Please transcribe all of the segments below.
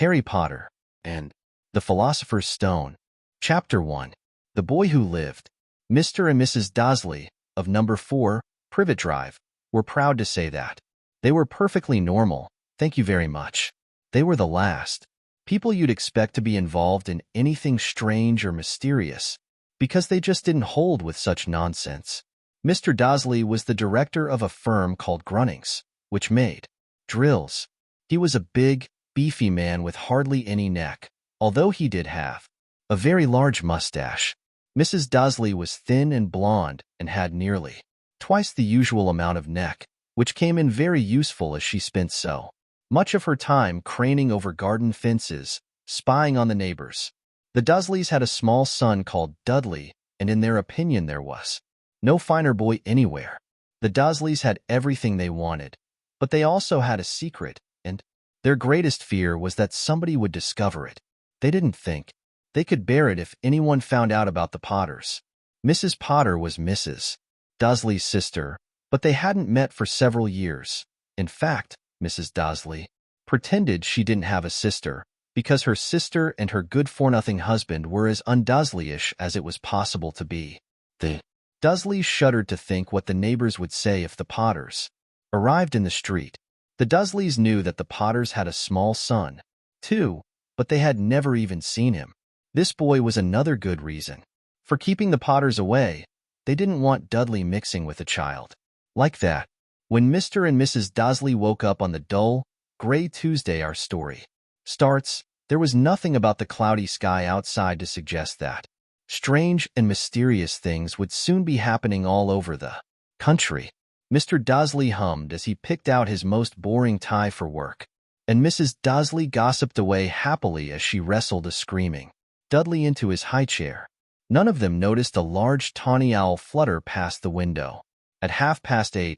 Harry Potter and the Philosopher's Stone. Chapter 1. The Boy Who Lived. Mr. and Mrs. Dawsley, of number 4, Privet Drive, were proud to say that. They were perfectly normal, thank you very much. They were the last people you'd expect to be involved in anything strange or mysterious, because they just didn't hold with such nonsense. Mr. Dawsley was the director of a firm called Grunnings, which made drills. He was a big, beefy man with hardly any neck, although he did have a very large mustache. Mrs. Dawsley was thin and blonde and had nearly twice the usual amount of neck, which came in very useful as she spent so much of her time craning over garden fences, spying on the neighbors. The Dawsleys had a small son called Dudley, and in their opinion there was no finer boy anywhere. The Dawsleys had everything they wanted, but they also had a secret, and their greatest fear was that somebody would discover it. They didn't think they could bear it if anyone found out about the Potters. Mrs. Potter was Mrs. Dawsley's sister, but they hadn't met for several years. In fact, Mrs. Dawsley pretended she didn't have a sister, because her sister and her good-for-nothing husband were as un-Dawsleyish as it was possible to be. The Dawsleys shuddered to think what the neighbors would say if the Potters arrived in the street. The Dawsleys knew that the Potters had a small son, too, but they had never even seen him. This boy was another good reason for keeping the Potters away. They didn't want Dudley mixing with a child like that. When Mr. and Mrs. Dawsley woke up on the dull, gray Tuesday our story starts, there was nothing about the cloudy sky outside to suggest that strange and mysterious things would soon be happening all over the country. Mr. Dawsley hummed as he picked out his most boring tie for work, and Mrs. Dawsley gossiped away happily as she wrestled a screaming Dudley into his high chair. None of them noticed a large tawny owl flutter past the window. At 8:30,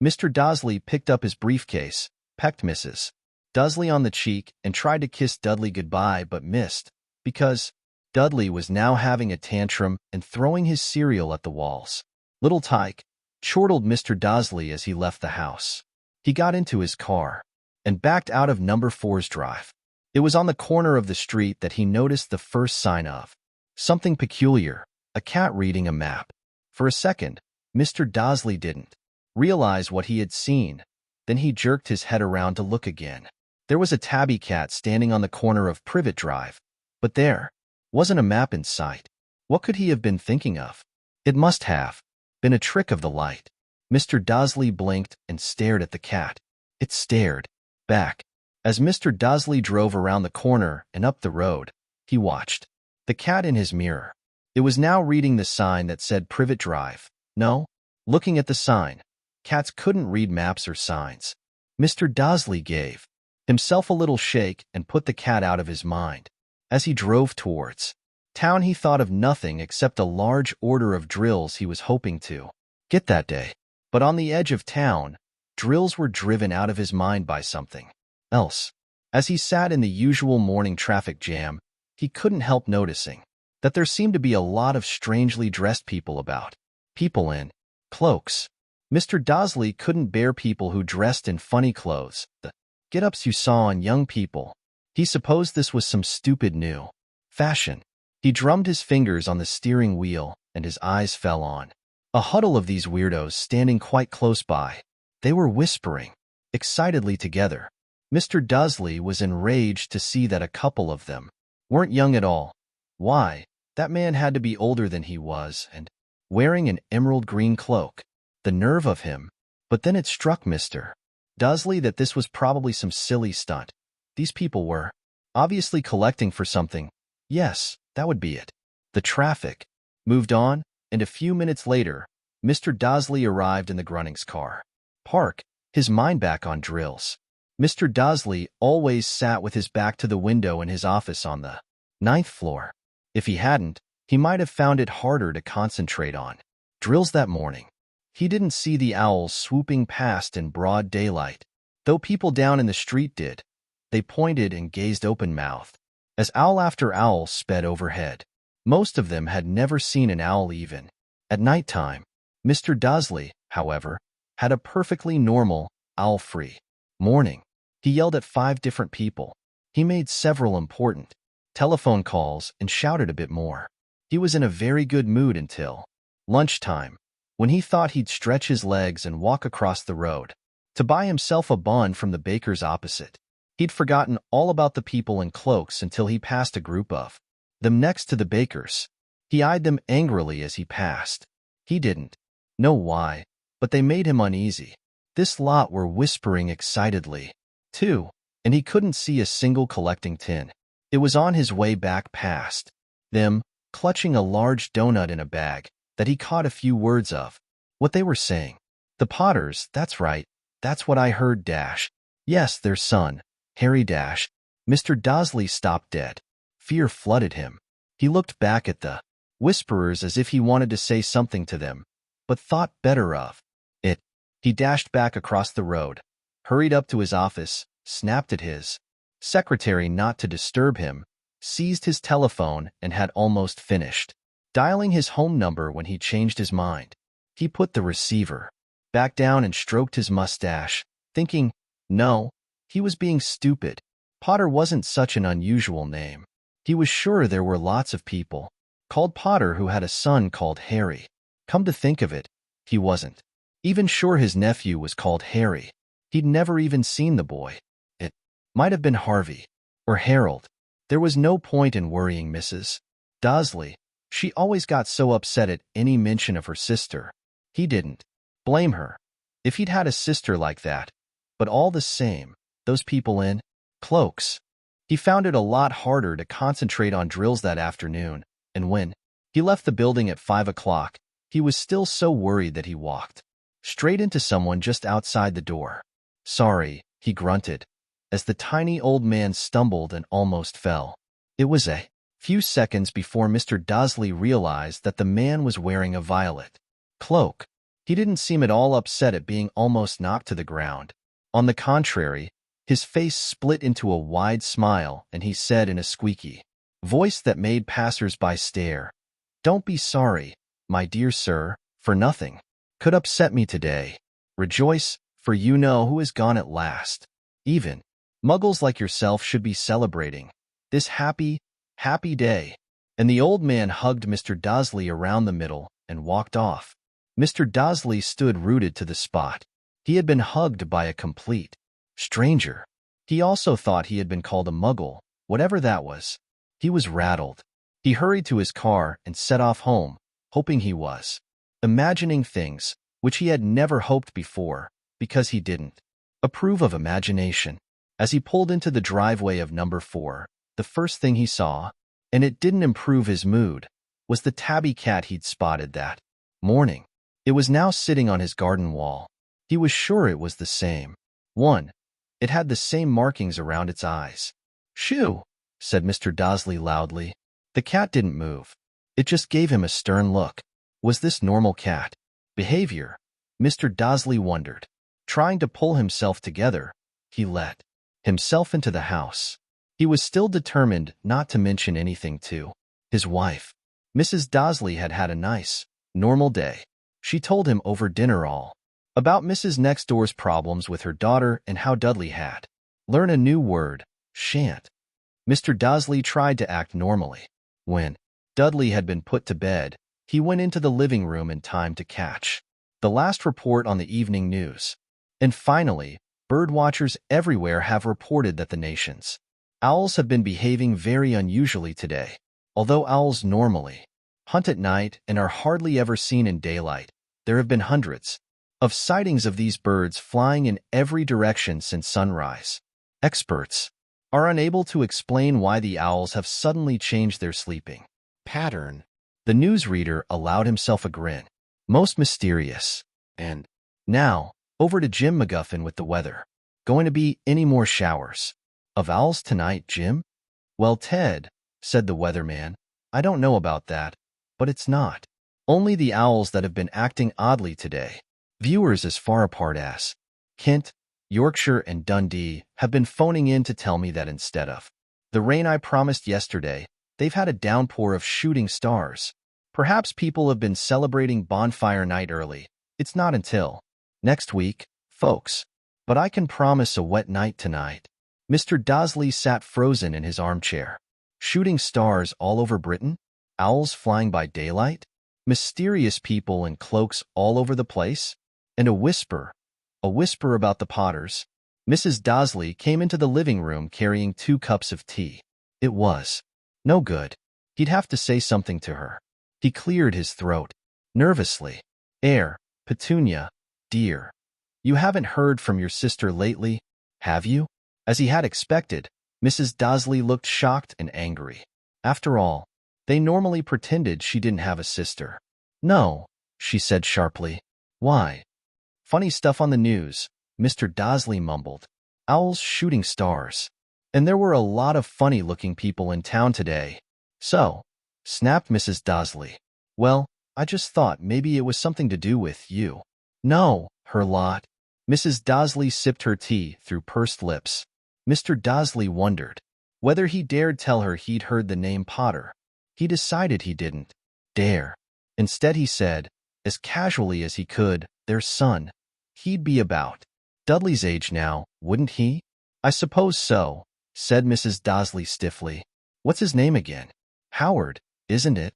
Mr. Dawsley picked up his briefcase, pecked Mrs. Dawsley on the cheek, and tried to kiss Dudley goodbye but missed, because Dudley was now having a tantrum and throwing his cereal at the walls. "Little tyke," chortled Mr. Dawsley as he left the house. He got into his car and backed out of number 4's drive. It was on the corner of the street that he noticed the first sign of something peculiar, a cat reading a map. For a second, Mr. Dawsley didn't realize what he had seen. Then he jerked his head around to look again. There was a tabby cat standing on the corner of Privet Drive, but there wasn't a map in sight. What could he have been thinking of? It must have been a trick of the light. Mr. Dawsley blinked and stared at the cat. It stared back. As Mr. Dawsley drove around the corner and up the road, he watched the cat in his mirror. It was now reading the sign that said Privet Drive. No, looking at the sign, cats couldn't read maps or signs. Mr. Dawsley gave himself a little shake and put the cat out of his mind. As he drove towards town, he thought of nothing except a large order of drills he was hoping to get that day. But on the edge of town, drills were driven out of his mind by something else. As he sat in the usual morning traffic jam, he couldn't help noticing that there seemed to be a lot of strangely dressed people about. People in cloaks. Mr. Dawsley couldn't bear people who dressed in funny clothes, the get-ups you saw on young people. He supposed this was some stupid new fashion. He drummed his fingers on the steering wheel, and his eyes fell on a huddle of these weirdos standing quite close by. They were whispering excitedly together. Mr. Dawsley was enraged to see that a couple of them weren't young at all. Why, that man had to be older than he was, and wearing an emerald green cloak. The nerve of him. But then it struck Mr. Dawsley that this was probably some silly stunt. These people were obviously collecting for something. Yes, that would be it. The traffic moved on, and a few minutes later, Mr. Dawsley arrived in the Grunnings car park, his mind back on drills. Mr. Dawsley always sat with his back to the window in his office on the 9th floor. If he hadn't, he might have found it harder to concentrate on drills that morning. He didn't see the owls swooping past in broad daylight, though people down in the street did. They pointed and gazed open-mouthed as owl after owl sped overhead. Most of them had never seen an owl even at nighttime. Mr. Dawsley, however, had a perfectly normal, owl-free morning. He yelled at 5 different people. He made several important telephone calls and shouted a bit more. He was in a very good mood until lunchtime, when he thought he'd stretch his legs and walk across the road to buy himself a bun from the baker's opposite. He'd forgotten all about the people in cloaks until he passed a group of them next to the baker's. He eyed them angrily as he passed. He didn't know why, but they made him uneasy. This lot were whispering excitedly, too, and he couldn't see a single collecting tin. It was on his way back past them, clutching a large donut in a bag, that he caught a few words of what they were saying. The Potters, that's right, that's what I heard, dash. Yes, their son, Harry, dash. Mr. Dawsley stopped dead. Fear flooded him. He looked back at the whisperers as if he wanted to say something to them, but thought better of it. He dashed back across the road, hurried up to his office, snapped at his secretary not to disturb him, seized his telephone, and had almost finished dialing his home number when he changed his mind. He put the receiver back down and stroked his mustache, thinking, no, he was being stupid. Potter wasn't such an unusual name. He was sure there were lots of people called Potter who had a son called Harry. Come to think of it, he wasn't even sure his nephew was called Harry. He'd never even seen the boy. It might have been Harvey or Harold. There was no point in worrying Mrs. Dawsley. She always got so upset at any mention of her sister. He didn't blame her if he'd had a sister like that, but all the same, those people in cloaks. He found it a lot harder to concentrate on drills that afternoon, and when he left the building at 5 o'clock, he was still so worried that he walked straight into someone just outside the door. Sorry, he grunted, as the tiny old man stumbled and almost fell. It was a few seconds before Mr. Dawsley realized that the man was wearing a violet cloak. He didn't seem at all upset at being almost knocked to the ground. On the contrary, his face split into a wide smile, and he said in a squeaky voice that made passers-by stare, "Don't be sorry, my dear sir, for nothing could upset me today. Rejoice, for you know who is gone at last. Even muggles like yourself should be celebrating this happy day." And the old man hugged Mr. Dawsley around the middle and walked off. Mr. Dawsley stood rooted to the spot. He had been hugged by a complete stranger. He also thought he had been called a muggle, whatever that was. He was rattled. He hurried to his car and set off home, hoping he was imagining things which he had never hoped before, because he didn't approve of imagination. As he pulled into the driveway of number 4, the first thing he saw, and it didn't improve his mood, was the tabby cat he'd spotted that morning. It was now sitting on his garden wall. He was sure it was the same one. It had the same markings around its eyes. "Shoo!" said Mr. Dawsley loudly. The cat didn't move. It just gave him a stern look. Was this normal cat behavior? Mr. Dawsley wondered. Trying to pull himself together, he let himself into the house. He was still determined not to mention anything to his wife. Mrs. Dawsley had had a nice, normal day. She told him over dinner all about Mrs. Next Door's problems with her daughter and how Dudley had learned a new word, shan't. Mr. Dawsley tried to act normally. When Dudley had been put to bed, he went into the living room in time to catch the last report on the evening news. And finally, birdwatchers everywhere have reported that the nation's owls have been behaving very unusually today. Although owls normally hunt at night and are hardly ever seen in daylight, there have been hundreds of sightings of these birds flying in every direction since sunrise. Experts are unable to explain why the owls have suddenly changed their sleeping pattern. The newsreader allowed himself a grin. Most mysterious. And now, over to Jim McGuffin with the weather. Going to be any more showers of owls tonight, Jim? Well, Ted, said the weatherman, I don't know about that, but it's not only the owls that have been acting oddly today. Viewers as far apart as Kent, Yorkshire, and Dundee have been phoning in to tell me that instead of the rain I promised yesterday, they've had a downpour of shooting stars. Perhaps people have been celebrating bonfire night early. It's not until next week, folks. But I can promise a wet night tonight. Mr. Dawsley sat frozen in his armchair. Shooting stars all over Britain? Owls flying by daylight? Mysterious people in cloaks all over the place? And a whisper about the Potters. Mrs. Dawsley came into the living room carrying 2 cups of tea. It was no good. He'd have to say something to her. He cleared his throat nervously. Petunia, dear, you haven't heard from your sister lately, have you? As he had expected, Mrs. Dawsley looked shocked and angry. After all, they normally pretended she didn't have a sister. No, she said sharply. Why? Funny stuff on the news, Mr. Dawsley mumbled. Owls shooting stars. And there were a lot of funny-looking people in town today. So, snapped Mrs. Dawsley. Well, I just thought maybe it was something to do with you. No, her lot. Mrs. Dawsley sipped her tea through pursed lips. Mr. Dawsley wondered whether he dared tell her he'd heard the name Potter. He decided he didn't dare. Instead, he said, as casually as he could, their son. He'd be about Dudley's age now, wouldn't he? I suppose so, said Mrs. Dawsley stiffly. What's his name again? Howard, isn't it?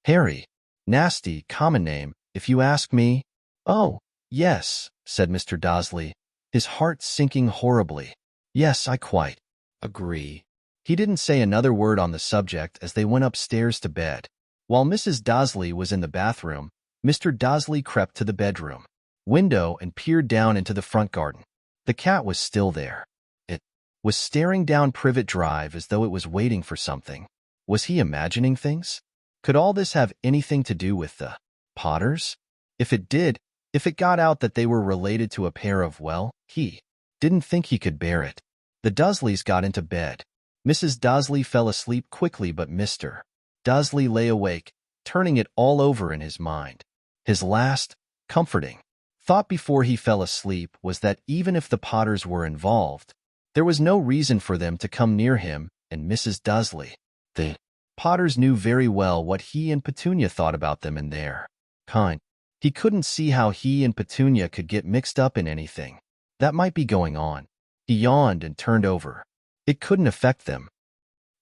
Harry. Nasty, common name, if you ask me. Oh, yes, said Mr. Dawsley, his heart sinking horribly. Yes, I quite agree. He didn't say another word on the subject as they went upstairs to bed. While Mrs. Dawsley was in the bathroom, Mr. Dawsley crept to the bedroom window and peered down into the front garden. The cat was still there. It was staring down Privet Drive as though it was waiting for something. Was he imagining things? Could all this have anything to do with the Potters? If it did, if it got out that they were related to a pair of, well, he didn't think he could bear it. The Dursleys got into bed. Mrs. Dawsley fell asleep quickly, but Mr. Dawsley lay awake, turning it all over in his mind. His last, comforting thought before he fell asleep was that even if the Potters were involved, there was no reason for them to come near him and Mrs. Dawsley. The Potters knew very well what he and Petunia thought about them and their kind. He couldn't see how he and Petunia could get mixed up in anything that might be going on. He yawned and turned over. It couldn't affect them.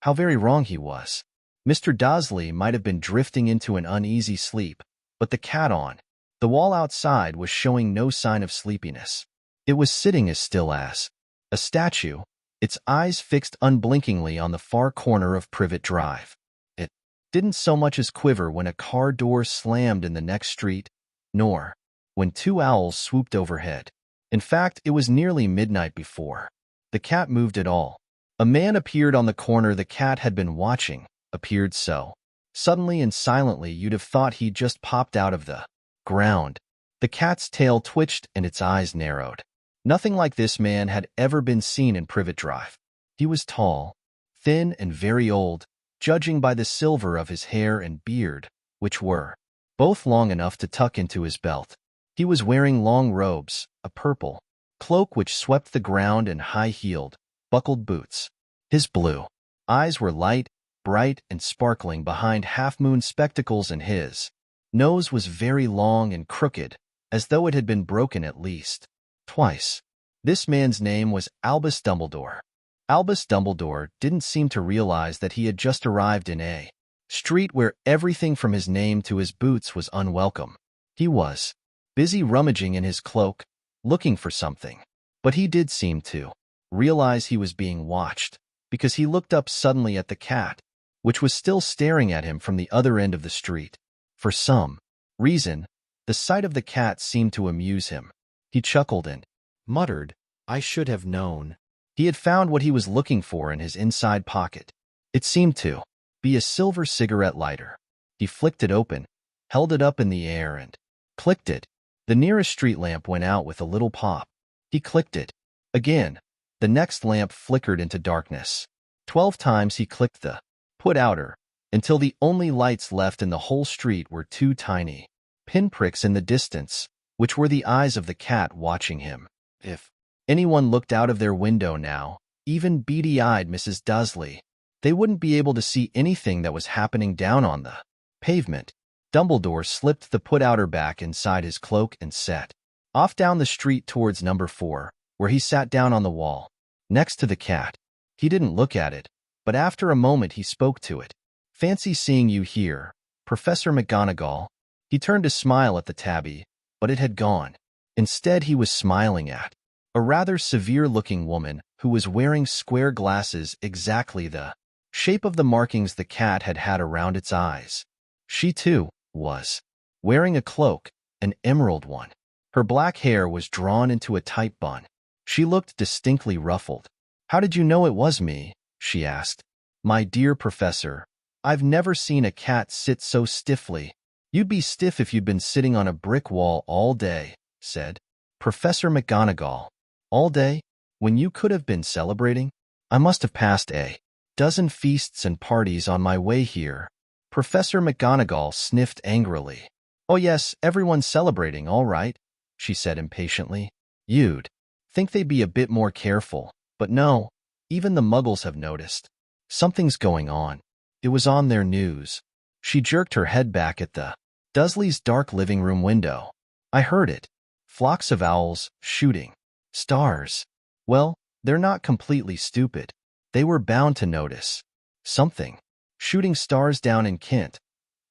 How very wrong he was. Mr. Dawsley might have been drifting into an uneasy sleep, but the cat on the wall outside was showing no sign of sleepiness. It was sitting as still as a statue, its eyes fixed unblinkingly on the far corner of Privet Drive. It didn't so much as quiver when a car door slammed in the next street, nor when 2 owls swooped overhead. In fact, it was nearly midnight before the cat moved at all. A man appeared on the corner the cat had been watching, appeared so suddenly and silently you'd have thought he'd just popped out of the ground. The cat's tail twitched and its eyes narrowed. Nothing like this man had ever been seen in Privet Drive. He was tall, thin, and very old, judging by the silver of his hair and beard, which were both long enough to tuck into his belt. He was wearing long robes, a purple cloak which swept the ground, and high-heeled, buckled boots. His blue eyes were light, bright, and sparkling behind half-moon spectacles, and his nose was very long and crooked, as though it had been broken at least twice. This man's name was Albus Dumbledore. Albus Dumbledore didn't seem to realize that he had just arrived in a street where everything from his name to his boots was unwelcome. He was busy rummaging in his cloak, looking for something. But he did seem to realize he was being watched, because he looked up suddenly at the cat, which was still staring at him from the other end of the street. For some reason, the sight of the cat seemed to amuse him. He chuckled and muttered, "I should have known." He had found what he was looking for in his inside pocket. It seemed to be a silver cigarette lighter. He flicked it open, held it up in the air, and clicked it. The nearest street lamp went out with a little pop. He clicked it again. The next lamp flickered into darkness. 12 times he clicked the put-outer, until the only lights left in the whole street were 2 tiny pinpricks in the distance, which were the eyes of the cat watching him. If anyone looked out of their window now, even beady-eyed Mrs. Dawsley, they wouldn't be able to see anything that was happening down on the pavement. Dumbledore slipped the put-outer back inside his cloak and set off down the street towards number 4, where he sat down on the wall. next to the cat. He didn't look at it, but after a moment he spoke to it. "Fancy seeing you here, Professor McGonagall." He turned to smile at the tabby, but it had gone. Instead, he was smiling at a rather severe-looking woman who was wearing square glasses exactly the shape of the markings the cat had had around its eyes. She, too, was wearing a cloak, an emerald one. Her black hair was drawn into a tight bun. She looked distinctly ruffled. "How did you know it was me?" she asked. "My dear professor, I've never seen a cat sit so stiffly." "You'd be stiff if you'd been sitting on a brick wall all day," said Professor McGonagall. "All day? When you could have been celebrating?" "I must have passed a dozen feasts and parties on my way here." Professor McGonagall sniffed angrily. "Oh yes, everyone's celebrating, all right," she said impatiently. "You'd think they'd be a bit more careful, but no, even the Muggles have noticed. Something's going on. It was on their news." She jerked her head back at the Dursley's dark living room window. "I heard it. Flocks of owls, shooting stars. Well, they're not completely stupid. They were bound to notice something. Shooting stars down in Kent.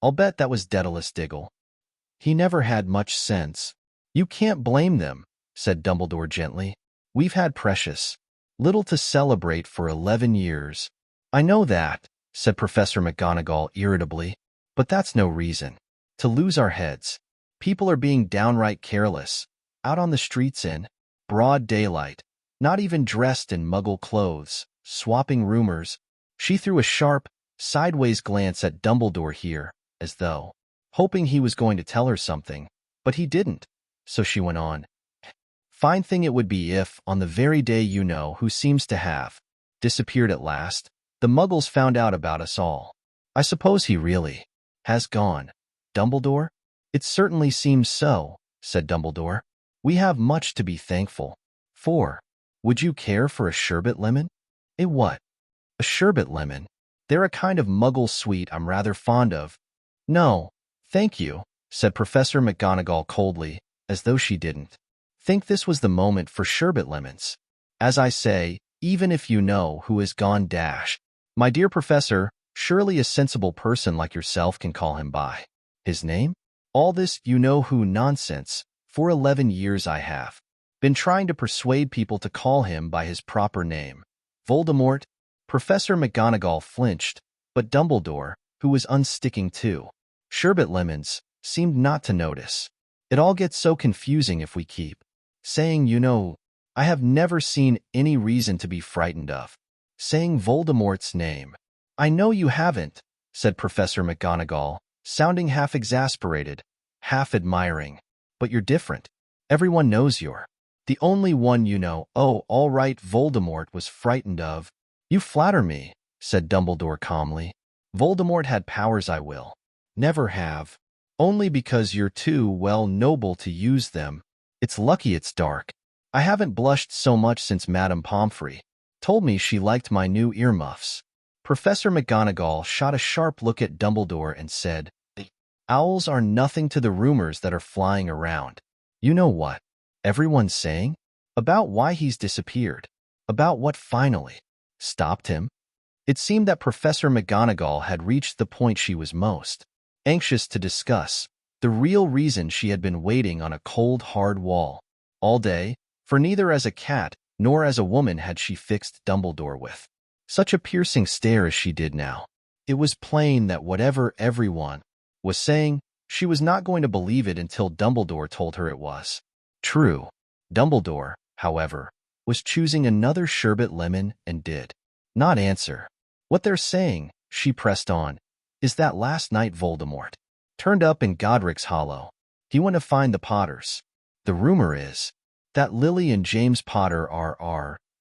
I'll bet that was Daedalus Diggle. He never had much sense." "You can't blame them," said Dumbledore gently. "We've had precious little to celebrate for 11 years. "I know that," said Professor McGonagall irritably, "but that's no reason to lose our heads. People are being downright careless, out on the streets in broad daylight, not even dressed in Muggle clothes, swapping rumors." She threw a sharp, sideways glance at Dumbledore here, as though hoping he was going to tell her something, but he didn't, so she went on. "Fine thing it would be if, on the very day you know who seems to have disappeared at last, the Muggles found out about us all. I suppose he really has gone, Dumbledore?" "It certainly seems so," said Dumbledore. "We have much to be thankful for. Would you care for a sherbet lemon?" "A what?" "A sherbet lemon. They're a kind of Muggle sweet I'm rather fond of." "No, thank you," said Professor McGonagall coldly, as though she didn't think this was the moment for sherbet lemons. "As I say, even if you know who has gone dash. My dear professor, surely a sensible person like yourself can call him by his name? All this you-know-who nonsense. For 11 years I have been trying to persuade people to call him by his proper name. Voldemort." Professor McGonagall flinched, but Dumbledore, who was unsticking too sherbet lemons, seemed not to notice. "It all gets so confusing if we keep saying I have never seen any reason to be frightened of saying Voldemort's name." "I know you haven't," said Professor McGonagall, sounding half exasperated, half admiring. "But you're different. Everyone knows you're the only one you know." "Oh, all right, Voldemort was frightened of." "You flatter me," said Dumbledore calmly. "Voldemort had powers I will never have, only because you're too, well, noble to use them. It's lucky it's dark. I haven't blushed so much since Madame Pomfrey told me she liked my new earmuffs." Professor McGonagall shot a sharp look at Dumbledore and said, "The owls are nothing to the rumors that are flying around. You know what everyone's saying? About why he's disappeared. About what finally stopped him." It seemed that Professor McGonagall had reached the point she was most anxious to discuss, the real reason she had been waiting on a cold, hard wall all day, for neither as a cat nor as a woman had she fixed Dumbledore with such a piercing stare as she did now. It was plain that whatever everyone was saying, she was not going to believe it until Dumbledore told her it was true. Dumbledore, however, was choosing another sherbet lemon and did not answer. "What they're saying," she pressed on, "is that last night Voldemort turned up in Godric's Hollow. He went to find the Potters. The rumor is that Lily and James Potter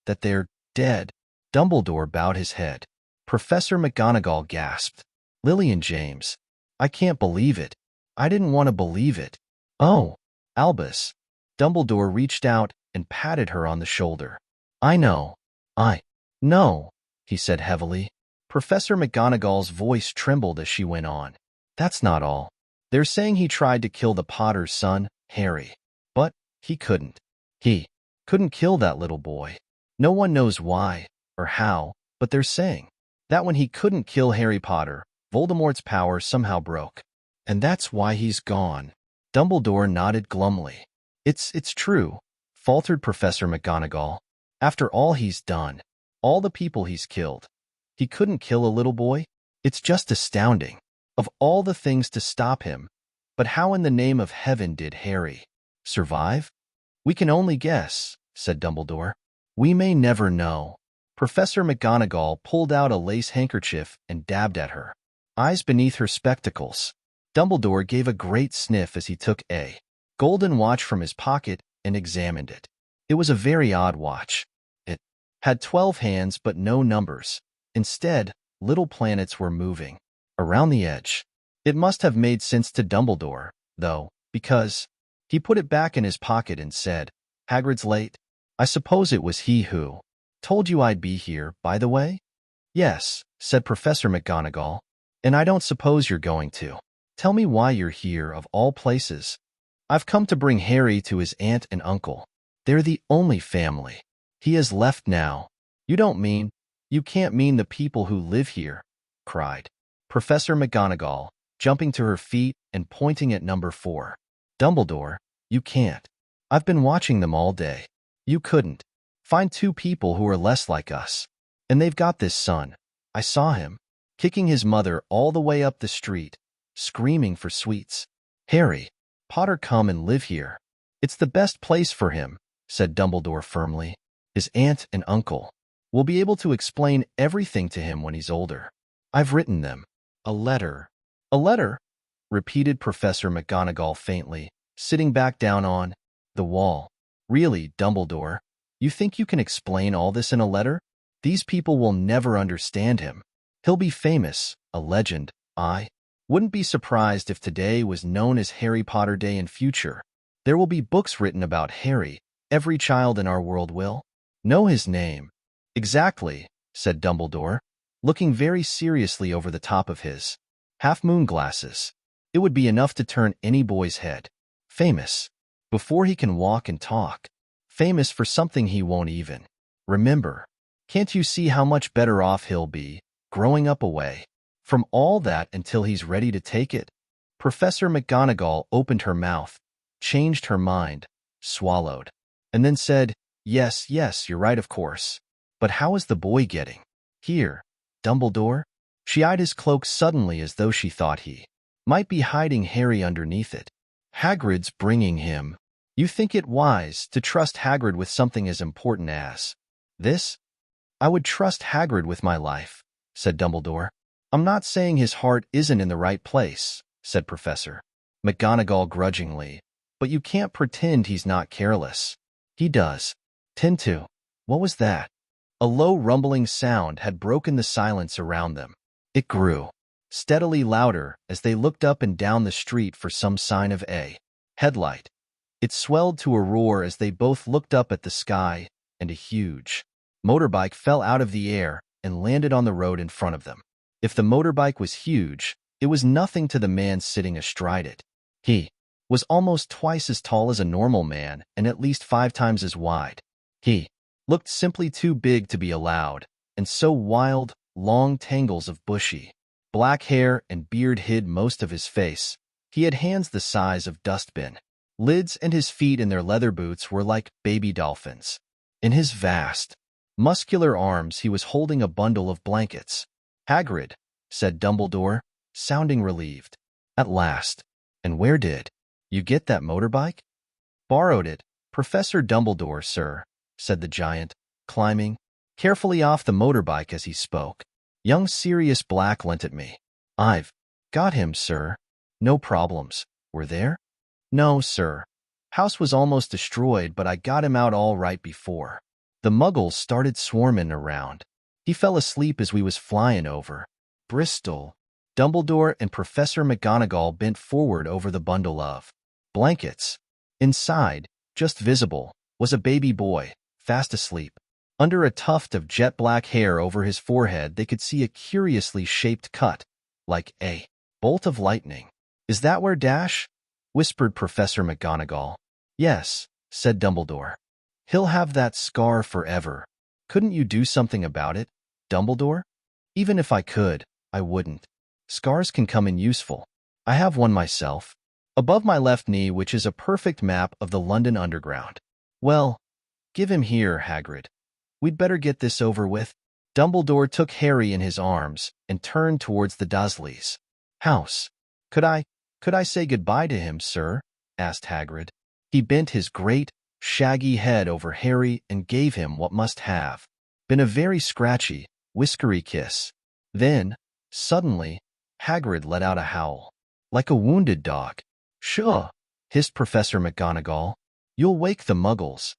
that they're dead." Dumbledore bowed his head. Professor McGonagall gasped. "Lily and James? I can't believe it. I didn't want to believe it." "Oh, Albus." Dumbledore reached out and patted her on the shoulder. "I know. I know," he said heavily. Professor McGonagall's voice trembled as she went on. "That's not all. They're saying he tried to kill the Potter's son, Harry. But he couldn't. He couldn't kill that little boy. No one knows why or how, but they're saying that when he couldn't kill Harry Potter, Voldemort's power somehow broke. And that's why he's gone. Dumbledore nodded glumly. It's true, faltered Professor McGonagall. After all he's done, all the people he's killed, he couldn't kill a little boy? It's just astounding. Of all the things to stop him, but how in the name of heaven did Harry survive? We can only guess, said Dumbledore. We may never know. Professor McGonagall pulled out a lace handkerchief and dabbed at her eyes beneath her spectacles. Dumbledore gave a great sniff as he took a golden watch from his pocket and examined it. It was a very odd watch. It had 12 hands but no numbers. Instead, little planets were moving around the edge. It must have made sense to Dumbledore, though, because he put it back in his pocket and said, Hagrid's late. I suppose it was he who told you I'd be here, by the way? Yes, said Professor McGonagall, and I don't suppose you're going to tell me why you're here of all places. I've come to bring Harry to his aunt and uncle. They're the only family he has left now. You can't mean the people who live here, cried Professor McGonagall, jumping to her feet and pointing at number 4. Dumbledore, you can't. I've been watching them all day. You couldn't find 2 people who are less like us. And they've got this son. I saw him kicking his mother all the way up the street, screaming for sweets. Harry Potter, come and live here. It's the best place for him, said Dumbledore firmly. His aunt and uncle will be able to explain everything to him when he's older. I've written them a letter. A letter? Repeated Professor McGonagall faintly, sitting back down on the wall. Really, Dumbledore, you think you can explain all this in a letter? These people will never understand him. He'll be famous, a legend. I wouldn't be surprised if today was known as Harry Potter Day in future. There will be books written about Harry. Every child in our world will know his name. Exactly, said Dumbledore, looking very seriously over the top of his half-moon glasses. It would be enough to turn any boy's head. Famous. Before he can walk and talk. Famous for something he won't even remember. Can't you see how much better off he'll be, growing up away from all that until he's ready to take it? Professor McGonagall opened her mouth, changed her mind, swallowed, and then said, Yes, you're right, of course. But how is the boy getting here, Dumbledore? She eyed his cloak suddenly as though she thought he might be hiding Harry underneath it. Hagrid's bringing him. You think it wise to trust Hagrid with something as important as this? I would trust Hagrid with my life, said Dumbledore. I'm not saying his heart isn't in the right place, said Professor McGonagall grudgingly, but you can't pretend he's not careless. He does tend to. What was that? A low rumbling sound had broken the silence around them. It grew steadily louder as they looked up and down the street for some sign of a headlight. It swelled to a roar as they both looked up at the sky, and a huge motorbike fell out of the air and landed on the road in front of them. If the motorbike was huge, it was nothing to the man sitting astride it. He was almost twice as tall as a normal man and at least 5 times as wide. He looked simply too big to be allowed, and so wild, long tangles of bushy black hair and beard hid most of his face. He had hands the size of dustbin lids, and his feet in their leather boots were like baby dolphins. In his vast, muscular arms he was holding a bundle of blankets. Hagrid, said Dumbledore, sounding relieved. At last. And where did you get that motorbike? Borrowed it, Professor Dumbledore, sir, said the giant, climbing carefully off the motorbike as he spoke. Young Sirius Black lent it me. I've got him, sir. No problems. Were there? No, sir. House was almost destroyed, but I got him out all right before the muggles started swarming around. He fell asleep as we was flying over Bristol. Dumbledore and Professor McGonagall bent forward over the bundle of blankets. Inside, just visible, was a baby boy, fast asleep. Under a tuft of jet-black hair over his forehead they could see a curiously shaped cut, like a bolt of lightning. Is that where Dash? Whispered Professor McGonagall. Yes, said Dumbledore. He'll have that scar forever. Couldn't you do something about it, Dumbledore? Even if I could, I wouldn't. Scars can come in useful. I have one myself, above my left knee, which is a perfect map of the London Underground. Well, give him here, Hagrid. We'd better get this over with. Dumbledore took Harry in his arms and turned towards the Dursleys' house. Could I say goodbye to him, sir? Asked Hagrid. He bent his great, shaggy head over Harry and gave him what must have been a very scratchy, whiskery kiss. Then, suddenly, Hagrid let out a howl, like a wounded dog. Sure, hissed Professor McGonagall. You'll wake the Muggles.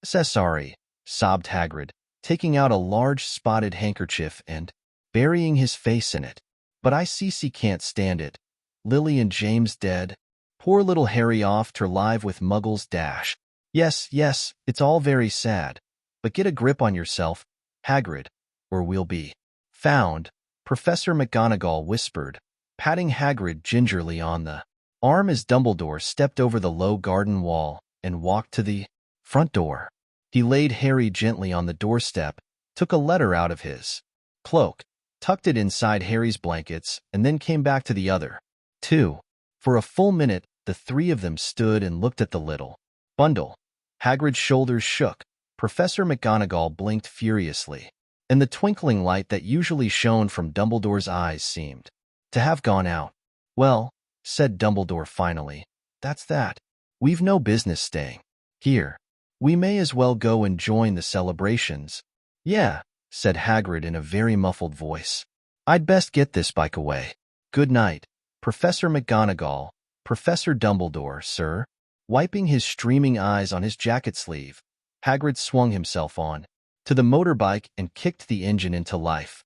Sorry, sobbed Hagrid, taking out a large spotted handkerchief and burying his face in it. But I can't stand it. Lily and James dead. Poor little Harry off to live with Muggles dash. Yes, it's all very sad. But get a grip on yourself, Hagrid, or we'll be found, Professor McGonagall whispered, patting Hagrid gingerly on the arm as Dumbledore stepped over the low garden wall and walked to the front door. He laid Harry gently on the doorstep, took a letter out of his cloak, tucked it inside Harry's blankets, and then came back to the other two. For a full minute, the three of them stood and looked at the little bundle. Hagrid's shoulders shook. Professor McGonagall blinked furiously, and the twinkling light that usually shone from Dumbledore's eyes seemed to have gone out. Well, said Dumbledore finally, that's that. We've no business staying here. We may as well go and join the celebrations. Yeah, said Hagrid in a very muffled voice. I'd best get this bike away. Good night, Professor McGonagall. Professor Dumbledore, sir. Wiping his streaming eyes on his jacket sleeve, Hagrid swung himself on to the motorbike and kicked the engine into life.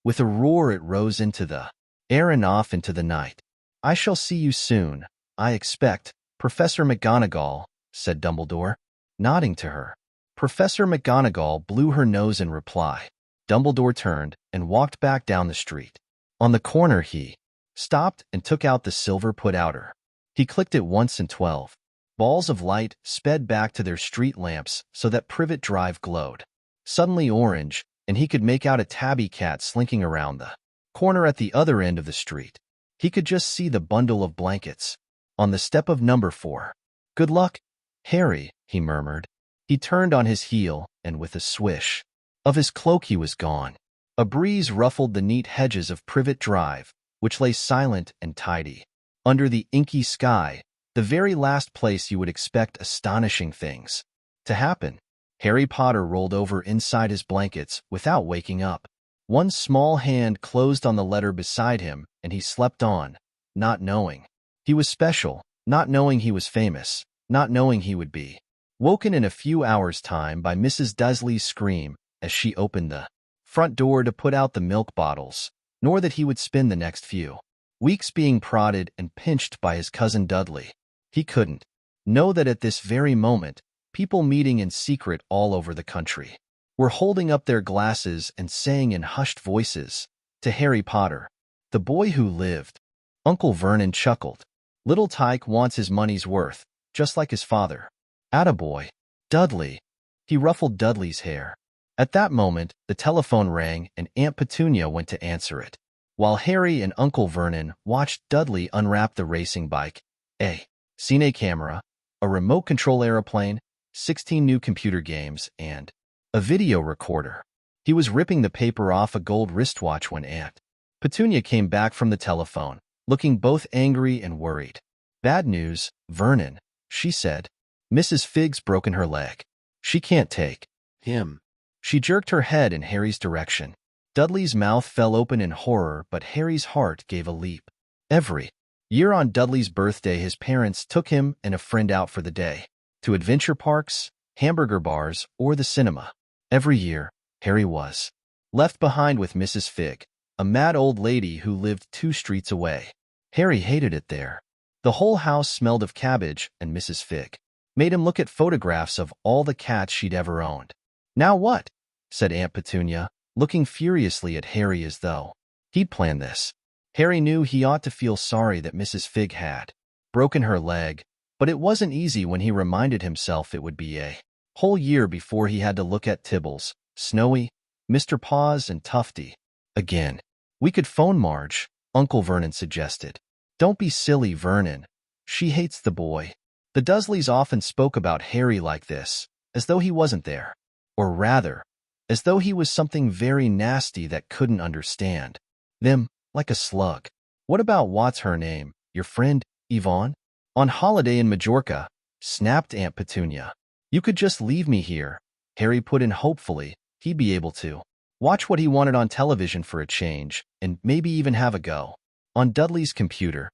With a roar it rose into the air and off into the night. I shall see you soon, I expect, Professor McGonagall, said Dumbledore, nodding to her. Professor McGonagall blew her nose in reply. Dumbledore turned and walked back down the street. On the corner he stopped and took out the silver put-outer. He clicked it once and 12 balls of light sped back to their street lamps so that Privet Drive glowed suddenly orange, and he could make out a tabby cat slinking around the corner at the other end of the street. He could just see the bundle of blankets on the step of number 4. Good luck, Harry, he murmured. He turned on his heel, and with a swish of his cloak he was gone. A breeze ruffled the neat hedges of Privet Drive, which lay silent and tidy under the inky sky, the very last place you would expect astonishing things to happen. Harry Potter rolled over inside his blankets without waking up. One small hand closed on the letter beside him, and he slept on, not knowing he was special, not knowing he was famous, not knowing he would be woken in a few hours' time by Mrs. Dursley's scream as she opened the front door to put out the milk bottles, nor that he would spend the next few weeks being prodded and pinched by his cousin Dudley. He couldn't know that at this very moment, people meeting in secret all over the country were holding up their glasses and saying in hushed voices to Harry Potter, "The boy who lived." Uncle Vernon chuckled. Little Tyke wants his money's worth, just like his father. Attaboy, Dudley. He ruffled Dudley's hair. At that moment, the telephone rang and Aunt Petunia went to answer it, while Harry and Uncle Vernon watched Dudley unwrap the racing bike, a cine camera, a remote control aeroplane, 16 new computer games, and a video recorder. He was ripping the paper off a gold wristwatch when Aunt Petunia came back from the telephone, looking both angry and worried. Bad news, Vernon, she said. Mrs. Figg's broken her leg. She can't take him. She jerked her head in Harry's direction. Dudley's mouth fell open in horror, but Harry's heart gave a leap. Every year on Dudley's birthday, his parents took him and a friend out for the day, to adventure parks, hamburger bars, or the cinema. Every year, Harry was left behind with Mrs. Figg, a mad old lady who lived 2 streets away. Harry hated it there. The whole house smelled of cabbage, and Mrs. Figg made him look at photographs of all the cats she'd ever owned. Now what? Said Aunt Petunia, looking furiously at Harry as though he'd planned this. Harry knew he ought to feel sorry that Mrs. Figg had broken her leg, but it wasn't easy when he reminded himself it would be a whole year before he had to look at Tibbles, Snowy, Mr. Paws, and Tufty. Again. We could phone Marge, Uncle Vernon suggested. Don't be silly, Vernon. She hates the boy. The Dursleys often spoke about Harry like this, as though he wasn't there. Or rather, as though he was something very nasty that couldn't understand them, like a slug. What about what's her name, your friend, Yvonne? On holiday in Majorca, snapped Aunt Petunia. You could just leave me here, Harry put in hopefully. He'd be able to watch what he wanted on television for a change, and maybe even have a go. On Dudley's computer,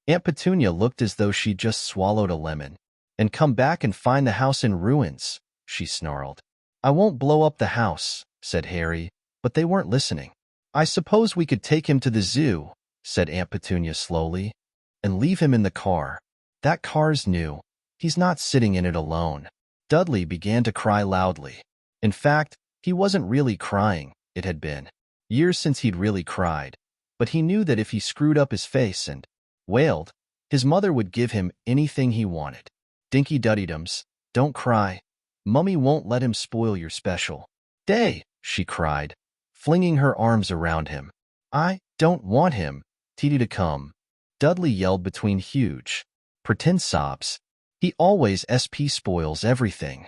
Aunt Petunia looked as though she'd just swallowed a lemon. And come back and find the house in ruins, she snarled. I won't blow up the house, said Harry, but they weren't listening. I suppose we could take him to the zoo, said Aunt Petunia slowly, and leave him in the car. That car's new. He's not sitting in it alone. Dudley began to cry loudly. In fact, he wasn't really crying. It had been years since he'd really cried. But he knew that if he screwed up his face and wailed, his mother would give him anything he wanted. Dinky Duddydums, don't cry. Mummy won't let him spoil your special day, she cried, flinging her arms around him. I don't want him, Teddy, to come. Dudley yelled between huge, pretend sobs. He always spoils everything.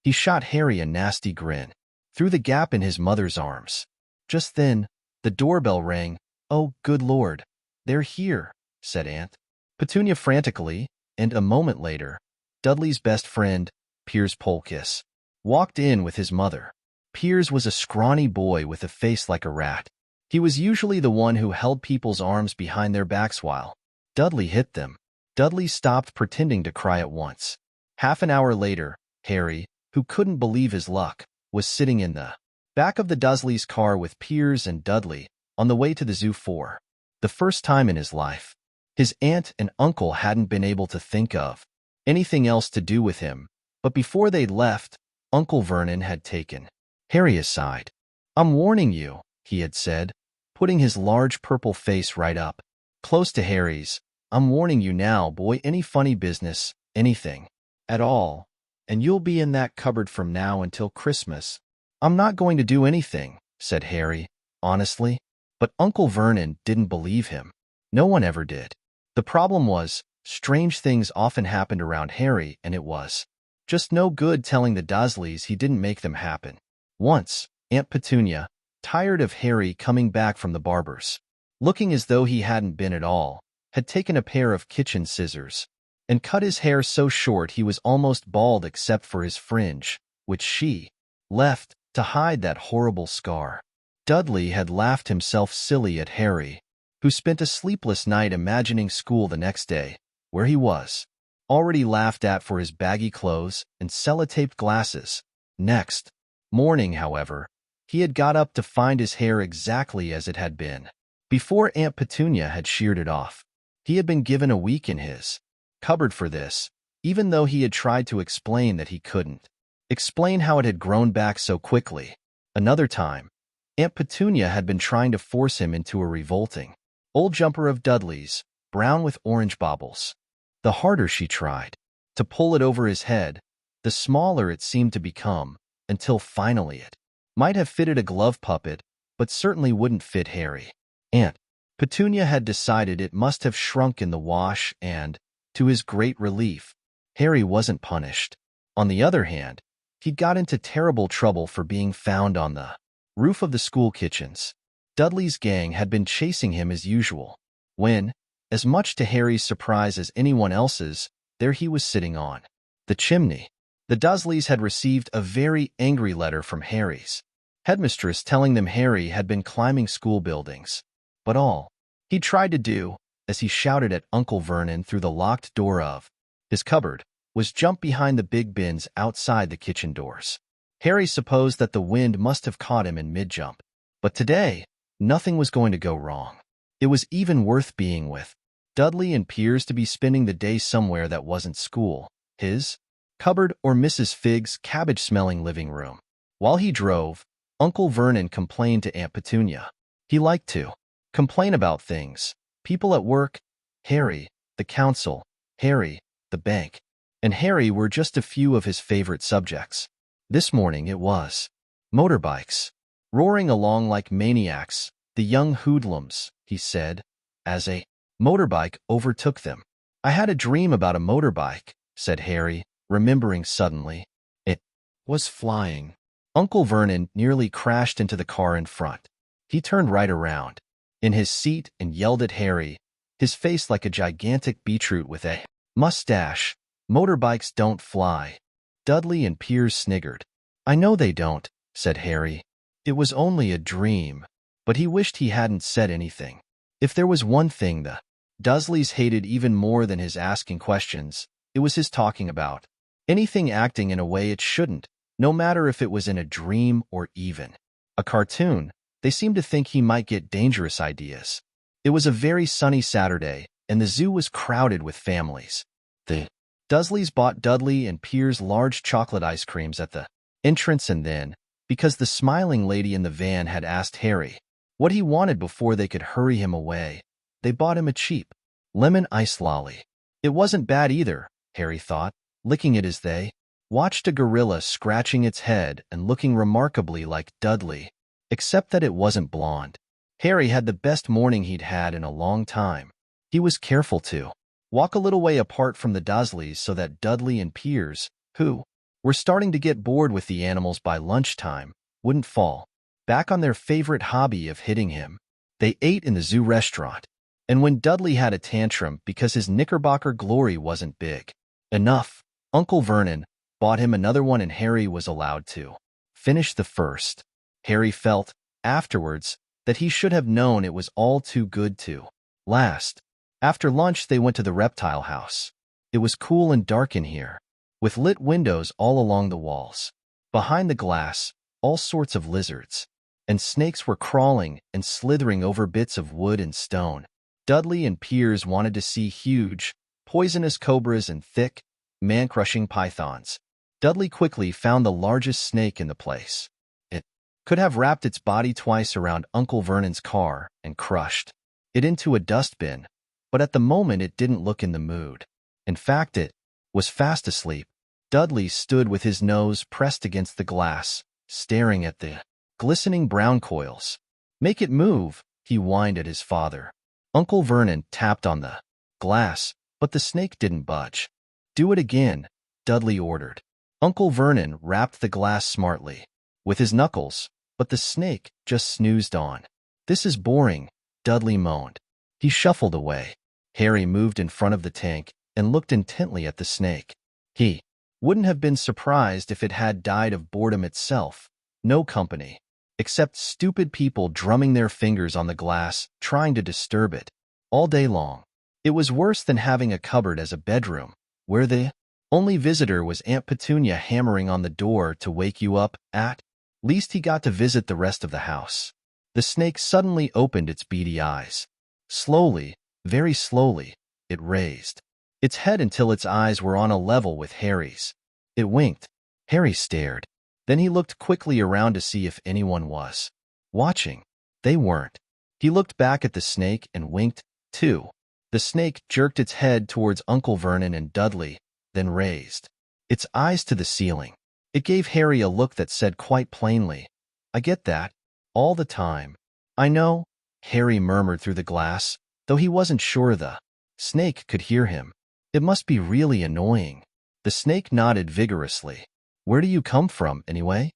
He shot Harry a nasty grin through the gap in his mother's arms. Just then, the doorbell rang. Oh, good Lord. They're here, said Aunt Petunia frantically, and a moment later, Dudley's best friend, Piers Polkiss, walked in with his mother. Piers was a scrawny boy with a face like a rat. He was usually the one who held people's arms behind their backs while Dudley hit them. Dudley stopped pretending to cry at once. Half an hour later, Harry, who couldn't believe his luck, was sitting in the back of the Dursleys' car with Piers and Dudley on the way to the zoo for the first time in his life. His aunt and uncle hadn't been able to think of anything else to do with him, but before they'd left, Uncle Vernon had taken Harry aside. I'm warning you, he had said, putting his large purple face right up close to Harry's. I'm warning you now, boy, any funny business, anything at all, and you'll be in that cupboard from now until Christmas. I'm not going to do anything, said Harry, honestly. But Uncle Vernon didn't believe him. No one ever did. The problem was, strange things often happened around Harry, and it was just no good telling the Dursleys he didn't make them happen. Once, Aunt Petunia, tired of Harry coming back from the barber's, looking as though he hadn't been at all, had taken a pair of kitchen scissors and cut his hair so short he was almost bald except for his fringe, which she left to hide that horrible scar. Dudley had laughed himself silly at Harry, who spent a sleepless night imagining school the next day, where he was already laughed at for his baggy clothes and sellotaped glasses. Next morning, however, he had got up to find his hair exactly as it had been before Aunt Petunia had sheared it off. He had been given a week in his cupboard for this, even though he had tried to explain that he couldn't explain how it had grown back so quickly. Another time, Aunt Petunia had been trying to force him into a revolting old jumper of Dudley's, brown with orange baubles. The harder she tried to pull it over his head, the smaller it seemed to become, until finally it might have fitted a glove puppet, but certainly wouldn't fit Harry. Aunt Petunia had decided it must have shrunk in the wash and, to his great relief, Harry wasn't punished. On the other hand, he'd got into terrible trouble for being found on the roof of the school kitchens. Dudley's gang had been chasing him as usual, when, as much to Harry's surprise as anyone else's, there he was sitting on the chimney. The Dursleys had received a very angry letter from Harry's headmistress telling them Harry had been climbing school buildings. But all he tried to do, as he shouted at Uncle Vernon through the locked door of his cupboard, was jump behind the big bins outside the kitchen doors. Harry supposed that the wind must have caught him in mid-jump. But today, nothing was going to go wrong. It was even worth being with Dudley and Piers to be spending the day somewhere that wasn't school, his cupboard, or Mrs. Figg's cabbage-smelling living room. While he drove, Uncle Vernon complained to Aunt Petunia. He liked to complain about things. People at work, Harry, the council, Harry, the bank, and Harry were just a few of his favorite subjects. This morning it was Motorbikes. Roaring along like maniacs, the young hoodlums, he said, as a motorbike overtook them. I had a dream about a motorbike, said Harry, remembering suddenly. It was flying. Uncle Vernon nearly crashed into the car in front. He turned right around in his seat and yelled at Harry, his face like a gigantic beetroot with a mustache. Motorbikes don't fly. Dudley and Piers sniggered. I know they don't, said Harry. It was only a dream. But he wished he hadn't said anything. If there was one thing the Dursleys hated even more than his asking questions, it was his talking about anything acting in a way it shouldn't, no matter if it was in a dream or even a cartoon. They seemed to think he might get dangerous ideas. It was a very sunny Saturday, and the zoo was crowded with families. The Dursleys bought Dudley and Piers large chocolate ice creams at the entrance, and then, because the smiling lady in the van had asked Harry what he wanted before they could hurry him away, they bought him a cheap lemon ice lolly. It wasn't bad either, Harry thought, licking it as they watched a gorilla scratching its head and looking remarkably like Dudley, except that it wasn't blonde. Harry had the best morning he'd had in a long time. He was careful to walk a little way apart from the Dursleys so that Dudley and Piers, who were starting to get bored with the animals by lunchtime, wouldn't fall back on their favorite hobby of hitting him. They ate in the zoo restaurant, and when Dudley had a tantrum because his Knickerbocker glory wasn't big enough, Uncle Vernon bought him another one, and Harry was allowed to finish the first. Harry felt, afterwards, that he should have known it was all too good to last. After lunch, they went to the reptile house. It was cool and dark in here, with lit windows all along the walls. Behind the glass, all sorts of lizards and snakes were crawling and slithering over bits of wood and stone. Dudley and Piers wanted to see huge, poisonous cobras and thick, man-crushing pythons. Dudley quickly found the largest snake in the place. It could have wrapped its body twice around Uncle Vernon's car and crushed it into a dustbin, but at the moment it didn't look in the mood. In fact, it was fast asleep. Dudley stood with his nose pressed against the glass, staring at the glistening brown coils. Make it move, he whined at his father. Uncle Vernon tapped on the glass, but the snake didn't budge. Do it again, Dudley ordered. Uncle Vernon rapped the glass smartly with his knuckles, but the snake just snoozed on. This is boring, Dudley moaned. He shuffled away. Harry moved in front of the tank and looked intently at the snake. He wouldn't have been surprised if it had died of boredom itself. No company, except stupid people drumming their fingers on the glass, trying to disturb it, all day long. It was worse than having a cupboard as a bedroom, where the only visitor was Aunt Petunia hammering on the door to wake you up. At least he got to visit the rest of the house. The snake suddenly opened its beady eyes. Slowly, very slowly, it raised its head until its eyes were on a level with Harry's. It winked. Harry stared. Then he looked quickly around to see if anyone was watching. They weren't. He looked back at the snake and winked, too. The snake jerked its head towards Uncle Vernon and Dudley, then raised its eyes to the ceiling. It gave Harry a look that said quite plainly, I get that. All the time. I know, Harry murmured through the glass, though he wasn't sure the snake could hear him. It must be really annoying. The snake nodded vigorously. Where do you come from, anyway?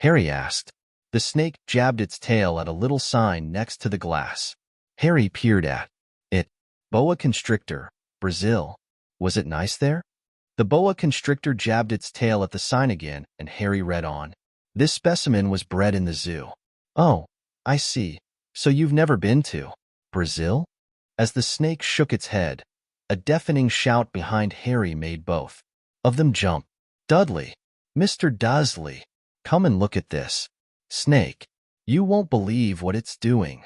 Harry asked. The snake jabbed its tail at a little sign next to the glass. Harry peered at it. Boa constrictor, Brazil. Was it nice there? The boa constrictor jabbed its tail at the sign again, and Harry read on. This specimen was bred in the zoo. Oh, I see. So you've never been to Brazil? As the snake shook its head, a deafening shout behind Harry made both of them jump. Dudley! Mr. Dursley! Come and look at this snake. You won't believe what it's doing.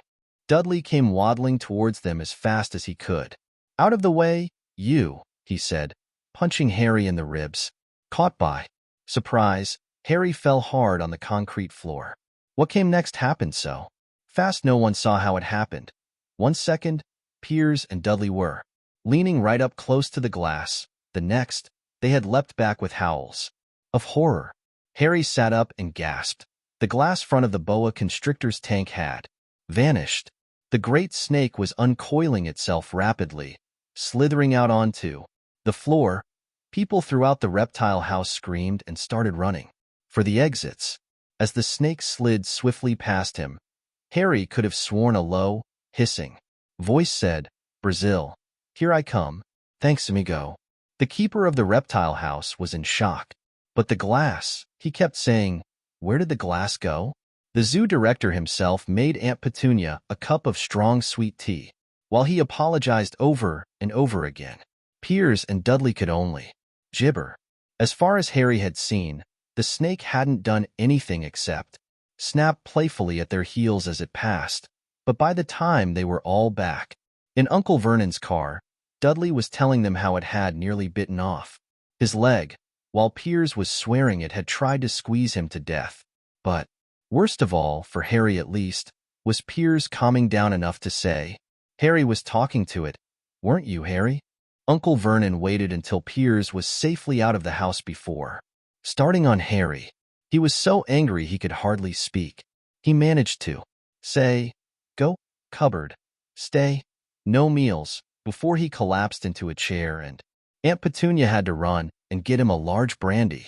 Dudley came waddling towards them as fast as he could. Out of the way, you, he said, punching Harry in the ribs. Caught by surprise, Harry fell hard on the concrete floor. What came next happened so fast no one saw how it happened. 1 second, Piers and Dudley were leaning right up close to the glass. The next, they had leapt back with howls of horror. Harry sat up and gasped. The glass front of the boa constrictor's tank had vanished. The great snake was uncoiling itself rapidly, slithering out onto the floor. People throughout the reptile house screamed and started running for the exits. As the snake slid swiftly past him, Harry could have sworn a low, hissing voice said, "Brazil, here I come. Thanks, amigo." The keeper of the reptile house was in shock. But the glass, he kept saying, where did the glass go? The zoo director himself made Aunt Petunia a cup of strong sweet tea, while he apologized over and over again. Piers and Dudley could only gibber. As far as Harry had seen, the snake hadn't done anything except snap playfully at their heels as it passed. But by the time they were all back in Uncle Vernon's car, Dudley was telling them how it had nearly bitten off his leg, while Piers was swearing it had tried to squeeze him to death. But worst of all, for Harry at least, was Piers calming down enough to say, "Harry was talking to it, weren't you, Harry?" Uncle Vernon waited until Piers was safely out of the house before starting on Harry. He was so angry he could hardly speak. He managed to say, "Go, cupboard, stay, no meals," before he collapsed into a chair, and Aunt Petunia had to run and get him a large brandy.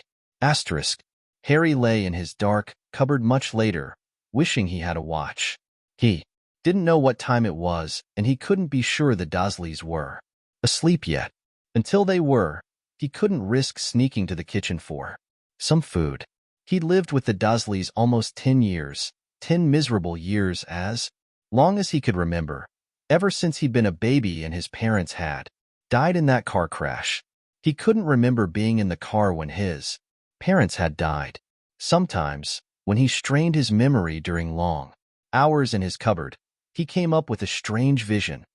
Harry lay in his dark cupboard much later, wishing he had a watch. He didn't know what time it was, and he couldn't be sure the Dursleys were asleep yet. Until they were, he couldn't risk sneaking to the kitchen for some food. He'd lived with the Dursleys almost 10 years, 10 miserable years, as long as he could remember, ever since he'd been a baby and his parents had died in that car crash. He couldn't remember being in the car when his parents had died. Sometimes, when he strained his memory during long hours in his cupboard, he came up with a strange vision,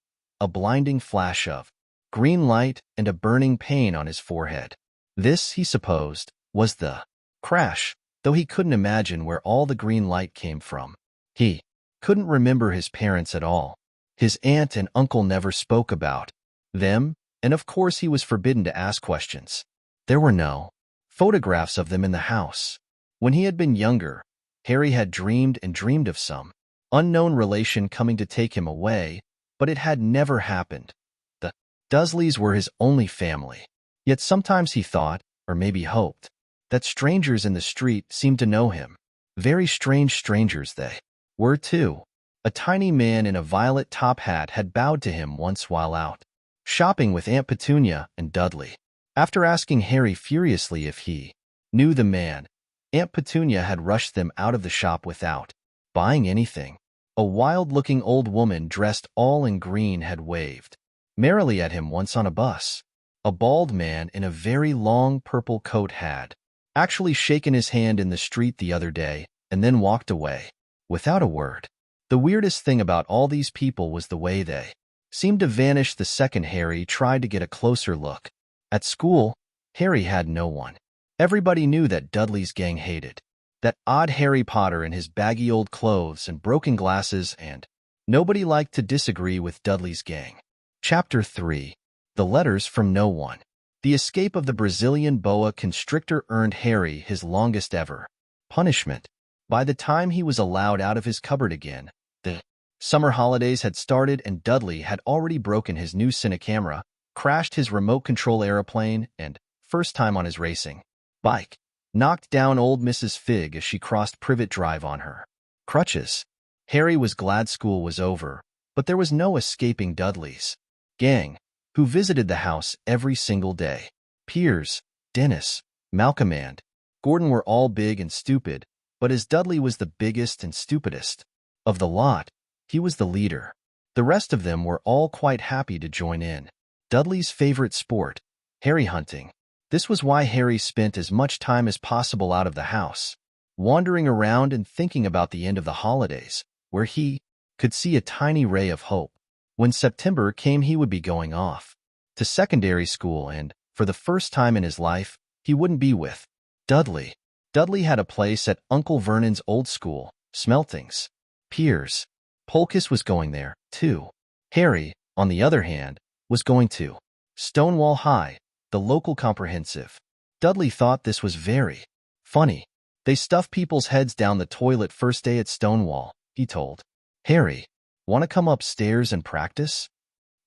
a blinding flash of green light and a burning pain on his forehead. This, he supposed, was the crash, though he couldn't imagine where all the green light came from. He couldn't remember his parents at all. His aunt and uncle never spoke about them, and of course he was forbidden to ask questions. There were no photographs of them in the house. When he had been younger, Harry had dreamed and dreamed of some unknown relation coming to take him away, but it had never happened. The Dursleys were his only family. Yet sometimes he thought, or maybe hoped, that strangers in the street seemed to know him. Very strange strangers they were, too. A tiny man in a violet top hat had bowed to him once while out shopping with Aunt Petunia and Dudley. After asking Harry furiously if he knew the man, Aunt Petunia had rushed them out of the shop without buying anything. A wild-looking old woman dressed all in green had waved merrily at him once on a bus. A bald man in a very long purple coat had actually shaken his hand in the street the other day and then walked away without a word. The weirdest thing about all these people was the way they seemed to vanish the second Harry tried to get a closer look. At school, Harry had no one. Everybody knew that Dudley's gang hated that odd Harry Potter in his baggy old clothes and broken glasses, and nobody liked to disagree with Dudley's gang. Chapter 3. The Letters from No One. The escape of the Brazilian boa constrictor earned Harry his longest ever punishment. By the time he was allowed out of his cupboard again, the summer holidays had started and Dudley had already broken his new cinecamera, crashed his remote control aeroplane, and, first time on his racing bike, knocked down old Mrs. Figg as she crossed Privet Drive on her crutches. Harry was glad school was over, but there was no escaping Dudley's gang, who visited the house every single day. Piers, Dennis, Malcolm and Gordon were all big and stupid, but as Dudley was the biggest and stupidest of the lot, he was the leader. The rest of them were all quite happy to join in Dudley's favorite sport, Harry hunting. This was why Harry spent as much time as possible out of the house, wandering around and thinking about the end of the holidays, where he could see a tiny ray of hope. When September came, he would be going off to secondary school, and, for the first time in his life, he wouldn't be with Dudley. Dudley had a place at Uncle Vernon's old school, Smeltings. Piers Polkiss was going there, too. Harry, on the other hand, was going to Stonewall High, the local comprehensive. Dudley thought this was very funny. They stuff people's heads down the toilet first day at Stonewall, he told. Harry, want to come upstairs and practice?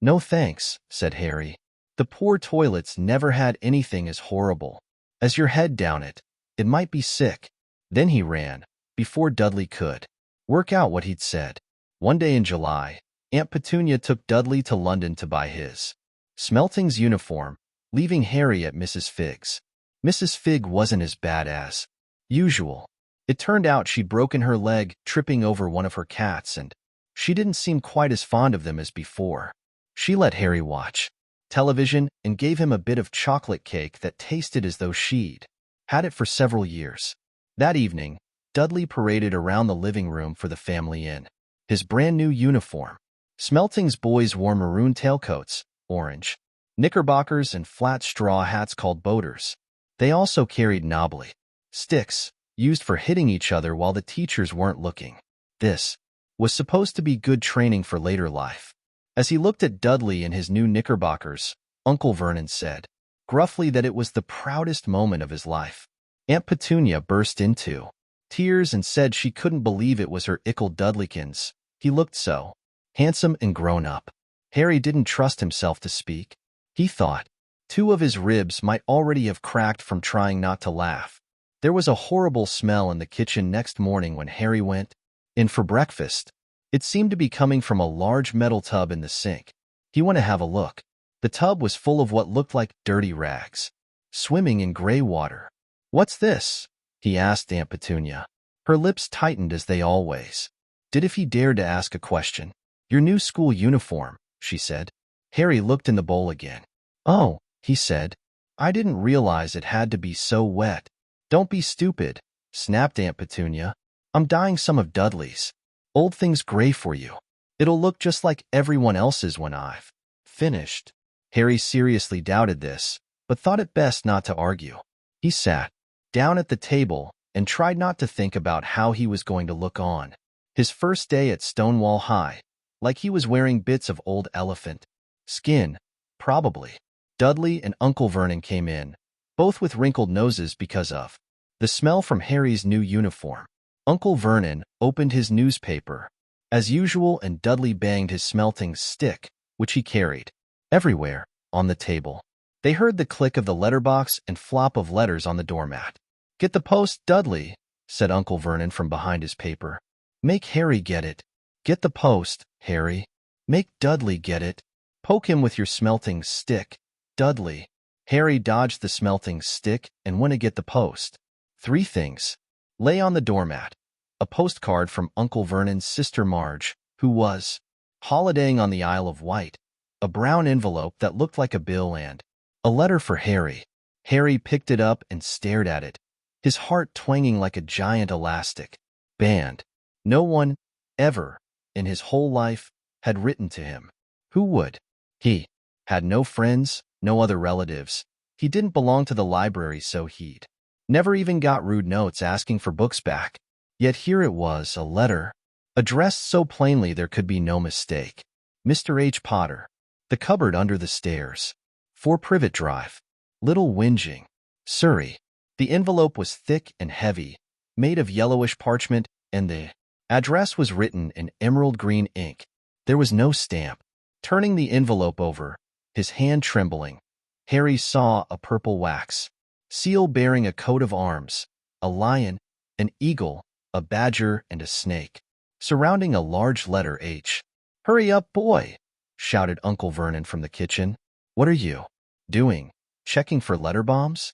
No thanks, said Harry. The poor toilets never had anything as horrible as your head down it. It might be sick. Then he ran, before Dudley could work out what he'd said. One day in July, Aunt Petunia took Dudley to London to buy his Smelting's uniform, leaving Harry at Mrs. Figg's. Mrs. Figg wasn't as bad as usual. It turned out she'd broken her leg tripping over one of her cats, and she didn't seem quite as fond of them as before. She let Harry watch television and gave him a bit of chocolate cake that tasted as though she'd had it for several years. That evening, Dudley paraded around the living room for the family in his brand-new uniform. Smelting's boys wore maroon tailcoats, orange knickerbockers, and flat straw hats called boaters. They also carried knobbly sticks, used for hitting each other while the teachers weren't looking. This was supposed to be good training for later life. As he looked at Dudley in his new knickerbockers, Uncle Vernon said gruffly that it was the proudest moment of his life. Aunt Petunia burst into tears and said she couldn't believe it was her ickle Dudleykins. He looked so handsome and grown up. Harry didn't trust himself to speak. He thought 2 of his ribs might already have cracked from trying not to laugh. There was a horrible smell in the kitchen next morning when Harry went in for breakfast. It seemed to be coming from a large metal tub in the sink. He went to have a look. The tub was full of what looked like dirty rags, swimming in gray water. "What's this?" he asked Aunt Petunia. Her lips tightened as they always did if he dared to ask a question. "Your new school uniform," she said. Harry looked in the bowl again. "Oh," he said. "I didn't realize it had to be so wet." "Don't be stupid," snapped Aunt Petunia. "I'm dyeing some of Dudley's old things gray for you. It'll look just like everyone else's when I've finished." Harry seriously doubted this, but thought it best not to argue. He sat down at the table and tried not to think about how he was going to look on his first day at Stonewall High, like he was wearing bits of old elephant skin, probably. Dudley and Uncle Vernon came in, both with wrinkled noses because of the smell from Harry's new uniform. Uncle Vernon opened his newspaper, as usual, and Dudley banged his smelting stick, which he carried everywhere, on the table. They heard the click of the letterbox and flop of letters on the doormat. "Get the post, Dudley," said Uncle Vernon from behind his paper. "Make Harry get it. Get the post, Harry. Make Dudley get it. Poke him with your smelting stick, Dudley." Harry dodged the smelting stick and went to get the post. 3 things lay on the doormat. A postcard from Uncle Vernon's sister Marge, who was holidaying on the Isle of Wight, a brown envelope that looked like a bill, and a letter for Harry. Harry picked it up and stared at it, his heart twanging like a giant elastic band. No one, ever, in his whole life, had written to him. Who would? He had no friends, no other relatives. He didn't belong to the library, so he'd never even got rude notes asking for books back. Yet here it was, a letter, addressed so plainly there could be no mistake. Mr. H. Potter, the cupboard under the stairs. 4 Privet Drive, Little Whinging, Surrey. The envelope was thick and heavy, made of yellowish parchment, and the address was written in emerald green ink. There was no stamp. Turning the envelope over, his hand trembling, Harry saw a purple wax seal bearing a coat of arms, a lion, an eagle, a badger, and a snake, surrounding a large letter H. "Hurry up, boy," shouted Uncle Vernon from the kitchen. "What are you doing? Checking for letter bombs?"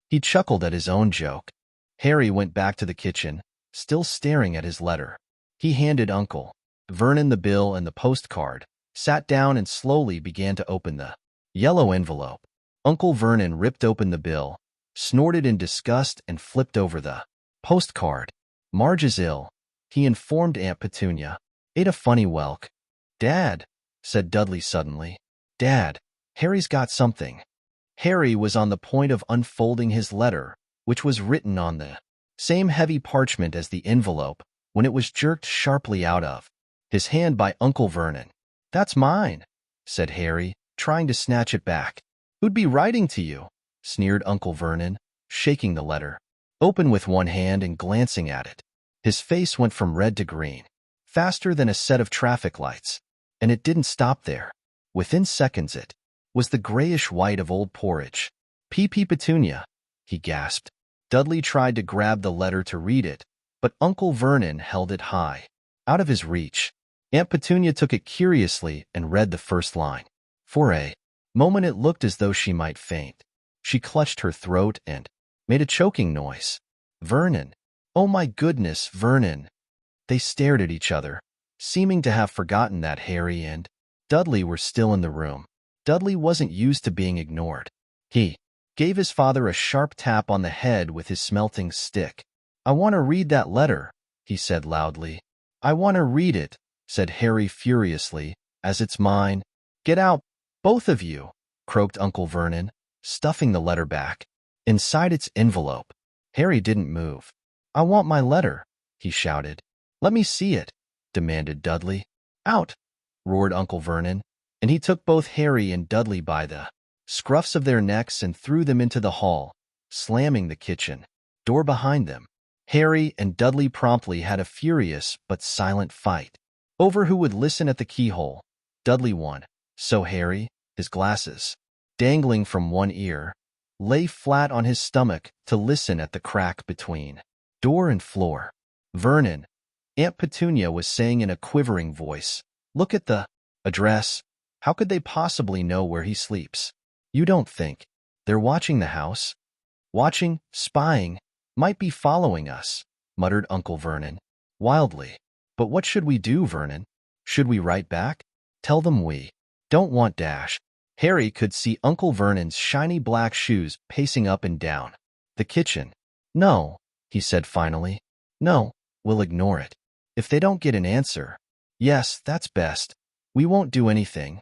He chuckled at his own joke. Harry went back to the kitchen, still staring at his letter. He handed Uncle Vernon the bill and the postcard, sat down, and slowly began to open the yellow envelope. Uncle Vernon ripped open the bill, snorted in disgust, and flipped over the postcard. "Marge is ill," he informed Aunt Petunia. "Ate a funny whelk." "Dad," said Dudley suddenly. "Dad, Harry's got something." Harry was on the point of unfolding his letter, which was written on the same heavy parchment as the envelope, when it was jerked sharply out of his hand by Uncle Vernon. "That's mine," said Harry, trying to snatch it back. "Who'd be writing to you?" sneered Uncle Vernon, shaking the letter. open with one hand and glancing at it. His face went from red to green, faster than a set of traffic lights. And it didn't stop there. Within seconds it was the grayish white of old porridge. P.P. Petunia, he gasped. Dudley tried to grab the letter to read it, but Uncle Vernon held it high, out of his reach. Aunt Petunia took it curiously and read the first line. For a moment it looked as though she might faint. She clutched her throat and made a choking noise. Vernon. Oh my goodness, Vernon. They stared at each other, seeming to have forgotten that Harry and Dudley were still in the room. Dudley wasn't used to being ignored. He gave his father a sharp tap on the head with his smelting stick. I want to read that letter, he said loudly. I want to read it, said Harry furiously, as it's mine. Get out, both of you, croaked Uncle Vernon, stuffing the letter back inside its envelope. Harry didn't move. I want my letter, he shouted. Let me see it, demanded Dudley. Out, roared Uncle Vernon, and he took both Harry and Dudley by the scruffs of their necks and threw them into the hall, slamming the kitchen door behind them. Harry and Dudley promptly had a furious but silent fight over who would listen at the keyhole. Dudley won, so Harry, his glasses dangling from one ear, lay flat on his stomach to listen at the crack between door and floor. Vernon, Aunt Petunia was saying in a quivering voice, look at the address. How could they possibly know where he sleeps? You don't think they're watching the house? Watching, spying, might be following us, muttered Uncle Vernon, wildly. But what should we do, Vernon? Should we write back? Tell them we don't want Dash. Harry could see Uncle Vernon's shiny black shoes pacing up and down the kitchen. No, he said finally. No, we'll ignore it. If they don't get an answer, yes, that's best. We won't do anything.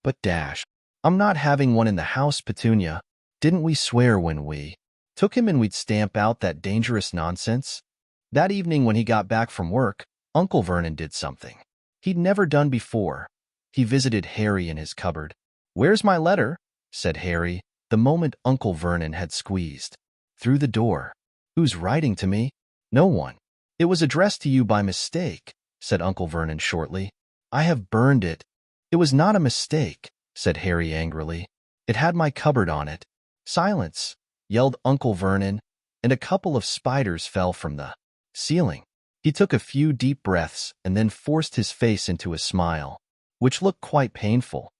But Dash, I'm not having one in the house, Petunia. Didn't we swear when we took him and we'd stamp out that dangerous nonsense? That evening when he got back from work, Uncle Vernon did something he'd never done before. He visited Harry in his cupboard. Where's my letter? Said Harry, the moment Uncle Vernon had squeezed through the door. Who's writing to me? No one. It was addressed to you by mistake, said Uncle Vernon shortly. I have burned it. It was not a mistake, said Harry angrily. It had my cupboard on it. Silence, yelled Uncle Vernon, and a couple of spiders fell from the ceiling. He took a few deep breaths and then forced his face into a smile, which looked quite painful.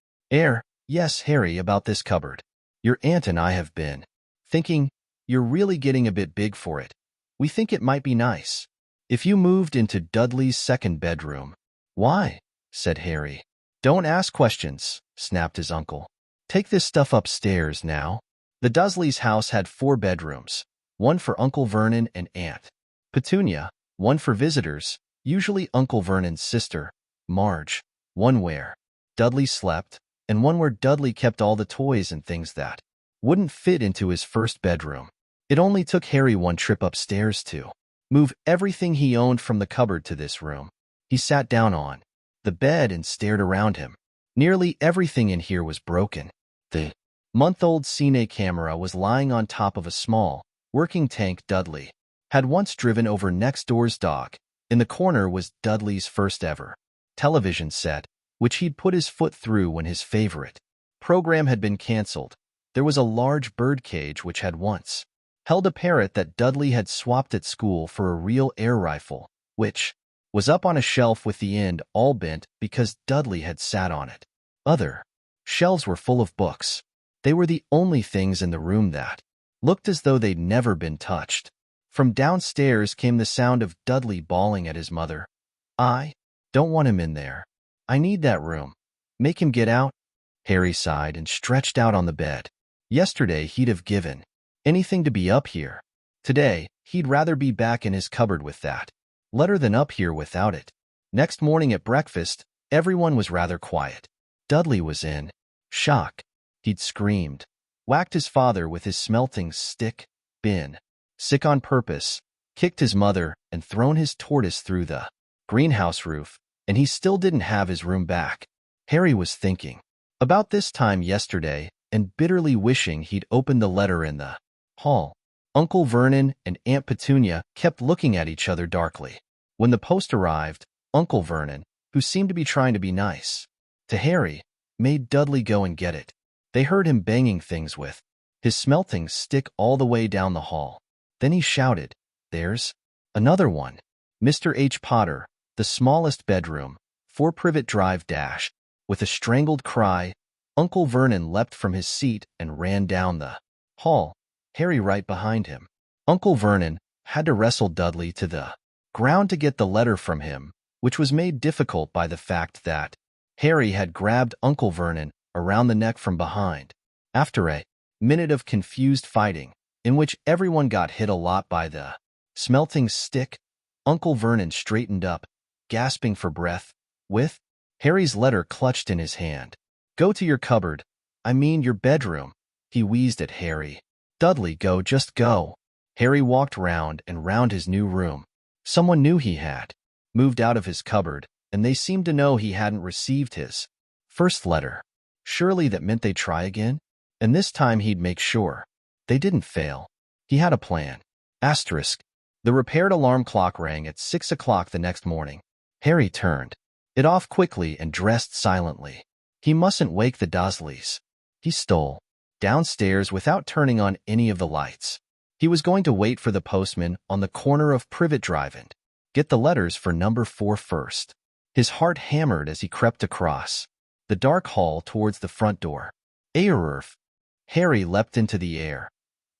Yes, Harry, about this cupboard. Your aunt and I have been thinking you're really getting a bit big for it. We think it might be nice if you moved into Dudley's second bedroom. Why? Said Harry. Don't ask questions, snapped his uncle. Take this stuff upstairs now. The Dudleys' house had 4 bedrooms, one for Uncle Vernon and Aunt Petunia, one for visitors, usually Uncle Vernon's sister, Marge, one where Dudley slept, and one where Dudley kept all the toys and things that wouldn't fit into his first bedroom. It only took Harry one trip upstairs to move everything he owned from the cupboard to this room. He sat down on the bed and stared around him. Nearly everything in here was broken. The month-old Cine camera was lying on top of a small, working tank Dudley had once driven over next door's dock. In the corner was Dudley's first ever television set, which he'd put his foot through when his favorite program had been canceled. There was a large bird cage which had once held a parrot that Dudley had swapped at school for a real air rifle, which was up on a shelf with the end all bent because Dudley had sat on it. Other shelves were full of books. They were the only things in the room that looked as though they'd never been touched. From downstairs came the sound of Dudley bawling at his mother. I don't want him in there. I need that room. Make him get out. Harry sighed and stretched out on the bed. Yesterday he'd have given anything to be up here. Today, he'd rather be back in his cupboard with that letter than up here without it. Next morning at breakfast, everyone was rather quiet. Dudley was in shock. He'd screamed, whacked his father with his smelting stick, been sick on purpose, kicked his mother, and thrown his tortoise through the greenhouse roof, and he still didn't have his room back. Harry was thinking about this time yesterday and bitterly wishing he'd opened the letter in the hall. Uncle Vernon and Aunt Petunia kept looking at each other darkly. When the post arrived, Uncle Vernon, who seemed to be trying to be nice to Harry, made Dudley go and get it. They heard him banging things with his smelting stick all the way down the hall. Then he shouted, "There's another one." Mr. H. Potter, the smallest bedroom, 4 Privet Drive dash. With a strangled cry, Uncle Vernon leapt from his seat and ran down the hall, Harry right behind him. Uncle Vernon had to wrestle Dudley to the ground to get the letter from him, which was made difficult by the fact that Harry had grabbed Uncle Vernon around the neck from behind. After a minute of confused fighting, in which everyone got hit a lot by the smelting stick, Uncle Vernon straightened up, gasping for breath, with Harry's letter clutched in his hand. "Go to your cupboard. I mean your bedroom," he wheezed at Harry. "Dudley, go, just go." Harry walked round and round his new room. Someone knew he had moved out of his cupboard, and they seemed to know he hadn't received his first letter. Surely that meant they'd try again? And this time he'd make sure. They didn't fail. He had a plan. Asterisk. The repaired alarm clock rang at 6 o'clock the next morning. Harry turned it off quickly and dressed silently. He mustn't wake the Dursleys. He stole downstairs without turning on any of the lights. He was going to wait for the postman on the corner of Privet Drive and get the letters for number 4 first. His heart hammered as he crept across the dark hall towards the front door. Aerf! Harry leapt into the air.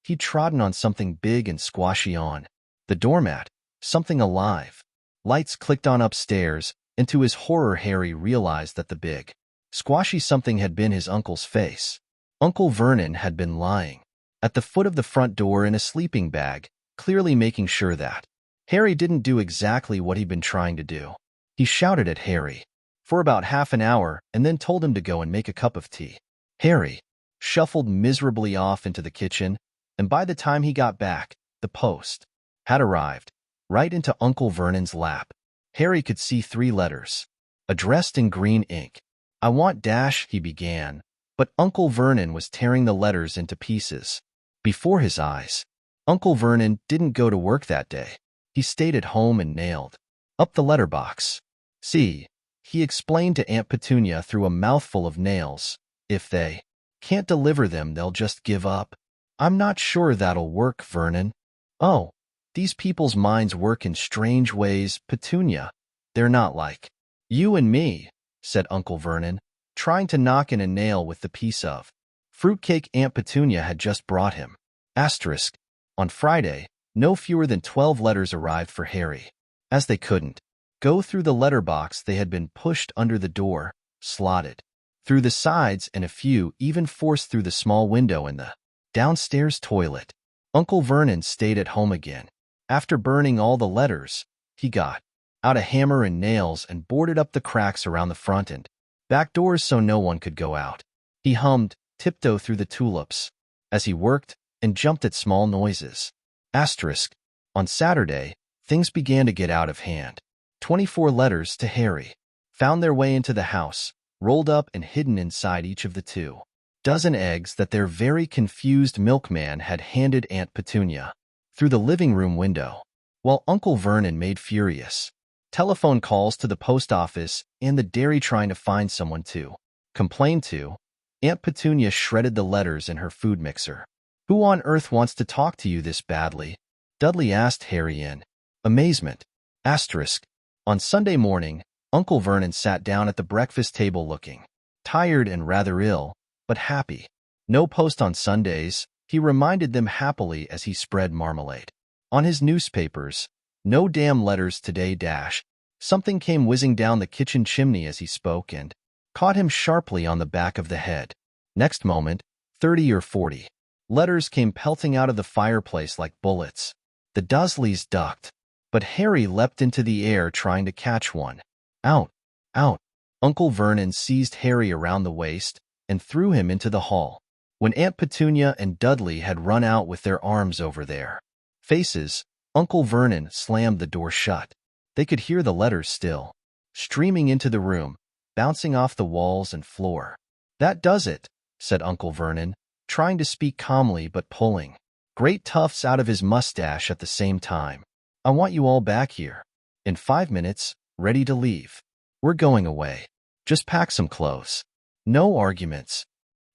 He'd trodden on something big and squashy on the doormat, something alive. Lights clicked on upstairs, and to his horror Harry realized that the big, squashy something had been his uncle's face. Uncle Vernon had been lying at the foot of the front door in a sleeping bag, clearly making sure that Harry didn't do exactly what he'd been trying to do. He shouted at Harry for about half an hour and then told him to go and make a cup of tea. Harry shuffled miserably off into the kitchen, and by the time he got back, the post had arrived, right into Uncle Vernon's lap. Harry could see 3 letters, addressed in green ink. "I want dash," he began, but Uncle Vernon was tearing the letters into pieces before his eyes. Uncle Vernon didn't go to work that day. He stayed at home and nailed up the letterbox. "See," he explained to Aunt Petunia through a mouthful of nails, "if they can't deliver them, they'll just give up." "I'm not sure that'll work, Vernon." "Oh, these people's minds work in strange ways, Petunia. They're not like you and me," said Uncle Vernon, trying to knock in a nail with the piece of fruitcake Aunt Petunia had just brought him. Asterisk. On Friday, no fewer than 12 letters arrived for Harry. As they couldn't go through the letterbox, they had been pushed under the door, slotted through the sides, and a few even forced through the small window in the downstairs toilet. Uncle Vernon stayed at home again. After burning all the letters, he got out a hammer and nails and boarded up the cracks around the front and back doors so no one could go out. He hummed Tiptoe Through the Tulips as he worked and jumped at small noises. Asterisk. On Saturday, things began to get out of hand. 24 letters to Harry found their way into the house, rolled up and hidden inside each of the 2 dozen eggs that their very confused milkman had handed Aunt Petunia through the living room window. While Uncle Vernon made furious telephone calls to the post office and the dairy trying to find someone to complain to, Aunt Petunia shredded the letters in her food mixer. "Who on earth wants to talk to you this badly?" Dudley asked Harry in amazement. Asterisk. On Sunday morning, Uncle Vernon sat down at the breakfast table looking tired and rather ill, but happy. No post on Sundays, he reminded them happily as he spread marmalade on his newspapers. "No damn letters today, dash." Something came whizzing down the kitchen chimney as he spoke and caught him sharply on the back of the head. Next moment, 30 or 40 letters came pelting out of the fireplace like bullets. The Dursleys ducked, but Harry leapt into the air trying to catch one. "Out! Out!" Uncle Vernon seized Harry around the waist and threw him into the hall. When Aunt Petunia and Dudley had run out with their arms over their faces, Uncle Vernon slammed the door shut. They could hear the letters still streaming into the room, bouncing off the walls and floor. "That does it," said Uncle Vernon, trying to speak calmly but pulling great tufts out of his mustache at the same time. I want you all back here. In 5 minutes, ready to leave. We're going away. Just pack some clothes. No arguments.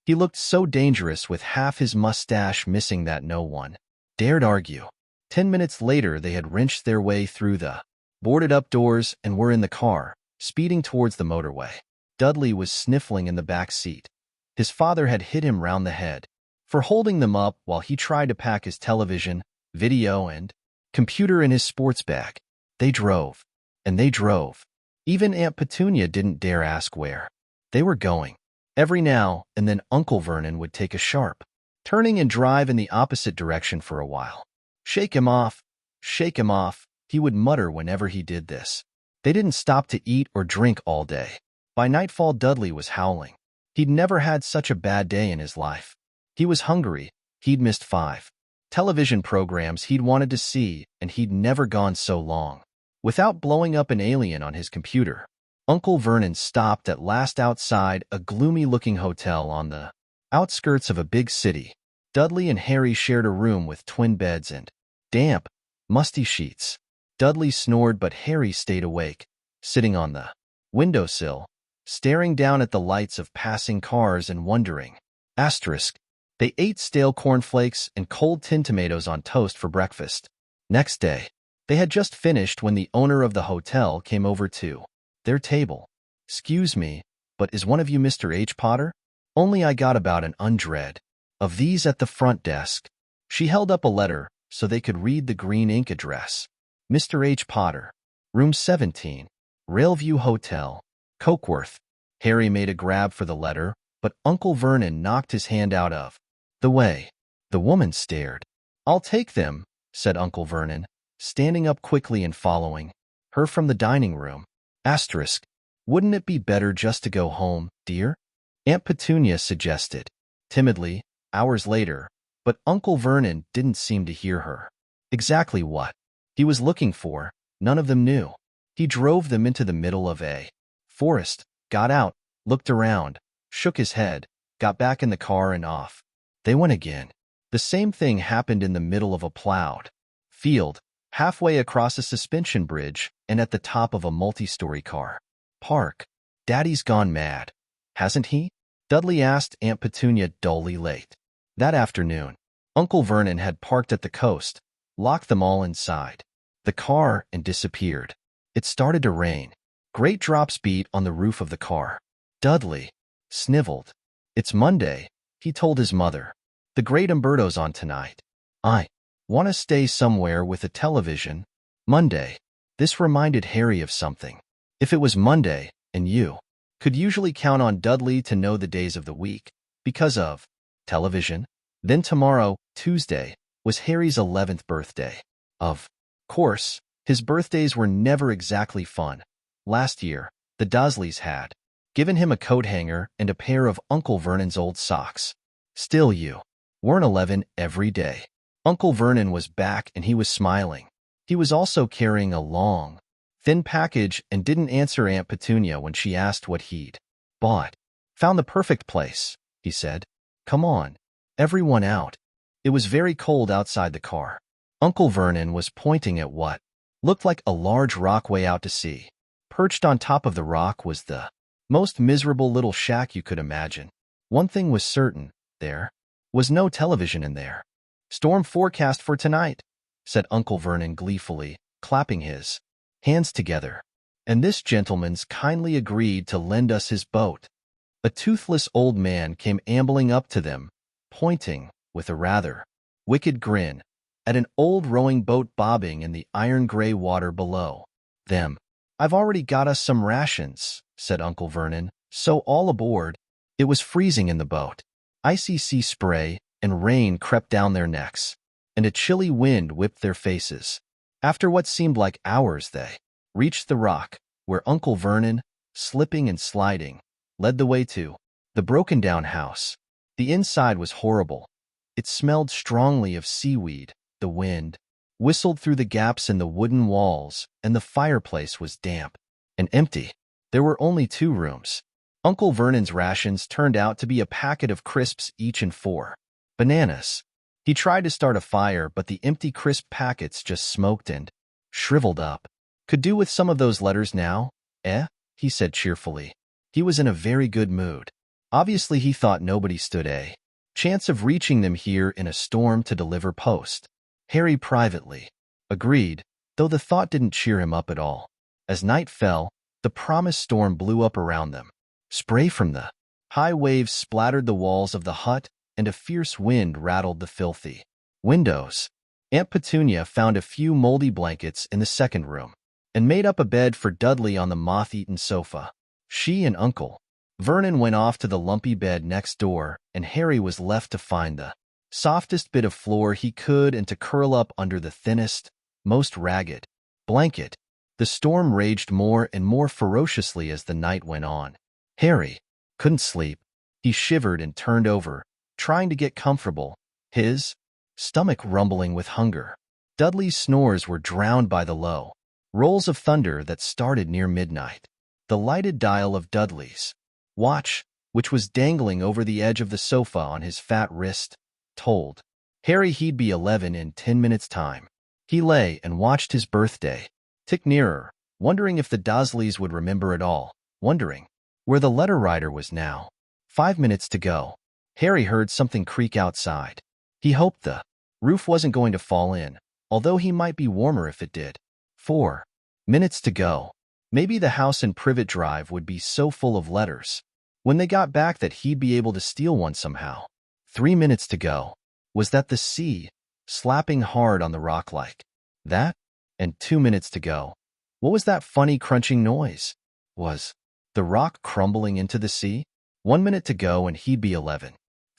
He looked so dangerous with half his mustache missing that no one dared argue. 10 minutes later, they had wrenched their way through the boarded-up doors and were in the car, speeding towards the motorway. Dudley was sniffling in the back seat. His father had hit him round the head for holding them up while he tried to pack his television, video, and computer in his sports bag. They drove, and they drove. Even Aunt Petunia didn't dare ask where they were going. Every now and then Uncle Vernon would take a sharp turning and drive in the opposite direction for a while. Shake him off, he would mutter whenever he did this. They didn't stop to eat or drink all day. By nightfall, Dudley was howling. He'd never had such a bad day in his life. He was hungry. He'd missed 5 television programs he'd wanted to see, and he'd never gone so long without blowing up an alien on his computer. Uncle Vernon stopped at last outside a gloomy-looking hotel on the outskirts of a big city. Dudley and Harry shared a room with twin beds and damp, musty sheets. Dudley snored, but Harry stayed awake, sitting on the windowsill, staring down at the lights of passing cars and wondering. They ate stale cornflakes and cold tinned tomatoes on toast for breakfast. Next day, they had just finished when the owner of the hotel came over to their table. "Excuse me, but is one of you Mr. H. Potter? Only I got about an hundred of these at the front desk." She held up a letter so they could read the green ink address. Mr. H. Potter, room 17, Railview Hotel, Cokeworth. Harry made a grab for the letter, but Uncle Vernon knocked his hand out of the way. The woman stared. "I'll take them," said Uncle Vernon, standing up quickly and following her from the dining room. Wouldn't it be better just to go home, dear?" Aunt Petunia suggested, timidly, hours later, but Uncle Vernon didn't seem to hear her. Exactly what he was looking for, none of them knew. He drove them into the middle of a forest, got out, looked around, shook his head, got back in the car and off. They went again. The same thing happened in the middle of a plowed field, halfway across a suspension bridge, and at the top of a multi-story car park. "Daddy's gone mad, hasn't he?" Dudley asked Aunt Petunia dully late that afternoon. Uncle Vernon had parked at the coast, locked them all inside the car, and disappeared. It started to rain. Great drops beat on the roof of the car. Dudley sniveled. "It's Monday," he told his mother. "The great Umberto's on tonight. I want to stay somewhere with a television." Monday. This reminded Harry of something. If it was Monday, and you could usually count on Dudley to know the days of the week because of television, then tomorrow, Tuesday, was Harry's 11th birthday. Of course, his birthdays were never exactly fun. Last year, the Dursleys had given him a coat hanger and a pair of Uncle Vernon's old socks. Still, you weren't 11 every day. Uncle Vernon was back and he was smiling. He was also carrying a long, thin package and didn't answer Aunt Petunia when she asked what he'd bought. "Found the perfect place," he said. "Come on, everyone out." It was very cold outside the car. Uncle Vernon was pointing at what looked like a large rock way out to sea. Perched on top of the rock was the most miserable little shack you could imagine. One thing was certain, there was no television in there. "Storm forecast for tonight," said Uncle Vernon gleefully, clapping his hands together. "And this gentleman's kindly agreed to lend us his boat." A toothless old man came ambling up to them, pointing, with a rather wicked grin, at an old rowing boat bobbing in the iron-gray water below them. "I've already got us some rations," said Uncle Vernon, "so all aboard." It was freezing in the boat. Icy sea spray and rain crept down their necks, and a chilly wind whipped their faces. After what seemed like hours, they reached the rock, where Uncle Vernon, slipping and sliding, led the way to the broken-down house. The inside was horrible. It smelled strongly of seaweed. The wind whistled through the gaps in the wooden walls, and the fireplace was damp and empty. There were only 2 rooms. Uncle Vernon's rations turned out to be a packet of crisps each and 4 bananas. He tried to start a fire, but the empty crisp packets just smoked and shriveled up. Could do with some of those letters now, eh? He said cheerfully. He was in a very good mood. Obviously, he thought nobody stood a chance of reaching them here in a storm to deliver post. Harry privately agreed, though the thought didn't cheer him up at all. As night fell, the promised storm blew up around them. Spray from the high waves splattered the walls of the hut, and a fierce wind rattled the filthy windows. Aunt Petunia found a few moldy blankets in the second room and made up a bed for Dudley on the moth-eaten sofa. She and Uncle Vernon went off to the lumpy bed next door, and Harry was left to find the softest bit of floor he could and to curl up under the thinnest, most ragged blanket. The storm raged more and more ferociously as the night went on. Harry couldn't sleep. He shivered and turned over, trying to get comfortable, his stomach rumbling with hunger. Dudley's snores were drowned by the low rolls of thunder that started near midnight. The lighted dial of Dudley's watch, which was dangling over the edge of the sofa on his fat wrist, told Harry he'd be 11 in 10 minutes' time. He lay and watched his birthday tick nearer, wondering if the Dursleys would remember it all, wondering where the letter writer was now. 5 minutes to go. Harry heard something creak outside. He hoped the roof wasn't going to fall in, although he might be warmer if it did. 4 minutes to go. Maybe the house in Privet Drive would be so full of letters when they got back that he'd be able to steal one somehow. 3 minutes to go. Was that the sea slapping hard on the rock like that? And 2 minutes to go. What was that funny crunching noise? Was the rock crumbling into the sea? 1 minute to go and he'd be 11.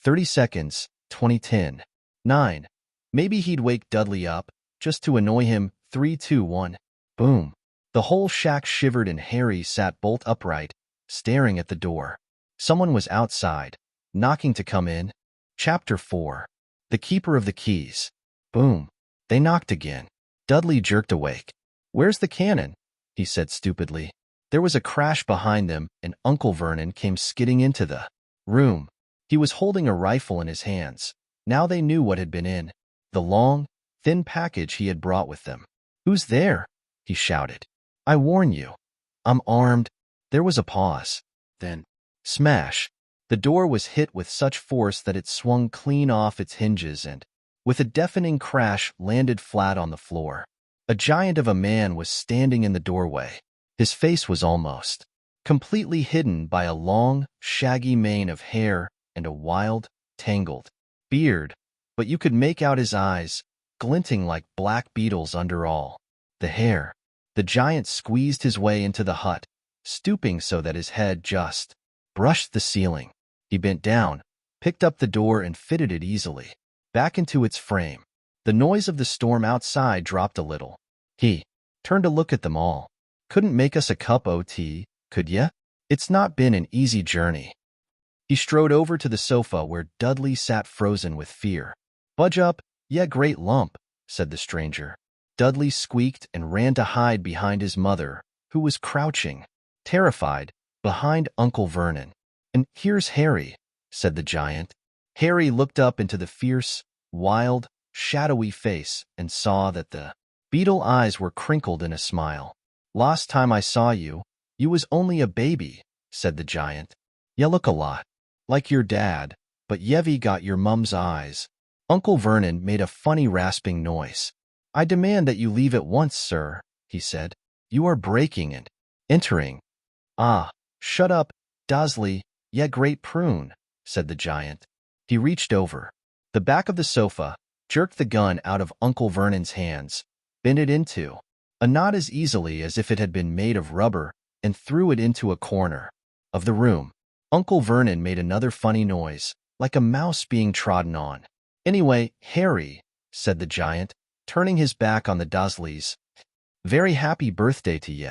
30 seconds, 2010. 9. Maybe he'd wake Dudley up, just to annoy him. 3, 2, 1. Boom. The whole shack shivered and Harry sat bolt upright, staring at the door. Someone was outside, knocking to come in. Chapter 4. The Keeper of the Keys. Boom. They knocked again. Dudley jerked awake. Where's the cannon? He said stupidly. There was a crash behind them, and Uncle Vernon came skidding into the room. He was holding a rifle in his hands. Now they knew what had been in the long, thin package he had brought with them. Who's there? He shouted. I warn you. I'm armed. There was a pause. Then, smash. The door was hit with such force that it swung clean off its hinges and, with a deafening crash, landed flat on the floor. A giant of a man was standing in the doorway. His face was almost completely hidden by a long, shaggy mane of hair and a wild, tangled beard, but you could make out his eyes, glinting like black beetles under all the hair. The giant squeezed his way into the hut, stooping so that his head just brushed the ceiling. He bent down, picked up the door and fitted it easily back into its frame. The noise of the storm outside dropped a little. He turned to look at them all. Couldn't make us a cup o' tea, could ya? It's not been an easy journey. He strode over to the sofa where Dudley sat frozen with fear. Budge up, ye great lump, said the stranger. Dudley squeaked and ran to hide behind his mother, who was crouching, terrified, behind Uncle Vernon. And here's Harry, said the giant. Harry looked up into the fierce, wild, shadowy face and saw that the beetle eyes were crinkled in a smile. Last time I saw you, you was only a baby, said the giant. Ya look a lot like your dad, but ye've got your mum's eyes. Uncle Vernon made a funny rasping noise. I demand that you leave at once, sir, he said. You are breaking and entering. Ah, shut up, Dursley, ye great prune, said the giant. He reached over the back of the sofa, jerked the gun out of Uncle Vernon's hands, bent it into a knot as easily as if it had been made of rubber, and threw it into a corner of the room. Uncle Vernon made another funny noise, like a mouse being trodden on. Anyway, Harry, said the giant, turning his back on the Dursleys. Very happy birthday to ye.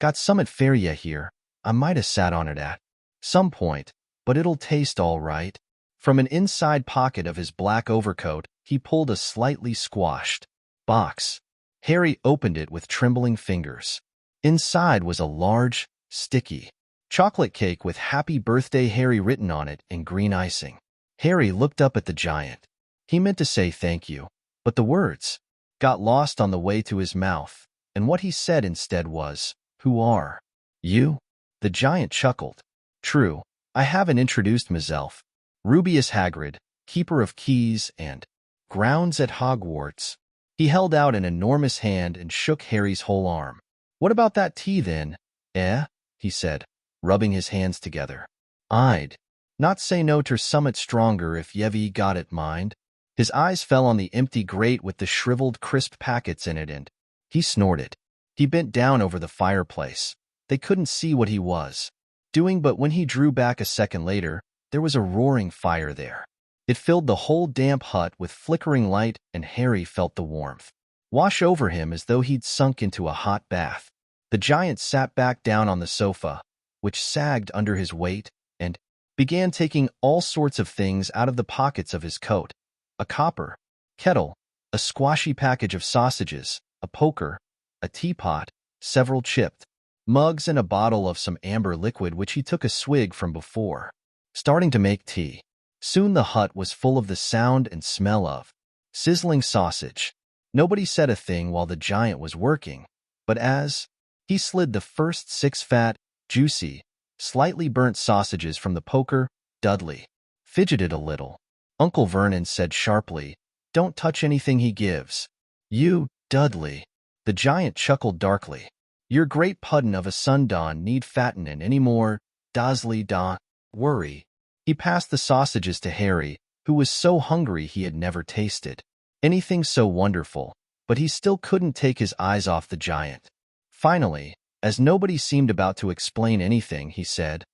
Got summat fair ye here. I might 'a' sat on it at some point, but it'll taste all right. From an inside pocket of his black overcoat, he pulled a slightly squashed box. Harry opened it with trembling fingers. Inside was a large, sticky chocolate cake with Happy Birthday Harry written on it in green icing. Harry looked up at the giant. He meant to say thank you, but the words got lost on the way to his mouth, and what he said instead was, "Who are you?" The giant chuckled. "True, I haven't introduced myself. Rubius Hagrid, keeper of keys and grounds at Hogwarts." He held out an enormous hand and shook Harry's whole arm. "What about that tea, then, eh?" he said, rubbing his hands together. "I'd not say no ter summit stronger if ye've got it, mind." His eyes fell on the empty grate with the shriveled, crisp packets in it, and he snorted. He bent down over the fireplace. They couldn't see what he was doing, but when he drew back a second later, there was a roaring fire there. It filled the whole damp hut with flickering light, and Harry felt the warmth wash over him as though he'd sunk into a hot bath. The giant sat back down on the sofa, which sagged under his weight, and began taking all sorts of things out of the pockets of his coat. A copper kettle, a squashy package of sausages, a poker, a teapot, several chipped mugs, and a bottle of some amber liquid which he took a swig from before starting to make tea. Soon the hut was full of the sound and smell of sizzling sausage. Nobody said a thing while the giant was working, but as he slid the first 6 fat, juicy, slightly burnt sausages from the poker, Dudley fidgeted a little. Uncle Vernon said sharply, "Don't touch anything he gives." "You, Dudley." The giant chuckled darkly. "Your great puddin' of a son don't need fattenin' any more, Dudley, don't worry." He passed the sausages to Harry, who was so hungry he had never tasted anything so wonderful, but he still couldn't take his eyes off the giant. Finally, as nobody seemed about to explain anything, he said,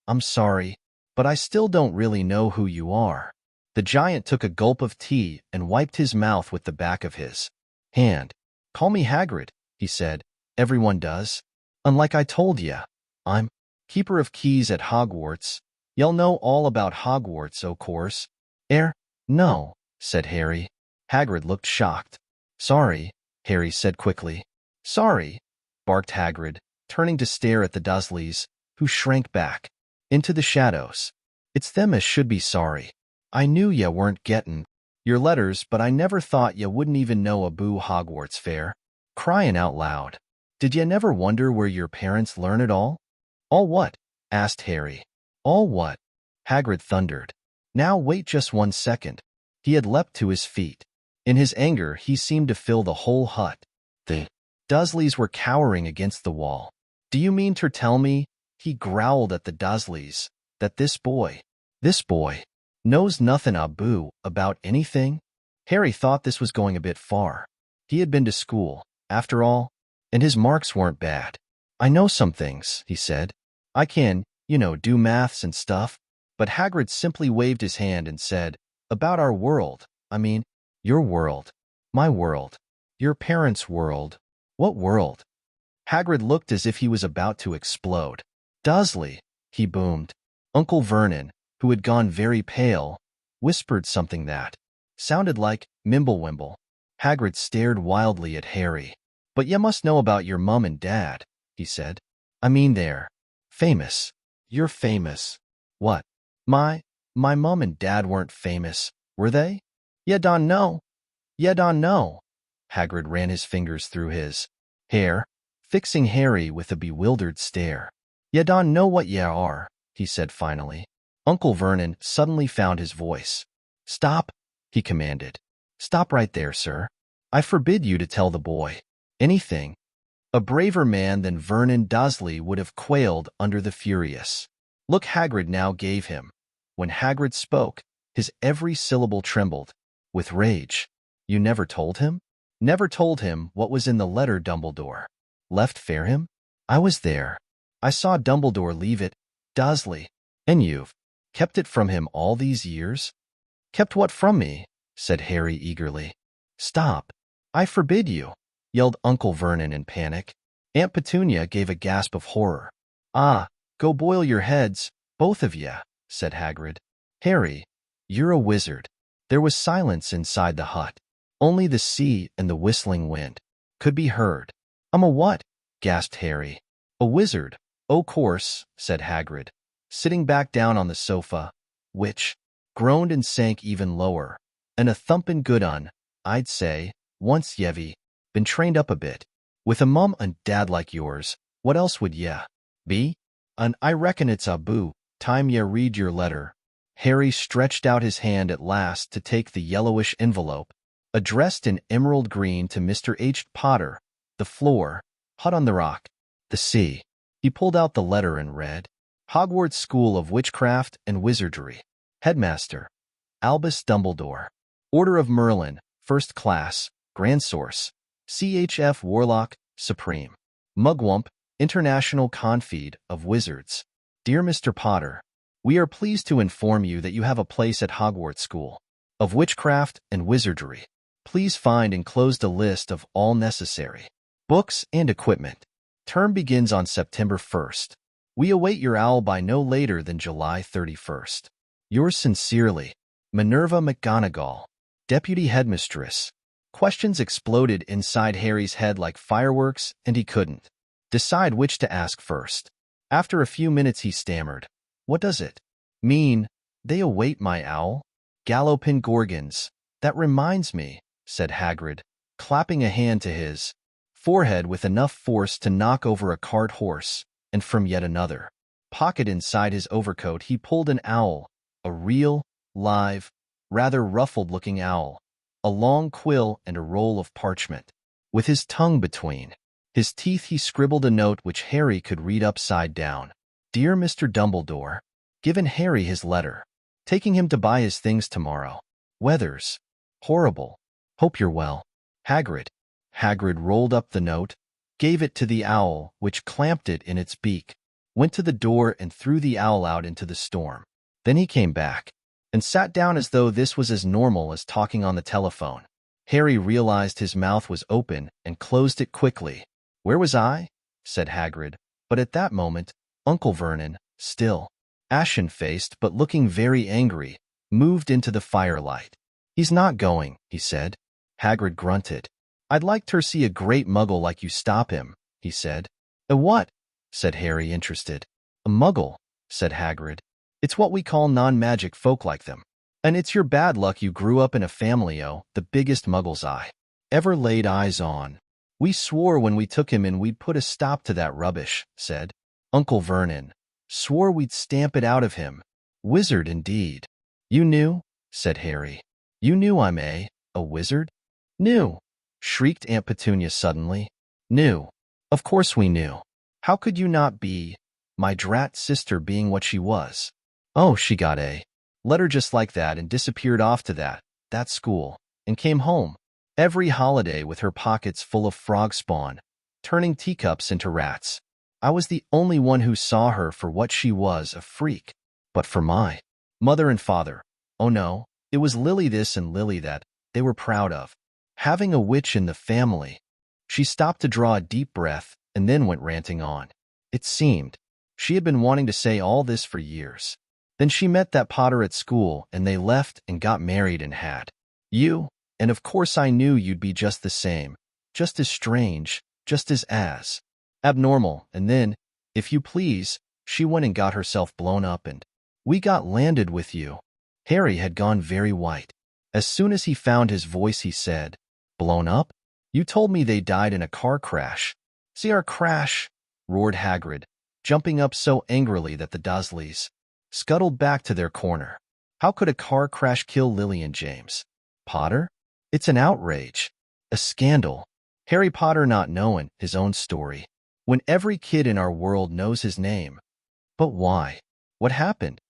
"I'm sorry, but I still don't really know who you are." The giant took a gulp of tea and wiped his mouth with the back of his hand. "Call me Hagrid," he said. "Everyone does. Unlike I told ya, I'm keeper of keys at Hogwarts. You'll know all about Hogwarts, o' course." No," said Harry. Hagrid looked shocked. "Sorry," Harry said quickly. "Sorry," barked Hagrid, turning to stare at the Dursleys, who shrank back into the shadows. "It's them as should be sorry. I knew ya weren't gettin' your letters, but I never thought ya wouldn't even know a boo Hogwarts fair. Cryin' out loud. Did ya never wonder where your parents learn it all?" "All what?" asked Harry. "All what?" Hagrid thundered. "Now wait just 1 second." He had leapt to his feet. In his anger, he seemed to fill the whole hut. The Dursleys were cowering against the wall. "Do you mean to tell me," he growled at the Dursleys, "that this boy knows nothing about anything?" Harry thought this was going a bit far. He had been to school, after all, and his marks weren't bad. "I know some things," he said. "I can, do maths and stuff." But Hagrid simply waved his hand and said, "About our world. I mean, your world. My world. Your parents' world." "What world?" Hagrid looked as if he was about to explode. "Dursley," he boomed. Uncle Vernon, who had gone very pale, whispered something that sounded like Mimblewimble. Hagrid stared wildly at Harry. "But you must know about your mum and dad," he said. "I mean they're famous. You're famous." "What? My mum and dad weren't famous, were they?" "You don't know. You don't know." Hagrid ran his fingers through his hair, fixing Harry with a bewildered stare. "You don't know what ye are," he said finally. Uncle Vernon suddenly found his voice. "Stop," he commanded. "Stop right there, sir. I forbid you to tell the boy anything." A braver man than Vernon Dursley would have quailed under the furious look Hagrid now gave him. When Hagrid spoke, his every syllable trembled with rage. "You never told him? Never told him what was in the letter Dumbledore left Fairham? I was there. I saw Dumbledore leave it, Dursley. And you've kept it from him all these years?" "Kept what from me?" said Harry eagerly. "Stop. I forbid you," yelled Uncle Vernon in panic. Aunt Petunia gave a gasp of horror. "Ah, go boil your heads, both of ye," said Hagrid. "Harry, you're a wizard." There was silence inside the hut. Only the sea and the whistling wind could be heard. "I'm a what?" gasped Harry. "A wizard, o' course," said Hagrid, sitting back down on the sofa, which groaned and sank even lower. And a thumpin' good un, I'd say, once ye've been trained up a bit. With a mum and dad like yours, what else would ye be? And I reckon it's boo time ye read your letter. Harry stretched out his hand at last to take the yellowish envelope, addressed in emerald green to Mr. H. Potter, the floor, hut on the rock, the sea. He pulled out the letter and read, Hogwarts School of Witchcraft and Wizardry. Headmaster, Albus Dumbledore. Order of Merlin, First Class, Grand Source. CHF Warlock, Supreme. Mugwump, International Confeed of Wizards. Dear Mr. Potter, we are pleased to inform you that you have a place at Hogwarts School of Witchcraft and Wizardry. Please find enclosed a list of all necessary books and equipment. Term begins on September 1st. We await your owl by no later than July 31st. Yours sincerely, Minerva McGonagall, Deputy Headmistress. Questions exploded inside Harry's head like fireworks, and he couldn't decide which to ask first. After a few minutes he stammered, What does it mean? They await my owl? Galloping Gorgons. That reminds me, said Hagrid, clapping a hand to his forehead with enough force to knock over a cart horse, and from yet another pocket inside his overcoat he pulled an owl, a real, live, rather ruffled-looking owl, a long quill and a roll of parchment. With his tongue between his teeth he scribbled a note which Harry could read upside down. Dear Mr. Dumbledore, given Harry his letter, taking him to buy his things tomorrow. Weather's horrible. Hope you're well. Hagrid. Hagrid rolled up the note, gave it to the owl, which clamped it in its beak, went to the door and threw the owl out into the storm. Then he came back and sat down as though this was as normal as talking on the telephone. Harry realized his mouth was open and closed it quickly. Where was I? Said Hagrid, but at that moment, Uncle Vernon, still ashen-faced but looking very angry, moved into the firelight. He's not going, he said. Hagrid grunted. I'd like to see a great muggle like you stop him, he said. A what? Said Harry, interested. A muggle, said Hagrid. It's what we call non-magic folk like them. And it's your bad luck you grew up in a family the biggest muggles I ever laid eyes on. We swore when we took him in we'd put a stop to that rubbish, said Uncle Vernon. Swore we'd stamp it out of him. Wizard indeed. You knew? Said Harry. You knew I'm a wizard? Knew, shrieked Aunt Petunia suddenly. Knew. Of course we knew. How could you not be, my drat sister being what she was? Oh, she got a letter just like that and disappeared off to that school, and came home every holiday with her pockets full of frog spawn, turning teacups into rats. I was the only one who saw her for what she was, a freak. But for my mother and father, oh no, it was Lily this and Lily that they were proud of. Having a witch in the family. She stopped to draw a deep breath and then went ranting on. It seemed she had been wanting to say all this for years. Then she met that Potter at school, and they left and got married and had you, and of course I knew you'd be just the same, just as strange, just as abnormal, and then, if you please, she went and got herself blown up and we got landed with you. Harry had gone very white. As soon as he found his voice he said, Blown up? You told me they died in a car crash. See our crash, roared Hagrid, jumping up so angrily that the Dursleys scuttled back to their corner. How could a car crash kill Lily and James Potter? It's an outrage. A scandal. Harry Potter not knowing his own story, when every kid in our world knows his name. But why? What happened?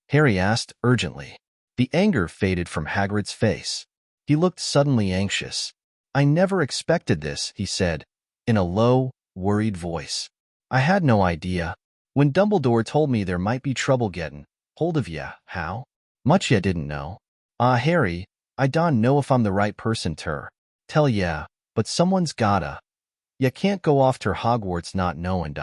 Harry asked urgently. The anger faded from Hagrid's face. He looked suddenly anxious. I never expected this, he said, in a low, worried voice. I had no idea. When Dumbledore told me there might be trouble getting hold of ya, how much ya didn't know. Harry, I don't know if I'm the right person to tell ya, but someone's gotta. Ya can't go off to Hogwarts not knowing,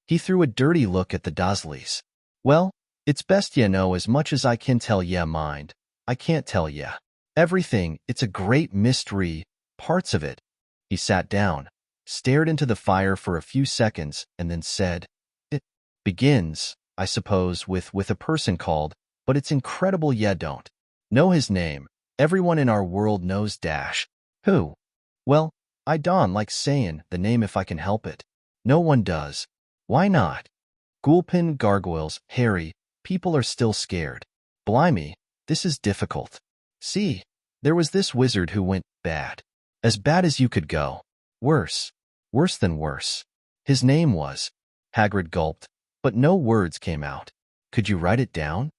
He threw a dirty look at the Dursleys. Well, it's best ya know as much as I can tell ya, mind. I can't tell ya everything. It's a great mystery, parts of it. He sat down, stared into the fire for a few seconds, and then said, It begins, I suppose, with a person called, but it's incredible ya don't know his name. Everyone in our world knows Dash. Who? Well, I don't like saying the name if I can help it. No one does. Why not? Ghoulpin gargoyles, Harry, people are still scared. Blimey, this is difficult. See, there was this wizard who went bad. As bad as you could go. Worse. Worse than worse. His name was. Hagrid gulped, but no words came out. Could you write it down?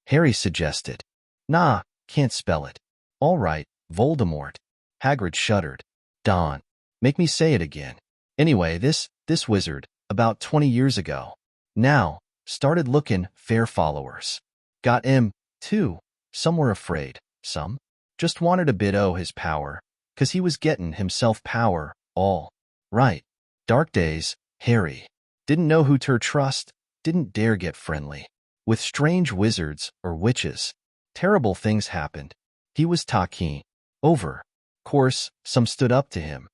Harry suggested. Nah, can't spell it. All right, Voldemort. Hagrid shuddered. Don, make me say it again. Anyway, this wizard, about 20 years ago. Now, started looking fair followers. Got him, too. Some were afraid. Some just wanted a bit o' his power, 'cause he was getting himself power, all. Right. Dark days, Harry. Didn't know who to trust, didn't dare get friendly. With strange wizards or witches. Terrible things happened. He was Taki. Over. Course, some stood up to him.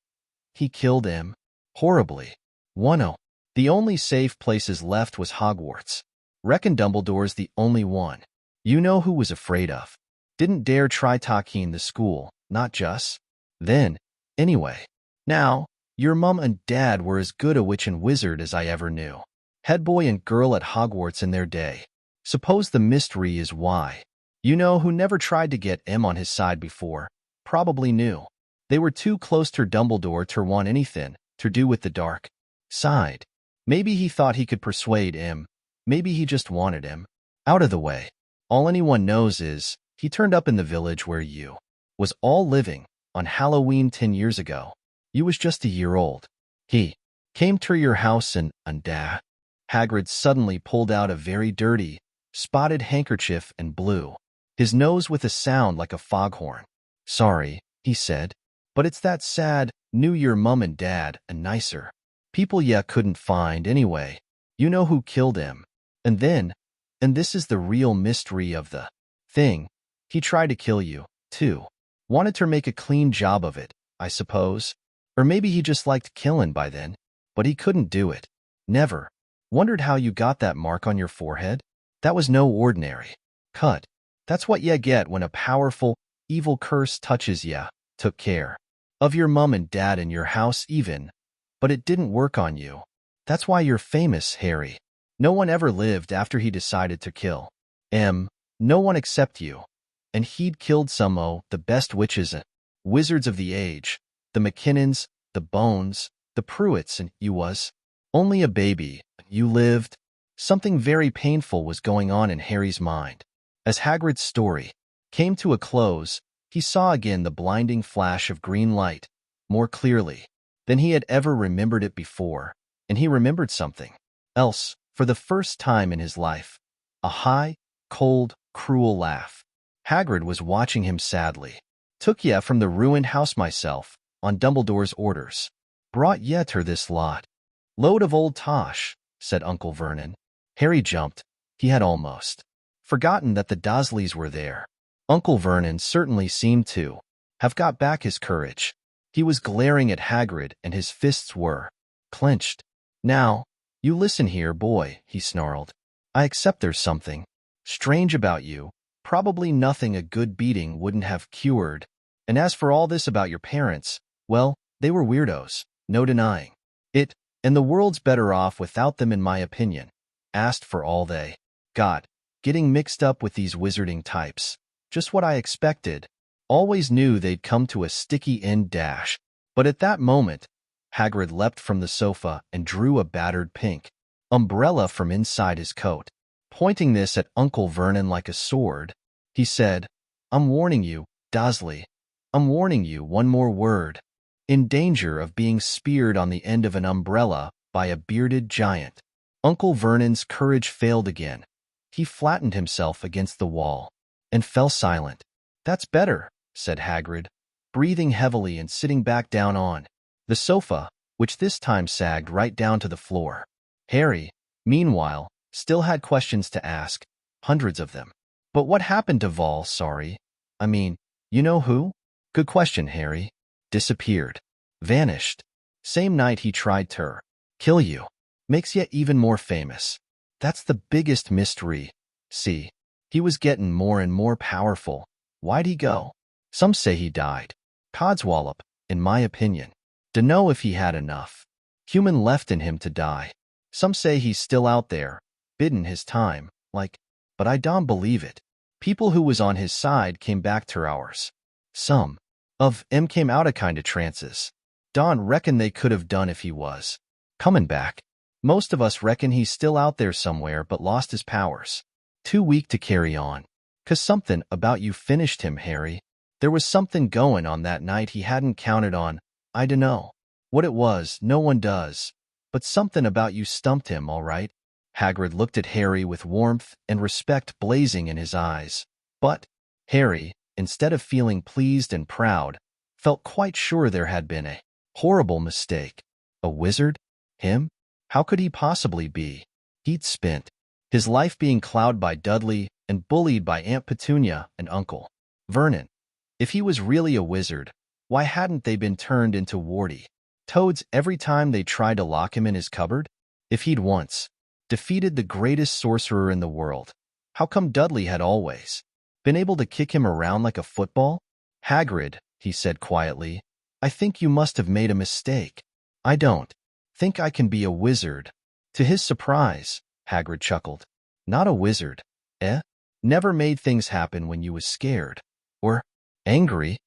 He killed him. Horribly. 1-0. The only safe places left was Hogwarts. Reckon Dumbledore's the only one. You know who was afraid of. Didn't dare try talking the school, not just. Then, anyway. Now, your mum and dad were as good a witch and wizard as I ever knew. Head boy and girl at Hogwarts in their day. Suppose the mystery is why. You know who never tried to get M on his side before, probably knew. They were too close to Dumbledore to want anything to do with the dark side. Maybe he thought he could persuade him. Maybe he just wanted him out of the way. All anyone knows is, he turned up in the village where you was all living on Halloween 10 years ago. You was just a year old. He came to your house and Hagrid suddenly pulled out a very dirty, spotted handkerchief and blew his nose with a sound like a foghorn. Sorry, he said, but it's that sad, knew your mum and dad and nicer people ya couldn't find anyway. You know who killed him. And then, and this is the real mystery of the thing, he tried to kill you, too. Wanted to make a clean job of it, I suppose. Or maybe he just liked killing by then, but he couldn't do it. Never. Wondered how you got that mark on your forehead? That was no ordinary cut. That's what ya get when a powerful, evil curse touches ya. Took care of your mum and dad in your house even, but it didn't work on you. That's why you're famous, Harry. No one ever lived after he decided to kill M. No one except you. And he'd killed some o' the best witches and wizards of the age. The McKinnons, the Bones, the Pruitts, and you was only a baby. You lived. Something very painful was going on in Harry's mind. As Hagrid's story came to a close, he saw again the blinding flash of green light, more clearly than he had ever remembered it before, and he remembered something else for the first time in his life. A high, cold, cruel laugh. Hagrid was watching him sadly. Took ye from the ruined house myself, on Dumbledore's orders. Brought ye ter this lot. Load of old tosh, said Uncle Vernon. Harry jumped. He had almost forgotten that the Dursleys were there. Uncle Vernon certainly seemed to have got back his courage. He was glaring at Hagrid and his fists were clenched. Now, you listen here, boy, he snarled. I accept there's something strange about you, probably nothing a good beating wouldn't have cured. And as for all this about your parents, well, they were weirdos, no denying it, and the world's better off without them in my opinion. Asked for all they got, getting mixed up with these wizarding types. Just what I expected. Always knew they'd come to a sticky end dash. But at that moment, Hagrid leapt from the sofa and drew a battered pink umbrella from inside his coat. Pointing this at Uncle Vernon like a sword, he said, I'm warning you, Dursley. I'm warning you one more word. In danger of being speared on the end of an umbrella by a bearded giant. Uncle Vernon's courage failed again. He flattened himself against the wall and fell silent. That's better, said Hagrid, breathing heavily and sitting back down on the sofa, which this time sagged right down to the floor. Harry, meanwhile, still had questions to ask, hundreds of them. But what happened to Vol, sorry? I mean, you know who? Good question, Harry. Disappeared. Vanished. Same night he tried to kill you. Makes you even more famous. That's the biggest mystery. See, he was getting more and more powerful. Why'd he go? Some say he died. Codswallop, in my opinion. Dunno if he had enough human left in him to die. Some say he's still out there, bidden his time, but I don't believe it. People who was on his side came back to ours. Some of 'em came out of kinda trances. Don reckon they could have done if he was comin' back. Most of us reckon he's still out there somewhere but lost his powers. Too weak to carry on. 'Cause something about you finished him, Harry. There was something going on that night he hadn't counted on. I dunno what it was, no one does. But something about you stumped him, all right. Hagrid looked at Harry with warmth and respect blazing in his eyes. But Harry, instead of feeling pleased and proud, felt quite sure there had been a horrible mistake. A wizard? Him? How could he possibly be? He'd spent his life being clowed by Dudley and bullied by Aunt Petunia and Uncle Vernon. If he was really a wizard, why hadn't they been turned into warty toads every time they tried to lock him in his cupboard? If he'd once defeated the greatest sorcerer in the world, how come Dudley had always been able to kick him around like a football? Hagrid, he said quietly, I think you must have made a mistake. I don't think I can be a wizard. To his surprise, Hagrid chuckled. Not a wizard, eh? Never made things happen when you was scared or angry?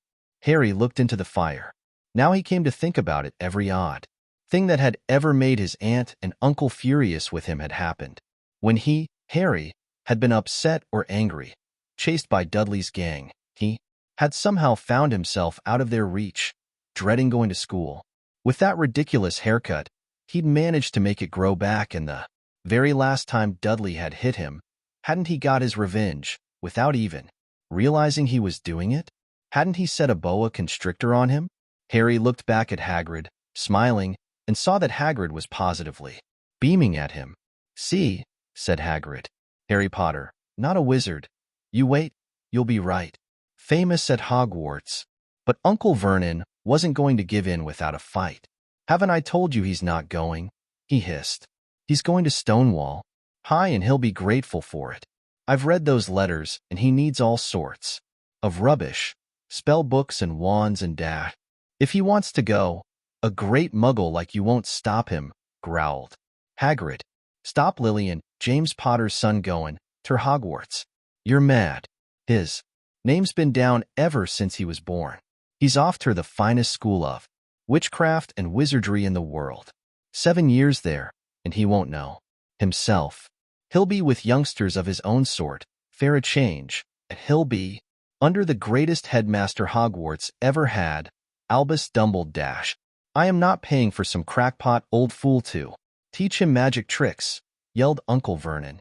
Harry looked into the fire. Now he came to think about it, every odd thing that had ever made his aunt and uncle furious with him had happened. When he, Harry, had been upset or angry, chased by Dudley's gang, he had somehow found himself out of their reach, dreading going to school. With that ridiculous haircut, he'd managed to make it grow back, and the very last time Dudley had hit him, hadn't he got his revenge, without even realizing he was doing it? Hadn't he set a boa constrictor on him? Harry looked back at Hagrid, smiling, and saw that Hagrid was positively beaming at him. See, said Hagrid. Harry Potter, not a wizard. You wait, you'll be right. Famous at Hogwarts. But Uncle Vernon wasn't going to give in without a fight. Haven't I told you he's not going? He hissed. He's going to Stonewall High, and he'll be grateful for it. I've read those letters, and he needs all sorts of rubbish, spell books and wands and dash. If he wants to go, a great muggle like you won't stop him, growled Hagrid. Stop Lillian, James Potter's son, going to Hogwarts. You're mad. His name's been down ever since he was born. He's off to the finest school of witchcraft and wizardry in the world. 7 years there, and he won't know himself. He'll be with youngsters of his own sort, fair a change, and he'll be under the greatest headmaster Hogwarts ever had, Albus Dumbledore. I am not paying for some crackpot old fool to teach him magic tricks, yelled Uncle Vernon.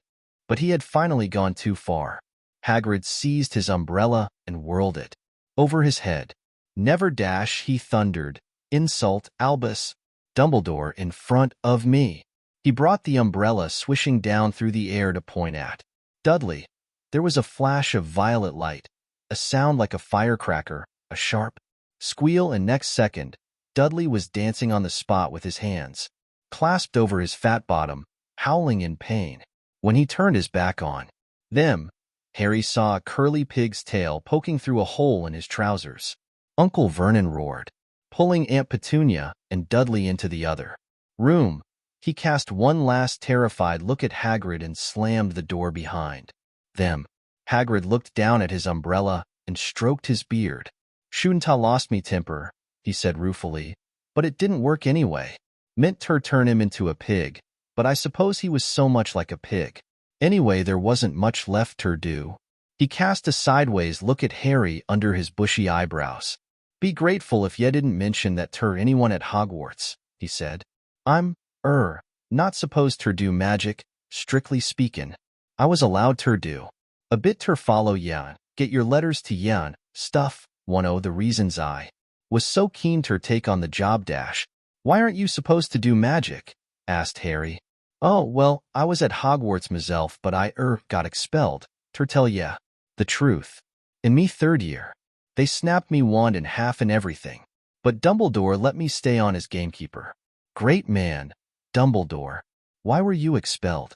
But he had finally gone too far. Hagrid seized his umbrella and whirled it over his head. Never dash, he thundered. Insult Albus Dumbledore in front of me. He brought the umbrella swishing down through the air to point at Dudley. There was a flash of violet light, a sound like a firecracker, a sharp squeal, and next second, Dudley was dancing on the spot with his hands clasped over his fat bottom, howling in pain. When he turned his back on them, Harry saw a curly pig's tail poking through a hole in his trousers. Uncle Vernon roared, pulling Aunt Petunia and Dudley into the other room. He cast one last terrified look at Hagrid and slammed the door behind them. Hagrid looked down at his umbrella and stroked his beard. Shouldn't ha' lost me temper, he said ruefully, but it didn't work anyway. Meant ter turn him into a pig, but I suppose he was so much like a pig. Anyway, there wasn't much left ter do. He cast a sideways look at Harry under his bushy eyebrows. Be grateful if ye didn't mention that ter anyone at Hogwarts, he said. I'm, not supposed ter do magic, strictly speakin'. I was allowed ter do a bit ter follow yan, get your letters to yan, stuff. One o' the reasons I was so keen ter take on the job dash. Why aren't you supposed to do magic? Asked Harry. Oh, well, I was at Hogwarts myself, but I, got expelled, ter tell ya the truth. In me 3rd year, they snapped me wand in half and everything. But Dumbledore let me stay on as gamekeeper. Great man, Dumbledore. Why were you expelled?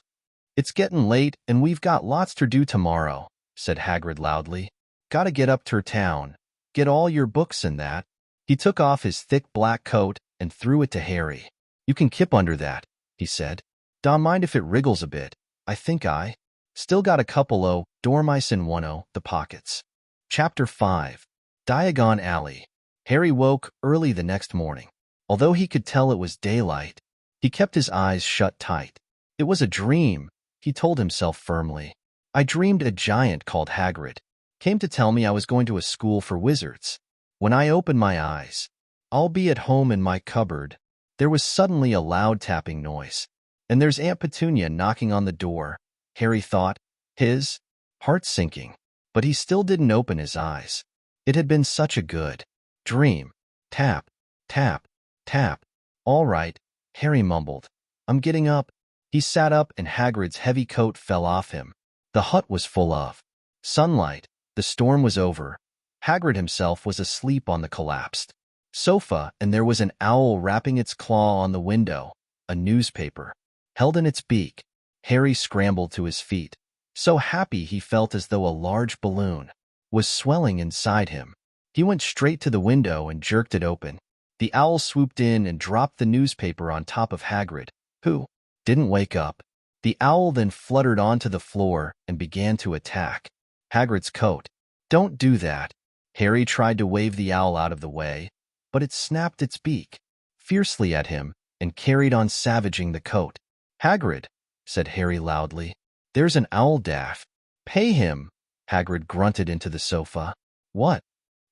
It's gettin' late, and we've got lots ter do tomorrow, said Hagrid loudly. Gotta get up ter town. Get all your books and that." He took off his thick black coat and threw it to Harry. "You can kip under that," he said. "Don't mind if it wriggles a bit. I think I still got a couple o' dormice in one o' the pockets." Chapter 5. Diagon Alley. Harry woke early the next morning. Although he could tell it was daylight, he kept his eyes shut tight. It was a dream, he told himself firmly. "I dreamed a giant called Hagrid came to tell me I was going to a school for wizards. When I opened my eyes, I'll be at home in my cupboard." There was suddenly a loud tapping noise. "And there's Aunt Petunia knocking on the door," Harry thought, his heart sinking. But he still didn't open his eyes. It had been such a good dream. Tap, tap, tap. "All right," Harry mumbled. "I'm getting up." He sat up and Hagrid's heavy coat fell off him. The hut was full of sunlight. The storm was over. Hagrid himself was asleep on the collapsed sofa, and there was an owl rapping its claw on the window, a newspaper held in its beak. Harry scrambled to his feet, so happy he felt as though a large balloon was swelling inside him. He went straight to the window and jerked it open. The owl swooped in and dropped the newspaper on top of Hagrid, who didn't wake up. The owl then fluttered onto the floor and began to attack Hagrid's coat. "Don't do that." Harry tried to wave the owl out of the way, but it snapped its beak fiercely at him and carried on savaging the coat. "Hagrid," said Harry loudly, "there's an owl daft." "Pay him," Hagrid grunted into the sofa. "What?"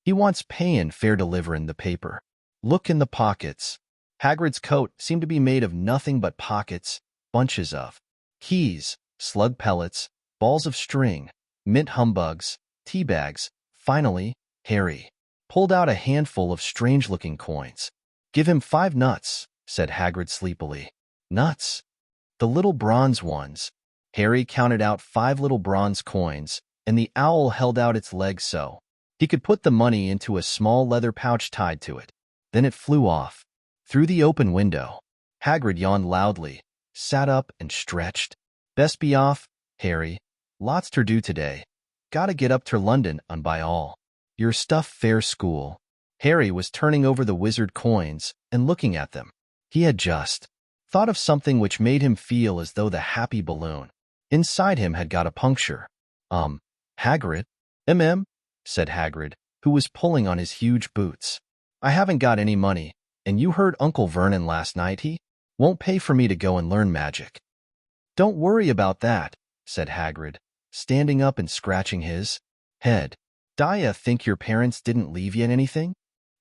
"He wants payin' fair deliverin' the paper. Look in the pockets." Hagrid's coat seemed to be made of nothing but pockets, bunches of keys, slug pellets, balls of string, mint humbugs, tea bags. Finally, Harry pulled out a handful of strange-looking coins. "Give him 5 nuts," said Hagrid sleepily. "Nuts?" "The little bronze ones." Harry counted out 5 little bronze coins, and the owl held out its legs so he could put the money into a small leather pouch tied to it. Then it flew off through the open window. Hagrid yawned loudly, sat up, and stretched. "Best be off, Harry. Lots ter do today. Gotta get up ter London and buy all your stuff fair school." Harry was turning over the wizard coins and looking at them. He had just thought of something which made him feel as though the happy balloon inside him had got a puncture. Hagrid?" Said Hagrid, who was pulling on his huge boots. "I haven't got any money, and you heard Uncle Vernon last night. He won't pay for me to go and learn magic." "Don't worry about that," said Hagrid, standing up and scratching his head. "D'ya think your parents didn't leave you anything?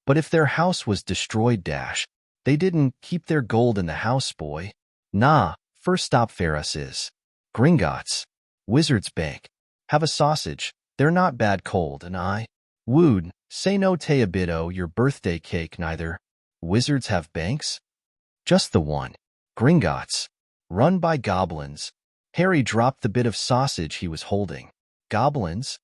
But if their house was destroyed, they didn't keep their gold in the house, boy. Nah, first stop for us is Gringotts, Wizard's Bank. Have a sausage. They're not bad cold, and I would say no to a bit o' your birthday cake neither. Wizards have banks?" "Just the one. Gringotts. Run by goblins." Harry dropped the bit of sausage he was holding. "Goblins?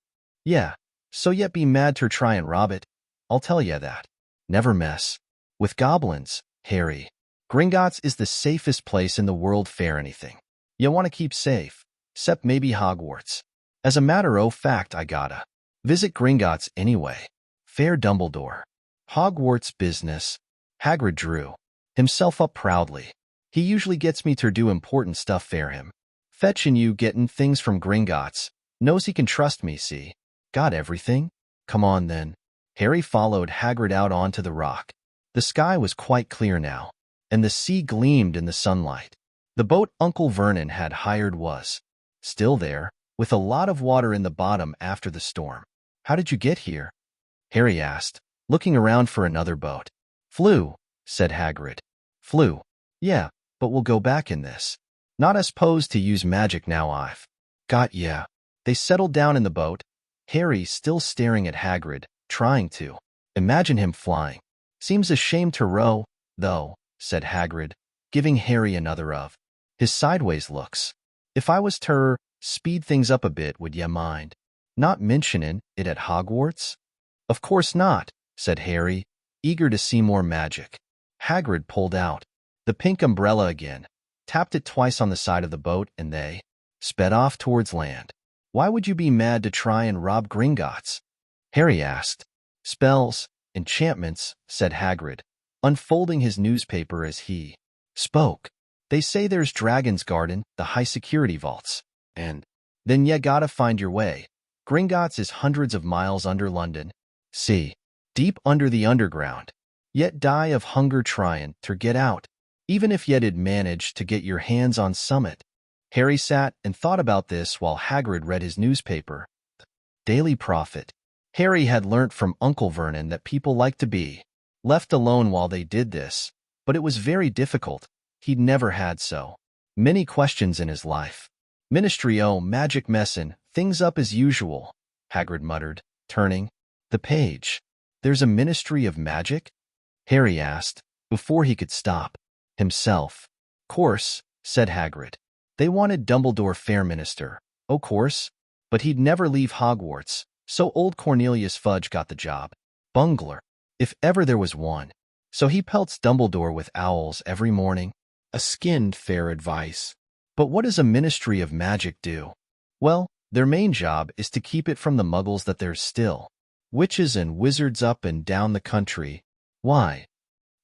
Yeah, so yet be mad ter try and rob it. I'll tell ye that. Never mess with goblins, Harry. Gringotts is the safest place in the world for anything you want to keep safe, 'cept maybe Hogwarts. As a matter o' fact, I gotta visit Gringotts anyway. Fair Dumbledore. Hogwarts business." Hagrid drew himself up proudly. "He usually gets me ter do important stuff for him. Fetchin' you gettin' things from Gringotts. Knows he can trust me, see? Got everything? Come on, then." Harry followed Hagrid out onto the rock. The sky was quite clear now, and the sea gleamed in the sunlight. The boat Uncle Vernon had hired was still there, with a lot of water in the bottom after the storm. "How did you get here?" Harry asked, looking around for another boat. "Flew," said Hagrid. "Flew? Yeah, but we'll go back in this. Not as posed to use magic now I've got ya." They settled down in the boat, Harry still staring at Hagrid, trying to imagine him flying. "Seems a shame to row, though," said Hagrid, giving Harry another of his sideways looks. "If I was ter speed things up a bit, would ye mind not mentionin' it at Hogwarts?" "Of course not," said Harry, eager to see more magic. Hagrid pulled out the pink umbrella again, tapped it twice on the side of the boat, and they sped off towards land. "Why would you be mad to try and rob Gringotts?" Harry asked. Spells, enchantments, said Hagrid, unfolding his newspaper as he spoke. They say there's Dragon's Garden, the high-security vaults, and then you gotta find your way. Gringotts is hundreds of miles under London. See, deep under the underground. Yet die of hunger trying to get out, even if yet'd manage to get your hands on summit. Harry sat and thought about this while Hagrid read his newspaper. Daily Prophet. Harry had learnt from Uncle Vernon that people liked to be left alone while they did this, but it was very difficult. He'd never had so many questions in his life. Ministry o' Magic messin', things up as usual, Hagrid muttered, turning the page. There's a Ministry of Magic? Harry asked, before he could stop himself. Course, said Hagrid. They wanted Dumbledore Fair Minister, o' course, but he'd never leave Hogwarts, so old Cornelius Fudge got the job. Bungler, if ever there was one. So he pelts Dumbledore with owls every morning. A skinned fair advice. But what does a Ministry of Magic do? Well, their main job is to keep it from the muggles that there's still witches and wizards up and down the country. Why?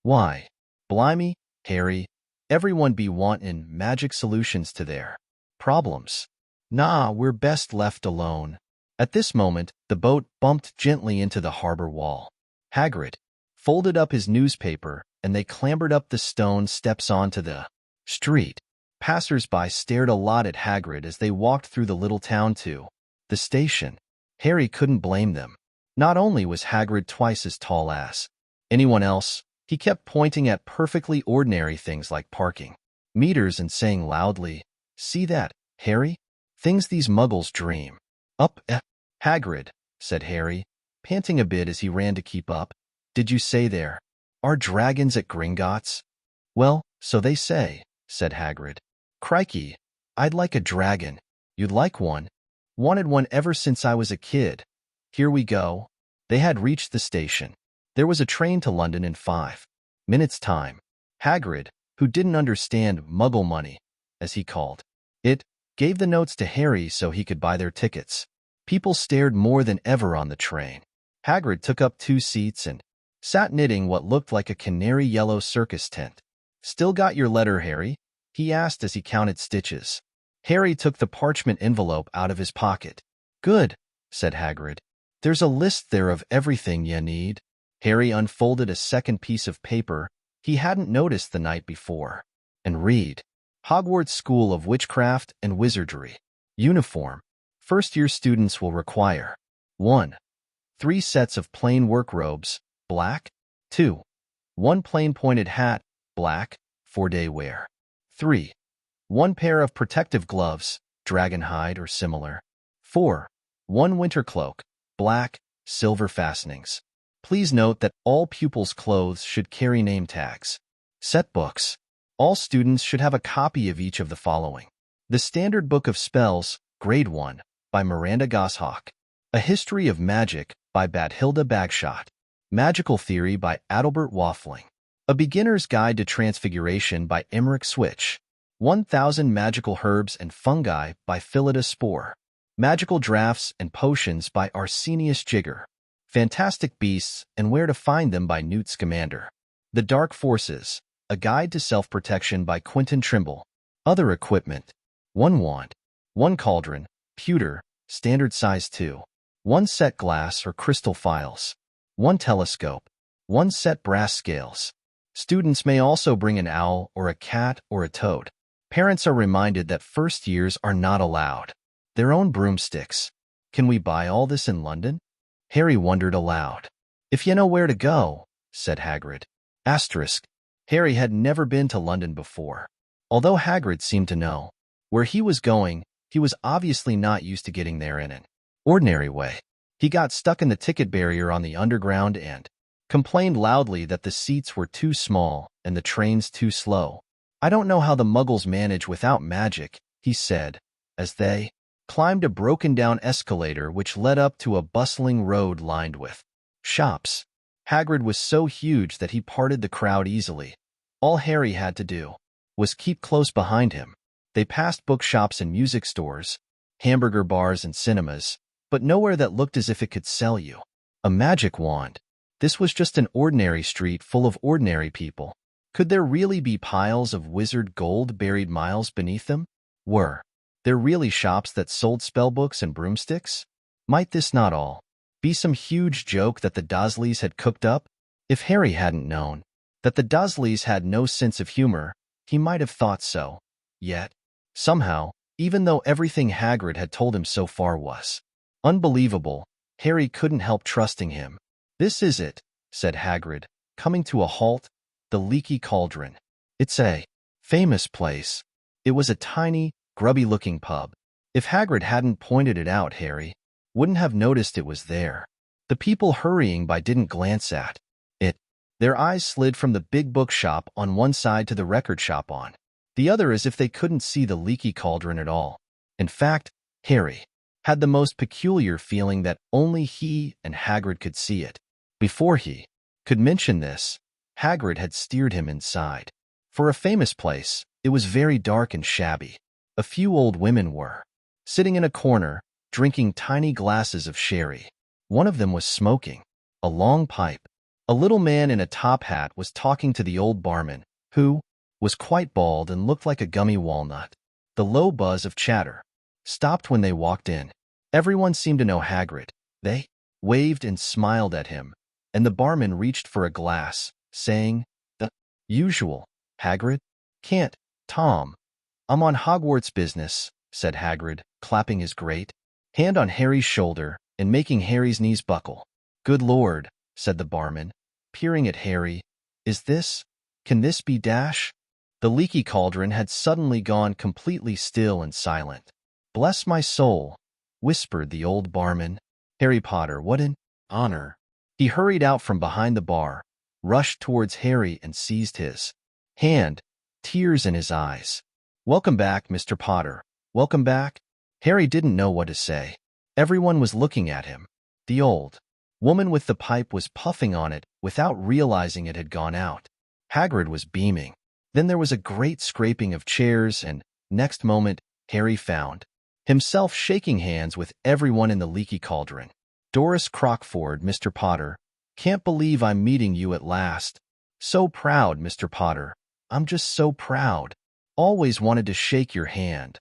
Blimey, Harry, everyone be wantin' magic solutions to their problems. Nah, we're best left alone. At this moment, the boat bumped gently into the harbor wall. Hagrid folded up his newspaper, and they clambered up the stone steps onto the street. Passers-by stared a lot at Hagrid as they walked through the little town to the station. Harry couldn't blame them. Not only was Hagrid twice as tall as anyone else, he kept pointing at perfectly ordinary things like parking meters and saying loudly, "See that, Harry? Things these muggles dream up." Hagrid, said Harry, panting a bit as he ran to keep up. Did you say there are dragons at Gringotts? Well, so they say, said Hagrid. Crikey, I'd like a dragon. You'd like one? Wanted one ever since I was a kid. Here we go. They had reached the station. There was a train to London in 5 minutes' time. Hagrid, who didn't understand muggle money, as he called it, gave the notes to Harry so he could buy their tickets. People stared more than ever on the train. Hagrid took up 2 seats and sat knitting what looked like a canary yellow circus tent. Still got your letter, Harry? He asked as he counted stitches. Harry took the parchment envelope out of his pocket. Good, said Hagrid. There's a list there of everything you need. Harry unfolded a second piece of paper he hadn't noticed the night before. And read. Hogwarts School of Witchcraft and Wizardry. Uniform. First-year students will require 1. 3 sets of plain work robes, black. 2. 1 plain pointed hat, black, for day wear. 3. 1 pair of protective gloves, dragon hide or similar. 4. 1 winter cloak, black, silver fastenings. Please note that all pupils' clothes should carry name tags. Set books. All students should have a copy of each of the following. The Standard Book of Spells, Grade 1, by Miranda Goshawk. A History of Magic, by Bathilda Bagshot. Magical Theory, by Adalbert Waffling. A Beginner's Guide to Transfiguration, by Emmerich Switch. 1000 Magical Herbs and Fungi, by Phillida Spore. Magical Drafts and Potions, by Arsenius Jigger. Fantastic Beasts and Where to Find Them, by Newt Scamander. The Dark Forces, A Guide to Self-Protection, by Quentin Trimble. Other Equipment. 1 wand. 1 cauldron, pewter, standard size 2. 1 set glass or crystal phials. 1 telescope. 1 set brass scales. Students may also bring an owl or a cat or a toad. Parents are reminded that first years are not allowed their own broomsticks. Can we buy all this in London? Harry wondered aloud. If you know where to go, said Hagrid. Asterisk. Harry had never been to London before. Although Hagrid seemed to know where he was going, he was obviously not used to getting there in an ordinary way. He got stuck in the ticket barrier on the underground and complained loudly that the seats were too small and the trains too slow. I don't know how the muggles manage without magic, he said, as they climbed a broken-down escalator which led up to a bustling road lined with shops. Hagrid was so huge that he parted the crowd easily. All Harry had to do was keep close behind him. They passed bookshops and music stores, hamburger bars and cinemas, but nowhere that looked as if it could sell you A magic wand. This was just an ordinary street full of ordinary people. Could there really be piles of wizard gold buried miles beneath them? Were there really shops that sold spellbooks and broomsticks? Might this not all be some huge joke that the Dursleys had cooked up? If Harry hadn't known that the Dursleys had no sense of humor, he might have thought so. Yet, somehow, even though everything Hagrid had told him so far was unbelievable, Harry couldn't help trusting him. "This is it," said Hagrid, coming to a halt, "the Leaky Cauldron. It's a famous place." It was a tiny, grubby-looking pub. If Hagrid hadn't pointed it out, Harry wouldn't have noticed it was there. The people hurrying by didn't glance at it. Their eyes slid from the big bookshop on one side to the record shop on the other, as if they couldn't see the Leaky Cauldron at all. In fact, Harry had the most peculiar feeling that only he and Hagrid could see it. Before he could mention this, Hagrid had steered him inside. For a famous place, it was very dark and shabby. A few old women were sitting in a corner, drinking tiny glasses of sherry. One of them was smoking a long pipe. A little man in a top hat was talking to the old barman, who was quite bald and looked like a gummy walnut. The low buzz of chatter stopped when they walked in. Everyone seemed to know Hagrid. They waved and smiled at him, and the barman reached for a glass, saying, "The usual, Hagrid." "Can't, Tom. I'm on Hogwarts business," said Hagrid, clapping his great hand on Harry's shoulder and making Harry's knees buckle. "Good Lord," said the barman, peering at Harry. Can this be Dash?" The Leaky Cauldron had suddenly gone completely still and silent. "Bless my soul," whispered the old barman. "Harry Potter, what an honor." He hurried out from behind the bar, rushed towards Harry and seized his hand, tears in his eyes. "Welcome back, Mr. Potter. Welcome back." Harry didn't know what to say. Everyone was looking at him. The old woman with the pipe was puffing on it without realizing it had gone out. Hagrid was beaming. Then there was a great scraping of chairs, and next moment Harry found himself shaking hands with everyone in the Leaky Cauldron. "Doris Crockford, Mr. Potter. Can't believe I'm meeting you at last. So proud, Mr. Potter. I'm just so proud. Always wanted to shake your hand.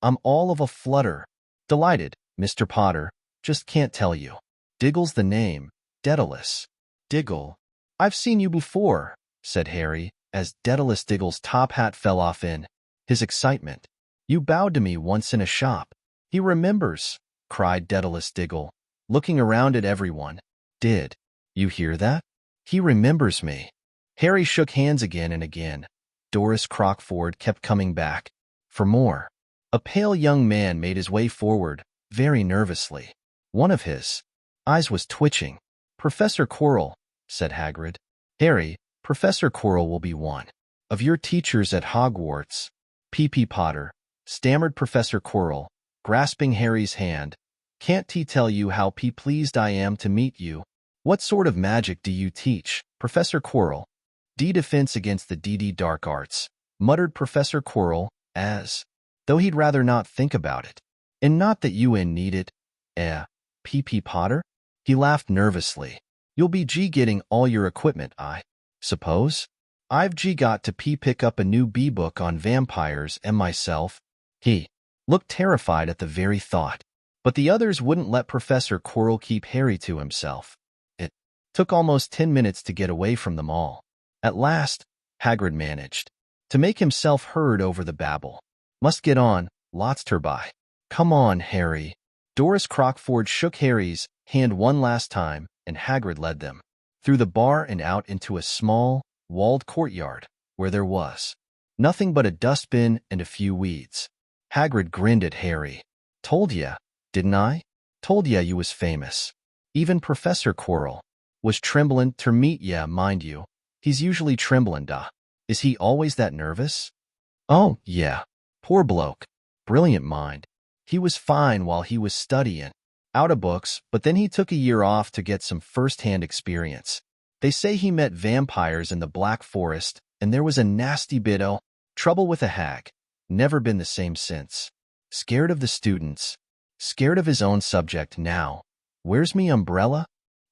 I'm all of a flutter. Delighted, Mr. Potter. Just can't tell you." "Diggle's the name. Daedalus." "Diggle. I've seen you before," said Harry, as Daedalus Diggle's top hat fell off in his excitement. "You bowed to me once in a shop." "He remembers," cried Daedalus Diggle, looking around at everyone. "Did you hear that? He remembers me." Harry shook hands again and again. Doris Crockford kept coming back for more. A pale young man made his way forward, very nervously. One of his eyes was twitching. "Professor Quirrell," said Hagrid. "Harry, Professor Quirrell will be one of your teachers at Hogwarts." "P.P. Potter," stammered Professor Quirrell, grasping Harry's hand. "Can't he tell you how pleased I am to meet you?" "What sort of magic do you teach, Professor Quirrell?" "Defense against the dark arts," muttered Professor Quirrell, as though he'd rather not think about it. "And not that you need it, P.P. Potter?" He laughed nervously. "You'll be getting all your equipment, I suppose? I've got to pick up a new book on vampires and myself." He looked terrified at the very thought. But the others wouldn't let Professor Quirrell keep Harry to himself. It took almost 10 minutes to get away from them all. At last, Hagrid managed to make himself heard over the babble. "Must get on, lots ter by." "Come on, Harry." Doris Crockford shook Harry's hand one last time, and Hagrid led them through the bar and out into a small, walled courtyard, where there was nothing but a dustbin and a few weeds. Hagrid grinned at Harry. "Told ya, didn't I? Told ya you was famous." Even Professor Quirrell was trembling ter meet ya, mind you. He's usually trembling, Is he always that nervous? "Oh, yeah. Poor bloke. Brilliant mind. He was fine while he was studying out of books, but then he took a year off to get some first-hand experience. They say he met vampires in the Black Forest, and there was a nasty bit o' trouble with a hag. Never been the same since. Scared of the students. Scared of his own subject now. Where's me umbrella?"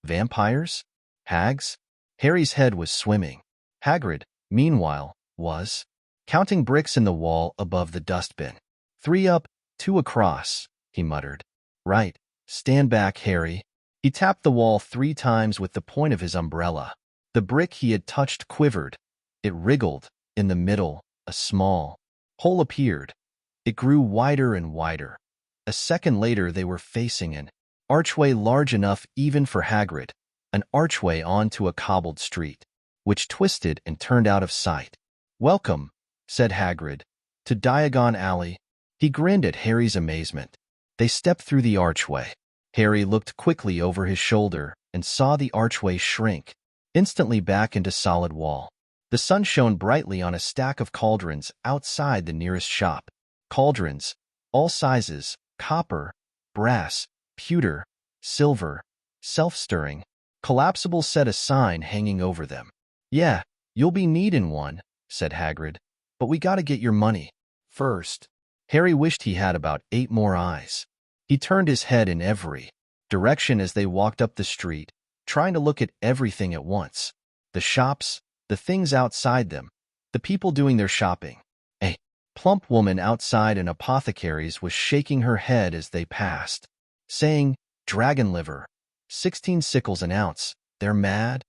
Vampires? Hags? Harry's head was swimming. Hagrid, meanwhile, was counting bricks in the wall above the dustbin. 3 up, 2 across, he muttered. Right. Stand back, Harry. He tapped the wall 3 times with the point of his umbrella. The brick he had touched quivered. It wriggled. In the middle, a small hole appeared. It grew wider and wider. A second later they were facing an archway large enough even for Hagrid, an archway onto a cobbled street, which twisted and turned out of sight. Welcome, said Hagrid, to Diagon Alley. He grinned at Harry's amazement. They stepped through the archway. Harry looked quickly over his shoulder and saw the archway shrink, instantly back into solid wall. The sun shone brightly on a stack of cauldrons outside the nearest shop. Cauldrons, all sizes, copper, brass, pewter, silver, self-stirring, collapsible, set a sign hanging over them. Yeah, you'll be needin' one, said Hagrid, but we gotta get your money first. Harry wished he had about 8 more eyes. He turned his head in every direction as they walked up the street, trying to look at everything at once. The shops, the things outside them, the people doing their shopping. A plump woman outside an apothecary's was shaking her head as they passed, saying, "Dragon liver, 16 sickles an ounce, they're mad."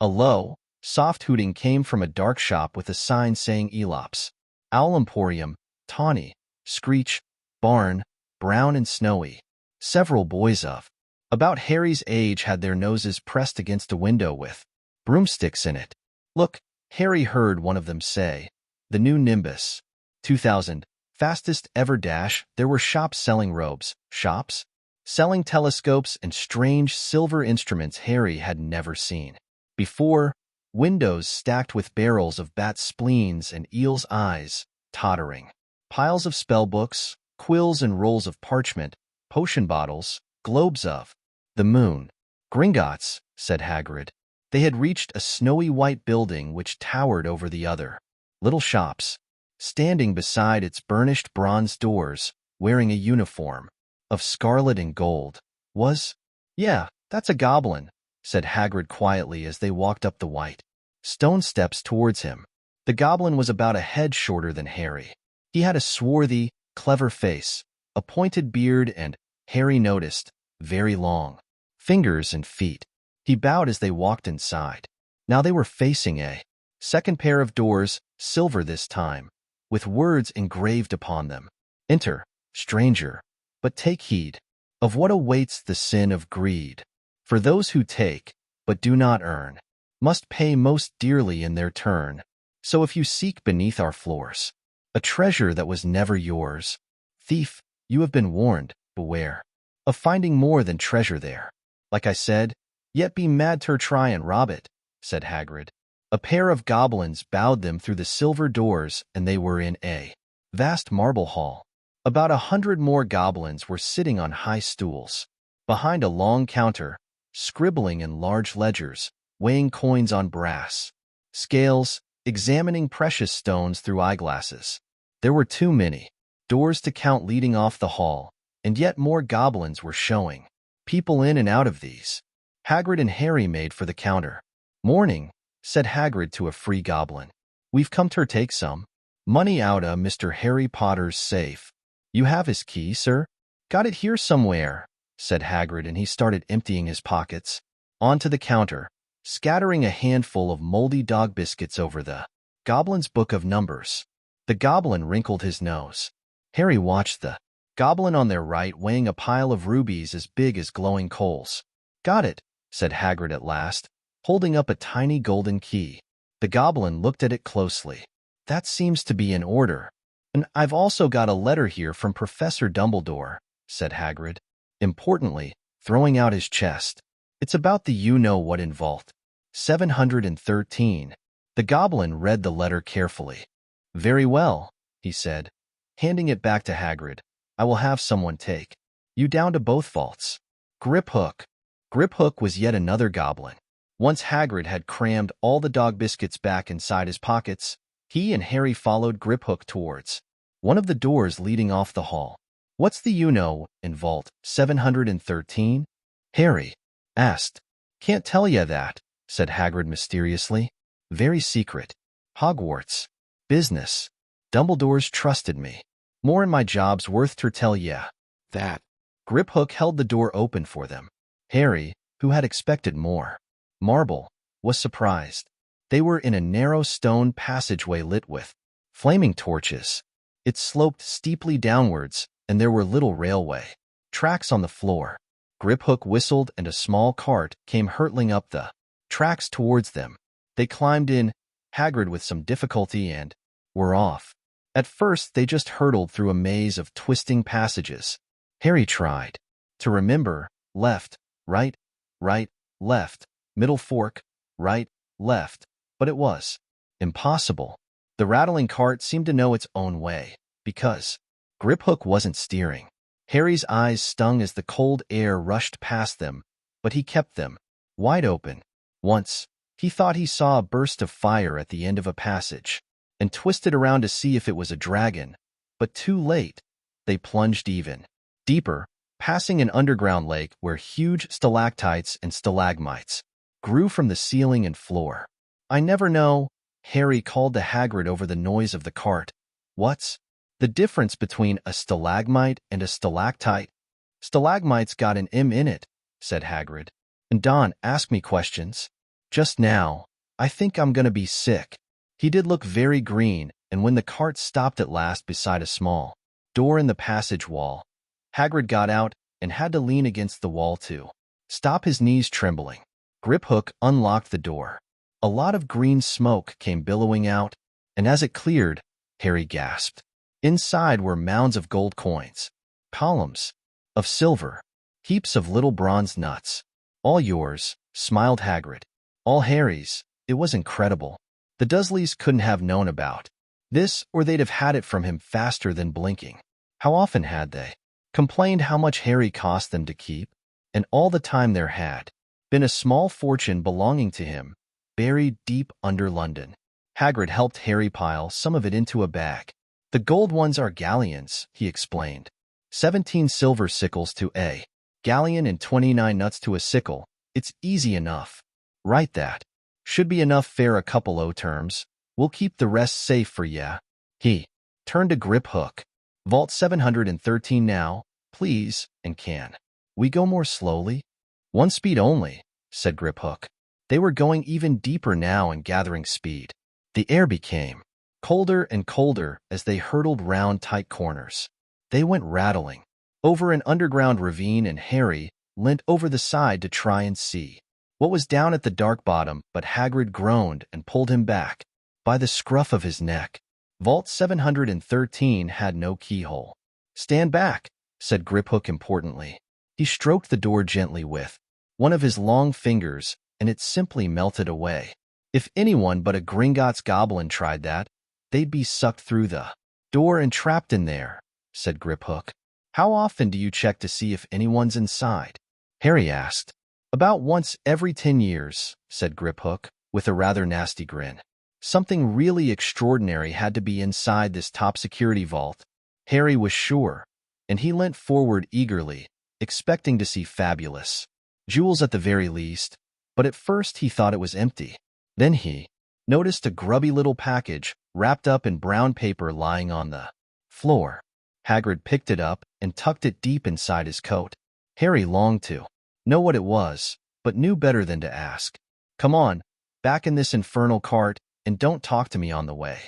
A low, soft hooting came from a dark shop with a sign saying Elops, Owl Emporium, Tawny, Screech, Barn, Brown and Snowy. Several boys of about Harry's age had their noses pressed against a window with broomsticks in it. Look, Harry heard one of them say, the new Nimbus. 2000, fastest ever dash. There were shops selling robes, shops selling telescopes and strange silver instruments Harry had never seen before, windows stacked with barrels of bat spleens and eel's eyes, tottering, piles of spellbooks, quills and rolls of parchment, potion bottles, globes of the moon. Gringotts, said Hagrid. They had reached a snowy white building which towered over the other little shops. Standing beside its burnished bronze doors, wearing a uniform of scarlet and gold, was, yeah, that's a goblin, said Hagrid quietly as they walked up the white stone steps towards him. The goblin was about a head shorter than Harry. He had a swarthy, clever face, a pointed beard and, Harry noticed, very long fingers and feet. He bowed as they walked inside. Now they were facing a second pair of doors, silver this time, with words engraved upon them. Enter, stranger, but take heed of what awaits the sin of greed. For those who take, but do not earn, must pay most dearly in their turn. So if you seek beneath our floors a treasure that was never yours, thief, you have been warned, beware of finding more than treasure there. Like I said, yet be mad to try and rob it, said Hagrid. A pair of goblins bowed them through the silver doors, and they were in a vast marble hall. About 100 more goblins were sitting on high stools, behind a long counter, scribbling in large ledgers, weighing coins on brass scales, examining precious stones through eyeglasses. There were too many doors to count leading off the hall, and yet more goblins were showing people in and out of these. Hagrid and Harry made for the counter. Morning, said Hagrid to a free goblin. We've come to take some money out of Mr. Harry Potter's safe. You have his key, sir? Got it here somewhere, said Hagrid, and he started emptying his pockets onto the counter, scattering a handful of moldy dog biscuits over the goblin's book of numbers. The goblin wrinkled his nose. Harry watched the goblin on their right weighing a pile of rubies as big as glowing coals. Got it, said Hagrid at last, holding up a tiny golden key. The goblin looked at it closely. That seems to be in order. And I've also got a letter here from Professor Dumbledore, said Hagrid, importantly, throwing out his chest. It's about the you-know-what in Vault 713. The goblin read the letter carefully. Very well, he said, handing it back to Hagrid. I will have someone take you down to both vaults. Griphook. Griphook was yet another goblin. Once Hagrid had crammed all the dog biscuits back inside his pockets, he and Harry followed Griphook towards one of the doors leading off the hall. What's the you-know in Vault 713? Harry asked, Can't tell ya that, said Hagrid mysteriously. Very secret. Hogwarts. Business. Dumbledore's trusted me. More in my job's worth ter tell ya. That. Griphook held the door open for them. Harry, who had expected more, marble, was surprised. They were in a narrow stone passageway lit with flaming torches. It sloped steeply downwards, and there were little railway tracks on the floor. Griphook whistled, and a small cart came hurtling up the tracks towards them. They climbed in, Hagrid with some difficulty, and were off. At first they just hurtled through a maze of twisting passages. Harry tried to remember left, right, left, middle fork, right, left, but it was impossible. The rattling cart seemed to know its own way, because Griphook wasn't steering. Harry's eyes stung as the cold air rushed past them, but he kept them wide open. Once, he thought he saw a burst of fire at the end of a passage, and twisted around to see if it was a dragon, but too late. They plunged even deeper, passing an underground lake where huge stalactites and stalagmites grew from the ceiling and floor. I never know, Harry called to Hagrid over the noise of the cart. What's the difference between a stalagmite and a stalactite? Stalagmite's got an M in it, said Hagrid. And Don asked me questions. Just now, I think I'm gonna be sick. He did look very green, and when the cart stopped at last beside a small door in the passage wall, Hagrid got out and had to lean against the wall to stop his knees trembling. Griphook unlocked the door. A lot of green smoke came billowing out, and as it cleared, Harry gasped. Inside were mounds of gold coins, columns of silver, heaps of little bronze nuts. All yours, smiled Hagrid. All Harry's. It was incredible. The Dursleys couldn't have known about this, or they'd have had it from him faster than blinking. How often had they complained how much Harry cost them to keep? And all the time there had been a small fortune belonging to him, buried deep under London. Hagrid helped Harry pile some of it into a bag. The gold ones are galleons, he explained. 17 silver sickles to a galleon and 29 nuts to a sickle. It's easy enough. Write that. Should be enough fare a couple o' terms. We'll keep the rest safe for ya. He turned to Griphook. Vault 713 now, please, and can we go more slowly? One speed only, said Griphook. They were going even deeper now and gathering speed. The air became colder and colder as they hurtled round tight corners. They went rattling over an underground ravine, and Harry leant over the side to try and see what was down at the dark bottom, but Hagrid groaned and pulled him back by the scruff of his neck. Vault 713 had no keyhole. Stand back, said Griphook importantly. He stroked the door gently with one of his long fingers, and it simply melted away. If anyone but a Gringotts goblin tried that, they'd be sucked through the door and trapped in there, said Griphook. How often do you check to see if anyone's inside? Harry asked. About once every 10 years, said Griphook, with a rather nasty grin. Something really extraordinary had to be inside this top-security vault. Harry was sure, and he leant forward eagerly, expecting to see fabulous jewels at the very least, but at first he thought it was empty. Then he noticed a grubby little package wrapped up in brown paper lying on the floor. Hagrid picked it up and tucked it deep inside his coat. Harry longed to know what it was, but knew better than to ask. Come on, back in this infernal cart, and don't talk to me on the way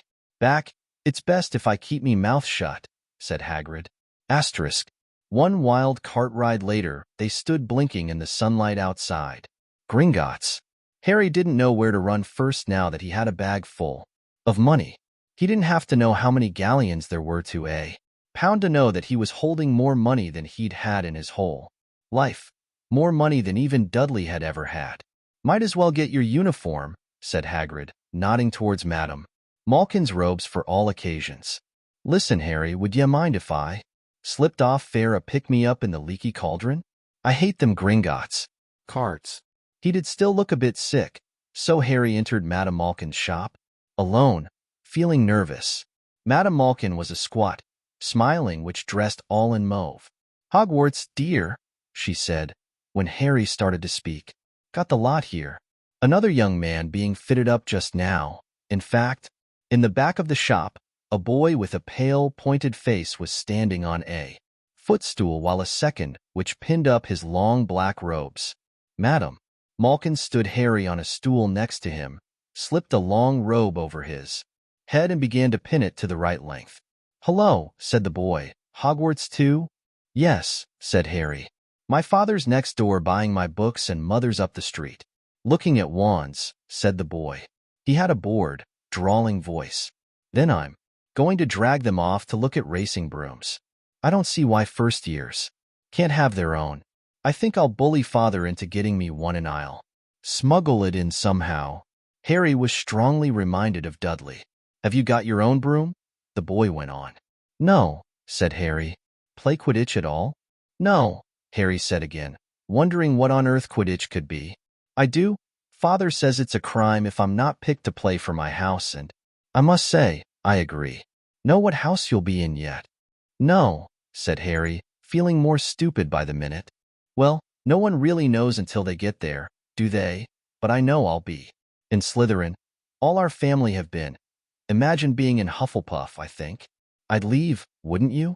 back. It's best if I keep me mouth shut, said Hagrid. Asterisk. One wild cart ride later, they stood blinking in the sunlight outside. Gringotts. Harry didn't know where to run first now that he had a bag full of money. He didn't have to know how many galleons there were to a pound to know that he was holding more money than he'd had in his whole life. More money than even Dudley had ever had. Might as well get your uniform, said Hagrid, nodding towards Madame Malkin's robes for all occasions. Listen, Harry, would ye mind if I slipped off fair a pick-me-up in the leaky cauldron? I hate them Gringotts carts. He did still look a bit sick, so Harry entered Madame Malkin's shop, alone, feeling nervous. Madame Malkin was a squat, smiling witch dressed all in mauve. Hogwarts, dear, she said, when Harry started to speak. Got the lot here. Another young man being fitted up just now. In fact, in the back of the shop, a boy with a pale, pointed face was standing on a footstool while a second, which pinned up his long black robes. Madam. Malkin stood Harry on a stool next to him, slipped a long robe over his head and began to pin it to the right length. "Hello," said the boy. "Hogwarts too?" "Yes," said Harry. "My father's next door buying my books and mother's up the street. Looking at wands," said the boy. He had a bored, drawling voice. "Then I'm going to drag them off to look at racing brooms. I don't see why first years can't have their own. I think I'll bully father into getting me one and I'll smuggle it in somehow." Harry was strongly reminded of Dudley. "Have you got your own broom?" the boy went on. "No," said Harry. "Play Quidditch at all?" "No," Harry said again, wondering what on earth Quidditch could be. "I do. Father says it's a crime if I'm not picked to play for my house, and I must say, I agree. Know what house you'll be in yet?" "No," said Harry, feeling more stupid by the minute. "Well, no one really knows until they get there, do they? But I know I'll be in Slytherin. All our family have been. Imagine being in Hufflepuff, I think. I'd leave, wouldn't you?"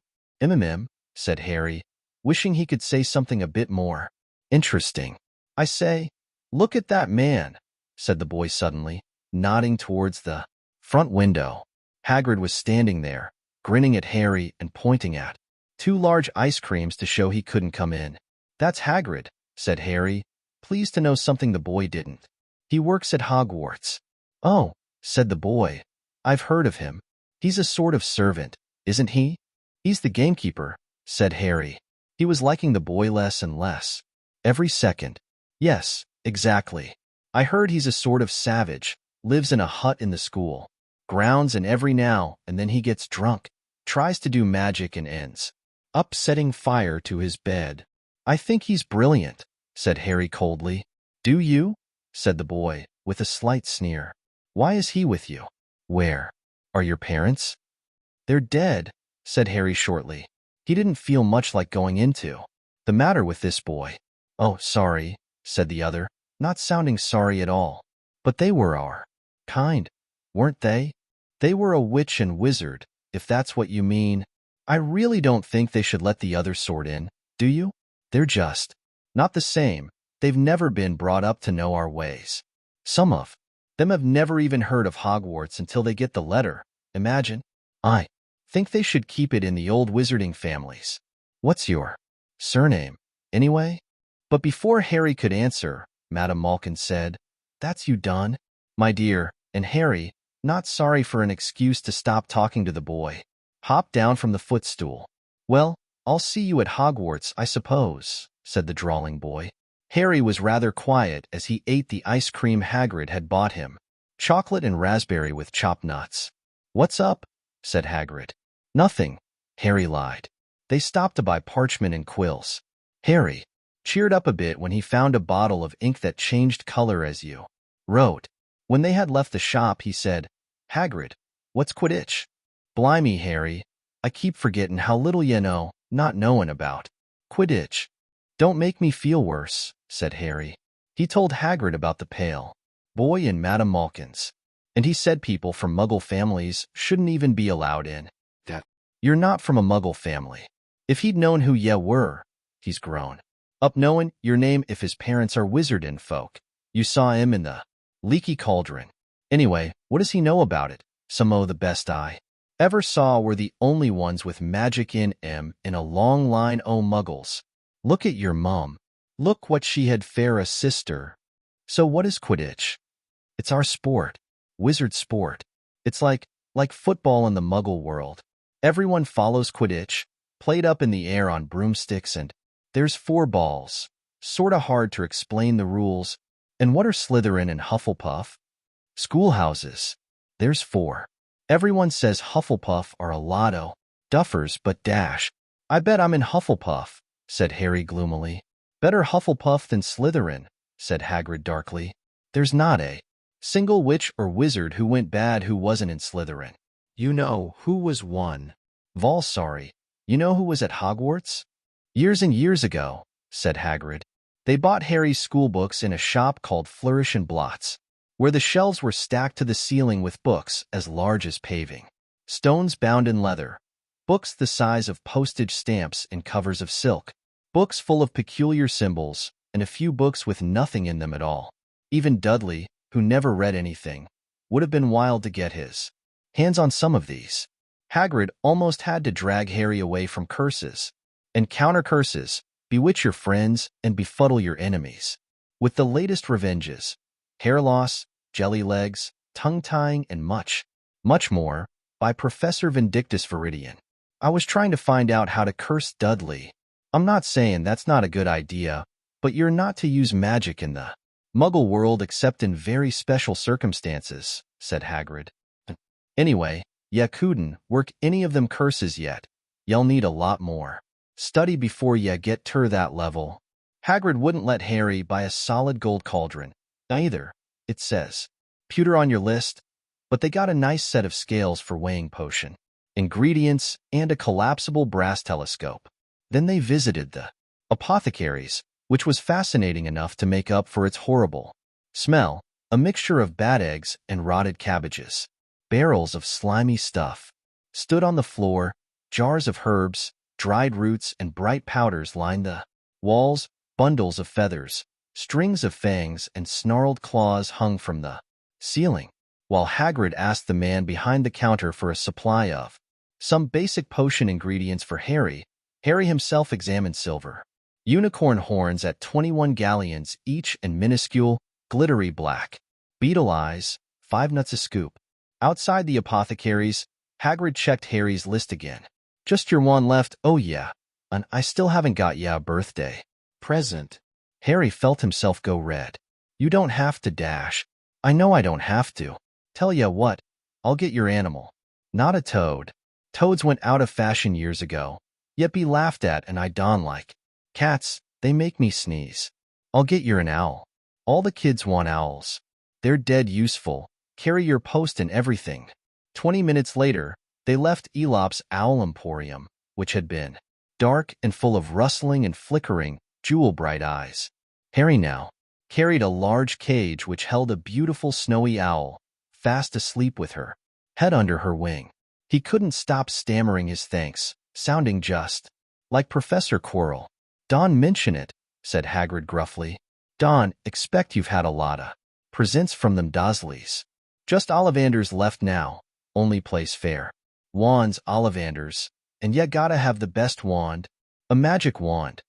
Said Harry, wishing he could say something a bit more interesting. "I say, look at that man," said the boy suddenly, nodding towards the front window. Hagrid was standing there, grinning at Harry and pointing at two large ice creams to show he couldn't come in. "That's Hagrid," said Harry, pleased to know something the boy didn't. "He works at Hogwarts." "Oh," said the boy, "I've heard of him. He's a sort of servant, isn't he?" "He's the gamekeeper," said Harry. He was liking the boy less and less every second. "Yes, exactly. I heard he's a sort of savage, lives in a hut in the school grounds, and every now and then he gets drunk, tries to do magic and ends up setting fire to his bed." "I think he's brilliant," said Harry coldly. "Do you?" said the boy, with a slight sneer. "Why is he with you? Where are your parents?" "They're dead," said Harry shortly. He didn't feel much like going into the matter with this boy. "Oh, sorry," said the other, not sounding sorry at all. "But they were our kind, weren't they? They were a witch and wizard, if that's what you mean. I really don't think they should let the other sort in, do you? They're just not the same. They've never been brought up to know our ways. Some of them have never even heard of Hogwarts until they get the letter. Imagine. I think they should keep it in the old wizarding families. What's your surname, anyway?" But before Harry could answer, Madame Malkin said, "That's you done, my dear," and Harry, not sorry for an excuse to stop talking to the boy, hopped down from the footstool. "Well, I'll see you at Hogwarts, I suppose," said the drawling boy. Harry was rather quiet as he ate the ice cream Hagrid had bought him, chocolate and raspberry with chopped nuts. "What's up?" said Hagrid. "Nothing," Harry lied. "They stopped to buy parchment and quills." Harry cheered up a bit when he found a bottle of ink that changed color as you wrote. When they had left the shop, he said, "Hagrid, what's Quidditch?" "Blimey, Harry, I keep forgetting how little you know, not knowing about Quidditch." "Don't make me feel worse," said Harry. He told Hagrid about the pale boy in Madame Malkin's, and he said people from Muggle families shouldn't even be allowed in. "That you're not from a Muggle family. If he'd known who ye were," he's grown up knowing your name if his parents are wizardin folk. "You saw him in the leaky cauldron. Anyway, what does he know about it? Some o' the best I ever saw were the only ones with magic in 'em in a long line o' muggles. Look at your mum. Look what she had fair a sister." "So what is Quidditch?" "It's our sport. Wizard sport. It's like football in the Muggle world. Everyone follows Quidditch, played up in the air on broomsticks, and there's 4 balls. Sorta hard to explain the rules. And what are Slytherin and Hufflepuff?" "Schoolhouses. There's 4. Everyone says Hufflepuff are a lot o' duffers, but dash. I bet I'm in Hufflepuff," said Harry gloomily. "Better Hufflepuff than Slytherin," said Hagrid darkly. "There's not a single witch or wizard who went bad who wasn't in Slytherin. You know who was one. Vol, sorry. You know who was at Hogwarts?" "Years and years ago," said Hagrid. They bought Harry's schoolbooks in a shop called Flourish and Blots, where the shelves were stacked to the ceiling with books as large as paving, stones bound in leather, books the size of postage stamps in covers of silk, books full of peculiar symbols, and a few books with nothing in them at all. Even Dudley, who never read anything, would have been wild to get his hands on some of these. Hagrid almost had to drag Harry away from curses and counter-curses, bewitch your friends, and befuddle your enemies. With the latest revenges, hair loss, jelly legs, tongue-tying, and much, much more, by Professor Vindictus Viridian. I was trying to find out how to curse Dudley. I'm not saying that's not a good idea, but you're not to use magic in the Muggle world except in very special circumstances, said Hagrid. Anyway, ya couldn't work any of them curses yet. You'll need a lot more study before ya get to that level. Hagrid wouldn't let Harry buy a solid gold cauldron, either, it says. Pewter on your list, but they got a nice set of scales for weighing potion, ingredients, and a collapsible brass telescope. Then they visited the apothecary's, which was fascinating enough to make up for its horrible smell, a mixture of bad eggs and rotted cabbages. Barrels of slimy stuff stood on the floor, jars of herbs, dried roots, and bright powders lined the walls, bundles of feathers, strings of fangs, and snarled claws hung from the ceiling. While Hagrid asked the man behind the counter for a supply of some basic potion ingredients for Harry, Harry himself examined silver unicorn horns at 21 galleons each and minuscule, glittery black beetle eyes, 5 nuts a scoop. Outside the apothecary's, Hagrid checked Harry's list again. Just your one left, oh yeah, and I still haven't got ya a birthday present. Harry felt himself go red. You don't have to, Dash. I know I don't have to. Tell ya what, I'll get your animal. Not a toad. Toads went out of fashion years ago, yet be laughed at and I don't like. Cats, they make me sneeze. I'll get you an owl. All the kids want owls. They're dead useful, carry your post and everything. 20 minutes later, they left Elop's Owl Emporium, which had been dark and full of rustling and flickering, jewel-bright eyes. Harry now carried a large cage which held a beautiful snowy owl, fast asleep with her head under her wing. He couldn't stop stammering his thanks, sounding just like Professor Quirrell. Don't mention it, said Hagrid gruffly. Don't expect you've had a lot of presents from them Dursleys. Just Ollivanders left now, only place fair. Wands, Ollivanders, and yet gotta have the best wand, a magic wand.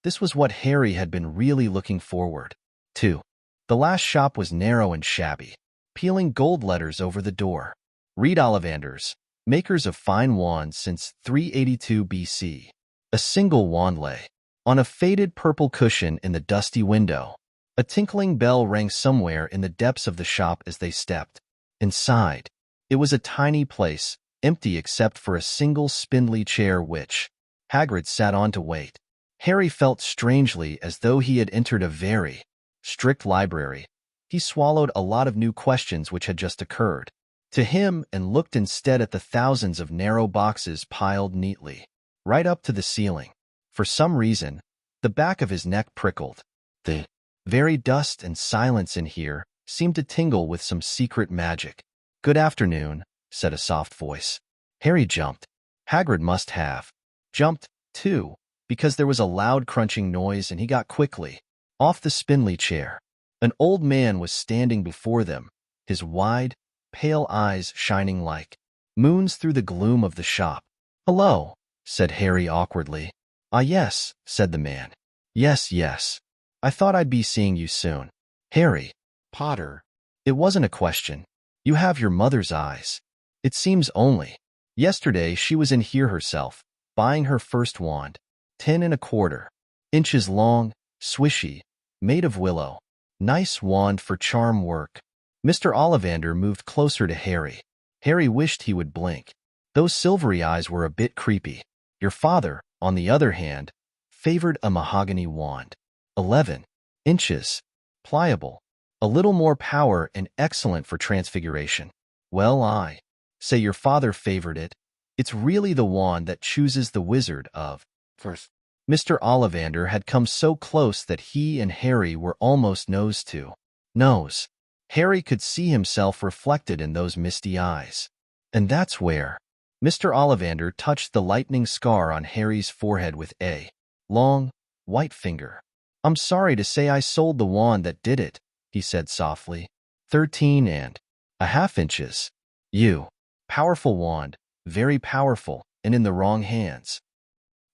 This was what Harry had been really looking forward to. The last shop was narrow and shabby, peeling gold letters over the door. Read Ollivanders, makers of fine wands since 382 BC. A single wand lay on a faded purple cushion in the dusty window. A tinkling bell rang somewhere in the depths of the shop as they stepped inside. It was a tiny place, empty except for a single spindly chair which Hagrid sat on to wait. Harry felt strangely as though he had entered a very strict library. He swallowed a lot of new questions which had just occurred to him and looked instead at the thousands of narrow boxes piled neatly right up to the ceiling. For some reason, the back of his neck prickled. The very dust and silence in here seemed to tingle with some secret magic. Good afternoon, said a soft voice. Harry jumped. Hagrid must have jumped, too, because there was a loud crunching noise and he got quickly off the spindly chair. An old man was standing before them, his wide, pale eyes shining like moons through the gloom of the shop. Hello, said Harry awkwardly. Ah, yes, said the man. Yes, yes. I thought I'd be seeing you soon. Harry Potter. It wasn't a question. You have your mother's eyes. It seems only yesterday she was in here herself, buying her first wand, 10¼ inches long, swishy, made of willow. Nice wand for charm work. Mr. Ollivander moved closer to Harry. Harry wished he would blink. Those silvery eyes were a bit creepy. Your father, on the other hand, favored a mahogany wand. 11 inches. Pliable. A little more power and excellent for transfiguration. Well, I say your father favored it. It's really the wand that chooses the Wizard of first. Mr. Ollivander had come so close that he and Harry were almost nose to nose. Harry could see himself reflected in those misty eyes. And that's where Mr. Ollivander touched the lightning scar on Harry's forehead with a long, white finger. "I'm sorry to say I sold the wand that did it," he said softly. 13.5 inches. You. Powerful wand, very powerful, and in the wrong hands.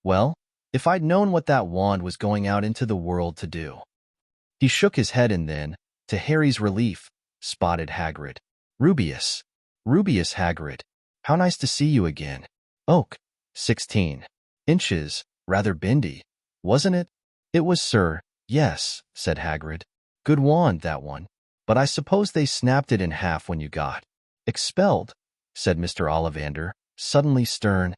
Well, if I'd known what that wand was going out into the world to do. He shook his head and then, to Harry's relief, spotted Hagrid. Rubeus. Rubeus Hagrid. How nice to see you again. Oak. 16 inches, rather bendy, wasn't it? It was, sir. Yes, said Hagrid. Good wand, that one. But I suppose they snapped it in half when you got expelled, said Mr. Ollivander, suddenly stern.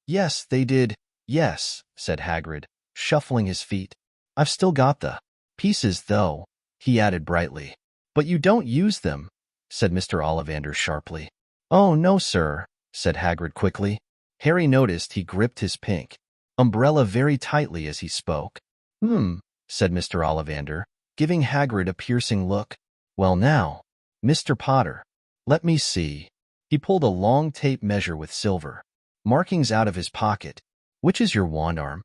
Yes, they did. Yes, said Hagrid, shuffling his feet. I've still got the pieces, though, he added brightly. But you don't use them, said Mr. Ollivander sharply. Oh, no, sir, said Hagrid quickly. Harry noticed he gripped his pink umbrella very tightly as he spoke. Said Mr. Ollivander, giving Hagrid a piercing look. Well now, Mr. Potter, let me see. He pulled a long tape measure with silver markings out of his pocket. Which is your wand arm?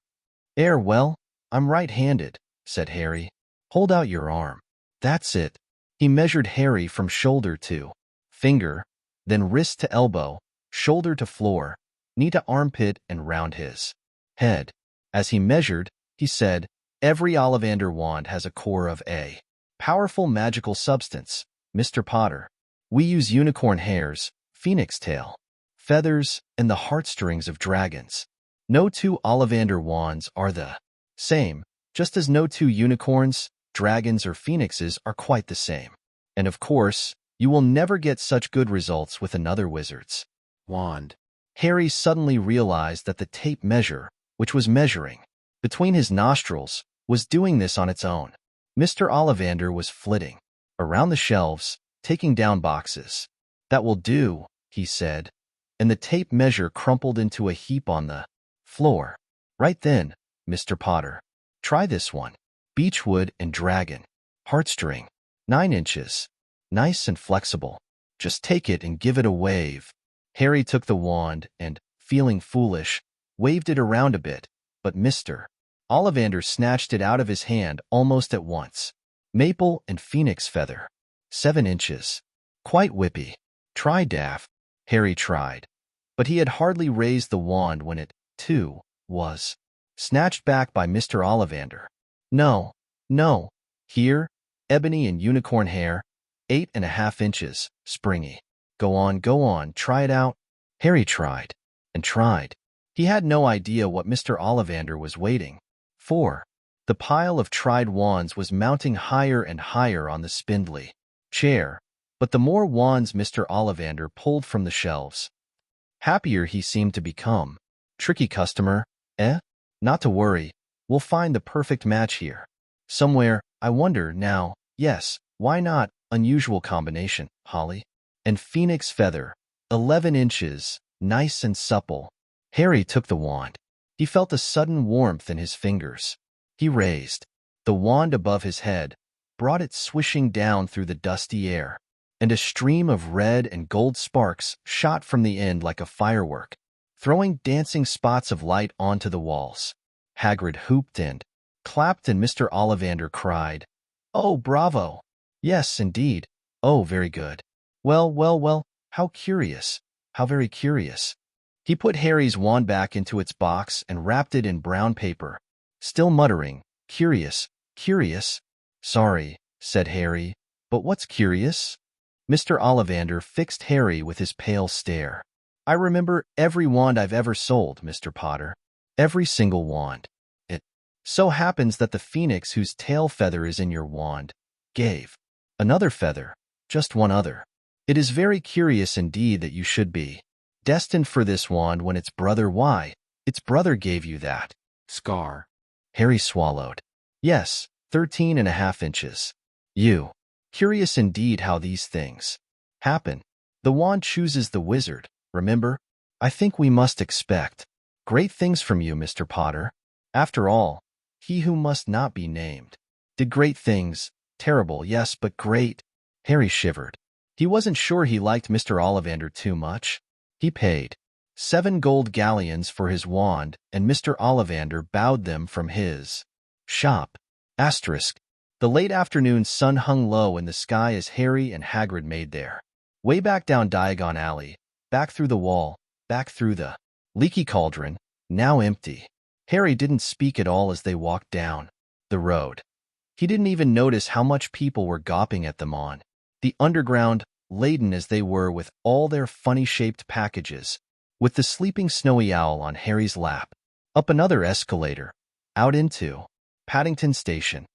Well, I'm right-handed, said Harry. Hold out your arm. That's it. He measured Harry from shoulder to finger, then wrist to elbow, shoulder to floor, knee to armpit, and round his head. As he measured, he said, Every Ollivander wand has a core of a powerful magical substance, Mr. Potter. We use unicorn hairs, phoenix tail, feathers, and the heartstrings of dragons. No two Ollivander wands are the same, just as no two unicorns, dragons, or phoenixes are quite the same. And of course, you will never get such good results with another wizard's wand. Harry suddenly realized that the tape measure, which was measuring between his nostrils, was doing this on its own. Mr. Ollivander was flitting around the shelves, taking down boxes. That will do, he said, and the tape measure crumpled into a heap on the floor. Right then, Mr. Potter. Try this one. Beechwood and dragon. Heartstring. 9 inches. Nice and flexible. Just take it and give it a wave. Harry took the wand and, feeling foolish, waved it around a bit, but Mr. Ollivander snatched it out of his hand almost at once. Maple and phoenix feather. 7 inches. Quite whippy. Try, Daff. Harry tried. But he had hardly raised the wand when it, too, was snatched back by Mr. Ollivander. No. Here, ebony and unicorn hair, 8.5 inches, springy. Go on, try it out. Harry tried and tried. He had no idea what Mr. Ollivander was waiting for. The pile of tried wands was mounting higher and higher on the spindly chair, but the more wands Mr. Ollivander pulled from the shelves, happier he seemed to become. Tricky customer, eh? Not to worry, we'll find the perfect match here. Somewhere, I wonder now. Yes, why not? Unusual combination, holly and phoenix feather, 11 inches, nice and supple. Harry took the wand. He felt a sudden warmth in his fingers. He raised the wand above his head, brought it swishing down through the dusty air, and a stream of red and gold sparks shot from the end like a firework, throwing dancing spots of light onto the walls. Hagrid whooped and clapped, and Mr. Ollivander cried, "Oh, bravo! Yes, indeed. Oh, very good. Well, how curious. How very curious." He put Harry's wand back into its box and wrapped it in brown paper, still muttering, "Curious. Sorry," said Harry, "but what's curious?" Mr. Ollivander fixed Harry with his pale stare. "I remember every wand I've ever sold, Mr. Potter. Every single wand. It so happens that the phoenix whose tail feather is in your wand gave another feather, just one other. It is very curious indeed that you should be destined for this wand when its brother gave you that scar." Harry swallowed. "Yes, 13.5 inches. You. Curious indeed how these things happen. The wand chooses the wizard, remember? I think we must expect great things from you, Mr. Potter." After all, he who must not be named did great things. Terrible, yes, but great. Harry shivered. He wasn't sure he liked Mr. Ollivander too much. He paid 7 gold galleons for his wand, and Mr. Ollivander bowed them from his shop. Asterisk. The late afternoon sun hung low in the sky as Harry and Hagrid made their way back down Diagon Alley, back through the wall, back through the leaky cauldron, now empty. Harry didn't speak at all as they walked down the road. He didn't even notice how much people were gawping at them on the underground, laden as they were with all their funny-shaped packages, with the sleeping snowy owl on Harry's lap, up another escalator, out into Paddington Station.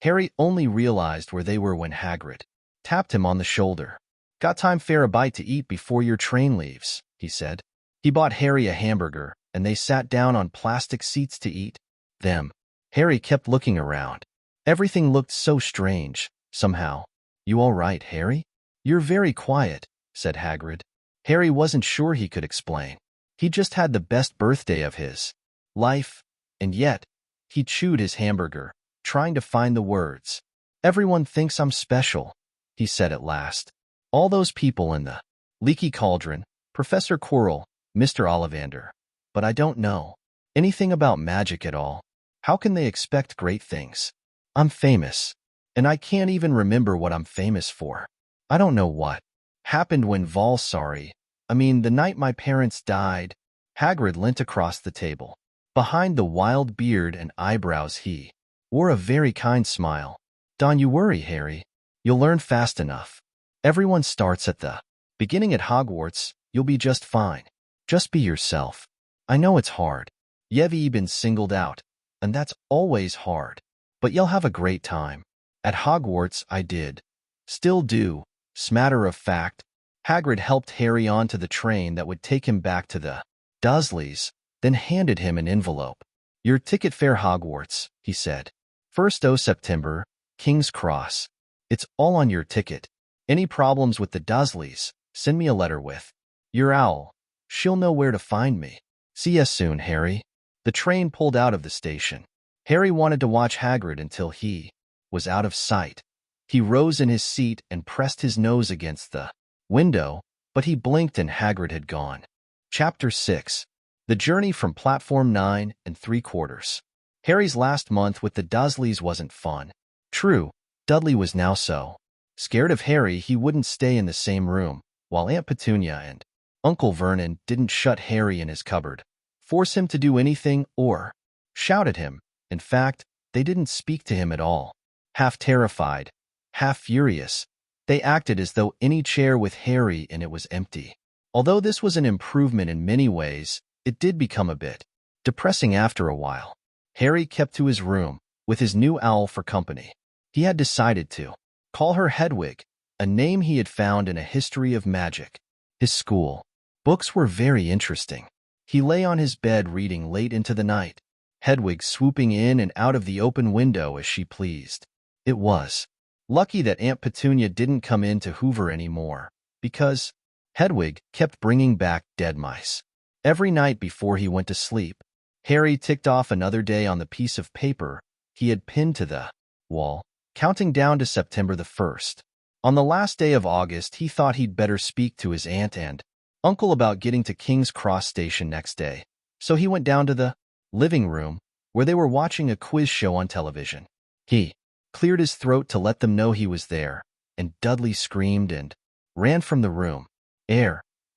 Harry only realized where they were when Hagrid tapped him on the shoulder. "Got time for a bite to eat before your train leaves," he said. He bought Harry a hamburger, and they sat down on plastic seats to eat them. Harry kept looking around. Everything looked so strange, somehow. "You all right, Harry? You're very quiet," said Hagrid. Harry wasn't sure he could explain. He just had the best birthday of his life, and yet he chewed his hamburger, trying to find the words. "Everyone thinks I'm special," he said at last. "All those people in the leaky cauldron, Professor Quirrell, Mr. Ollivander. But I don't know anything about magic at all. How can they expect great things? I'm famous, and I can't even remember what I'm famous for. I don't know what happened when the night my parents died." Hagrid leant across the table. Behind the wild beard and eyebrows he wore a very kind smile. "Don't you worry, Harry. You'll learn fast enough. Everyone starts at the beginning at Hogwarts. You'll be just fine. Just be yourself. I know it's hard. You've been singled out, and that's always hard. But you'll have a great time. At Hogwarts I did. Still do. Smatter of fact." Hagrid helped Harry onto the train that would take him back to the Dursleys, then handed him an envelope. "Your ticket fare Hogwarts," he said. "1st o' September, King's Cross. It's all on your ticket. Any problems with the Dursleys, send me a letter with your owl. She'll know where to find me. See ya soon, Harry." The train pulled out of the station. Harry wanted to watch Hagrid until he was out of sight. He rose in his seat and pressed his nose against the window, but he blinked and Hagrid had gone. Chapter 6. The Journey from Platform 9 3/4. Harry's last month with the Dursleys wasn't fun. True, Dudley was now so scared of Harry he wouldn't stay in the same room, while Aunt Petunia and Uncle Vernon didn't shut Harry in his cupboard, force him to do anything, or shout at him. In fact, they didn't speak to him at all. Half terrified, half furious, they acted as though any chair with Harry in it was empty. Although this was an improvement in many ways, it did become a bit depressing after a while. Harry kept to his room, with his new owl for company. He had decided to call her Hedwig, a name he had found in a history of magic. His school books were very interesting. He lay on his bed reading late into the night, Hedwig swooping in and out of the open window as she pleased. It was lucky that Aunt Petunia didn't come in to hoover anymore, because Hedwig kept bringing back dead mice. Every night before he went to sleep, Harry ticked off another day on the piece of paper he had pinned to the wall, counting down to September the 1st. On the last day of August, he thought he'd better speak to his aunt and uncle about getting to King's Cross Station next day, so he went down to the living room, where they were watching a quiz show on television. He cleared his throat to let them know he was there, and Dudley screamed and ran from the room.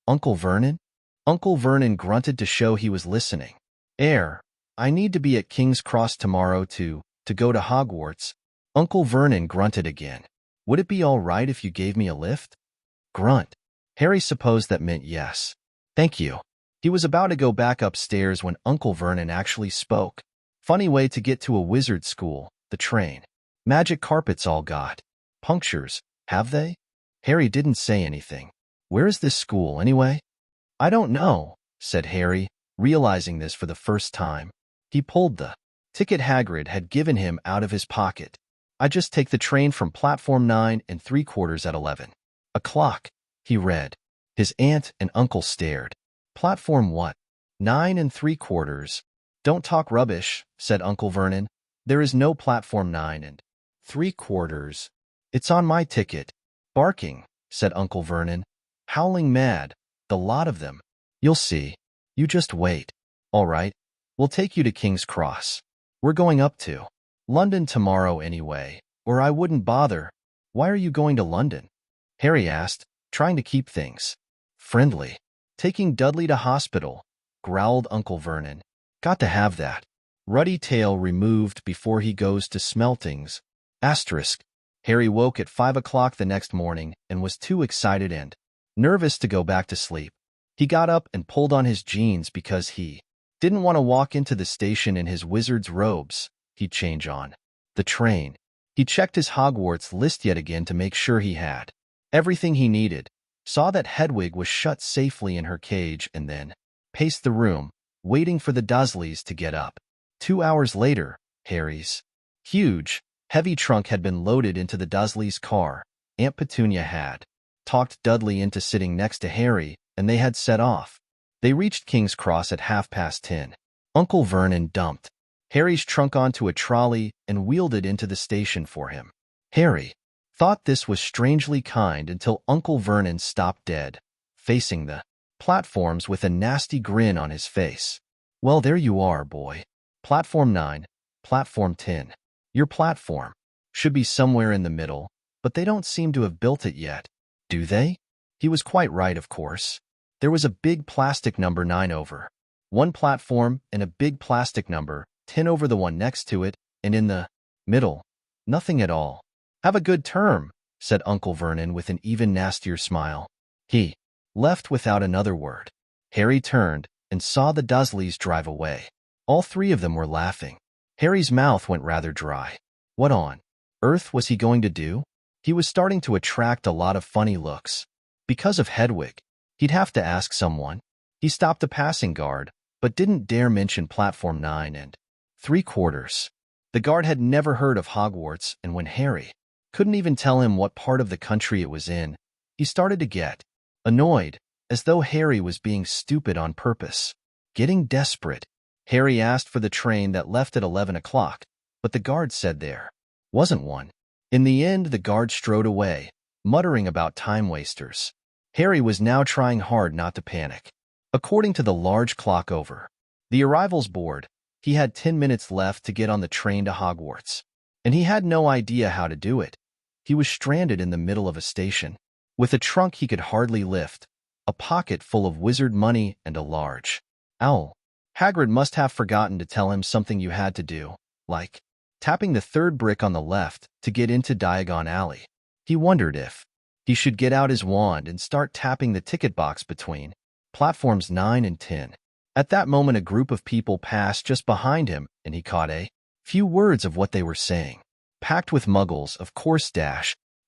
Uncle Vernon?" Uncle Vernon grunted to show he was listening. I need to be at King's Cross tomorrow to go to Hogwarts." Uncle Vernon grunted again. "Would it be all right if you gave me a lift?" Grunt. Harry supposed that meant yes. "Thank you." He was about to go back upstairs when Uncle Vernon actually spoke. "Funny way to get to a wizard school, the train. Magic carpets all got punctures, have they?" Harry didn't say anything. "Where is this school, anyway?" "I don't know," said Harry, realizing this for the first time. He pulled the ticket Hagrid had given him out of his pocket. "I just take the train from platform 9 3/4 at 11 o'clock, he read. His aunt and uncle stared. "Platform what? 9 3/4? Don't talk rubbish, said Uncle Vernon. There is no platform 9 3/4. It's on my ticket. Barking, said Uncle Vernon. Howling mad, the lot of them. You'll see. You just wait. All right, we'll take you to King's Cross. We're going up to London tomorrow anyway, or I wouldn't bother. Why are you going to London? Harry asked, trying to keep things friendly. Taking Dudley to hospital, growled Uncle Vernon. Got to have that ruddy tail removed before he goes to Smeltings. Asterisk. Harry woke at 5 o'clock the next morning and was too excited and nervous to go back to sleep. He got up and pulled on his jeans because he didn't want to walk into the station in his wizard's robes. He'd change on the train. He checked his Hogwarts list yet again to make sure he had everything he needed, saw that Hedwig was shut safely in her cage, and then paced the room, waiting for the Dursleys to get up. 2 hours later, Harry's huge, heavy trunk had been loaded into the Dursleys' car. Aunt Petunia had talked Dudley into sitting next to Harry, and they had set off. They reached King's Cross at 10:30. Uncle Vernon dumped Harry's trunk onto a trolley and wheeled it into the station for him. Harry thought this was strangely kind until Uncle Vernon stopped dead, facing the platforms with a nasty grin on his face. Well, there you are, boy. Platform 9, Platform 10. Your platform should be somewhere in the middle, but they don't seem to have built it yet, do they? He was quite right, of course. There was a big plastic number 9 over one platform and a big plastic number 10 over the one next to it, and in the middle, nothing at all. Have a good term, said Uncle Vernon with an even nastier smile. He left without another word. Harry turned and saw the Dursleys drive away. All three of them were laughing. Harry's mouth went rather dry. What on earth was he going to do? He was starting to attract a lot of funny looks. Because of Hedwig, he'd have to ask someone. He stopped a passing guard, but didn't dare mention platform 9 3/4. The guard had never heard of Hogwarts, and when Harry couldn't even tell him what part of the country it was in, he started to get annoyed, as though Harry was being stupid on purpose. Getting desperate, Harry asked for the train that left at 11 o'clock, but the guard said there wasn't one. In the end, the guard strode away, muttering about time wasters. Harry was now trying hard not to panic. According to the large clock over the arrivals board, he had 10 minutes left to get on the train to Hogwarts, and he had no idea how to do it. He was stranded in the middle of a station, with a trunk he could hardly lift, a pocket full of wizard money, and a large owl. Hagrid must have forgotten to tell him something you had to do, like tapping the third brick on the left to get into Diagon Alley. He wondered if he should get out his wand and start tapping the ticket box between platforms 9 and 10. At that moment, a group of people passed just behind him, and he caught a few words of what they were saying. Packed with muggles, of course.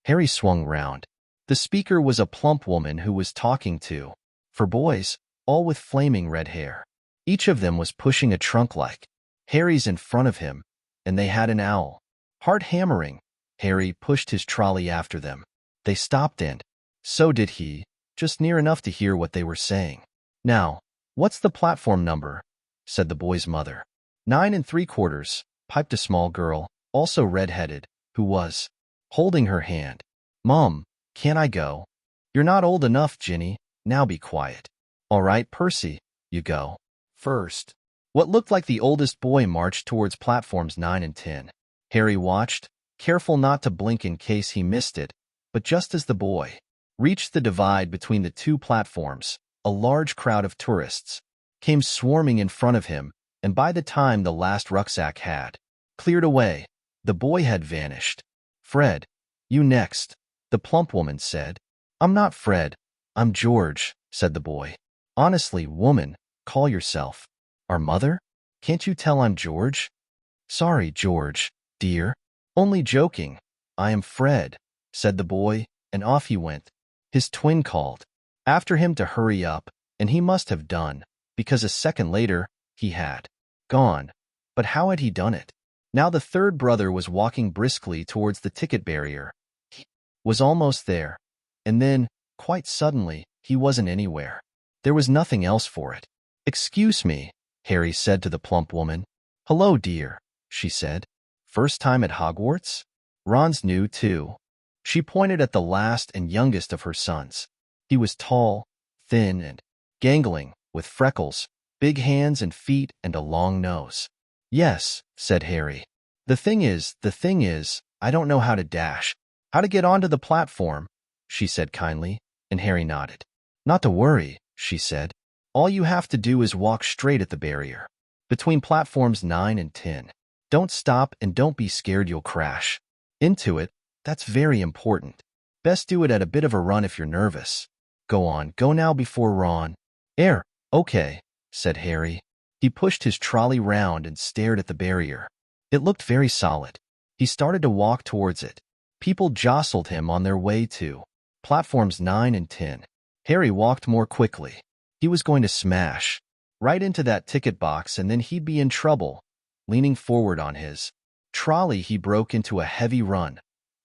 Harry swung round. The speaker was a plump woman who was talking to for boys, all with flaming red hair. Each of them was pushing a trunk like Harry's in front of him, and they had an owl. Heart hammering, Harry pushed his trolley after them. They stopped, and so did he, just near enough to hear what they were saying. Now, what's the platform number? Said the boy's mother. 9 3/4, piped a small girl, also red-headed, who was holding her hand. Mom, can't I go? You're not old enough, Ginny. Now be quiet. All right, Percy, you go first. What looked like the oldest boy marched towards platforms 9 and 10. Harry watched, careful not to blink in case he missed it, but just as the boy reached the divide between the two platforms, a large crowd of tourists came swarming in front of him, and by the time the last rucksack had cleared away, the boy had vanished. Fred, you next, the plump woman said. I'm not Fred, I'm George, said the boy. Honestly, woman, call yourself our mother? Can't you tell I'm George? Sorry, George, dear. Only joking. I am Fred, said the boy, and off he went. His twin called after him to hurry up, and he must have done, because a second later, he had gone. But how had he done it? Now the third brother was walking briskly towards the ticket barrier. He was almost there, and then, quite suddenly, he wasn't anywhere. There was nothing else for it. Excuse me, Harry said to the plump woman. "Hello, dear," she said. "First time at Hogwarts?" Ron's new, too. She pointed at the last and youngest of her sons. He was tall, thin, and gangling, with freckles, big hands and feet, and a long nose. "Yes," said Harry. The thing is, I don't know how to dash. How to get onto the platform," she said kindly, and Harry nodded. "Not to worry," she said. "All you have to do is walk straight at the barrier. Between platforms 9 and 10. Don't stop and don't be scared you'll crash. Into it, that's very important. Best do it at a bit of a run if you're nervous. Go on, go now before Ron." Okay," said Harry. He pushed his trolley round and stared at the barrier. It looked very solid. He started to walk towards it. People jostled him on their way to platforms 9 and 10. Harry walked more quickly. He was going to smash right into that ticket box and then he'd be in trouble. Leaning forward on his trolley, he broke into a heavy run.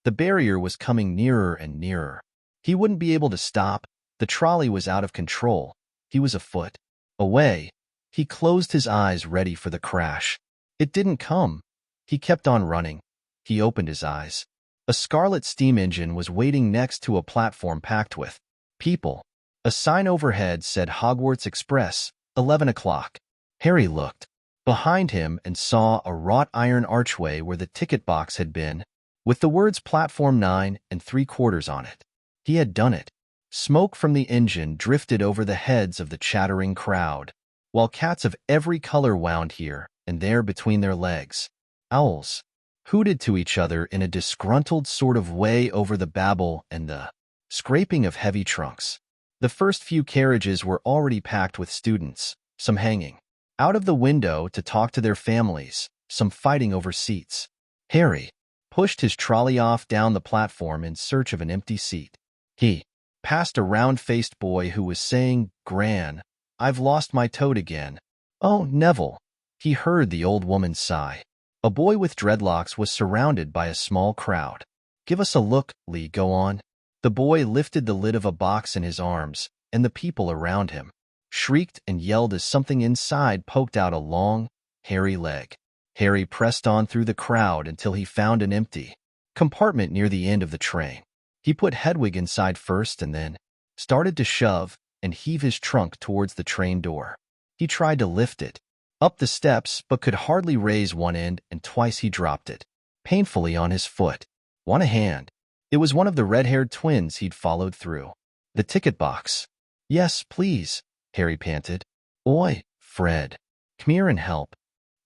The barrier was coming nearer and nearer. He wouldn't be able to stop. The trolley was out of control. He was a foot away. He closed his eyes, ready for the crash. It didn't come. He kept on running. He opened his eyes. A scarlet steam engine was waiting next to a platform packed with people. A sign overhead said Hogwarts Express, 11 o'clock. Harry looked behind him and saw a wrought iron archway where the ticket box had been, with the words Platform 9 and 3/4 on it. He had done it. Smoke from the engine drifted over the heads of the chattering crowd, while cats of every color wound here and there between their legs. Owls hooted to each other in a disgruntled sort of way over the babble and the scraping of heavy trunks. The first few carriages were already packed with students, some hanging out of the window to talk to their families, some fighting over seats. Harry pushed his trolley off down the platform in search of an empty seat. He passed a round-faced boy who was saying, "Gran, I've lost my toad again." "Oh, Neville," he heard the old woman sigh. A boy with dreadlocks was surrounded by a small crowd. "Give us a look, Lee, go on." The boy lifted the lid of a box in his arms, and the people around him shrieked and yelled as something inside poked out a long, hairy leg. Harry pressed on through the crowd until he found an empty compartment near the end of the train. He put Hedwig inside first and then started to shove and heave his trunk towards the train door. He tried to lift it up the steps but could hardly raise one end, and twice he dropped it painfully on his foot. Want a hand? It was one of the red-haired twins he'd followed through the ticket box. "Yes, please," Harry panted. "Oi, Fred, come here and help."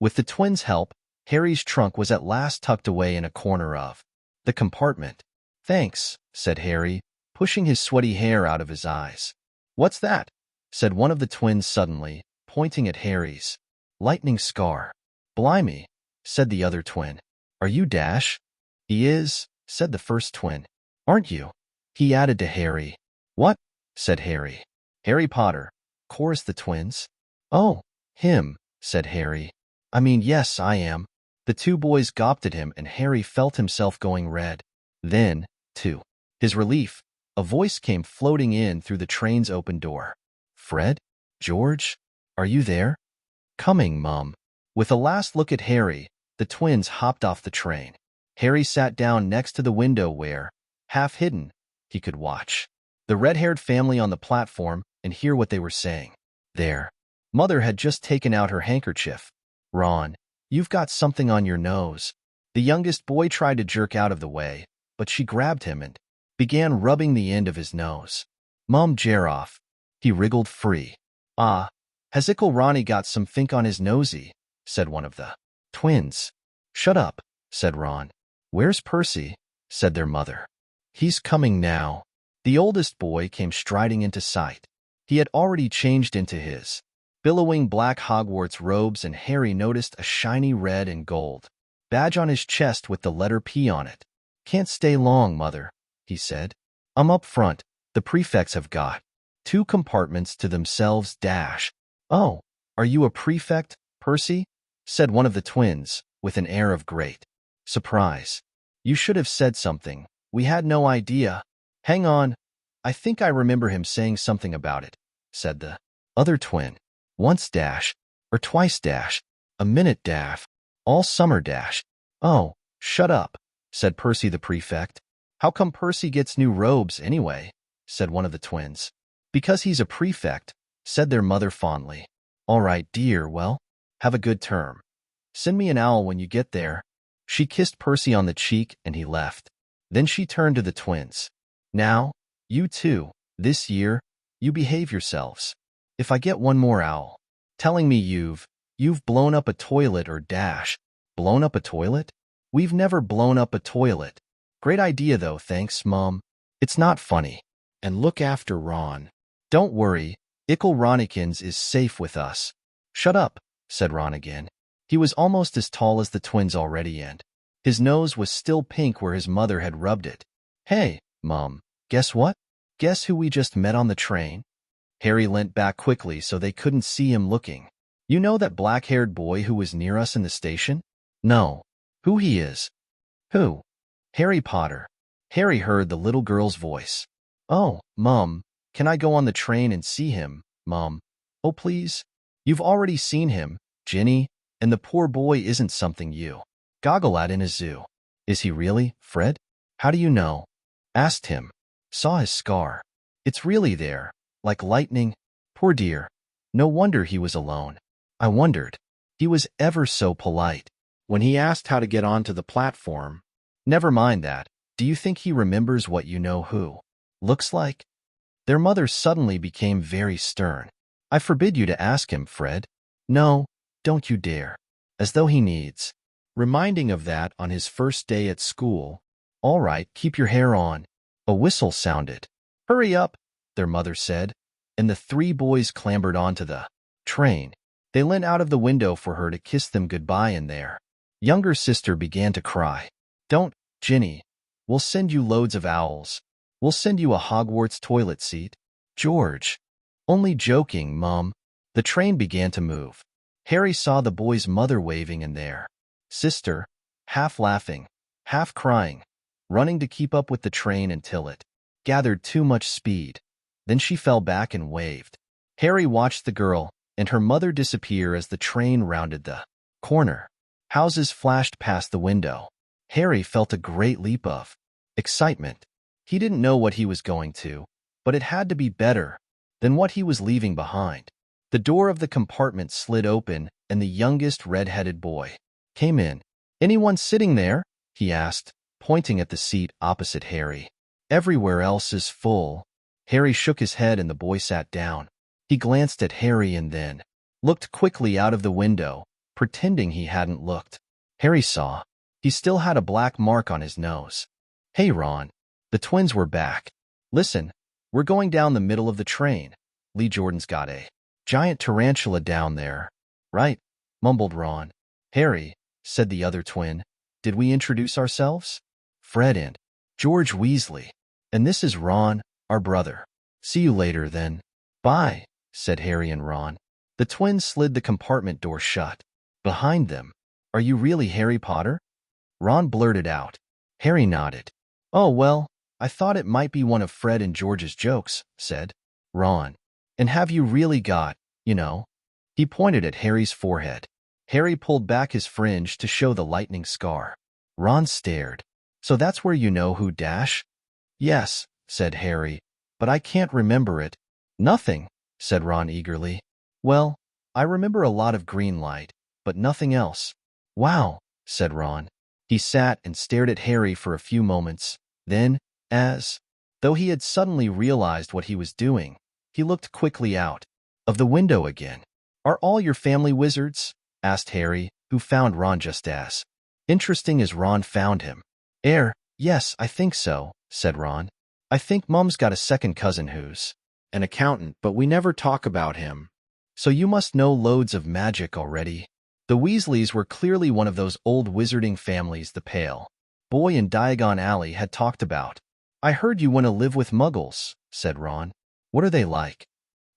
With the twins' help, Harry's trunk was at last tucked away in a corner of the compartment. "Thanks," said Harry, pushing his sweaty hair out of his eyes. "What's that?" said one of the twins suddenly, pointing at Harry's lightning scar. "Blimey," said the other twin. "Are you Dash?" "He is," said the first twin. "Aren't you?" he added to Harry. "What?" said Harry. "Harry Potter," chorused the twins. "Oh, him," said Harry. "I mean, yes, I am." The two boys gawped at him, and Harry felt himself going red. Then, to his relief, a voice came floating in through the train's open door. "Fred? George? Are you there?" "Coming, Mum." With a last look at Harry, the twins hopped off the train. Harry sat down next to the window where, half hidden, he could watch the red-haired family on the platform and hear what they were saying. Their mother had just taken out her handkerchief. "Ron, you've got something on your nose." The youngest boy tried to jerk out of the way, but she grabbed him and began rubbing the end of his nose. "Mum, jar off." He wriggled free. "Ah, has Ickle Ronnie got some fink on his nosy?" said one of the twins. "Shut up," said Ron. "Where's Percy?" said their mother. "He's coming now." The oldest boy came striding into sight. He had already changed into his billowing black Hogwarts robes, and Harry noticed a shiny red and gold badge on his chest with the letter P on it. "Can't stay long, Mother," he said. "I'm up front. The prefects have got 2 compartments to themselves. Dash." "Oh, are you a prefect, Percy?" said one of the twins, with an air of great surprise. "You should have said something. We had no idea." "Hang on. I think I remember him saying something about it," said the other twin. "Once, Dash, or twice dash, a minute dash, all summer dash. Oh, shut up, said Percy the prefect. How come Percy gets new robes anyway? Said one of the twins. Because he's a prefect, said their mother fondly. All right, dear, well, have a good term. Send me an owl when you get there. She kissed Percy on the cheek and he left. Then she turned to the twins. Now, you two, this year, you behave yourselves. If I get one more owl, telling me you've blown up a toilet or dash. Blown up a toilet? We've never blown up a toilet. Great idea though, thanks, Mom. It's not funny. And look after Ron. Don't worry, Ickle Ronikins is safe with us. Shut up, said Ron again. He was almost as tall as the twins already and his nose was still pink where his mother had rubbed it. Hey, Mom, guess what? Guess who we just met on the train? Harry leant back quickly so they couldn't see him looking. You know that black-haired boy who was near us in the station? No. Who he is? Who? Harry Potter. Harry heard the little girl's voice. Oh, Mom, can I go on the train and see him, Mom? Oh, please? You've already seen him, Ginny, and the poor boy isn't something you goggle at in a zoo. Is he really, Fred? How do you know? Asked him. Saw his scar. It's really there, like lightning. Poor dear. No wonder he was alone. I wondered. He was ever so polite. When he asked how to get onto the platform. Never mind that. Do you think he remembers what you know who looks like? Their mother suddenly became very stern. I forbid you to ask him, Fred. No, don't you dare. As though he needs reminding of that on his first day at school. All right, keep your hair on. A whistle sounded. Hurry up, their mother said, and the three boys clambered onto the train. They leant out of the window for her to kiss them goodbye, and their younger sister began to cry. Don't, Ginny. We'll send you loads of owls. We'll send you a Hogwarts toilet seat. George. Only joking, Mom. The train began to move. Harry saw the boy's mother waving and their sister, half laughing, half crying, running to keep up with the train until it gathered too much speed. Then she fell back and waved. Harry watched the girl and her mother disappear as the train rounded the corner. Houses flashed past the window. Harry felt a great leap of excitement. He didn't know what he was going to, but it had to be better than what he was leaving behind. The door of the compartment slid open and the youngest red-headed boy came in. Anyone sitting there? He asked, pointing at the seat opposite Harry. Everywhere else is full. Harry shook his head and the boy sat down. He glanced at Harry and then looked quickly out of the window, pretending he hadn't looked. Harry saw. He still had a black mark on his nose. Hey, Ron. The twins were back. Listen, we're going down the middle of the train. Lee Jordan's got a giant tarantula down there. Right, mumbled Ron. Harry, said the other twin. Did we introduce ourselves? Fred and George Weasley. And this is Ron, our brother. See you later, then. Bye, said Harry and Ron. The twins slid the compartment door shut. Behind them. Are you really Harry Potter? Ron blurted out. Harry nodded. Oh, well, I thought it might be one of Fred and George's jokes, said Ron. And have you really got, you know? He pointed at Harry's forehead. Harry pulled back his fringe to show the lightning scar. Ron stared. So that's where you know who dash? Yes, said Harry, but I can't remember it. Nothing, said Ron eagerly. Well, I remember a lot of green light, but nothing else. Wow, said Ron. He sat and stared at Harry for a few moments. Then, as though he had suddenly realized what he was doing, he looked quickly out of the window again. Are all your family wizards? Asked Harry, who found Ron just as interesting as Ron found him. Yes, I think so, said Ron. I think Mum's got a second cousin who's an accountant, but we never talk about him. So you must know loads of magic already. The Weasleys were clearly one of those old wizarding families the pale boy in Diagon Alley had talked about. I heard you want to live with Muggles, said Ron. What are they like?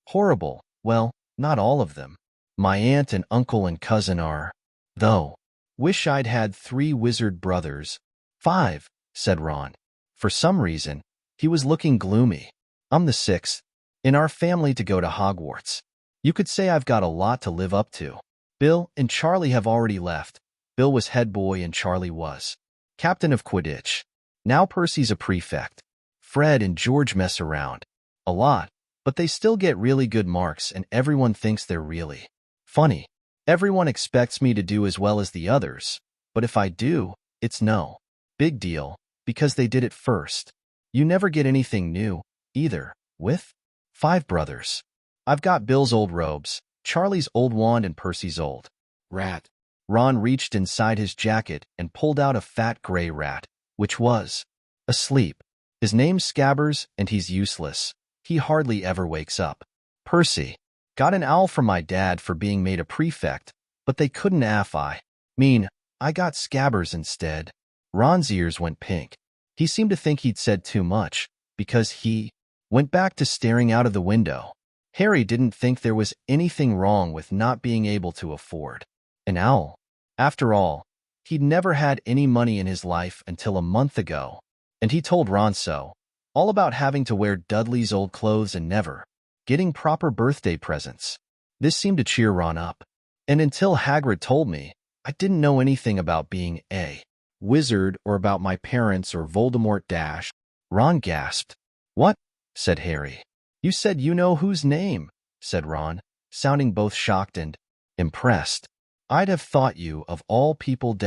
Horrible. Well, not all of them. My aunt and uncle and cousin are, though. Wish I'd had 3 wizard brothers. 5, said Ron. For some reason, he was looking gloomy. I'm the 6th in our family to go to Hogwarts. You could say I've got a lot to live up to. Bill and Charlie have already left. Bill was head boy and Charlie was captain of Quidditch. Now Percy's a prefect. Fred and George mess around a lot, but they still get really good marks and everyone thinks they're really funny. Everyone expects me to do as well as the others, but if I do, it's no big deal because they did it first. You never get anything new, either, with 5 brothers. I've got Bill's old robes, Charlie's old wand and Percy's old rat. Ron reached inside his jacket and pulled out a fat gray rat, which was asleep. His name's Scabbers and he's useless. He hardly ever wakes up. Percy got an owl from my dad for being made a prefect, but they couldn't I got Scabbers instead. Ron's ears went pink. He seemed to think he'd said too much, because he went back to staring out of the window. Harry didn't think there was anything wrong with not being able to afford an owl. After all, he'd never had any money in his life until a month ago, and he told Ron so, all about having to wear Dudley's old clothes and never getting proper birthday presents. This seemed to cheer Ron up, and until Hagrid told me, I didn't know anything about being a wizard or about my parents or Voldemort dash. Ron gasped. What? Said Harry. You said you know whose name, said Ron, sounding both shocked and impressed. I'd have thought you, of all people,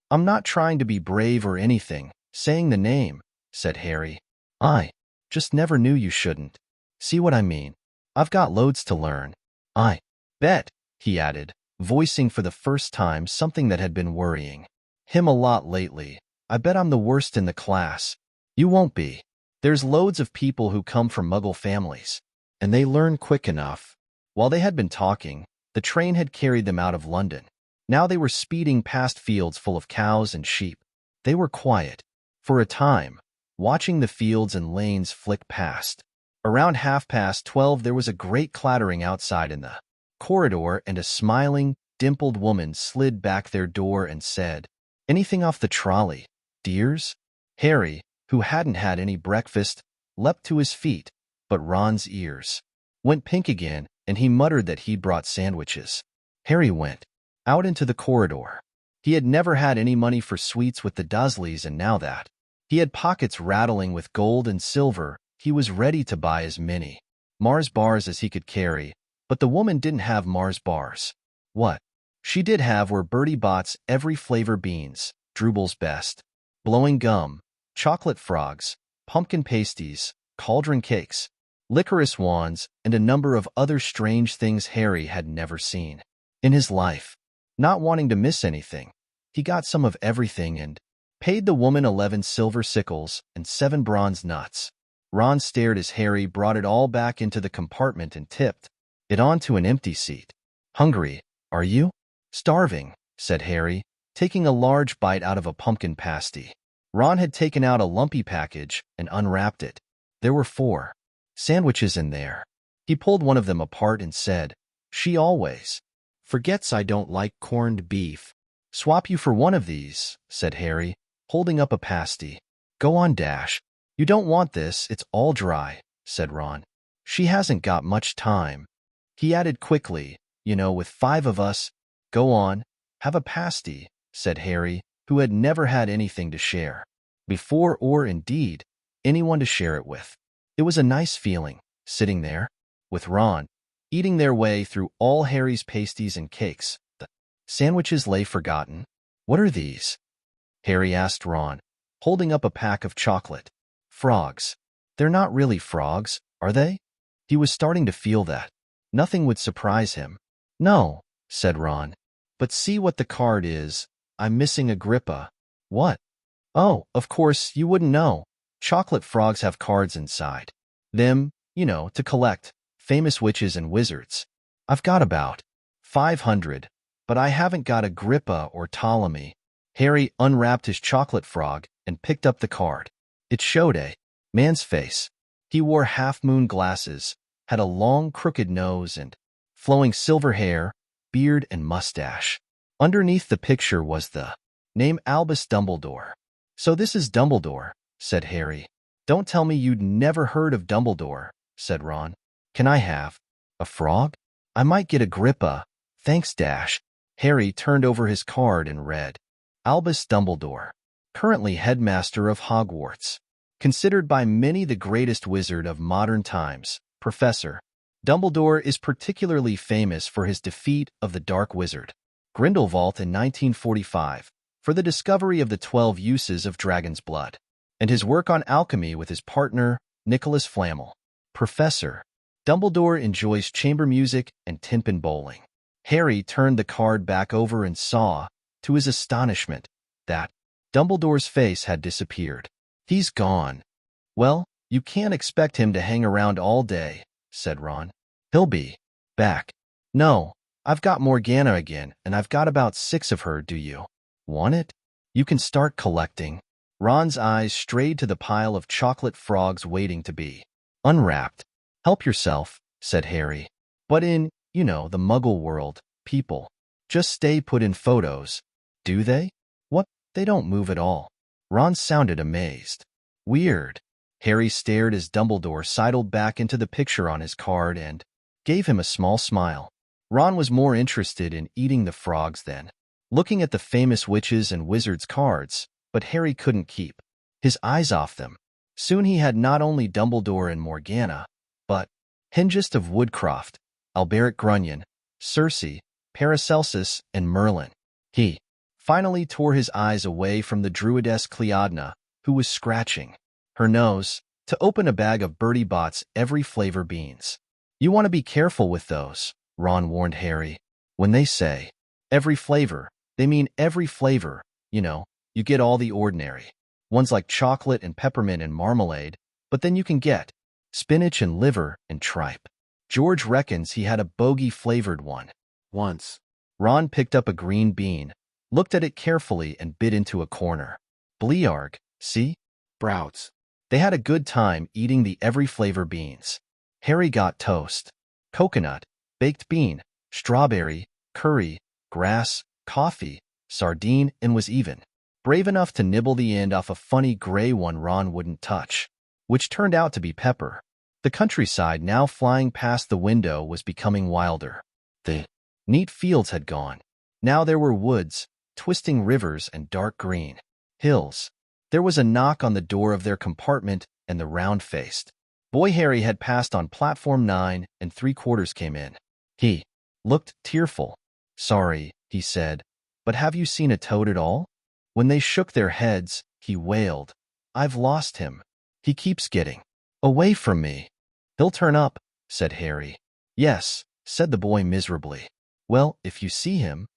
I'm not trying to be brave or anything, saying the name, said Harry. I just never knew you shouldn't. See what I mean? I've got loads to learn. I bet, he added, voicing for the first time something that had been worrying him a lot lately. I bet I'm the worst in the class. You won't be. There's loads of people who come from Muggle families, and they learn quick enough. While they had been talking, the train had carried them out of London. Now they were speeding past fields full of cows and sheep. They were quiet, for a time, watching the fields and lanes flick past. Around 12:30 there was a great clattering outside in the corridor, and a smiling, dimpled woman slid back their door and said, "Anything off the trolley, dears?" Harry, who hadn't had any breakfast, leapt to his feet, but Ron's ears went pink again, and he muttered that he'd brought sandwiches. Harry went out into the corridor. He had never had any money for sweets with the Dursleys, and now that he had pockets rattling with gold and silver, he was ready to buy as many Mars bars as he could carry, but the woman didn't have Mars bars. What she did have were Bertie Bott's every flavor beans, Drooble's best, blowing gum, chocolate frogs, pumpkin pasties, cauldron cakes, licorice wands, and a number of other strange things Harry had never seen in his life. Not wanting to miss anything, he got some of everything and paid the woman 11 silver sickles and 7 bronze nuts. Ron stared as Harry brought it all back into the compartment and tipped it onto an empty seat. "Hungry, are you?" "Starving," said Harry, taking a large bite out of a pumpkin pasty. Ron had taken out a lumpy package and unwrapped it. There were 4 sandwiches in there. He pulled one of them apart and said, "She always forgets I don't like corned beef." "Swap you for one of these," said Harry, holding up a pasty. "Go on, Dash. You don't want this, it's all dry," said Ron. "She hasn't got much time." He added quickly, with 5 of us. "Go on, have a pasty," said Harry, who had never had anything to share before, or indeed, anyone to share it with. It was a nice feeling, sitting there, with Ron, eating their way through all Harry's pasties and cakes. The sandwiches lay forgotten. "What are these?" Harry asked Ron, holding up a pack of chocolate. "Frogs. They're not really frogs, are they?" He was starting to feel that nothing would surprise him. "No," said Ron. "But see what the card is. I'm missing Agrippa." "What?" "Oh, of course, you wouldn't know. Chocolate frogs have cards inside them, to collect famous witches and wizards. I've got about 500, but I haven't got Agrippa or Ptolemy." Harry unwrapped his chocolate frog and picked up the card. It showed a man's face. He wore half-moon glasses, had a long, crooked nose, and flowing silver hair, beard, and mustache. Underneath the picture was the name Albus Dumbledore. "So this is Dumbledore," said Harry. "Don't tell me you'd never heard of Dumbledore," said Ron. "Can I have a frog? I might get Agrippa Thanks, Dash. Harry turned over his card and read, Albus Dumbledore, currently headmaster of Hogwarts. Considered by many the greatest wizard of modern times, Professor Dumbledore is particularly famous for his defeat of the Dark Wizard, Grindelwald in 1945, for the discovery of the 12 uses of dragon's blood, and his work on alchemy with his partner, Nicholas Flamel. Professor Dumbledore enjoys chamber music and tin-pin bowling. Harry turned the card back over and saw, to his astonishment, that Dumbledore's face had disappeared. He's gone. Well, you can't expect him to hang around all day, said Ron. He'll be back. No, I've got Morgana again, and I've got about 6 of her, do you want it? You can start collecting. Ron's eyes strayed to the pile of chocolate frogs waiting to be unwrapped. Help yourself, said Harry. But in, the Muggle world, people just stay put in photos. Do they? What? They don't move at all. Ron sounded amazed. Weird. Harry stared as Dumbledore sidled back into the picture on his card and gave him a small smile. Ron was more interested in eating the frogs than looking at the famous witches and wizards cards, but Harry couldn't keep his eyes off them. Soon he had not only Dumbledore and Morgana, but Hengist of Woodcroft, Alberic Grunion, Circe, Paracelsus, and Merlin. He finally tore his eyes away from the druidess Cleodna, who was scratching her nose to open a bag of Bertie Bott's every flavor beans. You want to be careful with those, Ron warned Harry. When they say every flavor, they mean every flavor, you get all the ordinary ones like chocolate and peppermint and marmalade, but then you can get spinach and liver and tripe. George reckons he had a bogey-flavored one once. Ron picked up a green bean, looked at it carefully, and bit into a corner. Blearg, see? Sprouts. They had a good time eating the every-flavor beans. Harry got toast, coconut, baked bean, strawberry, curry, grass, coffee, sardine, and was even brave enough to nibble the end off a funny gray one Ron wouldn't touch, which turned out to be pepper. The countryside now flying past the window was becoming wilder. The neat fields had gone. Now there were woods, twisting rivers, and dark green hills. There was a knock on the door of their compartment, and the round-faced boy Harry had passed on platform 9 3/4 came in. He looked tearful. Sorry, he said, but have you seen a toad at all? When they shook their heads, he wailed, I've lost him. He keeps getting away from me. He'll turn up, said Harry. Yes, said the boy miserably. Well, if you see him.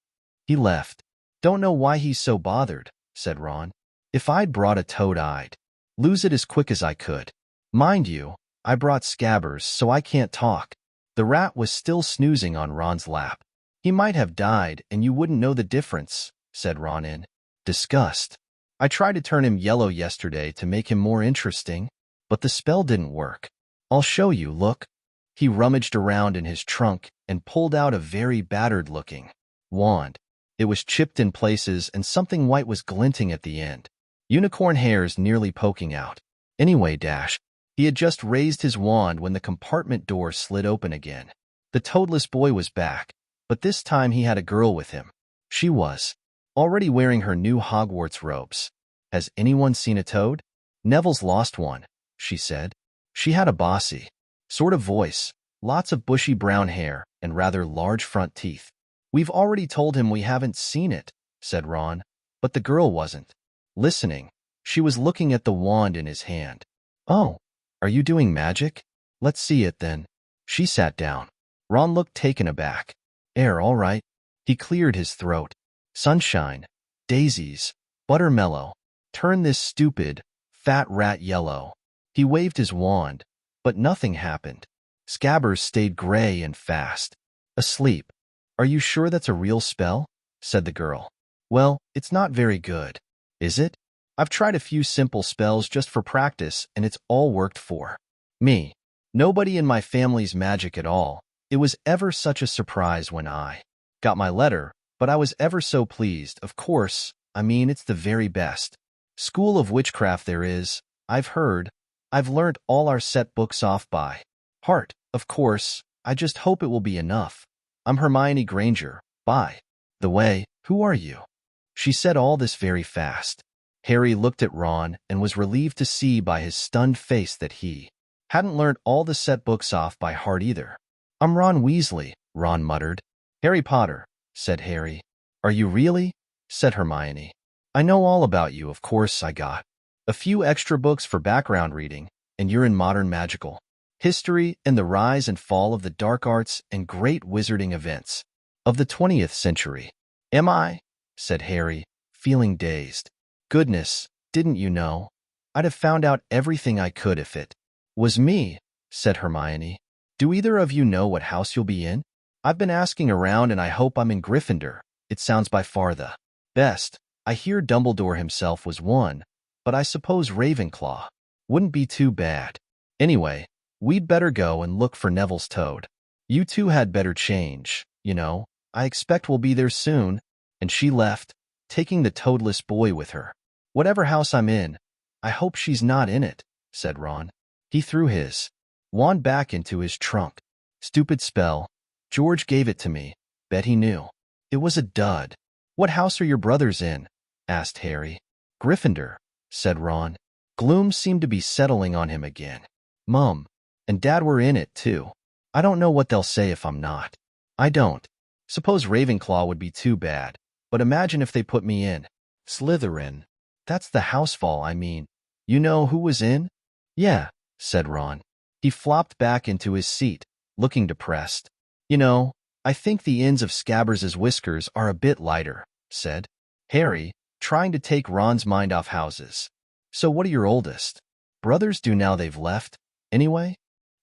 He left. Don't know why he's so bothered, said Ron. If I'd brought a toad, I'd lose it as quick as I could. Mind you, I brought Scabbers, so I can't talk. The rat was still snoozing on Ron's lap. He might have died, and you wouldn't know the difference, said Ron in disgust. I tried to turn him yellow yesterday to make him more interesting, but the spell didn't work. I'll show you, look. He rummaged around in his trunk and pulled out a very battered-looking wand. It was chipped in places, and something white was glinting at the end. Unicorn hairs nearly poking out. Anyway, Dash, he had just raised his wand when the compartment door slid open again. The toadless boy was back, but this time he had a girl with him. She was already wearing her new Hogwarts robes. Has anyone seen a toad? Neville's lost one, she said. She had a bossy sort of voice, lots of bushy brown hair, and rather large front teeth. We've already told him we haven't seen it, said Ron, but the girl wasn't listening. She was looking at the wand in his hand. Oh, are you doing magic? Let's see it then. She sat down. Ron looked taken aback. All right. He cleared his throat. Sunshine, daisies, buttermellow. Turn this stupid, fat rat yellow. He waved his wand, but nothing happened. Scabbers stayed gray and fast asleep. Are you sure that's a real spell? Said the girl. Well, it's not very good, is it? I've tried a few simple spells just for practice, and it's all worked for me. Nobody in my family's magic at all. It was ever such a surprise when I got my letter, but I was ever so pleased. Of course, I mean, it's the very best school of witchcraft there is, I've heard. I've learnt all our set books off by heart. Of course, I just hope it will be enough. I'm Hermione Granger. By the way, who are you? She said all this very fast. Harry looked at Ron and was relieved to see by his stunned face that he hadn't learned all the set books off by heart either. I'm Ron Weasley, Ron muttered. Harry Potter, said Harry. Are you really? Said Hermione. I know all about you, of course. I got a few extra books for background reading, and you're in modern magical history and the rise and fall of the dark arts and great wizarding events of the 20th century. Am I? Said Harry, feeling dazed. Goodness, didn't you know? I'd have found out everything I could if it was me, said Hermione. Do either of you know what house you'll be in? I've been asking around and I hope I'm in Gryffindor. It sounds by far the best. I hear Dumbledore himself was one, but I suppose Ravenclaw wouldn't be too bad. Anyway, we'd better go and look for Neville's toad. You two had better change, you know. I expect we'll be there soon. And she left, taking the toadless boy with her. Whatever house I'm in, I hope she's not in it, said Ron. He threw his wand back into his trunk. Stupid spell. George gave it to me. Bet he knew. It was a dud. What house are your brothers in? Asked Harry. Gryffindor, said Ron. Gloom seemed to be settling on him again. Mum and Dad were in it, too. I don't know what they'll say if I'm not. I don't. Suppose Ravenclaw would be too bad, but imagine if they put me in Slytherin. That's the housefall, I mean. You know who was in? Yeah, said Ron. He flopped back into his seat, looking depressed. You know, I think the ends of Scabbers' whiskers are a bit lighter, said Harry, trying to take Ron's mind off houses. So what do your oldest brothers do now they've left, anyway?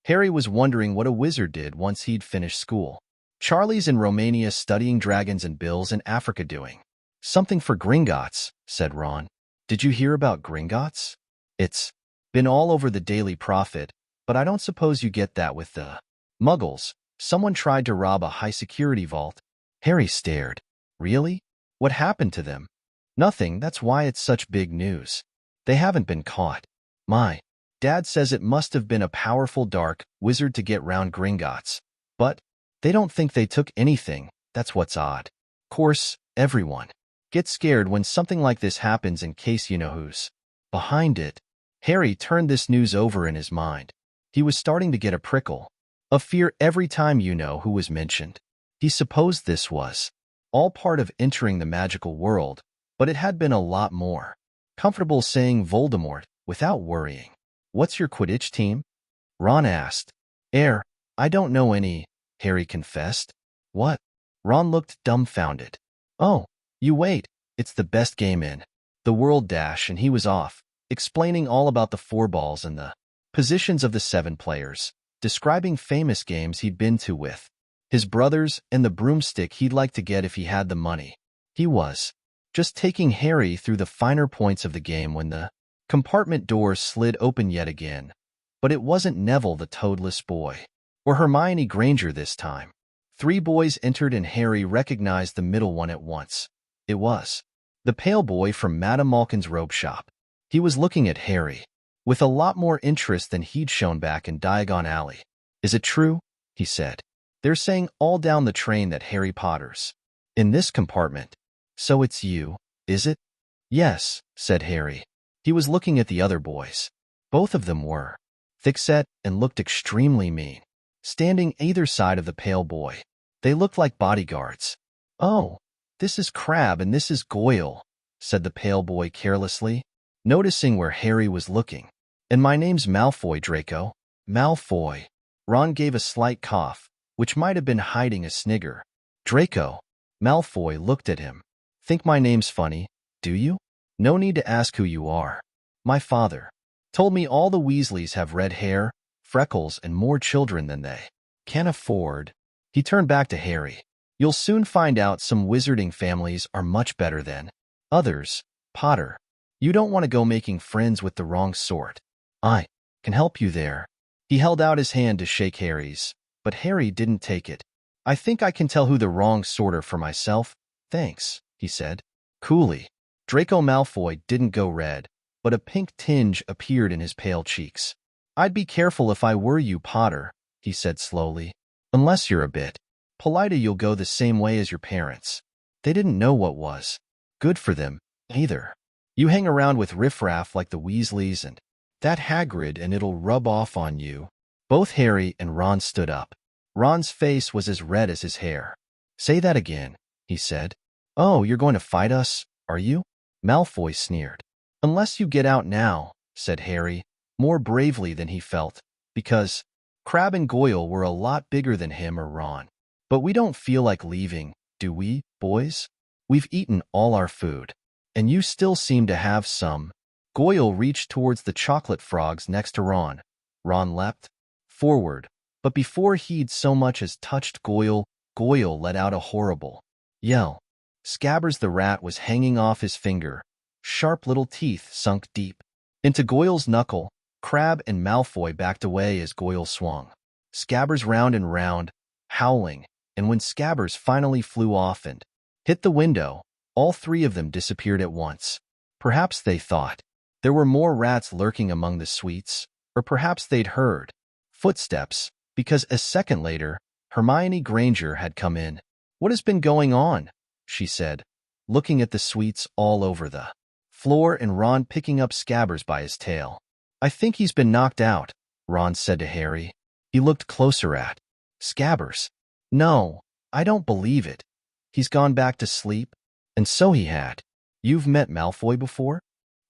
Harry was wondering what a wizard did once he'd finished school. Charlie's in Romania studying dragons and Bill's in Africa doing something for Gringotts, said Ron. Did you hear about Gringotts? It's been all over the Daily Prophet, but I don't suppose you get that with the Muggles. Someone tried to rob a high-security vault. Harry stared. Really? What happened to them? Nothing, that's why it's such big news. They haven't been caught. My dad says it must have been a powerful dark wizard to get round Gringotts. But they don't think they took anything. That's what's odd. Course, everyone gets scared when something like this happens in case you know who's behind it. Harry turned this news over in his mind. He was starting to get a prickle of fear every time you know who was mentioned. He supposed this was all part of entering the magical world, but it had been a lot more comfortable saying Voldemort without worrying. What's your Quidditch team? Ron asked. I don't know any, Harry confessed. What? Ron looked dumbfounded. Oh, you wait. It's the best game in the world dash, and he was off, explaining all about the 4 balls and the positions of the 7 players, describing famous games he'd been to with his brothers and the broomstick he'd like to get if he had the money. He was just taking Harry through the finer points of the game when the compartment door slid open yet again. But it wasn't Neville the toadless boy, or Hermione Granger this time. 3 boys entered and Harry recognized the middle one at once. It was the pale boy from Madame Malkin's robe shop. He was looking at Harry with a lot more interest than he'd shown back in Diagon Alley. Is it true? He said. They're saying all down the train that Harry Potter's in this compartment. So it's you, is it? Yes, said Harry. He was looking at the other boys. Both of them were thick-set and looked extremely mean, standing either side of the pale boy. They looked like bodyguards. Oh, this is Crabbe and this is Goyle, said the pale boy carelessly, noticing where Harry was looking. And my name's Malfoy, Draco. Malfoy. Ron gave a slight cough, which might have been hiding a snigger. Draco. Malfoy looked at him. Think my name's funny, do you? No need to ask who you are. My father told me all the Weasleys have red hair, freckles, and more children than they can afford. He turned back to Harry. You'll soon find out some wizarding families are much better than others, Potter. You don't want to go making friends with the wrong sort. I can help you there. He held out his hand to shake Harry's, but Harry didn't take it. I think I can tell who the wrong sort are for myself. Thanks, he said. Coolly. Draco Malfoy didn't go red, but a pink tinge appeared in his pale cheeks. I'd be careful if I were you, Potter, he said slowly. Unless you're a bit Polita, you'll go the same way as your parents. They didn't know what was good for them, either. You hang around with riffraff like the Weasleys and that Hagrid, and it'll rub off on you. Both Harry and Ron stood up. Ron's face was as red as his hair. Say that again, he said. Oh, you're going to fight us, are you? Malfoy sneered. Unless you get out now, said Harry, more bravely than he felt, because Crabbe and Goyle were a lot bigger than him or Ron. But we don't feel like leaving, do we, boys? We've eaten all our food. And you still seem to have some. Goyle reached towards the chocolate frogs next to Ron. Ron leapt forward, but before he'd so much as touched Goyle, Goyle let out a horrible yell. Scabbers the rat was hanging off his finger. Sharp little teeth sunk deep into Goyle's knuckle. Crabbe and Malfoy backed away as Goyle swung Scabbers round and round, howling, and when Scabbers finally flew off and hit the window, all three of them disappeared at once. Perhaps they thought there were more rats lurking among the sweets, or perhaps they'd heard footsteps, because a second later, Hermione Granger had come in. What has been going on? She said, looking at the sweets all over the floor and Ron picking up Scabbers by his tail. I think he's been knocked out, Ron said to Harry. He looked closer at Scabbers. No, I don't believe it. He's gone back to sleep. And so he had. You've met Malfoy before?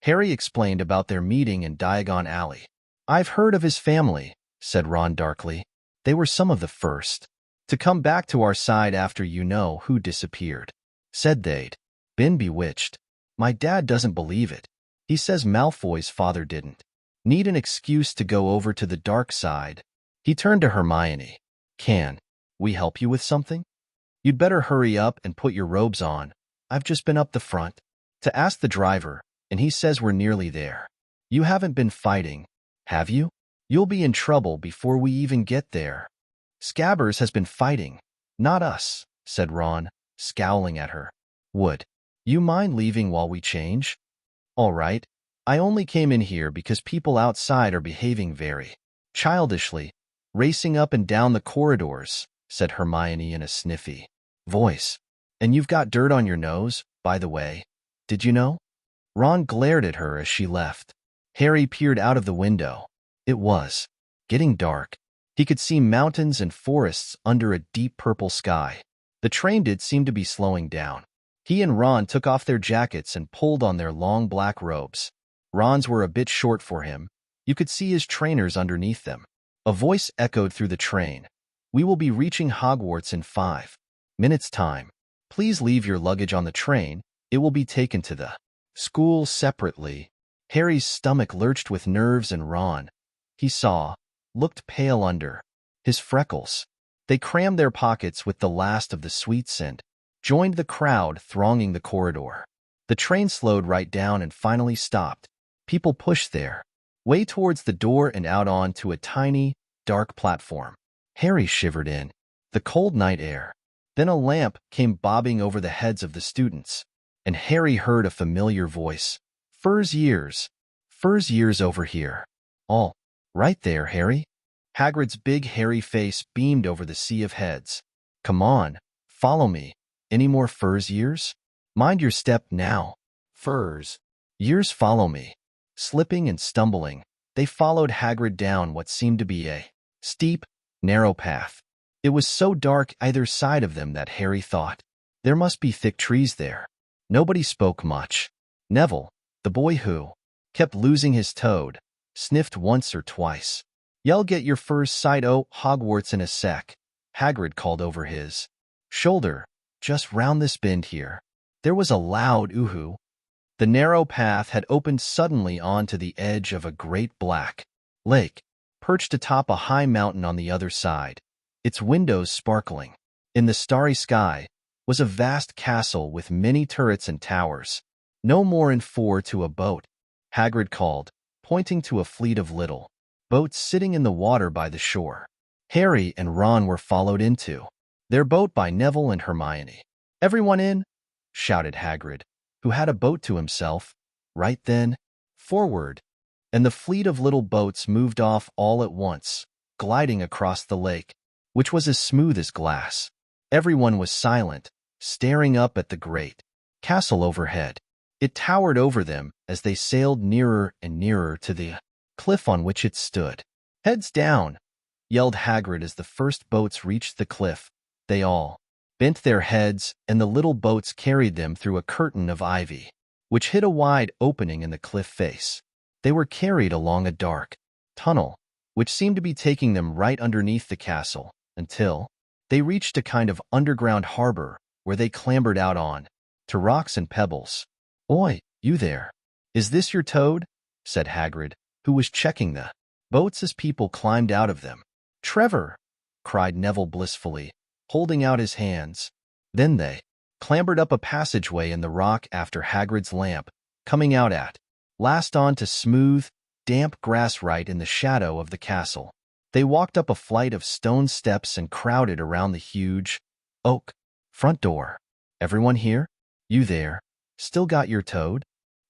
Harry explained about their meeting in Diagon Alley. I've heard of his family, said Ron darkly. They were some of the first to come back to our side after you-know-who disappeared. Said they'd been bewitched. My dad doesn't believe it. He says Malfoy's father didn't need an excuse to go over to the dark side. He turned to Hermione. Can we help you with something? You'd better hurry up and put your robes on. I've just been up the front to ask the driver, and he says we're nearly there. You haven't been fighting, have you? You'll be in trouble before we even get there. Scabbers has been fighting, not us, said Ron, scowling at her. Would you mind leaving while we change? All right. I only came in here because people outside are behaving very childishly, racing up and down the corridors, said Hermione in a sniffy voice. And you've got dirt on your nose, by the way. Did you know? Ron glared at her as she left. Harry peered out of the window. It was getting dark. He could see mountains and forests under a deep purple sky. The train did seem to be slowing down. He and Ron took off their jackets and pulled on their long black robes. Ron's were a bit short for him. You could see his trainers underneath them. A voice echoed through the train. We will be reaching Hogwarts in 5 minutes' time. Please leave your luggage on the train. It will be taken to the school separately. Harry's stomach lurched with nerves and Ron, he saw, looked pale under his freckles. They crammed their pockets with the last of the sweets and joined the crowd thronging the corridor. The train slowed right down and finally stopped. People pushed their way towards the door and out onto a tiny, dark platform. Harry shivered in the cold night air. Then a lamp came bobbing over the heads of the students, and Harry heard a familiar voice. Fur's years over here. All right there, Harry. Hagrid's big hairy face beamed over the sea of heads. Come on, follow me. Any more Fur's years? Mind your step now. Fur's years follow me. Slipping and stumbling, they followed Hagrid down what seemed to be a steep, narrow path. It was so dark either side of them that Harry thought, there must be thick trees there. Nobody spoke much. Neville, the boy who kept losing his toad, sniffed once or twice. You'll get your first sight o' Hogwarts in a sec, Hagrid called over his shoulder. Just round this bend here. There was a loud ooh-hoo. The narrow path had opened suddenly onto the edge of a great black lake, perched atop a high mountain on the other side, its windows sparkling. In the starry sky was a vast castle with many turrets and towers. No more in 4 to a boat, Hagrid called, pointing to a fleet of little boats sitting in the water by the shore. Harry and Ron were followed into their boat by Neville and Hermione. Everyone in, shouted Hagrid, who had a boat to himself. Right then, forward, and the fleet of little boats moved off all at once, gliding across the lake, which was as smooth as glass. Everyone was silent, staring up at the great castle overhead. It towered over them as they sailed nearer and nearer to the cliff on which it stood. "Heads down!" yelled Hagrid as the first boats reached the cliff. They all bent their heads, and the little boats carried them through a curtain of ivy, which hid a wide opening in the cliff face. They were carried along a dark tunnel, which seemed to be taking them right underneath the castle, until they reached a kind of underground harbor where they clambered out on to rocks and pebbles. "Oi, you there! Is this your toad?" said Hagrid, who was checking the boats as people climbed out of them. "Trevor!" cried Neville blissfully, holding out his hands. Then they clambered up a passageway in the rock after Hagrid's lamp, coming out at last onto smooth, damp grass right in the shadow of the castle. They walked up a flight of stone steps and crowded around the huge oak front door. "Everyone here? You there? Still got your toad?"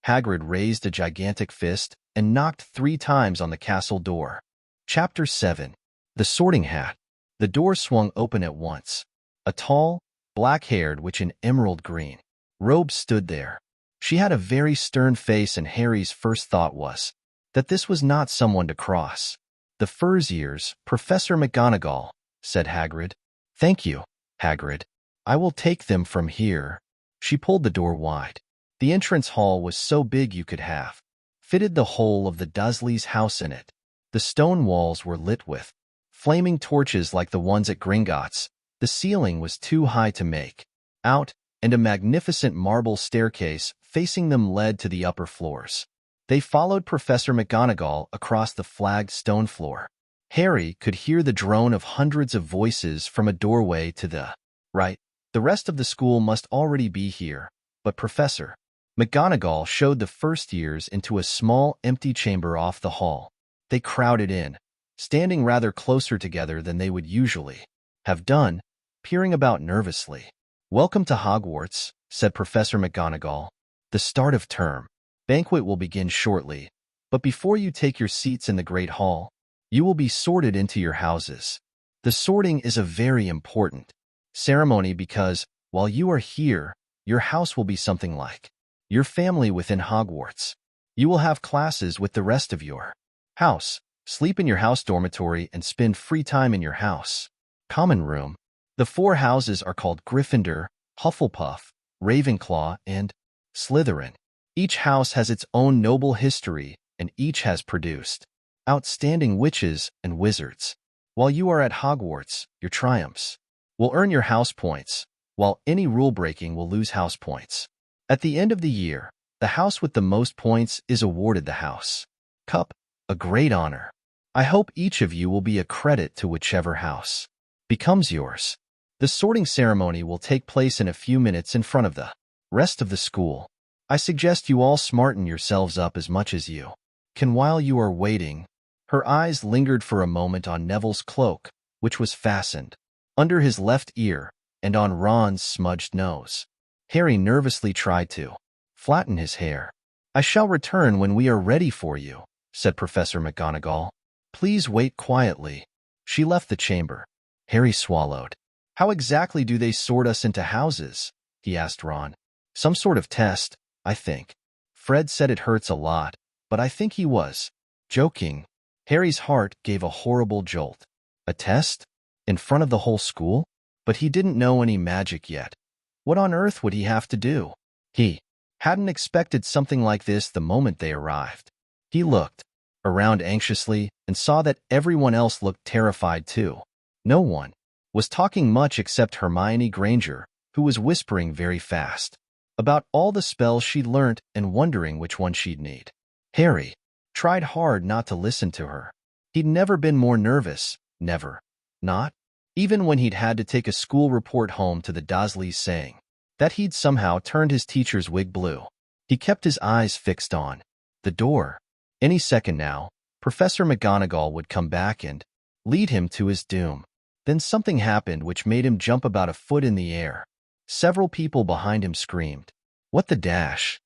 Hagrid raised a gigantic fist and knocked 3 times on the castle door. Chapter 7. The Sorting Hat. The door swung open at once. A tall, black-haired witch in emerald green robes stood there. She had a very stern face, and Harry's first thought was that this was not someone to cross. "The Furziers, Professor McGonagall," said Hagrid. "Thank you, Hagrid. I will take them from here." She pulled the door wide. The entrance hall was so big you could have fitted the whole of the Dursleys' house in it. The stone walls were lit with flaming torches like the ones at Gringotts. The ceiling was too high to make out, and a magnificent marble staircase facing them led to the upper floors. They followed Professor McGonagall across the flagged stone floor. Harry could hear the drone of hundreds of voices from a doorway to the right. The rest of the school must already be here, but Professor McGonagall showed the first years into a small, empty chamber off the hall. They crowded in, standing rather closer together than they would usually have done, peering about nervously. "Welcome to Hogwarts," said Professor McGonagall. "The start of term banquet will begin shortly, but before you take your seats in the Great Hall, you will be sorted into your houses. The sorting is a very important ceremony because, while you are here, your house will be something like your family within Hogwarts. You will have classes with the rest of your house, sleep in your house dormitory, and spend free time in your house common room. The 4 houses are called Gryffindor, Hufflepuff, Ravenclaw, and Slytherin. Each house has its own noble history, and each has produced outstanding witches and wizards. While you are at Hogwarts, your triumphs will earn your house points, while any rule-breaking will lose house points. At the end of the year, the house with the most points is awarded the House Cup, a great honor. I hope each of you will be a credit to whichever house becomes yours. The sorting ceremony will take place in a few minutes in front of the rest of the school. I suggest you all smarten yourselves up as much as you can while you are waiting." Her eyes lingered for a moment on Neville's cloak, which was fastened under his left ear, and on Ron's smudged nose. Harry nervously tried to flatten his hair. "I shall return when we are ready for you," said Professor McGonagall. "Please wait quietly." She left the chamber. Harry swallowed. "How exactly do they sort us into houses?" he asked Ron. "Some sort of test, I think. Fred said it hurts a lot, but I think he was joking." Harry's heart gave a horrible jolt. A test? In front of the whole school? But he didn't know any magic yet. What on earth would he have to do? He hadn't expected something like this the moment they arrived. He looked around anxiously and saw that everyone else looked terrified too. No one was talking much except Hermione Granger, who was whispering very fast about all the spells she'd learnt and wondering which one she'd need. Harry tried hard not to listen to her. He'd never been more nervous, never. Not even when he'd had to take a school report home to the Dursleys saying that he'd somehow turned his teacher's wig blue. He kept his eyes fixed on the door. Any second now, Professor McGonagall would come back and lead him to his doom. Then something happened which made him jump about a foot in the air. Several people behind him screamed, "What the dash?"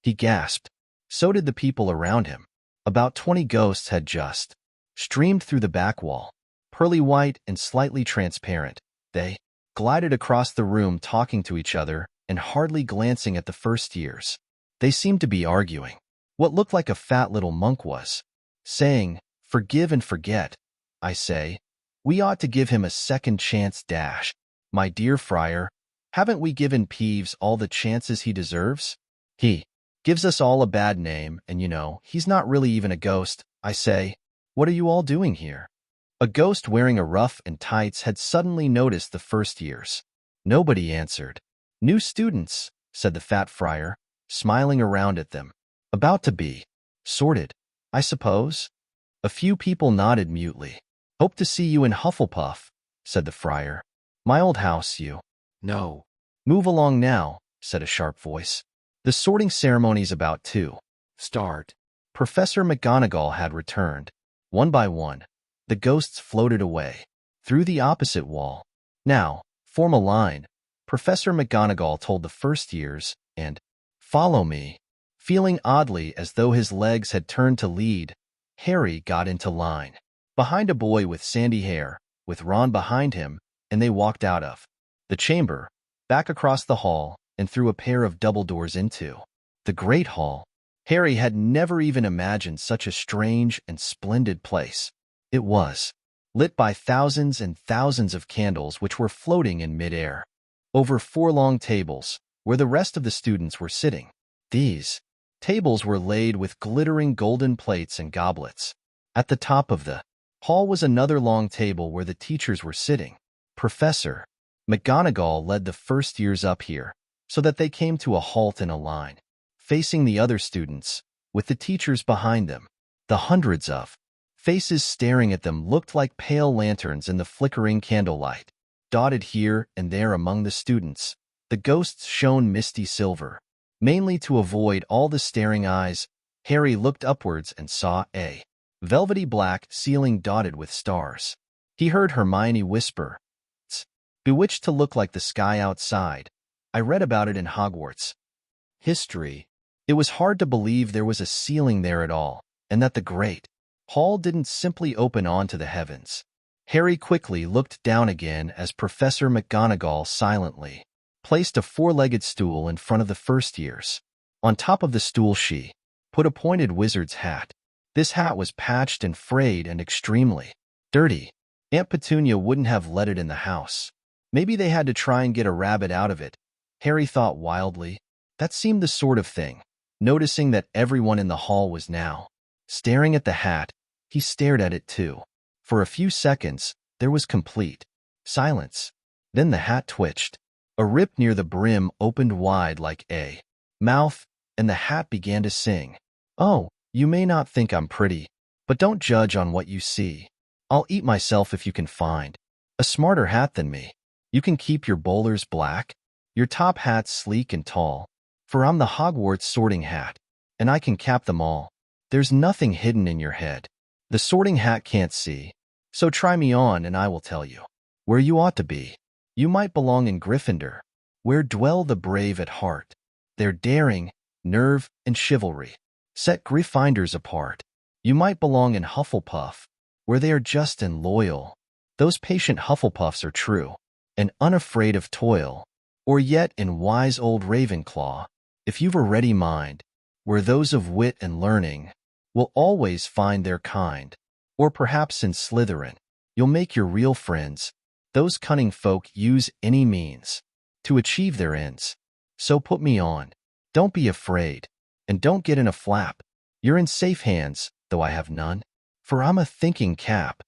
He gasped. So did the people around him. About 20 ghosts had just streamed through the back wall, pearly white and slightly transparent. They glided across the room talking to each other and hardly glancing at the first years. They seemed to be arguing. What looked like a fat little monk was saying, "Forgive and forget, I say. We ought to give him a second chance dash. My dear friar, haven't we given Peeves all the chances he deserves? He gives us all a bad name, and he's not really even a ghost, I say. What are you all doing here?" A ghost wearing a ruff and tights had suddenly noticed the first years. Nobody answered. "New students," said the fat friar, smiling around at them. "About to be sorted, I suppose?" A few people nodded mutely. "Hope to see you in Hufflepuff," said the friar. "My old house, you know." "Move along now," said a sharp voice. "The sorting ceremony's about to start." Professor McGonagall had returned. One by one, the ghosts floated away through the opposite wall. "Now, form a line," Professor McGonagall told the first years, and "follow me." Feeling oddly as though his legs had turned to lead, Harry got into line, behind a boy with sandy hair, with Ron behind him, and they walked out of the chamber, back across the hall, and through a pair of double doors into the Great Hall. Harry had never even imagined such a strange and splendid place. It was lit by thousands and thousands of candles which were floating in midair over 4 long tables where the rest of the students were sitting. These tables were laid with glittering golden plates and goblets. At the top of the hall was another long table where the teachers were sitting. Professor McGonagall led the first years up here so that they came to a halt in a line, facing the other students, with the teachers behind them. The hundreds of faces staring at them looked like pale lanterns in the flickering candlelight. Dotted here and there among the students, the ghosts shone misty silver. Mainly to avoid all the staring eyes, Harry looked upwards and saw a velvety black ceiling dotted with stars. He heard Hermione whisper, "It's bewitched to look like the sky outside. I read about it in Hogwarts history." It was hard to believe there was a ceiling there at all, and that the great hall didn't simply open onto the heavens. Harry quickly looked down again as Professor McGonagall silently placed a 4-legged stool in front of the first years. On top of the stool she put a pointed wizard's hat. This hat was patched and frayed and extremely dirty. Aunt Petunia wouldn't have let it in the house. Maybe they had to try and get a rabbit out of it, Harry thought wildly. That seemed the sort of thing. Noticing that everyone in the hall was now staring at the hat, he stared at it too. For a few seconds, there was complete silence. Then the hat twitched. A rip near the brim opened wide like a mouth, and the hat began to sing. "Oh, you may not think I'm pretty, but don't judge on what you see. I'll eat myself if you can find a smarter hat than me. You can keep your bowlers black, your top hats sleek and tall, for I'm the Hogwarts sorting hat, and I can cap them all. There's nothing hidden in your head. The sorting hat can't see, so try me on and I will tell you where you ought to be. You might belong in Gryffindor, where dwell the brave at heart. Their daring, nerve, and chivalry set Gryffindors apart. You might belong in Hufflepuff, where they are just and loyal. Those patient Hufflepuffs are true and unafraid of toil. Or yet in wise old Ravenclaw, if you've a ready mind, where those of wit and learning will always find their kind. Or perhaps in Slytherin, you'll make your real friends. Those cunning folk use any means to achieve their ends. So put me on. Don't be afraid, and don't get in a flap. You're in safe hands, though I have none, for I'm a thinking cap."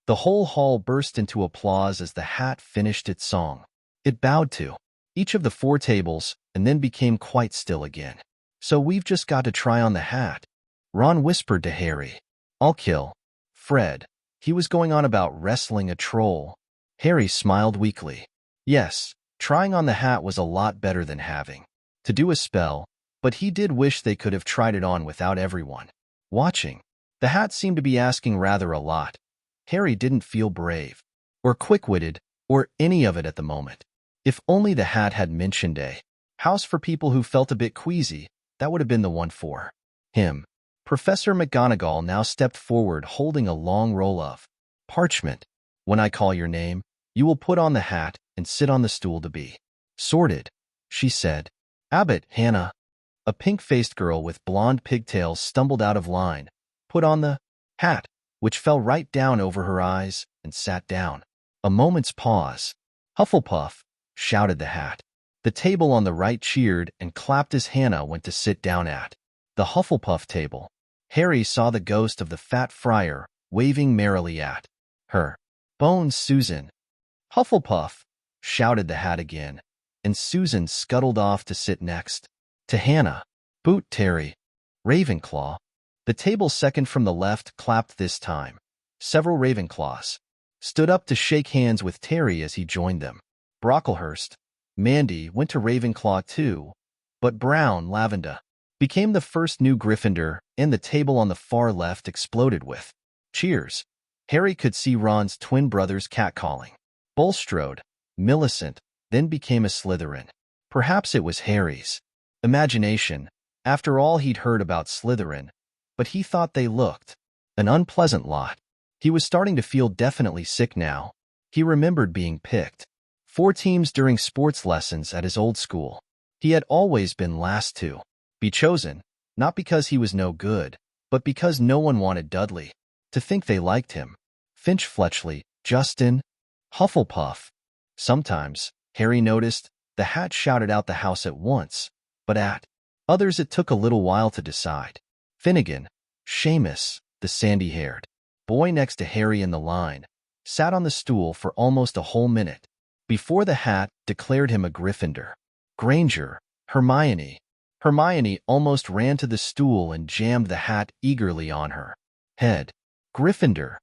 The whole hall burst into applause as the hat finished its song. It bowed to each of the 4 tables and then became quite still again. "So we've just got to try on the hat," Ron whispered to Harry. "I'll kill Fred. He was going on about wrestling a troll." Harry smiled weakly. Yes, trying on the hat was a lot better than having to do a spell, but he did wish they could have tried it on without everyone watching. The hat seemed to be asking rather a lot. Harry didn't feel brave, or quick-witted, or any of it at the moment. If only the hat had mentioned a house for people who felt a bit queasy, that would have been the one for him. Professor McGonagall now stepped forward holding a long roll of parchment. "When I call your name, You will put on the hat and sit on the stool to be sorted, she said. Abbott, Hannah, a pink-faced girl with blonde pigtails, stumbled out of line, put on the hat, which fell right down over her eyes, and sat down. A moment's pause. Hufflepuff, shouted the hat. The table on the right cheered and clapped as Hannah went to sit down at the Hufflepuff table. Harry saw the ghost of the fat friar waving merrily at her. Bones, Susan. Hufflepuff, shouted the hat again, and Susan scuttled off to sit next to Hannah. Boot, Terry. Ravenclaw. The table second from the left clapped this time. Several Ravenclaws stood up to shake hands with Terry as he joined them. Brocklehurst, Mandy, went to Ravenclaw too, but Brown, Lavender, became the first new Gryffindor, and the table on the far left exploded with cheers. Harry could see Ron's twin brothers catcalling. Bulstrode, Millicent, then became a Slytherin. Perhaps it was Harry's imagination, after all he'd heard about Slytherin, but he thought they looked an unpleasant lot. He was starting to feel definitely sick now. He remembered being picked 4 teams during sports lessons at his old school. He had always been last to be chosen, not because he was no good, but because no one wanted Dudley to think they liked him. Finch, Fletchley, Justin, Hufflepuff. Sometimes, Harry noticed, the hat shouted out the house at once, but at others it took a little while to decide. Finnegan, Seamus, the sandy-haired boy next to Harry in the line, sat on the stool for almost a whole minute before the hat declared him a Gryffindor. Granger, Hermione. Hermione almost ran to the stool and jammed the hat eagerly on her head. Gryffindor,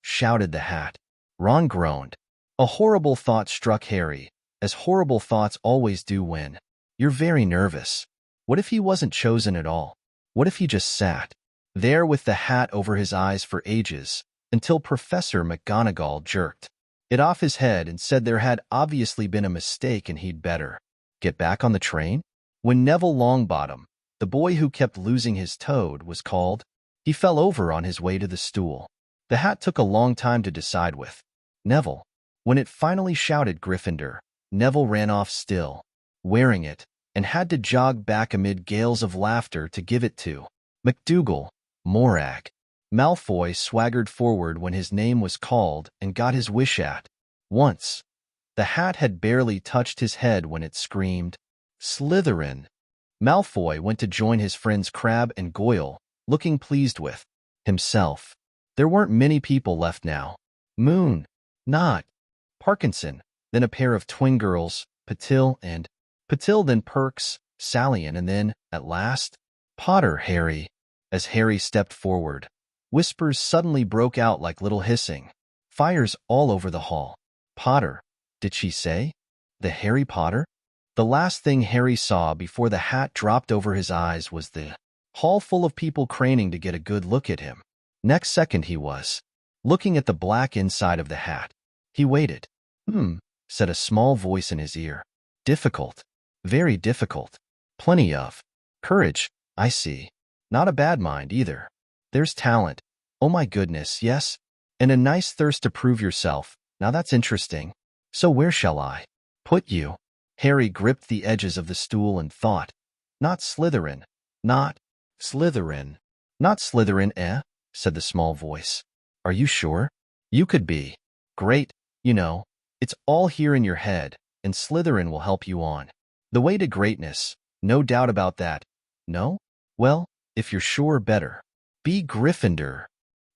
shouted the hat. Ron groaned. A horrible thought struck Harry, as horrible thoughts always do when you're very nervous. What if he wasn't chosen at all? What if he just sat there with the hat over his eyes for ages, until Professor McGonagall jerked it off his head and said there had obviously been a mistake and he'd better get back on the train? When Neville Longbottom, the boy who kept losing his toad, was called, he fell over on his way to the stool. The hat took a long time to decide with Neville. When it finally shouted Gryffindor, Neville ran off still wearing it, and had to jog back amid gales of laughter to give it to McDougal, Morag. Malfoy swaggered forward when his name was called and got his wish at once. The hat had barely touched his head when it screamed, Slytherin. Malfoy went to join his friends Crabbe and Goyle, looking pleased with himself. There weren't many people left now. Moon, Not, Parkinson, then a pair of twin girls, Patil, then Perks, Salian, and then, at last, Potter. Harry. As Harry stepped forward, whispers suddenly broke out like little hissing fires all over the hall. Potter, did she say? The Harry Potter? The last thing Harry saw before the hat dropped over his eyes was the hall full of people craning to get a good look at him. Next second he was looking at the black inside of the hat. He waited. Said a small voice in his ear. Difficult. Very difficult. Plenty of courage, I see. Not a bad mind, either. There's talent. Oh my goodness, yes. And a nice thirst to prove yourself. Now that's interesting. So where shall I put you? Harry gripped the edges of the stool and thought. Not Slytherin. Not Slytherin. Not Slytherin, eh? Said the small voice. Are you sure? You could be. Great, you know. It's all here in your head, and Slytherin will help you on the way to greatness. No doubt about that. No? Well, if you're sure, better be Gryffindor.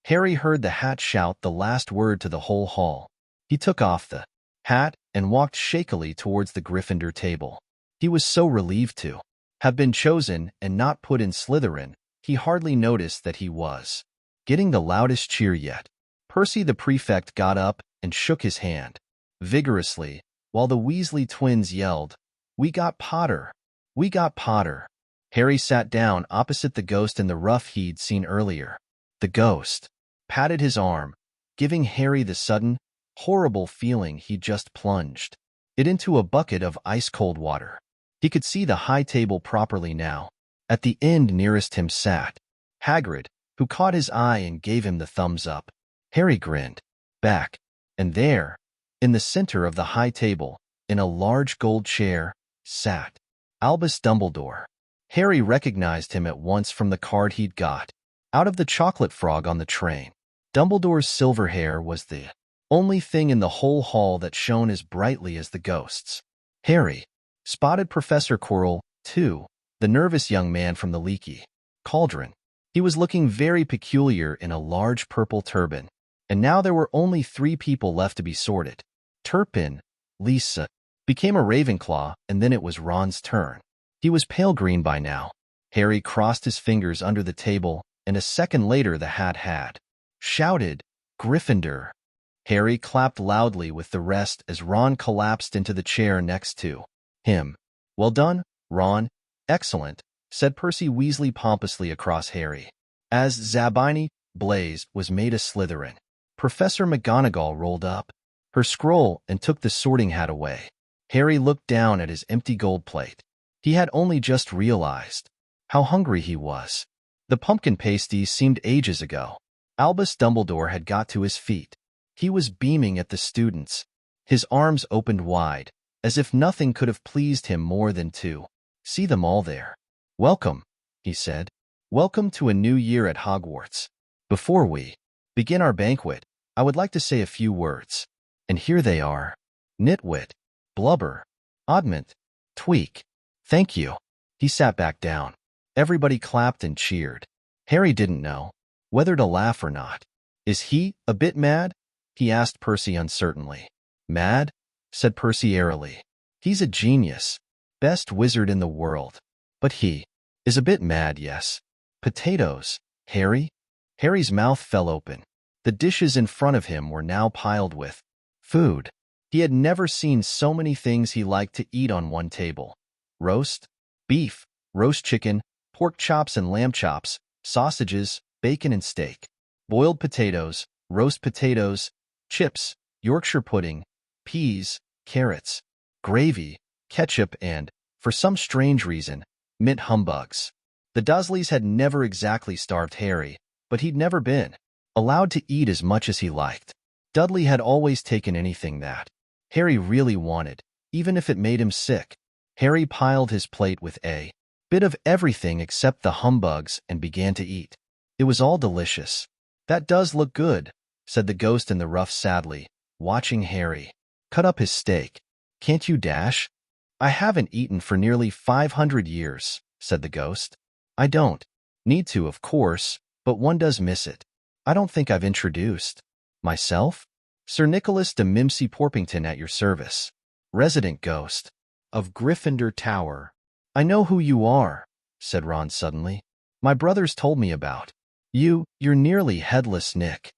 Harry heard the hat shout the last word to the whole hall. He took off the hat and walked shakily towards the Gryffindor table. He was so relieved to have been chosen and not put in Slytherin, he hardly noticed that he was getting the loudest cheer yet. Percy the prefect got up and shook his hand vigorously, while the Weasley twins yelled, "We got Potter! We got Potter!" Harry sat down opposite the ghost in the rough he'd seen earlier. The ghost patted his arm, giving Harry the sudden, horrible feeling he'd just plunged it into a bucket of ice-cold water. He could see the high table properly now. At the end nearest him sat Hagrid, who caught his eye and gave him the thumbs up. Harry grinned back, and there, In the center of the high table, in a large gold chair, sat Albus Dumbledore. Harry recognized him at once from the card he'd got out of the chocolate frog on the train. Dumbledore's silver hair was the only thing in the whole hall that shone as brightly as the ghost's. Harry spotted Professor Quirrell, too, the nervous young man from the leaky cauldron. He was looking very peculiar in a large purple turban, and now there were only 3 people left to be sorted. Turpin, Lisa, became a Ravenclaw, and then it was Ron's turn. He was pale green by now. Harry crossed his fingers under the table, and a second later the hat had shouted, "Gryffindor." Harry clapped loudly with the rest as Ron collapsed into the chair next to him. "Well done, Ron. Excellent," said Percy Weasley pompously across Harry. As Zabini Blaze was made a Slytherin, Professor McGonagall rolled up her scroll and took the sorting hat away. Harry looked down at his empty gold plate. He had only just realized how hungry he was. The pumpkin pasties seemed ages ago. Albus Dumbledore had got to his feet. He was beaming at the students. His arms opened wide, as if nothing could have pleased him more than to see them all there. "Welcome," he said. "Welcome to a new year at Hogwarts. Before we begin our banquet, I would like to say a few words. And here they are. Nitwit, Blubber, Oddment, Tweak. Thank you." He sat back down. Everybody clapped and cheered. Harry didn't know whether to laugh or not. "Is he a bit mad?" he asked Percy uncertainly. "Mad?" said Percy airily. "He's a genius, best wizard in the world. But he is a bit mad, yes." "Potatoes, Harry?" Harry's mouth fell open. The dishes in front of him were now piled with food. He had never seen so many things he liked to eat on one table. Roast beef, roast chicken, pork chops and lamb chops, sausages, bacon and steak, boiled potatoes, roast potatoes, chips, Yorkshire pudding, peas, carrots, gravy, ketchup, and, for some strange reason, mint humbugs. The Dursleys had never exactly starved Harry, but he'd never been allowed to eat as much as he liked. Dudley had always taken anything that Harry really wanted, even if it made him sick. Harry piled his plate with a bit of everything except the humbugs and began to eat. It was all delicious. "That does look good," said the ghost in the ruff sadly, watching Harry cut up his steak. "Can't you dash?" "I haven't eaten for nearly 500 years, said the ghost. "I don't need to, of course, but one does miss it. I don't think I've introduced myself. Sir Nicholas de Mimsy Porpington at your service, resident ghost of Gryffindor Tower." "I know who you are," said Ron suddenly. "My brothers told me about you. You're nearly headless, Nick."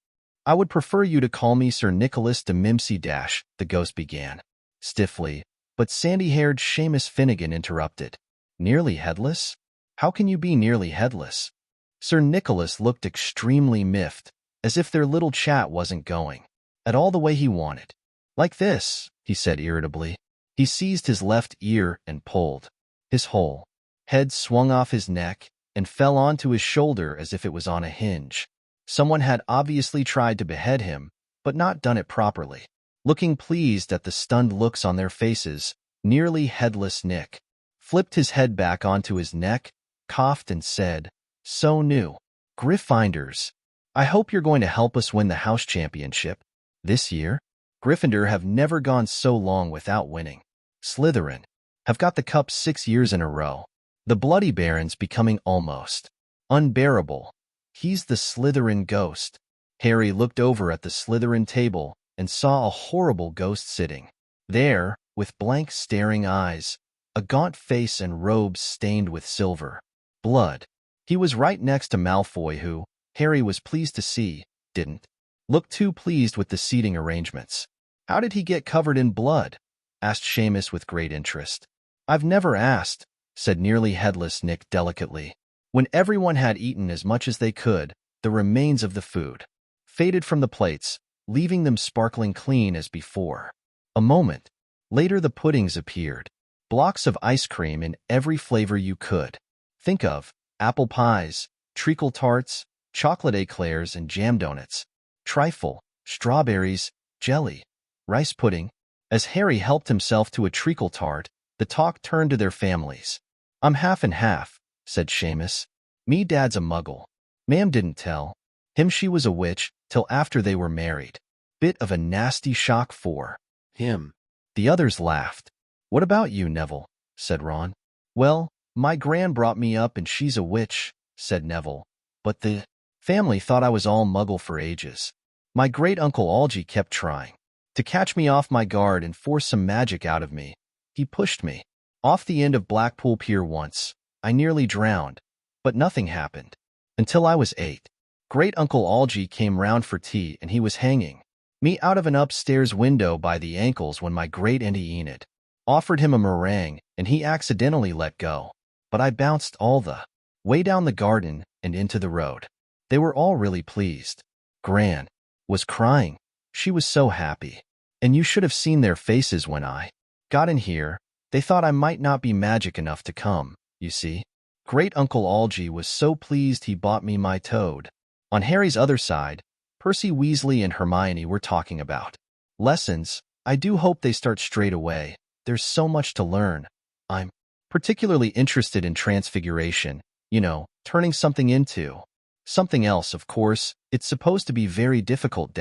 "I would prefer you to call me Sir Nicholas de Mimsy Dash," the ghost began stiffly, but sandy-haired Seamus Finnegan interrupted. "Nearly headless? How can you be nearly headless?" Sir Nicholas looked extremely miffed, as if their little chat wasn't going at all the way he wanted. "Like this," he said irritably. He seized his left ear and pulled. His whole head swung off his neck and fell onto his shoulder as if it was on a hinge. Someone had obviously tried to behead him, but not done it properly. Looking pleased at the stunned looks on their faces, nearly headless Nick flipped his head back onto his neck, coughed, and said, "So new. Gryffindors, I hope you're going to help us win the house championship this year. Gryffindor have never gone so long without winning. Slytherin have got the cup 6 years in a row. The Bloody Baron's becoming almost unbearable. He's the Slytherin ghost." Harry looked over at the Slytherin table and saw a horrible ghost sitting there, with blank staring eyes, a gaunt face and robes stained with silver blood. He was right next to Malfoy, who, Harry was pleased to see, didn't look too pleased with the seating arrangements. "How did he get covered in blood?" asked Seamus with great interest. "I've never asked," said nearly headless Nick delicately. When everyone had eaten as much as they could, the remains of the food faded from the plates, leaving them sparkling clean as before. A moment later the puddings appeared, blocks of ice cream in every flavor you could think of: apple pies, treacle tarts, chocolate eclairs, and jam donuts, trifle, strawberries, jelly, rice pudding. As Harry helped himself to a treacle tart, the talk turned to their families. I'm half and half, said Seamus. Me dad's a muggle. Ma'am didn't tell him she was a witch till after they were married. Bit of a nasty shock for him. The others laughed. What about you, Neville? Said Ron. Well, my gran brought me up and she's a witch, said Neville. But the family thought I was all muggle for ages. My great-uncle Algie kept trying to catch me off my guard and force some magic out of me. He pushed me off the end of Blackpool Pier once. I nearly drowned, but nothing happened. Until I was 8. Great-uncle Algie came round for tea and he was hanging me out of an upstairs window by the ankles when my great-auntie Enid offered him a meringue and he accidentally let go. But I bounced all the way down the garden and into the road. They were all really pleased. Gran was crying. She was so happy. And you should have seen their faces when I got in here. They thought I might not be magic enough to come, you see. Great-uncle Algie was so pleased he bought me my toad. On Harry's other side, Percy Weasley and Hermione were talking about lessons. I do hope they start straight away. There's so much to learn. I'm particularly interested in transfiguration, you know, turning something into something else. Of course, it's supposed to be very difficult.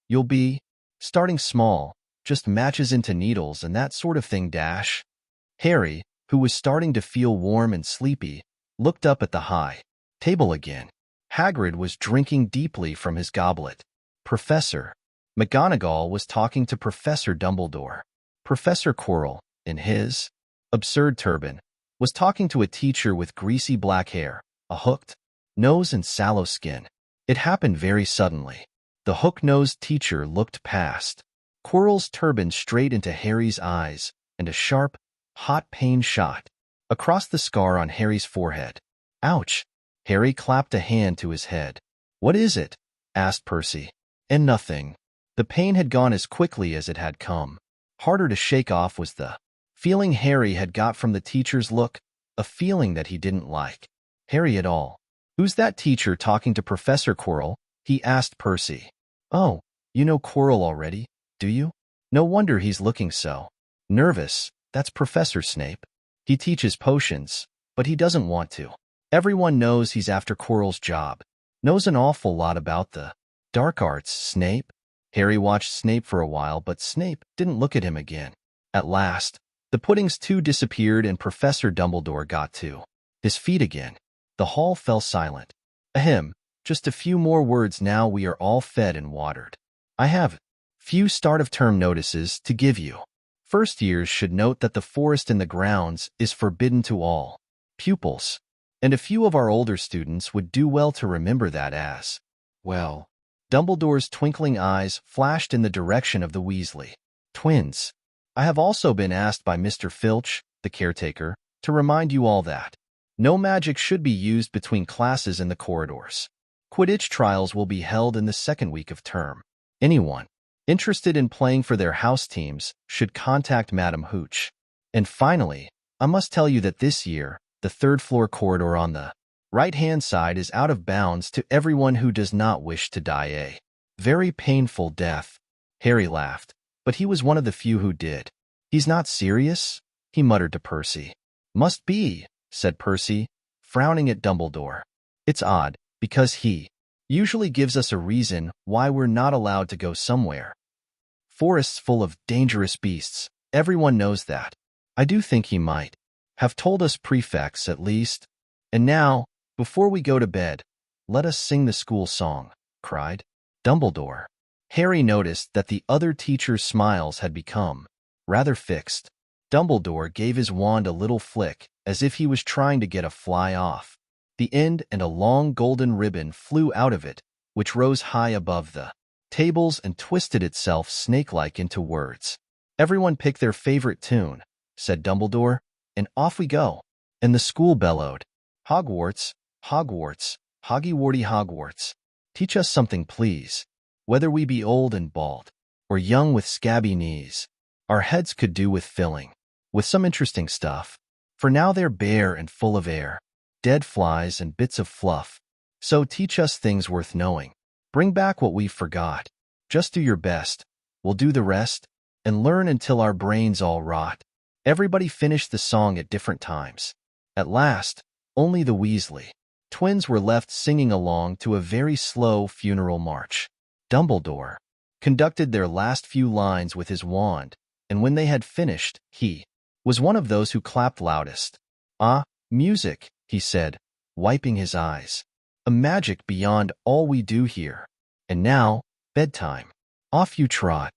You'll be starting small, just matches into needles and that sort of thing. Harry, who was starting to feel warm and sleepy, looked up at the high table again. Hagrid was drinking deeply from his goblet. Professor McGonagall was talking to Professor Dumbledore. Professor Quirrell, in his absurd turban, was talking to a teacher with greasy black hair, a hooked nose and sallow skin. It happened very suddenly. The hook-nosed teacher looked past Quirrell's turban straight into Harry's eyes, and a sharp, hot pain shot across the scar on Harry's forehead. Ouch! Harry clapped a hand to his head. What is it? Asked Percy. And nothing. The pain had gone as quickly as it had come. Harder to shake off was the feeling Harry had got from the teacher's look, a feeling that he didn't like Harry at all. Who's that teacher talking to Professor Quirrell? He asked Percy. Oh, you know Quirrell already, do you? No wonder he's looking so nervous. That's Professor Snape. He teaches potions, but he doesn't want to. Everyone knows he's after Quirrell's job. Knows an awful lot about the dark arts. Snape? Harry watched Snape for a while, but Snape didn't look at him again. At last, the puddings too disappeared and Professor Dumbledore got to his feet again. The hall fell silent. Ahem, just a few more words now we are all fed and watered. I have few start-of-term notices to give you. First years should note that the forest in the grounds is forbidden to all pupils, and a few of our older students would do well to remember that as well. Dumbledore's twinkling eyes flashed in the direction of the Weasley twins. I have also been asked by Mr. Filch, the caretaker, to remind you all that no magic should be used between classes in the corridors. Quidditch trials will be held in the second week of term. Anyone interested in playing for their house teams should contact Madam Hooch. And finally, I must tell you that this year, the third-floor corridor on the right-hand side is out of bounds to everyone who does not wish to die a very painful death. Harry laughed, but he was one of the few who did. He's not serious? He muttered to Percy. Must be, said Percy, frowning at Dumbledore. It's odd, because he usually gives us a reason why we're not allowed to go somewhere. Forests full of dangerous beasts, everyone knows that. I do think he might have told us prefects at least. And now, before we go to bed, let us sing the school song, cried Dumbledore. Harry noticed that the other teachers' smiles had become rather fixed. Dumbledore gave his wand a little flick, as if he was trying to get a fly off the end, and a long golden ribbon flew out of it, which rose high above the tables and twisted itself snake-like into words. Everyone pick their favorite tune, said Dumbledore, and off we go. And the school bellowed, Hogwarts, Hogwarts, Hoggy-Warty Hogwarts. Teach us something, please. Whether we be old and bald, or young with scabby knees, our heads could do with filling with some interesting stuff. For now they're bare and full of air, dead flies and bits of fluff. So teach us things worth knowing. Bring back what we've forgot. Just do your best. we'll do the rest, and learn until our brains all rot. Everybody finished the song at different times. At last, only the Weasley twins were left singing along to a very slow funeral march. Dumbledore conducted their last few lines with his wand, and when they had finished, he was one of those who clapped loudest. "Ah, music," he said, wiping his eyes. "A magic beyond all we do here. And now, bedtime. Off you trot."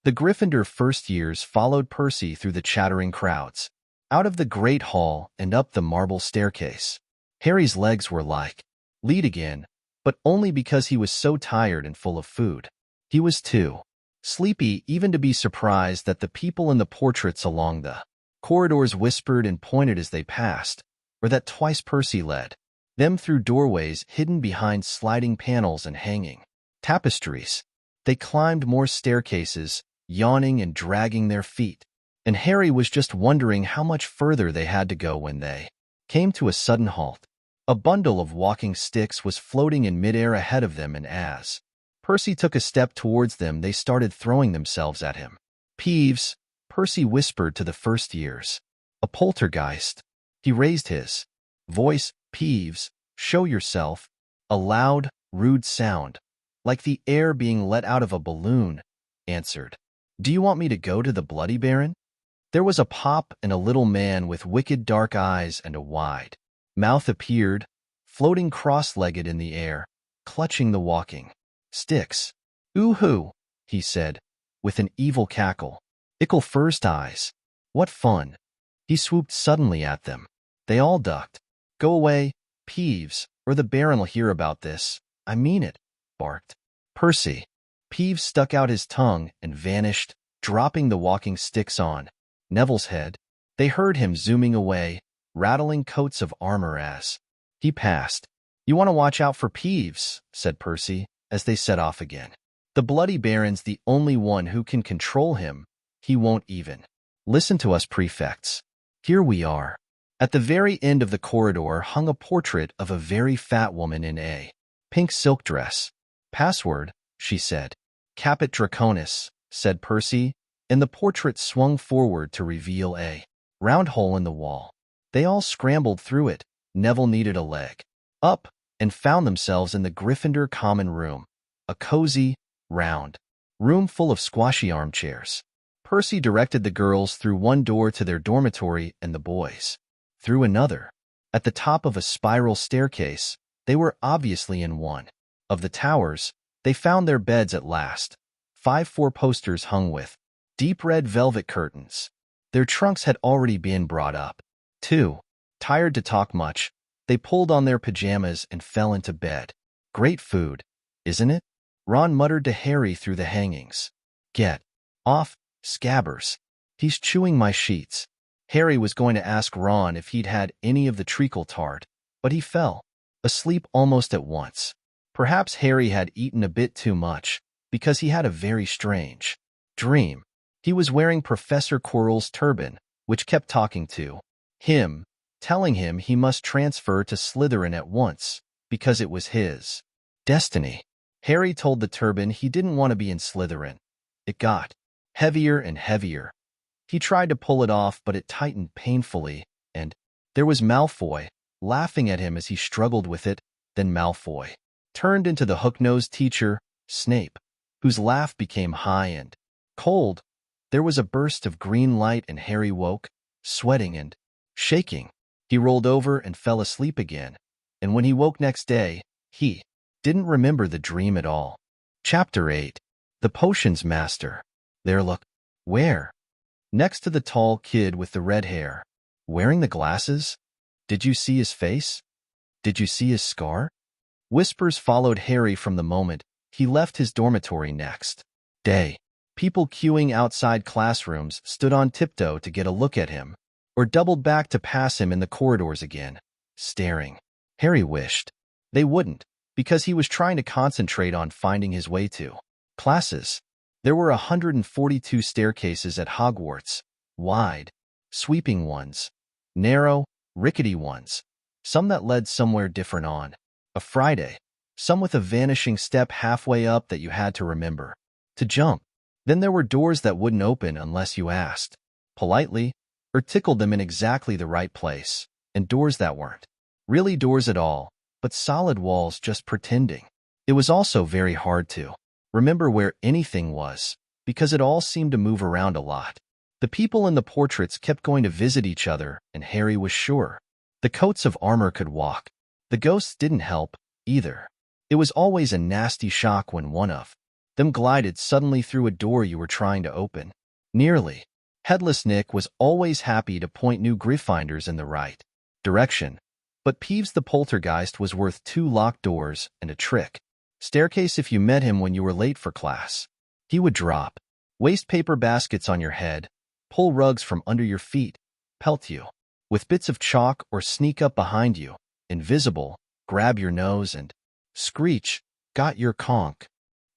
The Gryffindor first years followed Percy through the chattering crowds, out of the great hall and up the marble staircase. Harry's legs were like lead again, but only because he was so tired and full of food. He was too sleepy even to be surprised that the people in the portraits along the corridors whispered and pointed as they passed, or that twice Percy led them through doorways hidden behind sliding panels and hanging tapestries. They climbed more staircases, yawning and dragging their feet, and Harry was just wondering how much further they had to go when they came to a sudden halt. A bundle of walking sticks was floating in midair ahead of them, and as Percy took a step towards them, they started throwing themselves at him. "Peeves," Percy whispered to the first years. "A poltergeist." He raised his voice. "Peeves, show yourself." A loud, rude sound, like the air being let out of a balloon, answered. "Do you want me to go to the Bloody Baron?" There was a pop, and a little man with wicked dark eyes and a wide mouth appeared, floating cross-legged in the air, clutching the walking sticks. "Ooh-hoo," he said, with an evil cackle. "Ickle first eyes. What fun." He swooped suddenly at them. They all ducked. "Go away, Peeves, or the Baron'll hear about this. I mean it," barked Percy. Peeves stuck out his tongue and vanished, dropping the walking sticks on Neville's head. They heard him zooming away, rattling coats of armor as he passed. "You want to watch out for Peeves," said Percy, as they set off again. "The Bloody Baron's the only one who can control him. He won't even listen to us prefects." Here we are. At the very end of the corridor hung a portrait of a very fat woman in a pink silk dress. "Password," she said. "Caput Draconis," said Percy, and the portrait swung forward to reveal a round hole in the wall. They all scrambled through it. Neville needed a leg up, and found themselves in the Gryffindor common room, a cozy, round room full of squashy armchairs. Percy directed the girls through one door to their dormitory and the boys through another. At the top of a spiral staircase, they were obviously in one of the towers. They found their beds at last. 5 four-posters hung with deep red velvet curtains. Their trunks had already been brought up. Too tired to talk much, they pulled on their pajamas and fell into bed. "Great food, isn't it?" Ron muttered to Harry through the hangings. "Get off, Scabbers. He's chewing my sheets." Harry was going to ask Ron if he'd had any of the treacle tart, but he fell asleep almost at once. Perhaps Harry had eaten a bit too much, because he had a very strange dream. He was wearing Professor Quirrell's turban, which kept talking to him, telling him he must transfer to Slytherin at once, because it was his destiny. Harry told the turban he didn't want to be in Slytherin. It got heavier and heavier. He tried to pull it off, but it tightened painfully, and there was Malfoy, laughing at him as he struggled with it. Then Malfoy turned into the hook-nosed teacher, Snape, whose laugh became high and cold. There was a burst of green light, and Harry woke, sweating and shaking. He rolled over and fell asleep again, and when he woke next day, he didn't remember the dream at all. Chapter 8. The Potions Master. There, look. Where? Next to the tall kid with the red hair. Wearing the glasses? Did you see his face? Did you see his scar? Whispers followed Harry from the moment he left his dormitory next day. People queuing outside classrooms stood on tiptoe to get a look at him, or doubled back to pass him in the corridors again, staring. Harry wished they wouldn't, because he was trying to concentrate on finding his way to classes. There were 142 staircases at Hogwarts, wide, sweeping ones, narrow, rickety ones, some that led somewhere different on a Friday, some with a vanishing step halfway up that you had to remember to jump. Then there were doors that wouldn't open unless you asked politely or tickled them in exactly the right place, and doors that weren't really doors at all, but solid walls just pretending. It was also very hard to remember where anything was, because it all seemed to move around a lot. The people in the portraits kept going to visit each other, and Harry was sure the coats of armor could walk. The ghosts didn't help, either. It was always a nasty shock when one of them glided suddenly through a door you were trying to open. Nearly. Headless Nick was always happy to point new Gryffindors in the right direction, but Peeves the poltergeist was worth 2 locked doors and a trick staircase if you met him when you were late for class. He would drop waste paper baskets on your head, pull rugs from under your feet, pelt you with bits of chalk, or sneak up behind you, invisible, grab your nose and screech, "Got your conch."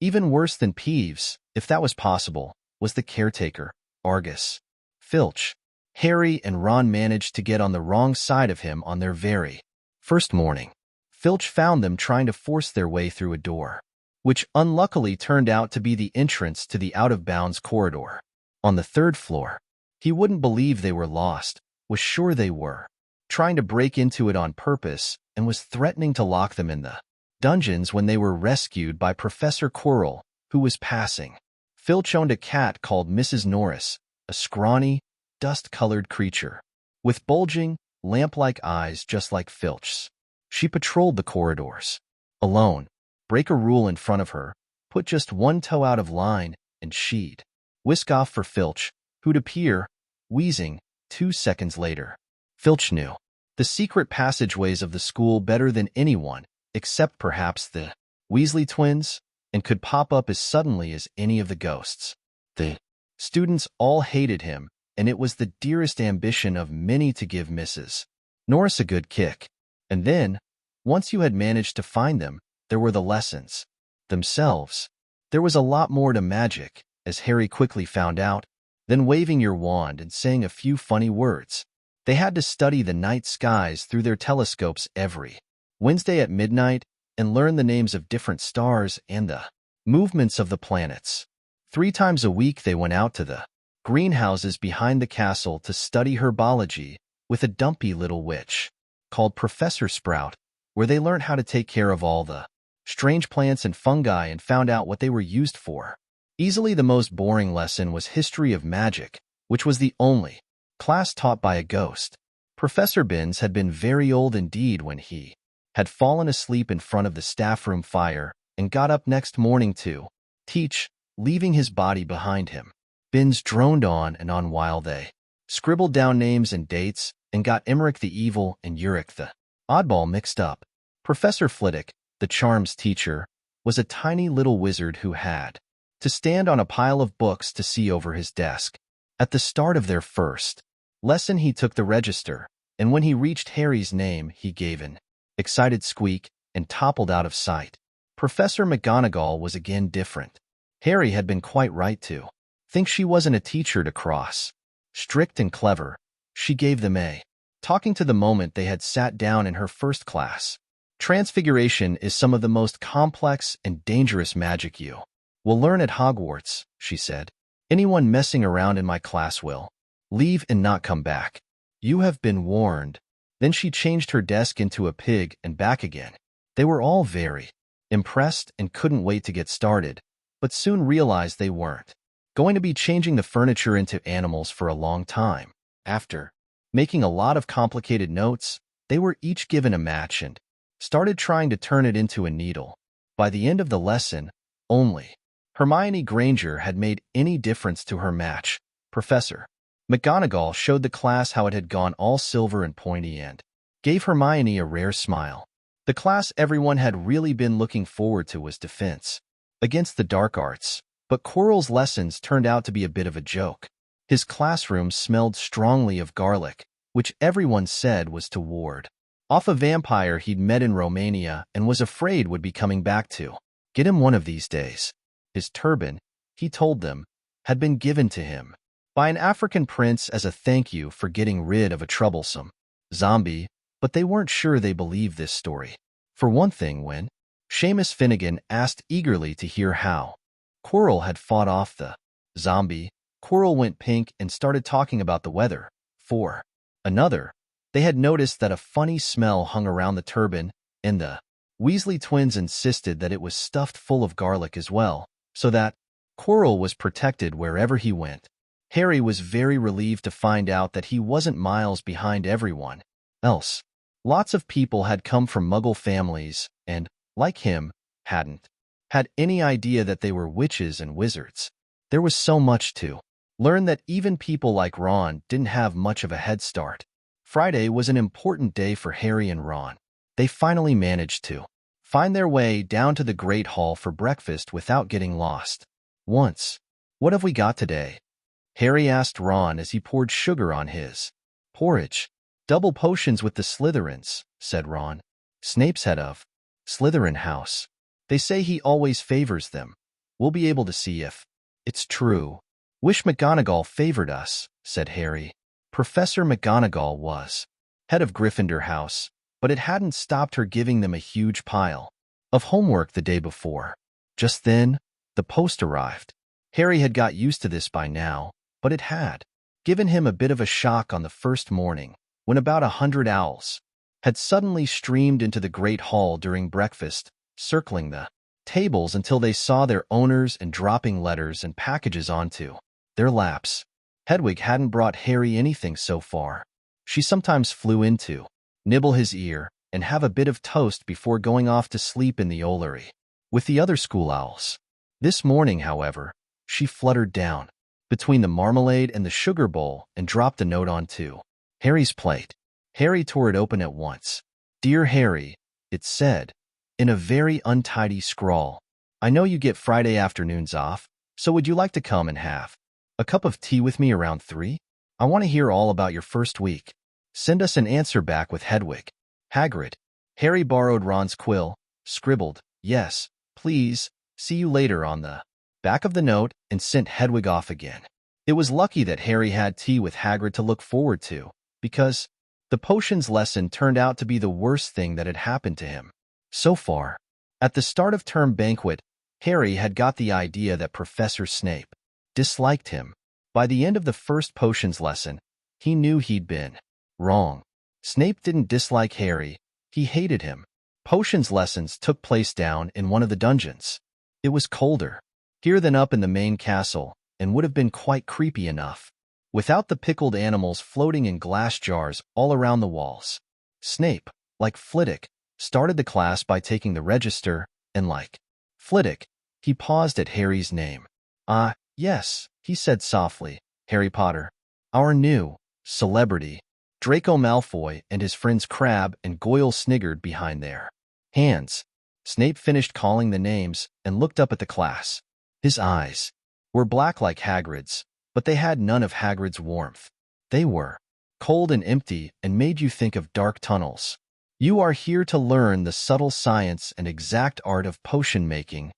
Even worse than Peeves, if that was possible, was the caretaker, Argus Filch. Harry and Ron managed to get on the wrong side of him on their very first morning. Filch found them trying to force their way through a door, which unluckily turned out to be the entrance to the out-of-bounds corridor. On the 3rd floor, he wouldn't believe they were lost, was sure they were trying to break into it on purpose, and was threatening to lock them in the dungeons when they were rescued by Professor Quirrell, who was passing. Filch owned a cat called Mrs. Norris, a scrawny, dust-colored creature with bulging, lamp-like eyes just like Filch's. She patrolled the corridors alone, break a rule in front of her, put just one toe out of line, and she'd whisk off for Filch, who'd appear, wheezing, 2 seconds later. Filch knew the secret passageways of the school better than anyone, except perhaps the Weasley twins, and could pop up as suddenly as any of the ghosts. The students all hated him, and it was the dearest ambition of many to give Mrs. Norris a good kick. And then, once you had managed to find them, there were the lessons themselves. There was a lot more to magic, as Harry quickly found out, than waving your wand and saying a few funny words. They had to study the night skies through their telescopes every Wednesday at midnight and learn the names of different stars and the movements of the planets. 3 times a week they went out to the greenhouses behind the castle to study herbology with a dumpy little witch called Professor Sprout, where they learned how to take care of all the strange plants and fungi and found out what they were used for. Easily the most boring lesson was History of Magic, which was the only class taught by a ghost. Professor Binns had been very old indeed when he had fallen asleep in front of the staff room fire and got up next morning to teach, leaving his body behind him. Binns droned on and on while they scribbled down names and dates and got Emmerich the Evil and Uric the Oddball mixed up. Professor Flitwick, the charms teacher, was a tiny little wizard who had to stand on a pile of books to see over his desk. At the start of their first lesson he took the register, and when he reached Harry's name he gave an excited squeak and toppled out of sight. Professor McGonagall was again different. Harry had been quite right to think she wasn't a teacher to cross. Strict and clever, she gave them a talking to the moment they had sat down in her first class. Transfiguration is some of the most complex and dangerous magic you will learn at Hogwarts, she said. Anyone messing around in my class will leave and not come back. You have been warned. Then she changed her desk into a pig and back again. They were all very impressed and couldn't wait to get started, but soon realized they weren't going to be changing the furniture into animals for a long time. After making a lot of complicated notes, they were each given a match and started trying to turn it into a needle. By the end of the lesson, only Hermione Granger had made any difference to her match. Professor McGonagall showed the class how it had gone all silver and pointy and gave Hermione a rare smile. The class everyone had really been looking forward to was Defense against the Dark Arts, but Quirrell's lessons turned out to be a bit of a joke. His classroom smelled strongly of garlic, which everyone said was to ward off a vampire he'd met in Romania and was afraid would be coming back to get him one of these days. His turban, he told them, had been given to him by an African prince as a thank you for getting rid of a troublesome zombie, but they weren't sure they believed this story. For one thing, when Seamus Finnegan asked eagerly to hear how Quirrell had fought off the Zombie. Quirrell went pink and started talking about the weather. 4. Another. They had noticed that a funny smell hung around the turban, and the Weasley twins insisted that it was stuffed full of garlic as well, so that Quirrell was protected wherever he went. Harry was very relieved to find out that he wasn't miles behind everyone else. Lots of people had come from Muggle families and, like him, hadn't had any idea that they were witches and wizards. There was so much to learn that even people like Ron didn't have much of a head start. Friday was an important day for Harry and Ron. They finally managed to find their way down to the Great Hall for breakfast without getting lost. Once, "What have we got today?" Harry asked Ron as he poured sugar on his porridge. "Double potions with the Slytherins," said Ron. "Snape's head of Slytherin House. They say he always favors them. We'll be able to see if it's true." "Wish McGonagall favored us," said Harry. Professor McGonagall was head of Gryffindor House, but it hadn't stopped her giving them a huge pile of homework the day before. Just then, the post arrived. Harry had got used to this by now, but it had given him a bit of a shock on the first morning, when about 100 owls had suddenly streamed into the Great Hall during breakfast, circling the tables until they saw their owners and dropping letters and packages onto their laps. Hedwig hadn't brought Harry anything so far. She sometimes flew in to nibble his ear and have a bit of toast before going off to sleep in the Ollery with the other school owls. This morning, however, she fluttered down between the marmalade and the sugar bowl and dropped a note onto Harry's plate. Harry tore it open at once. "Dear Harry," it said, in a very untidy scrawl, "I know you get Friday afternoons off, so would you like to come and have a cup of tea with me around 3? I want to hear all about your first week. Send us an answer back with Hedwig. Hagrid." Harry borrowed Ron's quill, scribbled, "Yes, please, see you later" on the back of the note, and sent Hedwig off again. It was lucky that Harry had tea with Hagrid to look forward to, because the potions lesson turned out to be the worst thing that had happened to him so far. At the start of term banquet, Harry had got the idea that Professor Snape disliked him. By the end of the first potions lesson, he knew he'd been wrong. Snape didn't dislike Harry, he hated him. Potions lessons took place down in one of the dungeons. It was colder here than up in the main castle, and would have been quite creepy enough without the pickled animals floating in glass jars all around the walls. Snape, like Flitwick, started the class by taking the register, and like Flitwick, he paused at Harry's name. "Ah, yes," he said softly, "Harry Potter. Our new celebrity." Draco Malfoy and his friends Crabbe and Goyle sniggered behind their hands. Snape finished calling the names and looked up at the class. His eyes were black like Hagrid's, but they had none of Hagrid's warmth. They were cold and empty and made you think of dark tunnels. "You are here to learn the subtle science and exact art of potion making,"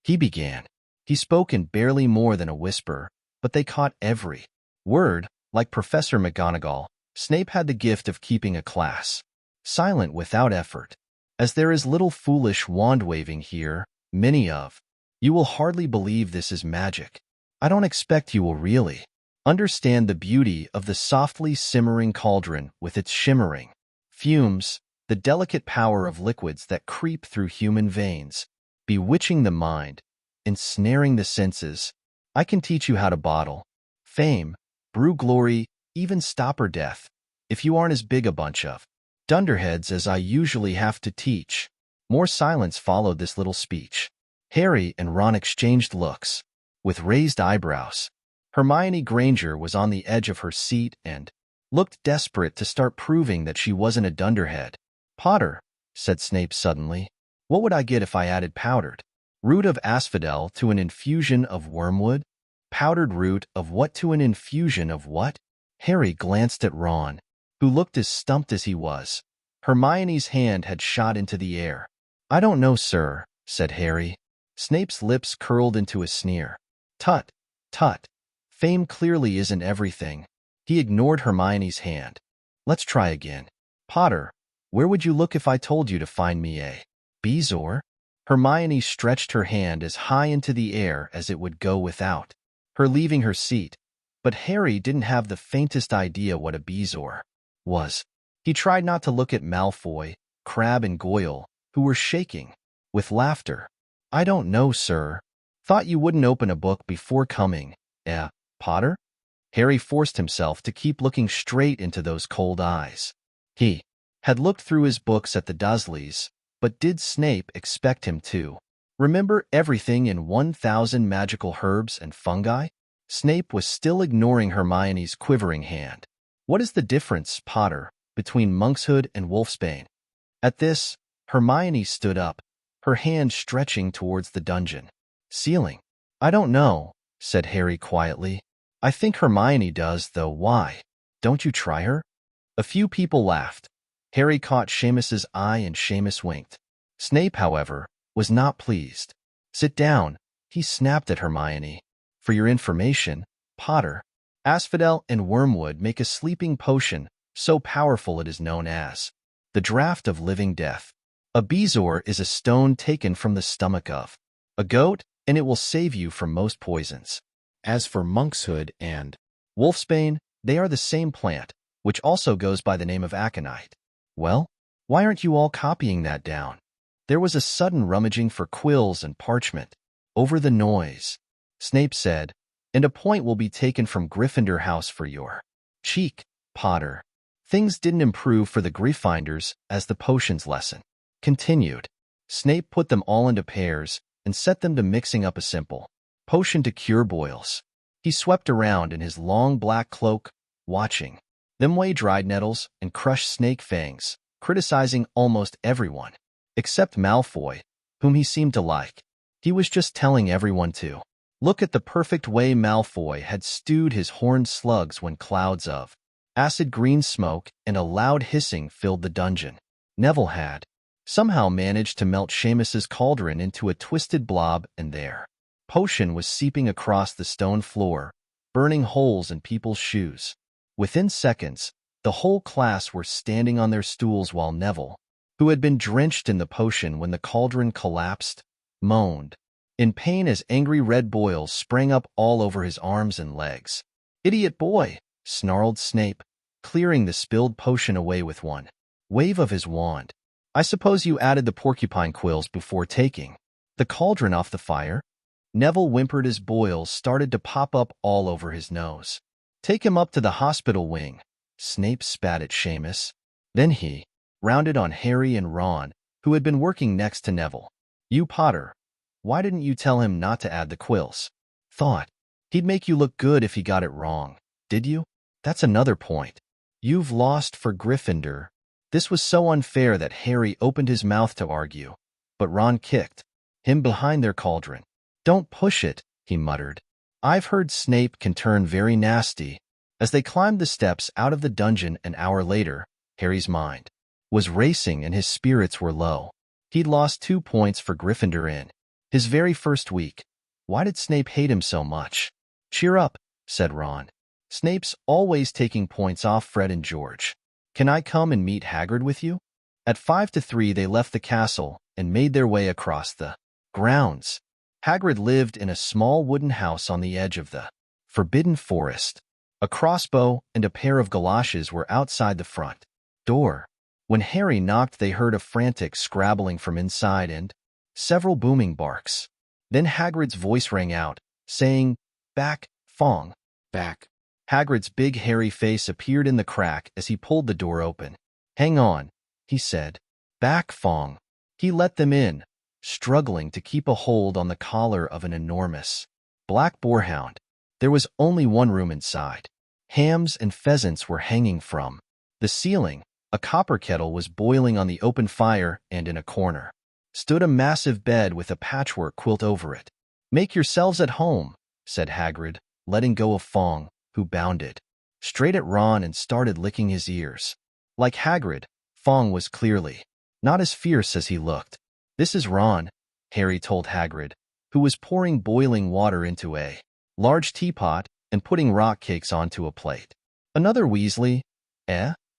he began. He spoke in barely more than a whisper, but they caught every word. Like Professor McGonagall, Snape had the gift of keeping a class silent without effort. "As there is little foolish wand-waving here, many of you will hardly believe this is magic. I don't expect you will really understand the beauty of the softly simmering cauldron with its shimmering fumes, the delicate power of liquids that creep through human veins, bewitching the mind, ensnaring the senses. I can teach you how to bottle fame, brew glory, even stopper death, if you aren't as big a bunch of dunderheads as I usually have to teach." More silence followed this little speech. Harry and Ron exchanged looks with raised eyebrows. Hermione Granger was on the edge of her seat and looked desperate to start proving that she wasn't a dunderhead. "Potter," said Snape suddenly, "what would I get if I added powdered root of asphodel to an infusion of wormwood?" "Powdered root of what to an infusion of what?" Harry glanced at Ron, who looked as stumped as he was. Hermione's hand had shot into the air. "I don't know, sir," said Harry. Snape's lips curled into a sneer. "Tut, tut. Fame clearly isn't everything." He ignored Hermione's hand. "Let's try again. Potter, where would you look if I told you to find me a bezoar?" Hermione stretched her hand as high into the air as it would go without her leaving her seat, but Harry didn't have the faintest idea what a bezoar was. He tried not to look at Malfoy, Crabbe, and Goyle, who were shaking with laughter. "I don't know, sir. Thought you wouldn't open a book before coming, Potter?" Harry forced himself to keep looking straight into those cold eyes. He had looked through his books at the Dursleys, but did Snape expect him to remember everything in 1,000 magical herbs and fungi? Snape was still ignoring Hermione's quivering hand. "What is the difference, Potter, between monkshood and wolfsbane?" At this, Hermione stood up, her hand stretching towards the dungeon ceiling. "I don't know," said Harry quietly. "I think Hermione does, though. Why? Don't you try her?" A few people laughed. Harry caught Seamus's eye and Seamus winked. Snape, however, was not pleased. "Sit down," he snapped at Hermione. "For your information, Potter, asphodel and wormwood make a sleeping potion so powerful it is known as the Draught of Living Death. A bezoar is a stone taken from the stomach of a goat, and it will save you from most poisons. As for monkshood and wolfsbane, they are the same plant, which also goes by the name of aconite." "Well, why aren't you all copying that down?" There was a sudden rummaging for quills and parchment over the noise. Snape said, "And a point will be taken from Gryffindor House for your cheek, Potter." Things didn't improve for the Gryffindors as the potions lesson continued. Snape put them all into pairs and set them to mixing up a simple potion to cure boils. He swept around in his long black cloak, watching them weigh dried nettles and crush snake fangs, criticizing almost everyone, except Malfoy, whom he seemed to like. He was just telling everyone to look at the perfect way Malfoy had stewed his horned slugs when clouds of acid green smoke and a loud hissing filled the dungeon. Neville had somehow managed to melt Seamus's cauldron into a twisted blob, and their potion was seeping across the stone floor, burning holes in people's shoes. Within seconds, the whole class were standing on their stools while Neville, who had been drenched in the potion when the cauldron collapsed, moaned in pain as angry red boils sprang up all over his arms and legs. "Idiot boy!" snarled Snape, clearing the spilled potion away with one wave of his wand. "I suppose you added the porcupine quills before taking the cauldron off the fire?" Neville whimpered as boils started to pop up all over his nose. "Take him up to the hospital wing," Snape spat at Seamus. Then he rounded on Harry and Ron, who had been working next to Neville. "You, Potter, why didn't you tell him not to add the quills? Thought he'd make you look good if he got it wrong, did you? That's another point. You've lost for Gryffindor." This was so unfair that Harry opened his mouth to argue, but Ron kicked him behind their cauldron. "Don't push it," he muttered. "I've heard Snape can turn very nasty." As they climbed the steps out of the dungeon an hour later, Harry's mind was racing and his spirits were low. He'd lost 2 points for Gryffindor in his very first week. Why did Snape hate him so much? "Cheer up," said Ron. "Snape's always taking points off Fred and George. Can I come and meet Hagrid with you?" At 5-3 they left the castle and made their way across the grounds. Hagrid lived in a small wooden house on the edge of the Forbidden Forest. A crossbow and a pair of galoshes were outside the front door. When Harry knocked, they heard a frantic scrabbling from inside and several booming barks. Then Hagrid's voice rang out, saying, "Back, Fong, back." Hagrid's big hairy face appeared in the crack as he pulled the door open. "Hang on," he said. "Back, Fong." He let them in, struggling to keep a hold on the collar of an enormous black boarhound. There was only one room inside. Hams and pheasants were hanging from the ceiling. A copper kettle was boiling on the open fire, and in a corner stood a massive bed with a patchwork quilt over it. "Make yourselves at home," said Hagrid, letting go of Fong, who bounded straight at Ron and started licking his ears. Like Hagrid, Fong was clearly not as fierce as he looked. "This is Ron," Harry told Hagrid, who was pouring boiling water into a large teapot and putting rock cakes onto a plate. "Another Weasley,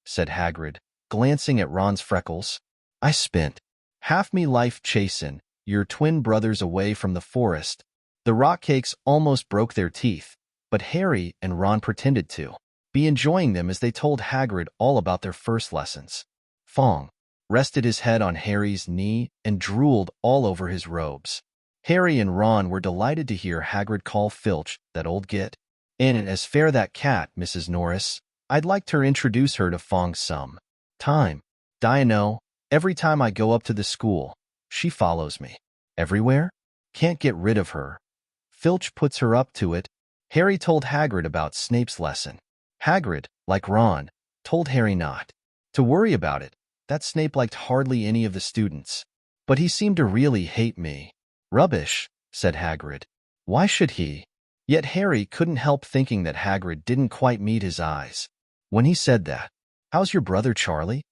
said Hagrid, glancing at Ron's freckles. "I spent half me life chasing your twin brothers away from the forest, The rock cakes almost broke their teeth, but Harry and Ron pretended to be enjoying them as they told Hagrid all about their first lessons. Fong rested his head on Harry's knee and drooled all over his robes. Harry and Ron were delighted to hear Hagrid call Filch that old git. And as fair that cat, Mrs. Norris, I'd like to introduce her to Fong some time. Dino, every time I go up to the school, she follows me. Everywhere? Can't get rid of her. Filch puts her up to it. Harry told Hagrid about Snape's lesson. Hagrid, like Ron, told Harry not to worry about it, that Snape liked hardly any of the students. But he seemed to really hate me. Rubbish, said Hagrid. Why should he? Yet Harry couldn't help thinking that Hagrid didn't quite meet his eyes. When he said that, how's your brother Charlie?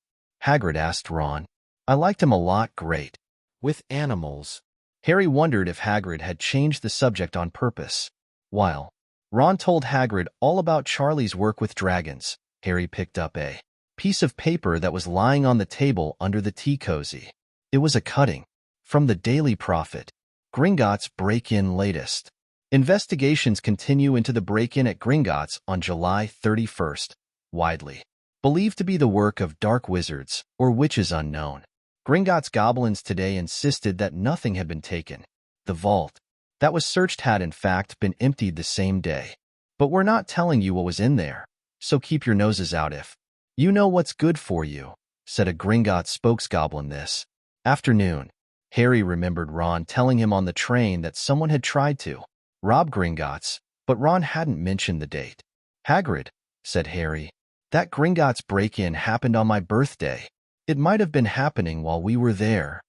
Hagrid asked Ron. I liked him a lot, great. With animals. Harry wondered if Hagrid had changed the subject on purpose. While Ron told Hagrid all about Charlie's work with dragons, Harry picked up a piece of paper that was lying on the table under the tea cozy. It was a cutting from the Daily Prophet. Gringotts break-in latest. Investigations continue into the break-in at Gringotts on July 31st, widely believed to be the work of dark wizards or witches unknown. Gringotts goblins today insisted that nothing had been taken. The vault that was searched had in fact been emptied the same day. But we're not telling you what was in there, so keep your noses out if you know what's good for you, said a Gringotts spokesgoblin this afternoon. Harry remembered Ron telling him on the train that someone had tried to rob Gringotts, but Ron hadn't mentioned the date. Hagrid, said Harry, that Gringotts break-in happened on my birthday. It might have been happening while we were there.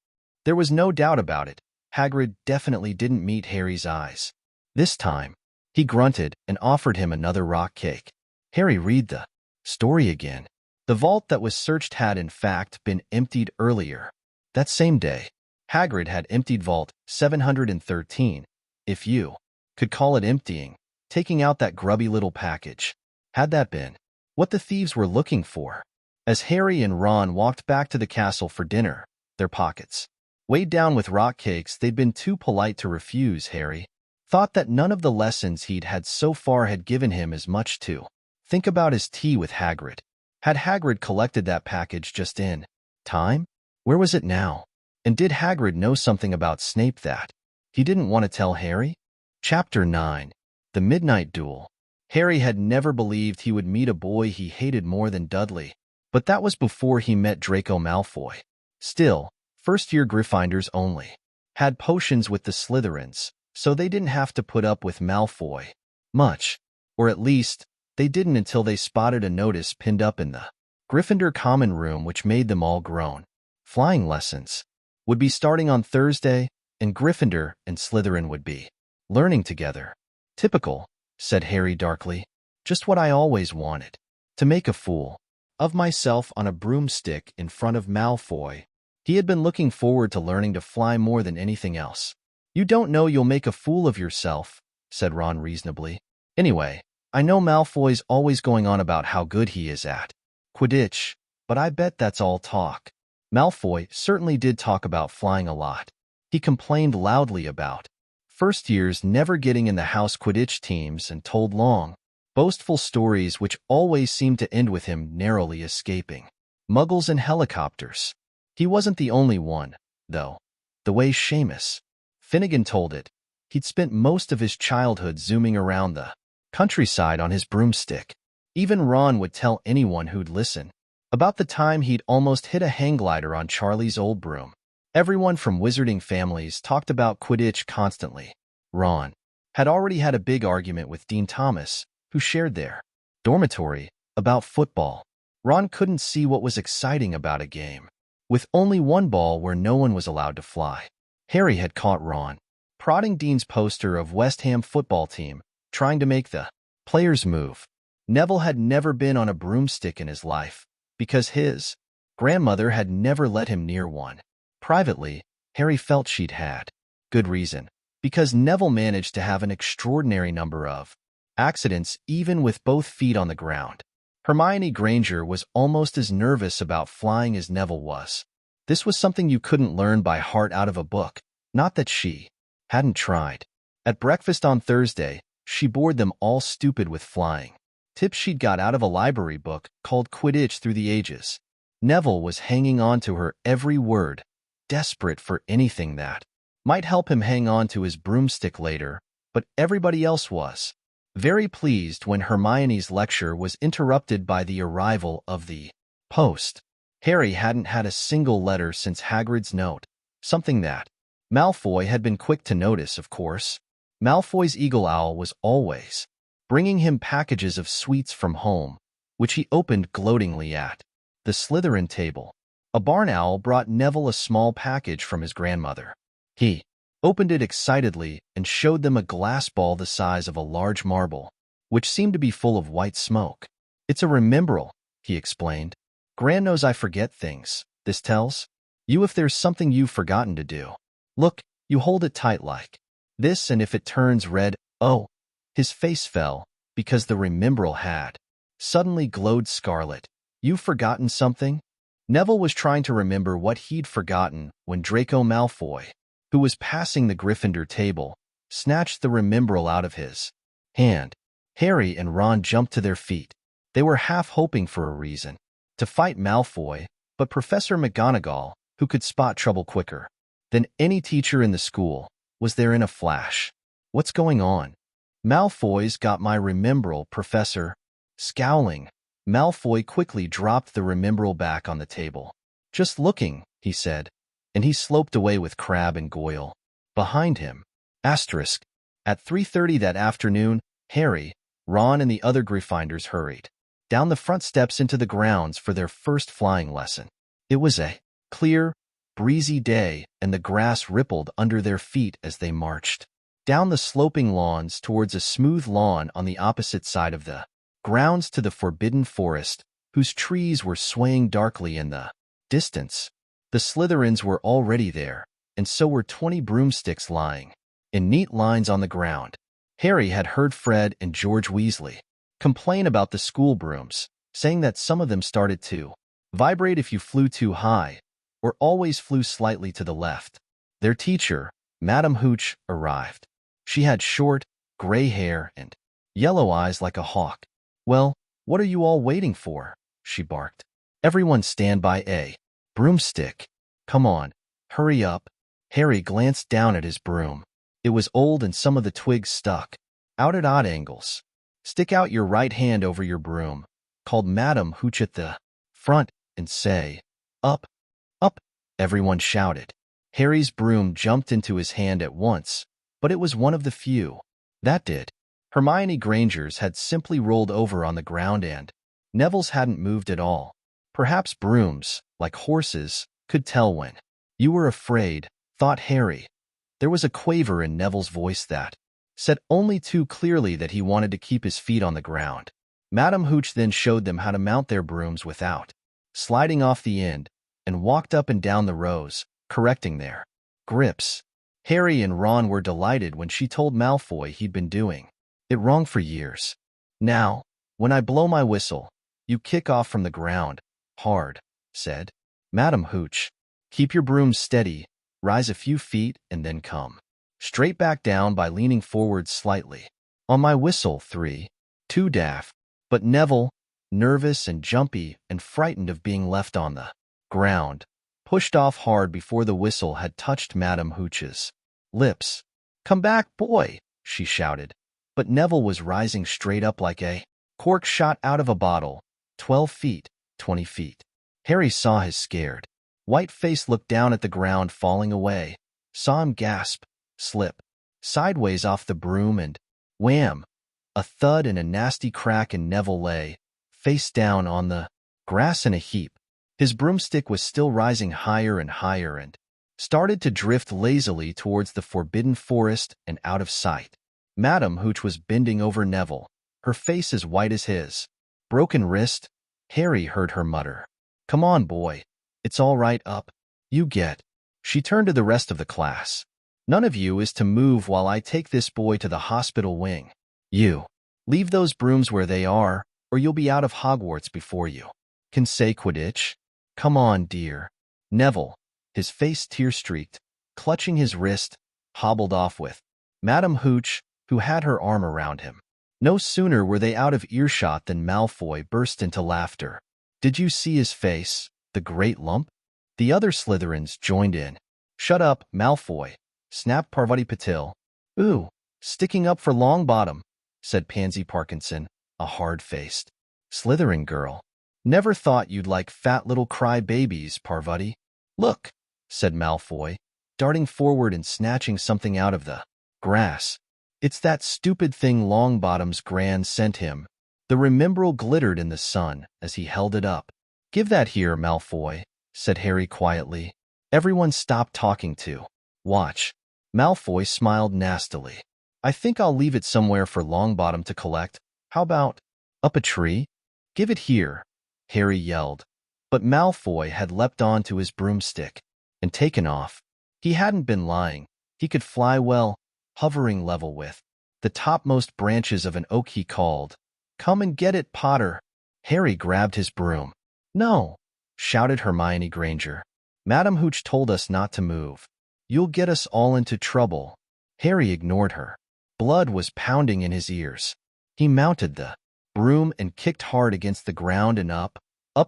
There was no doubt about it. Hagrid definitely didn't meet Harry's eyes. This time, he grunted and offered him another rock cake. Harry, read the story again. The vault that was searched had in fact been emptied earlier. That same day, Hagrid had emptied Vault 713, if you could call it emptying, taking out that grubby little package. Had that been what the thieves were looking for? As Harry and Ron walked back to the castle for dinner, their pockets weighed down with rock cakes they'd been too polite to refuse, Harry thought that none of the lessons he'd had so far had given him as much to think about his tea with Hagrid. Had Hagrid collected that package just in time? Where was it now? And did Hagrid know something about Snape that he didn't want to tell Harry? Chapter 9. The Midnight Duel. Harry had never believed he would meet a boy he hated more than Dudley, but that was before he met Draco Malfoy. Still, first-year Gryffindors only had potions with the Slytherins, so they didn't have to put up with Malfoy much, or at least, they didn't until they spotted a notice pinned up in the Gryffindor common room which made them all groan. Flying lessons would be starting on Thursday, and Gryffindor and Slytherin would be learning together. Typical, said Harry darkly. Just what I always wanted. To make a fool of myself on a broomstick in front of Malfoy. He had been looking forward to learning to fly more than anything else. You don't know you'll make a fool of yourself, said Ron reasonably. Anyway, I know Malfoy's always going on about how good he is at Quidditch, but I bet that's all talk. Malfoy certainly did talk about flying a lot. He complained loudly about first years never getting in the house Quidditch teams and told long, boastful stories which always seemed to end with him narrowly escaping Muggles and helicopters. He wasn't the only one, though. The way Seamus Finnegan told it, he'd spent most of his childhood zooming around the countryside on his broomstick. Even Ron would tell anyone who'd listen about the time he'd almost hit a hang glider on Charlie's old broom. Everyone from wizarding families talked about Quidditch constantly. Ron had already had a big argument with Dean Thomas, who shared their dormitory, about football. Ron couldn't see what was exciting about a game with only one ball where no one was allowed to fly. Harry had caught Ron prodding Dean's poster of West Ham football team, trying to make the players move. Neville had never been on a broomstick in his life, because his grandmother had never let him near one. Privately, Harry felt she'd had good reason, because Neville managed to have an extraordinary number of accidents even with both feet on the ground. Hermione Granger was almost as nervous about flying as Neville was. This was something you couldn't learn by heart out of a book, not that she hadn't tried. At breakfast on Thursday, she bored them all stupid with flying. Tips she'd got out of a library book called Quidditch Through the Ages. Neville was hanging on to her every word, desperate for anything that might help him hang on to his broomstick later, but everybody else was very pleased when Hermione's lecture was interrupted by the arrival of the post. Harry hadn't had a single letter since Hagrid's note, something that Malfoy had been quick to notice, of course. Malfoy's eagle owl was always bringing him packages of sweets from home, which he opened gloatingly at the Slytherin table. A barn owl brought Neville a small package from his grandmother. He opened it excitedly and showed them a glass ball the size of a large marble, which seemed to be full of white smoke. "It's a remembrall," he explained. "Gran knows I forget things. This tells you if there's something you've forgotten to do. Look, you hold it tight like this, and if it turns red—" Oh, his face fell, because the remembrall had suddenly glowed scarlet. "You've forgotten something?" Neville was trying to remember what he'd forgotten when Draco Malfoy, who was passing the Gryffindor table, snatched the remembrall out of his hand. Harry and Ron jumped to their feet. They were half hoping for a reason to fight Malfoy, but Professor McGonagall, who could spot trouble quicker than any teacher in the school, was there in a flash. "What's going on?" "Malfoy's got my remembrall, Professor." Scowling, Malfoy quickly dropped the remembrall back on the table. "Just looking," he said, and he sloped away with Crabbe and Goyle behind him. Asterisk. At 3:30 that afternoon, Harry, Ron, and the other Gryffindors hurried down the front steps into the grounds for their first flying lesson. It was a clear, breezy day, and the grass rippled under their feet as they marched down the sloping lawns towards a smooth lawn on the opposite side of the grounds to the Forbidden Forest, whose trees were swaying darkly in the distance. The Slytherins were already there, and so were 20 broomsticks lying in neat lines on the ground. Harry had heard Fred and George Weasley complain about the school brooms, saying that some of them started to vibrate if you flew too high, or always flew slightly to the left. Their teacher, Madame Hooch, arrived. She had short, gray hair and yellow eyes like a hawk. "Well, what are you all waiting for?" she barked. "Everyone stand by a broomstick. Come on, hurry up." Harry glanced down at his broom. It was old and some of the twigs stuck out at odd angles. "Stick out your right hand over your broom," called Madame Hooch at the front, "and say, 'Up, up,'" everyone shouted. Harry's broom jumped into his hand at once, but it was one of the few that did. Hermione Granger's had simply rolled over on the ground and Neville's hadn't moved at all. Perhaps brooms, like horses, could tell when you were afraid, thought Harry. There was a quaver in Neville's voice that said only too clearly that he wanted to keep his feet on the ground. Madame Hooch then showed them how to mount their brooms without sliding off the end, and walked up and down the rows, correcting their grips. Harry and Ron were delighted when she told Malfoy he'd been doing it wrong for years. "Now, when I blow my whistle, you kick off from the ground, hard," said Madame Hooch. "Keep your brooms steady, rise a few feet, and then come straight back down by leaning forward slightly. On my whistle, 3, 2 daft." But Neville, nervous and jumpy and frightened of being left on the ground, pushed off hard before the whistle had touched Madame Hooch's lips. "Come back, boy," she shouted. But Neville was rising straight up like a cork shot out of a bottle, 12 feet, 20 feet. Harry saw his scared white face, looked down at the ground falling away, saw him gasp, slip sideways off the broom, and wham! A thud and a nasty crack, and Neville lay face down on the grass in a heap. His broomstick was still rising higher and higher and started to drift lazily towards the Forbidden Forest and out of sight. Madame Hooch was bending over Neville, her face as white as his. "Broken wrist," Harry heard her mutter. "Come on, boy. It's all right, up. You get." She turned to the rest of the class. "None of you is to move while I take this boy to the hospital wing. You leave those brooms where they are, or you'll be out of Hogwarts before you can say Quidditch. Come on, dear." Neville, his face tear-streaked, clutching his wrist, hobbled off with Madam Hooch, who had her arm around him. No sooner were they out of earshot than Malfoy burst into laughter. Did you see his face, the great lump? The other Slytherins joined in. Shut up, Malfoy, snapped Parvati Patil. Ooh, sticking up for Longbottom, said Pansy Parkinson, a hard-faced Slytherin girl. Never thought you'd like fat little cry-babies, Parvati. Look, said Malfoy, darting forward and snatching something out of the grass. It's that stupid thing Longbottom's Gran sent him. The remembrall glittered in the sun as he held it up. Give that here, Malfoy, said Harry quietly. Everyone stopped talking to watch. Malfoy smiled nastily. I think I'll leave it somewhere for Longbottom to collect. How about up a tree? Give it here, Harry yelled. But Malfoy had leapt onto his broomstick and taken off. He hadn't been lying. He could fly well, hovering level with the topmost branches of an oak. He called, Come and get it, Potter. Harry grabbed his broom. No, shouted Hermione Granger. Madam Hooch told us not to move. You'll get us all into trouble. Harry ignored her. Blood was pounding in his ears. He mounted the broom and kicked hard against the ground, and up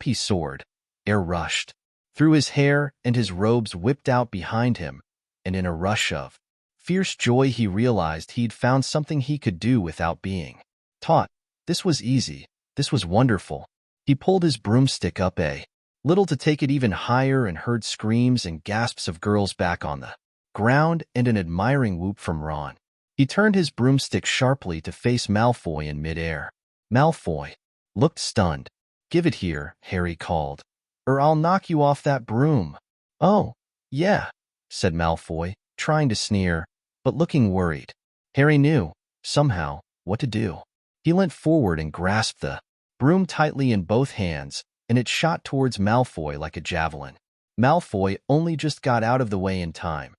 he soared. Air rushed through his hair and his robes whipped out behind him, and in a rush of fierce joy he realized he'd found something he could do without being taught. This was easy. This was wonderful. He pulled his broomstick up a little to take it even higher and heard screams and gasps of girls back on the ground and an admiring whoop from Ron. He turned his broomstick sharply to face Malfoy in midair. Malfoy looked stunned. Give it here, Harry called, or I'll knock you off that broom. Oh, yeah, said Malfoy, trying to sneer, but looking worried. Harry knew, somehow, what to do. He leant forward and grasped the broom tightly in both hands, and it shot towards Malfoy like a javelin. Malfoy only just got out of the way in time.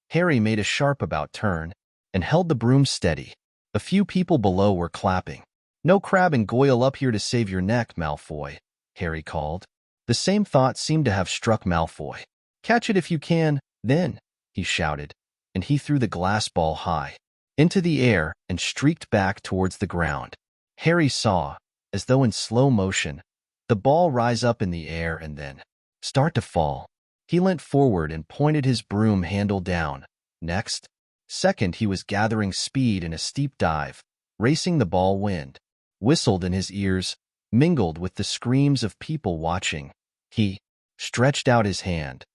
Harry made a sharp about turn and held the broom steady. A few people below were clapping. No Crab and Goyle up here to save your neck, Malfoy, Harry called. The same thought seemed to have struck Malfoy. Catch it if you can, then, he shouted, and he threw the glass ball high into the air and streaked back towards the ground. Harry saw, as though in slow motion, the ball rise up in the air and then start to fall. He leant forward and pointed his broom handle down. Next second, he was gathering speed in a steep dive, racing the ball. Wind whistled in his ears, mingled with the screams of people watching. He stretched out his hand.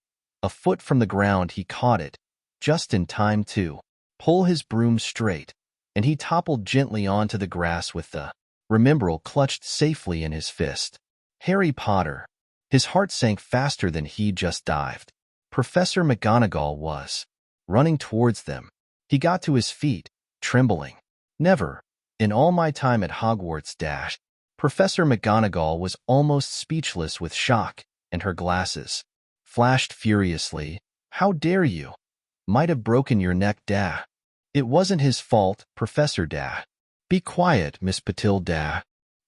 A foot from the ground, he caught it, just in time to pull his broom straight, and he toppled gently onto the grass with the remembrall clutched safely in his fist. Harry Potter. His heart sank faster than he'd just dived. Professor McGonagall was running towards them. He got to his feet, trembling. Never, in all my time at Hogwarts, Professor McGonagall was almost speechless with shock, and her glasses flashed furiously. How dare you? Might have broken your neck, It wasn't his fault, Professor Be quiet, Miss Patil,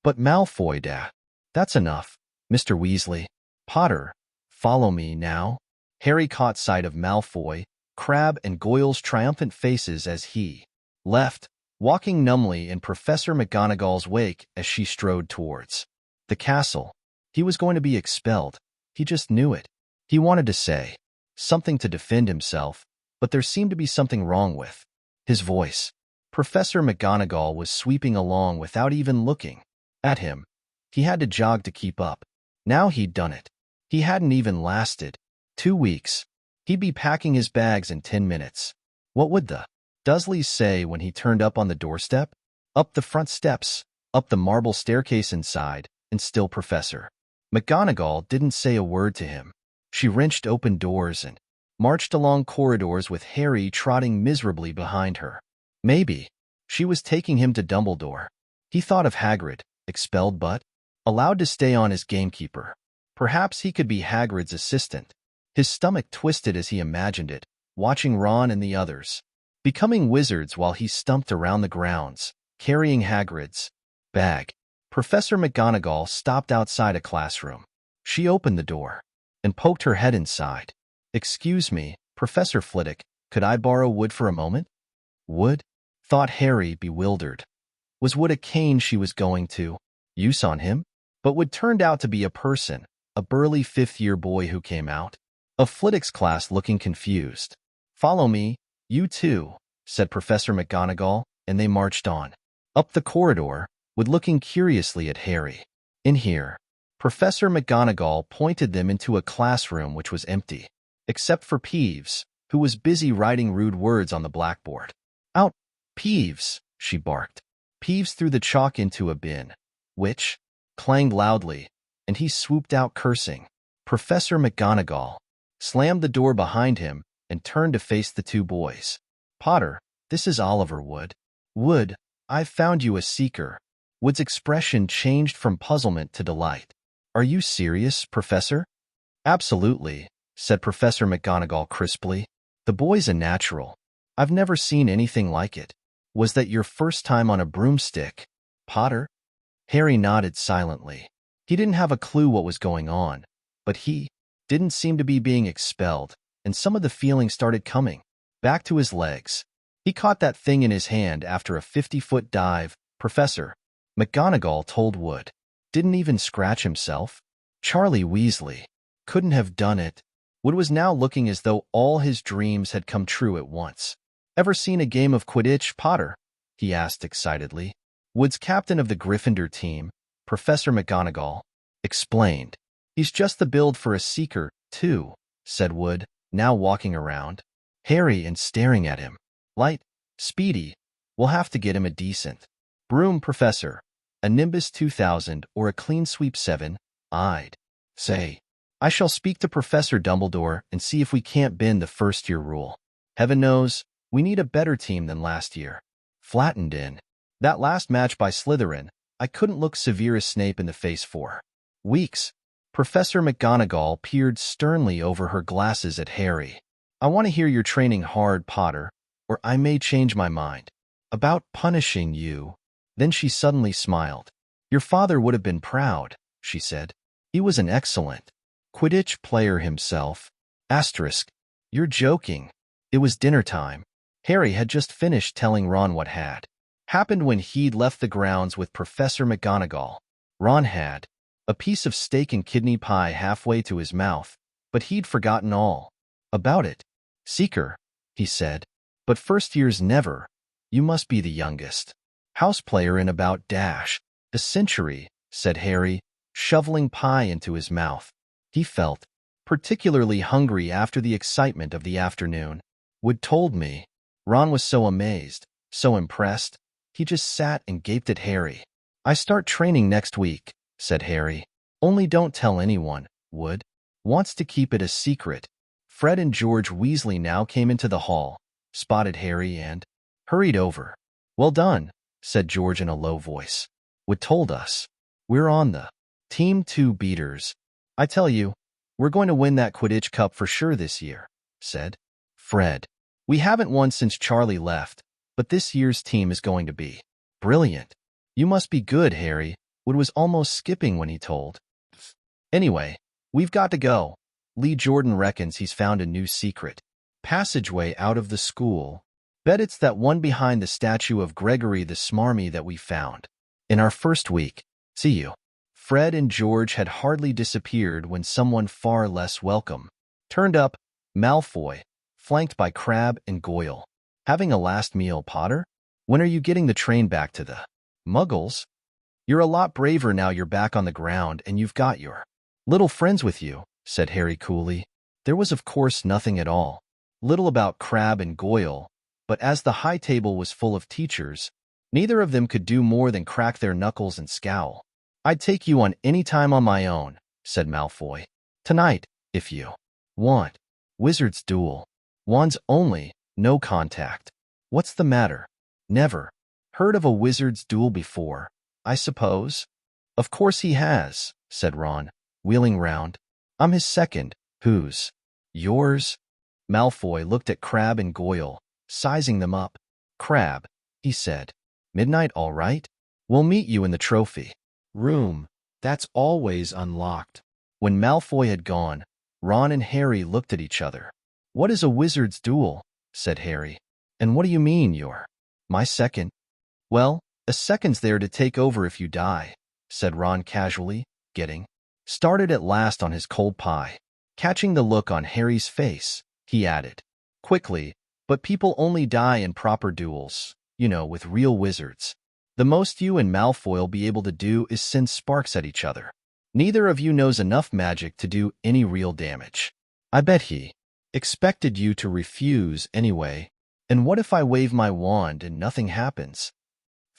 But Malfoy, That's enough, Mr. Weasley. Potter, follow me now. Harry caught sight of Malfoy, Crabbe, and Goyle's triumphant faces as he left, walking numbly in Professor McGonagall's wake as she strode towards the castle. He was going to be expelled. He just knew it. He wanted to say something to defend himself, but there seemed to be something wrong with his voice. Professor McGonagall was sweeping along without even looking at him. He had to jog to keep up. Now he'd done it. He hadn't even lasted 2 weeks. He'd be packing his bags in 10 minutes. What would the Dursleys say when he turned up on the doorstep? Up the front steps, up the marble staircase inside, and still Professor McGonagall didn't say a word to him. She wrenched open doors and marched along corridors with Harry trotting miserably behind her. Maybe she was taking him to Dumbledore. He thought of Hagrid, expelled but allowed to stay on as gamekeeper. Perhaps he could be Hagrid's assistant. His stomach twisted as he imagined it, watching Ron and the others becoming wizards while he stumped around the grounds, carrying Hagrid's bag. Professor McGonagall stopped outside a classroom. She opened the door and poked her head inside. Excuse me, Professor Flitwick, could I borrow wood for a moment? Wood? Thought Harry, bewildered. Was Wood a cane she was going to use on him? But Wood turned out to be a person, a burly fifth-year boy who came out of Flitwick's class looking confused. "Follow me, you too," said Professor McGonagall, and they marched on. Up the corridor, Wood looking curiously at Harry. In here, Professor McGonagall pointed them into a classroom which was empty, except for Peeves, who was busy writing rude words on the blackboard. "Out, Peeves!" she barked. Peeves threw the chalk into a bin, which clanged loudly, and he swooped out cursing. Professor McGonagall slammed the door behind him and turned to face the two boys. "Potter, this is Oliver Wood. Wood, I've found you a seeker." Wood's expression changed from puzzlement to delight. "Are you serious, Professor?" "Absolutely," said Professor McGonagall crisply. "The boy's a natural. I've never seen anything like it. Was that your first time on a broomstick, Potter?" Harry nodded silently. He didn't have a clue what was going on, but he didn't seem to be being expelled, and some of the feeling started coming back to his legs. He caught that thing in his hand after a 50-foot dive. "Professor," McGonagall told Wood. "Didn't even scratch himself. Charlie Weasley couldn't have done it." Wood was now looking as though all his dreams had come true at once. "Ever seen a game of Quidditch, Potter?" he asked excitedly. Wood's captain of the Gryffindor team, Professor McGonagall, explained. "He's just the build for a seeker, too," said Wood, now walking around Harry and staring at him. "Light, speedy. We'll have to get him a decent broom, Professor. A Nimbus 2000 or a Clean Sweep 7, I'd say. I shall speak to Professor Dumbledore and see if we can't bend the first-year rule. Heaven knows, we need a better team than last year." Flattened in that last match by Slytherin, I couldn't look Severus Snape in the face for weeks. Professor McGonagall peered sternly over her glasses at Harry. "I want to hear you're training hard, Potter, or I may change my mind about punishing you." Then she suddenly smiled. "Your father would have been proud," she said. "He was an excellent Quidditch player himself." Asterisk. "You're joking." It was dinner time. Harry had just finished telling Ron what had happened when he'd left the grounds with Professor McGonagall. Ron had a piece of steak and kidney pie halfway to his mouth, but he'd forgotten all about it. "Seeker," he said, "but first years never. You must be the youngest house player in about a century," said Harry, shoveling pie into his mouth. He felt particularly hungry after the excitement of the afternoon. "Wood told me." Ron was so amazed, so impressed, he just sat and gaped at Harry. "I start training next week," said Harry. "Only don't tell anyone. Wood wants to keep it a secret." Fred and George Weasley now came into the hall, spotted Harry, and hurried over. "Well done," said George in a low voice. "Wood told us we're on the Team 2 beaters. I tell you, we're going to win that Quidditch Cup for sure this year," said Fred. "We haven't won since Charlie left, but this year's team is going to be brilliant." "You must be good, Harry." Wood was almost skipping when he told. "Anyway, we've got to go. Lee Jordan reckons he's found a new secret passageway out of the school. Bet it's that one behind the statue of Gregory the Smarmy that we found in our first week. See you." Fred and George had hardly disappeared when someone far less welcome turned up. Malfoy, flanked by Crabbe and Goyle. "Having a last meal, Potter? When are you getting the train back to the Muggles? You're a lot braver now you're back on the ground and you've got your little friends with you," said Harry coolly. There was of course nothing at all little about Crabbe and Goyle, but as the high table was full of teachers, neither of them could do more than crack their knuckles and scowl. "I'd take you on any time on my own," said Malfoy. "Tonight, if you want. Wizard's duel. Wands only, no contact." "What's the matter? Never heard of a wizard's duel before, I suppose?" "Of course he has," said Ron, wheeling round. "I'm his second." "Who's yours?" Malfoy looked at Crabbe and Goyle, sizing them up. "Crabbe," he said. "Midnight all right? We'll meet you in the trophy room. That's always unlocked." When Malfoy had gone, Ron and Harry looked at each other. "What is a wizard's duel?" said Harry. And what do you mean you're my second? Well, a second's there to take over if you die, said Ron casually, getting started at last on his cold pie. Catching the look on Harry's face, he added, quickly, but people only die in proper duels, with real wizards. The most you and Malfoy'll be able to do is send sparks at each other. Neither of you knows enough magic to do any real damage. I bet he expected you to refuse anyway. And what if I wave my wand and nothing happens?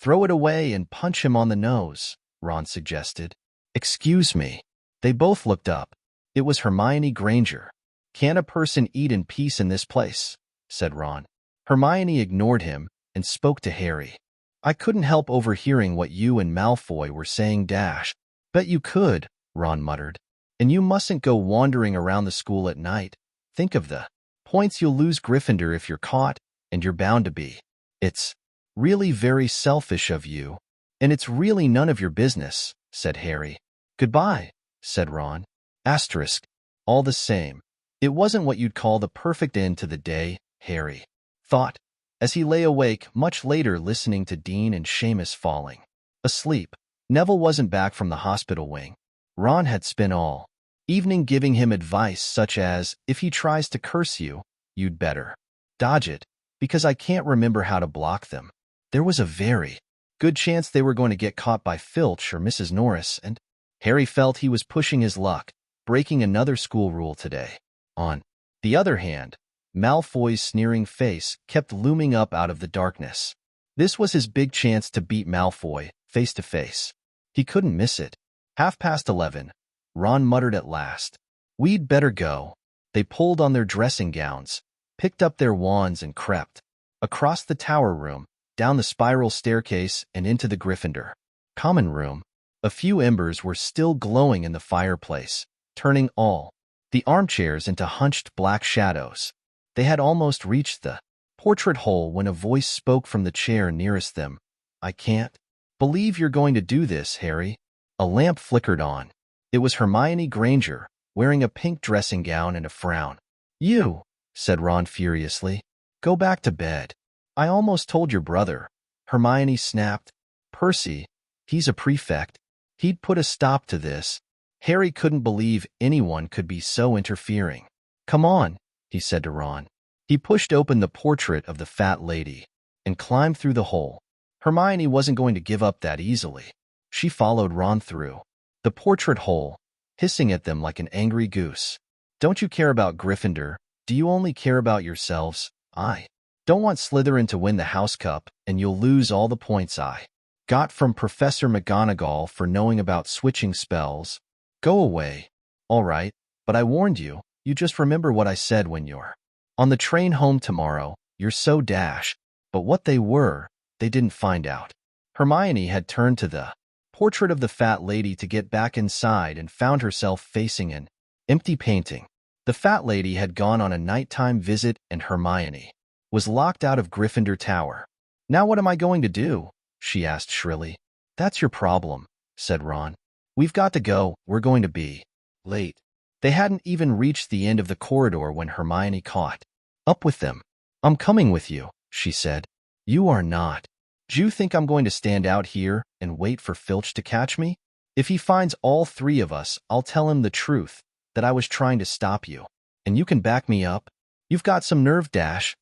Throw it away and punch him on the nose, Ron suggested. Excuse me. They both looked up. It was Hermione Granger. Can a person eat in peace in this place? Said Ron. Hermione ignored him and spoke to Harry. I couldn't help overhearing what you and Malfoy were saying. Bet you could, Ron muttered. And you mustn't go wandering around the school at night. Think of the points you'll lose. Gryffindor if you're caught, and you're bound to be. It's really very selfish of you, and it's really none of your business, said Harry. Goodbye, said Ron. Asterisk. All the same, it wasn't what you'd call the perfect end to the day, Harry thought, as he lay awake much later listening to Dean and Seamus falling asleep. Neville wasn't back from the hospital wing. Ron had spent all evening giving him advice such as, if he tries to curse you, you'd better dodge it, because I can't remember how to block them. There was a very good chance they were going to get caught by Filch or Mrs. Norris, and Harry felt he was pushing his luck, breaking another school rule today. On the other hand, Malfoy's sneering face kept looming up out of the darkness. This was his big chance to beat Malfoy, face to face. He couldn't miss it. 11:30. Ron muttered at last. We'd better go. They pulled on their dressing gowns, picked up their wands and crept across the tower room, down the spiral staircase and into the Gryffindor common room. A few embers were still glowing in the fireplace, turning all the armchairs into hunched black shadows. They had almost reached the portrait hole when a voice spoke from the chair nearest them. I can't believe you're going to do this, Harry. A lamp flickered on. It was Hermione Granger, wearing a pink dressing gown and a frown. You, said Ron furiously. Go back to bed. I almost told your brother. Hermione snapped. Percy, he's a prefect. He'd put a stop to this. Harry couldn't believe anyone could be so interfering. Come on, he said to Ron. He pushed open the portrait of the fat lady and climbed through the hole. Hermione wasn't going to give up that easily. She followed Ron through the portrait hole, hissing at them like an angry goose. Don't you care about Gryffindor? Do you only care about yourselves? I don't want Slytherin to win the House Cup, and you'll lose all the points I got from Professor McGonagall for knowing about switching spells. Go away. All right, but I warned you. You just remember what I said when you're on the train home tomorrow. You're so dash. But what they were, they didn't find out. Hermione had turned to the portrait of the fat lady to get back inside and found herself facing an empty painting. The fat lady had gone on a nighttime visit and Hermione was locked out of Gryffindor Tower. Now what am I going to do? She asked shrilly. That's your problem, said Ron. We've got to go. We're going to be late. They hadn't even reached the end of the corridor when Hermione caught up with them. I'm coming with you, she said. You are not. Do you think I'm going to stand out here and wait for Filch to catch me? If he finds all three of us, I'll tell him the truth, that I was trying to stop you. And you can back me up. You've got some nerve,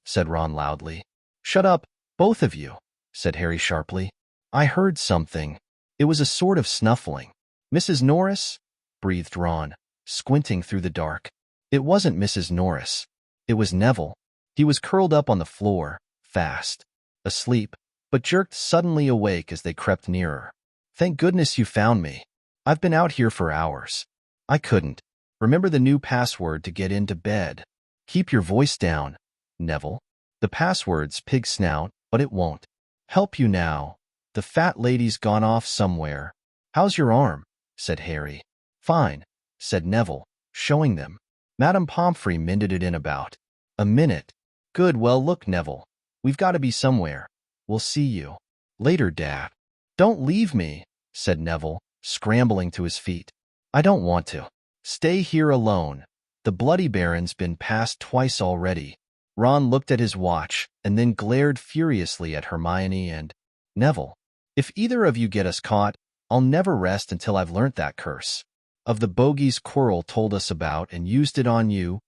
said Ron loudly. Shut up, both of you, said Harry sharply. I heard something. It was a sort of snuffling. Mrs. Norris? Breathed Ron, squinting through the dark. It wasn't Mrs. Norris. It was Neville. He was curled up on the floor, fast asleep, but jerked suddenly awake as they crept nearer. Thank goodness you found me. I've been out here for hours. I couldn't remember the new password to get into bed. Keep your voice down, Neville. The password's pig snout, but it won't help you now. The fat lady's gone off somewhere. How's your arm? Said Harry. Fine, said Neville, showing them. Madame Pomfrey mended it in about a minute. Good, well look, Neville. We've got to be somewhere. We'll see you later, Dad. Don't leave me, said Neville, scrambling to his feet. I don't want to stay here alone. The Bloody Baron's been passed twice already. Ron looked at his watch and then glared furiously at Hermione and Neville. If either of you get us caught, I'll never rest until I've learnt that curse of the bogies Quirrell told us about and used it on you.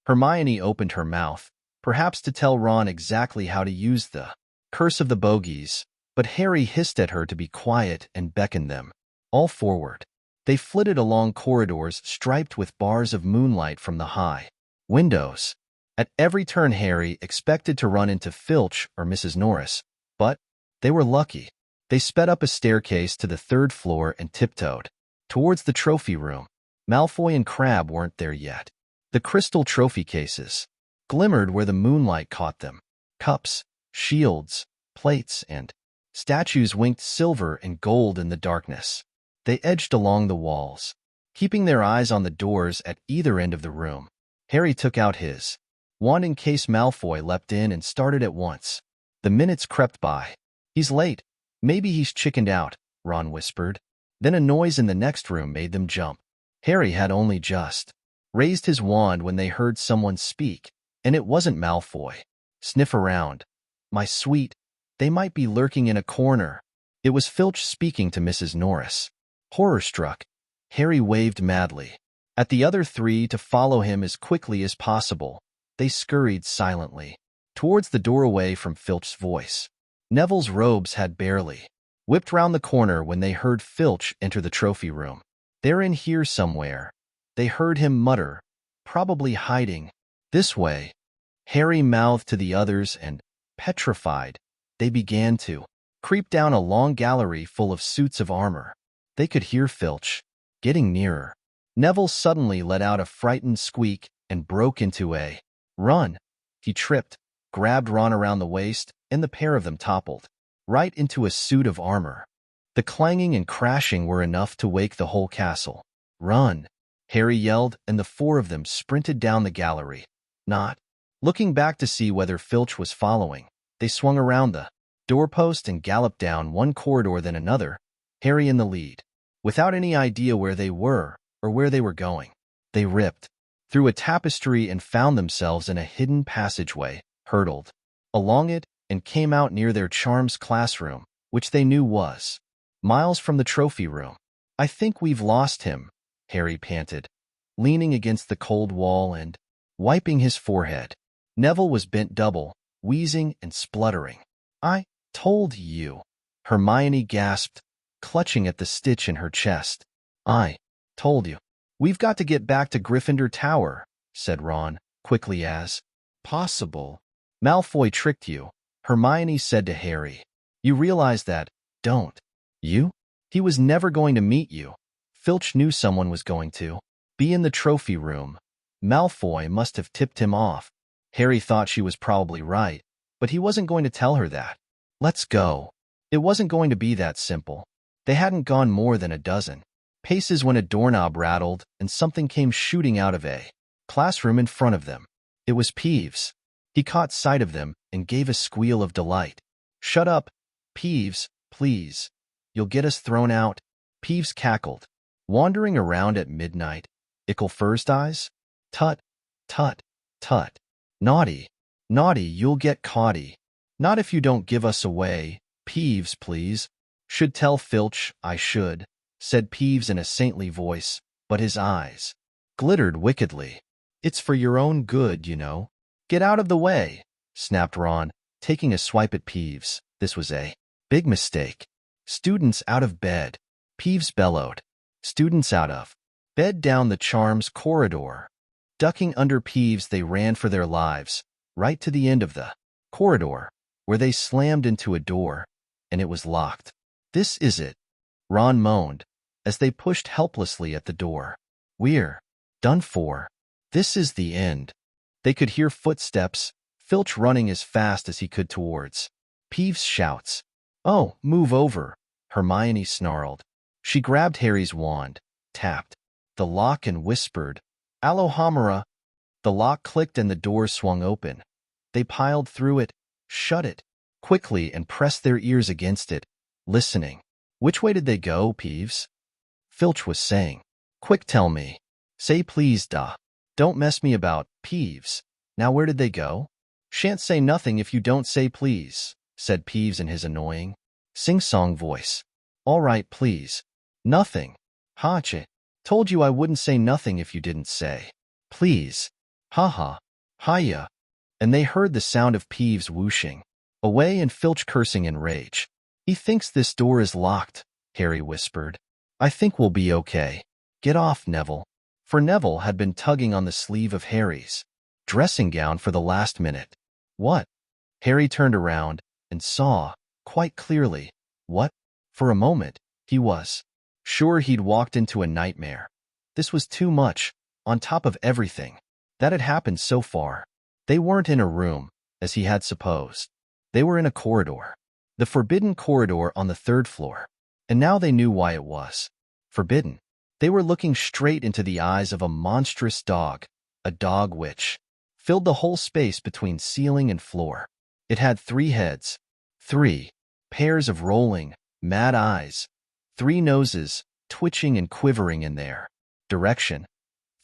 Hermione opened her mouth, perhaps to tell Ron exactly how to use the curse of the bogies, but Harry hissed at her to be quiet and beckoned them all forward. They flitted along corridors striped with bars of moonlight from the high windows. At every turn Harry expected to run into Filch or Mrs. Norris, but they were lucky. They sped up a staircase to the 3rd floor and tiptoed towards the trophy room. Malfoy and Crabbe weren't there yet. The crystal trophy cases glimmered where the moonlight caught them. Cups, shields, plates, and statues winked silver and gold in the darkness. They edged along the walls, keeping their eyes on the doors at either end of the room. Harry took out his wand in case Malfoy leapt in and started at once. The minutes crept by. He's late. Maybe he's chickened out, Ron whispered. Then a noise in the next room made them jump. Harry had only just raised his wand when they heard someone speak, and it wasn't Malfoy. Sniff around. My sweet, they might be lurking in a corner. It was Filch speaking to Mrs. Norris. Horror-struck, Harry waved madly at the other 3 to follow him as quickly as possible. They scurried silently towards the door away from Filch's voice. Neville's robes had barely whipped round the corner when they heard Filch enter the trophy room. They're in here somewhere, they heard him mutter, probably hiding this way. Harry mouthed to the others and, petrified, they began to creep down a long gallery full of suits of armor. They could hear Filch getting nearer. Neville suddenly let out a frightened squeak and broke into a run. He tripped, grabbed Ron around the waist, and the pair of them toppled right into a suit of armor. The clanging and crashing were enough to wake the whole castle. Run! Harry yelled, and the 4 of them sprinted down the gallery, not looking back to see whether Filch was following. They swung around the doorpost and galloped down one corridor then another, Harry in the lead. Without any idea where they were or where they were going, they ripped through a tapestry and found themselves in a hidden passageway, hurtled along it, and came out near their charms classroom, which they knew was miles from the trophy room. I think we've lost him, Harry panted, leaning against the cold wall and wiping his forehead. Neville was bent double, wheezing and spluttering. I told you, Hermione gasped, clutching at the stitch in her chest. I told you. We've got to get back to Gryffindor Tower, said Ron, quickly as possible. Malfoy tricked you, Hermione said to Harry. You realize that, don't you? He was never going to meet you. Filch knew someone was going to be in the trophy room. Malfoy must have tipped him off. Harry thought she was probably right, but he wasn't going to tell her that. Let's go. It wasn't going to be that simple. They hadn't gone more than a dozen paces when a doorknob rattled and something came shooting out of a classroom in front of them. It was Peeves. He caught sight of them and gave a squeal of delight. Shut up, Peeves, please. You'll get us thrown out. Peeves cackled. Wandering around at midnight, ickle first eyes? Tut, tut, tut. Naughty, naughty, you'll get caughty. Not if you don't give us away. Peeves, please. Should tell Filch I should, said Peeves in a saintly voice, but his eyes glittered wickedly. It's for your own good, you know. Get out of the way, snapped Ron, taking a swipe at Peeves. This was a big mistake. Students out of bed, Peeves bellowed. Students out of bed down the charms corridor. Ducking under Peeves, they ran for their lives, right to the end of the corridor, where they slammed into a door, and it was locked. This is it, Ron moaned, as they pushed helplessly at the door. We're done for. This is the end. They could hear footsteps, Filch running as fast as he could towards Peeves' shouts. Oh, move over, Hermione snarled. She grabbed Harry's wand, tapped the lock and whispered, Alohomora. The lock clicked and the door swung open. They piled through it, shut it quickly and pressed their ears against it, listening. Which way did they go, Peeves? Filch was saying. Quick, tell me. Say please, da. Don't mess me about, Peeves. Now where did they go? Shan't say nothing if you don't say please, said Peeves in his annoying, sing-song voice. All right, please. Nothing. Hache. Told you I wouldn't say nothing if you didn't say. Please. Ha-ha. Hiya. And they heard the sound of Peeves whooshing away and Filch cursing in rage. He thinks this door is locked, Harry whispered. I think we'll be okay. Get off, Neville. For Neville had been tugging on the sleeve of Harry's dressing gown for the last minute. What? Harry turned around and saw, quite clearly, what, for a moment, he was sure he'd walked into a nightmare. This was too much, on top of everything that had happened so far. They weren't in a room, as he had supposed. They were in a corridor. The forbidden corridor on the 3rd floor. And now they knew why it was forbidden. They were looking straight into the eyes of a monstrous dog, a dog which filled the whole space between ceiling and floor. It had 3 heads, 3 pairs of rolling, mad eyes, 3 noses twitching and quivering in their direction,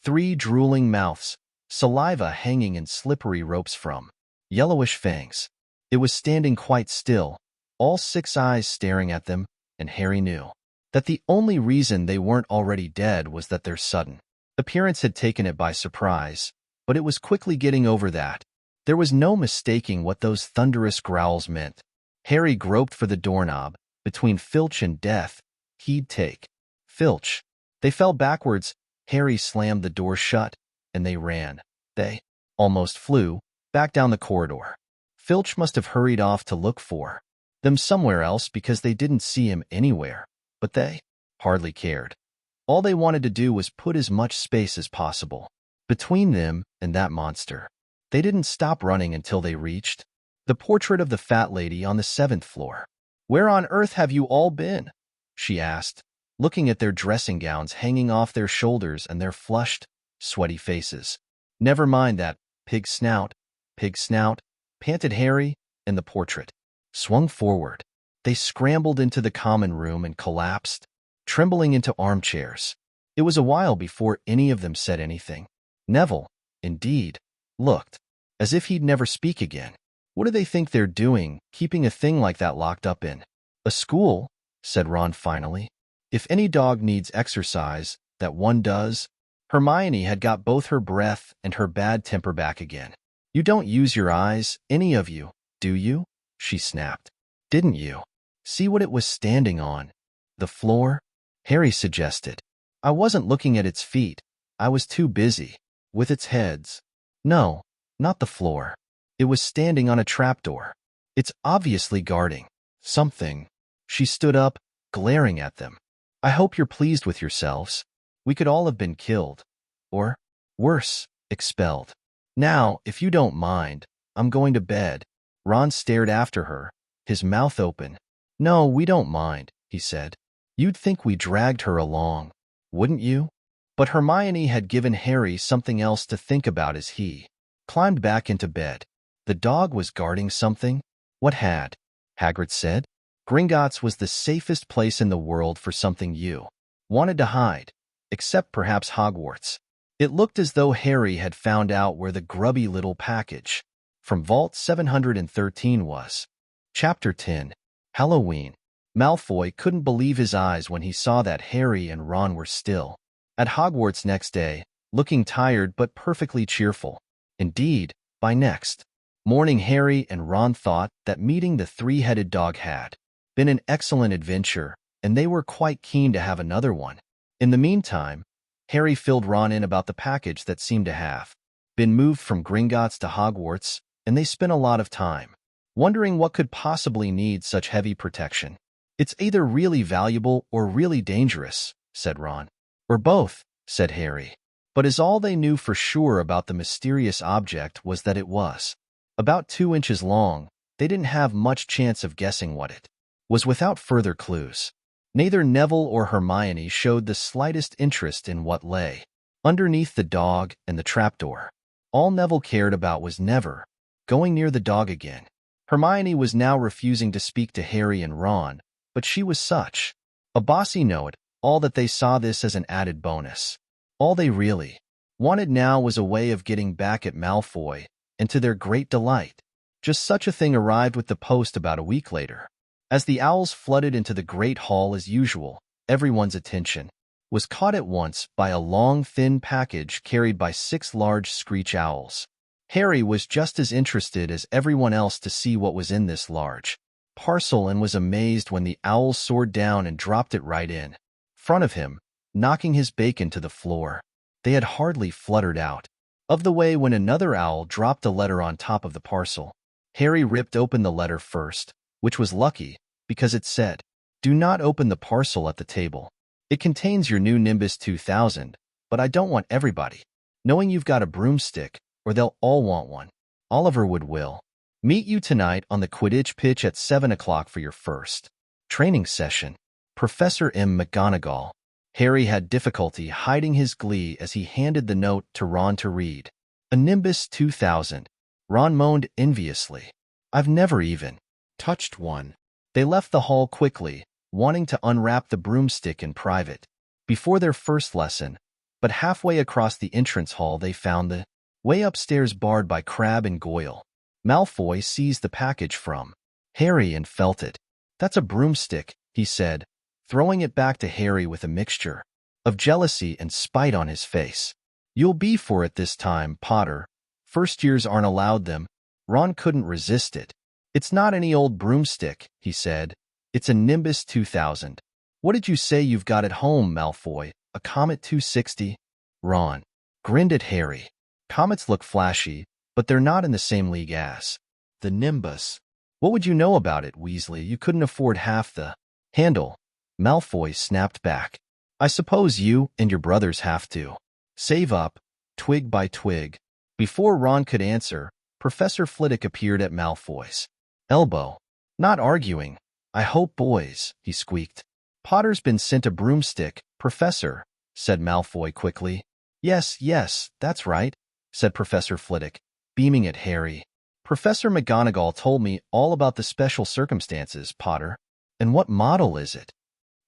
3 drooling mouths, saliva hanging in slippery ropes from yellowish fangs. It was standing quite still, all 6 eyes staring at them, and Harry knew that the only reason they weren't already dead was that their sudden appearance had taken it by surprise, but it was quickly getting over that. There was no mistaking what those thunderous growls meant. Harry groped for the doorknob. Between Filch and death, he'd take Filch. They fell backwards. Harry slammed the door shut, and they ran. They almost flew back down the corridor. Filch must have hurried off to look for them somewhere else because they didn't see him anywhere, but they hardly cared. All they wanted to do was put as much space as possible between them and that monster. They didn't stop running until they reached the portrait of the fat lady on the 7th floor. Where on earth have you all been? She asked, looking at their dressing gowns hanging off their shoulders and their flushed, sweaty faces. Never mind that, pig snout, panted Harry, and the portrait swung forward. They scrambled into the common room and collapsed, trembling into armchairs. It was a while before any of them said anything. Neville, indeed, looked as if he'd never speak again. What do they think they're doing, keeping a thing like that locked up in a school? Said Ron finally. If any dog needs exercise, that one does. Hermione had got both her breath and her bad temper back again. You don't use your eyes, any of you, do you? She snapped. Didn't you see what it was standing on? The floor? Harry suggested. I wasn't looking at its feet. I was too busy with its heads. No, not the floor. It was standing on a trapdoor. It's obviously guarding something. She stood up, glaring at them. I hope you're pleased with yourselves. We could all have been killed. Or, worse, expelled. Now, if you don't mind, I'm going to bed. Ron stared after her, his mouth open. No, we don't mind, he said. You'd think we dragged her along, wouldn't you? But Hermione had given Harry something else to think about as he climbed back into bed. The dog was guarding something? What had? Hagrid said. Gringotts was the safest place in the world for something you wanted to hide, except perhaps Hogwarts. It looked as though Harry had found out where the grubby little package from Vault 713 was. Chapter 10. Halloween. Malfoy couldn't believe his eyes when he saw that Harry and Ron were still at Hogwarts next day, looking tired but perfectly cheerful. Indeed, by next morning Harry and Ron thought that meeting the 3-headed dog had been an excellent adventure, and they were quite keen to have another one. In the meantime, Harry filled Ron in about the package that seemed to have been moved from Gringotts to Hogwarts, and they spent a lot of time wondering what could possibly need such heavy protection. It's either really valuable or really dangerous, said Ron. Or both, said Harry. But as all they knew for sure about the mysterious object was that it was about 2 inches long, they didn't have much chance of guessing what it was without further clues. Neither Neville or Hermione showed the slightest interest in what lay underneath the dog and the trapdoor. All Neville cared about was never going near the dog again. Hermione was now refusing to speak to Harry and Ron, but she was such a bossy know-it-all that they saw this as an added bonus. All they really wanted now was a way of getting back at Malfoy, and to their great delight, Just such a thing arrived with the post about a week later. As the owls flooded into the great hall as usual, everyone's attention was caught at once by a long, thin package carried by 6 large screech owls. Harry was just as interested as everyone else to see what was in this large parcel and was amazed when the owls soared down and dropped it right in front of him, knocking his bacon to the floor. They had hardly fluttered out of the way when another owl dropped a letter on top of the parcel. Harry ripped open the letter first, which was lucky because it said, "Do not open the parcel at the table. It contains your new Nimbus 2000, but I don't want everybody knowing you've got a broomstick, or they'll all want one. Oliver will meet you tonight on the Quidditch pitch at 7 o'clock for your first training session. Professor M. McGonagall." Harry had difficulty hiding his glee as he handed the note to Ron to read. "A Nimbus 2000. Ron moaned enviously. "I've never even touched one." They left the hall quickly, wanting to unwrap the broomstick in private before their first lesson, but halfway across the entrance hall they found the way upstairs barred by Crabbe and Goyle. Malfoy seized the package from Harry and felt it. "That's a broomstick," he said, throwing it back to Harry with a mixture of jealousy and spite on his face. "You'll be for it this time, Potter. First years aren't allowed them." Ron couldn't resist it. "It's not any old broomstick," he said. "It's a Nimbus 2000. What did you say you've got at home, Malfoy? A Comet 260? Ron grinned at Harry. "Comets look flashy, but they're not in the same league as the Nimbus." "What would you know about it, Weasley? You couldn't afford half the handle." Malfoy snapped back. "I suppose you and your brothers have to save up, twig by twig." Before Ron could answer, Professor Flitwick appeared at Malfoy's elbow. "Not arguing, I hope, boys," he squeaked. "Potter's been sent a broomstick, Professor," said Malfoy quickly. Yes, that's right," said Professor Flitwick, beaming at Harry. "Professor McGonagall told me all about the special circumstances, Potter. And what model is it?"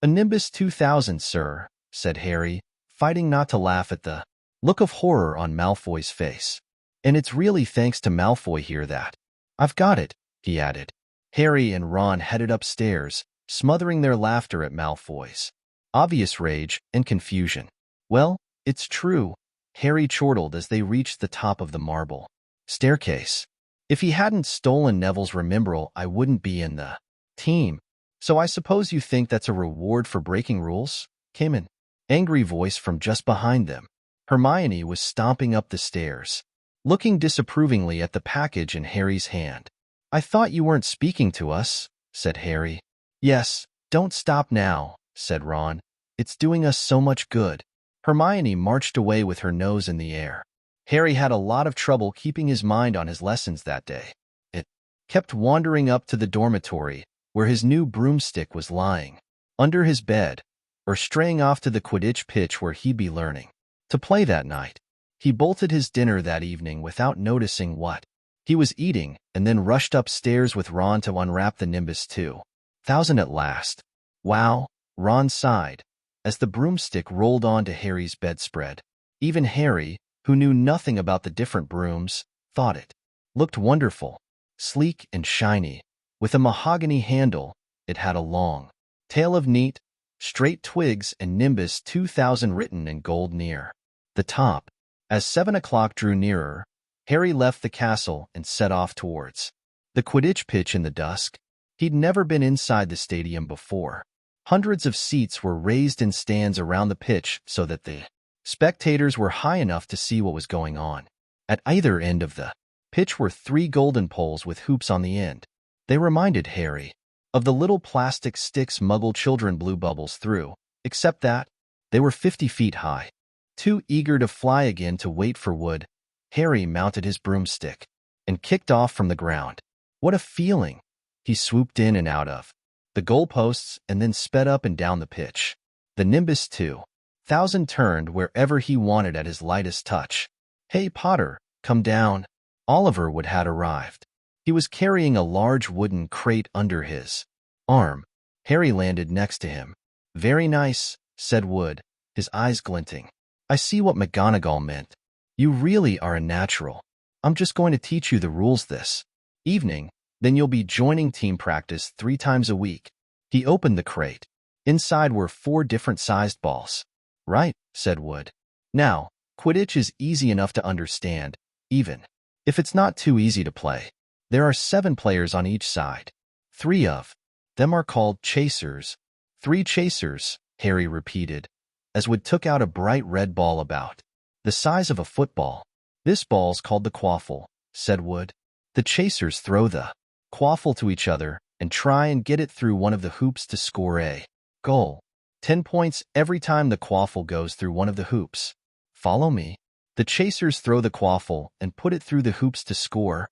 "A Nimbus 2000, sir," said Harry, fighting not to laugh at the look of horror on Malfoy's face. "And it's really thanks to Malfoy here that I've got it," he added. Harry and Ron headed upstairs, smothering their laughter at Malfoy's obvious rage and confusion. "Well, it's true," Harry chortled as they reached the top of the marble staircase. "If he hadn't stolen Neville's Remembrall, I wouldn't be in the team. So I suppose you think that's a reward for breaking rules?" came an angry voice from just behind them. Hermione was stomping up the stairs, looking disapprovingly at the package in Harry's hand. "I thought you weren't speaking to us," said Harry. "Yes, don't stop now," said Ron. "It's doing us so much good." Hermione marched away with her nose in the air. Harry had a lot of trouble keeping his mind on his lessons that day. It kept wandering up to the dormitory, where his new broomstick was lying, under his bed, or straying off to the Quidditch pitch where he'd be learning to play that night. He bolted his dinner that evening without noticing what he was eating, and then rushed upstairs with Ron to unwrap the Nimbus 2000 at last. "Wow," Ron sighed, as the broomstick rolled onto Harry's bedspread. Even Harry, who knew nothing about the different brooms, thought it looked wonderful. Sleek and shiny, with a mahogany handle, it had a long tail of neat, straight twigs and Nimbus 2000 written in gold near the top. As 7 o'clock drew nearer, Harry left the castle and set off towards the Quidditch pitch in the dusk. He'd never been inside the stadium before. Hundreds of seats were raised in stands around the pitch so that the spectators were high enough to see what was going on. At either end of the pitch were 3 golden poles with hoops on the end. They reminded Harry of the little plastic sticks Muggle children blew bubbles through, except that they were 50 feet high. Too eager to fly again to wait for wood, Harry mounted his broomstick and kicked off from the ground. What a feeling! He swooped in and out of the goalposts and then sped up and down the pitch. The Nimbus 2000 turned wherever he wanted at his lightest touch. "Hey, Potter, come down." Oliver had arrived. He was carrying a large wooden crate under his arm. Harry landed next to him. "Very nice," said Wood, his eyes glinting. "I see what McGonagall meant. You really are a natural. I'm just going to teach you the rules this Evening, then you'll be joining team practice 3 times a week. He opened the crate. Inside were 4 different-sized balls. Right, said Wood. Now, Quidditch is easy enough to understand, even if it's not too easy to play. There are 7 players on each side. 3 of them are called chasers. 3 chasers, Harry repeated, as Wood took out a bright red ball about the size of a football. This ball's called the quaffle, said Wood. The chasers throw the quaffle to each other and try and get it through one of the hoops to score a goal. 10 points every time the quaffle goes through one of the hoops. Follow me. The chasers throw the quaffle and put it through the hoops to score,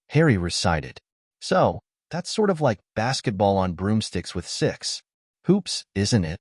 Harry recited. So, that's sort of like basketball on broomsticks with 6 hoops, isn't it?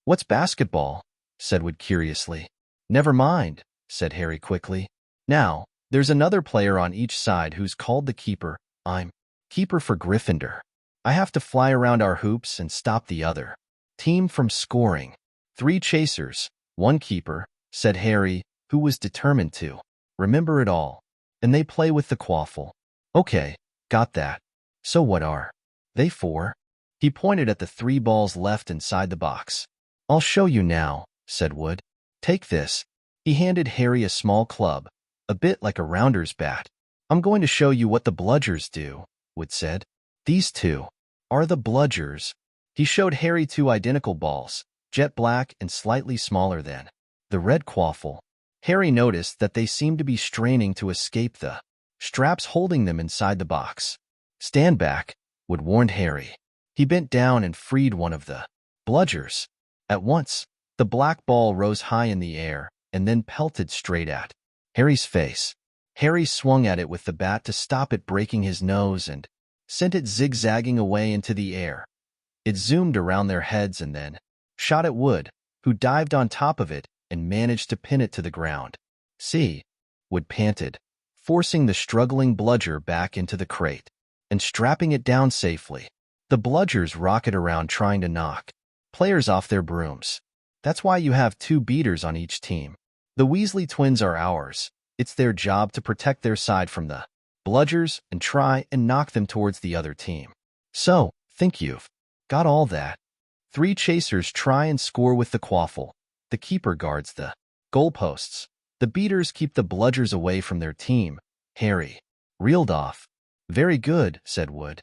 What's basketball? Said Wood curiously. Never mind, said Harry quickly. Now, there's another player on each side who's called the keeper. I'm keeper for Gryffindor. I have to fly around our hoops and stop the other team from scoring. 3 chasers, 1 keeper, said Harry, who was determined to remember it all. And they play with the quaffle. Okay, got that. So what are they for? He pointed at the 3 balls left inside the box. I'll show you now, said Wood. Take this. He handed Harry a small club, a bit like a rounder's bat. I'm going to show you what the bludgers do, Wood said. These 2 are the bludgers. He showed Harry 2 identical balls, jet black and slightly smaller than the red quaffle. Harry noticed that they seemed to be straining to escape the straps holding them inside the box. Stand back, Wood warned Harry. He bent down and freed one of the bludgers. At once, the black ball rose high in the air and then pelted straight at Harry's face. Harry swung at it with the bat to stop it breaking his nose and sent it zigzagging away into the air. It zoomed around their heads and then shot at Wood, who dived on top of it and managed to pin it to the ground. See, Wood panted, forcing the struggling bludger back into the crate and strapping it down safely. The bludgers rocket around trying to knock players off their brooms. That's why you have 2 beaters on each team. The Weasley twins are ours. It's their job to protect their side from the bludgers and try and knock them towards the other team. So, think you've got all that. 3 chasers try and score with the quaffle. The keeper guards the goalposts. The beaters keep the bludgers away from their team. Harry reeled off. Very good, said Wood.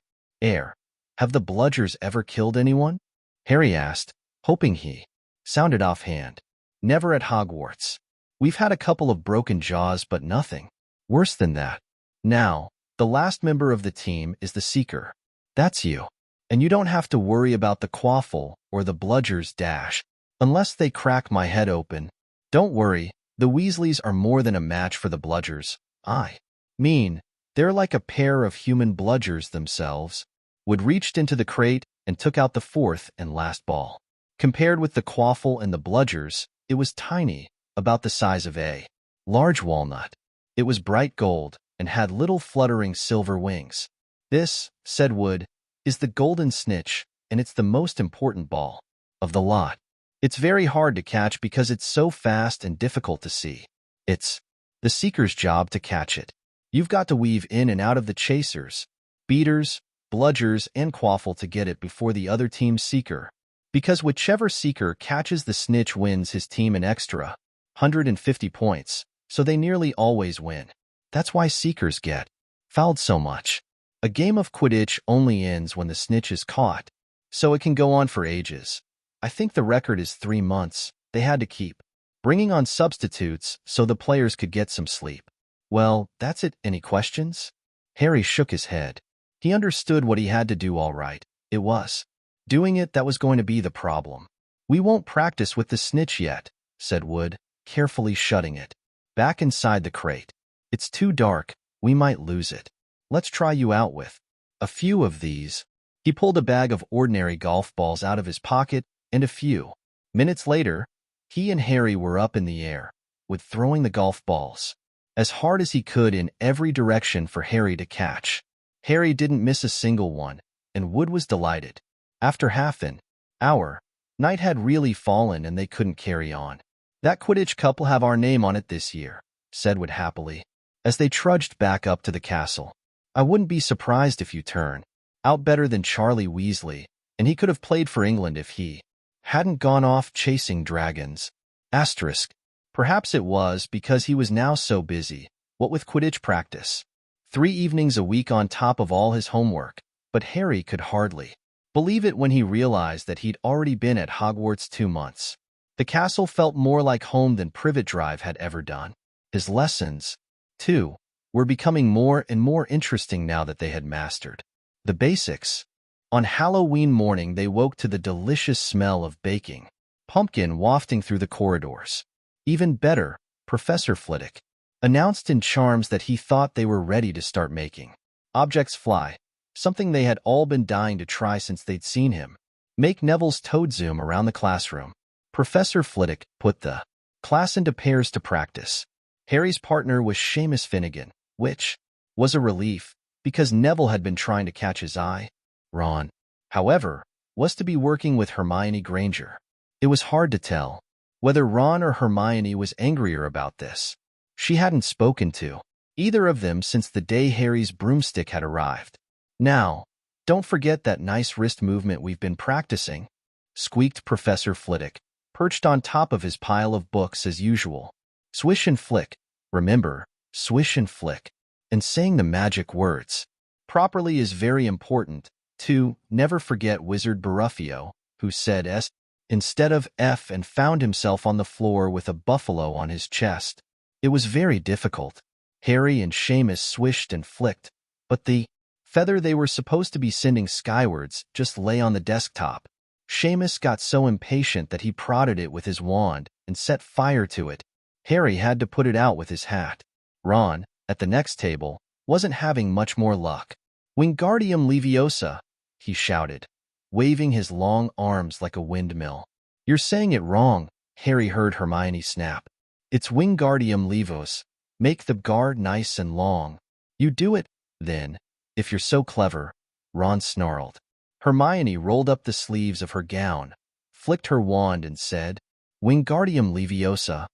Have the bludgers ever killed anyone? Harry asked, hoping he sounded offhand. Never at Hogwarts. We've had a couple of broken jaws, but nothing worse than that. Now, the last member of the team is the Seeker. That's you. And you don't have to worry about the quaffle or the bludgers dash, unless they crack my head open. Don't worry, the Weasleys are more than a match for the bludgers. I mean, they're like a pair of human bludgers themselves. Wood reached into the crate and took out the 4th and last ball. Compared with the quaffle and the bludgers, it was tiny, about the size of a large walnut. It was bright gold and had little fluttering silver wings. This, said Wood, is the golden snitch, and it's the most important ball of the lot. It's very hard to catch because it's so fast and difficult to see. It's the Seeker's job to catch it. You've got to weave in and out of the chasers, beaters, bludgers, and quaffle to get it before the other team's Seeker. Because whichever Seeker catches the snitch wins his team an extra 150 points, so they nearly always win. That's why Seekers get fouled so much. A game of Quidditch only ends when the snitch is caught, so it can go on for ages. I think the record is 3 months. They had to keep bringing on substitutes so the players could get some sleep. Well, that's it. Any questions? Harry shook his head. He understood what he had to do all right. It was doing it that was going to be the problem. We won't practice with the snitch yet, said Wood, carefully shutting it back inside the crate. It's too dark. We might lose it. Let's try you out with a few of these. He pulled a bag of ordinary golf balls out of his pocket, and a few minutes later, he and Harry were up in the air, with throwing the golf balls as hard as he could in every direction for Harry to catch. Harry didn't miss a single one, and Wood was delighted. After half an hour, night had really fallen and they couldn't carry on. That Quidditch Cup will have our name on it this year, said Wood happily, as they trudged back up to the castle. I wouldn't be surprised if you turn out better than Charlie Weasley, and he could have played for England if he hadn't gone off chasing dragons. Asterisk. Perhaps it was because he was now so busy, what with Quidditch practice, 3 evenings a week on top of all his homework, but Harry could hardly believe it when he realized that he'd already been at Hogwarts 2 months. The castle felt more like home than Privet Drive had ever done. His lessons, too, were becoming more and more interesting now that they had mastered the basics. On Halloween morning, they woke to the delicious smell of baking pumpkin wafting through the corridors. Even better, Professor Flitwick announced in charms that he thought they were ready to start making objects fly, something they had all been dying to try since they'd seen him make Neville's toad zoom around the classroom. Professor Flitwick put the class into pairs to practice. Harry's partner was Seamus Finnegan, which was a relief, because Neville had been trying to catch his eye. Ron, however, was to be working with Hermione Granger. It was hard to tell whether Ron or Hermione was angrier about this. She hadn't spoken to either of them since the day Harry's broomstick had arrived. Now, don't forget that nice wrist movement we've been practicing, squeaked Professor Flitwick, perched on top of his pile of books as usual. Swish and flick, remember, swish and flick, and saying the magic words properly is very important. To never forget Wizard Baraffio, who said S instead of F and found himself on the floor with a buffalo on his chest. It was very difficult. Harry and Seamus swished and flicked, but the feather they were supposed to be sending skywards just lay on the desktop. Seamus got so impatient that he prodded it with his wand and set fire to it. Harry had to put it out with his hat. Ron, at the next table, wasn't having much more luck. Wingardium Leviosa, he shouted, waving his long arms like a windmill. You're saying it wrong, Harry heard Hermione snap. It's Wingardium Leviosa. Make the guard nice and long. You do it, then, if you're so clever, Ron snarled. Hermione rolled up the sleeves of her gown, flicked her wand and said, Wingardium Leviosa.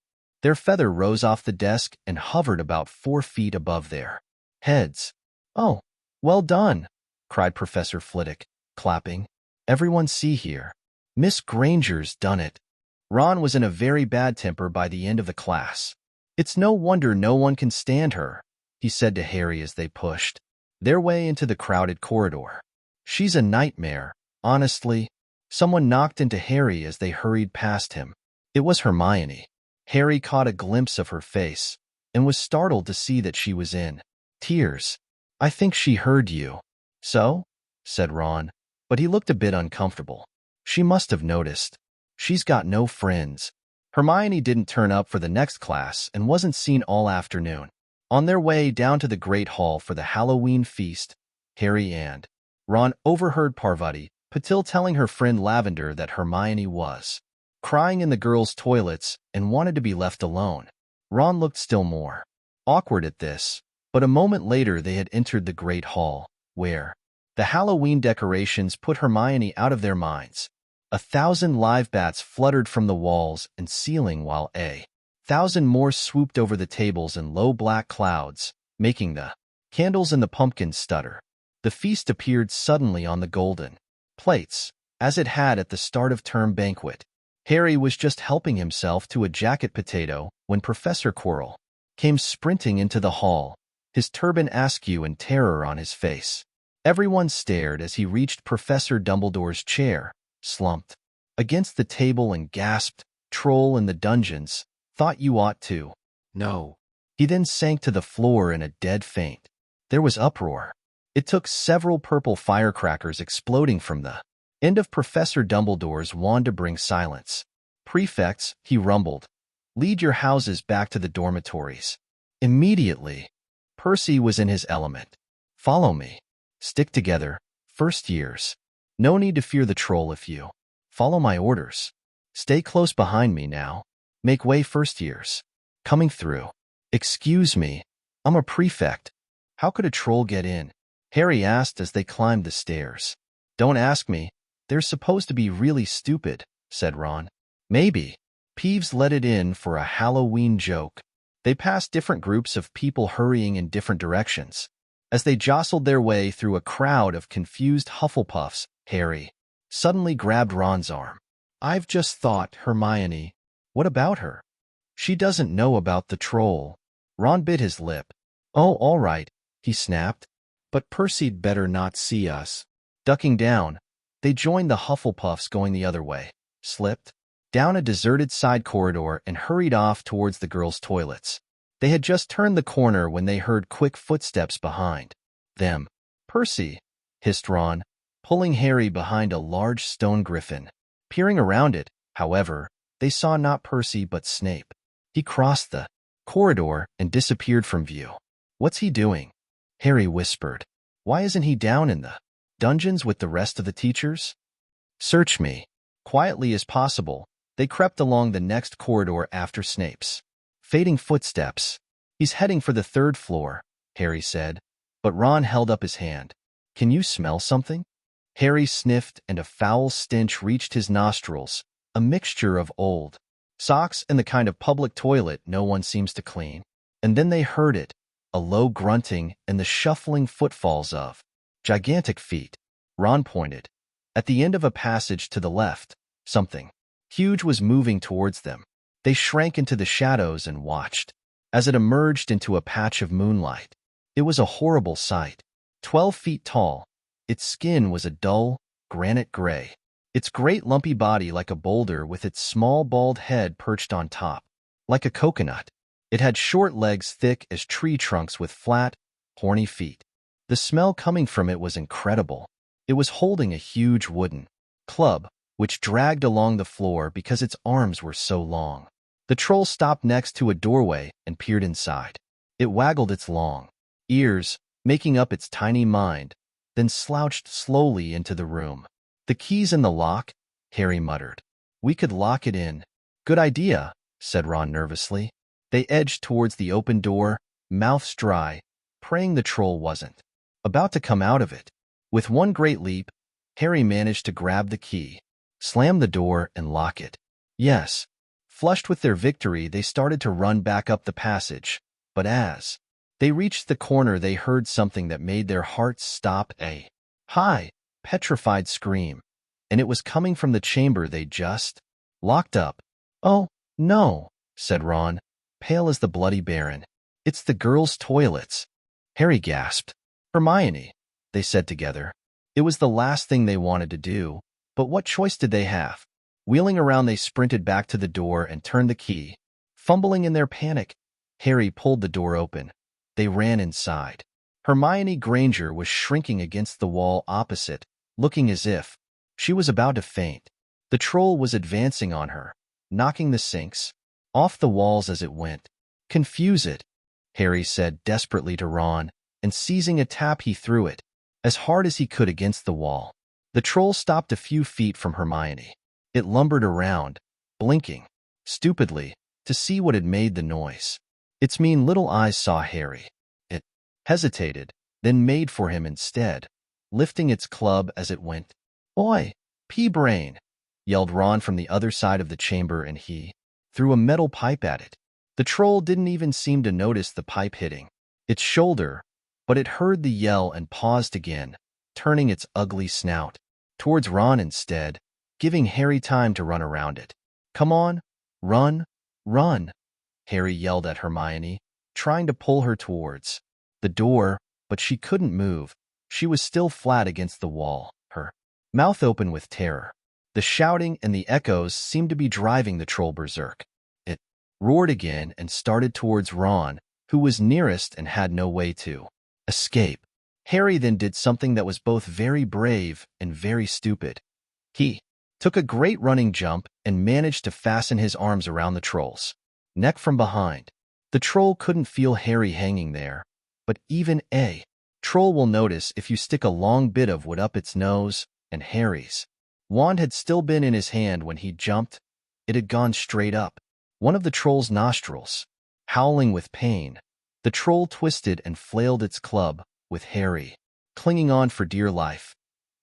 Their feather rose off the desk and hovered about 4 feet above their heads. Oh, well done, cried Professor Flitwick, clapping. Everyone see here. Miss Granger's done it. Ron was in a very bad temper by the end of the class. It's no wonder no one can stand her, he said to Harry as they pushed their way into the crowded corridor. She's a nightmare, honestly. Someone knocked into Harry as they hurried past him. It was Hermione. Harry caught a glimpse of her face and was startled to see that she was in tears. I think she heard you. So? Said Ron, but he looked a bit uncomfortable. She must have noticed. She's got no friends. Hermione didn't turn up for the next class and wasn't seen all afternoon. On their way down to the Great Hall for the Halloween feast, Harry and Ron overheard Parvati Patil telling her friend Lavender that Hermione was crying in the girls' toilets and wanted to be left alone. Ron looked still more awkward at this, but a moment later they had entered the Great Hall, where the Halloween decorations put Hermione out of their minds. 1,000 live bats fluttered from the walls and ceiling while 1,000 more swooped over the tables in low black clouds, making the candles and the pumpkins stutter. The feast appeared suddenly on the golden plates, as it had at the start of term banquet. Harry was just helping himself to a jacket potato when Professor Quirrell came sprinting into the hall, his turban askew and terror on his face. Everyone stared as he reached Professor Dumbledore's chair, slumped against the table and gasped, "Troll in the dungeons, thought you ought to know." He then sank to the floor in a dead faint. There was uproar. It took several purple firecrackers exploding from the end of Professor Dumbledore's wand to bring silence. "Prefects," he rumbled, "lead your houses back to the dormitories." Immediately, Percy was in his element. "Follow me. Stick together, first years. No need to fear the troll if you follow my orders. Stay close behind me now. Make way, first years. Coming through." "Excuse me, I'm a prefect. How could a troll get in?" Harry asked as they climbed the stairs. "Don't ask me. They're supposed to be really stupid," said Ron. "Maybe." Peeves let it in for a Halloween joke. They passed different groups of people hurrying in different directions. As they jostled their way through a crowd of confused Hufflepuffs, Harry suddenly grabbed Ron's arm. "I've just thought, Hermione. What about her? She doesn't know about the troll." Ron bit his lip. "Oh, all right," he snapped. "But Percy'd better not see us." Ducking down, they joined the Hufflepuffs going the other way, slipped down a deserted side corridor, and hurried off towards the girls' toilets. They had just turned the corner when they heard quick footsteps behind them. "Percy," hissed Ron, pulling Harry behind a large stone griffin. Peering around it, however, they saw not Percy but Snape. He crossed the corridor and disappeared from view. "What's he doing?" Harry whispered. "Why isn't he down in the dungeons with the rest of the teachers?" "Search me." Quietly as possible, they crept along the next corridor after Snape's fading footsteps. "He's heading for the 3rd floor," Harry said, but Ron held up his hand. "Can you smell something?" Harry sniffed, and a foul stench reached his nostrils, a mixture of old socks and the kind of public toilet no one seems to clean. And then they heard it, a low grunting and the shuffling footfalls of gigantic feet. Ron pointed. At the end of a passage to the left, something huge was moving towards them. They shrank into the shadows and watched as it emerged into a patch of moonlight. It was a horrible sight. 12 feet tall, its skin was a dull, granite gray. Its great lumpy body like a boulder with its small bald head perched on top, like a coconut. It had short legs thick as tree trunks with flat, horny feet. The smell coming from it was incredible. It was holding a huge wooden club, which dragged along the floor because its arms were so long. The troll stopped next to a doorway and peered inside. It waggled its long ears, making up its tiny mind, then slouched slowly into the room. "The key's in the lock," Harry muttered. "We could lock it in." "Good idea," said Ron nervously. They edged towards the open door, mouths dry, praying the troll wasn't about to come out of it. With one great leap, Harry managed to grab the key, slam the door, and lock it. Yes. Flushed with their victory, they started to run back up the passage, but as they reached the corner, they heard something that made their hearts stop, a high, petrified scream, and it was coming from the chamber they just locked up. "Oh, no," said Ron, pale as the Bloody Baron. "It's the girls' toilets." Harry gasped. "Hermione," they said together. It was the last thing they wanted to do, but what choice did they have? Wheeling around, they sprinted back to the door and turned the key. Fumbling in their panic, Harry pulled the door open. They ran inside. Hermione Granger was shrinking against the wall opposite, looking as if she was about to faint. The troll was advancing on her, knocking the sinks off the walls as it went. "Confuse it," Harry said desperately to Ron, and seizing a tap he threw it as hard as he could against the wall. The troll stopped a few feet from Hermione. It lumbered around, blinking stupidly to see what had made the noise. Its mean little eyes saw Harry. It hesitated, then made for him instead, lifting its club as it went. "Oi, pea-brain!" yelled Ron from the other side of the chamber, and he threw a metal pipe at it. The troll didn't even seem to notice the pipe hitting its shoulder, but it heard the yell and paused again, turning its ugly snout towards Ron instead, giving Harry time to run around it. "Come on, run, run!" Harry yelled at Hermione, trying to pull her towards the door, but she couldn't move. She was still flat against the wall, her mouth open with terror. The shouting and the echoes seemed to be driving the troll berserk. It roared again and started towards Ron, who was nearest and had no way to escape. Harry then did something that was both very brave and very stupid. He took a great running jump and managed to fasten his arms around the troll's neck from behind. The troll couldn't feel Harry hanging there, but even a troll will notice if you stick a long bit of wood up its nose, and Harry's wand had still been in his hand when he jumped. It had gone straight up one of the troll's nostrils. Howling with pain, the troll twisted and flailed its club, with Harry clinging on for dear life.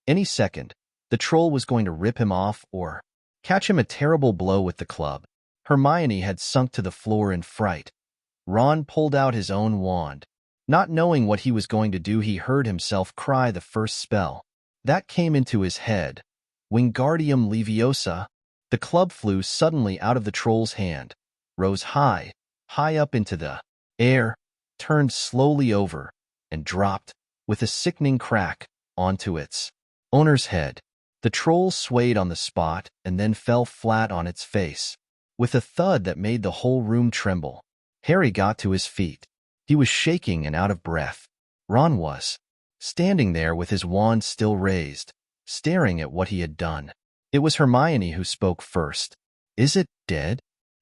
Any second, the troll was going to rip him off or catch him a terrible blow with the club. Hermione had sunk to the floor in fright. Ron pulled out his own wand. Not knowing what he was going to do, he heard himself cry the first spell. That came into his head. Wingardium Leviosa. The club flew suddenly out of the troll's hand, rose high, high up into the air, turned slowly over, and dropped, with a sickening crack, onto its owner's head. The troll swayed on the spot and then fell flat on its face, with a thud that made the whole room tremble. Harry got to his feet. He was shaking and out of breath. Ron was standing there with his wand still raised, staring at what he had done. It was Hermione who spoke first. "Is it dead?"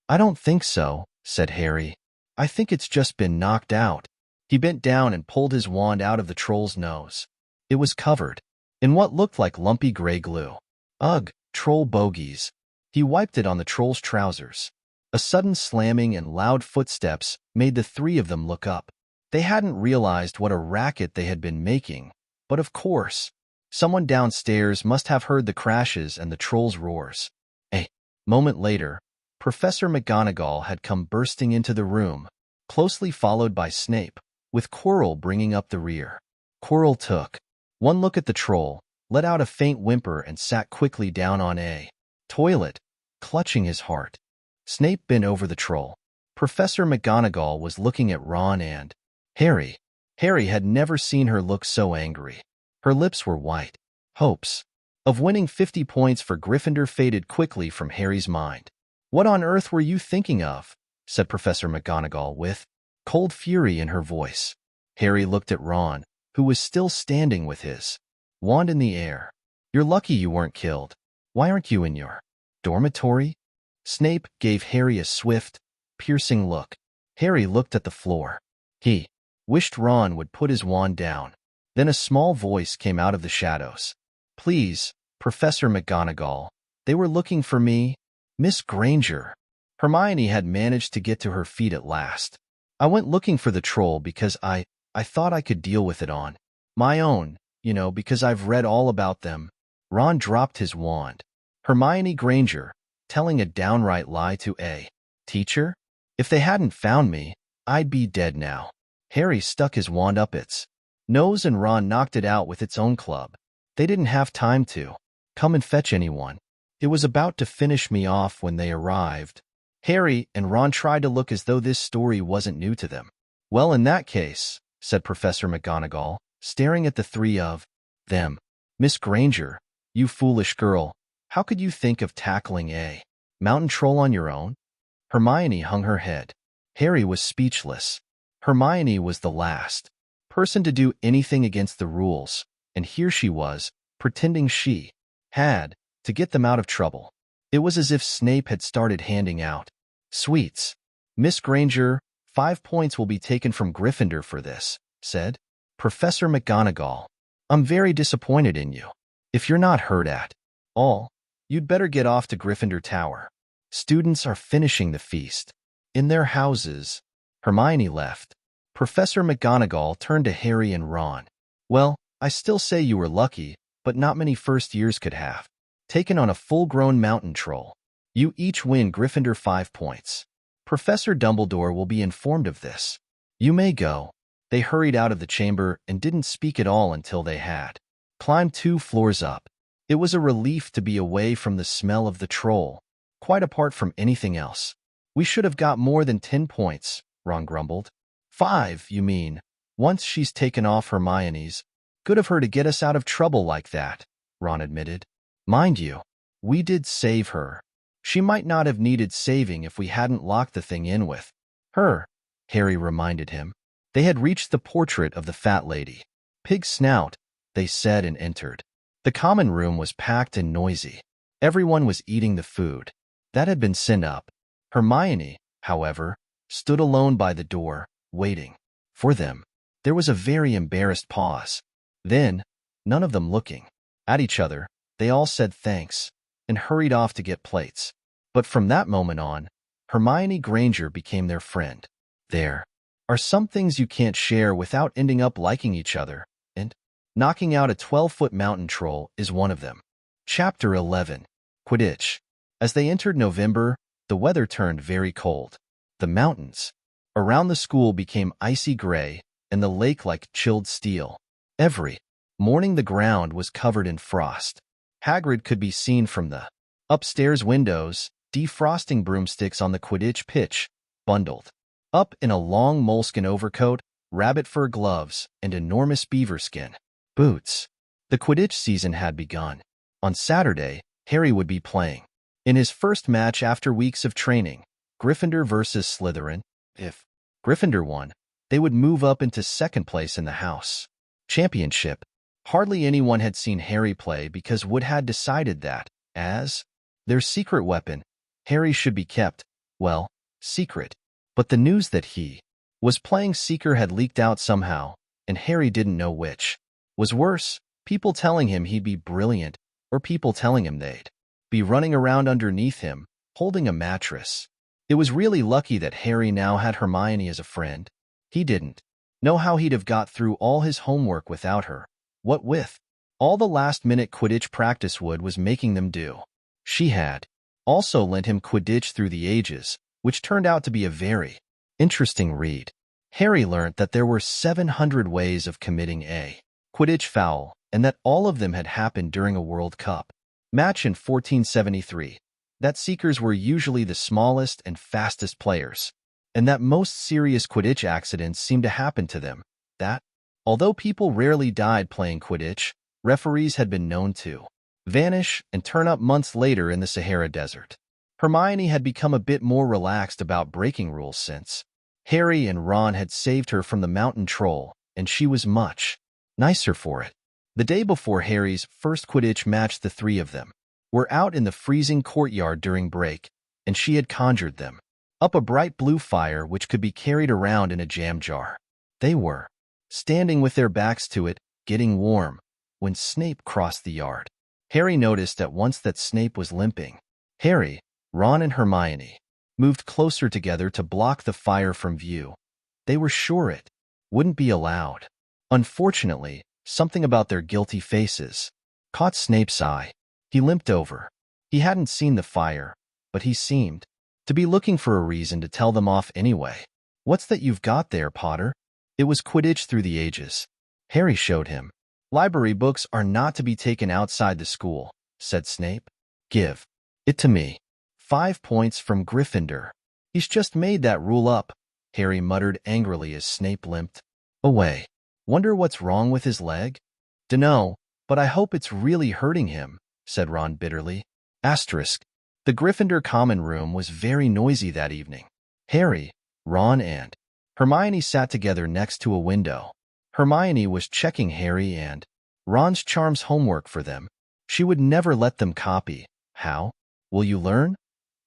"I don't think so," said Harry. "I think it's just been knocked out." He bent down and pulled his wand out of the troll's nose. It was covered in what looked like lumpy gray glue. Ugh, troll bogies. He wiped it on the troll's trousers. A sudden slamming and loud footsteps made the three of them look up. They hadn't realized what a racket they had been making, but of course, someone downstairs must have heard the crashes and the troll's roars. A moment later, Professor McGonagall had come bursting into the room, closely followed by Snape, with Quirrell bringing up the rear. Quirrell took one look at the troll, let out a faint whimper, and sat quickly down on a toilet, clutching his heart. Snape bent over the troll. Professor McGonagall was looking at Ron and Harry. Harry had never seen her look so angry. Her lips were white. Hopes of winning 50 points for Gryffindor faded quickly from Harry's mind. "What on earth were you thinking of?" said Professor McGonagall with cold fury in her voice. Harry looked at Ron, who was still standing with his wand in the air. "You're lucky you weren't killed. Why aren't you in your dormitory?" Snape gave Harry a swift, piercing look. Harry looked at the floor. He wished Ron would put his wand down. Then a small voice came out of the shadows. "Please, Professor McGonagall, they were looking for me. Miss Granger." Hermione had managed to get to her feet at last. "I went looking for the troll because I thought I could deal with it on my own, because I've read all about them." Ron dropped his wand. Hermione Granger, telling a downright lie to a teacher? "If they hadn't found me, I'd be dead now." Harry stuck his wand up its nose and Ron knocked it out with its own club. They didn't have time to come and fetch anyone. It was about to finish me off when they arrived. Harry and Ron tried to look as though this story wasn't new to them. "Well, in that case," said Professor McGonagall, staring at the three of them. "Miss Granger, you foolish girl, how could you think of tackling a mountain troll on your own?" Hermione hung her head. Harry was speechless. Hermione was the last person to do anything against the rules, and here she was, pretending she had to get them out of trouble. It was as if Snape had started handing out sweets. "Miss Granger, 5 points will be taken from Gryffindor for this," said Professor McGonagall. "I'm very disappointed in you. If you're not hurt at all, you'd better get off to Gryffindor Tower. Students are finishing the feast in their houses." Hermione left. Professor McGonagall turned to Harry and Ron. "Well, I still say you were lucky, but not many first years could have taken on a full-grown mountain troll. You each win Gryffindor 5 points. Professor Dumbledore will be informed of this. You may go." They hurried out of the chamber and didn't speak at all until they had climbed 2 floors up. It was a relief to be away from the smell of the troll, quite apart from anything else. "We should have got more than 10 points, Ron grumbled. 5, you mean? Once she's taken off Hermione's. Good of her to get us out of trouble like that," Ron admitted. "Mind you, we did save her. She might not have needed saving if we hadn't locked the thing in with her," Harry reminded him. They had reached the portrait of the fat lady. "Pig snout," they said, and entered. The common room was packed and noisy. Everyone was eating the food that had been sent up. Hermione, however, stood alone by the door, waiting for them. There was a very embarrassed pause. Then, none of them looking at each other, they all said thanks and hurried off to get plates. But from that moment on, Hermione Granger became their friend. There are some things you can't share without ending up liking each other, and knocking out a 12-foot mountain troll is one of them. Chapter 11. Quidditch. As they entered November, the weather turned very cold. The mountains around the school became icy gray, and the lake like chilled steel. Every morning the ground was covered in frost. Hagrid could be seen from the upstairs windows, defrosting broomsticks on the Quidditch pitch, bundled up in a long moleskin overcoat, rabbit fur gloves, and enormous beaver skin boots. The Quidditch season had begun. On Saturday, Harry would be playing in his first match after weeks of training, Gryffindor versus Slytherin. If Gryffindor won, they would move up into second place in the house championship. Hardly anyone had seen Harry play because Wood had decided that, as their secret weapon, Harry should be kept, well, secret. But the news that he was playing Seeker had leaked out somehow, and Harry didn't know which was worse, people telling him he'd be brilliant, or people telling him they'd be running around underneath him, holding a mattress. It was really lucky that Harry now had Hermione as a friend. He didn't know how he'd have got through all his homework without her, what with all the last-minute Quidditch practice Wood was making them do. She had also lent him Quidditch Through the Ages, which turned out to be a very interesting read. Harry learnt that there were 700 ways of committing a Quidditch foul, and that all of them had happened during a World Cup match in 1473, that Seekers were usually the smallest and fastest players, and that most serious Quidditch accidents seemed to happen to them, that, although people rarely died playing Quidditch, referees had been known to vanish and turn up months later in the Sahara Desert. Hermione had become a bit more relaxed about breaking rules since Harry and Ron had saved her from the mountain troll, and she was much nicer for it. The day before Harry's first Quidditch match, the three of them were out in the freezing courtyard during break, and she had conjured them up a bright blue fire which could be carried around in a jam jar. They were standing with their backs to it, getting warm, when Snape crossed the yard. Harry noticed at once that Snape was limping. Harry, Ron, and Hermione moved closer together to block the fire from view. They were sure it wouldn't be allowed. Unfortunately, something about their guilty faces caught Snape's eye. He limped over. He hadn't seen the fire, but he seemed to be looking for a reason to tell them off anyway. "What's that you've got there, Potter?" It was Quidditch Through the Ages. Harry showed him. "Library books are not to be taken outside the school," said Snape. "Give it to me." 5 points from Gryffindor. "He's just made that rule up," Harry muttered angrily as Snape limped away. "Wonder what's wrong with his leg?" "Dunno, but I hope it's really hurting him," said Ron bitterly. Asterisk. The Gryffindor common room was very noisy that evening. Harry, Ron, and Hermione sat together next to a window. Hermione was checking Harry and Ron's charms homework for them. She would never let them copy. How will you learn?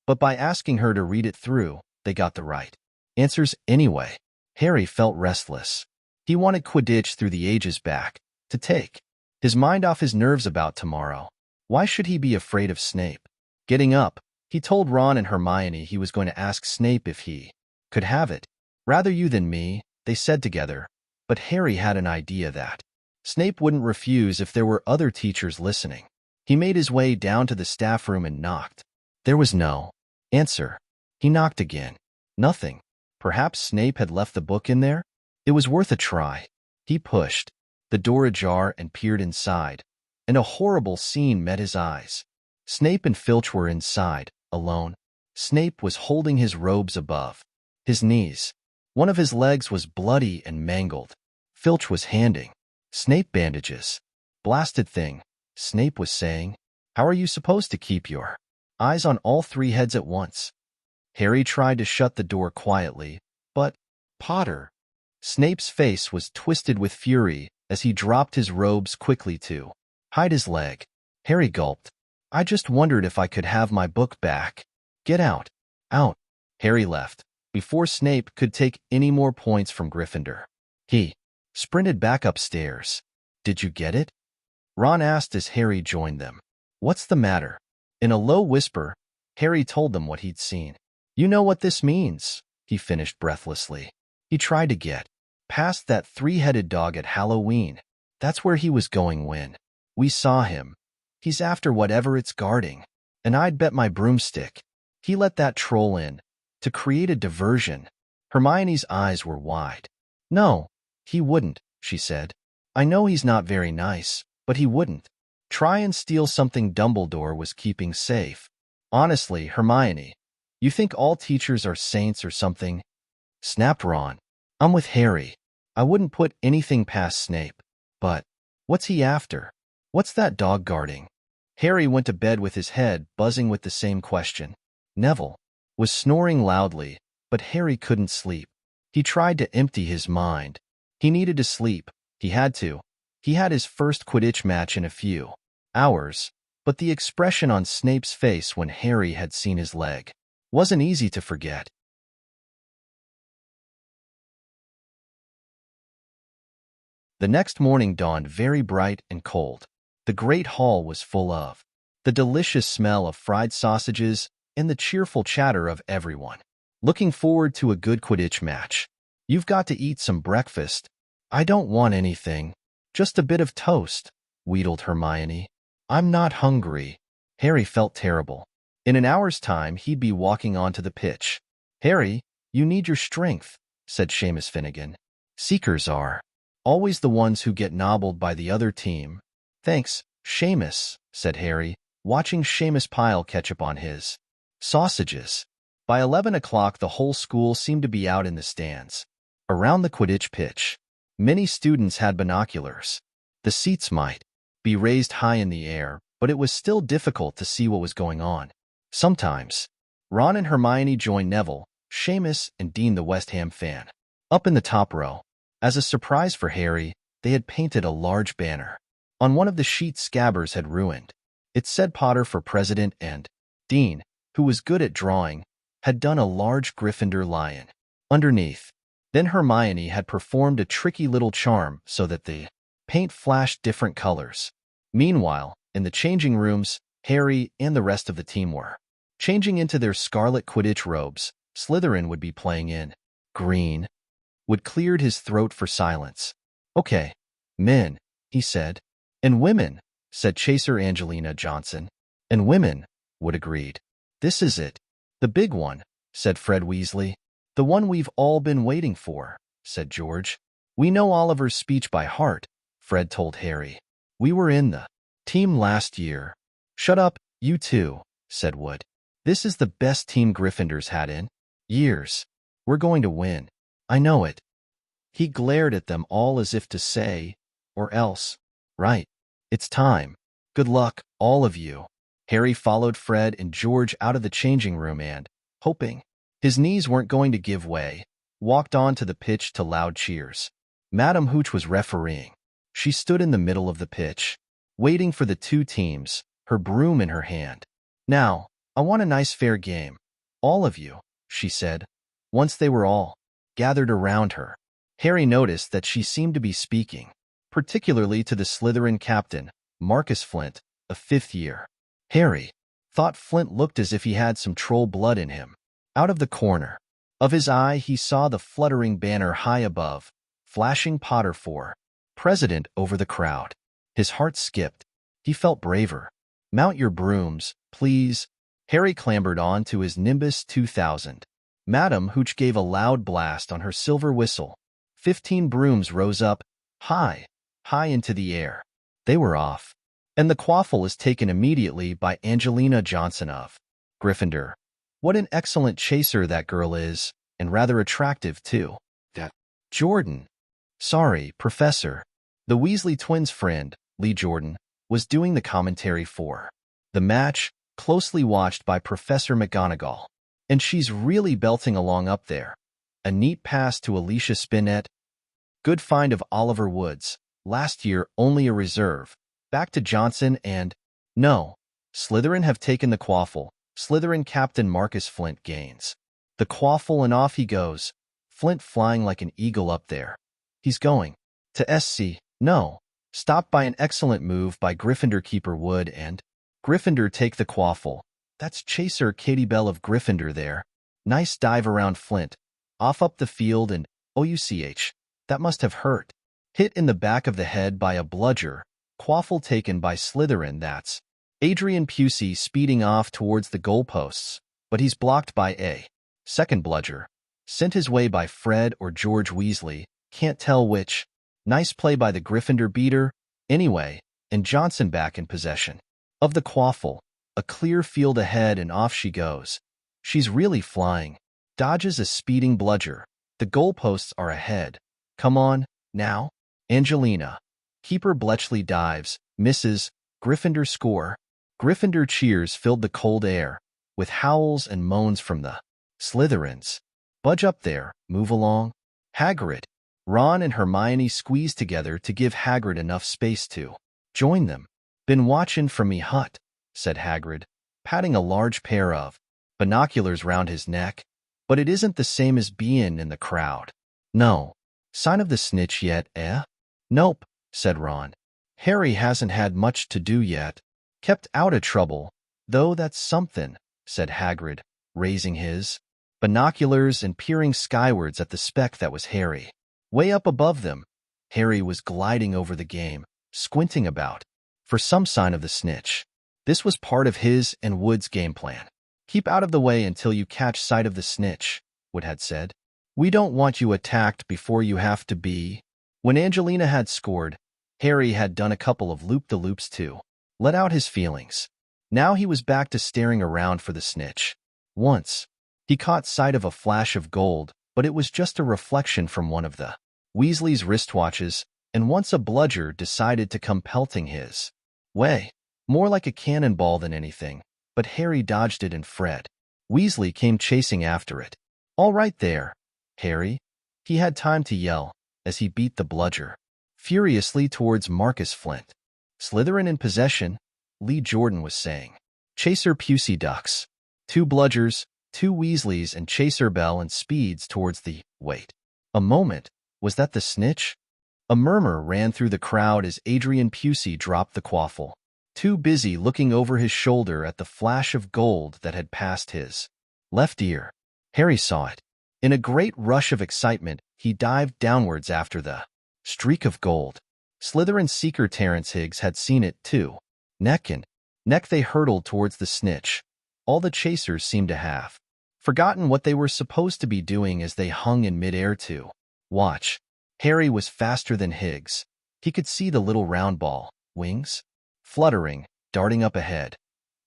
But by asking her to read it through, they got the right answers anyway. Harry felt restless. He wanted Quidditch Through the Ages back, to take his mind off his nerves about tomorrow. Why should he be afraid of Snape? Getting up, he told Ron and Hermione he was going to ask Snape if he could have it. "Rather you than me," they said together, but Harry had an idea that Snape wouldn't refuse if there were other teachers listening. He made his way down to the staff room and knocked. There was no answer. He knocked again. Nothing. Perhaps Snape had left the book in there? It was worth a try. He pushed the door ajar and peered inside, and a horrible scene met his eyes. Snape and Filch were inside, alone. Snape was holding his robes above his knees. One of his legs was bloody and mangled. Filch was handing Snape bandages. "Blasted thing," Snape was saying. "How are you supposed to keep your eyes on all three heads at once?" Harry tried to shut the door quietly, but Potter. Snape's face was twisted with fury as he dropped his robes quickly to hide his leg. Harry gulped. "I just wondered if I could have my book back." "Get out." "Out." Harry left before Snape could take any more points from Gryffindor. He sprinted back upstairs. "Did you get it?" Ron asked as Harry joined them. "What's the matter?" In a low whisper, Harry told them what he'd seen. "You know what this means," he finished breathlessly. "He tried to get past that three-headed dog at Halloween. That's where he was going when we saw him. He's after whatever it's guarding. And I'd bet my broomstick he let that troll in to create a diversion." Hermione's eyes were wide. "No, He wouldn't, she said. I know he's not very nice, but he wouldn't. Try and steal something Dumbledore was keeping safe. Honestly, Hermione, you think all teachers are saints or something? Snapped Ron. I'm with Harry. I wouldn't put anything past Snape. But what's he after? What's that dog guarding? Harry went to bed with his head buzzing with the same question. Neville was snoring loudly, but Harry couldn't sleep. He tried to empty his mind. He needed to sleep. He had to. He had his first Quidditch match in a few hours, but the expression on Snape's face when Harry had seen his leg wasn't easy to forget. The next morning dawned very bright and cold. The great hall was full of the delicious smell of fried sausages and the cheerful chatter of everyone looking forward to a good Quidditch match. You've got to eat some breakfast. I don't want anything. Just a bit of toast, wheedled Hermione. I'm not hungry. Harry felt terrible. In an hour's time, he'd be walking onto the pitch. Harry, you need your strength, said Seamus Finnegan. Seekers are always the ones who get nobbled by the other team. Thanks, Seamus, said Harry, watching Seamus pile ketchup on his sausages. By 11 o'clock, the whole school seemed to be out in the stands. Around the Quidditch pitch, many students had binoculars. The seats might be raised high in the air, but it was still difficult to see what was going on. Sometimes, Ron and Hermione joined Neville, Seamus, and Dean the West Ham fan up in the top row. As a surprise for Harry, they had painted a large banner. On one of the sheets Scabbers had ruined. It said Potter for president, and Dean, who was good at drawing, had done a large Gryffindor lion underneath. Then Hermione had performed a tricky little charm so that the paint flashed different colors. Meanwhile, in the changing rooms, Harry and the rest of the team were changing into their scarlet Quidditch robes. Slytherin would be playing in green. Wood cleared his throat for silence. Okay, men, he said. And women, said Chaser Angelina Johnson. And women, Wood agreed. This is it. The big one, said Fred Weasley. The one we've all been waiting for, said George. We know Oliver's speech by heart, Fred told Harry. We were in the team last year. Shut up, you two, said Wood. This is the best team Gryffindor's had in years. We're going to win. I know it. He glared at them all as if to say, or else. Right. It's time. Good luck, all of you. Harry followed Fred and George out of the changing room and, hoping his knees weren't going to give way, walked on to the pitch to loud cheers. Madame Hooch was refereeing. She stood in the middle of the pitch, waiting for the two teams, her broom in her hand. Now, I want a nice fair game. All of you, she said, once they were all gathered around her. Harry noticed that she seemed to be speaking, particularly to the Slytherin captain, Marcus Flint, a fifth year. Harry thought Flint looked as if he had some troll blood in him. Out of the corner of his eye, he saw the fluttering banner high above, flashing Potter for president over the crowd. His heart skipped. He felt braver. Mount your brooms, please. Harry clambered on to his Nimbus 2000. Madame Hooch gave a loud blast on her silver whistle. 15 brooms rose up, high into the air. They were off. And the quaffle is taken immediately by Angelina Johnson of Gryffindor. What an excellent chaser that girl is, and rather attractive, too. That Jordan. Sorry, Professor. The Weasley twins' friend, Lee Jordan, was doing the commentary for the match, closely watched by Professor McGonagall. And she's really belting along up there. A neat pass to Alicia Spinnet. Good find of Oliver Woods. Last year, only a reserve. Back to Johnson and... No. Slytherin have taken the quaffle. Slytherin captain Marcus Flint gains the quaffle and off he goes. Flint flying like an eagle up there. He's going to SC. No. Stopped by an excellent move by Gryffindor keeper Wood and Gryffindor take the quaffle. That's Chaser Katie Bell of Gryffindor there. Nice dive around Flint. Off up the field and OUCH. That must have hurt. Hit in the back of the head by a bludger. Quaffle taken by Slytherin. That's Adrian Pusey speeding off towards the goalposts, but he's blocked by a second bludger, sent his way by Fred or George Weasley, Can't tell which. Nice play by the Gryffindor beater. Anyway, and Johnson back in possession of the quaffle. A clear field ahead and off she goes. She's really flying. Dodges a speeding bludger. The goalposts are ahead. Come on, now. Angelina. Keeper Bletchley dives, misses. Gryffindor score. Gryffindor cheers filled the cold air, with howls and moans from the Slytherins. Budge up there, move along. Hagrid. Ron and Hermione squeeze together to give Hagrid enough space to join them. Been watchin' from me hut, said Hagrid, patting a large pair of binoculars round his neck. But it isn't the same as bein' in the crowd. No. Sign of the snitch yet, eh? Nope, said Ron. Harry hasn't had much to do yet. Kept out of trouble, though that's somethin', said Hagrid, raising his binoculars and peering skywards at the speck that was Harry. Way up above them, Harry was gliding over the game, squinting about for some sign of the snitch. This was part of his and Wood's game plan. Keep out of the way until you catch sight of the snitch, Wood had said. We don't want you attacked before you have to be. When Angelina had scored, Harry had done a couple of loop-de-loops too. Let out his feelings. Now he was back to staring around for the snitch. Once, he caught sight of a flash of gold, but it was just a reflection from one of the Weasley's wristwatches, and once a bludger decided to come pelting his way, more like a cannonball than anything, but Harry dodged it and Fred Weasley came chasing after it. All right there, Harry, he had time to yell as he beat the bludger furiously towards Marcus Flint. Slytherin in possession, Lee Jordan was saying. Chaser Pusey ducks. 2 bludgers, 2 Weasleys and Chaser Bell and speeds towards the wait. A moment, was that the snitch? A murmur ran through the crowd as Adrian Pusey dropped the quaffle, too busy looking over his shoulder at the flash of gold that had passed his left ear. Harry saw it. In a great rush of excitement, he dived downwards after the streak of gold. Slytherin seeker Terence Higgs had seen it too. Neck and neck they hurtled towards the snitch. All the chasers seemed to have forgotten what they were supposed to be doing as they hung in midair to watch. Harry was faster than Higgs. He could see the little round ball, wings, fluttering, darting up ahead.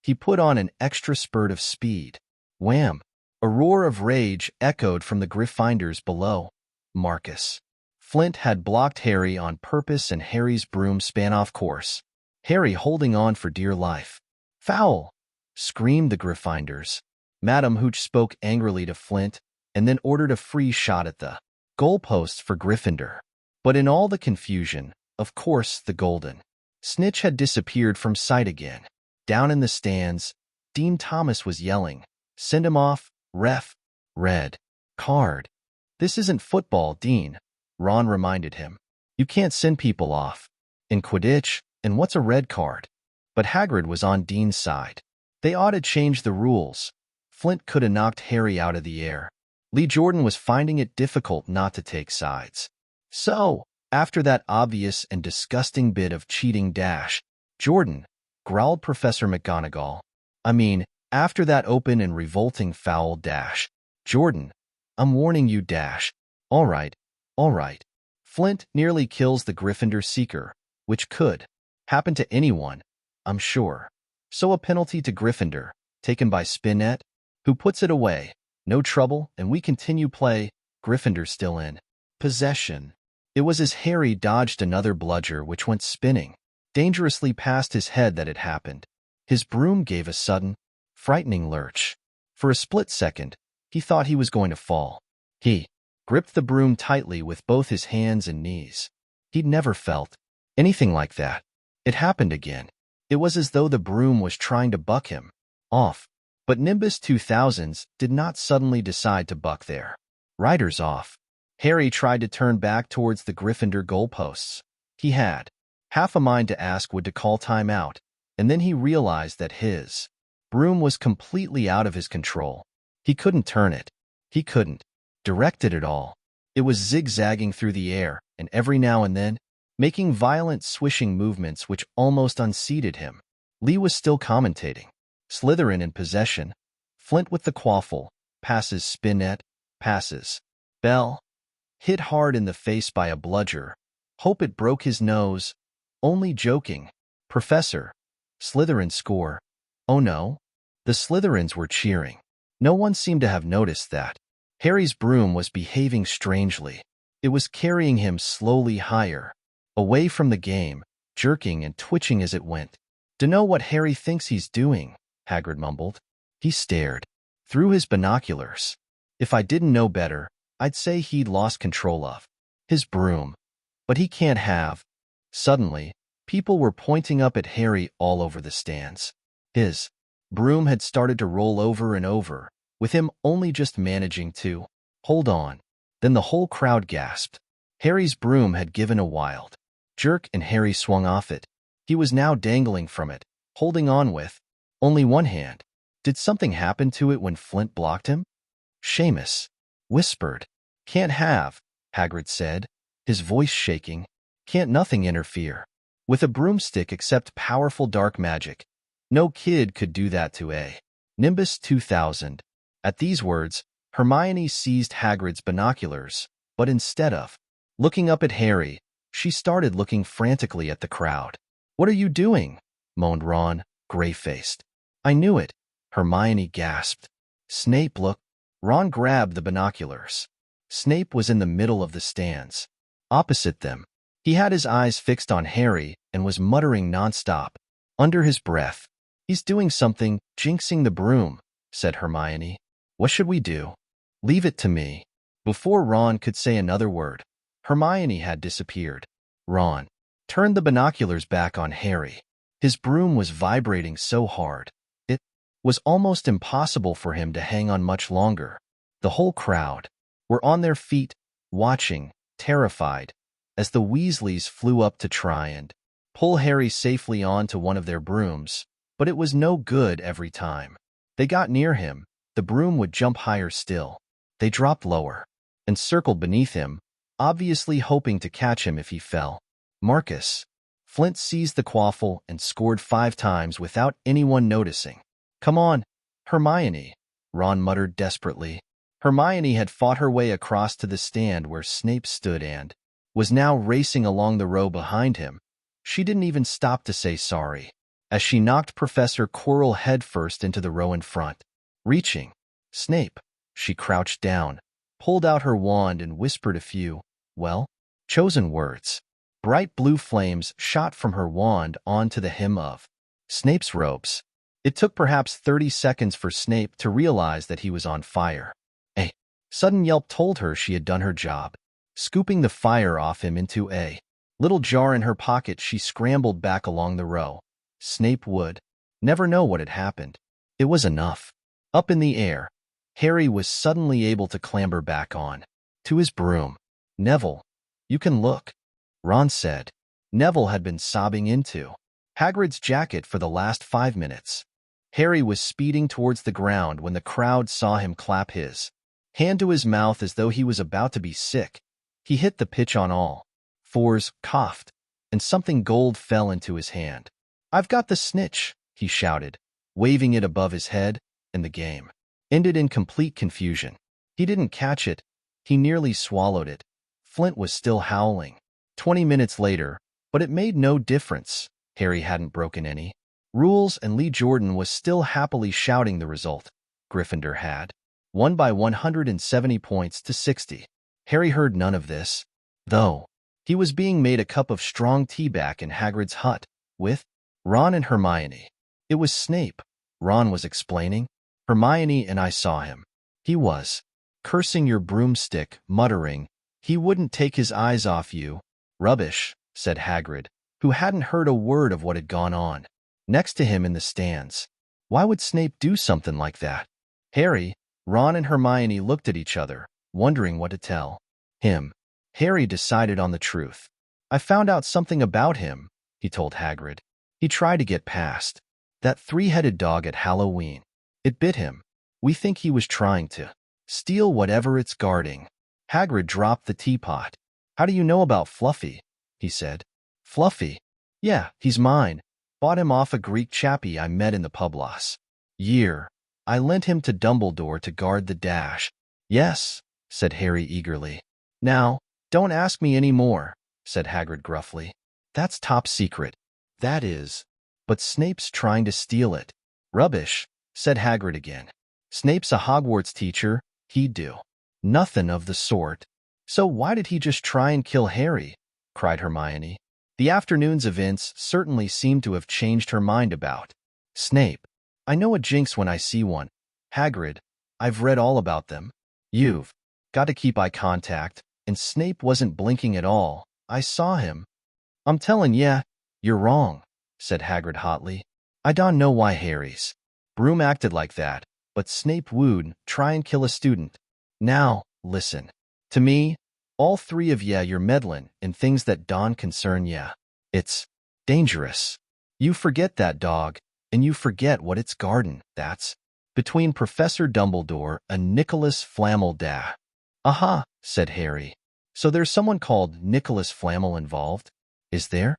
He put on an extra spurt of speed. Wham! A roar of rage echoed from the Gryffindors below. Marcus Flint had blocked Harry on purpose and Harry's broom span off course. Harry holding on for dear life. Foul! Screamed the Gryffindors. Madam Hooch spoke angrily to Flint and then ordered a free shot at the goalposts for Gryffindor. But in all the confusion, of course, the golden snitch had disappeared from sight again. Down in the stands, Dean Thomas was yelling, "Send him off, ref. Red card." "This isn't football, Dean," Ron reminded him. "You can't send people off in Quidditch, and what's a red card?" But Hagrid was on Dean's side. They ought to change the rules. Flint could have knocked Harry out of the air. Lee Jordan was finding it difficult not to take sides. So, after that obvious and disgusting bit of cheating dash, Jordan, growled Professor McGonagall. I mean, after that open and revolting foul dash, Jordan, I'm warning you dash. All right, all right. Flint nearly kills the Gryffindor seeker, which could happen to anyone, I'm sure. So a penalty to Gryffindor, taken by Spinnet, who puts it away. No trouble, and we continue play. Gryffindor still in possession. It was as Harry dodged another bludger which went spinning dangerously past his head that it happened. His broom gave a sudden, frightening lurch. For a split second, he thought he was going to fall. He gripped the broom tightly with both his hands and knees. He'd never felt anything like that. It happened again. It was as though the broom was trying to buck him off. But Nimbus 2000s did not suddenly decide to buck their riders off. Harry tried to turn back towards the Gryffindor goalposts. He had half a mind to ask Wood to call time out, and then he realized that his broom was completely out of his control. He couldn't turn it. He couldn't direct it at all. It was zigzagging through the air, and every now and then, making violent swishing movements which almost unseated him. Lee was still commentating. Slytherin in possession. Flint with the quaffle. Passes Spinnet. Passes Bell. Hit hard in the face by a bludger. Hope it broke his nose. Only joking. Professor. Slytherin score. Oh no? The Slytherins were cheering. No one seemed to have noticed that. Harry's broom was behaving strangely. It was carrying him slowly higher, away from the game, jerking and twitching as it went. "Dunno what Harry thinks he's doing," Hagrid mumbled. He stared. Through his binoculars. If I didn't know better, I'd say he'd lost control of his broom. But he can't have. Suddenly, people were pointing up at Harry all over the stands. His broom had started to roll over and over, with him only just managing to hold on. Then the whole crowd gasped. Harry's broom had given a wild jerk and Harry swung off it. He was now dangling from it, holding on with only one hand. Did something happen to it when Flint blocked him? Seamus whispered. "Can't have," Hagrid said, his voice shaking. "Can't nothing interfere with a broomstick except powerful dark magic. No kid could do that to a Nimbus 2000. At these words, Hermione seized Hagrid's binoculars, but instead of looking up at Harry, she started looking frantically at the crowd. "What are you doing?" moaned Ron, gray-faced. "I knew it," Hermione gasped. "Snape, look." Ron grabbed the binoculars. Snape was in the middle of the stands, opposite them. He had his eyes fixed on Harry and was muttering nonstop, under his breath. "He's doing something, jinxing the broom," said Hermione. "What should we do?" "Leave it to me." Before Ron could say another word, Hermione had disappeared. Ron turned the binoculars back on Harry. His broom was vibrating so hard, it was almost impossible for him to hang on much longer. The whole crowd were on their feet, watching, terrified, as the Weasleys flew up to try and pull Harry safely onto one of their brooms, but it was no good every time. They got near him, the broom would jump higher still. They dropped lower and circled beneath him, obviously hoping to catch him if he fell. Marcus. Flint seized the quaffle and scored 5 times without anyone noticing. "Come on, Hermione," Ron muttered desperately. Hermione had fought her way across to the stand where Snape stood and was now racing along the row behind him. She didn't even stop to say sorry, as she knocked Professor Quirrell headfirst into the row in front. Reaching Snape, she crouched down, pulled out her wand and whispered a few, chosen words. Bright blue flames shot from her wand onto the hem of Snape's robes. It took perhaps 30 seconds for Snape to realize that he was on fire. A sudden yelp told her she had done her job. Scooping the fire off him into a little jar in her pocket, she scrambled back along the row. Snape would never know what had happened. It was enough. Up in the air, Harry was suddenly able to clamber back on to his broom. "Neville, you can look," Ron said. Neville had been sobbing into Hagrid's jacket for the last 5 minutes. Harry was speeding towards the ground when the crowd saw him clap his hand to his mouth as though he was about to be sick. He hit the pitch on all fours, coughed, and something gold fell into his hand. "I've got the snitch," he shouted, waving it above his head, and the game ended in complete confusion. He didn't catch it. He nearly swallowed it. Flint was still howling. 20 minutes later, but it made no difference. Harry hadn't broken any rules, and Lee Jordan was still happily shouting the result. Gryffindor had won by 170 points to 60. Harry heard none of this, though. He was being made a cup of strong tea back in Hagrid's hut, with Ron and Hermione. "It was Snape," Ron was explaining. "Hermione and I saw him. He was cursing your broomstick, muttering he wouldn't take his eyes off you." "Rubbish," said Hagrid, who hadn't heard a word of what had gone on next to him in the stands. "Why would Snape do something like that?" Harry, Ron and Hermione looked at each other, wondering what to tell him. Harry decided on the truth. "I found out something about him," he told Hagrid. "He tried to get past that 3-headed dog at Halloween. It bit him. We think he was trying to steal whatever it's guarding." Hagrid dropped the teapot. "How do you know about Fluffy?" he said. "Fluffy? Yeah, he's mine. Bought him off a Greek chappie I met in the pub last year. I lent him to Dumbledore to guard the dash." "Yes," said Harry eagerly. Now, don't ask me any more, said Hagrid gruffly. That's top secret. That is. But Snape's trying to steal it. Rubbish, said Hagrid again. Snape's a Hogwarts teacher. He'd do nothing of the sort. So why did he just try and kill Harry? Cried Hermione. The afternoon's events certainly seemed to have changed her mind about Snape. I know a jinx when I see one. Hagrid, I've read all about them. You've got to keep eye contact, and Snape wasn't blinking at all. I saw him. I'm telling ya, you're wrong, said Hagrid hotly. I don't know why Harry's broom acted like that, but Snape would try and kill a student. Now, listen. To me, all three of ya you're meddling in things that don't concern ya. It's dangerous. You forget that dog, and you forget what it's guarding. That's between Professor Dumbledore and Nicholas Flamel da. Aha, said Harry. So there's someone called Nicholas Flamel involved? Is there?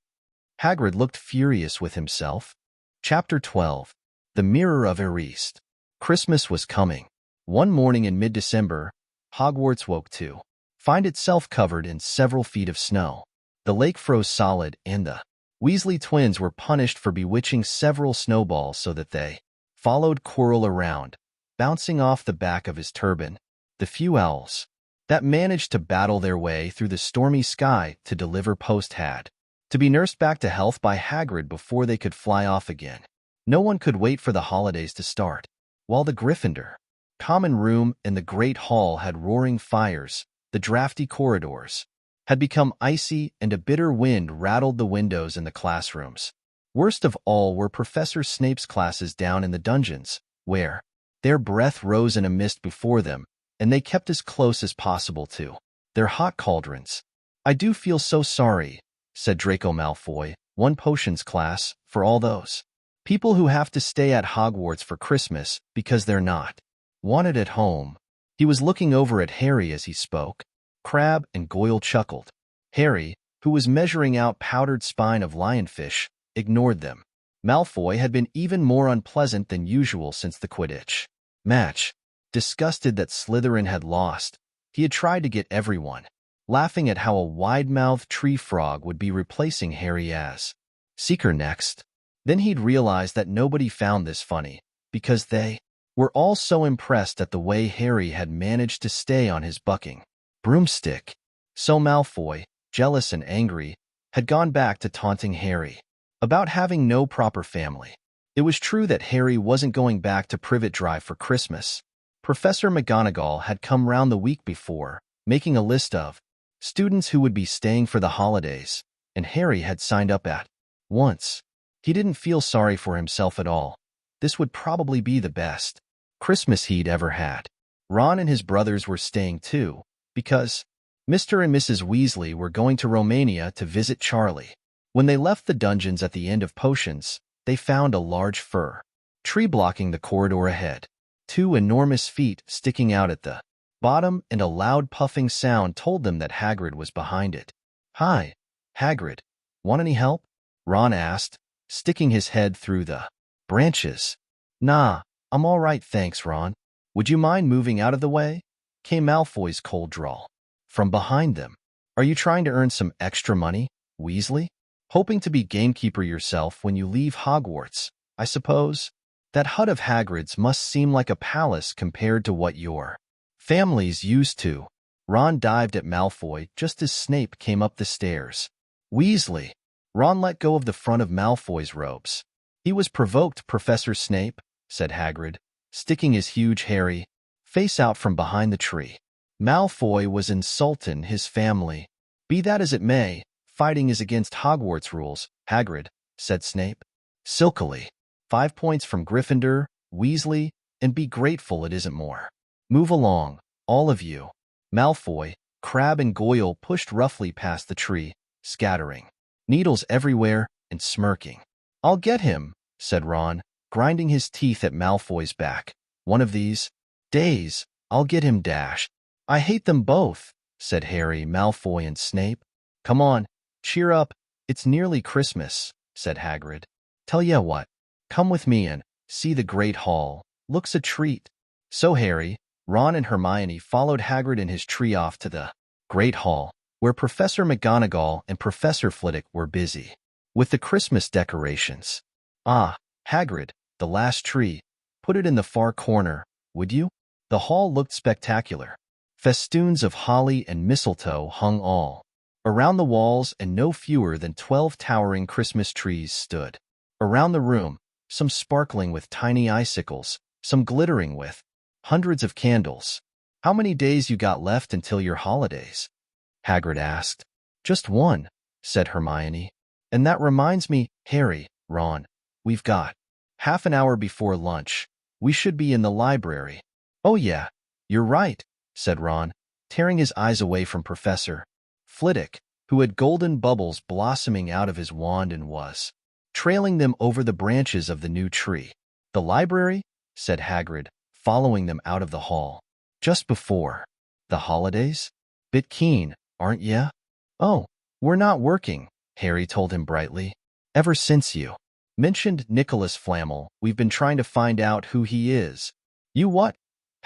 Hagrid looked furious with himself. Chapter 12. The Mirror of Erist. Christmas was coming. One morning in mid-December, Hogwarts woke to find itself covered in several feet of snow. The lake froze solid, and the Weasley twins were punished for bewitching several snowballs so that they followed Quirrell around, bouncing off the back of his turban. The few owls that managed to battle their way through the stormy sky to deliver post had to be nursed back to health by Hagrid before they could fly off again. No one could wait for the holidays to start. While the Gryffindor common room and the great hall had roaring fires, the drafty corridors had become icy, and a bitter wind rattled the windows in the classrooms. Worst of all were Professor Snape's classes down in the dungeons, where their breath rose in a mist before them, and they kept as close as possible to their hot cauldrons. I do feel so sorry, said Draco Malfoy, one potions class, for all those people who have to stay at Hogwarts for Christmas because they're not wanted at home. He was looking over at Harry as he spoke. Crabbe and Goyle chuckled. Harry, who was measuring out powdered spine of lionfish, ignored them. Malfoy had been even more unpleasant than usual since the Quidditch match. Disgusted that Slytherin had lost, he had tried to get everyone laughing at how a wide-mouthed tree frog would be replacing Harry as Seeker next. Then he'd realized that nobody found this funny, because they were all so impressed at the way Harry had managed to stay on his bucking broomstick. So Malfoy, jealous and angry, had gone back to taunting Harry about having no proper family. It was true that Harry wasn't going back to Privet Drive for Christmas. Professor McGonagall had come round the week before, making a list of students who would be staying for the holidays, and Harry had signed up at once. He didn't feel sorry for himself at all. This would probably be the best Christmas he'd ever had. Ron and his brothers were staying too, because Mr. and Mrs. Weasley were going to Romania to visit Charlie. When they left the dungeons at the end of potions, they found a large fir tree blocking the corridor ahead. Two enormous feet sticking out at the bottom, and a loud puffing sound told them that Hagrid was behind it. Hi, Hagrid. Want any help? Ron asked, sticking his head through the branches. Nah, I'm all right, thanks, Ron. Would you mind moving out of the way? Came Malfoy's cold drawl from behind them. Are you trying to earn some extra money, Weasley? Hoping to be gamekeeper yourself when you leave Hogwarts, I suppose? That hut of Hagrid's must seem like a palace compared to what your family's used to. Ron dived at Malfoy just as Snape came up the stairs. Weasley. Ron let go of the front of Malfoy's robes. He was provoked, Professor Snape, said Hagrid, sticking his huge hairy face out from behind the tree. Malfoy was insulting his family. Be that as it may, fighting is against Hogwarts rules, Hagrid, said Snape. Silkily. 5 points from Gryffindor, Weasley, and be grateful it isn't more. Move along, all of you. Malfoy, Crabbe, and Goyle pushed roughly past the tree, scattering needles everywhere and smirking. I'll get him, said Ron, grinding his teeth at Malfoy's back. One of these days, I'll get him dash. I hate them both, said Harry, Malfoy, and Snape. Come on, cheer up. It's nearly Christmas, said Hagrid. Tell ya what. Come with me and see the Great Hall. Looks a treat. So Harry, Ron, and Hermione followed Hagrid and his tree off to the great hall, where Professor McGonagall and Professor Flitwick were busy with the Christmas decorations. Ah, Hagrid, the last tree. Put it in the far corner, would you? The hall looked spectacular. Festoons of holly and mistletoe hung all around the walls, and no fewer than 12 towering Christmas trees stood around the room, some sparkling with tiny icicles, some glittering with hundreds of candles. How many days you got left until your holidays? Hagrid asked. Just one, said Hermione. And that reminds me, Harry, Ron, we've got half an hour before lunch. We should be in the library. Oh yeah, you're right, said Ron, tearing his eyes away from Professor Flitwick, who had golden bubbles blossoming out of his wand and was trailing them over the branches of the new tree. The library? Said Hagrid, following them out of the hall. Just before the holidays? Bit keen, aren't ya? Oh, we're not working, Harry told him brightly. Ever since you mentioned Nicholas Flamel, we've been trying to find out who he is. You what?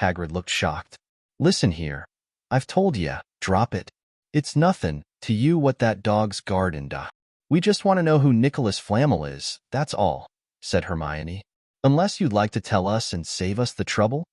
Hagrid looked shocked. Listen here. I've told ya, drop it. It's nothin' to you what that dog's garden da. We just want to know who Nicholas Flamel is, that's all, said Hermione. Unless you'd like to tell us and save us the trouble?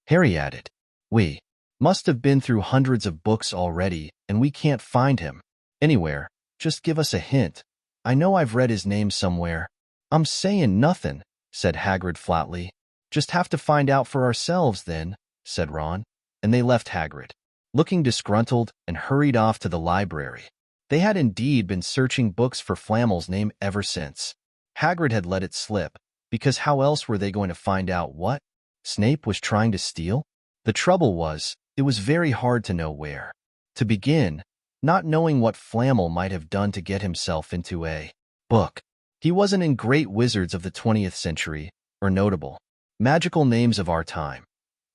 Harry added. We must have been through hundreds of books already, and we can't find him anywhere. Just give us a hint. I know I've read his name somewhere. I'm saying nothin', said Hagrid flatly. Just have to find out for ourselves then, said Ron, and they left Hagrid, looking disgruntled, and hurried off to the library. They had indeed been searching books for Flamel's name ever since Hagrid had let it slip, because how else were they going to find out what Snape was trying to steal? The trouble was, it was very hard to know where to begin, not knowing what Flamel might have done to get himself into a book. He wasn't in great wizards of the 20th century, or notable magical names of our time.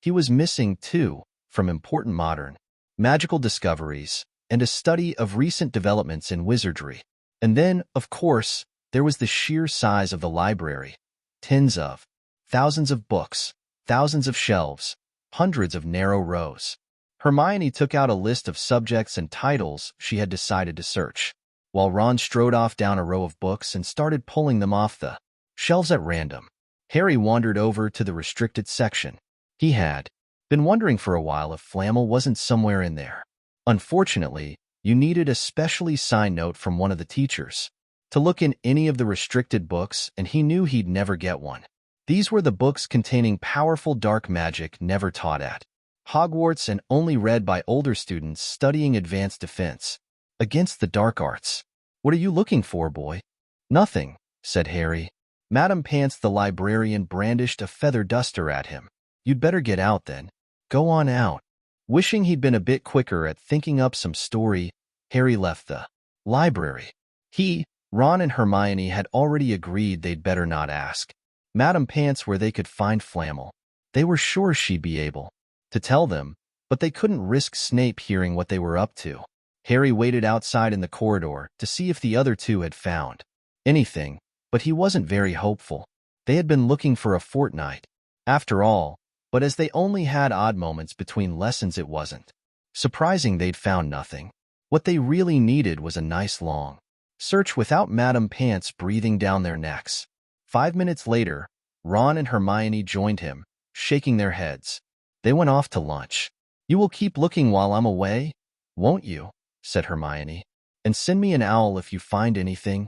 He was missing, too, from important modern magical discoveries and a study of recent developments in wizardry. And then, of course, there was the sheer size of the library. Tens of, thousands of books, thousands of shelves, hundreds of narrow rows. Hermione took out a list of subjects and titles she had decided to search, while Ron strode off down a row of books and started pulling them off the shelves at random. Harry wandered over to the restricted section. He had been wondering for a while if Flamel wasn't somewhere in there. Unfortunately, you needed a specially signed note from one of the teachers to look in any of the restricted books, and he knew he'd never get one. These were the books containing powerful dark magic never taught at Hogwarts and only read by older students studying advanced defense against the dark arts. What are you looking for, boy? Nothing, said Harry. Madame Pants the librarian brandished a feather duster at him. You'd better get out then. Go on out. Wishing he'd been a bit quicker at thinking up some story, Harry left the library. He, Ron, and Hermione had already agreed they'd better not ask Madame Pants where they could find Flamel. They were sure she'd be able to tell them, but they couldn't risk Snape hearing what they were up to. Harry waited outside in the corridor to see if the other two had found anything, but he wasn't very hopeful. They had been looking for a fortnight, after all, but as they only had odd moments between lessons, it wasn't surprising they'd found nothing. What they really needed was a nice long search without Madame Pants breathing down their necks. 5 minutes later, Ron and Hermione joined him, shaking their heads. They went off to lunch. You will keep looking while I'm away, won't you? Said Hermione. And send me an owl if you find anything.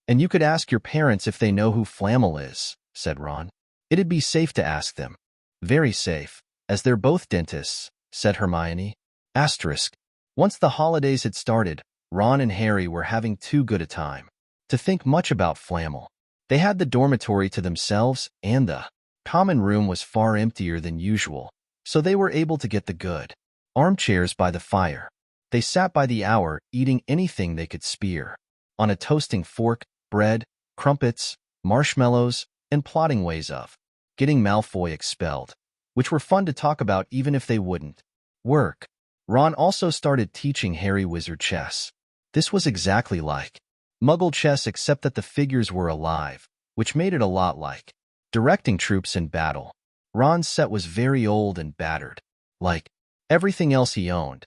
And you could ask your parents if they know who Flamel is, said Ron. It'd be safe to ask them. Very safe, as they're both dentists, said Hermione. Asterisk. Once the holidays had started, Ron and Harry were having too good a time to think much about Flamel. They had the dormitory to themselves, and the common room was far emptier than usual, so they were able to get the good armchairs by the fire. They sat by the hour, eating anything they could spear on a toasting fork, bread, crumpets, marshmallows, and plotting ways of getting Malfoy expelled, which were fun to talk about even if they wouldn't work. Ron also started teaching Harry wizard chess. This was exactly like Muggle chess, except that the figures were alive, which made it a lot like directing troops in battle. Ron's set was very old and battered, like everything else he owned.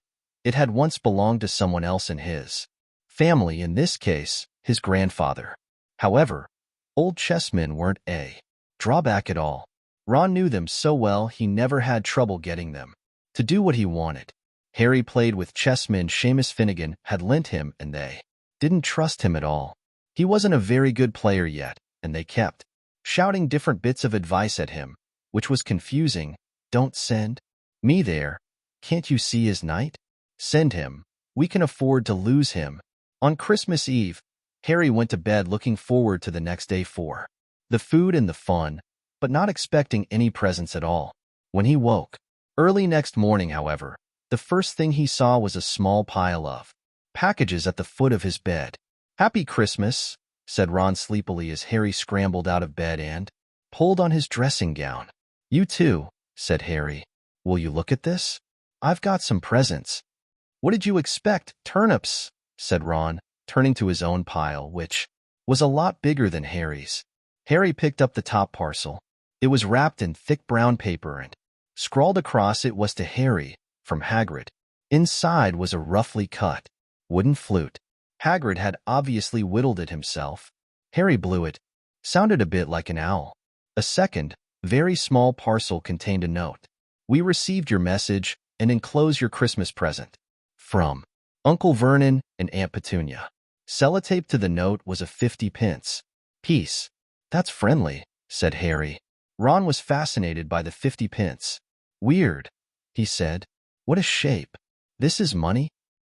It had once belonged to someone else in his family, in this case, his grandfather. However, old chessmen weren't a drawback at all. Ron knew them so well he never had trouble getting them to do what he wanted. Harry played with chessmen Seamus Finnegan had lent him, and they didn't trust him at all. He wasn't a very good player yet, and they kept shouting different bits of advice at him, which was confusing. Don't send me there. Can't you see his knight? Send him. We can afford to lose him. On Christmas Eve, Harry went to bed looking forward to the next day for the food and the fun, but not expecting any presents at all. When he woke early next morning, however, the first thing he saw was a small pile of packages at the foot of his bed. "Happy Christmas," said Ron sleepily as Harry scrambled out of bed and pulled on his dressing gown. "You too," said Harry. "Will you look at this? I've got some presents." "What did you expect? Turnips," said Ron, turning to his own pile, which was a lot bigger than Harry's. Harry picked up the top parcel. It was wrapped in thick brown paper, and scrawled across it was "To Harry, from Hagrid." Inside was a roughly cut wooden flute. Hagrid had obviously whittled it himself. Harry blew it. Sounded a bit like an owl. A second, very small parcel contained a note. "We received your message and enclose your Christmas present. From Uncle Vernon and Aunt Petunia." Sellotape to the note was a 50-pence piece. "That's friendly," said Harry. Ron was fascinated by the 50-pence. "Weird," he said. "What a shape. This is money?"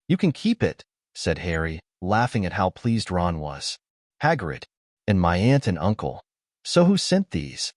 "You can keep it," said Harry, laughing at how pleased Ron was. "Hagrid, and my aunt and uncle. So who sent these?"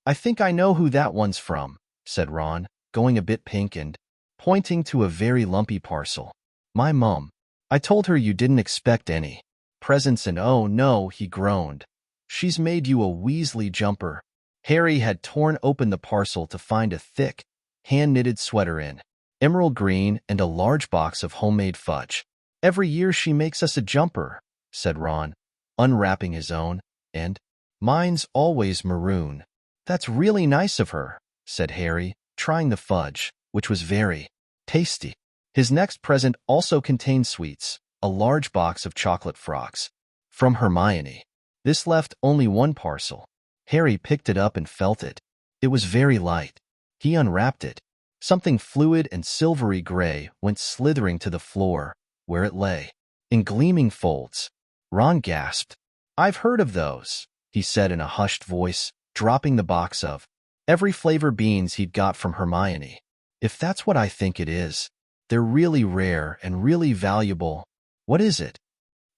"I think I know who that one's from," said Ron, going a bit pink and pointing to a very lumpy parcel. "My mum. I told her you didn't expect any presents, and oh no," he groaned. "She's made you a Weasley jumper." Harry had torn open the parcel to find a thick, hand-knitted sweater in emerald green and a large box of homemade fudge. "Every year she makes us a jumper," said Ron, unwrapping his own, "and mine's always maroon." "That's really nice of her," said Harry, trying the fudge, which was very tasty. His next present also contained sweets, a large box of chocolate frogs. From Hermione. This left only one parcel. Harry picked it up and felt it. It was very light. He unwrapped it. Something fluid and silvery gray went slithering to the floor, where it lay, in gleaming folds. Ron gasped. "I've heard of those," he said in a hushed voice, dropping the box of every flavor beans he'd got from Hermione. "If that's what I think it is, they're really rare and really valuable. What is it?"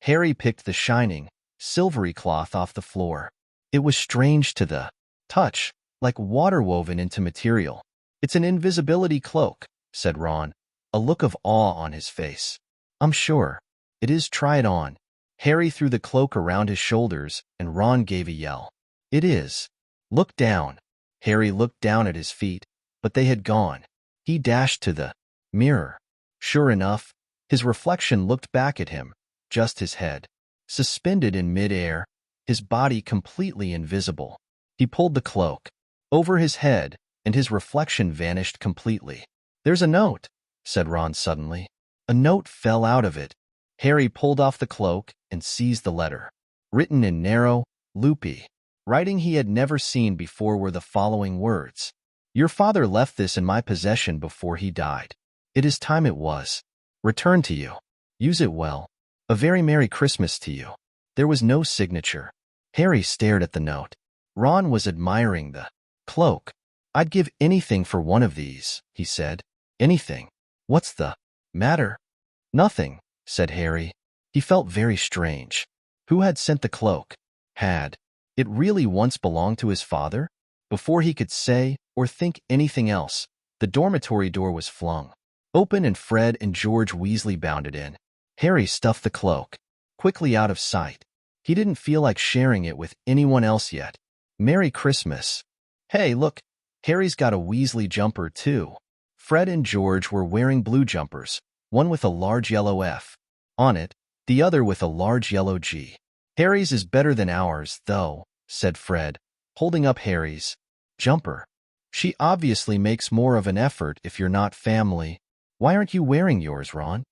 Harry picked the shining, silvery cloth off the floor. It was strange to the touch, like water woven into material. "It's an invisibility cloak," said Ron, a look of awe on his face. "I'm sure it is. Try it on." Harry threw the cloak around his shoulders, and Ron gave a yell. "It is." "Look down." Harry looked down at his feet, but they had gone. He dashed to the mirror. Sure enough, his reflection looked back at him, just his head suspended in mid-air, his body completely invisible. He pulled the cloak over his head, and his reflection vanished completely. "There's a note," said Ron suddenly. A note fell out of it. Harry pulled off the cloak and seized the letter. Written in narrow, loopy writing he had never seen before were the following words. "Your father left this in my possession before he died. It is time it was returned to you. Use it well. A very Merry Christmas to you." There was no signature. Harry stared at the note. Ron was admiring the cloak. "I'd give anything for one of these," he said. "Anything." "What's the matter?" "Nothing," said Harry. He felt very strange. Who had sent the cloak? Had it really once belonged to his father? Before he could say or think anything else, the dormitory door was flung open and Fred and George Weasley bounded in. Harry stuffed the cloak quickly out of sight. He didn't feel like sharing it with anyone else yet. "Merry Christmas." "Hey, look, Harry's got a Weasley jumper too." Fred and George were wearing blue jumpers, one with a large yellow F on it, the other with a large yellow G. "Harry's is better than ours, though," said Fred, holding up Harry's jumper. "She obviously makes more of an effort if you're not family." Why aren't you wearing yours, Ron?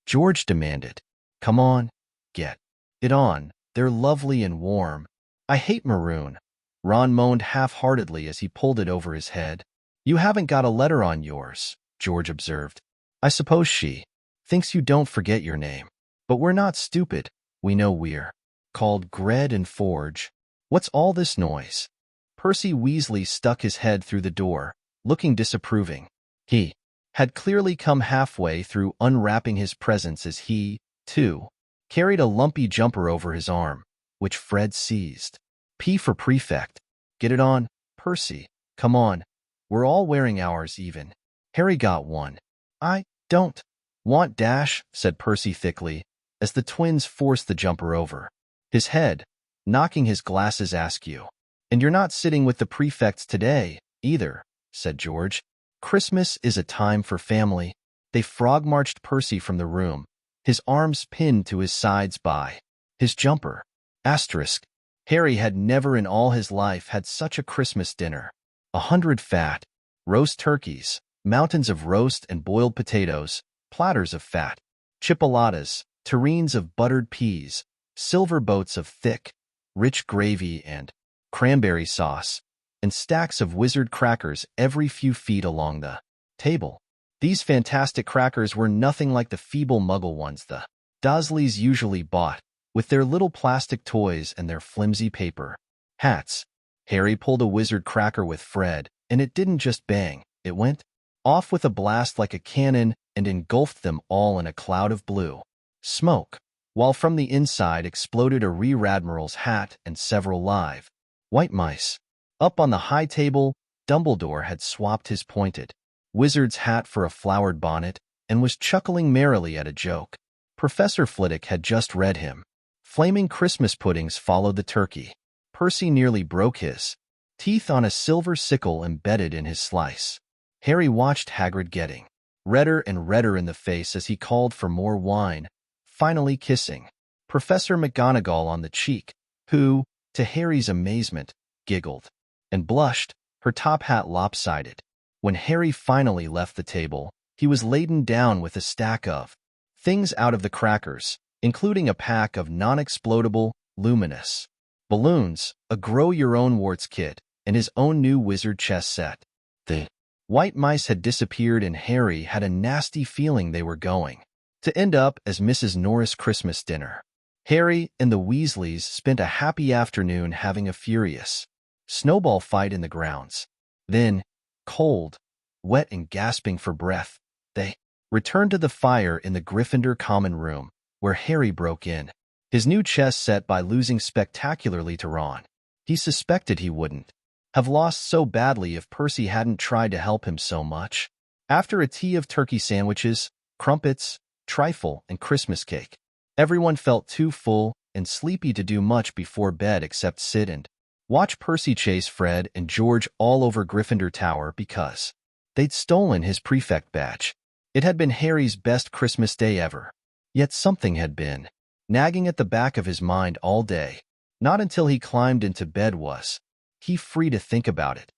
George demanded. Come on, get it on. They're lovely and warm. I hate maroon. Ron moaned half-heartedly as he pulled it over his head. You haven't got a letter on yours, George observed. I suppose she thinks you don't forget your name. But we're not stupid. We know we're called Gred and Forge. What's all this noise? Percy Weasley stuck his head through the door, looking disapproving. He had clearly come halfway through unwrapping his presents as he, too, carried a lumpy jumper over his arm, which Fred seized. P for prefect. Get it on, Percy. Come on. We're all wearing ours even. Harry got one. I don't want dash, said Percy thickly, as the twins forced the jumper over his head, knocking his glasses askew. And you're not sitting with the prefects today, either, said George. Christmas is a time for family. They frog-marched Percy from the room, his arms pinned to his sides by his jumper. Asterisk. Harry had never in all his life had such a Christmas dinner. 100 fat, roast turkeys, mountains of roast and boiled potatoes, platters of fat, chipolatas, tureens of buttered peas, silver boats of thick, rich gravy and cranberry sauce, and stacks of wizard crackers every few feet along the table. These fantastic crackers were nothing like the feeble muggle ones the Dursleys usually bought, with their little plastic toys and their flimsy paper hats. Harry pulled a wizard cracker with Fred, and it didn't just bang, it went off with a blast like a cannon and engulfed them all in a cloud of blue smoke, while from the inside exploded a Rear-Admiral's hat and several live white mice. Up on the high table, Dumbledore had swapped his pointed wizard's hat for a flowered bonnet and was chuckling merrily at a joke Professor Flitwick had just read him. Flaming Christmas puddings followed the turkey. Percy nearly broke his teeth on a silver sickle embedded in his slice. Harry watched Hagrid getting redder and redder in the face as he called for more wine, finally kissing Professor McGonagall on the cheek, who, to Harry's amazement, giggled and blushed, her top hat lopsided. When Harry finally left the table, he was laden down with a stack of things out of the crackers, including a pack of non-explodable, luminous balloons, a grow-your-own-warts kit, and his own new wizard chess set. The white mice had disappeared, and Harry had a nasty feeling they were going to end up as Mrs. Norris' Christmas dinner. Harry and the Weasleys spent a happy afternoon having a furious snowball fight in the grounds. Then, cold, wet, and gasping for breath, they returned to the fire in the Gryffindor common room, where Harry broke in his new chess set by losing spectacularly to Ron. He suspected he wouldn't have lost so badly if Percy hadn't tried to help him so much. After a tea of turkey sandwiches, crumpets, trifle, and Christmas cake, everyone felt too full and sleepy to do much before bed except sit and watch Percy chase Fred and George all over Gryffindor Tower because they'd stolen his prefect badge. It had been Harry's best Christmas day ever. Yet something had been nagging at the back of his mind all day. Not until he climbed into bed was he free to think about it.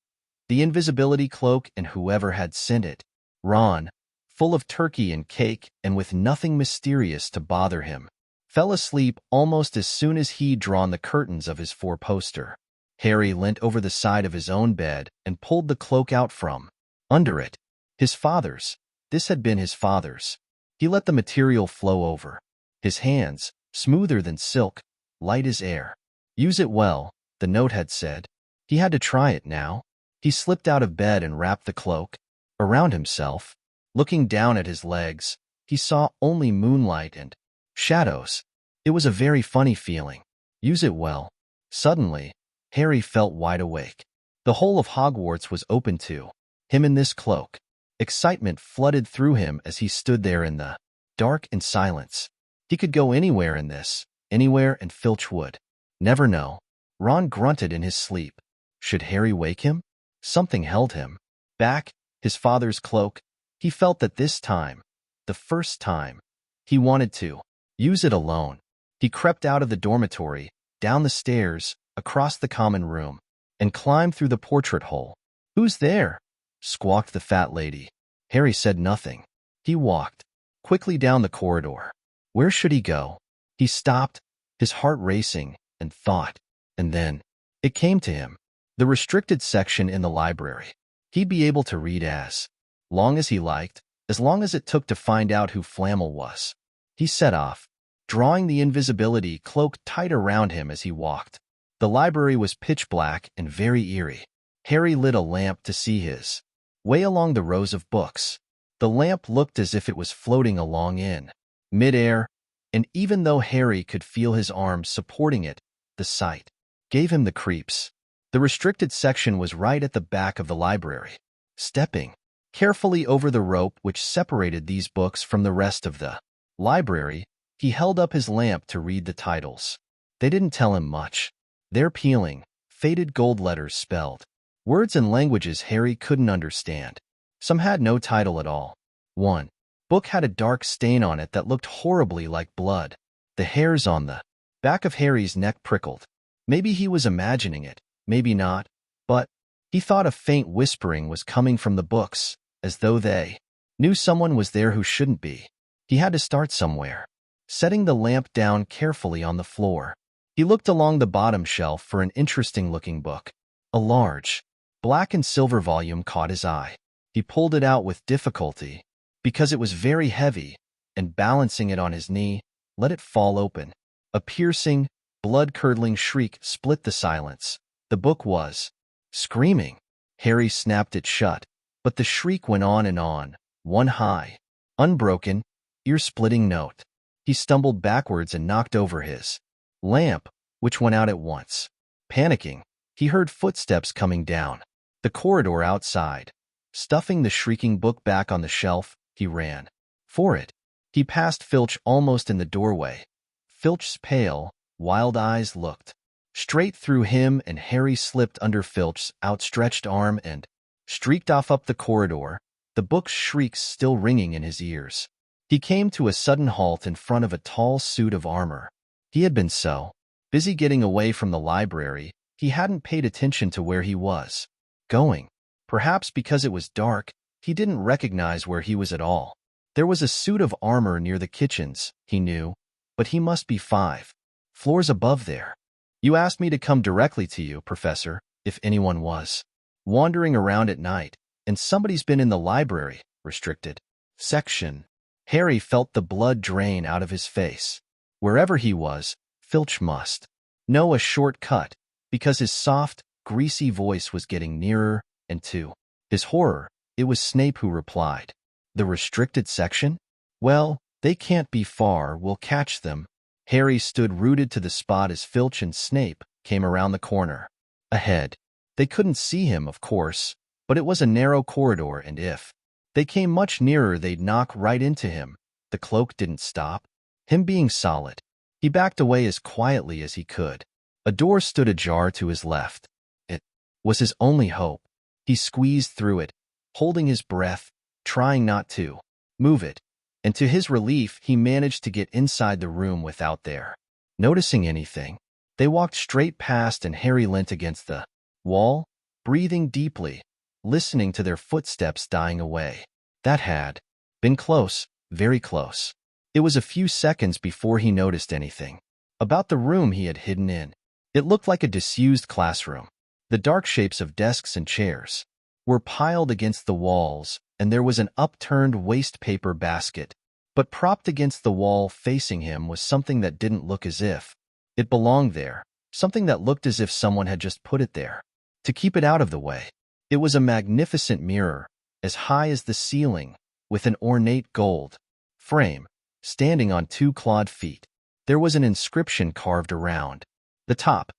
The invisibility cloak and whoever had sent it. Ron, full of turkey and cake and with nothing mysterious to bother him, fell asleep almost as soon as he'd drawn the curtains of his four-poster. Harry leant over the side of his own bed and pulled the cloak out from under it. His father's. This had been his father's. He let the material flow over his hands, smoother than silk, light as air. Use it well, the note had said. He had to try it now. He slipped out of bed and wrapped the cloak around himself. Looking down at his legs, he saw only moonlight and shadows. It was a very funny feeling. Use it well. Suddenly, Harry felt wide awake. The whole of Hogwarts was open to him in this cloak. Excitement flooded through him as he stood there in the dark and silence. He could go anywhere in this, anywhere, and Filch would never know. Ron grunted in his sleep. Should Harry wake him? Something held him back, his father's cloak. He felt that this time, the first time, he wanted to use it alone. He crept out of the dormitory, down the stairs, across the common room, and climbed through the portrait hole. Who's there? Squawked the fat lady. Harry said nothing. He walked quickly down the corridor. Where should he go? He stopped, his heart racing, and thought. And then it came to him. The restricted section in the library. He'd be able to read as long as he liked, as long as it took to find out who Flamel was. He set off, drawing the invisibility cloak tight around him as he walked. The library was pitch black and very eerie. Harry lit a lamp to see his way along the rows of books. The lamp looked as if it was floating along in mid-air, and even though Harry could feel his arms supporting it, the sight gave him the creeps. The restricted section was right at the back of the library. Stepping carefully over the rope which separated these books from the rest of the library, he held up his lamp to read the titles. They didn't tell him much. Their peeling, faded gold letters spelled words and languages Harry couldn't understand. Some had no title at all. One book had a dark stain on it that looked horribly like blood. The hairs on the back of Harry's neck prickled. Maybe he was imagining it, maybe not, but he thought a faint whispering was coming from the books, as though they knew someone was there who shouldn't be. He had to start somewhere. Setting the lamp down carefully on the floor, he looked along the bottom shelf for an interesting-looking book. A large, black and silver volume caught his eye. He pulled it out with difficulty, because it was very heavy, and balancing it on his knee, let it fall open. A piercing, blood-curdling shriek split the silence. The book was screaming. Harry snapped it shut, but the shriek went on, one high, unbroken, ear-splitting note. He stumbled backwards and knocked over his lamp, which went out at once. Panicking, he heard footsteps coming down the corridor outside. Stuffing the shrieking book back on the shelf, he ran for it. He passed Filch almost in the doorway. Filch's pale, wild eyes looked straight through him, and Harry slipped under Filch's outstretched arm and streaked off up the corridor, the book's shrieks still ringing in his ears. He came to a sudden halt in front of a tall suit of armor. He had been so busy getting away from the library, he hadn't paid attention to where he was going. Perhaps because it was dark, he didn't recognize where he was at all. There was a suit of armor near the kitchens, he knew, but he must be 5 floors above there. You asked me to come directly to you, Professor, if anyone was wandering around at night, and somebody's been in the library, restricted section. Harry felt the blood drain out of his face. Wherever he was, Filch must know a shortcut, because his soft, greasy voice was getting nearer, and to his horror, it was Snape who replied. The restricted section? Well, they can't be far, we'll catch them. Harry stood rooted to the spot as Filch and Snape came around the corner. Ahead, they couldn't see him, of course, but it was a narrow corridor, and if they came much nearer, they'd knock right into him. The cloak didn't stop, him being solid. He backed away as quietly as he could. A door stood ajar to his left. It was his only hope. He squeezed through it, holding his breath, trying not to move it, and to his relief, he managed to get inside the room without their noticing anything. They walked straight past, and Harry leant against the wall, breathing deeply, listening to their footsteps dying away. That had been close, very close. It was a few seconds before he noticed anything about the room he had hidden in. It looked like a disused classroom. The dark shapes of desks and chairs were piled against the walls, and there was an upturned waste paper basket. But propped against the wall facing him was something that didn't look as if it belonged there, something that looked as if someone had just put it there to keep it out of the way. It was a magnificent mirror, as high as the ceiling, with an ornate gold frame, standing on 2 clawed feet. There was an inscription carved around the top,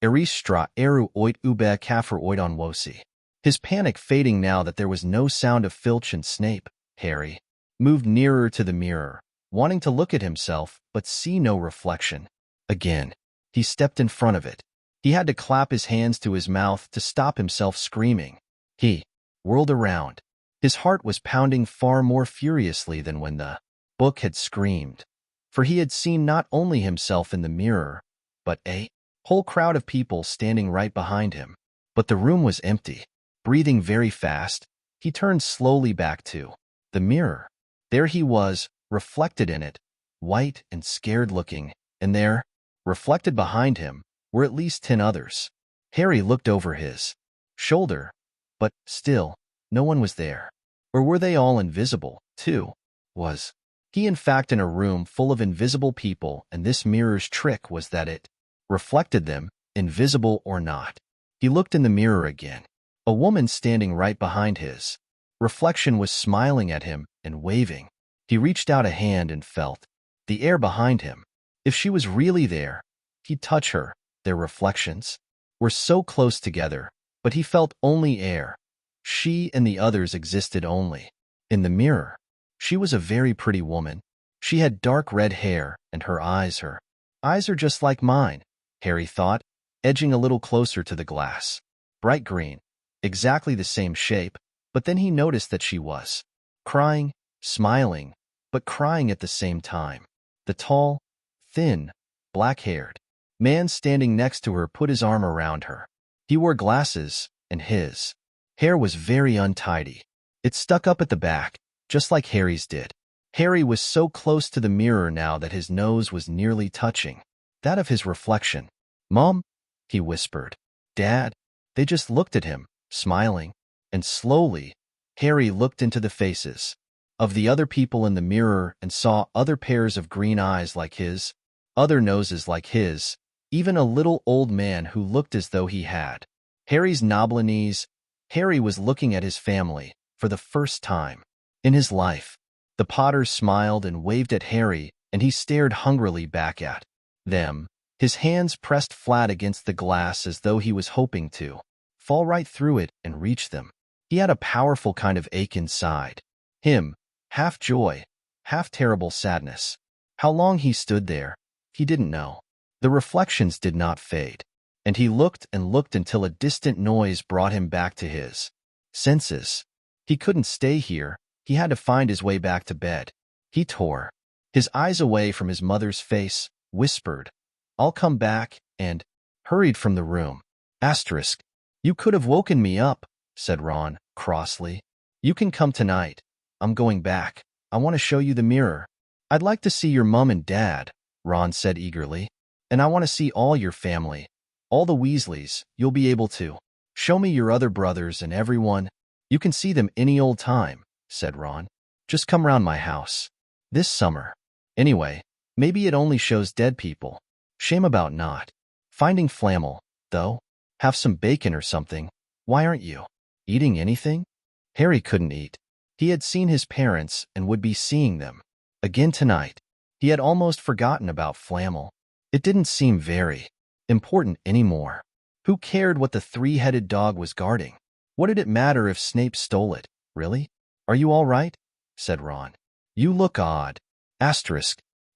Eristra eru oit ube kafir oit on wosi. His panic fading now that there was no sound of Filch and Snape, Harry moved nearer to the mirror, wanting to look at himself but see no reflection. Again, he stepped in front of it. He had to clap his hands to his mouth to stop himself screaming. He whirled around. His heart was pounding far more furiously than when the book had screamed, for he had seen not only himself in the mirror, but a whole crowd of people standing right behind him. But the room was empty. Breathing very fast, he turned slowly back to the mirror. There he was, reflected in it, white and scared-looking, and there, reflected behind him, were at least 10 others. Harry looked over his shoulder, but still, no one was there. Or were they all invisible, too? Was he in fact in a room full of invisible people, and this mirror's trick was that it reflected them, invisible or not? He looked in the mirror again. A woman standing right behind his reflection was smiling at him and waving. He reached out a hand and felt the air behind him. If she was really there, he'd touch her. Their reflections were so close together, but he felt only air. She and the others existed only in the mirror. She was a very pretty woman. She had dark red hair, and her eyes are just like mine, Harry thought, edging a little closer to the glass. Bright green, exactly the same shape, but then he noticed that she was crying, smiling, but crying at the same time. The tall, thin, black-haired man standing next to her put his arm around her. He wore glasses, and his hair was very untidy. It stuck up at the back, just like Harry's did. Harry was so close to the mirror now that his nose was nearly touching that of his reflection. "Mom," he whispered. "Dad." They just looked at him, smiling, and slowly, Harry looked into the faces of the other people in the mirror and saw other pairs of green eyes like his, other noses like his, even a little old man who looked as though he had Harry's knobbly knees. Harry was looking at his family for the first time in his life. The Potters smiled and waved at Harry, and he stared hungrily back at them, his hands pressed flat against the glass as though he was hoping to fall right through it and reach them. He had a powerful kind of ache inside him, half joy, half terrible sadness. How long he stood there, he didn't know. The reflections did not fade, and he looked and looked until a distant noise brought him back to his senses. He couldn't stay here. He had to find his way back to bed. He tore his eyes away from his mother's face, whispered, "I'll come back," and hurried from the room. You could have woken me up, said Ron, crossly. You can come tonight. I'm going back. I want to show you the mirror. I'd like to see your mom and dad, Ron said eagerly. And I want to see all your family, all the Weasleys. You'll be able to show me your other brothers and everyone. You can see them any old time, said Ron. Just come round my house. This summer. Anyway, maybe it only shows dead people. Shame about not finding Flamel, though. Have some bacon or something. Why aren't you eating anything? Harry couldn't eat. He had seen his parents and would be seeing them again tonight. He had almost forgotten about Flamel. It didn't seem very important anymore. Who cared what the three-headed dog was guarding? What did it matter if Snape stole it, really? Are you all right? Said Ron. You look odd.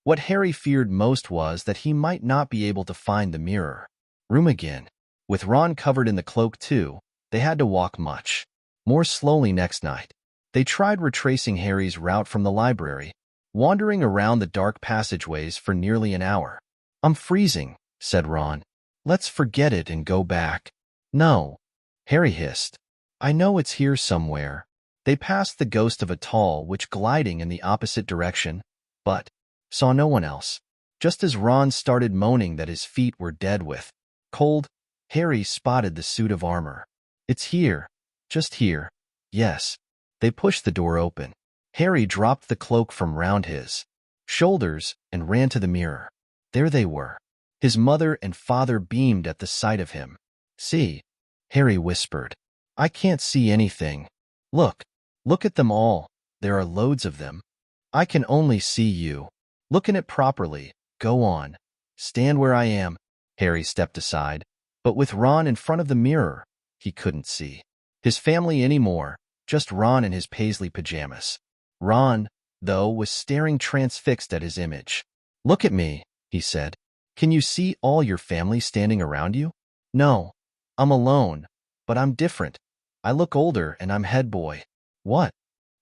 What Harry feared most was that he might not be able to find the mirror room again. With Ron covered in the cloak too, they had to walk much more slowly next night. They tried retracing Harry's route from the library, wandering around the dark passageways for nearly an hour. I'm freezing, said Ron. Let's forget it and go back. No, Harry hissed. I know it's here somewhere. They passed the ghost of a tall witch gliding in the opposite direction, but saw no one else. Just as Ron started moaning that his feet were dead with cold, Harry spotted the suit of armor. It's here, just here. Yes. They pushed the door open. Harry dropped the cloak from round his shoulders and ran to the mirror. There they were. His mother and father beamed at the sight of him. See, Harry whispered. I can't see anything. Look at them all. There are loads of them. I can only see you. Look in it properly. Go on. Stand where I am. Harry stepped aside, but with Ron in front of the mirror, he couldn't see his family anymore, just Ron in his paisley pajamas. Ron, though, was staring transfixed at his image. Look at me, he said. Can you see all your family standing around you? No, I'm alone, but I'm different. I look older and I'm head boy. What?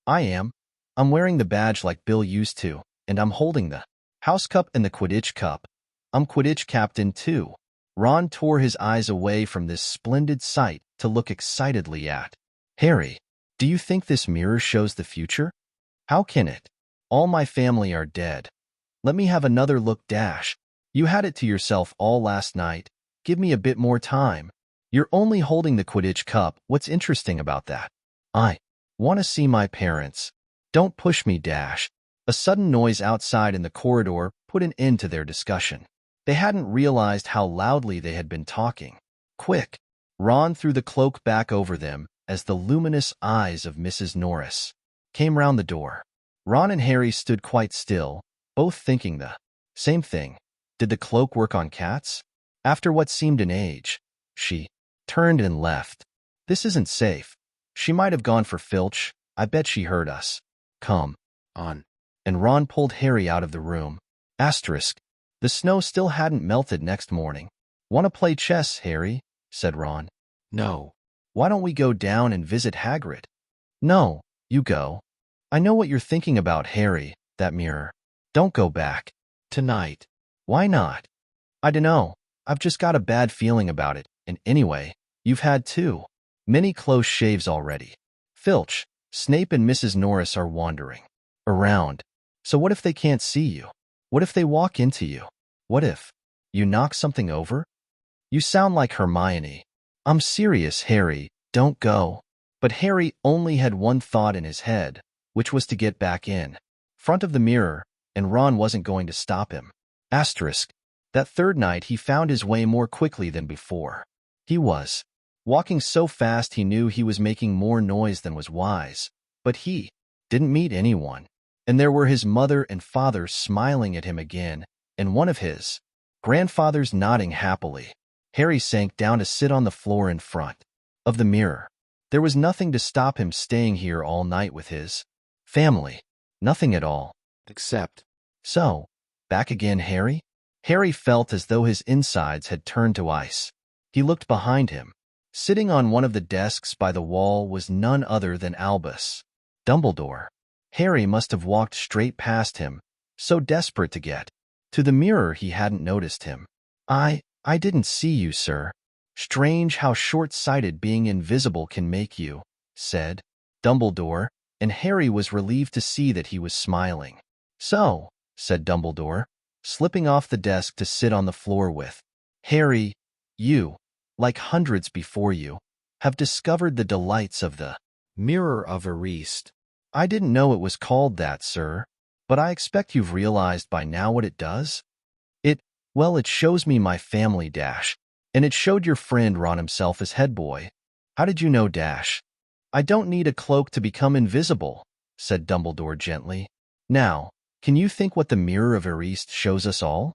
I am. I'm wearing the badge like Bill used to, and I'm holding the house cup and the Quidditch cup. I'm Quidditch captain too. Ron tore his eyes away from this splendid sight to look excitedly at Harry. Do you think this mirror shows the future? How can it? All my family are dead. Let me have another look, Dash. You had it to yourself all last night. Give me a bit more time. You're only holding the Quidditch cup. What's interesting about that? I want to see my parents. Don't push me, Dash. A sudden noise outside in the corridor put an end to their discussion. They hadn't realized how loudly they had been talking. Quick! Ron threw the cloak back over them as the luminous eyes of Mrs. Norris came round the door. Ron and Harry stood quite still, both thinking the same thing. Did the cloak work on cats? After what seemed an age, she turned and left. This isn't safe. She might have gone for Filch. I bet she heard us. Come on. And Ron pulled Harry out of the room. Asterisk. The snow still hadn't melted next morning. Want to play chess, Harry? Said Ron. No. Why don't we go down and visit Hagrid? No, you go. I know what you're thinking about, Harry, that mirror. Don't go back. Tonight. Why not? I dunno. I've just got a bad feeling about it, and anyway, you've had too many close shaves already. Filch, Snape and Mrs. Norris are wandering around. So what if they can't see you? What if they walk into you? What if you knock something over? You sound like Hermione. I'm serious, Harry. Don't go. But Harry only had one thought in his head, which was to get back in front of the mirror, and Ron wasn't going to stop him. Asterisk. That third night he found his way more quickly than before. He was walking so fast he knew he was making more noise than was wise, but he didn't meet anyone. And there were his mother and father smiling at him again, and one of his grandfathers nodding happily. Harry sank down to sit on the floor in front of the mirror. There was nothing to stop him staying here all night with his family. Nothing at all. Except. So, back again, Harry? Harry felt as though his insides had turned to ice. He looked behind him. Sitting on one of the desks by the wall was none other than Albus Dumbledore. Harry must have walked straight past him, so desperate to get to the mirror he hadn't noticed him. I didn't see you, sir. Strange how short-sighted being invisible can make you, said Dumbledore, and Harry was relieved to see that he was smiling. So, said Dumbledore, slipping off the desk to sit on the floor with Harry, you, like hundreds before you, have discovered the delights of the Mirror of Erist. I didn't know it was called that, sir, but I expect you've realized by now what it does? Well, it shows me my family, Dash, and it showed your friend Ron himself as head boy. How did you know, Dash? I don't need a cloak to become invisible, said Dumbledore gently. Now, can you think what the Mirror of Erist shows us all?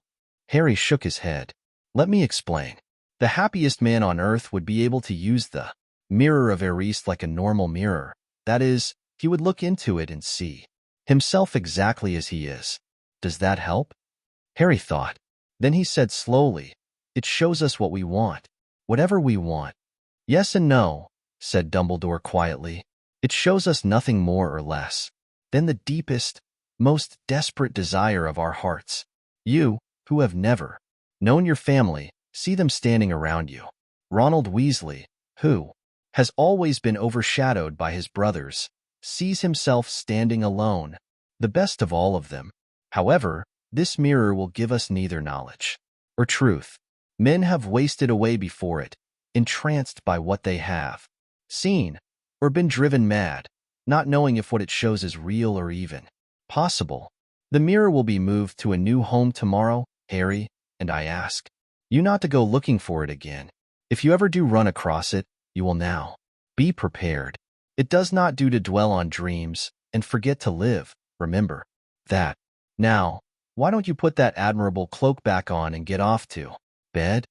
Harry shook his head. Let me explain. The happiest man on earth would be able to use the Mirror of Erist like a normal mirror. That is, he would look into it and see himself exactly as he is. Does that help? Harry thought. Then he said slowly, it shows us what we want, whatever we want. Yes and no, said Dumbledore quietly. It shows us nothing more or less than the deepest, most desperate desire of our hearts. You, who have never known your family, see them standing around you. Ronald Weasley, who has always been overshadowed by his brothers, sees himself standing alone, the best of all of them. However, this mirror will give us neither knowledge or truth. Men have wasted away before it, entranced by what they have seen, or been driven mad, not knowing if what it shows is real or even possible. The mirror will be moved to a new home tomorrow, Harry, and I ask you not to go looking for it again. If you ever do run across it, you will now be prepared. It does not do to dwell on dreams and forget to live. Remember that. Now, why don't you put that admirable cloak back on and get off to bed?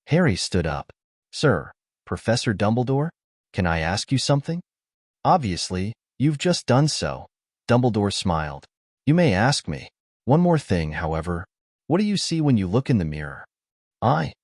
Harry stood up. Sir, Professor Dumbledore, can I ask you something? Obviously, you've just done so. Dumbledore smiled. You may ask me. One more thing, however. What do you see when you look in the mirror? I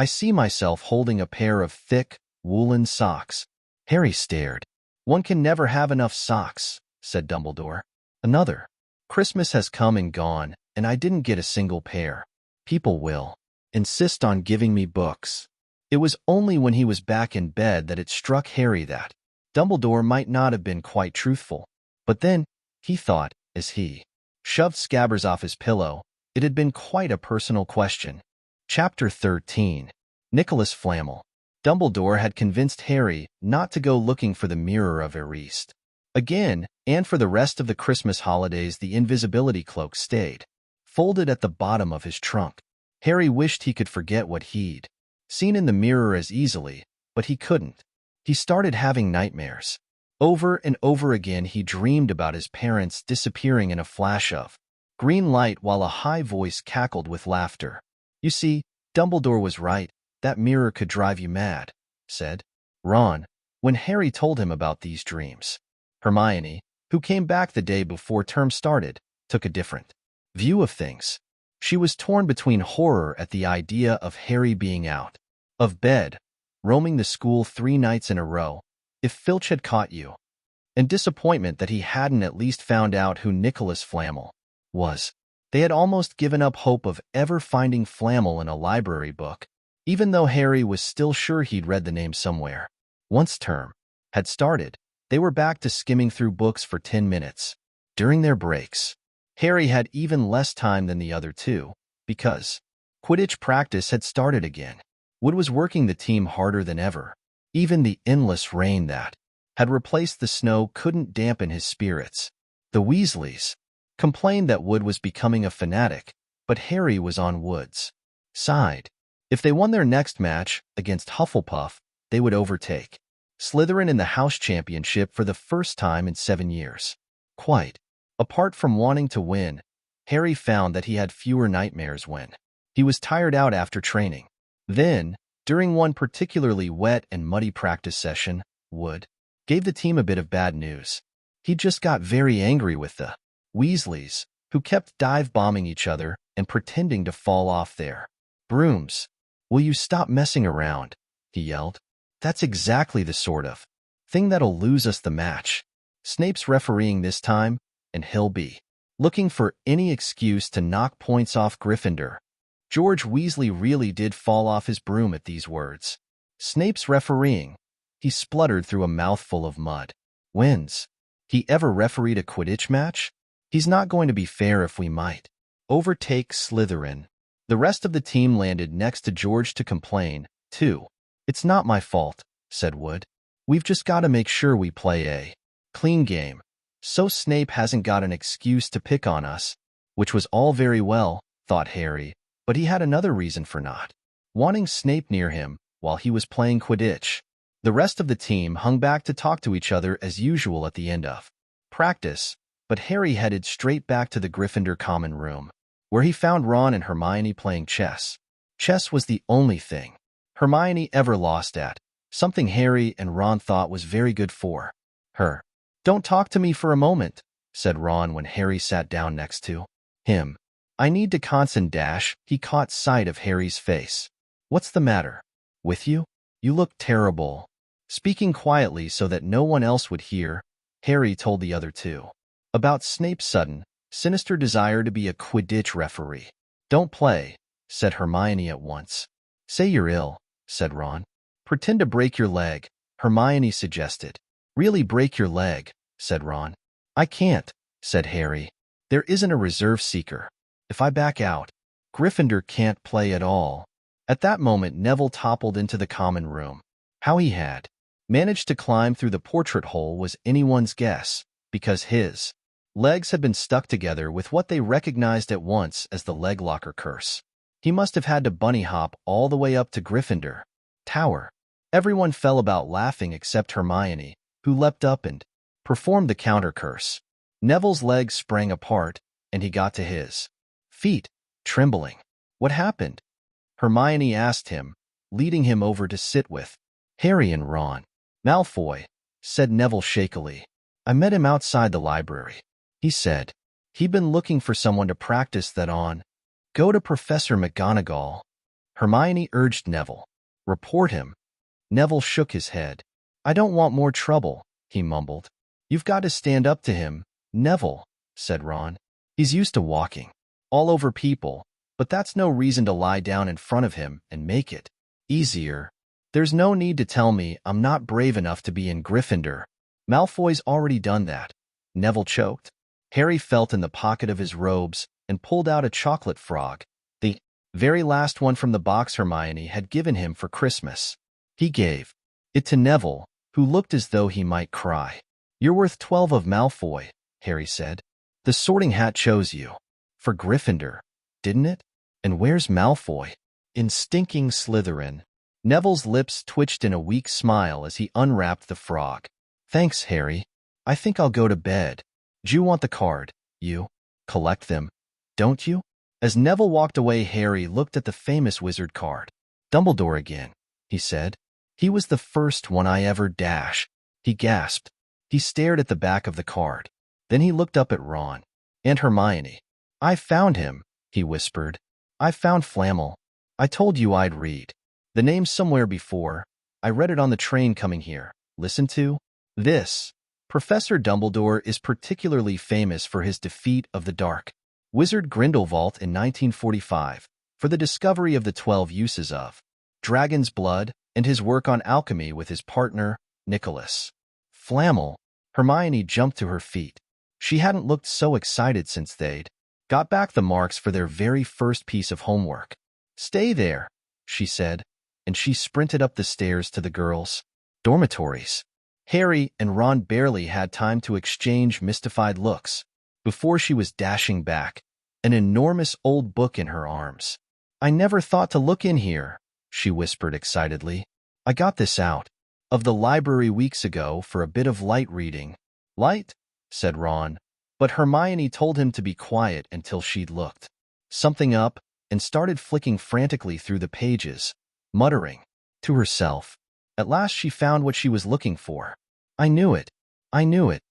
see myself holding a pair of thick, woolen socks. Harry stared. One can never have enough socks, said Dumbledore. Another. Christmas has come and gone, and I didn't get a single pair. People will insist on giving me books. It was only when he was back in bed that it struck Harry that Dumbledore might not have been quite truthful. But then, he thought, as he shoved Scabbers off his pillow. It had been quite a personal question. Chapter 13. Nicholas Flamel. Dumbledore had convinced Harry not to go looking for the Mirror of Erised. Again, and for the rest of the Christmas holidays the invisibility cloak stayed, folded at the bottom of his trunk. Harry wished he could forget what he'd seen in the mirror as easily, but he couldn't. He started having nightmares. Over and over again he dreamed about his parents disappearing in a flash of green light while a high voice cackled with laughter. You see, Dumbledore was right. That mirror could drive you mad, said Ron, when Harry told him about these dreams. Hermione, who came back the day before term started, took a different view of things. She was torn between horror at the idea of Harry being out of bed, roaming the school 3 nights in a row, if Filch had caught you, and disappointment that he hadn't at least found out who Nicholas Flamel was. They had almost given up hope of ever finding Flamel in a library book, even though Harry was still sure he'd read the name somewhere. Once term had started, they were back to skimming through books for 10 minutes. During their breaks, Harry had even less time than the other two, because Quidditch practice had started again. Wood was working the team harder than ever. Even the endless rain that had replaced the snow couldn't dampen his spirits. The Weasleys complained that Wood was becoming a fanatic, but Harry was on Wood's side. If they won their next match against Hufflepuff, they would overtake Slytherin in the House Championship for the first time in 7 years. Quite apart from wanting to win, Harry found that he had fewer nightmares when he was tired out after training. Then, during one particularly wet and muddy practice session, Wood gave the team a bit of bad news. He just got very angry with the Weasleys, who kept dive-bombing each other and pretending to fall off their brooms. "Will you stop messing around?" he yelled. "That's exactly the sort of thing that'll lose us the match. Snape's refereeing this time, and he'll be looking for any excuse to knock points off Gryffindor." George Weasley really did fall off his broom at these words. "Snape's refereeing," he spluttered through a mouthful of mud. "When's he ever refereed a Quidditch match? He's not going to be fair if we might overtake Slytherin." The rest of the team landed next to George to complain, too. "It's not my fault," said Wood. "We've just got to make sure we play a clean game, so Snape hasn't got an excuse to pick on us." Which was all very well, thought Harry, but he had another reason for not wanting Snape near him while he was playing Quidditch. The rest of the team hung back to talk to each other as usual at the end of practice, but Harry headed straight back to the Gryffindor common room, where he found Ron and Hermione playing chess. Chess was the only thing Hermione ever lost at, something Harry and Ron thought was very good for her. "Don't talk to me for a moment," said Ron when Harry sat down next to him. "I need to concentrate." He caught sight of Harry's face. "What's the matter with you? You look terrible." Speaking quietly so that no one else would hear, Harry told the other two about Snape's sudden, sinister desire to be a Quidditch referee. "Don't play," said Hermione at once. "Say you're ill," said Ron. "Pretend to break your leg," Hermione suggested. "Really break your leg," said Ron. "I can't," said Harry. "There isn't a reserve seeker. If I back out, Gryffindor can't play at all." At that moment Neville toppled into the common room. How he had managed to climb through the portrait hole was anyone's guess, because his legs had been stuck together with what they recognized at once as the leg locker curse. He must have had to bunny hop all the way up to Gryffindor Tower. Everyone fell about laughing except Hermione, who leapt up and performed the counter curse. Neville's legs sprang apart, and he got to his feet, trembling. "What happened?" Hermione asked him, leading him over to sit with Harry and Ron. "Malfoy," said Neville shakily. "I met him outside the library. He said he'd been looking for someone to practice that on. Go to Professor McGonagall." Hermione urged Neville. "Report him." Neville shook his head. "I don't want more trouble," he mumbled. "You've got to stand up to him, Neville," said Ron. "He's used to walking all over people, but that's no reason to lie down in front of him and make it easier. There's no need to tell me I'm not brave enough to be in Gryffindor. Malfoy's already done that." Neville choked. Harry felt in the pocket of his robes and pulled out a chocolate frog, the very last one from the box Hermione had given him for Christmas. He gave it to Neville, who looked as though he might cry. "You're worth 12 of Malfoy," Harry said. "The Sorting Hat chose you. For Gryffindor, didn't it? And where's Malfoy?" In stinking Slytherin. Neville's lips twitched in a weak smile as he unwrapped the frog. "Thanks, Harry. I think I'll go to bed. Do you want the card? You collect them, don't you?" As Neville walked away, Harry looked at the famous wizard card. "Dumbledore again," he said. "He was the first one I ever dash." He gasped. He stared at the back of the card. Then he looked up at Ron and Hermione. "I found him," he whispered. "I found Flammel. I told you I'd read the name somewhere before. I read it on the train coming here. Listen to this. Professor Dumbledore is particularly famous for his defeat of the dark wizard Grindelwald in 1945, for the discovery of the 12 uses of dragon's blood, and his work on alchemy with his partner, Nicholas Flamel." Hermione jumped to her feet. She hadn't looked so excited since they'd got back the marks for their very first piece of homework. "Stay there," she said, and she sprinted up the stairs to the girls' dormitories. Harry and Ron barely had time to exchange mystified looks before she was dashing back, an enormous old book in her arms. "I never thought to look in here," she whispered excitedly. "I got this out of the library weeks ago for a bit of light reading." "Light?" said Ron, but Hermione told him to be quiet until she'd looked something up and started flicking frantically through the pages, muttering to herself. At last she found what she was looking for. "I knew it. I knew it."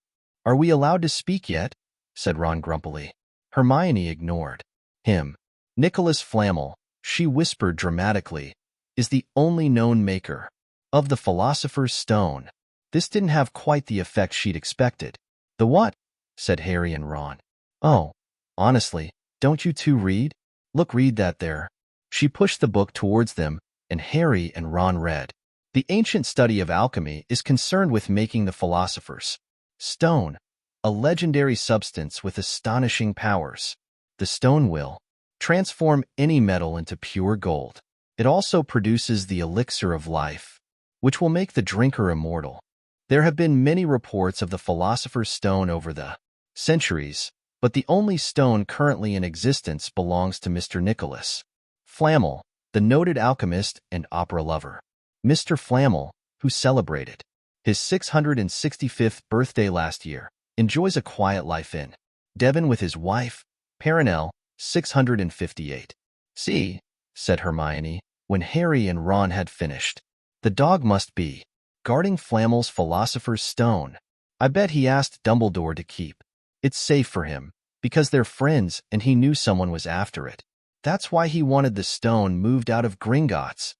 "Are we allowed to speak yet?" said Ron grumpily. Hermione ignored him. "Nicholas Flamel," she whispered dramatically, "is the only known maker of the Philosopher's Stone." This didn't have quite the effect she'd expected. "The what?" said Harry and Ron. "Oh, honestly, don't you two read? Look, read that there." She pushed the book towards them, and Harry and Ron read. "The ancient study of alchemy is concerned with making the Philosopher's Stone, a legendary substance with astonishing powers. The stone will transform any metal into pure gold. It also produces the elixir of life, which will make the drinker immortal. There have been many reports of the Philosopher's Stone over the centuries, but the only stone currently in existence belongs to Mr. Nicholas Flamel, the noted alchemist and opera lover. Mr. Flamel, who celebrated his 665th birthday last year, enjoys a quiet life in Devon with his wife, Perenelle, 658. "See," said Hermione, when Harry and Ron had finished. "The dog must be guarding Flamel's Philosopher's Stone. I bet he asked Dumbledore to keep it safe for him, because they're friends and he knew someone was after it. That's why he wanted the stone moved out of Gringotts.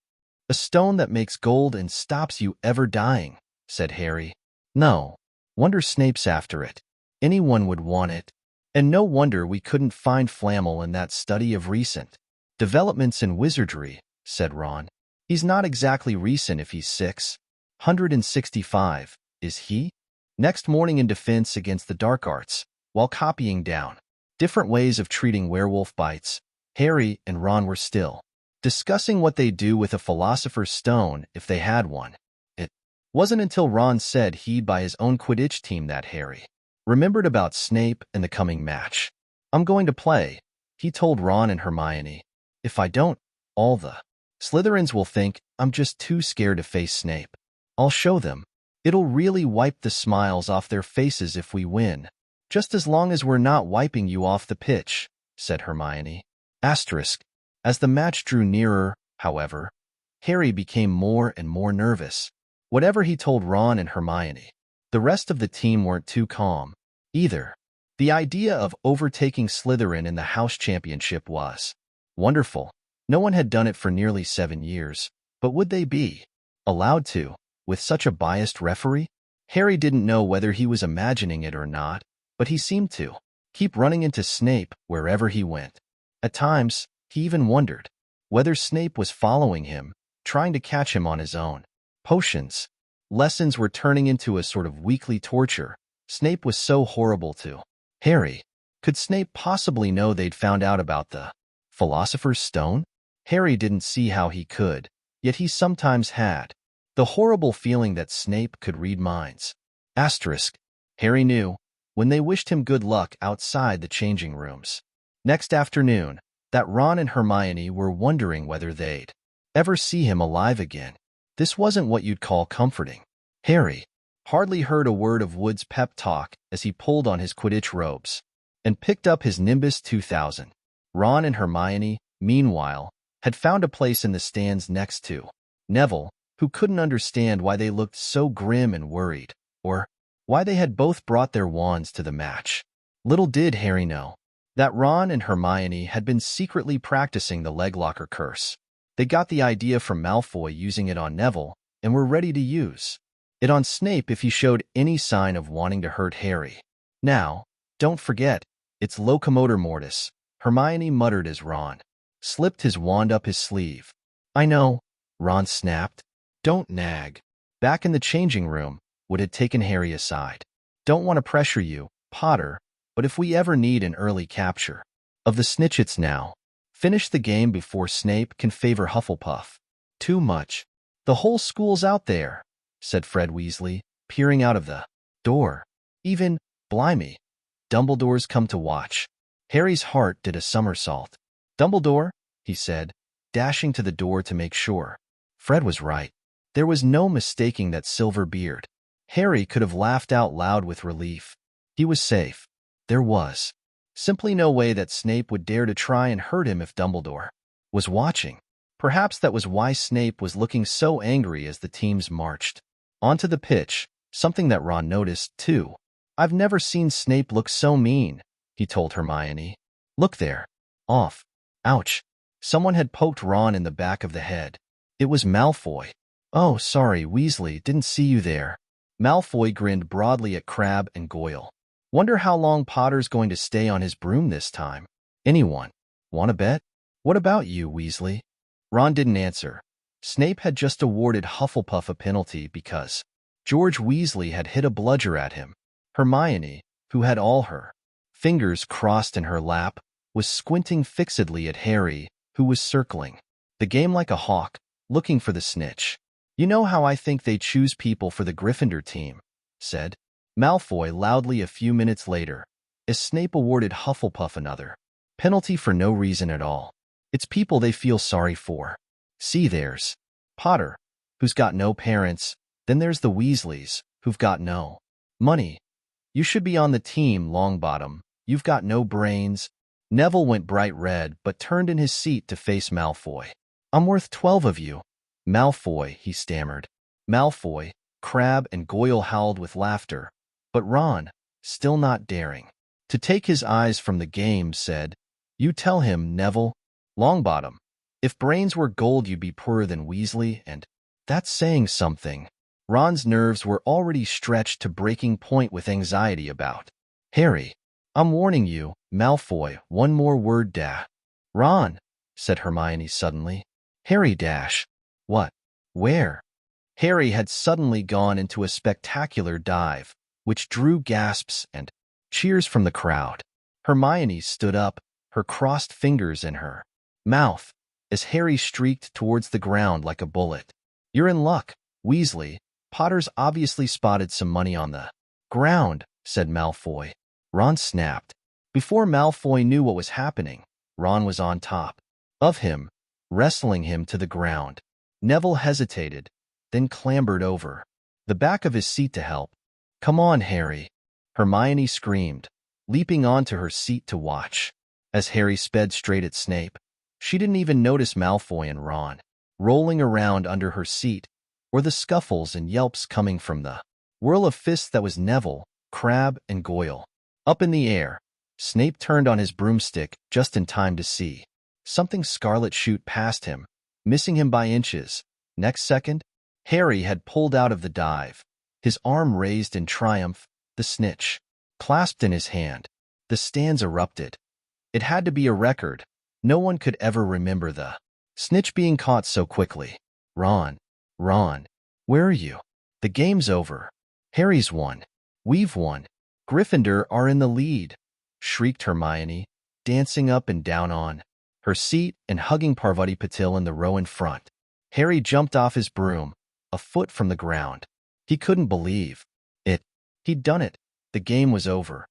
A stone that makes gold and stops you ever dying," said Harry. "No wonder Snape's after it. Anyone would want it. And no wonder we couldn't find Flamel in that study of recent developments in wizardry," said Ron. "He's not exactly recent if he's 665, is he?" Next morning, in defense against the dark arts, while copying down different ways of treating werewolf bites, Harry and Ron were still discussing what they'd do with a Philosopher's Stone if they had one. It wasn't until Ron said he'd buy his own Quidditch team that Harry remembered about Snape and the coming match. "I'm going to play," he told Ron and Hermione. "If I don't, all the Slytherins will think I'm just too scared to face Snape. I'll show them. It'll really wipe the smiles off their faces if we win. Just as long as we're not wiping you off the pitch," said Hermione. Asterisk. As the match drew nearer, however, Harry became more and more nervous. Whatever he told Ron and Hermione, the rest of the team weren't too calm either. The idea of overtaking Slytherin in the house championship was wonderful. No one had done it for nearly 7 years, but would they be allowed to, with such a biased referee? Harry didn't know whether he was imagining it or not, but he seemed to keep running into Snape wherever he went. At times, he even wondered whether Snape was following him, trying to catch him on his own potions. Lessons were turning into a sort of weekly torture. Snape was so horrible to Harry, could Snape possibly know they'd found out about the Philosopher's Stone? Harry didn't see how he could, yet he sometimes had. The horrible feeling that Snape could read minds. Asterisk. Harry knew, when they wished him good luck outside the changing rooms. Next afternoon, that Ron and Hermione were wondering whether they'd ever see him alive again. This wasn't what you'd call comforting. Harry hardly heard a word of Wood's pep talk as he pulled on his Quidditch robes and picked up his Nimbus 2000. Ron and Hermione, meanwhile, had found a place in the stands next to Neville, who couldn't understand why they looked so grim and worried, or why they had both brought their wands to the match. Little did Harry know that Ron and Hermione had been secretly practicing the leglocker curse. They got the idea from Malfoy using it on Neville and were ready to use it on Snape if he showed any sign of wanting to hurt Harry. Now, don't forget, it's locomotor mortis, Hermione muttered as Ron slipped his wand up his sleeve. I know, Ron snapped. Don't nag. Back in the changing room, Wood had taken Harry aside. Don't want to pressure you, Potter, but if we ever need an early capture of the Snitchets now, finish the game before Snape can favor Hufflepuff. Too much. The whole school's out there, said Fred Weasley, peering out of the door. Even, blimey, Dumbledore's come to watch. Harry's heart did a somersault. Dumbledore, he said, dashing to the door to make sure. Fred was right. There was no mistaking that silver beard. Harry could have laughed out loud with relief. He was safe. There was simply no way that Snape would dare to try and hurt him if Dumbledore was watching. Perhaps that was why Snape was looking so angry as the teams marched onto the pitch, something that Ron noticed, too. I've never seen Snape look so mean, he told Hermione. Look there. Off. Ouch. Someone had poked Ron in the back of the head. It was Malfoy. Oh, sorry, Weasley, didn't see you there. Malfoy grinned broadly at Crabbe and Goyle. Wonder how long Potter's going to stay on his broom this time. Anyone? Want to bet? What about you, Weasley? Ron didn't answer. Snape had just awarded Hufflepuff a penalty because George Weasley had hit a bludger at him. Hermione, who had all her fingers crossed in her lap, was squinting fixedly at Harry, who was circling the game like a hawk, looking for the snitch. You know how I think they choose people for the Gryffindor team, said Malfoy loudly a few minutes later, as Snape awarded Hufflepuff another penalty for no reason at all. It's people they feel sorry for. See, there's Potter, who's got no parents, then there's the Weasleys, who've got no money. You should be on the team, Longbottom. You've got no brains. Neville went bright red but turned in his seat to face Malfoy. I'm worth 12 of you. Malfoy, he stammered. Malfoy, Crabbe, and Goyle howled with laughter, but Ron, still not daring to take his eyes from the game, said, You tell him, Neville. Longbottom, if brains were gold you'd be poorer than Weasley, and that's saying something. Ron's nerves were already stretched to breaking point with anxiety about Harry. I'm warning you, Malfoy, one more word Ron, said Hermione suddenly. Harry What? Where? Harry had suddenly gone into a spectacular dive, which drew gasps and cheers from the crowd. Hermione stood up, her crossed fingers in her mouth, as Harry streaked towards the ground like a bullet. You're in luck, Weasley. Potter's obviously spotted some money on the ground, said Malfoy. Ron snapped. Before Malfoy knew what was happening, Ron was on top of him, wrestling him to the ground. Neville hesitated, then clambered over the back of his seat to help. Come on, Harry, Hermione screamed, leaping onto her seat to watch. As Harry sped straight at Snape, she didn't even notice Malfoy and Ron rolling around under her seat, or the scuffles and yelps coming from the whirl of fists that was Neville, Crabbe, and Goyle. Up in the air, Snape turned on his broomstick just in time to see something scarlet shoot past him, missing him by inches. Next second, Harry had pulled out of the dive, his arm raised in triumph, the snitch clasped in his hand. The stands erupted. It had to be a record. No one could ever remember the snitch being caught so quickly. Ron, where are you? The game's over. Harry's won. We've won. Gryffindor are in the lead. shrieked Hermione, dancing up and down on her seat and hugging Parvati Patil in the row in front. Harry jumped off his broom, a foot from the ground. He couldn't believe it. He'd done it. The game was over.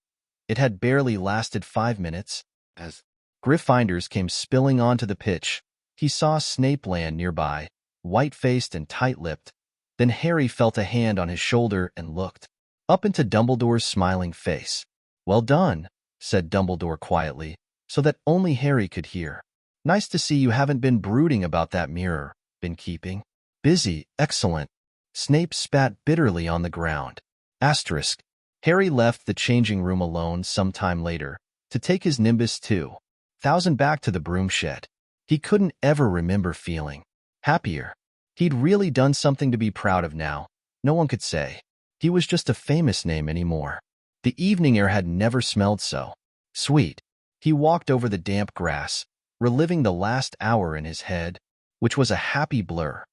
It had barely lasted 5 minutes. As Gryffindors came spilling onto the pitch, he saw Snape land nearby, white-faced and tight-lipped. Then Harry felt a hand on his shoulder and looked up into Dumbledore's smiling face. "Well done," said Dumbledore quietly, so that only Harry could hear. "Nice to see you haven't been brooding about that mirror. Been keeping busy. Excellent." Snape spat bitterly on the ground. Asterisk. Harry left the changing room alone some time later to take his Nimbus 2000 back to the broom shed. He couldn't ever remember feeling happier. He'd really done something to be proud of now. No one could say he was just a famous name anymore. The evening air had never smelled so sweet. He walked over the damp grass, reliving the last hour in his head, which was a happy blur.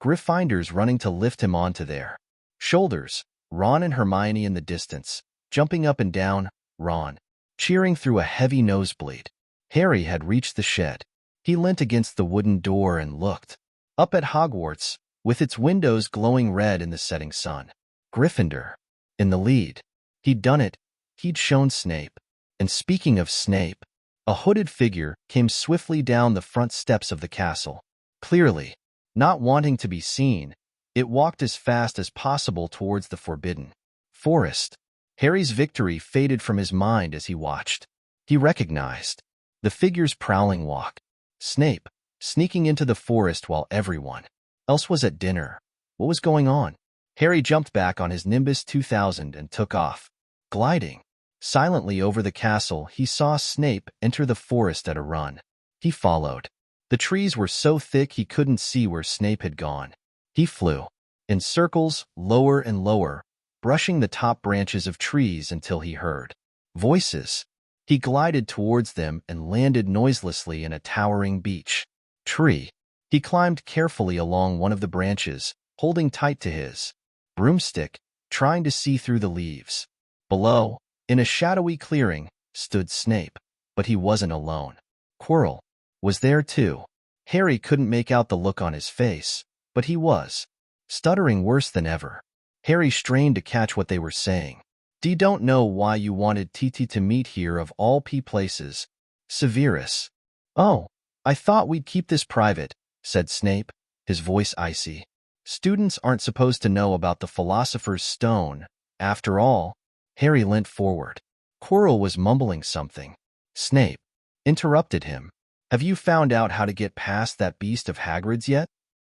Gryffindors running to lift him onto their shoulders, Ron and Hermione in the distance, jumping up and down, Ron cheering through a heavy nosebleed. Harry had reached the shed. He leant against the wooden door and looked up at Hogwarts, with its windows glowing red in the setting sun. Gryffindor in the lead. He'd done it. He'd shown Snape. And speaking of Snape, a hooded figure came swiftly down the front steps of the castle. Clearly, not wanting to be seen, it walked as fast as possible towards the forbidden forest. Harry's victory faded from his mind as he watched. He recognized the figure's prowling walk. Snape, sneaking into the forest while everyone else was at dinner. What was going on? Harry jumped back on his Nimbus 2000 and took off. Gliding silently over the castle, he saw Snape enter the forest at a run. He followed. The trees were so thick he couldn't see where Snape had gone. He flew in circles, lower and lower, brushing the top branches of trees until he heard voices. He glided towards them and landed noiselessly in a towering beech tree. He climbed carefully along one of the branches, holding tight to his broomstick, trying to see through the leaves. Below, in a shadowy clearing, stood Snape, but he wasn't alone. Quirrell was there too. Harry couldn't make out the look on his face, but he was stuttering worse than ever. Harry strained to catch what they were saying. "D don't know why you wanted TT to meet here of all places. Severus." "Oh, I thought we'd keep this private," said Snape, his voice icy. "Students aren't supposed to know about the Philosopher's Stone. After all." Harry leant forward. Quirrell was mumbling something. Snape interrupted him. "Have you found out how to get past that beast of Hagrid's yet?"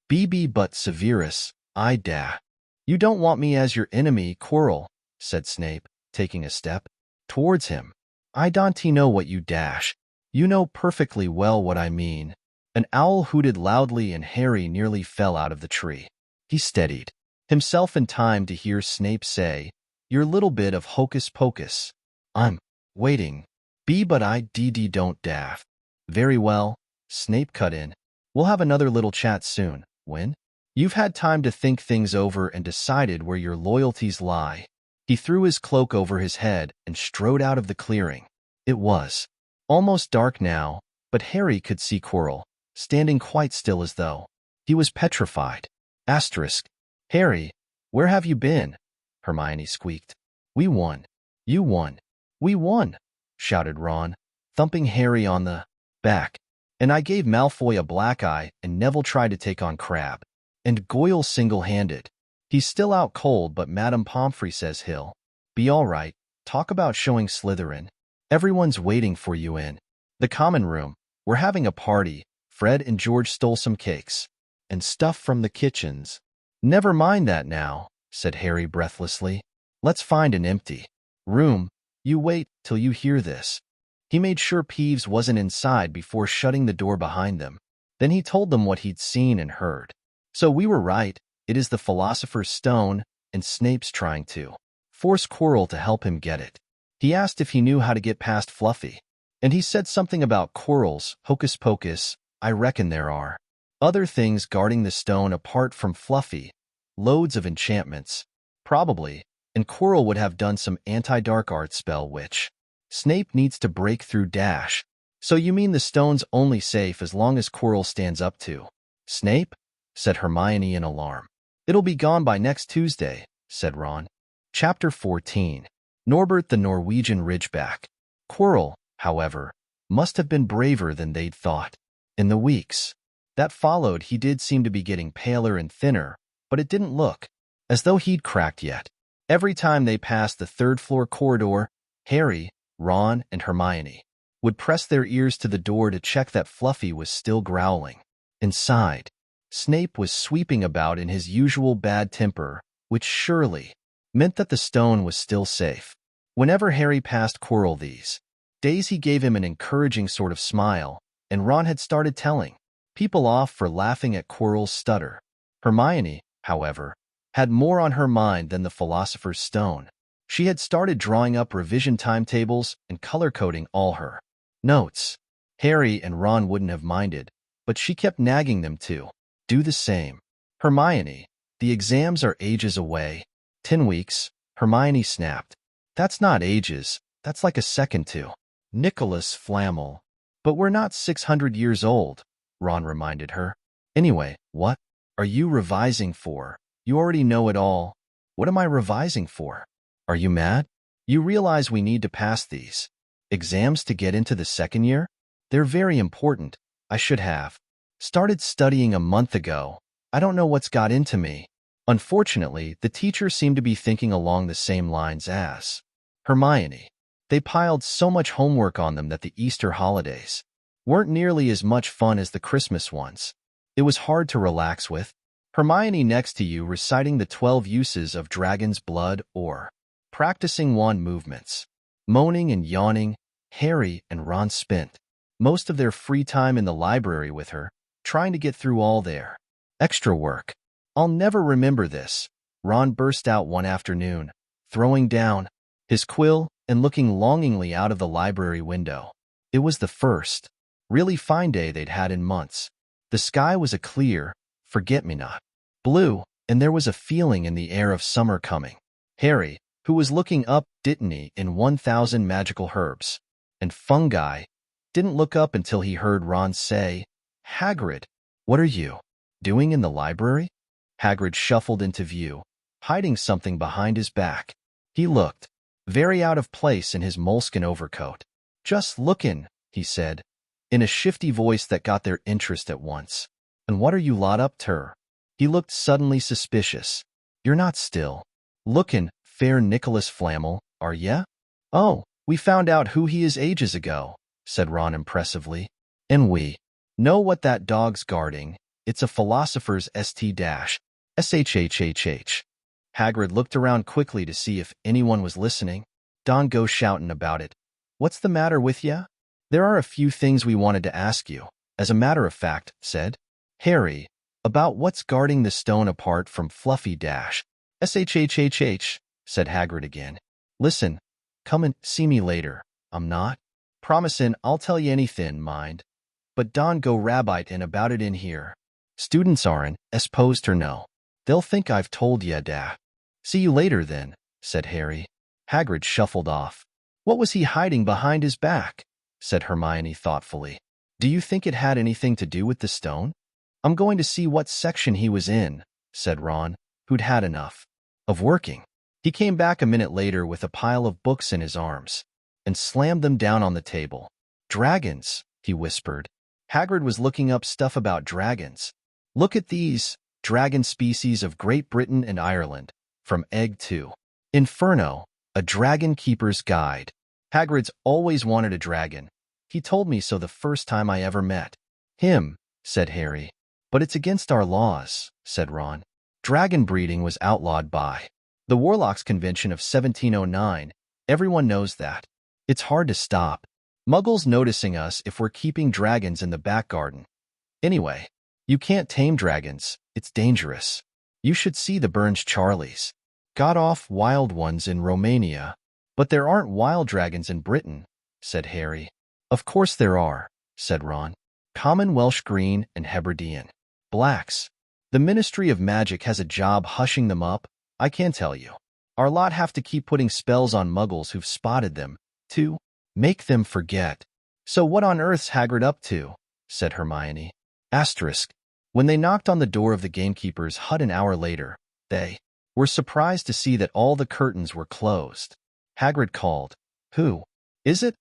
But Severus, You don't want me as your enemy, Quirrell," said Snape, taking a step towards him. "I don't know what you dash. You know perfectly well what I mean." An owl hooted loudly and Harry nearly fell out of the tree. He steadied himself in time to hear Snape say, "Your little bit of hocus pocus. I'm waiting. But I don't daff." "Very well," Snape cut in. "We'll have another little chat soon, when you've had time to think things over and decided where your loyalties lie." He threw his cloak over his head and strode out of the clearing. It was almost dark now, but Harry could see Quirrell, standing quite still as though he was petrified. Asterisk. "Harry, where have you been?" Hermione squeaked. "We won." "You won." "We won," shouted Ron, thumping Harry on the back. "And I gave Malfoy a black eye and Neville tried to take on Crabbe. And Goyle single-handed. He's still out cold, but Madame Pomfrey says he'll be all right. Talk about showing Slytherin. Everyone's waiting for you in the common room. We're having a party. Fred and George stole some cakes and stuff from the kitchens." "Never mind that now," said Harry breathlessly. "Let's find an empty room. You wait till you hear this." He made sure Peeves wasn't inside before shutting the door behind them. Then he told them what he'd seen and heard. "So we were right. It is the Philosopher's Stone, and Snape's trying to force Quirrell to help him get it. He asked if he knew how to get past Fluffy, and he said something about Quirrell's hocus pocus. I reckon there are other things guarding the stone apart from Fluffy. Loads of enchantments. Probably, and Quirrell would have done some anti-dark art spell which Snape needs to break through Dash. So you mean the stone's only safe as long as Quirrell stands up to Snape? Said Hermione in alarm. It'll be gone by next Tuesday, said Ron. Chapter 14. Norbert the Norwegian Ridgeback. Quirrell, however, must have been braver than they'd thought. In the weeks that followed, he did seem to be getting paler and thinner, but it didn't look as though he'd cracked yet. Every time they passed the third-floor corridor, Harry, Ron, and Hermione would press their ears to the door to check that Fluffy was still growling. Inside, Snape was sweeping about in his usual bad temper, which surely meant that the stone was still safe. Whenever Harry passed Quirrell these days, he gave him an encouraging sort of smile, and Ron had started telling people off for laughing at Quirrell's stutter. Hermione, however, had more on her mind than the Philosopher's Stone. She had started drawing up revision timetables and color-coding all her notes. Harry and Ron wouldn't have minded, but she kept nagging them to do the same. Hermione, the exams are ages away. 10 weeks, Hermione snapped. That's not ages, that's like a second to Nicholas Flamel. But we're not 600 years old, Ron reminded her. Anyway, what are you revising for? You already know it all. What am I revising for? Are you mad? You realize we need to pass these exams to get into the second year? They're very important. I should have started studying a month ago. I don't know what's got into me. Unfortunately, the teacher seemed to be thinking along the same lines as Hermione. They piled so much homework on them that the Easter holidays weren't nearly as much fun as the Christmas ones. It was hard to relax with Hermione next to you reciting the 12 uses of dragon's blood or practicing wand movements. Moaning and yawning, Harry and Ron spent most of their free time in the library with her, trying to get through all their extra work. I'll never remember this, Ron burst out one afternoon, throwing down his quill and looking longingly out of the library window. It was the first really fine day they'd had in months. The sky was a clear, forget-me-not blue, and there was a feeling in the air of summer coming. Harry, who was looking up Dittany in 1000 Magical Herbs and Fungi, didn't look up until he heard Ron say, Hagrid, what are you doing in the library? Hagrid shuffled into view, hiding something behind his back. He looked very out of place in his moleskin overcoat. Just lookin', he said, in a shifty voice that got their interest at once. And what are you lot up ter? He looked suddenly suspicious. You're not still lookin', fair Nicholas Flamel, are ye? Oh, we found out who he is ages ago, said Ron impressively. And we know what that dog's guarding. It's a philosopher's ST-SHHHH. Hagrid looked around quickly to see if anyone was listening. Don't go shoutin' about it. What's the matter with ya? There are a few things we wanted to ask you. As a matter of fact, said Harry, about what's guarding the stone apart from Fluffy Dash. SHHHH, said Hagrid again. Listen, come and see me later. I'm not promisin' I'll tell you anythin', mind. But don't go rabbitin' about it in here. Students aren't supposed to know. They'll think I've told ya da. See you later then, said Harry. Hagrid shuffled off. What was he hiding behind his back? Said Hermione thoughtfully. Do you think it had anything to do with the stone? I'm going to see what section he was in, said Ron, who'd had enough of working. He came back a minute later with a pile of books in his arms and slammed them down on the table. Dragons, he whispered. Hagrid was looking up stuff about dragons. Look at these, dragon species of Great Britain and Ireland, from Egg to Inferno, a dragon keeper's guide. Hagrid's always wanted a dragon. He told me so the first time I ever met him, said Harry. But it's against our laws, said Ron. Dragon breeding was outlawed by the Warlocks Convention of 1709. Everyone knows that. It's hard to stop Muggles noticing us if we're keeping dragons in the back garden. Anyway, you can't tame dragons. It's dangerous. You should see the Burns Charlies. Got off wild ones in Romania. But there aren't wild dragons in Britain, said Harry. Of course there are, said Ron. Common Welsh Green and Hebridean Blacks. The Ministry of Magic has a job hushing them up, I can tell you. Our lot have to keep putting spells on Muggles who've spotted them, too. Make them forget. So what on earth's Hagrid up to? Said Hermione. Asterisk. When they knocked on the door of the gamekeeper's hut an hour later, they were surprised to see that all the curtains were closed. Hagrid called, "Who is it?"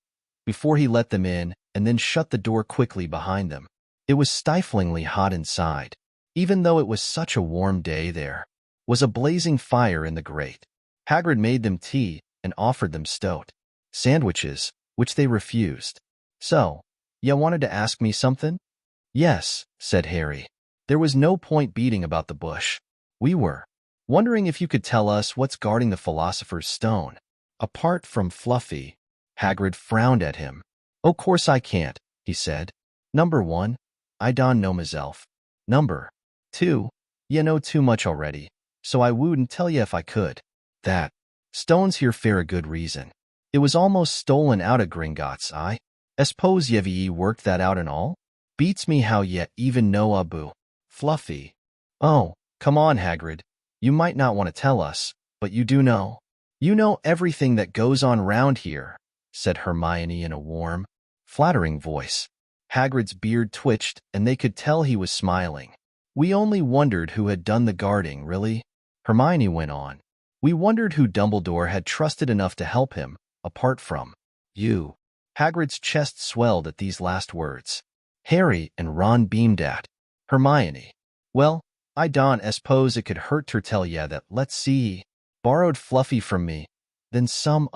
before he let them in and then shut the door quickly behind them. It was stiflingly hot inside. Even though it was such a warm day, there was a blazing fire in the grate. Hagrid made them tea and offered them stoat sandwiches, which they refused. So, ya wanted to ask me something? Yes, said Harry. There was no point beating about the bush. We were wondering if you could tell us what's guarding the Philosopher's Stone. Apart from Fluffy, Hagrid frowned at him. "O' course I can't," he said. "Number 1, I don't know myself. Number 2, ye know too much already, so I wouldn't tell ye if I could. That stone's here for a good reason. It was almost stolen out of Gringotts, I suppose ye worked that out and all? Beats me how ye even know Abu. Fluffy. Oh, come on, Hagrid. You might not want to tell us, but you do know. You know everything that goes on round here," said Hermione in a warm, flattering voice. Hagrid's beard twitched, and they could tell he was smiling. "We only wondered who had done the guarding, really," Hermione went on. "We wondered who Dumbledore had trusted enough to help him, apart from you." Hagrid's chest swelled at these last words. Harry and Ron beamed at Hermione. "Well, I don't suppose it could hurt to tell ye that, let's see, borrowed Fluffy from me. Then some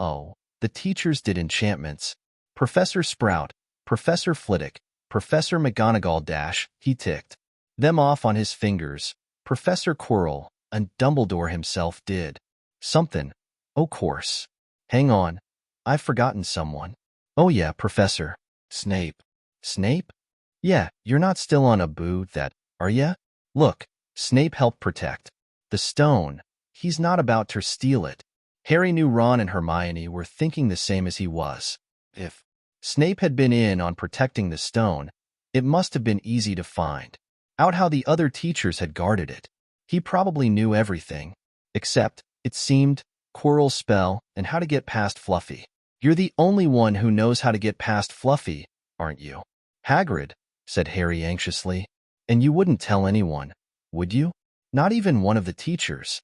the teachers did enchantments. Professor Sprout, Professor Flitwick, Professor McGonagall he ticked them off on his fingers. Professor Quirrell and Dumbledore himself did something. O' course. Hang on, I've forgotten someone. Oh yeah, Professor Snape. Snape? Yeah, you're not still on Abu that, are ya? Look, Snape helped protect the stone. He's not about to steal it." Harry knew Ron and Hermione were thinking the same as he was. If Snape had been in on protecting the stone, it must have been easy to find out how the other teachers had guarded it. He probably knew everything, except, it seemed, Quirrell's spell and how to get past Fluffy. "You're the only one who knows how to get past Fluffy, aren't you?" "Hagrid," said Harry anxiously. "And you wouldn't tell anyone, would you? Not even one of the teachers?"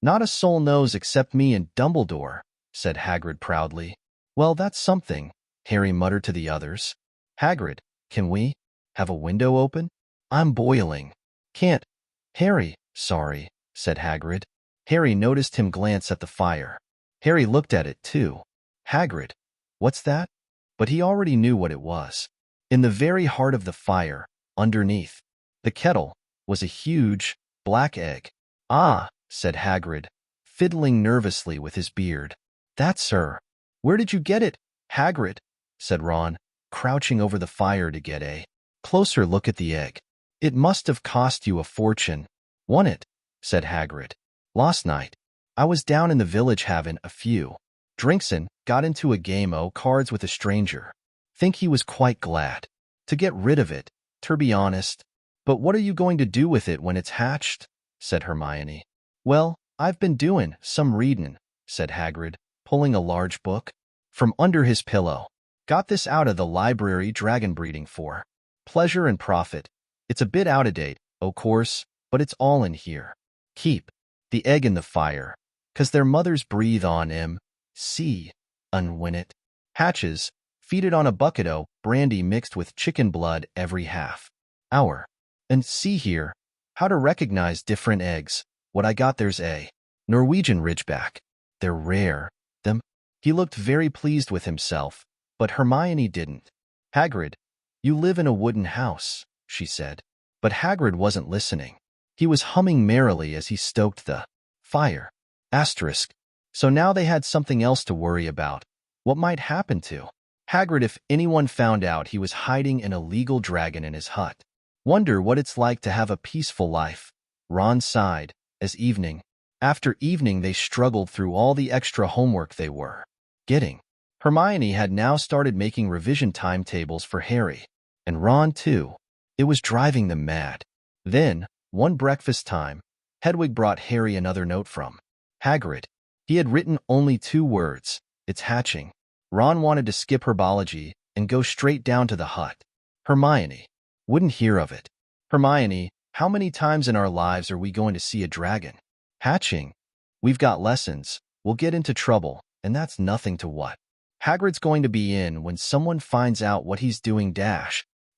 "Not a soul knows except me and Dumbledore," said Hagrid proudly. "Well, that's something," Harry muttered to the others. "Hagrid, can we have a window open? I'm boiling." "Can't." "Harry, sorry," said Hagrid. Harry noticed him glance at the fire. Harry looked at it too. "Hagrid, what's that?" But he already knew what it was. In the very heart of the fire, underneath the kettle, was a huge, black egg. "Ah," said Hagrid, fiddling nervously with his beard. "That's her." "Where did you get it, Hagrid?" said Ron, crouching over the fire to get a closer look at the egg. "It must have cost you a fortune." "Won it," said Hagrid. "Last night, I was down in the village having a few drinks and got into a game o' cards with a stranger. Think he was quite glad to get rid of it, to be honest." "But what are you going to do with it when it's hatched?" said Hermione. "Well, I've been doing some readin'," said Hagrid, pulling a large book from under his pillow. "Got this out of the library dragon breeding for pleasure and profit. It's a bit out of date, o' course, but it's all in here. Keep the egg in the fire, 'cause their mothers breathe on 'em. See, and when it hatches, feed it on a bucket o' brandy mixed with chicken blood every half hour. And see here, how to recognize different eggs. What I got there's a Norwegian Ridgeback. They're rare, them." He looked very pleased with himself, but Hermione didn't. "Hagrid, you live in a wooden house," she said. But Hagrid wasn't listening. He was humming merrily as he stoked the fire. Asterisk. So now they had something else to worry about. What might happen to Hagrid if anyone found out he was hiding an illegal dragon in his hut? Wonder what it's like to have a peaceful life. Ron sighed as evening after evening they struggled through all the extra homework they were getting. Hermione had now started making revision timetables for Harry, and Ron too. It was driving them mad. Then, one breakfast time, Hedwig brought Harry another note from Hagrid. He had written only 2 words, "It's hatching." Ron wanted to skip herbology and go straight down to the hut. Hermione wouldn't hear of it. Hermione, how many times in our lives are we going to see a dragon hatching? We've got lessons. We'll get into trouble, and that's nothing to what Hagrid's going to be in when someone finds out what he's doing.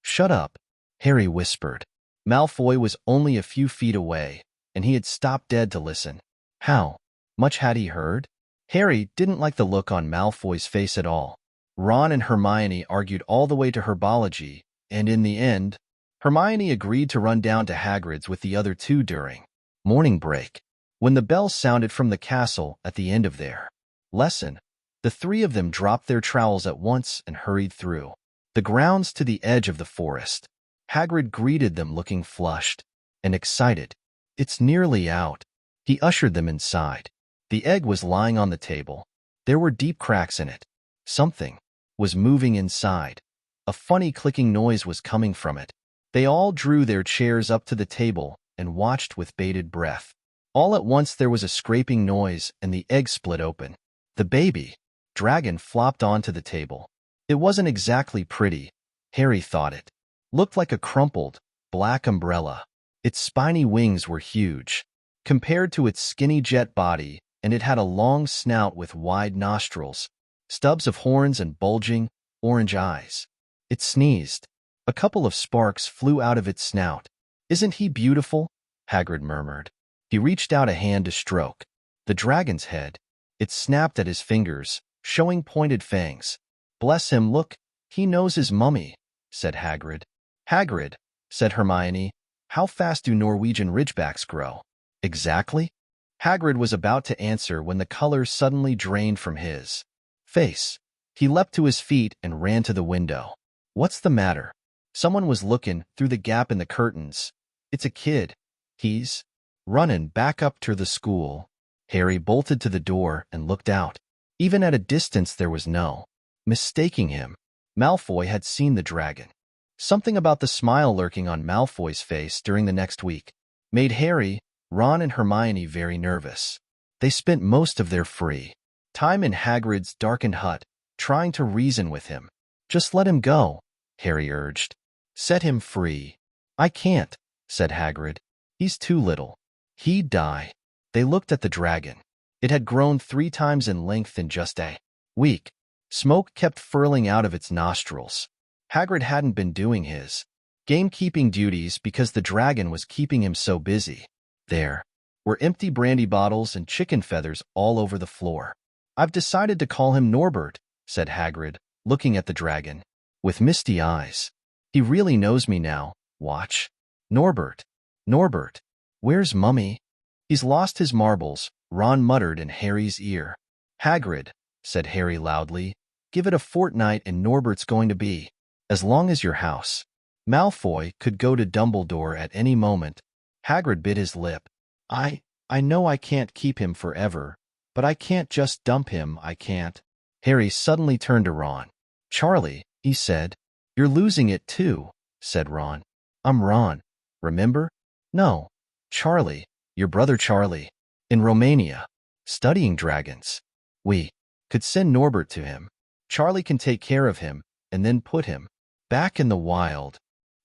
Shut up, Harry whispered. Malfoy was only a few feet away, and he had stopped dead to listen. How much had he heard? Harry didn't like the look on Malfoy's face at all. Ron and Hermione argued all the way to herbology, and in the end, Hermione agreed to run down to Hagrid's with the other two during morning break. When the bell sounded from the castle at the end of their lesson, the three of them dropped their trowels at once and hurried through the grounds to the edge of the forest. Hagrid greeted them looking flushed and excited. It's nearly out. He ushered them inside. The egg was lying on the table. There were deep cracks in it. Something was moving inside. A funny clicking noise was coming from it. They all drew their chairs up to the table and watched with bated breath. All at once there was a scraping noise and the egg split open. The baby dragon flopped onto the table. It wasn't exactly pretty, Harry thought. It looked like a crumpled, black umbrella. Its spiny wings were huge compared to its skinny jet body, and it had a long snout with wide nostrils, stubs of horns, and bulging, orange eyes. It sneezed. A couple of sparks flew out of its snout. Isn't he beautiful? Hagrid murmured. He reached out a hand to stroke the dragon's head. It snapped at his fingers, showing pointed fangs. Bless him, look, he knows his mummy, said Hagrid. Hagrid, said Hermione, how fast do Norwegian ridgebacks grow? Exactly? Hagrid was about to answer when the color suddenly drained from his face. He leapt to his feet and ran to the window. What's the matter? Someone was looking through the gap in the curtains. It's a kid. He's running back up to the school. Harry bolted to the door and looked out. Even at a distance there was no mistaking him. Malfoy had seen the dragon. Something about the smile lurking on Malfoy's face during the next week made Harry, Ron, and Hermione very nervous. They spent most of their free time in Hagrid's darkened hut, trying to reason with him. Just let him go, Harry urged. Set him free. I can't, said Hagrid. He's too little. He'd die. They looked at the dragon. It had grown 3 times in length in just a week. Smoke kept furling out of its nostrils. Hagrid hadn't been doing his gamekeeping duties because the dragon was keeping him so busy. There were empty brandy bottles and chicken feathers all over the floor. I've decided to call him Norbert, said Hagrid, looking at the dragon with misty eyes. He really knows me now. Watch. Norbert. Norbert. Where's Mummy? He's lost his marbles, Ron muttered in Harry's ear. Hagrid, said Harry loudly, give it a fortnight and Norbert's going to be as long as your house. Malfoy could go to Dumbledore at any moment. Hagrid bit his lip. I know I can't keep him forever, but I can't just dump him, I can't. Harry suddenly turned to Ron. Charlie, he said. You're losing it too, said Ron. I'm Ron, remember? No, Charlie, your brother Charlie, in Romania, studying dragons. We could send Norbert to him. Charlie can take care of him, and then put him back in the wild.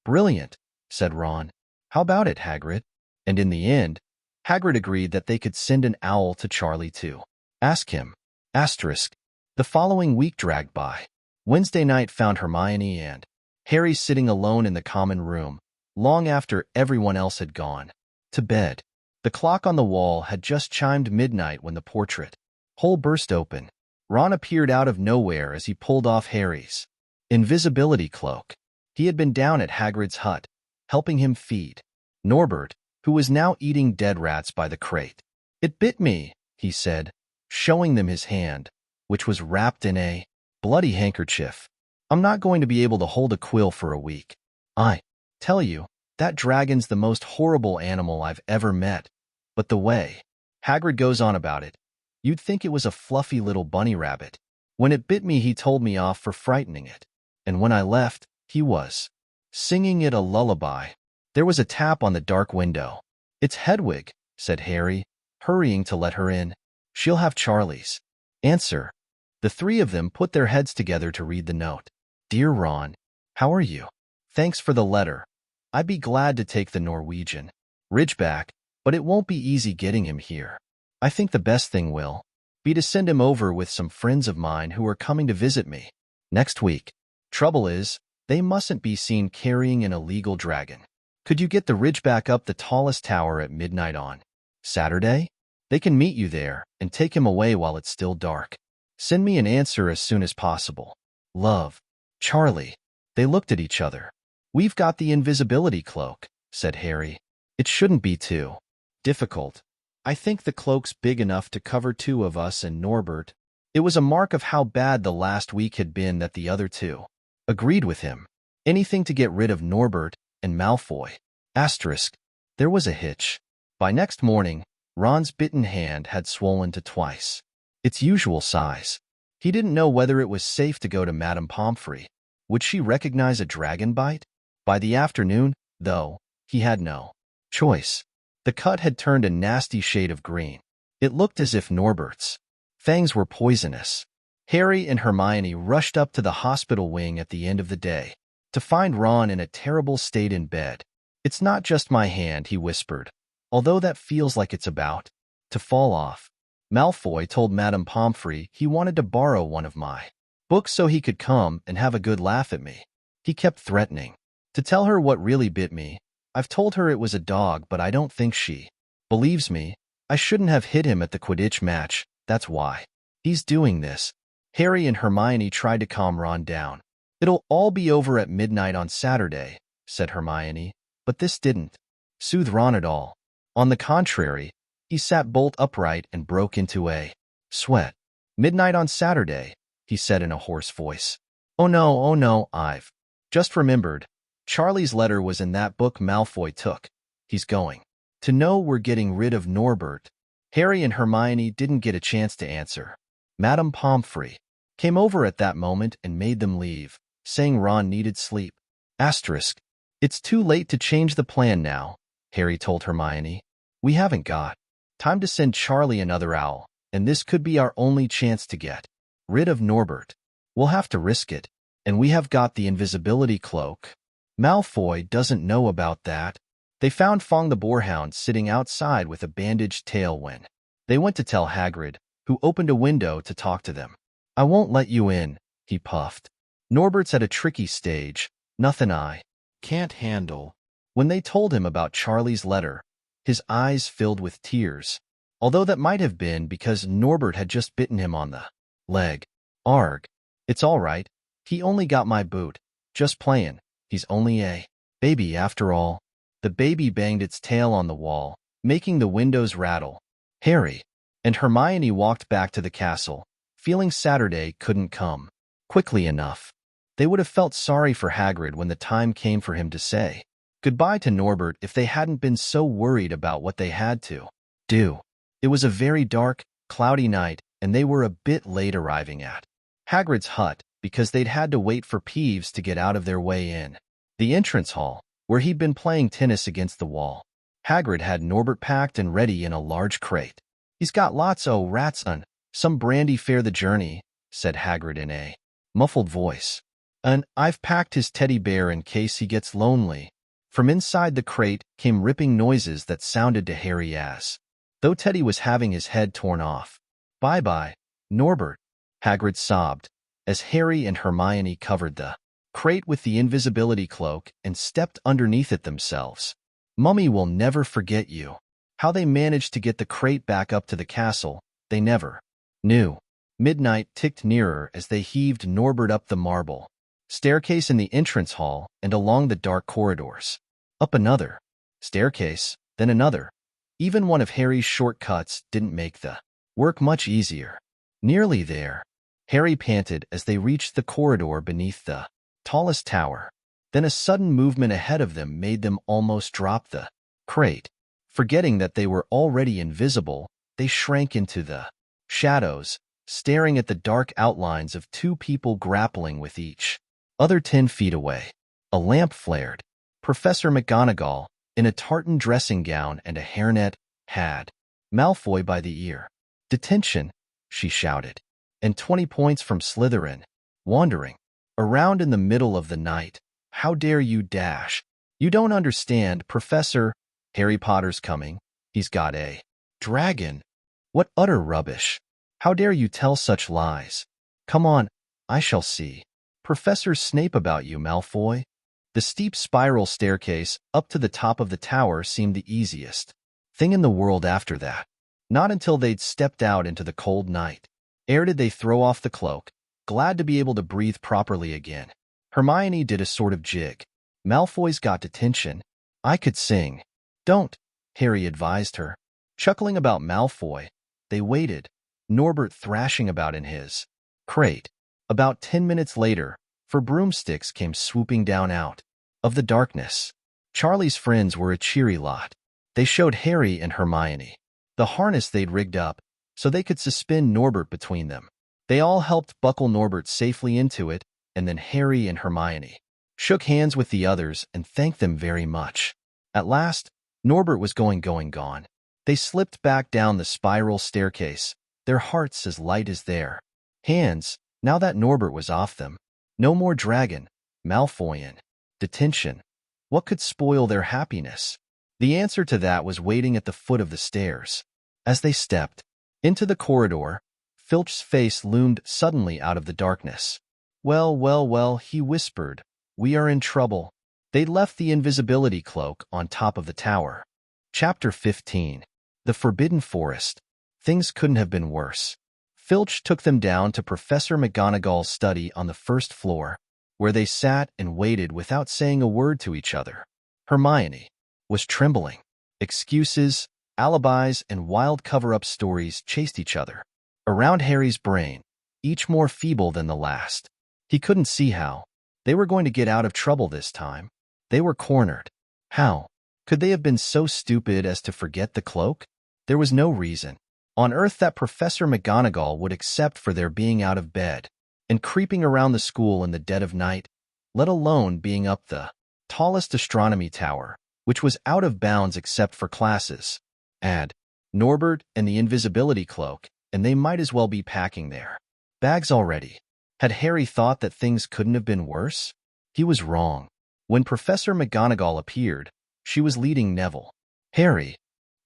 Brilliant, said Ron. How about it, Hagrid? And in the end, Hagrid agreed that they could send an owl to Charlie to ask him. Asterisk. The following week dragged by. Wednesday night found Hermione and Harry sitting alone in the common room, long after everyone else had gone to bed. The clock on the wall had just chimed midnight when the portrait hole burst open. Ron appeared out of nowhere as he pulled off Harry's invisibility cloak. He had been down at Hagrid's hut, helping him feed Norbert, who was now eating dead rats by the crate. It bit me, he said, showing them his hand, which was wrapped in a bloody handkerchief. I'm not going to be able to hold a quill for a week. I tell you, that dragon's the most horrible animal I've ever met. But the way Hagrid goes on about it, you'd think it was a fluffy little bunny rabbit. When it bit me, he told me off for frightening it. And when I left, he was singing it a lullaby. There was a tap on the dark window. It's Hedwig, said Harry, hurrying to let her in. She'll have Charlie's answer. The three of them put their heads together to read the note. Dear Ron, how are you? Thanks for the letter. I'd be glad to take the Norwegian Ridgeback, but it won't be easy getting him here. I think the best thing will be to send him over with some friends of mine who are coming to visit me next week. Trouble is, they mustn't be seen carrying an illegal dragon. Could you get the Ridgeback up the tallest tower at midnight on Saturday? They can meet you there and take him away while it's still dark. Send me an answer as soon as possible. Love, Charlie. They looked at each other. We've got the invisibility cloak, said Harry. It shouldn't be too difficult. I think the cloak's big enough to cover two of us and Norbert. It was a mark of how bad the last week had been that the other two agreed with him. Anything to get rid of Norbert and Malfoy. Asterisk. There was a hitch. By next morning, Ron's bitten hand had swollen to twice its usual size. He didn't know whether it was safe to go to Madame Pomfrey. Would she recognize a dragon bite? By the afternoon, though, he had no choice. The cut had turned a nasty shade of green. It looked as if Norbert's fangs were poisonous. Harry and Hermione rushed up to the hospital wing at the end of the day to find Ron in a terrible state in bed. It's not just my hand, he whispered, although that feels like it's about to fall off. Malfoy told Madame Pomfrey he wanted to borrow one of my books so he could come and have a good laugh at me. He kept threatening to tell her what really bit me. I've told her it was a dog, but I don't think she believes me. I shouldn't have hit him at the Quidditch match, that's why he's doing this. Harry and Hermione tried to calm Ron down. It'll all be over at midnight on Saturday, said Hermione, but this didn't soothe Ron at all. On the contrary, he sat bolt upright and broke into a sweat. Midnight on Saturday, he said in a hoarse voice. Oh no, I've just remembered. Charlie's letter was in that book Malfoy took. He's going to know we're getting rid of Norbert. Harry and Hermione didn't get a chance to answer. Madame Pomfrey came over at that moment and made them leave, saying Ron needed sleep. Asterisk. It's too late to change the plan now, Harry told Hermione. We haven't got time to send Charlie another owl, and this could be our only chance to get rid of Norbert. We'll have to risk it, and we have got the invisibility cloak. Malfoy doesn't know about that. They found Fong the Boarhound sitting outside with a bandaged tail when they went to tell Hagrid, who opened a window to talk to them. I won't let you in, he puffed. Norbert's at a tricky stage, nothing I can't handle. When they told him about Charlie's letter, his eyes filled with tears, although that might have been because Norbert had just bitten him on the leg. Arg. It's all right. He only got my boot. Just playing. He's only a baby after all. The baby banged its tail on the wall, making the windows rattle. Harry and Hermione walked back to the castle, feeling Saturday couldn't come quickly enough. They would have felt sorry for Hagrid when the time came for him to say goodbye to Norbert if they hadn't been so worried about what they had to do. It was a very dark, cloudy night, and they were a bit late arriving at Hagrid's hut because they'd had to wait for Peeves to get out of their way in the entrance hall, where he'd been playing tennis against the wall. Hagrid had Norbert packed and ready in a large crate. He's got lots o' rats on, some brandy fare the journey, said Hagrid in a muffled voice. And I've packed his teddy bear in case he gets lonely. From inside the crate came ripping noises that sounded to Harry as though Teddy was having his head torn off. Bye-bye, Norbert, Hagrid sobbed, as Harry and Hermione covered the crate with the invisibility cloak and stepped underneath it themselves. Mummy will never forget you. How they managed to get the crate back up to the castle, they never knew. Midnight ticked nearer as they heaved Norbert up the marble staircase in the entrance hall and along the dark corridors. Up another staircase, then another. Even one of Harry's shortcuts didn't make the work much easier. Nearly there, Harry panted as they reached the corridor beneath the tallest tower. Then a sudden movement ahead of them made them almost drop the crate. Forgetting that they were already invisible, they shrank into the shadows, staring at the dark outlines of two people grappling with each other 10 feet away. A lamp flared. Professor McGonagall, in a tartan dressing gown and a hairnet, had Malfoy by the ear. Detention, she shouted. and 20 points from Slytherin. Wandering around in the middle of the night. How dare you dash? You don't understand, Professor. Harry Potter's coming. He's got a dragon. What utter rubbish. How dare you tell such lies? Come on, I shall see. Professor Snape about you, Malfoy. The steep spiral staircase up to the top of the tower seemed the easiest thing in the world after that. Not until they'd stepped out into the cold night air did they throw off the cloak, glad to be able to breathe properly again. Hermione did a sort of jig. Malfoy's got detention. I could sing. Don't, Harry advised her. Chuckling about Malfoy, they waited, Norbert thrashing about in his crate. About 10 minutes later, for broomsticks came swooping down out of the darkness. Charlie's friends were a cheery lot. They showed Harry and Hermione the harness they'd rigged up so they could suspend Norbert between them. They all helped buckle Norbert safely into it, and then Harry and Hermione shook hands with the others and thanked them very much. At last, Norbert was gone. They slipped back down the spiral staircase, their hearts as light as their hands, now that Norbert was off them. No more dragon, Malfoyan, detention. What could spoil their happiness? The answer to that was waiting at the foot of the stairs. As they stepped into the corridor, Filch's face loomed suddenly out of the darkness. Well, he whispered. We are in trouble. They'd left the invisibility cloak on top of the tower. Chapter 15. The Forbidden Forest. Things couldn't have been worse. Filch took them down to Professor McGonagall's study on the first floor, where they sat and waited without saying a word to each other. Hermione was trembling. Excuses, alibis, and wild cover-up stories chased each other around Harry's brain, each more feeble than the last. He couldn't see how they were going to get out of trouble this time. They were cornered. How could they have been so stupid as to forget the cloak? There was no reason on earth that Professor McGonagall would accept for their being out of bed and creeping around the school in the dead of night, let alone being up the tallest astronomy tower, which was out of bounds except for classes. Add Norbert and the invisibility cloak, and they might as well be packing their bags already. Had Harry thought that things couldn't have been worse? He was wrong. When Professor McGonagall appeared, she was leading Neville. Harry,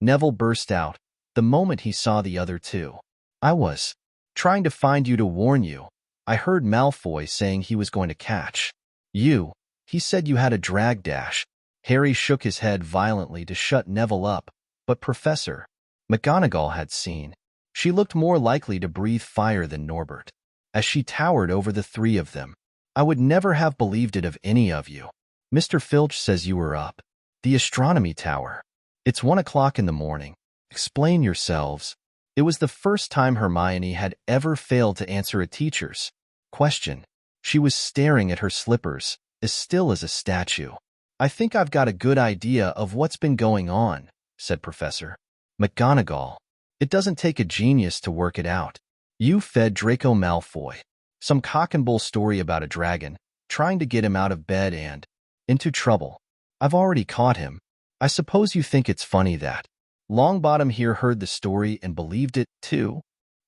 Neville burst out the moment he saw the other two. I was trying to find you to warn you. I heard Malfoy saying he was going to catch you. He said you had a drag dash. Harry shook his head violently to shut Neville up, but Professor McGonagall had seen. She looked more likely to breathe fire than Norbert, as she towered over the three of them. I would never have believed it of any of you. Mr. Filch says you were up the astronomy tower. It's 1 o'clock in the morning. Explain yourselves. It was the first time Hermione had ever failed to answer a teacher's question. She was staring at her slippers, as still as a statue. I think I've got a good idea of what's been going on, said Professor McGonagall. It doesn't take a genius to work it out. You fed Draco Malfoy some cock-and-bull story about a dragon, trying to get him out of bed and into trouble. I've already caught him. I suppose you think it's funny that Longbottom here heard the story and believed it, too?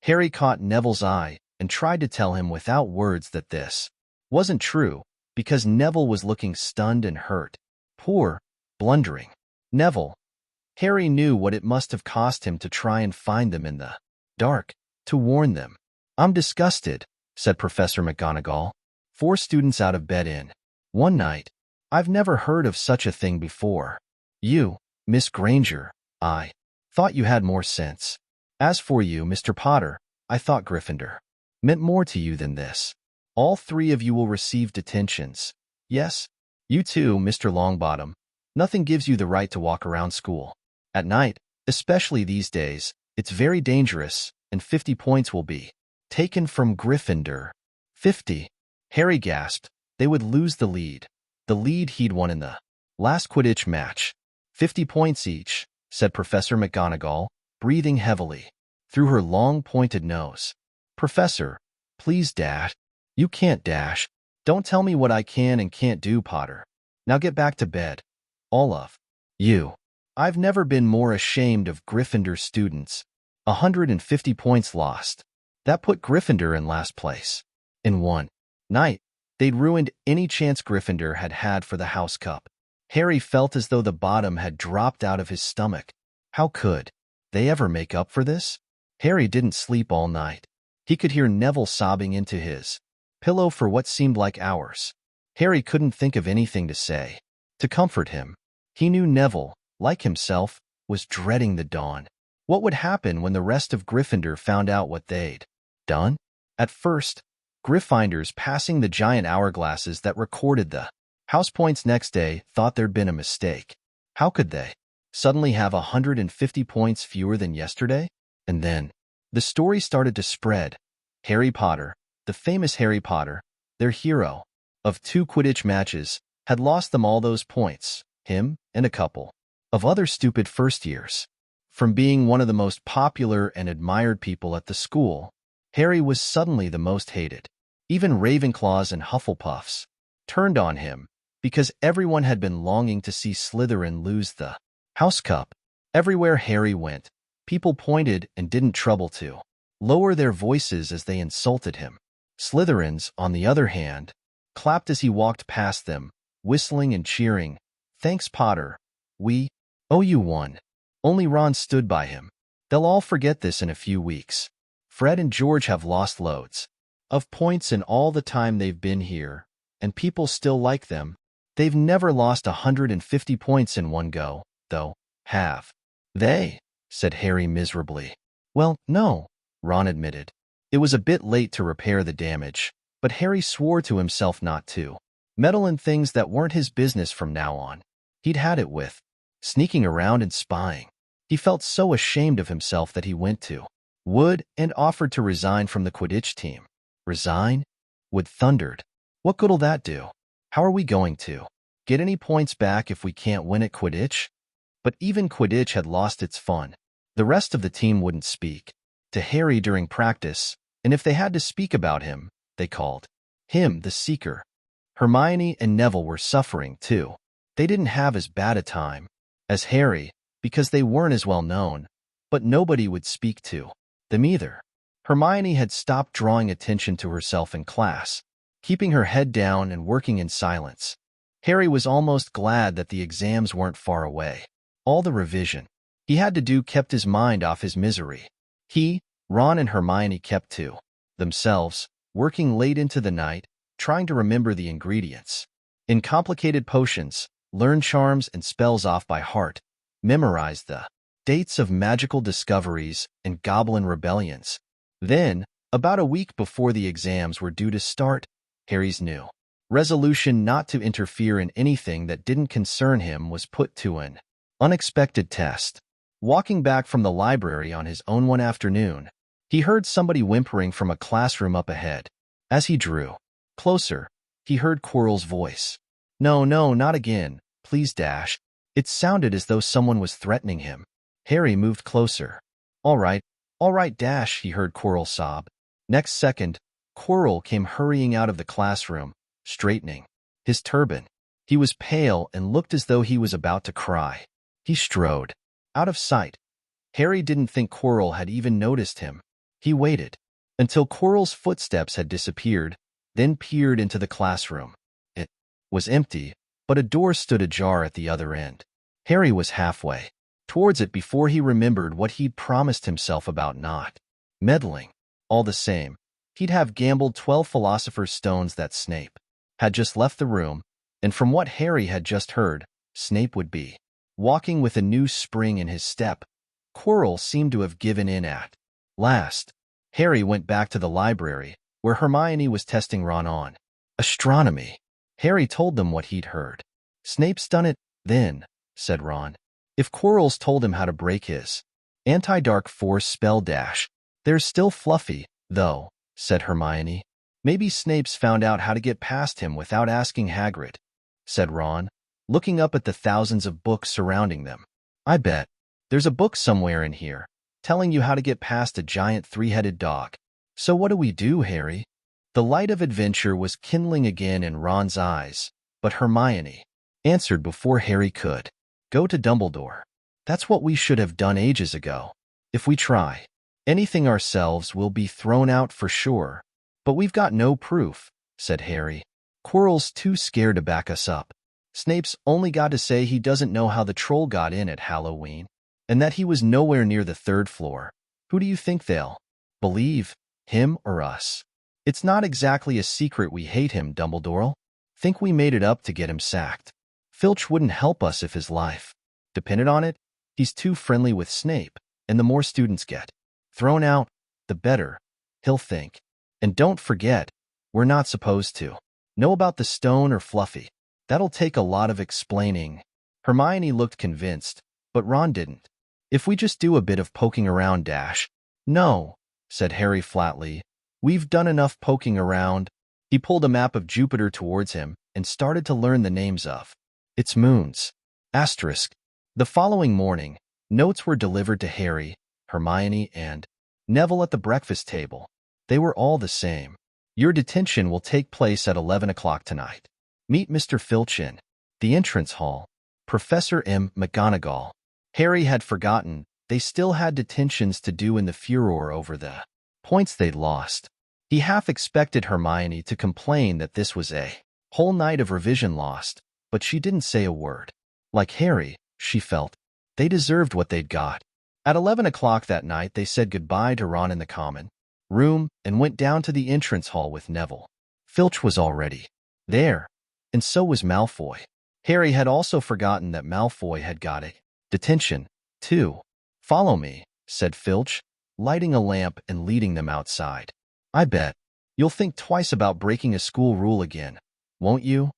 Harry caught Neville's eye and tried to tell him without words that this wasn't true, because Neville was looking stunned and hurt. Poor, blundering Neville. Harry knew what it must have cost him to try and find them in the dark, to warn them. I'm disgusted, said Professor McGonagall. 4 students out of bed in one night. I've never heard of such a thing before. You, Miss Granger, I thought you had more sense. As for you, Mr. Potter, I thought Gryffindor meant more to you than this. All 3 of you will receive detentions. Yes, you too, Mr. Longbottom. Nothing gives you the right to walk around school at night, especially these days. It's very dangerous, and 50 points will be taken from Gryffindor. 50. Harry gasped. They would lose the lead he'd won in the last Quidditch match. 50 points each, said Professor McGonagall, breathing heavily through her long pointed nose. Professor, please dash. You can't dash. Don't tell me what I can and can't do, Potter. Now get back to bed. All of you. I've never been more ashamed of Gryffindor students. 150 points lost. That put Gryffindor in last place. In one night, they'd ruined any chance Gryffindor had had for the House Cup. Harry felt as though the bottom had dropped out of his stomach. How could they ever make up for this? Harry didn't sleep all night. He could hear Neville sobbing into his pillow for what seemed like hours. Harry couldn't think of anything to say to comfort him. He knew Neville, like himself, was dreading the dawn. What would happen when the rest of Gryffindor found out what they'd done? At first, Gryffindors passing the giant hourglasses that recorded the house points next day thought there'd been a mistake. How could they suddenly have 150 points fewer than yesterday? And then, the story started to spread. Harry Potter, the famous Harry Potter, their hero of 2 Quidditch matches, had lost them all those points, him and a couple of other stupid first years. From being one of the most popular and admired people at the school, Harry was suddenly the most hated. Even Ravenclaws and Hufflepuffs turned on him because everyone had been longing to see Slytherin lose the House Cup. Everywhere Harry went, people pointed and didn't trouble to lower their voices as they insulted him. Slytherins, on the other hand, clapped as he walked past them, whistling and cheering. "Thanks, Potter. We owe you one." Only Ron stood by him. "They'll all forget this in a few weeks. Fred and George have lost loads of points in all the time they've been here, and people still like them. They've never lost 150 points in one go, though, have they?" said Harry miserably. "Well, no," Ron admitted. It was a bit late to repair the damage, but Harry swore to himself not to meddle in things that weren't his business from now on. He'd had it with sneaking around and spying. He felt so ashamed of himself that he went to Wood and offered to resign from the Quidditch team. Resign? Wood thundered. "What good'll that do? How are we going to get any points back if we can't win at Quidditch?" But even Quidditch had lost its fun. The rest of the team wouldn't speak to Harry during practice, and if they had to speak about him, they called him the Seeker. Hermione and Neville were suffering, too. They didn't have as bad a time as Harry because they weren't as well known, but nobody would speak to them either. Hermione had stopped drawing attention to herself in class, keeping her head down and working in silence. Harry was almost glad that the exams weren't far away. All the revision he had to do kept his mind off his misery. He, Ron, and Hermione kept to themselves, working late into the night, trying to remember the ingredients in complicated potions, learn charms and spells off by heart, memorize the dates of magical discoveries and goblin rebellions. Then, about a week before the exams were due to start, Harry's new resolution not to interfere in anything that didn't concern him was put to an unexpected test. Walking back from the library on his own one afternoon, he heard somebody whimpering from a classroom up ahead. As he drew closer, he heard Quirrell's voice. "No, no, not again. Please, Dash." It sounded as though someone was threatening him. Harry moved closer. All right, Dash," he heard Quirrell sob. Next second, Quirrell came hurrying out of the classroom, straightening his turban. He was pale and looked as though he was about to cry. He strode out of sight. Harry didn't think Quirrell had even noticed him. He waited until Quirrell's footsteps had disappeared, then peered into the classroom. It was empty, but a door stood ajar at the other end. Harry was halfway towards it before he remembered what he'd promised himself about not meddling. All the same, he'd have gambled 12 Philosopher's Stones that Snape had just left the room, and from what Harry had just heard, Snape would be walking with a new spring in his step. Quirrell seemed to have given in at last. Harry went back to the library, where Hermione was testing Ron on astronomy. Harry told them what he'd heard. "Snape's done it, then," said Ron. "If Quirrell's told him how to break his anti-dark force spell dash. There's still Fluffy, though," said Hermione. "Maybe Snape's found out how to get past him without asking Hagrid," said Ron, looking up at the thousands of books surrounding them. "I bet there's a book somewhere in here telling you how to get past a giant three-headed dog. So what do we do, Harry?" The light of adventure was kindling again in Ron's eyes, but Hermione answered before Harry could. "Go to Dumbledore. That's what we should have done ages ago. If we try Anything ourselves will be thrown out for sure. But we've got no proof, said Harry. Quirrell's too scared to back us up. Snape's only got to say he doesn't know how the troll got in at Halloween, and that he was nowhere near the 3rd floor. Who do you think they'll believe, him or us? It's not exactly a secret we hate him, Dumbledore. Think we made it up to get him sacked. Filch wouldn't help us if his life depended on it. He's too friendly with Snape, and the more students get thrown out, the better, he'll think. And don't forget, we're not supposed to know about the stone or Fluffy. That'll take a lot of explaining. Hermione looked convinced, but Ron didn't. If we just do a bit of poking around, Dash. No, said Harry flatly. We've done enough poking around. He pulled a map of Jupiter towards him and started to learn the names of its moons. Asterisk. The following morning, notes were delivered to Harry, Hermione, and Neville at the breakfast table. They were all the same. Your detention will take place at 11 o'clock tonight. Meet Mr. Filch in the entrance hall. Professor M. McGonagall. Harry had forgotten they still had detentions to do in the furor over the points they'd lost. He half expected Hermione to complain that this was a whole night of revision lost, but she didn't say a word. Like Harry, she felt they deserved what they'd got. At 11 o'clock that night, they said goodbye to Ron in the common room and went down to the entrance hall with Neville. Filch was already there, and so was Malfoy. Harry had also forgotten that Malfoy had got a detention, too. Follow me, said Filch, lighting a lamp and leading them outside. I bet you'll think twice about breaking a school rule again, won't you?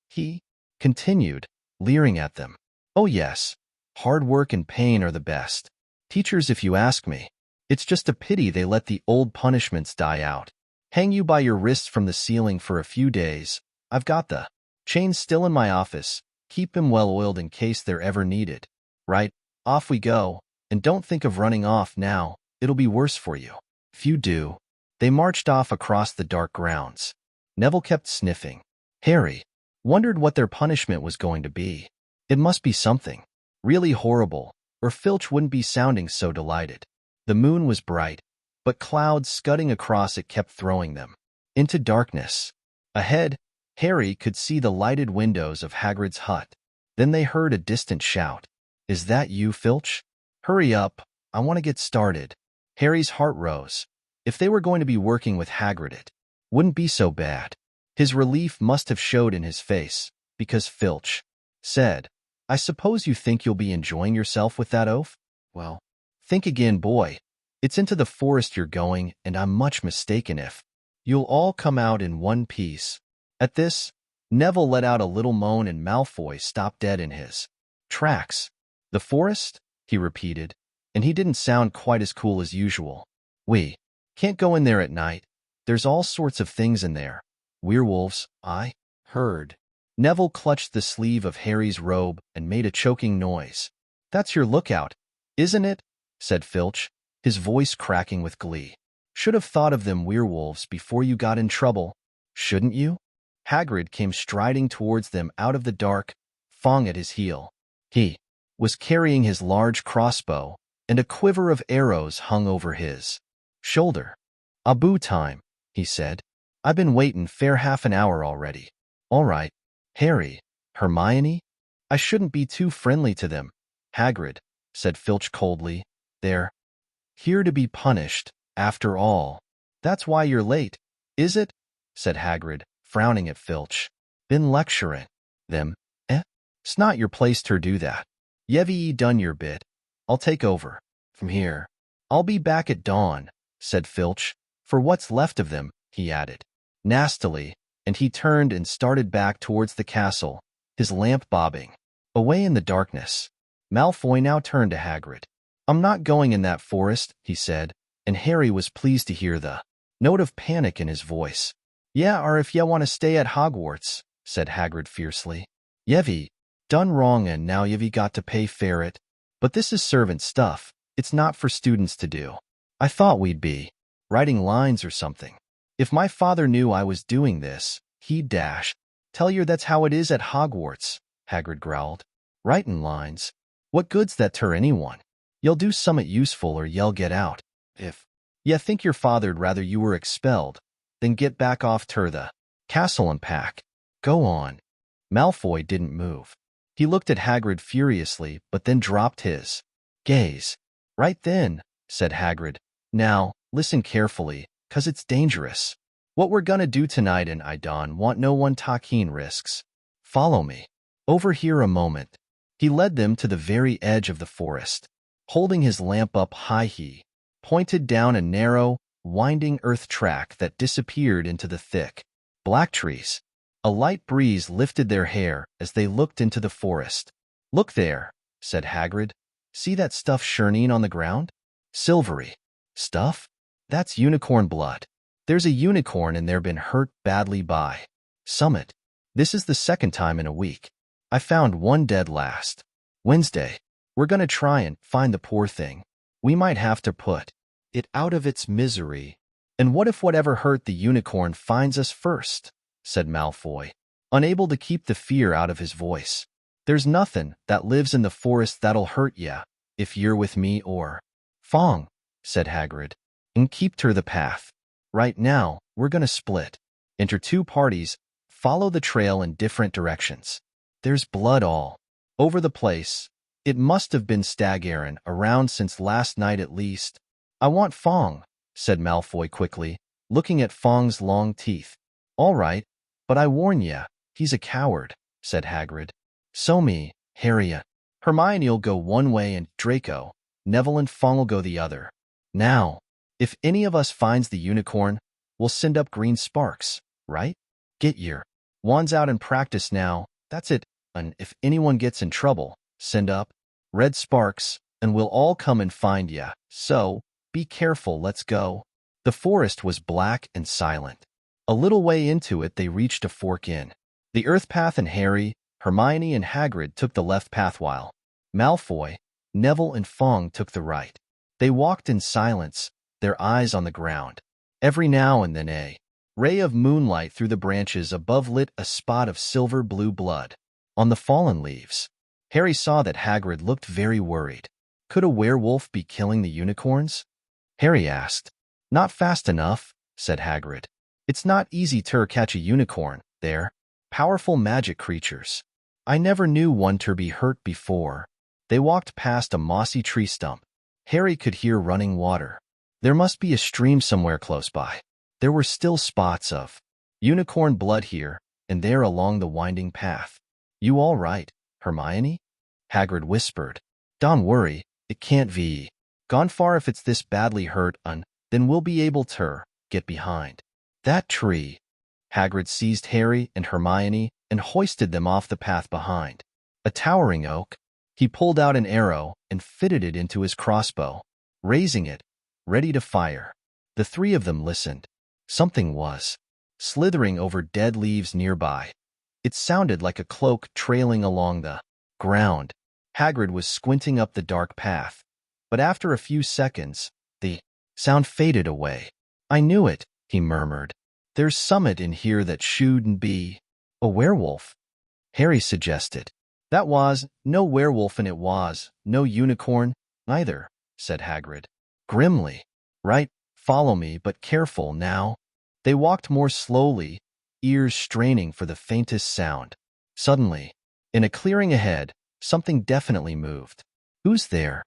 He continued, leering at them. Oh yes, hard work and pain are the best teachers if you ask me. It's just a pity they let the old punishments die out. Hang you by your wrists from the ceiling for a few days. I've got the chains still in my office. Keep them well oiled in case they're ever needed. Right, off we go. And don't think of running off now. It'll be worse for you if you do. They marched off across the dark grounds. Neville kept sniffing. Harry wondered what their punishment was going to be. It must be something really horrible, or Filch wouldn't be sounding so delighted. The moon was bright, but clouds scudding across it kept throwing them into darkness. Ahead, Harry could see the lighted windows of Hagrid's hut. Then they heard a distant shout. Is that you, Filch? Hurry up, I want to get started. Harry's heart rose. If they were going to be working with Hagrid, it wouldn't be so bad. His relief must have showed in his face, because Filch said, I suppose you think you'll be enjoying yourself with that oaf? Well, think again, boy. It's into the forest you're going, and I'm much mistaken if you'll all come out in one piece. At this, Neville let out a little moan and Malfoy stopped dead in his tracks. The forest? He repeated, and he didn't sound quite as cool as usual. We can't go in there at night. There's all sorts of things in there. Werewolves, I heard. Neville clutched the sleeve of Harry's robe and made a choking noise. That's your lookout, isn't it? Said Filch, his voice cracking with glee. Should have thought of them werewolves before you got in trouble, shouldn't you? Hagrid came striding towards them out of the dark, Fong at his heel. He was carrying his large crossbow, and a quiver of arrows hung over his shoulder. Abu time, he said. I've been waiting fair half an hour already. All right, Harry, Hermione? I shouldn't be too friendly to them, Hagrid, said Filch coldly. They're here to be punished, after all. That's why you're late, is it? Said Hagrid, frowning at Filch. Been lecturing them, It's not your place to do that. You've done your bit. I'll take over from here. I'll be back at dawn, said Filch. For what's left of them, he added nastily, and he turned and started back towards the castle, his lamp bobbing away in the darkness. Malfoy now turned to Hagrid. I'm not going in that forest, he said, and Harry was pleased to hear the note of panic in his voice. Yeah, or if ye want to stay at Hogwarts, said Hagrid fiercely. You've done wrong and now you've got to pay for it. But this is servant stuff. It's not for students to do. I thought we'd be writing lines or something. If my father knew I was doing this, he'd dash. Tell you that's how it is at Hogwarts, Hagrid growled. Writin' lines. What good's that to anyone? You'll do summat useful or you'll get out. If you think your father'd rather you were expelled, then get back off ter the castle and pack. Go on. Malfoy didn't move. He looked at Hagrid furiously, but then dropped his gaze. Right then, said Hagrid. Now, listen carefully, 'cause it's dangerous. What we're gonna do tonight and I don't want no one taking risks. Follow me. Over here a moment. He led them to the very edge of the forest. Holding his lamp up high, he pointed down a narrow, winding earth track that disappeared into the thick black trees. A light breeze lifted their hair as they looked into the forest. Look there, said Hagrid. See that stuff churning on the ground? Silvery stuff? That's unicorn blood. There's a unicorn and they're been hurt badly by Summit. This is the second time in a week. I found one dead last Wednesday. We're gonna try and find the poor thing. We might have to put it out of its misery. And what if whatever hurt the unicorn finds us first? Said Malfoy, unable to keep the fear out of his voice. There's nothing that lives in the forest that'll hurt ya, if you're with me or Fong, said Hagrid, and keep to the path. Right now, we're gonna split into two parties, follow the trail in different directions. There's blood all over the place. It must have been staggerin' around since last night at least. I want Fong, said Malfoy quickly, looking at Fong's long teeth. All right, but I warn ya, he's a coward, said Hagrid. So me, Harry, Hermione'll go one way and Draco, Neville and Fong'll go the other. Now, if any of us finds the unicorn, we'll send up green sparks, right? Get your wands out and practice now, that's it, and if anyone gets in trouble, send up red sparks, and we'll all come and find ya. So, be careful, let's go. The forest was black and silent. A little way into it they reached a fork in the earth path and Harry, Hermione and Hagrid took the left path while Malfoy, Neville and Fong took the right. They walked in silence, their eyes on the ground. Every now and then a ray of moonlight through the branches above lit a spot of silver-blue blood on the fallen leaves. Harry saw that Hagrid looked very worried. Could a werewolf be killing the unicorns? Harry asked. Not fast enough, said Hagrid. It's not easy to catch a unicorn. They're powerful magic creatures. I never knew one to be hurt before. They walked past a mossy tree stump. Harry could hear running water. There must be a stream somewhere close by. There were still spots of unicorn blood here and there along the winding path. You all right, Hermione? Hagrid whispered. Don't worry, it can't be gone far if it's this badly hurt, then we'll be able to get behind that tree. Hagrid seized Harry and Hermione and hoisted them off the path behind a towering oak. He pulled out an arrow and fitted it into his crossbow, raising it, ready to fire. The three of them listened. Something was slithering over dead leaves nearby. It sounded like a cloak trailing along the ground. Hagrid was squinting up the dark path, but after a few seconds, the sound faded away. I knew it, he murmured. There's summit in here that shouldn't be a werewolf, Harry suggested. That was no werewolf and it was no unicorn either, said Hagrid grimly. Right, follow me, but careful now. They walked more slowly, ears straining for the faintest sound. Suddenly, in a clearing ahead, something definitely moved. Who's there?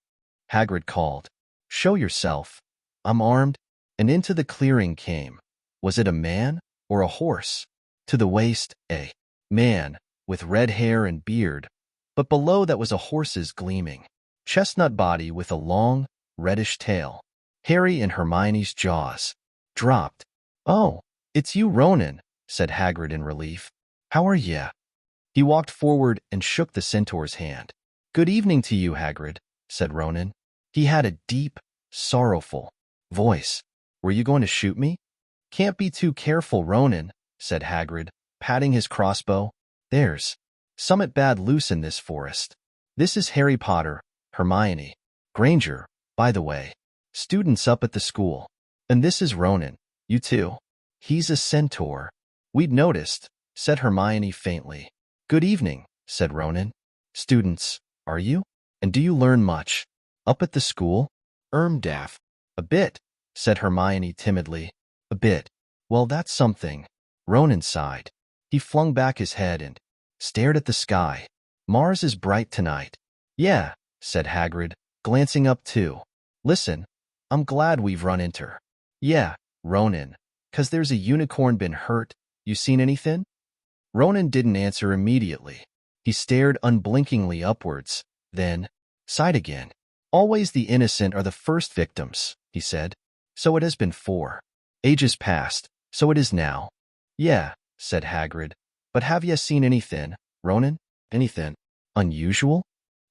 Hagrid called. Show yourself. I'm armed. And into the clearing came. Was it a man or a horse? To the waist, a man with red hair and beard, but below that was a horse's gleaming chestnut body with a long, reddish tail. Harry and Hermione's jaws dropped. Oh, it's you, Ronan, said Hagrid in relief. How are ya? He walked forward and shook the centaur's hand. Good evening to you, Hagrid, said Ronan. He had a deep, sorrowful voice. Were you going to shoot me? Can't be too careful, Ronan, said Hagrid, patting his crossbow. There's summit bad loose in this forest. This is Harry Potter, Hermione Granger, by the way, students up at the school. And this is Ronan, you too. He's a centaur. We'd noticed, said Hermione faintly. Good evening, said Ronan. Students, are you? And do you learn much? Up at the school? Daff. A bit, said Hermione timidly. A bit. Well, that's something. Ronan sighed. He flung back his head and stared at the sky. Mars is bright tonight. Yeah, said Hagrid, glancing up too. Listen, I'm glad we've run into her. Yeah, Ronan, 'cause there's a unicorn been hurt. You seen anything? Ronan didn't answer immediately. He stared unblinkingly upwards, then sighed again. Always the innocent are the first victims, he said. So it has been 4 ages past, so it is now. Yeah, said Hagrid. But have ye seen anything, Ronan? Anything unusual?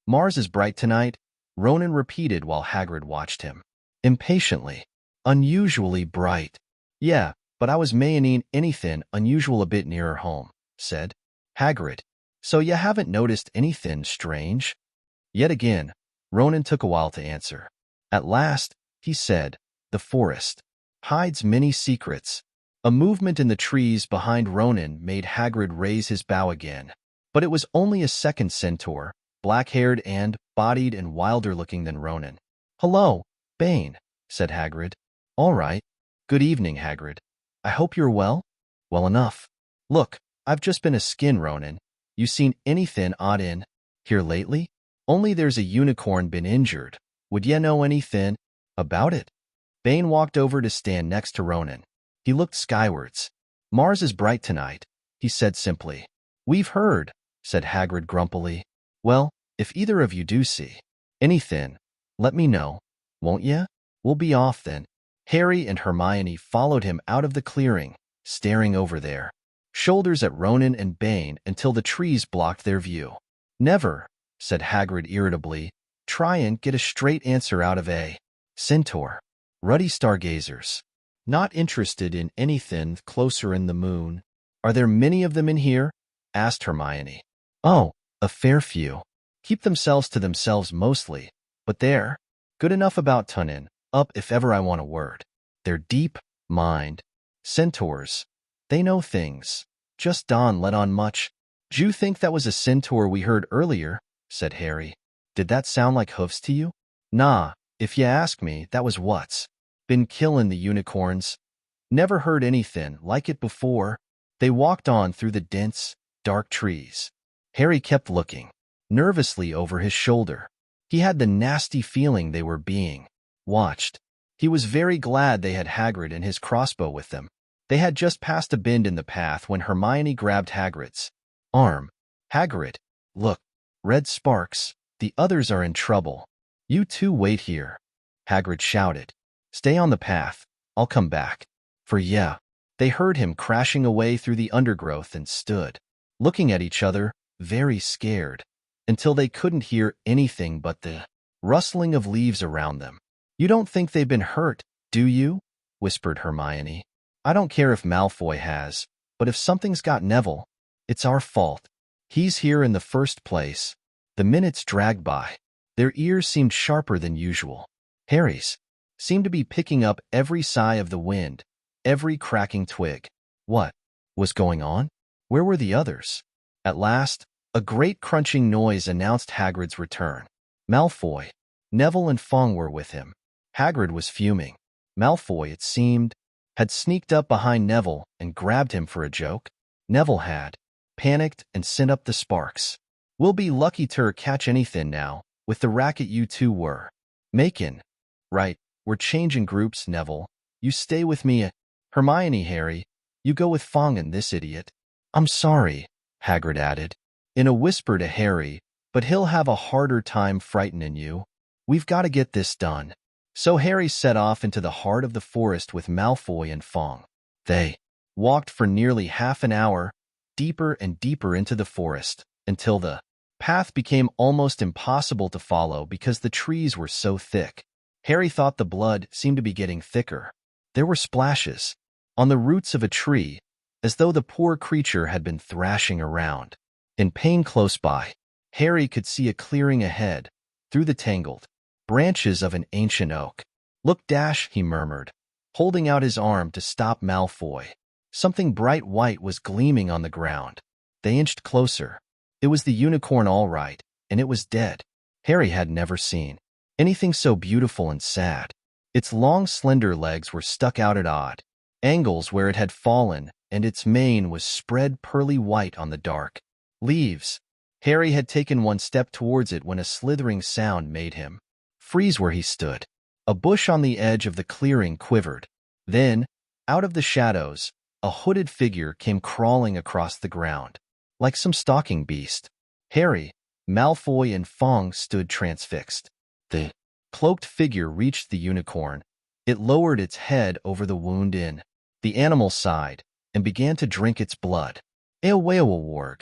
Mars is bright tonight, Ronan repeated while Hagrid watched him. Impatiently. Unusually bright. Yeah, but I was maying anything unusual a bit nearer home, said Hagrid. So you haven't noticed anything strange? Yet again, Ronan took a while to answer. At last, he said, the forest hides many secrets. A movement in the trees behind Ronan made Hagrid raise his bow again. But it was only a second centaur, black-haired and bodied and wilder-looking than Ronan. Hello, Bane, said Hagrid. All right. Good evening, Hagrid. I hope you're well? Well enough. Look, I've just been a skin, Ronan. You seen anything odd in here lately? Only there's a unicorn been injured. Would ye know anything about it? Bane walked over to stand next to Ronan. He looked skywards. Mars is bright tonight, he said simply. We've heard, said Hagrid grumpily. Well, if either of you do see anything, let me know, won't ye? We'll be off then. Harry and Hermione followed him out of the clearing, staring over their shoulders at Ronan and Bane until the trees blocked their view. Never, said Hagrid irritably, try and get a straight answer out of a centaur. Ruddy stargazers. Not interested in anything closer in the moon. Are there many of them in here? Asked Hermione. Oh, a fair few. Keep themselves to themselves mostly, but they're good enough about tunnin' up if ever I want a word. They're deep mind centaurs. They know things. Just Don let on much. D'you think that was a centaur we heard earlier? Said Harry. Did that sound like hoofs to you? Nah, if you ask me, that was what's been killin' the unicorns. Never heard anything like it before. They walked on through the dense, dark trees. Harry kept looking nervously over his shoulder. He had the nasty feeling they were being watched. He was very glad they had Hagrid and his crossbow with them. They had just passed a bend in the path when Hermione grabbed Hagrid's arm. Hagrid, look, red sparks. The others are in trouble. You two wait here, Hagrid shouted. Stay on the path. I'll come back. For yeah. They heard him crashing away through the undergrowth and stood looking at each other, very scared, until they couldn't hear anything but the rustling of leaves around them. You don't think they've been hurt, do you? Whispered Hermione. I don't care if Malfoy has, but if something's got Neville, it's our fault. He's here in the first place. The minutes dragged by. Their ears seemed sharper than usual. Harry's seemed to be picking up every sigh of the wind, every cracking twig. What was going on? Where were the others? At last, a great crunching noise announced Hagrid's return. Malfoy, Neville and Fong were with him. Hagrid was fuming. Malfoy, it seemed, had sneaked up behind Neville and grabbed him for a joke. Neville had panicked and sent up the sparks. We'll be lucky to catch anything now, with the racket you two were making. Right, we're changing groups, Neville. You stay with me. Hermione, Harry, you go with Fong and this idiot. I'm sorry, Hagrid added, in a whisper to Harry, but he'll have a harder time frightening you. We've got to get this done. So Harry set off into the heart of the forest with Malfoy and Fong. They walked for nearly half an hour, deeper and deeper into the forest, until the path became almost impossible to follow because the trees were so thick. Harry thought the blood seemed to be getting thicker. There were splashes on the roots of a tree, as though the poor creature had been thrashing around. In pain close by, Harry could see a clearing ahead, through the tangled branches of an ancient oak. Look, Dash, he murmured, holding out his arm to stop Malfoy. Something bright white was gleaming on the ground. They inched closer. It was the unicorn all right, and it was dead. Harry had never seen anything so beautiful and sad. Its long, slender legs were stuck out at odd angles where it had fallen, and its mane was spread pearly white on the dark leaves. Harry had taken one step towards it when a slithering sound made him freeze where he stood. A bush on the edge of the clearing quivered. Then, out of the shadows, a hooded figure came crawling across the ground, like some stalking beast. Harry, Malfoy, and Fong stood transfixed. The cloaked figure reached the unicorn. It lowered its head over the wound in. The animal sighed and began to drink its blood. Eowyn.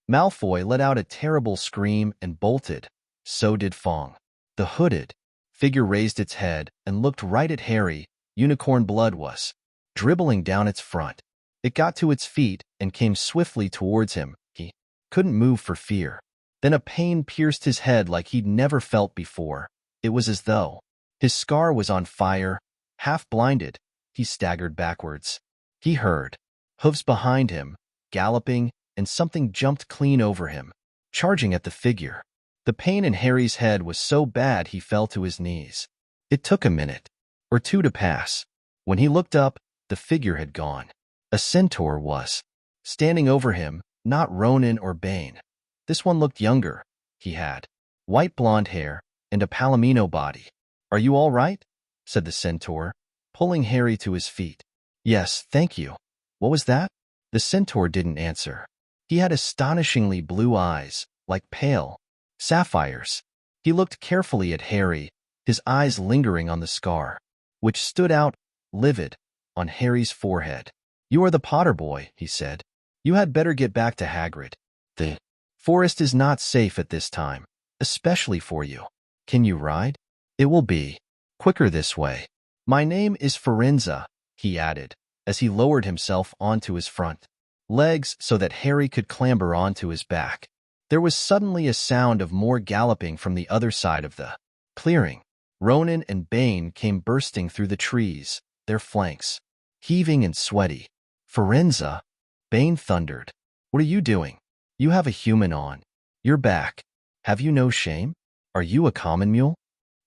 Malfoy let out a terrible scream and bolted. So did Fong. The hooded figure raised its head and looked right at Harry. Unicorn blood was dribbling down its front. It got to its feet and came swiftly towards him. He couldn't move for fear. Then a pain pierced his head like he'd never felt before. It was as though his scar was on fire. Half blinded, he staggered backwards. He heard hooves behind him, galloping, and something jumped clean over him, charging at the figure. The pain in Harry's head was so bad he fell to his knees. It took a minute or two to pass. When he looked up, the figure had gone. A centaur was standing over him, not Ronan or Bane. This one looked younger. He had white blonde hair and a palomino body. "Are you all right?" said the centaur, pulling Harry to his feet. "Yes, thank you." "What was that?" The centaur didn't answer. He had astonishingly blue eyes, like pale sapphires. He looked carefully at Harry, his eyes lingering on the scar, which stood out, livid, on Harry's forehead. "You are the Potter boy," he said. "You had better get back to Hagrid. The forest is not safe at this time, especially for you. Can you ride? It will be quicker this way. My name is Firenze," he added, as he lowered himself onto his front legs so that Harry could clamber onto his back. There was suddenly a sound of more galloping from the other side of the clearing. Ronan and Bane came bursting through the trees, their flanks heaving and sweaty. "Firenze," Bane thundered. "What are you doing? You have a human on your back. Have you no shame? Are you a common mule?"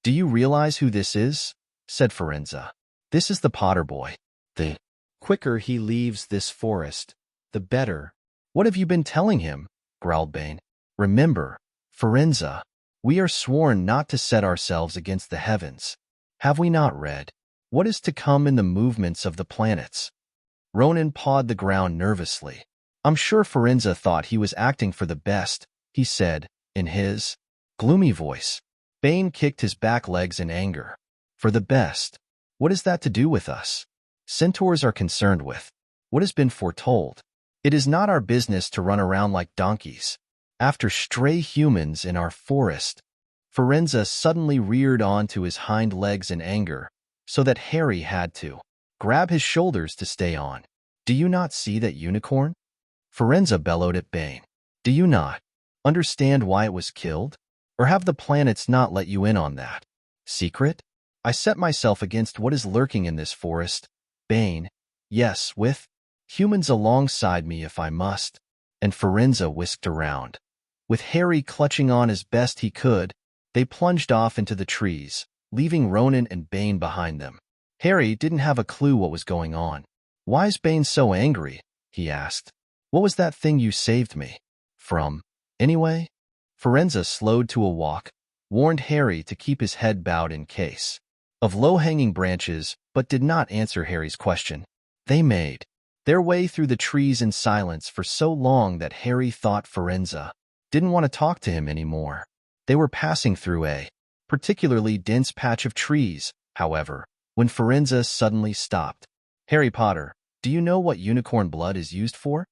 "Do you realize who this is?" said Firenze. "This is the Potter boy. The quicker he leaves this forest, the better." "What have you been telling him?" growled Bane. "Remember, Firenze, we are sworn not to set ourselves against the heavens. Have we not read what is to come in the movements of the planets?" Ronan pawed the ground nervously. "I'm sure Firenze thought he was acting for the best," he said, in his gloomy voice. Bane kicked his back legs in anger. "For the best? What is that to do with us? Centaurs are concerned with what has been foretold. It is not our business to run around like donkeys after stray humans in our forest." Firenze suddenly reared onto his hind legs in anger, so that Harry had to grab his shoulders to stay on. "Do you not see that unicorn?" Firenze bellowed at Bane. "Do you not understand why it was killed? Or have the planets not let you in on that secret? I set myself against what is lurking in this forest, Bane. Yes, with humans alongside me if I must." And Firenze whisked around. With Harry clutching on as best he could, they plunged off into the trees, leaving Ronan and Bane behind them. Harry didn't have a clue what was going on. "Why's Bane so angry?" he asked. "What was that thing you saved me from, anyway?" Firenze slowed to a walk, warned Harry to keep his head bowed in case of low-hanging branches, but did not answer Harry's question. They made their way through the trees in silence for so long that Harry thought Firenze didn't want to talk to him anymore. They were passing through a particularly dense patch of trees, however, when Firenze suddenly stopped. "Harry Potter, do you know what unicorn blood is used for?"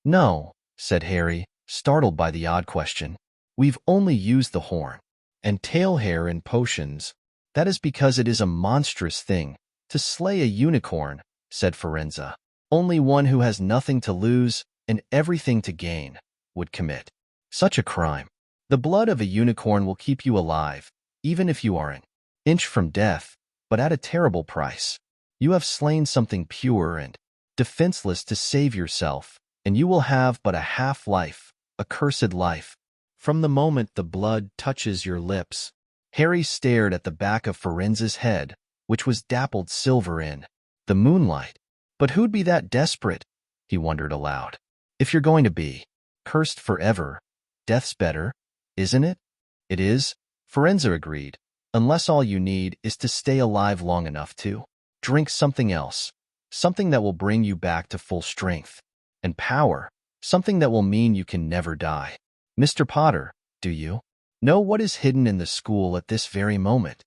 "No," said Harry, startled by the odd question. "We've only used the horn and tail hair in potions." "That is because it is a monstrous thing to slay a unicorn," said Firenze. "Only one who has nothing to lose and everything to gain would commit such a crime. The blood of a unicorn will keep you alive, even if you are an inch from death, but at a terrible price. You have slain something pure and defenseless to save yourself, and you will have but a half-life, a cursed life. From the moment the blood touches your lips." Harry stared at the back of Firenze's head, which was dappled silver in the moonlight. But who'd be that desperate? He wondered aloud. If you're going to be cursed forever, death's better, isn't it? It is, Forenza agreed, unless all you need is to stay alive long enough to drink something else, something that will bring you back to full strength and power, something that will mean you can never die. Mr. Potter, do you know what is hidden in the school at this very moment?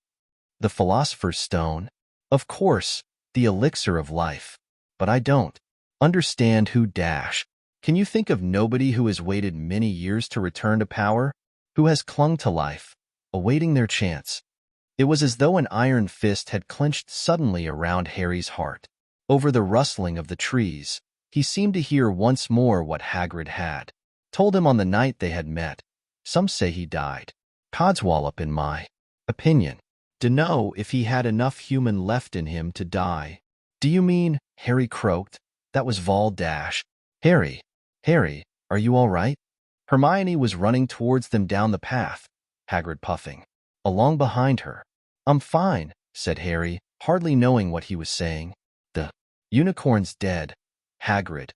The Philosopher's Stone? Of course, the elixir of life. But I don't understand who dash. Can you think of nobody who has waited many years to return to power, who has clung to life, awaiting their chance? It was as though an iron fist had clenched suddenly around Harry's heart. Over the rustling of the trees, he seemed to hear once more what Hagrid had told him on the night they had met. Some say he died. Codswallop, in my opinion. Dunno if he had enough human left in him to die. Do you mean? Harry croaked. That was Vol Dash. Harry, are you all right? Hermione was running towards them down the path, Hagrid puffing along behind her. I'm fine, said Harry, hardly knowing what he was saying. The unicorn's dead, Hagrid.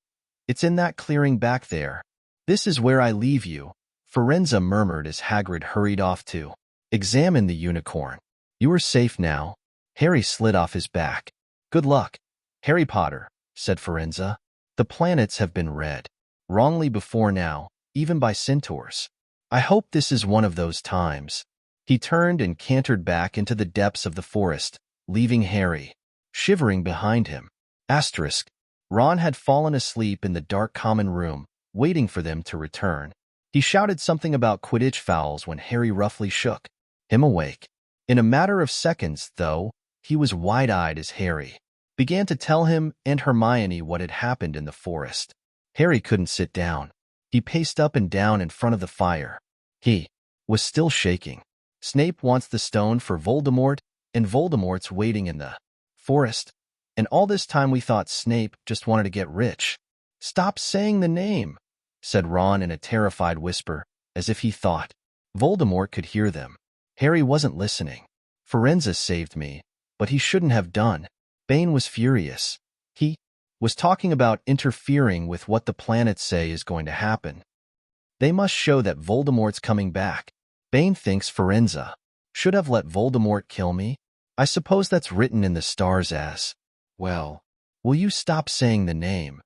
It's in that clearing back there. This is where I leave you, Forenza murmured as Hagrid hurried off to examine the unicorn. You are safe now. Harry slid off his back. Good luck, Harry Potter, said Forenza. The planets have been read wrongly before now, even by centaurs. I hope this is one of those times. He turned and cantered back into the depths of the forest, leaving Harry shivering behind him. Asterisk. Ron had fallen asleep in the dark common room, waiting for them to return. He shouted something about Quidditch fouls when Harry roughly shook him awake. In a matter of seconds, though, he was wide-eyed as Harry began to tell him and Hermione what had happened in the forest. Harry couldn't sit down. He paced up and down in front of the fire. He was still shaking. Snape wants the stone for Voldemort, and Voldemort's waiting in the forest. And all this time we thought Snape just wanted to get rich. Stop saying the name, said Ron in a terrified whisper, as if he thought Voldemort could hear them. Harry wasn't listening. Forenza saved me, but he shouldn't have done. Bane was furious. He was talking about interfering with what the planets say is going to happen. They must show that Voldemort's coming back. Bane thinks Forenza should have let Voldemort kill me. I suppose that's written in the stars as well. Will you stop saying the name?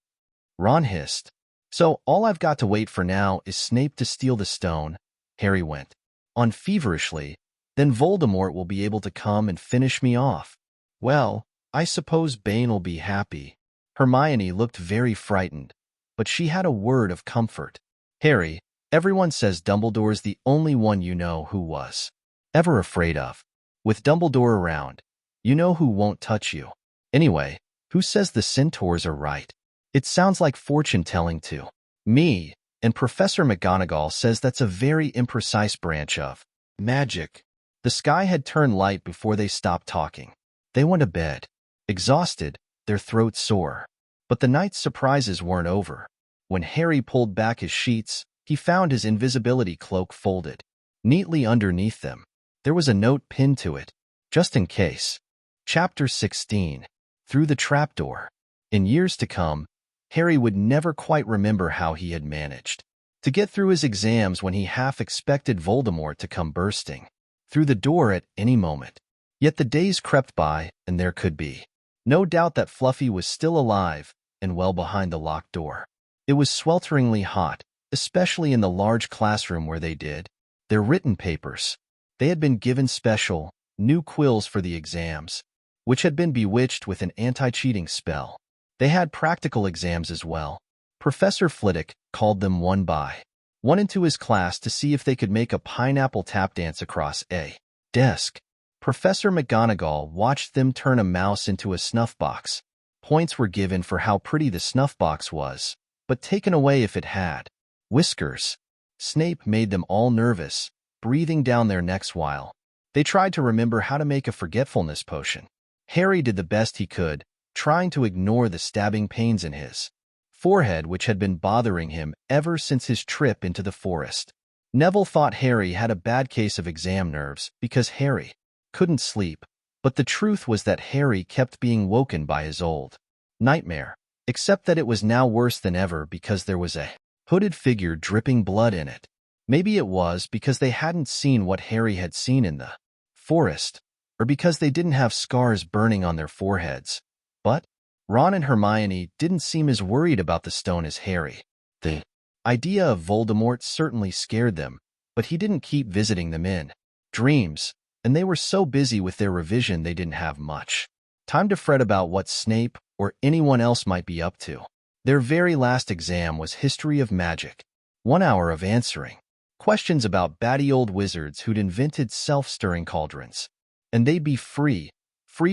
Ron hissed. So all I've got to wait for now is Snape to steal the stone, Harry went on feverishly. Then Voldemort will be able to come and finish me off. Well, I suppose Bane'll be happy. Hermione looked very frightened, but she had a word of comfort. Harry, everyone says Dumbledore's the only one you know who was ever afraid of. With Dumbledore around, you know who won't touch you. Anyway, who says the centaurs are right? It sounds like fortune-telling to me, and Professor McGonagall says that's a very imprecise branch of magic. The sky had turned light before they stopped talking. They went to bed, exhausted, their throats sore. But the night's surprises weren't over. When Harry pulled back his sheets, he found his invisibility cloak folded neatly underneath them. There was a note pinned to it, just in case. Chapter 16. Through the Trapdoor. In years to come, Harry would never quite remember how he had managed to get through his exams when he half expected Voldemort to come bursting through the door at any moment. Yet the days crept by, and there could be no doubt that Fluffy was still alive and well behind the locked door. It was swelteringly hot, especially in the large classroom where they did their written papers. They had been given special, new quills for the exams, which had been bewitched with an anti-cheating spell. They had practical exams as well. Professor Flitwick called them one by one into his class to see if they could make a pineapple tap dance across a desk. Professor McGonagall watched them turn a mouse into a snuff box. Points were given for how pretty the snuff box was, but taken away if it had whiskers. Snape made them all nervous, breathing down their necks while they tried to remember how to make a forgetfulness potion. Harry did the best he could, trying to ignore the stabbing pains in his forehead which had been bothering him ever since his trip into the forest. Neville thought Harry had a bad case of exam nerves because Harry couldn't sleep, But the truth was that Harry kept being woken by his old nightmare, except that it was now worse than ever because there was a hooded figure dripping blood in it. Maybe it was because they hadn't seen what Harry had seen in the forest, or because they didn't have scars burning on their foreheads. But Ron and Hermione didn't seem as worried about the stone as Harry. The idea of Voldemort certainly scared them, but he didn't keep visiting them in dreams, and they were so busy with their revision they didn't have much time to fret about what Snape or anyone else might be up to. Their very last exam was History of Magic. 1 hour of answering questions about batty old wizards who'd invented self-stirring cauldrons. And they'd be free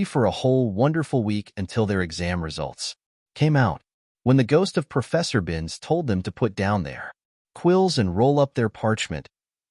for a whole wonderful week until their exam results came out. When the ghost of Professor Binns told them to put down their quills and roll up their parchment,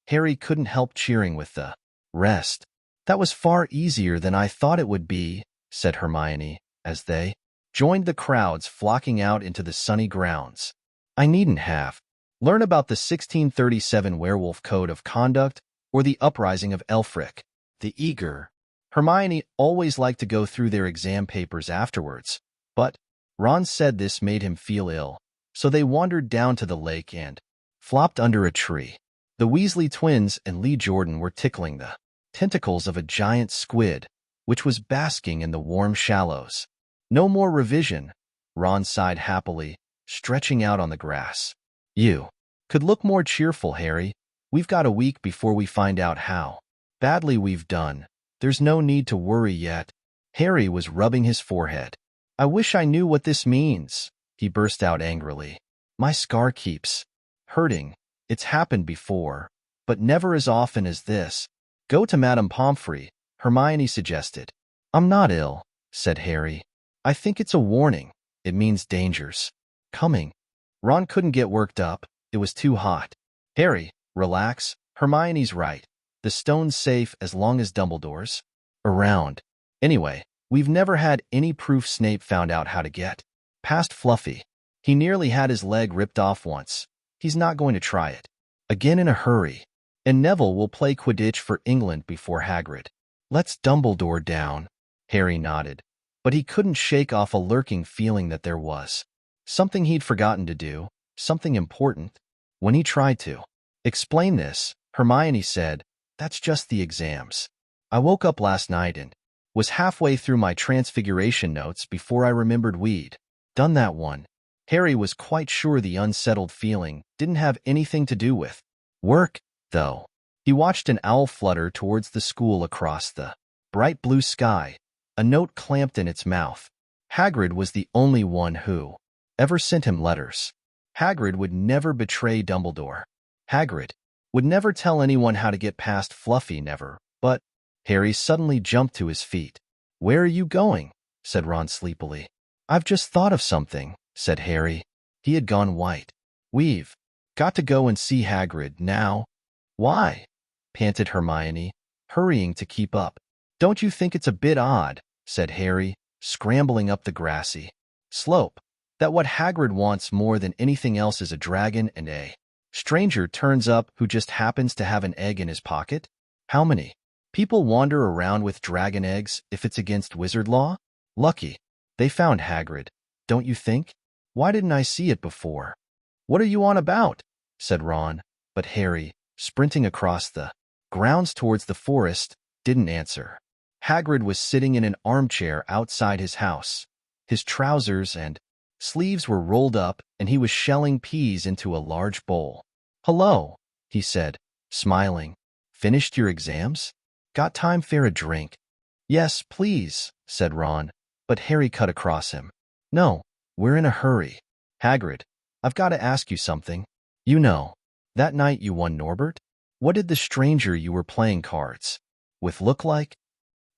Harry couldn't help cheering with the rest. "That was far easier than I thought it would be," said Hermione, as they joined the crowds flocking out into the sunny grounds. "I needn't have learn about the 1637 Werewolf Code of Conduct or the Uprising of Elfric the Eager." Hermione always liked to go through their exam papers afterwards, but Ron said this made him feel ill, so they wandered down to the lake and flopped under a tree. The Weasley twins and Lee Jordan were tickling the tentacles of a giant squid, which was basking in the warm shallows. "No more revision," Ron sighed happily, stretching out on the grass. "You could look more cheerful, Harry. We've got a week before we find out how badly we've done. There's no need to worry yet." Harry was rubbing his forehead. "I wish I knew what this means," he burst out angrily. "My scar keeps hurting. It's happened before, but never as often as this." "Go to Madame Pomfrey," Hermione suggested. "I'm not ill," said Harry. "I think it's a warning. It means danger's coming." Ron couldn't get worked up. It was too hot. "Harry, relax. Hermione's right. The stone's safe as long as Dumbledore's around. Anyway, we've never had any proof Snape found out how to get past Fluffy. He nearly had his leg ripped off once. He's not going to try it again in a hurry. And Neville will play Quidditch for England before Hagrid. Let's Dumbledore down." Harry nodded, but he couldn't shake off a lurking feeling that there was something he'd forgotten to do, something important. When he tried to explain this, Hermione said, "That's just the exams. I woke up last night and was halfway through my Transfiguration notes before I remembered we'd done that one." Harry was quite sure the unsettled feeling didn't have anything to do with work, though. He watched an owl flutter towards the school across the bright blue sky, a note clamped in its mouth. Hagrid was the only one who ever sent him letters. Hagrid would never betray Dumbledore. Hagrid would never tell anyone how to get past Fluffy, never. But Harry suddenly jumped to his feet. "Where are you going?" said Ron sleepily. "I've just thought of something," said Harry. He had gone white. "We've got to go and see Hagrid now." "Why?" panted Hermione, hurrying to keep up. "Don't you think it's a bit odd," said Harry, scrambling up the grassy slope, "that what Hagrid wants more than anything else is a dragon and a stranger turns up who just happens to have an egg in his pocket? How many people wander around with dragon eggs if it's against wizard law? Lucky they found Hagrid, don't you think? Why didn't I see it before?" "What are you on about?" said Ron, but Harry, sprinting across the grounds towards the forest, didn't answer. Hagrid was sitting in an armchair outside his house. His trousers and sleeves were rolled up, and he was shelling peas into a large bowl. "Hello," he said, smiling. "Finished your exams? Got time for a drink?" "Yes, please," said Ron, but Harry cut across him. "No, we're in a hurry. Hagrid, I've got to ask you something. You know, that night you won Norbert? What did the stranger you were playing cards with look like?"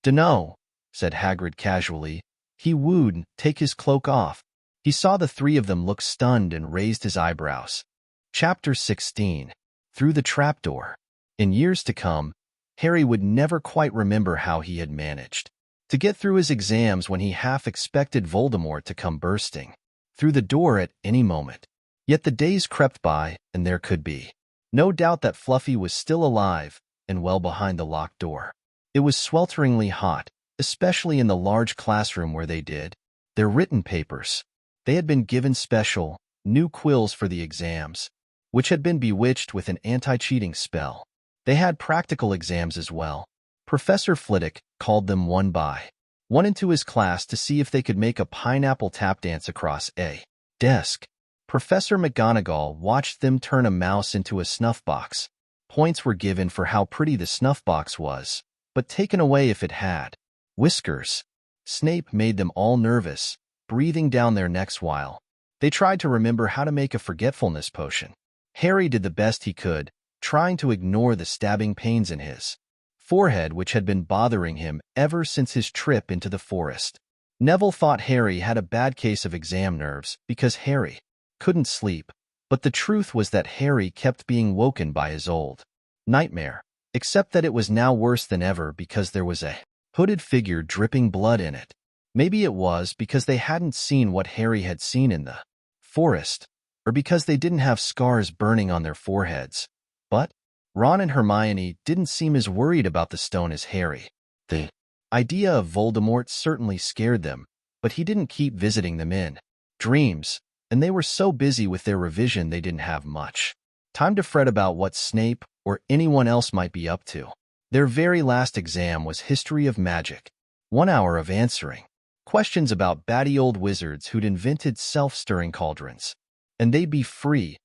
"Dunno," said Hagrid casually. He wooed, take his cloak off. He saw the three of them look stunned and raised his eyebrows. Chapter 16. Through the Trapdoor. In years to come, Harry would never quite remember how he had managed to get through his exams when he half expected Voldemort to come bursting through the door at any moment. Yet the days crept by, and there could be no doubt that Fluffy was still alive and well behind the locked door. It was swelteringly hot, especially in the large classroom where they did their written papers. They had been given special, new quills for the exams, which had been bewitched with an anti-cheating spell. They had practical exams as well. Professor Flitwick called them one by one into his class to see if they could make a pineapple tap dance across a desk. Professor McGonagall watched them turn a mouse into a snuff box. Points were given for how pretty the snuff box was, but taken away if it had whiskers. Snape made them all nervous, breathing down their necks while they tried to remember how to make a forgetfulness potion. Harry did the best he could, trying to ignore the stabbing pains in his forehead which had been bothering him ever since his trip into the forest. Neville thought Harry had a bad case of exam nerves because Harry couldn't sleep, but the truth was that Harry kept being woken by his old nightmare, except that it was now worse than ever because there was a hooded figure dripping blood in it. Maybe it was because they hadn't seen what Harry had seen in the forest, or because they didn't have scars burning on their foreheads. But Ron and Hermione didn't seem as worried about the stone as Harry. The idea of Voldemort certainly scared them, but he didn't keep visiting them in dreams, and they were so busy with their revision they didn't have much time to fret about what Snape or anyone else might be up to. Their very last exam was History of Magic. 1 hour of answering questions about batty old wizards who'd invented self-stirring cauldrons. And they'd be free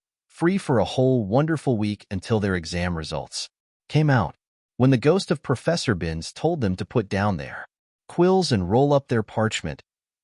for a whole wonderful week until their exam results came out. When the ghost of Professor Binns told them to put down their quills and roll up their parchment,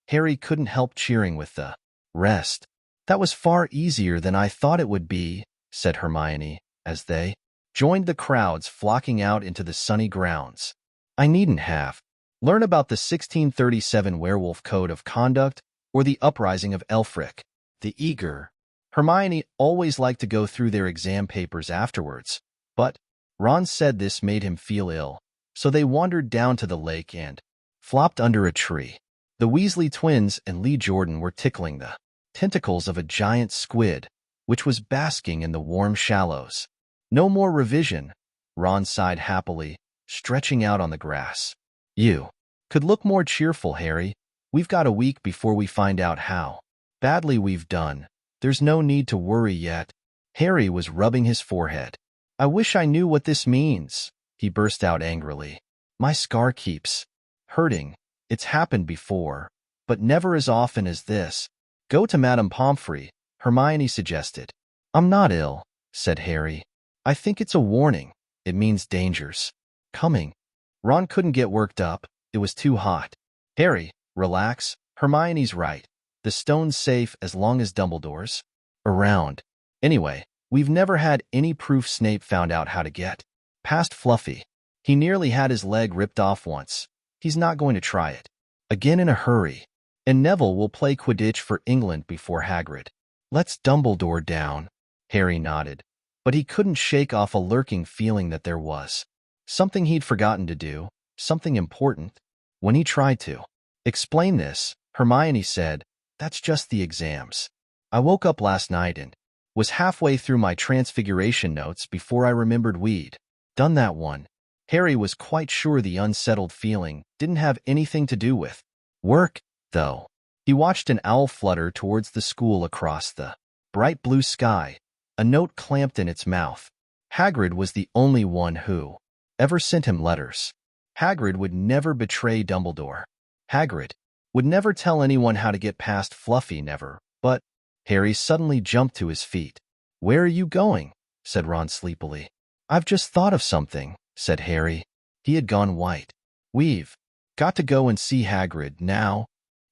Harry couldn't help cheering with the rest. "That was far easier than I thought it would be," said Hermione, as they joined the crowds flocking out into the sunny grounds. "I needn't have learn about the 1637 Werewolf Code of Conduct or the Uprising of Elfric the Eager." Hermione always liked to go through their exam papers afterwards, but Ron said this made him feel ill, so they wandered down to the lake and flopped under a tree. The Weasley twins and Lee Jordan were tickling the tentacles of a giant squid, which was basking in the warm shallows. "No more revision," Ron sighed happily, stretching out on the grass. "You could look more cheerful, Harry. We've got a week before we find out how badly we've done. There's no need to worry yet." Harry was rubbing his forehead. "I wish I knew what this means," he burst out angrily. "My scar keeps hurting. It's happened before, but never as often as this." "Go to Madame Pomfrey," Hermione suggested. "I'm not ill," said Harry. "I think it's a warning. It means danger's coming." Ron couldn't get worked up. It was too hot. "Harry, relax. Hermione's right. The stone's safe as long as Dumbledore's around. Anyway, we've never had any proof Snape found out how to get past Fluffy. He nearly had his leg ripped off once. He's not going to try it again in a hurry. And Neville will play Quidditch for England before Hagrid lets Dumbledore down." Harry nodded, but he couldn't shake off a lurking feeling that there was something he'd forgotten to do, something important. When he tried to explain this, Hermione said, "That's just the exams. I woke up last night and was halfway through my transfiguration notes before I remembered we'd done that one." Harry was quite sure the unsettled feeling didn't have anything to do with work, though. He watched an owl flutter towards the school across the bright blue sky, a note clamped in its mouth. Hagrid was the only one who ever sent him letters. Hagrid would never betray Dumbledore. Hagrid would never tell anyone how to get past Fluffy, never. But Harry suddenly jumped to his feet. "Where are you going?" said Ron sleepily. "I've just thought of something," said Harry. He had gone white. "We've got to go and see Hagrid now."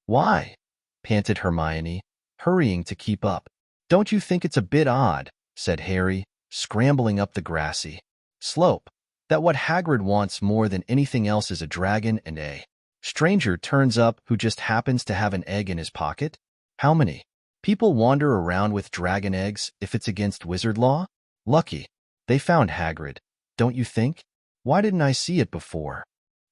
"Why?" panted Hermione, hurrying to keep up. "Don't you think it's a bit odd," said Harry, scrambling up the grassy slope, "that what Hagrid wants more than anything else is a dragon and a stranger turns up who just happens to have an egg in his pocket? How many people wander around with dragon eggs if it's against wizard law? Lucky they found Hagrid, don't you think? Why didn't I see it before?"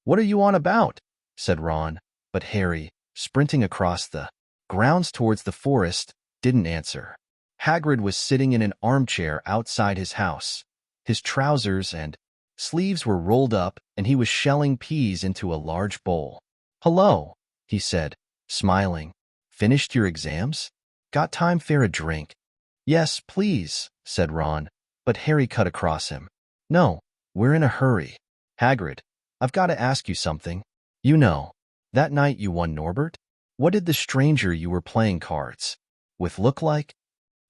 "What are you on about?" said Ron, but Harry, sprinting across the grounds towards the forest, didn't answer. Hagrid was sitting in an armchair outside his house, his trousers and Sleeves were rolled up, and he was shelling peas into a large bowl. "Hello," he said, smiling. "Finished your exams? Got time for a drink?" "Yes, please," said Ron, but Harry cut across him. "No, we're in a hurry. Hagrid, I've got to ask you something. You know, that night you won Norbert? What did the stranger you were playing cards with look like?"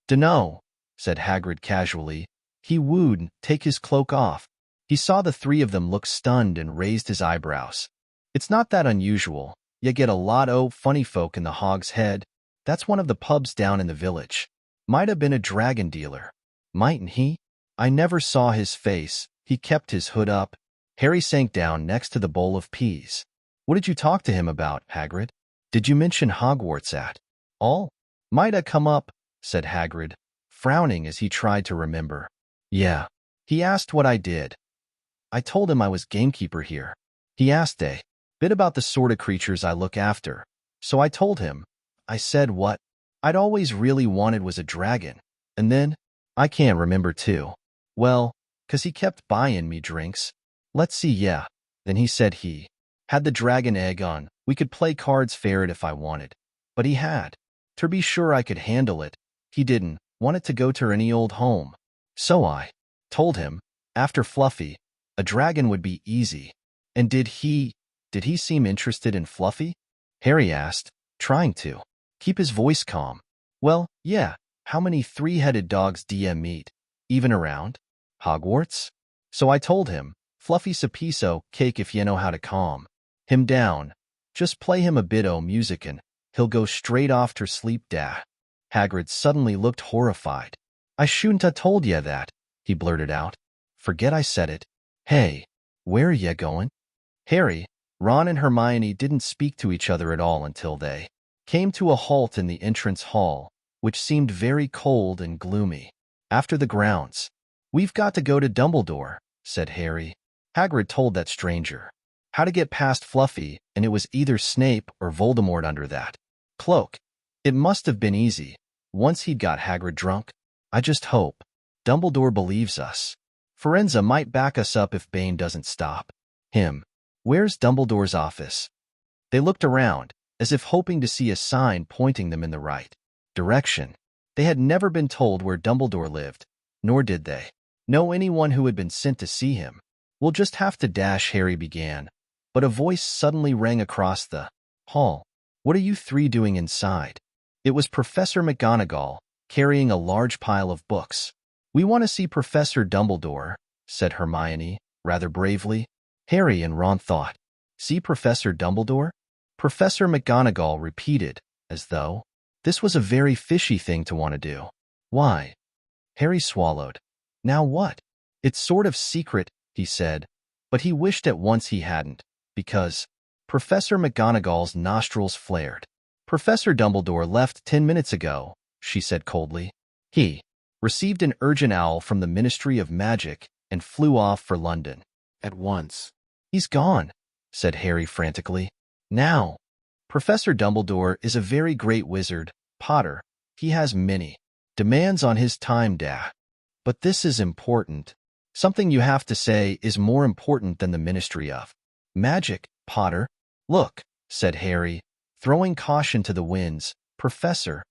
"Dunno," said Hagrid casually. "He wooed, take his cloak off." He saw the three of them look stunned and raised his eyebrows. "It's not that unusual. You get a lot o' funny folk in the Hog's Head. That's one of the pubs down in the village. Might have been a dragon dealer. Mightn't he? I never saw his face. He kept his hood up." Harry sank down next to the bowl of peas. "What did you talk to him about, Hagrid? Did you mention Hogwarts at all?" "Might have come up," said Hagrid, frowning as he tried to remember. "Yeah. He asked what I did. I told him I was gamekeeper here. He asked a bit about the sort of creatures I look after. So I told him. I said what I'd always really wanted was a dragon. And then, I can't remember too. Well, 'cause he kept buying me drinks. Let's see, yeah. Then he said he had the dragon egg on. We could play cards fair it if I wanted. But he had. To be sure I could handle it. He didn't want it to go to any old home. So I told him, after Fluffy, a dragon would be easy." "And did he seem interested in Fluffy?" Harry asked, trying to keep his voice calm. "Well, yeah. How many three-headed dogs DM meet? Even around Hogwarts?" So I told him, "Fluffy's a piece o' cake if you know how to calm him down. Just play him a bit o' music and he'll go straight off ter sleep da." Hagrid suddenly looked horrified. "I shouldn't ha' told ye that," he blurted out. "Forget I said it. Hey, where ye going?" Harry, Ron, and Hermione didn't speak to each other at all until they came to a halt in the entrance hall, which seemed very cold and gloomy. After the grounds. "We've got to go to Dumbledore," said Harry. Hagrid told that stranger how to get past Fluffy, and it was either Snape or Voldemort under that cloak. It must have been easy, once he'd got Hagrid drunk. "I just hope Dumbledore believes us. Firenze might back us up if Bane doesn't stop him. Where's Dumbledore's office?" They looked around, as if hoping to see a sign pointing them in the right direction. They had never been told where Dumbledore lived, nor did they know anyone who had been sent to see him. "We'll just have to dash," Harry began, but a voice suddenly rang across the hall. "What are you three doing inside?" It was Professor McGonagall, carrying a large pile of books. "We want to see Professor Dumbledore," said Hermione, rather bravely. Harry and Ron thought, "See Professor Dumbledore?" Professor McGonagall repeated, as though this was a very fishy thing to want to do. "Why?" Harry swallowed. "Now what?" "It's sort of secret," he said, but he wished at once he hadn't, because Professor McGonagall's nostrils flared. "Professor Dumbledore left 10 minutes ago," she said coldly. "He received an urgent owl from the Ministry of Magic and flew off for London at once." "He's gone," said Harry frantically. "Now." "Professor Dumbledore is a very great wizard, Potter. He has many demands on his time, But this is important. Something you have to say is more important than the Ministry of Magic, Potter." "Look," said Harry, throwing caution to the winds. "Professor,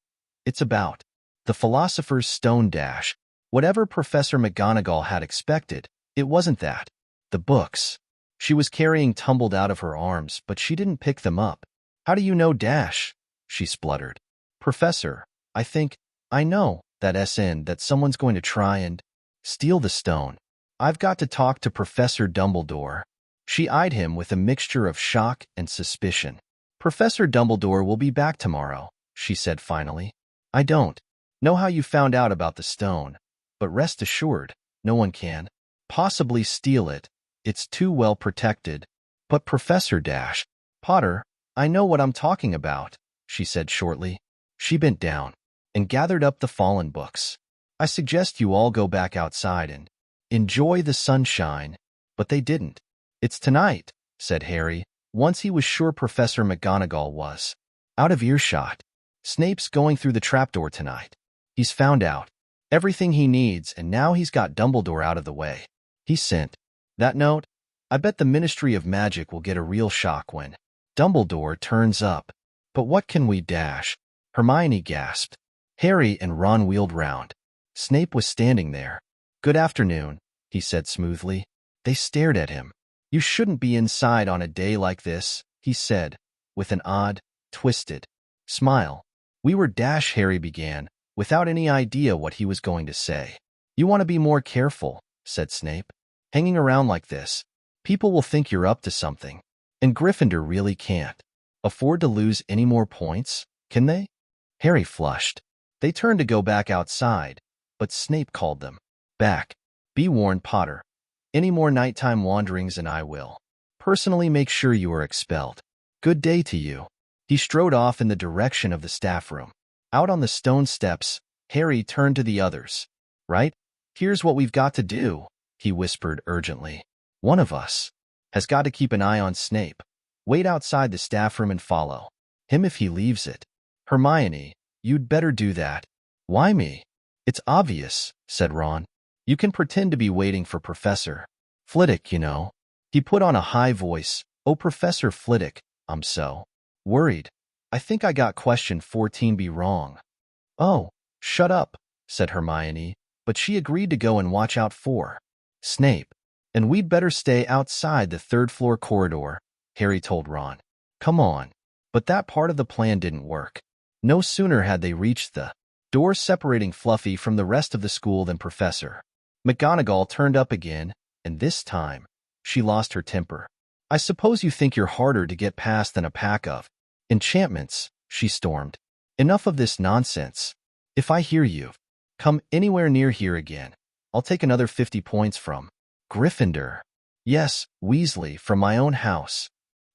it's about the Philosopher's Stone dash." Whatever Professor McGonagall had expected, it wasn't that. The books she was carrying tumbled out of her arms, but she didn't pick them up. "How do you know dash?" she spluttered. "Professor, I know that that someone's going to try and steal the stone. I've got to talk to Professor Dumbledore." She eyed him with a mixture of shock and suspicion. "Professor Dumbledore will be back tomorrow," she said finally. "I don't know how you found out about the stone, but rest assured, no one can possibly steal it. It's too well protected." "But Professor Potter, I know what I'm talking about," she said shortly. She bent down and gathered up the fallen books. "I suggest you all go back outside and enjoy the sunshine." But they didn't. "It's tonight," said Harry, once he was sure Professor McGonagall was out of earshot. "Snape's going through the trapdoor tonight. He's found out everything he needs, and now he's got Dumbledore out of the way. He sent That note? I bet the Ministry of Magic will get a real shock when Dumbledore turns up. But what can we dash? Hermione gasped. Harry and Ron wheeled round. Snape was standing there. Good afternoon, he said smoothly. They stared at him. You shouldn't be inside on a day like this, he said, with an odd, twisted smile. We were dash, Harry began, without any idea what he was going to say. You want to be more careful, said Snape. Hanging around like this, people will think you're up to something. And Gryffindor really can't afford to lose any more points, can they? Harry flushed. They turned to go back outside, but Snape called them back. Be warned, Potter. Any more nighttime wanderings and I will personally make sure you are expelled. Good day to you. He strode off in the direction of the staff room. Out on the stone steps, Harry turned to the others. Right? Here's what we've got to do, he whispered urgently. One of us has got to keep an eye on Snape. Wait outside the staff room and follow him if he leaves it. Hermione, you'd better do that. Why me? It's obvious, said Ron. You can pretend to be waiting for Professor Flitwick, you know. He put on a high voice. Oh, Professor Flitwick, I'm so worried. I think I got question 14B wrong. Oh, shut up, said Hermione, but she agreed to go and watch out for Snape. And we'd better stay outside the third-floor corridor, Harry told Ron. Come on. But that part of the plan didn't work. No sooner had they reached the door separating Fluffy from the rest of the school than Professor McGonagall turned up again, and this time, she lost her temper. I suppose you think you're harder to get past than a pack of enchantments, she stormed. Enough of this nonsense. If I hear you come anywhere near here again, I'll take another 50 points from Gryffindor. Yes, Weasley, from my own house.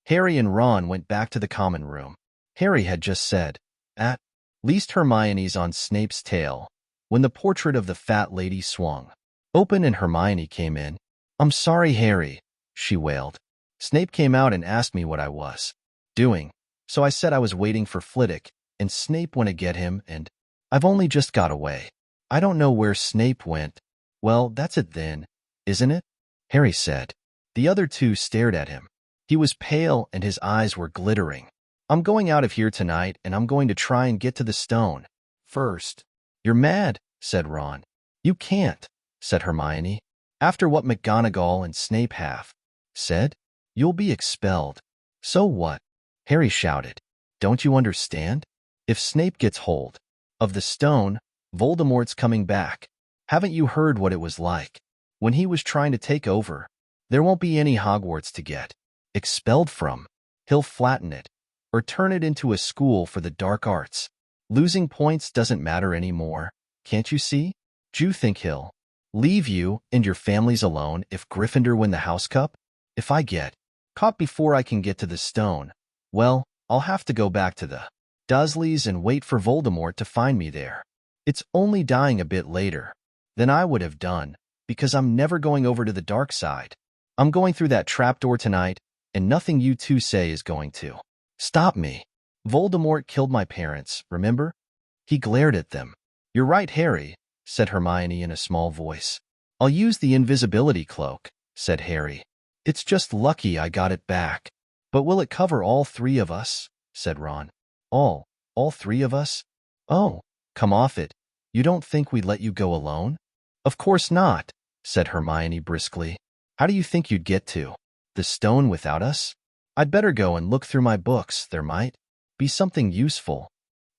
Harry and Ron went back to the common room. Harry had just said, at least Hermione's on Snape's tail, when the portrait of the fat lady swung open and Hermione came in. I'm sorry, Harry, she wailed. Snape came out and asked me what I was doing, so I said I was waiting for Flitwick, and Snape went to get him, and I've only just got away. I don't know where Snape went. Well, that's it then, isn't it? Harry said. The other two stared at him. He was pale and his eyes were glittering. I'm going out of here tonight, and I'm going to try and get to the stone first. You're mad, said Ron. You can't, said Hermione. After what McGonagall and Snape have said, you'll be expelled. So what? Harry shouted. Don't you understand? If Snape gets hold of the stone, Voldemort's coming back. Haven't you heard what it was like when he was trying to take over? There won't be any Hogwarts to get expelled from. He'll flatten it, or turn it into a school for the dark arts. Losing points doesn't matter anymore, can't you see? Do you think he'll leave you and your families alone if Gryffindor win the House Cup? If I get caught before I can get to the stone, well, I'll have to go back to the Dursleys and wait for Voldemort to find me there. It's only dying a bit later than I would have done, because I'm never going over to the dark side. I'm going through that trapdoor tonight, and nothing you two say is going to stop me. Voldemort killed my parents, remember? He glared at them. You're right, Harry, said Hermione in a small voice. I'll use the invisibility cloak, said Harry. It's just lucky I got it back. But will it cover all three of us? Said Ron. All three of us? Oh, come off it. You don't think we'd let you go alone? Of course not, said Hermione briskly. How do you think you'd get to the stone without us? I'd better go and look through my books. There might be something useful.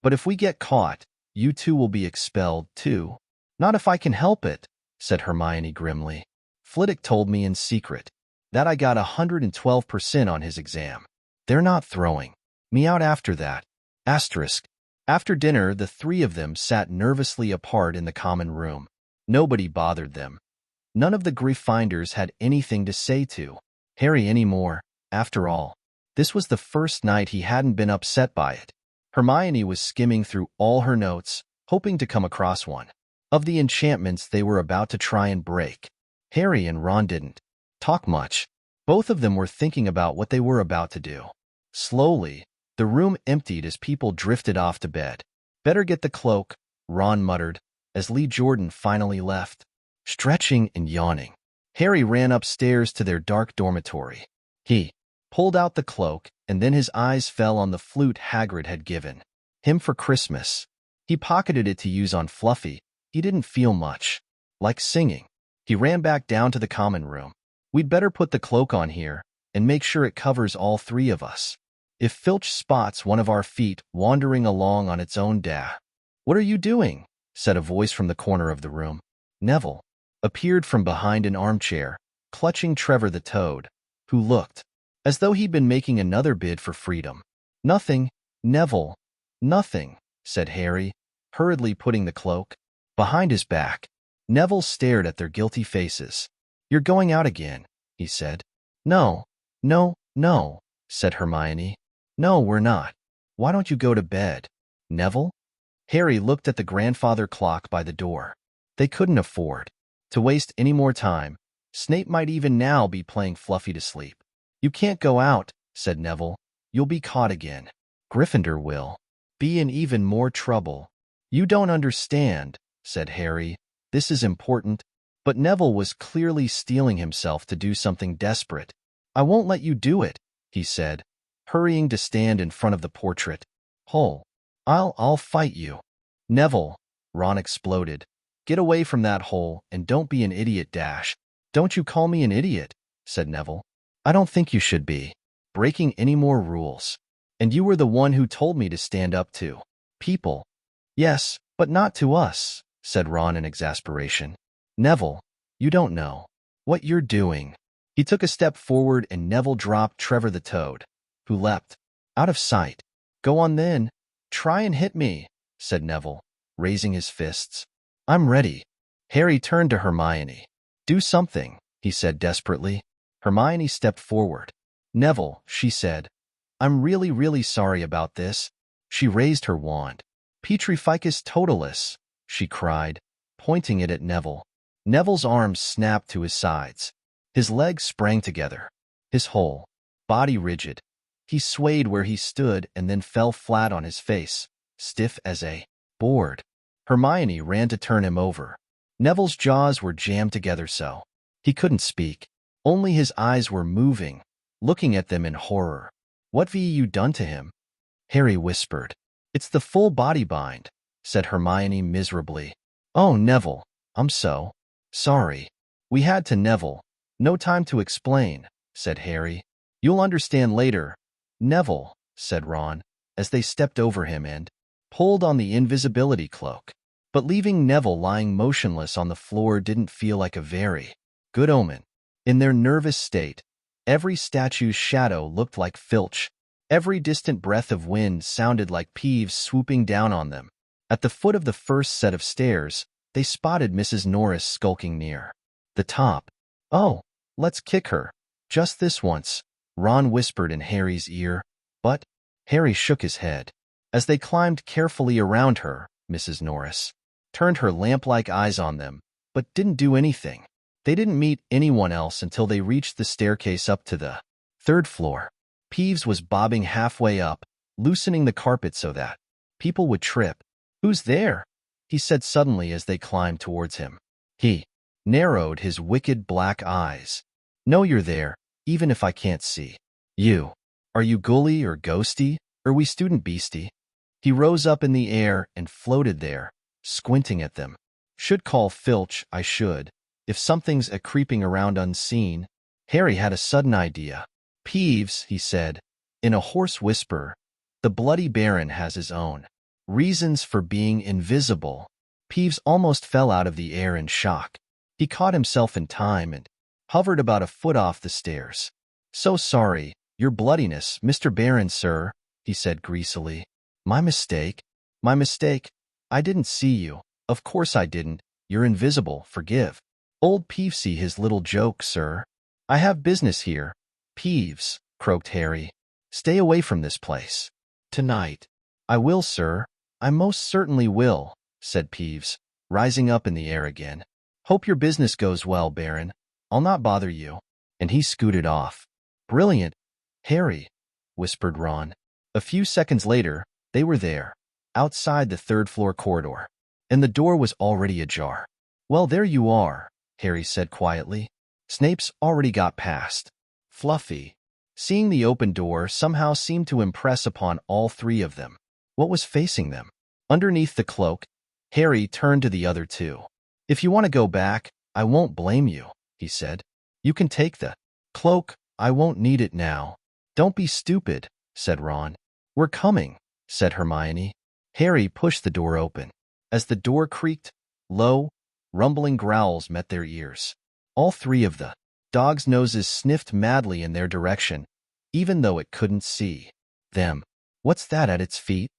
But if we get caught, you two will be expelled too. Not if I can help it, said Hermione grimly. Flitwick told me in secret that I got 112% on his exam. They're not throwing me out after that. Asterisk. After dinner, the three of them sat nervously apart in the common room. Nobody bothered them. None of the Gryffindors had anything to say to Harry anymore. After all, this was the first night he hadn't been upset by it. Hermione was skimming through all her notes, hoping to come across one of the enchantments they were about to try and break. Harry and Ron didn't talk much. Both of them were thinking about what they were about to do. Slowly, the room emptied as people drifted off to bed. Better get the cloak, Ron muttered, as Lee Jordan finally left. Stretching and yawning, Harry ran upstairs to their dark dormitory. He pulled out the cloak, and then his eyes fell on the flute Hagrid had given him for Christmas. He pocketed it to use on Fluffy. He didn't feel much like singing. He ran back down to the common room. We'd better put the cloak on here and make sure it covers all three of us. If Filch spots one of our feet wandering along on its own What are you doing? Said a voice from the corner of the room. Neville appeared from behind an armchair, clutching Trevor the Toad, who looked as though he'd been making another bid for freedom. Nothing, Neville, nothing, said Harry, hurriedly putting the cloak behind his back. Neville stared at their guilty faces. You're going out again, he said. No, no, no, said Hermione. No, we're not. Why don't you go to bed, Neville? Harry looked at the grandfather clock by the door. They couldn't afford to waste any more time. Snape might even now be playing Fluffy to sleep. You can't go out, said Neville. You'll be caught again. Gryffindor will be in even more trouble. You don't understand, said Harry. This is important. But Neville was clearly steeling himself to do something desperate. I won't let you do it, he said, hurrying to stand in front of the portrait. I'll fight you. Neville, Ron exploded. Get away from that hole and don't be an idiot, Don't you call me an idiot, said Neville. I don't think you should be breaking any more rules. And you were the one who told me to stand up to people. Yes, but not to us, said Ron in exasperation. Neville, you don't know what you're doing. He took a step forward and Neville dropped Trevor the Toad, who leapt out of sight. Go on then. Try and hit me, said Neville, raising his fists. I'm ready. Harry turned to Hermione. Do something, he said desperately. Hermione stepped forward. Neville, she said. I'm really, really sorry about this. She raised her wand. Petrificus totalis, she cried, pointing it at Neville. Neville's arms snapped to his sides. His legs sprang together, his whole body rigid. He swayed where he stood and then fell flat on his face, stiff as a board. Hermione ran to turn him over. Neville's jaws were jammed together so he couldn't speak. Only his eyes were moving, looking at them in horror. What have you done to him? Harry whispered. It's the full body bind, said Hermione miserably. Oh, Neville, I'm so sorry. We had to, Neville. No time to explain, said Harry. You'll understand later. Neville, said Ron, as they stepped over him and pulled on the invisibility cloak. But leaving Neville lying motionless on the floor didn't feel like a very good omen. In their nervous state, every statue's shadow looked like Filch. Every distant breath of wind sounded like Peeves swooping down on them. At the foot of the first set of stairs, they spotted Mrs. Norris skulking near the top. Oh, let's kick her. Just this once, Ron whispered in Harry's ear. But Harry shook his head. As they climbed carefully around her, Mrs. Norris turned her lamp-like eyes on them, but didn't do anything. They didn't meet anyone else until they reached the staircase up to the third floor. Peeves was bobbing halfway up, loosening the carpet so that people would trip. Who's there? He said suddenly as they climbed towards him. He narrowed his wicked black eyes. Know you're there, even if I can't see you. Are you ghouly or ghosty, or we student beastie? He rose up in the air and floated there, squinting at them. Should call Filch, I should. If something's a-creeping around unseen. Harry had a sudden idea. Peeves, he said, in a hoarse whisper, the Bloody Baron has his own reasons for being invisible. Peeves almost fell out of the air in shock. He caught himself in time and hovered about a foot off the stairs. So sorry, your bloodiness, Mr. Baron, sir, he said greasily. My mistake. My mistake. I didn't see you. Of course I didn't. You're invisible, forgive. Old Peevesy his little joke, sir. I have business here. Peeves, croaked Harry. Stay away from this place. Tonight. I will, sir. I most certainly will, said Peeves, rising up in the air again. Hope your business goes well, Baron. I'll not bother you. And he scooted off. Brilliant. Harry, whispered Ron. A few seconds later, they were there, outside the third-floor corridor, and the door was already ajar. Well, there you are, Harry said quietly. Snape's already got past. Fluffy, seeing the open door, somehow seemed to impress upon all three of them. What was facing them? Underneath the cloak, Harry turned to the other two. "If you want to go back, I won't blame you," he said. "You can take the cloak. I won't need it now." "Don't be stupid," said Ron. "We're coming," said Hermione. Harry pushed the door open. As the door creaked, low, rumbling growls met their ears. All three of the dogs' noses sniffed madly in their direction, even though it couldn't see them. "What's that at its feet?"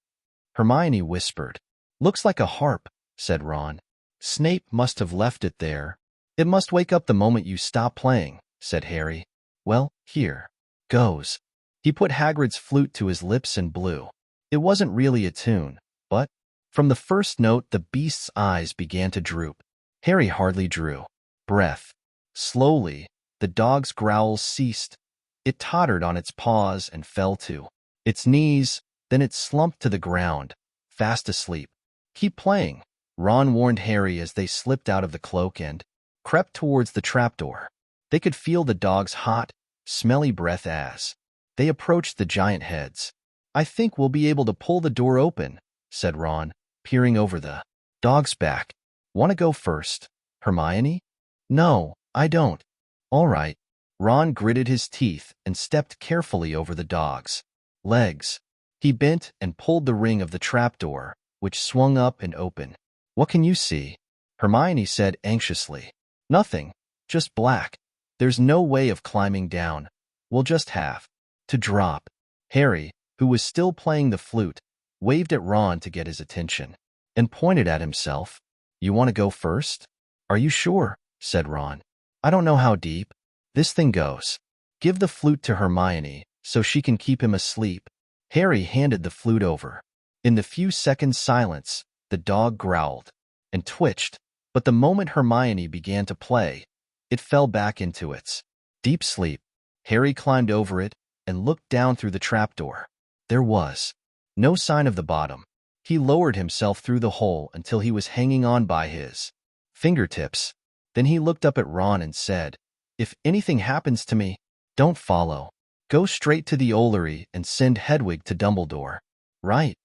Hermione whispered. "Looks like a harp," said Ron. "Snape must have left it there." "It must wake up the moment you stop playing," said Harry. "Well, here goes." He put Hagrid's flute to his lips and blew. It wasn't really a tune, but from the first note the beast's eyes began to droop. Harry hardly drew breath. Slowly, the dog's growls ceased. It tottered on its paws and fell to its knees, then it slumped to the ground, fast asleep. "Keep playing," Ron warned Harry as they slipped out of the cloak and crept towards the trapdoor. They could feel the dog's hot, smelly breath as they approached the giant heads. "I think we'll be able to pull the door open," said Ron, peering over the dog's back. "Want to go first, Hermione?" "No, I don't." "All right." Ron gritted his teeth and stepped carefully over the dog's legs. He bent and pulled the ring of the trapdoor, which swung up and open. "What can you see?" Hermione said anxiously. "Nothing, just black. There's no way of climbing down. We'll just have to drop." Harry, who was still playing the flute, waved at Ron to get his attention, and pointed at himself. "You want to go first?" "Are you sure?" said Ron. "I don't know how deep this thing goes." "Give the flute to Hermione so she can keep him asleep." Harry handed the flute over. In the few seconds' silence, the dog growled and twitched, but the moment Hermione began to play, it fell back into its deep sleep. Harry climbed over it and looked down through the trapdoor. There was no sign of the bottom. He lowered himself through the hole until he was hanging on by his fingertips. Then he looked up at Ron and said, "If anything happens to me, don't follow. Go straight to the Ollery and send Hedwig to Dumbledore." "Right,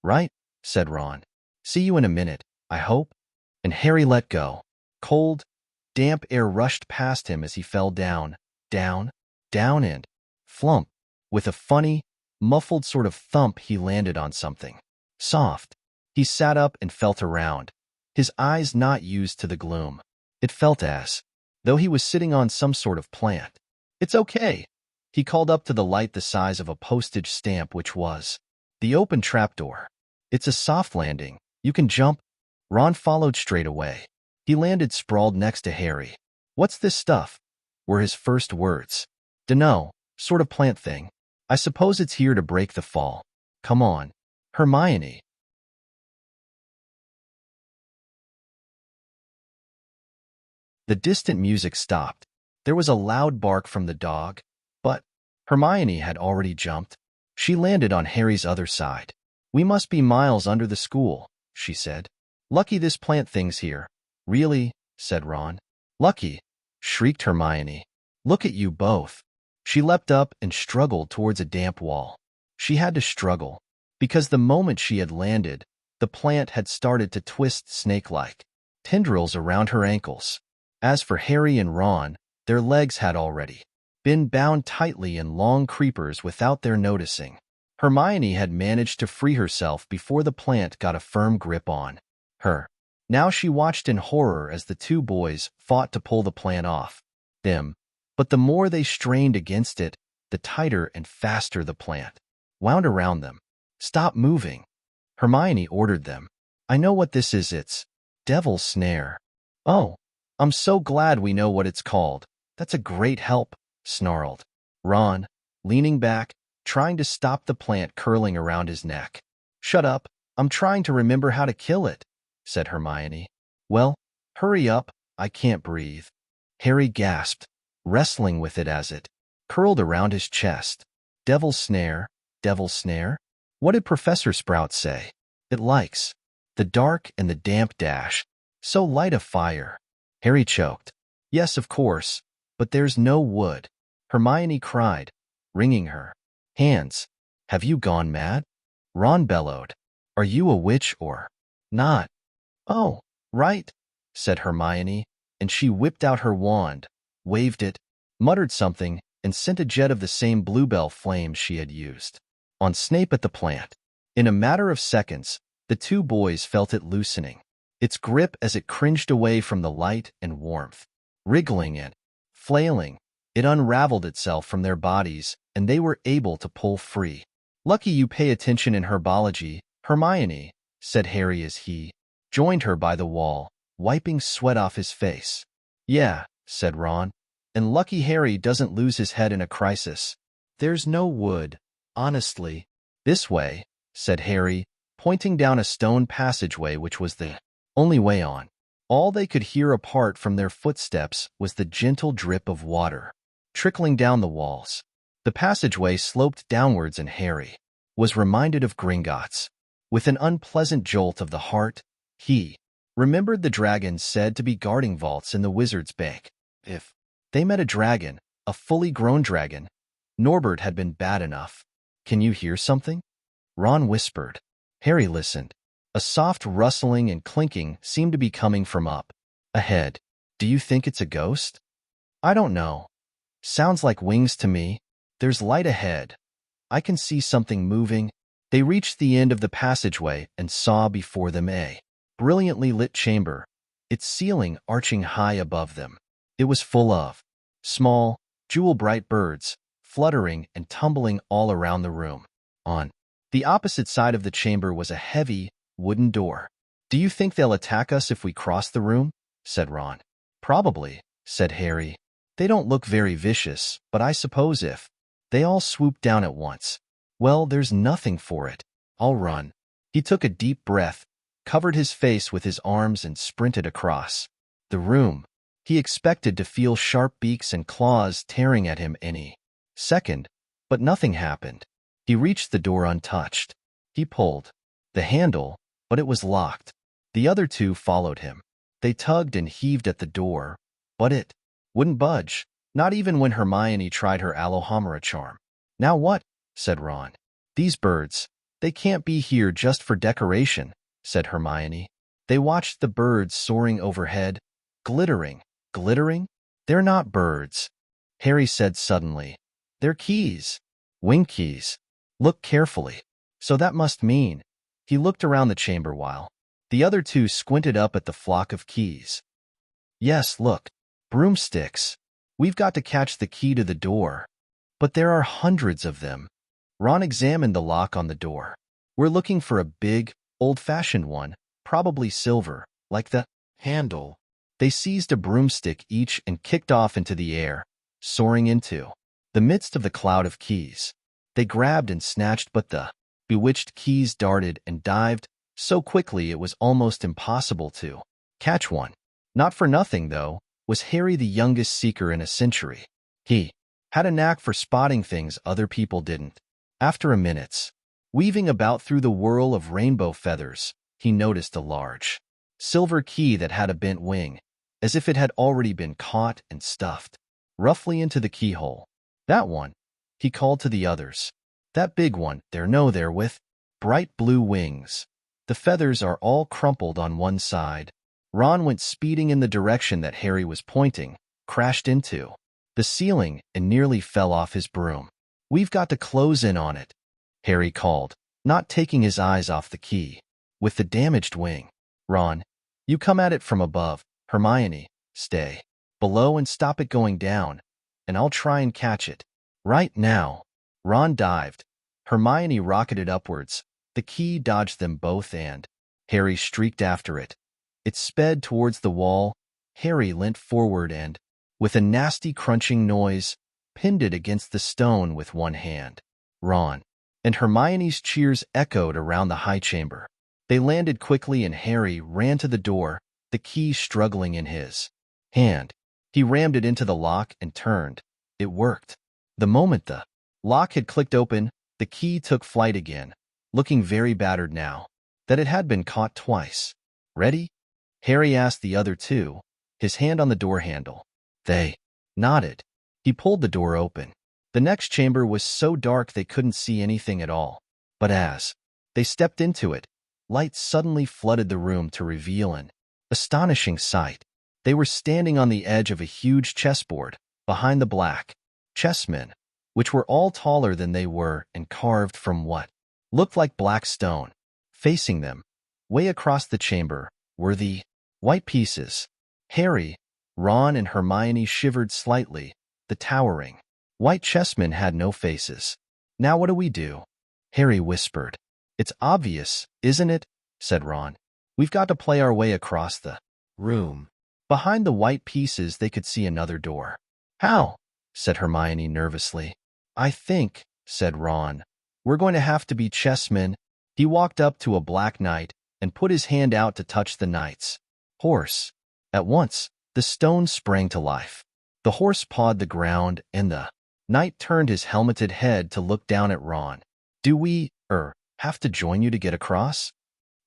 right," said Ron. "See you in a minute, I hope." And Harry let go. Cold, damp air rushed past him as he fell down, down, down, and flump. With a funny, muffled sort of thump, he landed on something soft. He sat up and felt around, his eyes not used to the gloom. It felt as though he was sitting on some sort of plant. "It's okay," he called up to the light the size of a postage stamp, which was the open trapdoor. "It's a soft landing. You can jump." Ron followed straight away. He landed sprawled next to Harry. "What's this stuff?" were his first words. "Dunno, sort of plant thing. I suppose it's here to break the fall. Come on, Hermione." The distant music stopped. There was a loud bark from the dog, but Hermione had already jumped. She landed on Harry's other side. "We must be miles under the school," she said. "Lucky this plant thing's here." "Really?" said Ron. "Lucky," shrieked Hermione. "Look at you both." She leapt up and struggled towards a damp wall. She had to struggle, because the moment she had landed, the plant had started to twist snake-like tendrils around her ankles. As for Harry and Ron, their legs had already been bound tightly in long creepers without their noticing. Hermione had managed to free herself before the plant got a firm grip on her. Now she watched in horror as the two boys fought to pull the plant off them, but the more they strained against it, the tighter and faster the plant wound around them. "Stop moving," Hermione ordered them. "I know what this is. It's Devil's Snare." "Oh, I'm so glad we know what it's called. That's a great help," snarled Ron, leaning back, trying to stop the plant curling around his neck. "Shut up, I'm trying to remember how to kill it," said Hermione. "Well, hurry up, I can't breathe." Harry gasped, wrestling with it as it curled around his chest. "Devil's Snare, Devil's Snare? What did Professor Sprout say? It likes the dark and the damp dash. So light a fire." Harry choked. "Yes, of course. But there's no wood, Hermione cried, wringing her hands. Have you gone mad? Ron bellowed. Are you a witch or not? Oh, right, said Hermione, and she whipped out her wand, waved it, muttered something, and sent a jet of the same bluebell flame she had used on Snape at the plant. In a matter of seconds, the two boys felt it loosening, its grip as it cringed away from the light and warmth. Wriggling and flailing, it unraveled itself from their bodies, and they were able to pull free. Lucky you pay attention in herbology, Hermione, said Harry as he joined her by the wall, wiping sweat off his face. Yeah, said Ron, and lucky Harry doesn't lose his head in a crisis. There's no wood, honestly. This way, said Harry, pointing down a stone passageway which was the only way on. All they could hear apart from their footsteps was the gentle drip of water trickling down the walls. The passageway sloped downwards, and Harry was reminded of Gringotts. With an unpleasant jolt of the heart, he remembered the dragons said to be guarding vaults in the wizard's bank. If they met a dragon, a fully grown dragon, Norbert had been bad enough. Can you hear something? Ron whispered. Harry listened. A soft rustling and clinking seemed to be coming from up ahead. Do you think it's a ghost? I don't know. Sounds like wings to me. There's light ahead. I can see something moving. They reached the end of the passageway and saw before them a brilliantly lit chamber, its ceiling arching high above them. It was full of small, jewel-bright birds, fluttering and tumbling all around the room. On the opposite side of the chamber was a heavy, wooden door. Do you think they'll attack us if we cross the room? Said Ron. Probably, said Harry. They don't look very vicious, but I suppose if they all swoop down at once, well, there's nothing for it. I'll run. He took a deep breath, covered his face with his arms, and sprinted across the room. He expected to feel sharp beaks and claws tearing at him any second, but nothing happened. He reached the door untouched. He pulled the handle, but it was locked. The other two followed him. They tugged and heaved at the door, but it wouldn't budge, not even when Hermione tried her Alohomora charm. Now what? Said Ron. These birds, they can't be here just for decoration, said Hermione. They watched the birds soaring overhead, glittering. Glittering? They're not birds, Harry said suddenly. They're keys. Wing keys. Look carefully. So that must mean. He looked around the chamber while the other two squinted up at the flock of keys. Yes, look. Broomsticks. We've got to catch the key to the door. But there are hundreds of them. Ron examined the lock on the door. We're looking for a big, old-fashioned one, probably silver, like the handle. They seized a broomstick each and kicked off into the air, soaring into the midst of the cloud of keys. They grabbed and snatched, but the bewitched keys darted and dived so quickly it was almost impossible to catch one. Not for nothing, though, was Harry the youngest seeker in a century. He had a knack for spotting things other people didn't. After a minute's weaving about through the whirl of rainbow feathers, he noticed a large silver key that had a bent wing, as if it had already been caught and stuffed roughly into the keyhole. That one, he called to the others. That big one, there with bright blue wings. The feathers are all crumpled on one side. Ron went speeding in the direction that Harry was pointing, crashed into the ceiling, and nearly fell off his broom. We've got to close in on it, Harry called, not taking his eyes off the key. With the damaged wing. Ron, you come at it from above. Hermione, stay below and stop it going down, and I'll try and catch it. Right now. Ron dived. Hermione rocketed upwards. The key dodged them both, and Harry streaked after it. It sped towards the wall. Harry leant forward and, with a nasty crunching noise, pinned it against the stone with one hand. Ron and Hermione's cheers echoed around the high chamber. They landed quickly, and Harry ran to the door, the key struggling in his hand. He rammed it into the lock and turned. It worked. The moment the lock had clicked open, the key took flight again, looking very battered now that it had been caught twice. Ready? Harry asked the other two, his hand on the door handle. They nodded. He pulled the door open. The next chamber was so dark they couldn't see anything at all. But as they stepped into it, light suddenly flooded the room to reveal an astonishing sight. They were standing on the edge of a huge chessboard, behind the black chessmen, which were all taller than they were and carved from what looked like black stone. Facing them, way across the chamber, were the white pieces. Harry, Ron, and Hermione shivered slightly. The towering white chessmen had no faces. "Now what do we do?" Harry whispered. "It's obvious, isn't it?" said Ron. "We've got to play our way across the room." Behind the white pieces they could see another door. "How?" said Hermione nervously. "I think," said Ron, "we're going to have to be chessmen." He walked up to a black knight and put his hand out to touch the knight's horse. At once, the stone sprang to life. The horse pawed the ground, and the knight turned his helmeted head to look down at Ron. "Do we, have to join you to get across?"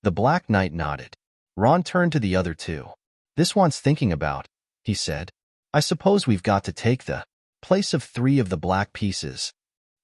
The Black Knight nodded. Ron turned to the other two. "This wants thinking about," he said. "I suppose we've got to take the place of 3 of the black pieces."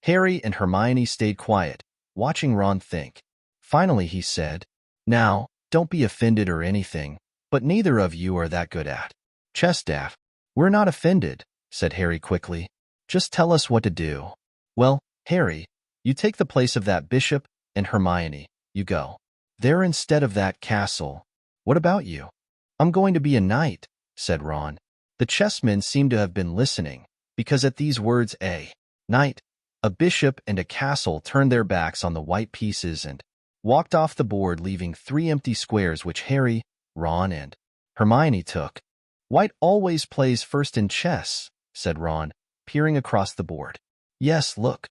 Harry and Hermione stayed quiet, watching Ron think. Finally he said, "Now, don't be offended or anything, but neither of you are that good at chess, Daff." "We're not offended," said Harry quickly. "Just tell us what to do." "Well, Harry, you take the place of that bishop, and Hermione, you go there instead of that castle. What about you?" "I'm going to be a knight," said Ron. The chessmen seemed to have been listening, because at these words a knight, a bishop, and a castle turned their backs on the white pieces and walked off the board, leaving 3 empty squares which Harry, Ron, and Hermione took. "White always plays first in chess," said Ron, peering across the board. "Yes, look."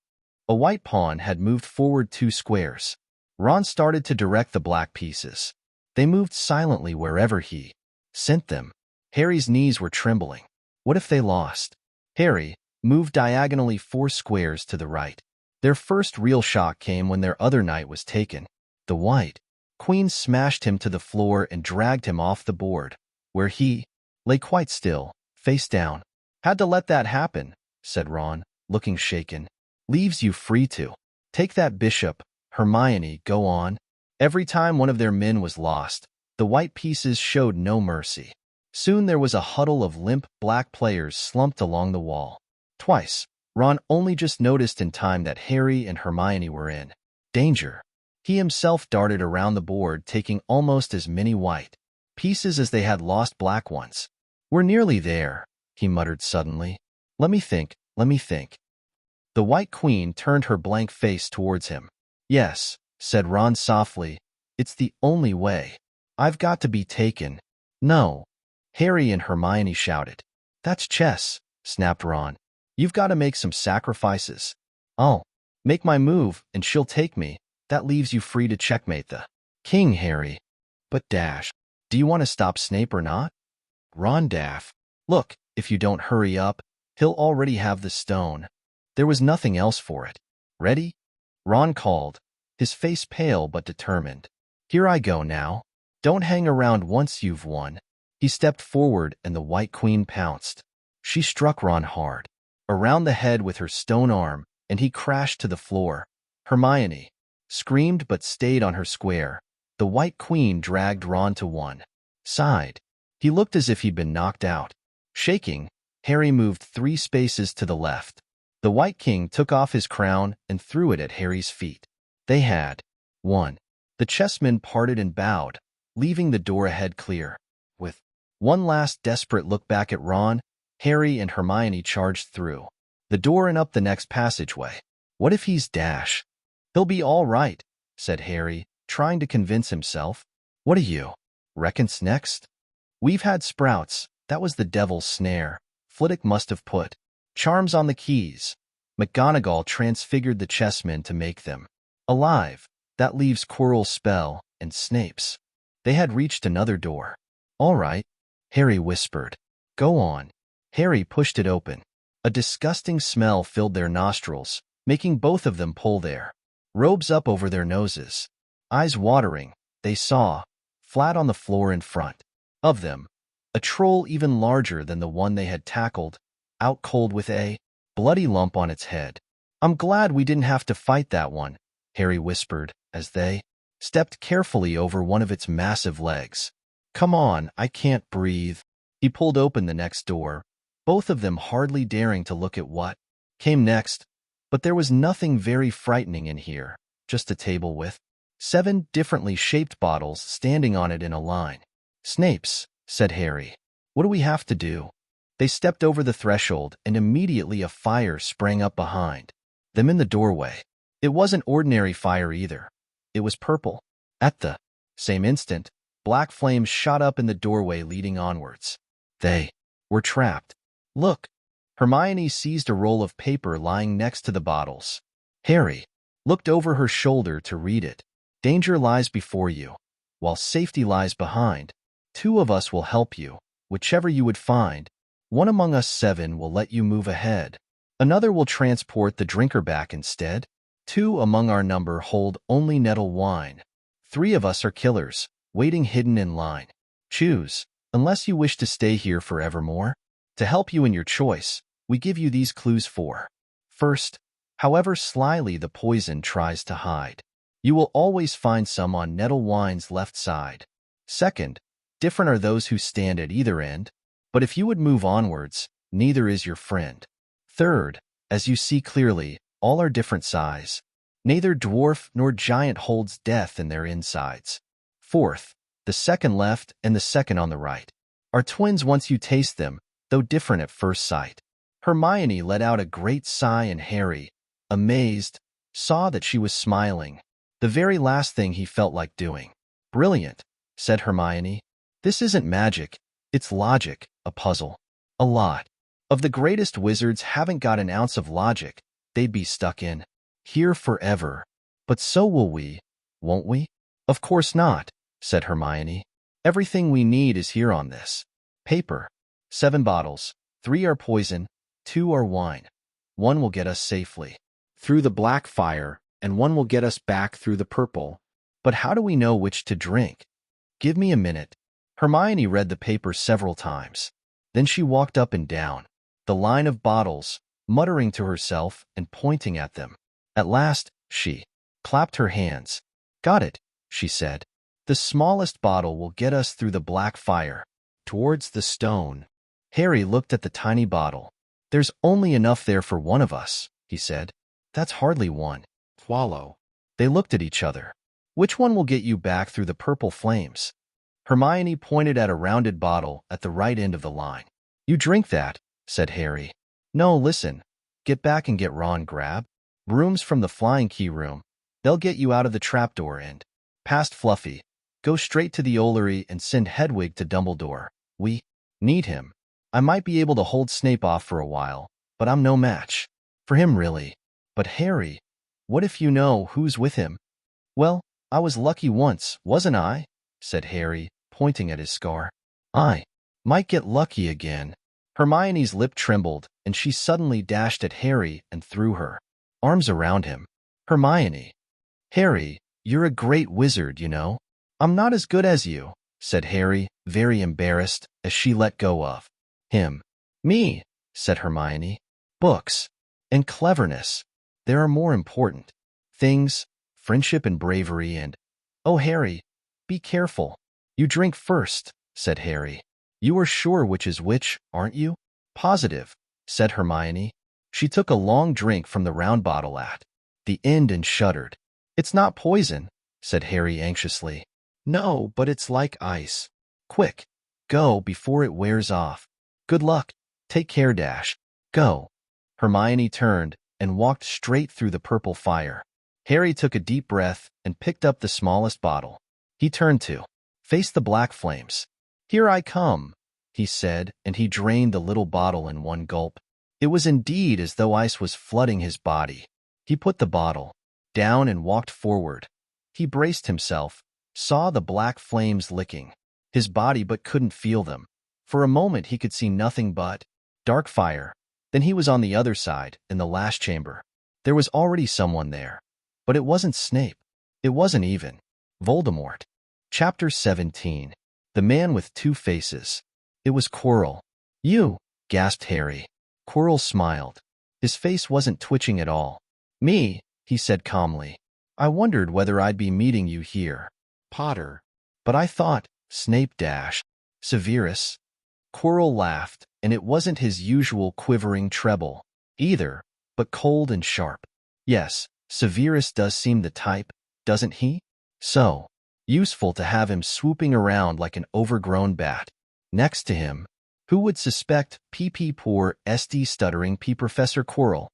A white pawn had moved forward 2 squares. Ron started to direct the black pieces. They moved silently wherever he sent them. Harry's knees were trembling. What if they lost? Harry moved diagonally 4 squares to the right. Their first real shock came when their other knight was taken. The white queen smashed him to the floor and dragged him off the board, where he lay quite still, face down. "Had to let that happen," said Ron, looking shaken. "Leaves you free to take that bishop." Hermione, go on. Every time one of their men was lost, the white pieces showed no mercy. Soon there was a huddle of limp black players slumped along the wall. Twice, Ron only just noticed in time that Harry and Hermione were in danger. He himself darted around the board, taking almost as many white pieces as they had lost black ones. "We're nearly there," he muttered suddenly. Let me think. The White Queen turned her blank face towards him. "Yes," said Ron softly, "it's the only way. I've got to be taken." "No," Harry and Hermione shouted. "That's chess," snapped Ron. "You've got to make some sacrifices." "I'll make my move, and she'll take me. That leaves you free to checkmate the king, Harry." "But Dash, do you want to stop Snape or not?" "Ron Daff, look, if you don't hurry up, he'll already have the stone." There was nothing else for it. "Ready?" Ron called, his face pale but determined. "Here I go now. Don't hang around once you've won." He stepped forward and the White Queen pounced. She struck Ron hard around the head with her stone arm, and he crashed to the floor. Hermione screamed but stayed on her square. The White Queen dragged Ron to one side. He looked as if he'd been knocked out. Shaking, Harry moved 3 spaces to the left. The White King took off his crown and threw it at Harry's feet. They had won. The chessmen parted and bowed, leaving the door ahead clear. With one last desperate look back at Ron, Harry and Hermione charged through the door and up the next passageway. "What if he's Dash?" "He'll be all right," said Harry, trying to convince himself. "What do you reckon's next?" "We've had sprouts. That was the devil's snare. Flitwick must have put charms on the keys. McGonagall transfigured the chessmen to make them alive. That leaves Quirrell's spell and Snape's." They had reached another door. "All right," Harry whispered. "Go on." Harry pushed it open. A disgusting smell filled their nostrils, making both of them pull their robes up over their noses. Eyes watering, they saw, flat on the floor in front of them, a troll even larger than the one they had tackled. out cold with a bloody lump on its head. I'm glad we didn't have to fight that one, Harry whispered as they stepped carefully over one of its massive legs. Come on, I can't breathe. He pulled open the next door, both of them hardly daring to look at what came next. But there was nothing very frightening in here, just a table with 7 differently shaped bottles standing on it in a line. Snape's, said Harry. What do we have to do? They stepped over the threshold, and immediately a fire sprang up behind them in the doorway. It wasn't ordinary fire either. It was purple. At the same instant, black flames shot up in the doorway leading onwards. They were trapped. Look! Hermione seized a roll of paper lying next to the bottles. Harry looked over her shoulder to read it. Danger lies before you, while safety lies behind. 2 of us will help you, whichever you would find. 1 among us 7 will let you move ahead. Another will transport the drinker back instead. 2 among our number hold only nettle wine. 3 of us are killers, waiting hidden in line. Choose, unless you wish to stay here forevermore. To help you in your choice, we give you these clues for. First, however slyly the poison tries to hide, you will always find some on nettle wine's left side. Second, different are those who stand at either end, but if you would move onwards, neither is your friend. Third, as you see clearly, all are different size. Neither dwarf nor giant holds death in their insides. Fourth, the second left and the second on the right are twins once you taste them, though different at first sight. Hermione let out a great sigh, and Harry, amazed, saw that she was smiling, the very last thing he felt like doing. Brilliant, said Hermione. This isn't magic, it's logic, a puzzle. A lot of the greatest wizards haven't got an ounce of logic. They'd be stuck in here forever. But so will we, won't we? Of course not, said Hermione. Everything we need is here on this paper. 7 bottles, 3 are poison, 2 are wine. 1 will get us safely through the black fire, and 1 will get us back through the purple. But how do we know which to drink? Give me a minute. Hermione read the paper several times. Then she walked up and down the line of bottles, muttering to herself and pointing at them. At last, she clapped her hands. Got it, she said. The smallest bottle will get us through the black fire, towards the stone. Harry looked at the tiny bottle. There's only enough there for 1 of us, he said. That's hardly 1. Swallow. They looked at each other. Which one will get you back through the purple flames? Hermione pointed at a rounded bottle at the right end of the line. You drink that, said Harry. No, listen. Get back and get Ron. Grab brooms from the flying key room. They'll get you out of the trapdoor and past Fluffy. Go straight to the Ollery and send Hedwig to Dumbledore. We need him. I might be able to hold Snape off for a while, but I'm no match for him, really. But Harry, what if you know who's with him? Well, I was lucky once, wasn't I? Said Harry, pointing at his scar. I might get lucky again. Hermione's lip trembled, and she suddenly dashed at Harry and threw her arms around him. Hermione. Harry, you're a great wizard, you know. I'm not as good as you, said Harry, very embarrassed, as she let go of him. Me, said Hermione. Books and cleverness. There are more important things, friendship and bravery and... Oh, Harry, be careful. You drink first, said Harry. You are sure which is which, aren't you? Positive, said Hermione. She took a long drink from the round bottle at the end and shuddered. It's not poison, said Harry anxiously. No, but it's like ice. Quick, go before it wears off. Good luck. Take care, Dash. Go. Hermione turned and walked straight through the purple fire. Harry took a deep breath and picked up the smallest bottle. He turned to face the black flames. Here I come, he said, and he drained the little bottle in one gulp. It was indeed as though ice was flooding his body. He put the bottle down and walked forward. He braced himself, saw the black flames licking his body but couldn't feel them. For a moment he could see nothing but dark fire. Then he was on the other side, in the last chamber. There was already someone there. But it wasn't Snape. It wasn't even Voldemort. Chapter 17. The Man with Two Faces. It was Quirrell. You, gasped Harry. Quirrell smiled. His face wasn't twitching at all. Me, he said calmly. I wondered whether I'd be meeting you here, Potter. But I thought, Snape dash. Severus. Quirrell laughed, and it wasn't his usual quivering treble, either, but cold and sharp. Yes, Severus does seem the type, doesn't he? So useful to have him swooping around like an overgrown bat. Next to him, who would suspect poor SD stuttering Professor Quirrell?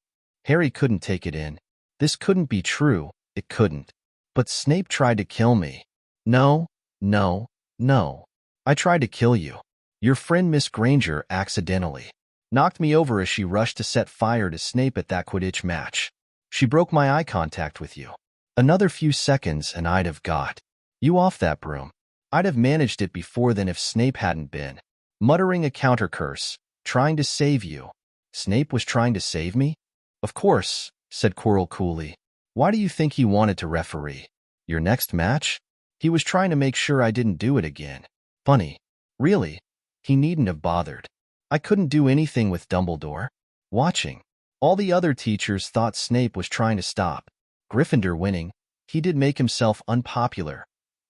Harry couldn't take it in. This couldn't be true, it couldn't. But Snape tried to kill me. No, no, no. I tried to kill you. Your friend Miss Granger accidentally knocked me over as she rushed to set fire to Snape at that Quidditch match. She broke my eye contact with you. Another few seconds and I'd have got you off that broom. I'd have managed it before then if Snape hadn't been muttering a counter curse, trying to save you. Snape was trying to save me? Of course, said Quirrell coolly. Why do you think he wanted to referee your next match? He was trying to make sure I didn't do it again. Funny. Really, he needn't have bothered. I couldn't do anything with Dumbledore watching. All the other teachers thought Snape was trying to stop Gryffindor winning. He did make himself unpopular.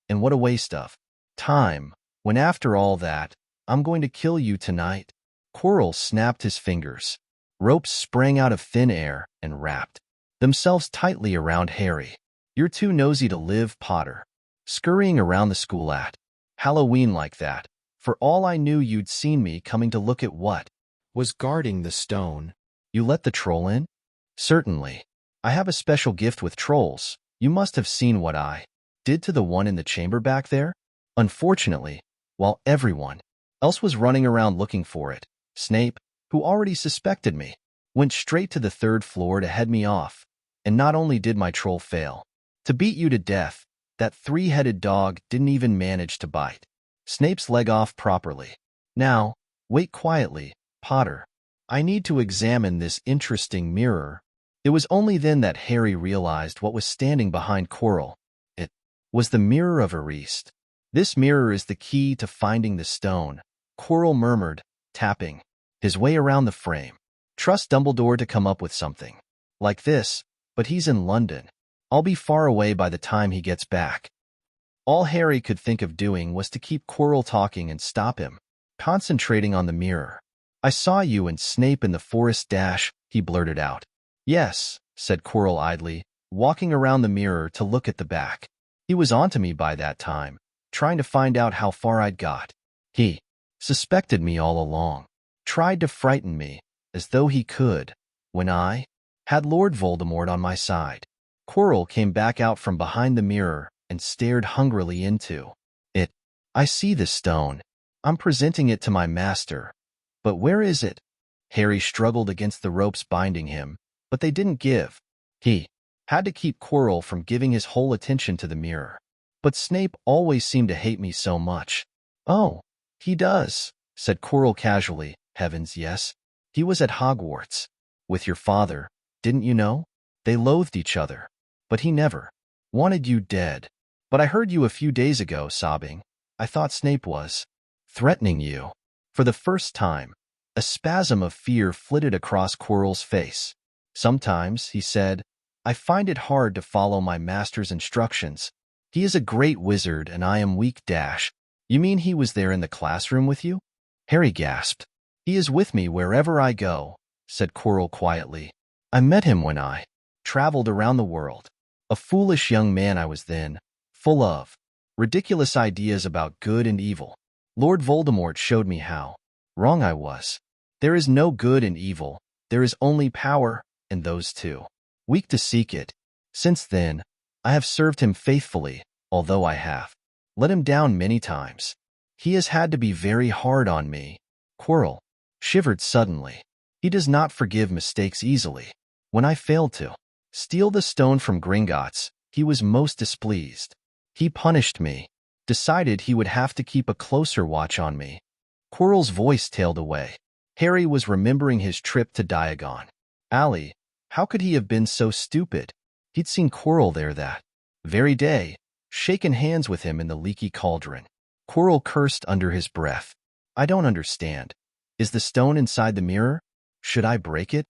And what a waste of time, when after all that, I'm going to kill you tonight. Quirrell snapped his fingers. Ropes sprang out of thin air and wrapped themselves tightly around Harry. You're too nosy to live, Potter. Scurrying around the school at Halloween like that. For all I knew, you'd seen me coming to look at what was guarding the stone. You let the troll in? Certainly. I have a special gift with trolls. You must have seen what I did to the one in the chamber back there. Unfortunately, while everyone else was running around looking for it, Snape, who already suspected me, went straight to the third floor to head me off. And not only did my troll fail to beat you to death, that three-headed dog didn't even manage to bite Snape's leg off properly. Now, wait quietly, Potter. I need to examine this interesting mirror. It was only then that Harry realized what was standing behind Quirrell. It was the mirror of Ariste. This mirror is the key to finding the stone, Quirrell murmured, tapping his way around the frame. Trust Dumbledore to come up with something like this, but he's in London. I'll be far away by the time he gets back. All Harry could think of doing was to keep Quirrell talking and stop him, concentrating on the mirror. I saw you and Snape in the forest dash, he blurted out. Yes, said Quirrell idly, walking around the mirror to look at the back. He was onto me by that time, trying to find out how far I'd got. He suspected me all along, tried to frighten me, as though he could, when I had Lord Voldemort on my side. Quirrell came back out from behind the mirror and stared hungrily into it. I see the stone. I'm presenting it to my master. But where is it? Harry struggled against the ropes binding him, but they didn't give. He had to keep Quirrell from giving his whole attention to the mirror. But Snape always seemed to hate me so much. Oh, he does, said Quirrell casually. Heavens, yes. He was at Hogwarts with your father, didn't you know? They loathed each other, but he never wanted you dead. But I heard you a few days ago sobbing. I thought Snape was threatening you. For the first time, a spasm of fear flitted across Quirrell's face. Sometimes, he said, I find it hard to follow my master's instructions. He is a great wizard and I am weak dash. You mean he was there in the classroom with you? Harry gasped. He is with me wherever I go, said Quirrell quietly. I met him when I traveled around the world. A foolish young man I was then, full of ridiculous ideas about good and evil. Lord Voldemort showed me how wrong I was. There is no good and evil. There is only power, and those two weak to seek it. Since then, I have served him faithfully, although I have let him down many times. He has had to be very hard on me. Quirrell shivered suddenly. He does not forgive mistakes easily. When I failed to steal the stone from Gringotts, he was most displeased. He punished me, decided he would have to keep a closer watch on me. Quirrell's voice tailed away. Harry was remembering his trip to Diagon Alley. How could he have been so stupid? He'd seen Quirrell there that very day, shaken hands with him in the leaky cauldron. Quirrell cursed under his breath. I don't understand. Is the stone inside the mirror? Should I break it?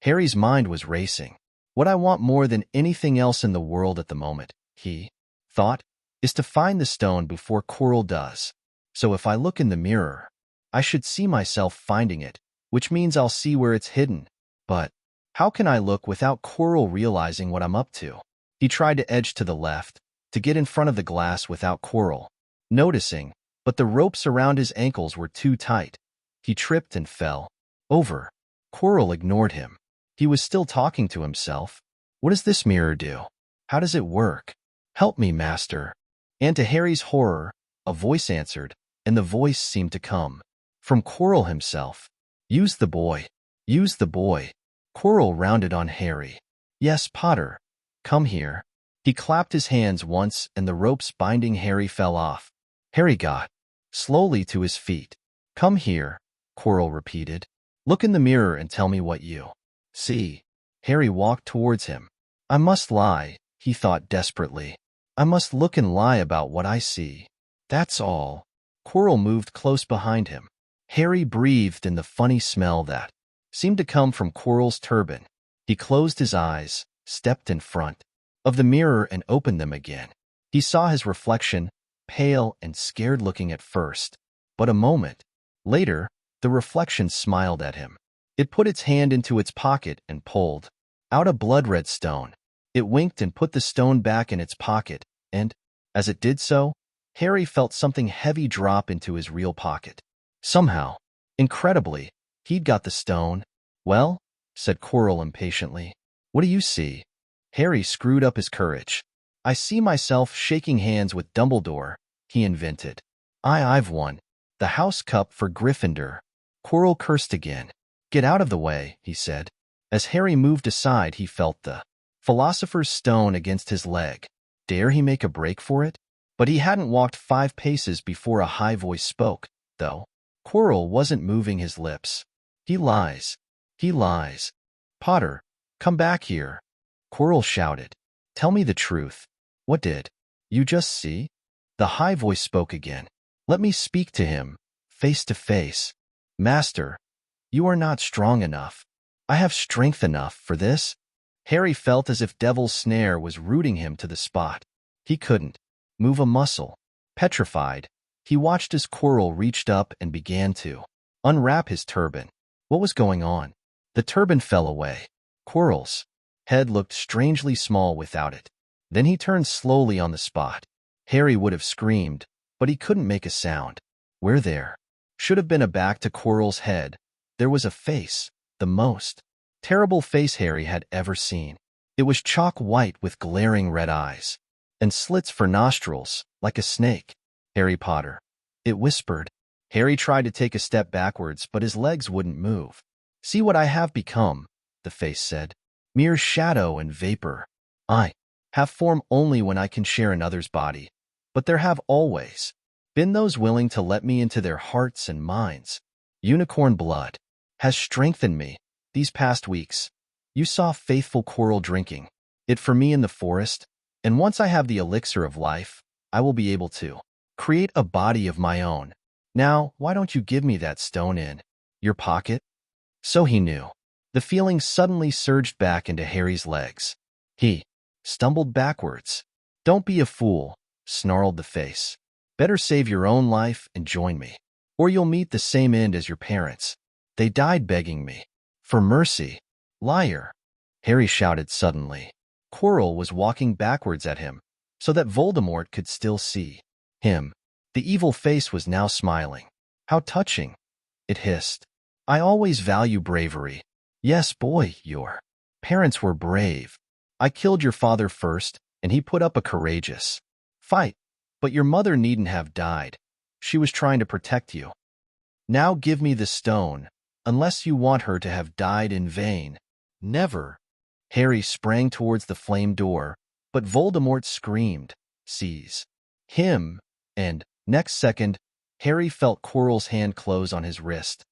Harry's mind was racing. What I want more than anything else in the world at the moment, he thought, is to find the stone before Quirrell does. So if I look in the mirror, I should see myself finding it, which means I'll see where it's hidden. But how can I look without Quirrell realizing what I'm up to? He tried to edge to the left, to get in front of the glass without Quirrell noticing, but the ropes around his ankles were too tight. He tripped and fell over. Quirrell ignored him. He was still talking to himself. What does this mirror do? How does it work? Help me, master. And to Harry's horror, a voice answered, and the voice seemed to come from Quirrell himself. Use the boy. Use the boy. Quirrell rounded on Harry. Yes, Potter. Come here. He clapped his hands once and the ropes binding Harry fell off. Harry got slowly to his feet. Come here, Quirrell repeated. Look in the mirror and tell me what you see. Harry walked towards him. I must lie, he thought desperately. I must look and lie about what I see. That's all. Quirrell moved close behind him. Harry breathed in the funny smell that seemed to come from Quirrell's turban. He closed his eyes, stepped in front of the mirror and opened them again. He saw his reflection, pale and scared-looking at first. But a moment later, the reflection smiled at him. It put its hand into its pocket and pulled out a blood-red stone. It winked and put the stone back in its pocket, and, as it did so, Harry felt something heavy drop into his real pocket. Somehow, incredibly, he'd got the stone. Well, said Quirrell impatiently. What do you see? Harry screwed up his courage. I see myself shaking hands with Dumbledore, he invented. I've won. The House Cup for Gryffindor. Quirrell cursed again. Get out of the way, he said. As Harry moved aside, he felt the Philosopher's Stone against his leg. Dare he make a break for it? But he hadn't walked 5 paces before a high voice spoke, though. Quirrell wasn't moving his lips. He lies. He lies. Potter, come back here. Quirrell shouted. Tell me the truth. What did you just see? The high voice spoke again. Let me speak to him, face to face. Master, you are not strong enough. I have strength enough for this. Harry felt as if Devil's Snare was rooting him to the spot. He couldn't move a muscle. Petrified, he watched as Quirrell reached up and began to unwrap his turban. What was going on? The turban fell away. Quirrell's head looked strangely small without it. Then he turned slowly on the spot. Harry would have screamed, but he couldn't make a sound. Where there should have been a back to Quirrell's head, there was a face, the most terrible face Harry had ever seen. It was chalk white with glaring red eyes, and slits for nostrils, like a snake. Harry Potter, it whispered. Harry tried to take a step backwards, but his legs wouldn't move. See what I have become, the face said. Mere shadow and vapor. I have form only when I can share another's body, but there have always been those willing to let me into their hearts and minds. Unicorn blood has strengthened me these past weeks. You saw faithful Quirrell drinking it for me in the forest, and once I have the elixir of life, I will be able to create a body of my own. Now, why don't you give me that stone in your pocket? So he knew. The feeling suddenly surged back into Harry's legs. He stumbled backwards. Don't be a fool, snarled the face. Better save your own life and join me, or you'll meet the same end as your parents. They died begging me for mercy. Liar, Harry shouted suddenly. Quirrell was walking backwards at him, so that Voldemort could still see him. The evil face was now smiling. How touching, it hissed. I always value bravery. Yes, boy, your parents were brave. I killed your father first, and he put up a courageous fight. But your mother needn't have died. She was trying to protect you. Now give me the stone, unless you want her to have died in vain. Never. Harry sprang towards the flame door, but Voldemort screamed, seize him, and, next second, Harry felt Quirrell's hand close on his wrist.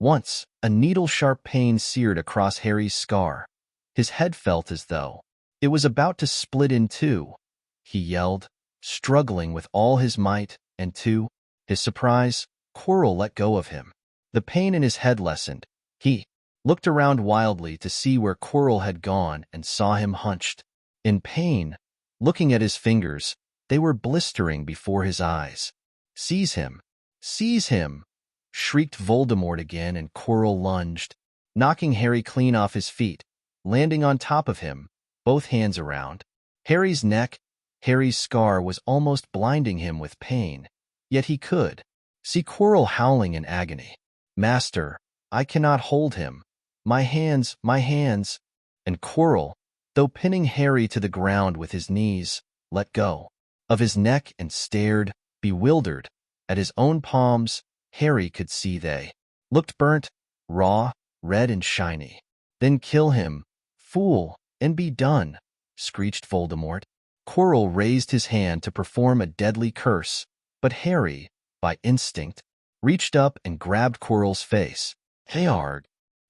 Once, a needle-sharp pain seared across Harry's scar. His head felt as though it was about to split in two. He yelled, struggling with all his might, and to his surprise, Quirrell let go of him. The pain in his head lessened. He looked around wildly to see where Quirrell had gone and saw him hunched. In pain, looking at his fingers, they were blistering before his eyes. "Seize him! Seize him!" shrieked Voldemort again, and Quirrell lunged, knocking Harry clean off his feet, landing on top of him, both hands around Harry's neck. Harry's scar was almost blinding him with pain, yet he could see Quirrell howling in agony. "Master, I cannot hold him. My hands, my hands!" And Quirrell, though pinning Harry to the ground with his knees, let go of his neck and stared, bewildered, at his own palms. Harry could see they looked burnt, raw, red and shiny. "Then kill him, fool, and be done," screeched Voldemort. Quirrell raised his hand to perform a deadly curse, but Harry, by instinct, reached up and grabbed Quirrell's face. "Hey-arg!"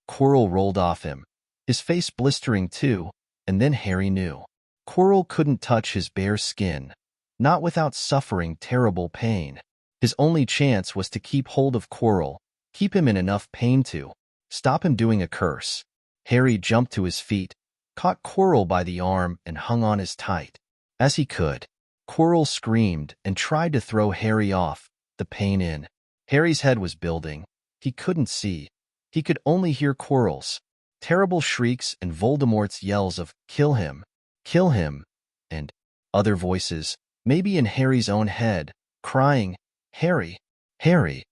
Quirrell rolled off him, his face blistering too, and then Harry knew. Quirrell couldn't touch his bare skin, not without suffering terrible pain. His only chance was to keep hold of Quirrell, keep him in enough pain to stop him doing a curse. Harry jumped to his feet, caught Quirrell by the arm, and hung on as tight as he could. Quirrell screamed and tried to throw Harry off, the pain in Harry's head was building. He couldn't see. He could only hear Quirrell's terrible shrieks and Voldemort's yells of kill him, and other voices, maybe in Harry's own head, crying, "Harry, Harry."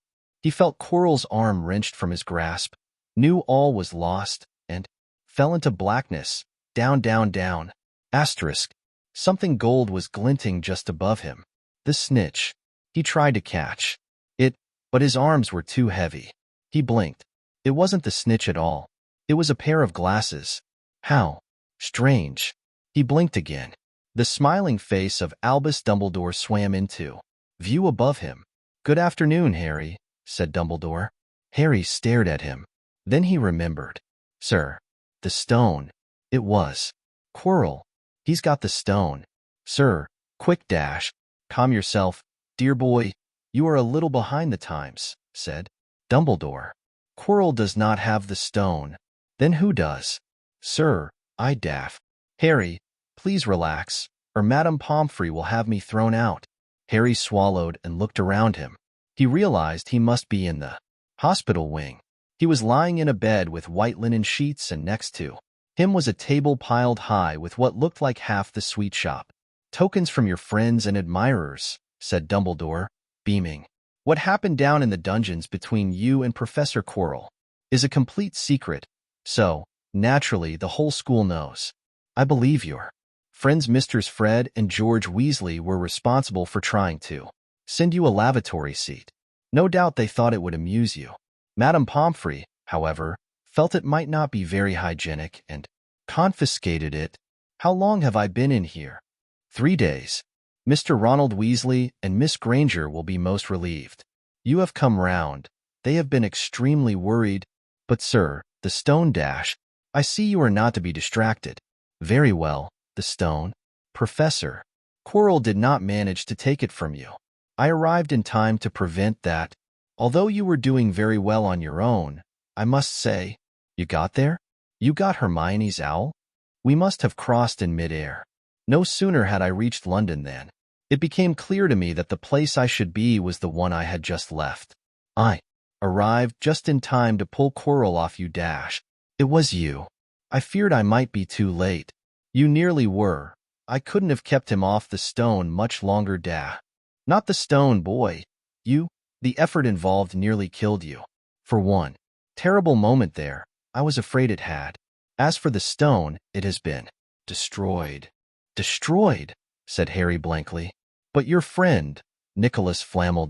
He felt Quirrell's arm wrenched from his grasp, knew all was lost, and fell into blackness, down, down, down. Asterisk. Something gold was glinting just above him. The snitch. He tried to catch it, but his arms were too heavy. He blinked. It wasn't the snitch at all. It was a pair of glasses. How strange. He blinked again. The smiling face of Albus Dumbledore swam into view above him. "Good afternoon, Harry," said Dumbledore. Harry stared at him. Then he remembered. "Sir, the stone. It was Quirrell. He's got the stone. Sir, quick dash. Calm yourself, dear boy. You are a little behind the times," said Dumbledore. "Quirrell does not have the stone. Then who does?" "Sir, I daff." "Harry, please relax, or Madame Pomfrey will have me thrown out." Harry swallowed and looked around him. He realized he must be in the hospital wing. He was lying in a bed with white linen sheets, and next to him was a table piled high with what looked like half the sweet shop. "Tokens from your friends and admirers," said Dumbledore, beaming. "What happened down in the dungeons between you and Professor Quirrell is a complete secret, so, naturally, the whole school knows. I believe your friends Misters Fred and George Weasley were responsible for trying to send you a lavatory seat. No doubt they thought it would amuse you. Madame Pomfrey, however, felt it might not be very hygienic and confiscated it. How long have I been in here?" 3 days. Mr. Ronald Weasley and Miss Granger will be most relieved. You have come round. They have been extremely worried. But, sir, the stone dash. I see you are not to be distracted. Very well, the stone. Professor, Quirrell did not manage to take it from you. I arrived in time to prevent that. Although you were doing very well on your own, I must say, you got there? You got Hermione's owl? We must have crossed in mid-air. No sooner had I reached London than it became clear to me that the place I should be was the one I had just left. I arrived just in time to pull Quirrell off you dash. It was you. I feared I might be too late. You nearly were. I couldn't have kept him off the stone much longer Not the stone, boy. The effort involved nearly killed you. For one terrible moment there, I was afraid it had. As for the stone, it has been destroyed. Destroyed, said Harry blankly. But your friend, Nicholas Flamel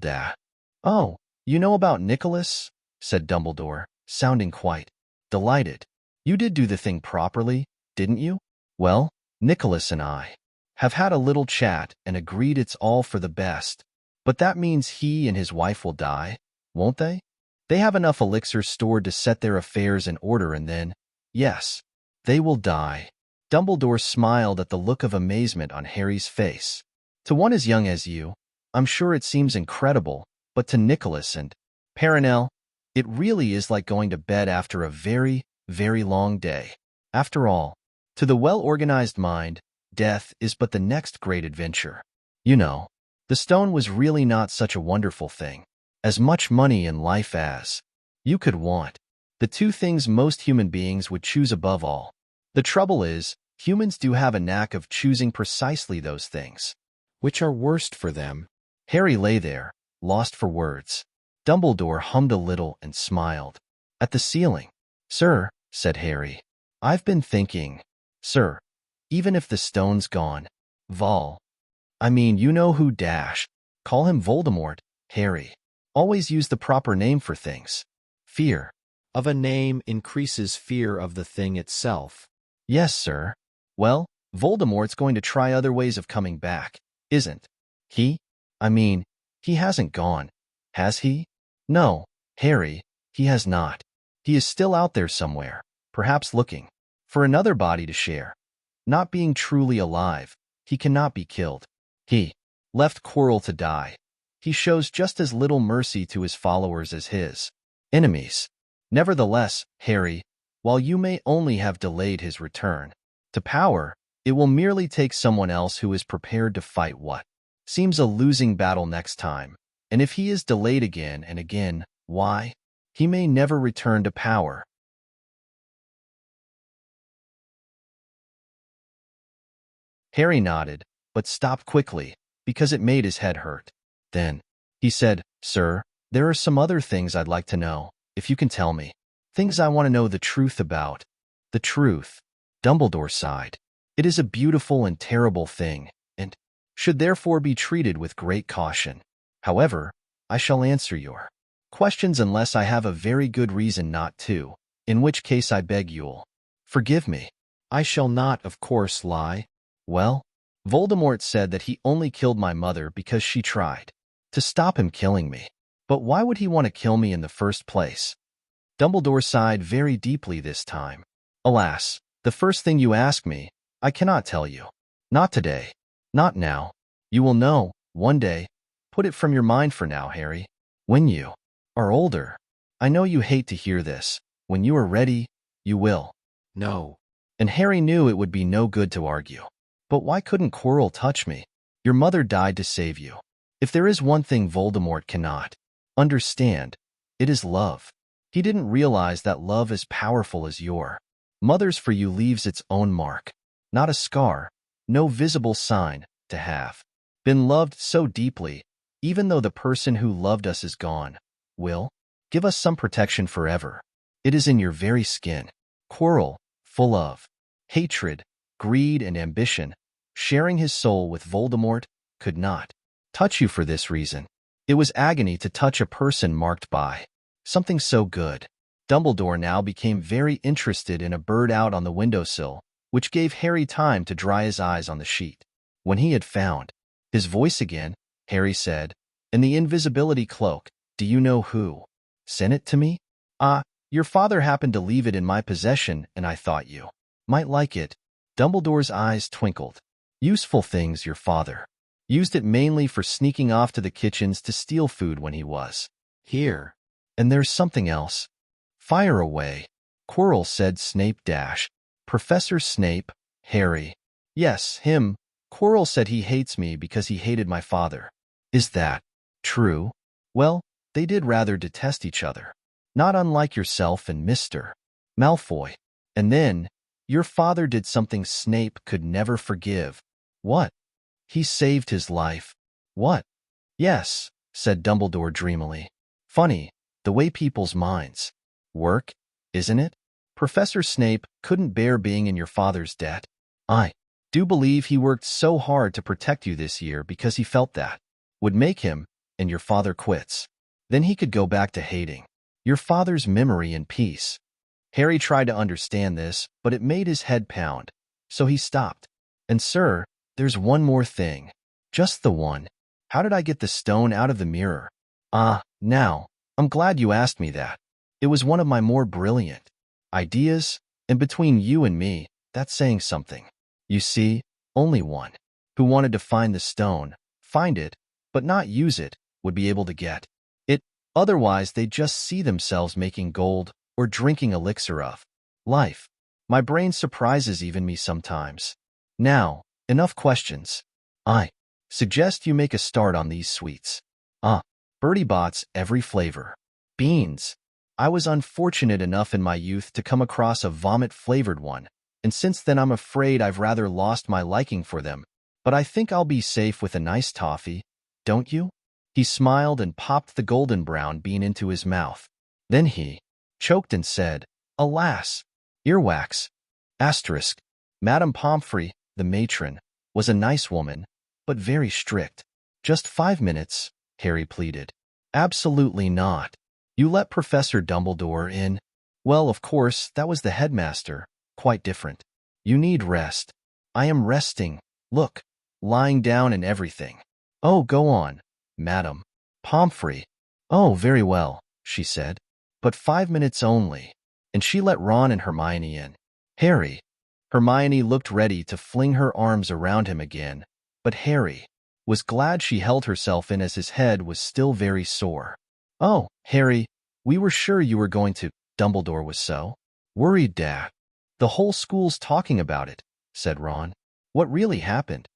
Oh, you know about Nicholas? Said Dumbledore, sounding quite delighted. You did do the thing properly, didn't you? Well, Nicholas and I have had a little chat and agreed it's all for the best. But that means he and his wife will die, won't they? They have enough elixirs stored to set their affairs in order, and then, yes, they will die. Dumbledore smiled at the look of amazement on Harry's face. To one as young as you, I'm sure it seems incredible, but to Nicholas and Perenelle, it really is like going to bed after a very, very long day. After all, to the well-organized mind, death is but the next great adventure. You know, the stone was really not such a wonderful thing. As much money in life as you could want. The two things most human beings would choose above all. The trouble is, humans do have a knack of choosing precisely those things, which are worst for them. Harry lay there, lost for words. Dumbledore hummed a little and smiled. At the ceiling. Sir, said Harry, I've been thinking. Sir, even if the stone's gone. I mean, you know who dash. Call him Voldemort, Harry. Always use the proper name for things. Fear of a name increases fear of the thing itself. Yes, sir. Well, Voldemort's going to try other ways of coming back, isn't he? I mean, he hasn't gone, has he? No, Harry, he has not. He is still out there somewhere, perhaps looking for another body to share. Not being truly alive, he cannot be killed. He left Quirrell to die. He shows just as little mercy to his followers as his enemies. Nevertheless, Harry, while you may only have delayed his return to power, it will merely take someone else who is prepared to fight what seems a losing battle next time. And if he is delayed again and again, why? He may never return to power. Harry nodded, but stopped quickly, because it made his head hurt. Then, he said, Sir, there are some other things I'd like to know, if you can tell me. Things I want to know the truth about. The truth. Dumbledore sighed. It is a beautiful and terrible thing, and should therefore be treated with great caution. However, I shall answer your questions unless I have a very good reason not to, in which case I beg you'll forgive me. I shall not, of course, lie. Well, Voldemort said that he only killed my mother because she tried to stop him killing me. But why would he want to kill me in the first place? Dumbledore sighed very deeply this time. Alas, the first thing you ask me, I cannot tell you. Not today. Not now. You will know, one day. Put it from your mind for now, Harry. When you are older. I know you hate to hear this. When you are ready, you will. No. And Harry knew it would be no good to argue. But why couldn't Quirrell touch me? Your mother died to save you. If there is one thing Voldemort cannot understand, it is love. He didn't realize that love as powerful as your mother's for you leaves its own mark. Not a scar, no visible sign, to have been loved so deeply, even though the person who loved us is gone, will give us some protection forever. It is in your very skin. Quirrell, full of hatred, greed, and ambition, sharing his soul with Voldemort, could not touch you for this reason. It was agony to touch a person marked by something so good. Dumbledore now became very interested in a bird out on the windowsill, which gave Harry time to dry his eyes on the sheet. When he had found his voice again, Harry said, in the invisibility cloak, do you know who sent it to me? Your father happened to leave it in my possession, and I thought you might like it. Dumbledore's eyes twinkled. Useful things, your father. Used it mainly for sneaking off to the kitchens to steal food when he was here. And there's something else. Fire away. Quirrell said Snape dash. Professor Snape, Harry. Yes, him. Quirrell said he hates me because he hated my father. Is that true? Well, they did rather detest each other. Not unlike yourself and Mr. Malfoy. And then, your father did something Snape could never forgive. What? He saved his life. What? Yes, said Dumbledore dreamily. Funny, the way people's minds work, isn't it? Professor Snape couldn't bear being in your father's debt. I do believe he worked so hard to protect you this year because he felt that would make him, and your father quits. Then he could go back to hating your father's memory in peace. Harry tried to understand this, but it made his head pound, so he stopped. And sir, there's one more thing. Just the one. How did I get the stone out of the mirror? Now, I'm glad you asked me that. It was one of my more brilliant ideas, and between you and me, that's saying something. You see, only one who wanted to find the stone, find it, but not use it, would be able to get it. Otherwise, they'd just see themselves making gold or drinking elixir of Life. My brain surprises even me sometimes. Now, enough questions. I suggest you make a start on these sweets. Bertie Bott's every flavor. Beans. I was unfortunate enough in my youth to come across a vomit-flavored one, and since then I'm afraid I've rather lost my liking for them, but I think I'll be safe with a nice toffee, don't you? He smiled and popped the golden brown bean into his mouth. Then he choked and said, Alas, earwax. Asterisk. Madame Pomfrey, the matron, was a nice woman, but very strict. Just 5 minutes, Harry pleaded. Absolutely not. You let Professor Dumbledore in? Well, of course, that was the headmaster. Quite different. You need rest. I am resting. Look, lying down and everything. Oh, go on, Madame Pomfrey. Oh, very well, she said. But 5 minutes only. And she let Ron and Hermione in. Harry. Hermione looked ready to fling her arms around him again, but Harry was glad she held herself in as his head was still very sore. Oh, Harry, we were sure you were going to. Dumbledore was so worried, Dad. The whole school's talking about it, said Ron. What really happened?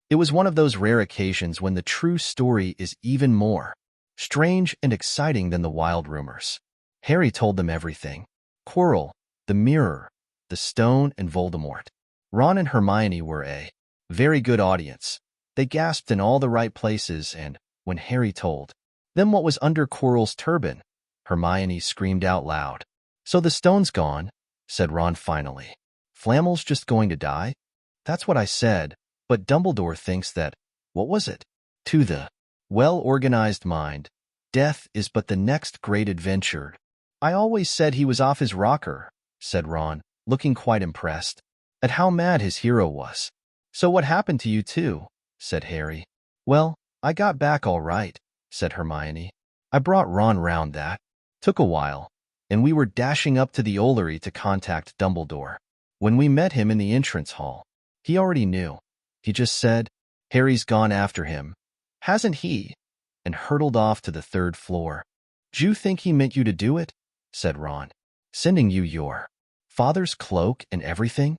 It was one of those rare occasions when the true story is even more strange and exciting than the wild rumors. Harry told them everything. Quirrell, the mirror, the stone, and Voldemort. Ron and Hermione were a very good audience. They gasped in all the right places, and when Harry told them what was under Quirrell's turban, Hermione screamed out loud. So the stone's gone, said Ron finally. Flamel's just going to die? That's what I said, but Dumbledore thinks that, what was it? To the well-organized mind, death is but the next great adventure. I always said he was off his rocker, said Ron, looking quite impressed at how mad his hero was. So what happened to you too? Said Harry. Well, I got back all right, said Hermione. I brought Ron round that. Took a while, and we were dashing up to the Ollery to contact Dumbledore. When we met him in the entrance hall, he already knew. He just said, Harry's gone after him, hasn't he? And hurtled off to the 3rd floor. D'you think he meant you to do it? Said Ron. Sending you your father's cloak and everything?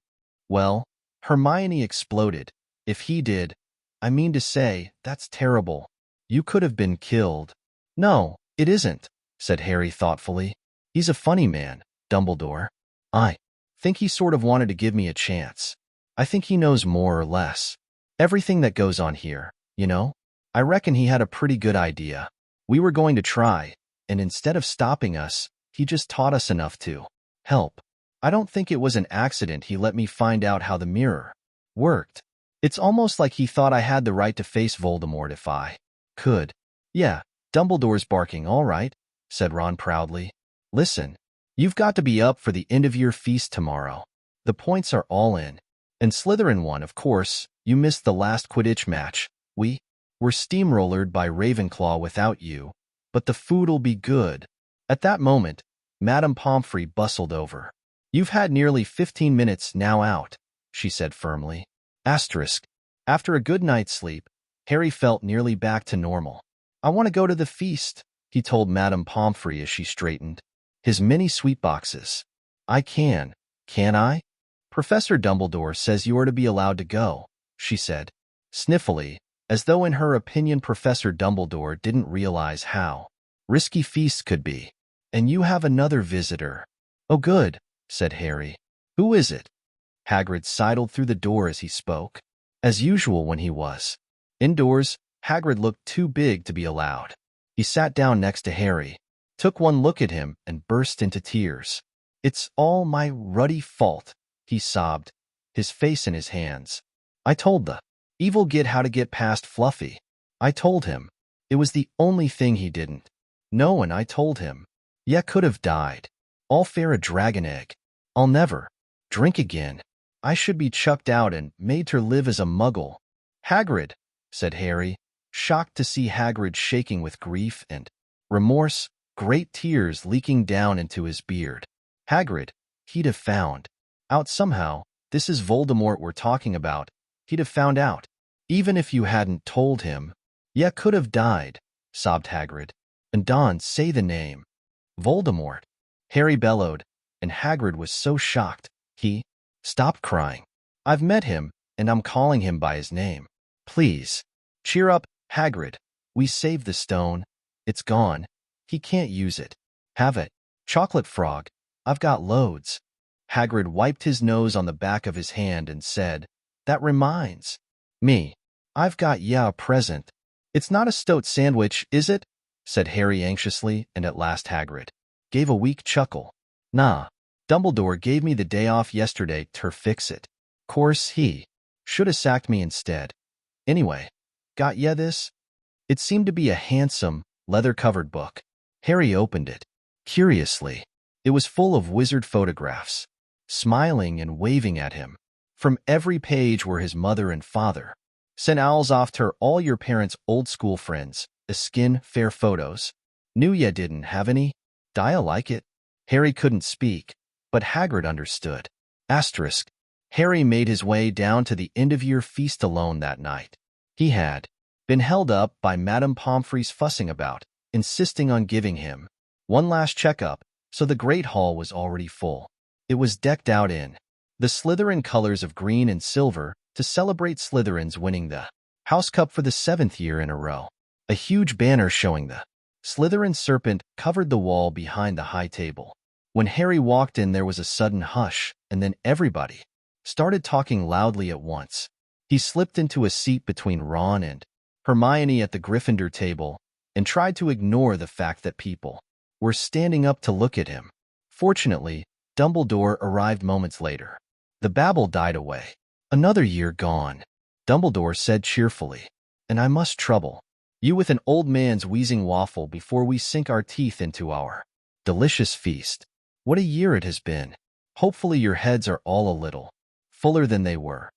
Well, Hermione exploded. If he did, I mean to say, that's terrible. You could have been killed. No, it isn't, said Harry thoughtfully. He's a funny man, Dumbledore. I think he sort of wanted to give me a chance. I think he knows more or less everything that goes on here, you know? I reckon he had a pretty good idea. We were going to try, and instead of stopping us, he just taught us enough to help. I don't think it was an accident he let me find out how the mirror worked. It's almost like he thought I had the right to face Voldemort if I could. Yeah, Dumbledore's barking all right, said Ron proudly. Listen, you've got to be up for the end-of-year feast tomorrow. The points are all in. And Slytherin won, of course. You missed the last Quidditch match. We were steamrollered by Ravenclaw without you, but the food'll be good. At that moment, Madame Pomfrey bustled over. You've had nearly 15 minutes now out, she said firmly. Asterisk. After a good night's sleep, Harry felt nearly back to normal. I want to go to the feast, he told Madame Pomfrey as she straightened his many sweet boxes. I can I? Professor Dumbledore says you are to be allowed to go, she said, sniffily, as though in her opinion Professor Dumbledore didn't realize how risky feasts could be. And you have another visitor. Oh, good, said Harry. Who is it? Hagrid sidled through the door as he spoke. As usual when he was indoors, Hagrid looked too big to be allowed. He sat down next to Harry, took one look at him, and burst into tears. It's all my ruddy fault, he sobbed, his face in his hands. I told the evil git how to get past Fluffy. I told him. It was the only thing he didn't. No, and I told him. Yeah, could have died. All fair a dragon egg. I'll never drink again. I should be chucked out and made to live as a muggle. Hagrid, said Harry, shocked to see Hagrid shaking with grief and remorse, great tears leaking down into his beard. Hagrid, he'd have found out somehow. This is Voldemort we're talking about. He'd have found out. Even if you hadn't told him. Yeah, could have died, sobbed Hagrid. And Don, say the name. Voldemort. Harry bellowed. and Hagrid was so shocked, he stopped crying. I've met him, and I'm calling him by his name. Please, cheer up, Hagrid. We saved the stone. It's gone. He can't use it. Have it. Chocolate frog. I've got loads. Hagrid wiped his nose on the back of his hand and said, That reminds me. I've got a present. It's not a stoat sandwich, is it? Said Harry anxiously, and at last Hagrid gave a weak chuckle. Nah. Dumbledore gave me the day off yesterday to fix it. Course he should have sacked me instead. Anyway, got this? It seemed to be a handsome, leather-covered book. Harry opened it. Curiously, it was full of wizard photographs, smiling and waving at him. From every page were his mother and father. Sent owls off to all your parents' old-school friends, skin fair photos. Knew ya didn't have any? Dia like it? Harry couldn't speak, but Hagrid understood. Asterisk. Harry made his way down to the end-of-year feast alone that night. He had been held up by Madame Pomfrey's fussing about, insisting on giving him one last checkup, so the Great Hall was already full. It was decked out in the Slytherin colors of green and silver to celebrate Slytherin's winning the House Cup for the 7th year in a row. A huge banner showing the Slytherin serpent covered the wall behind the high table. When Harry walked in, there was a sudden hush, and then everybody started talking loudly at once. He slipped into a seat between Ron and Hermione at the Gryffindor table and tried to ignore the fact that people were standing up to look at him. Fortunately, Dumbledore arrived moments later. The babble died away. Another year gone, Dumbledore said cheerfully, and I must trouble you with an old man's wheezing waffle before we sink our teeth into our delicious feast. What a year it has been. Hopefully your heads are all a little fuller than they were.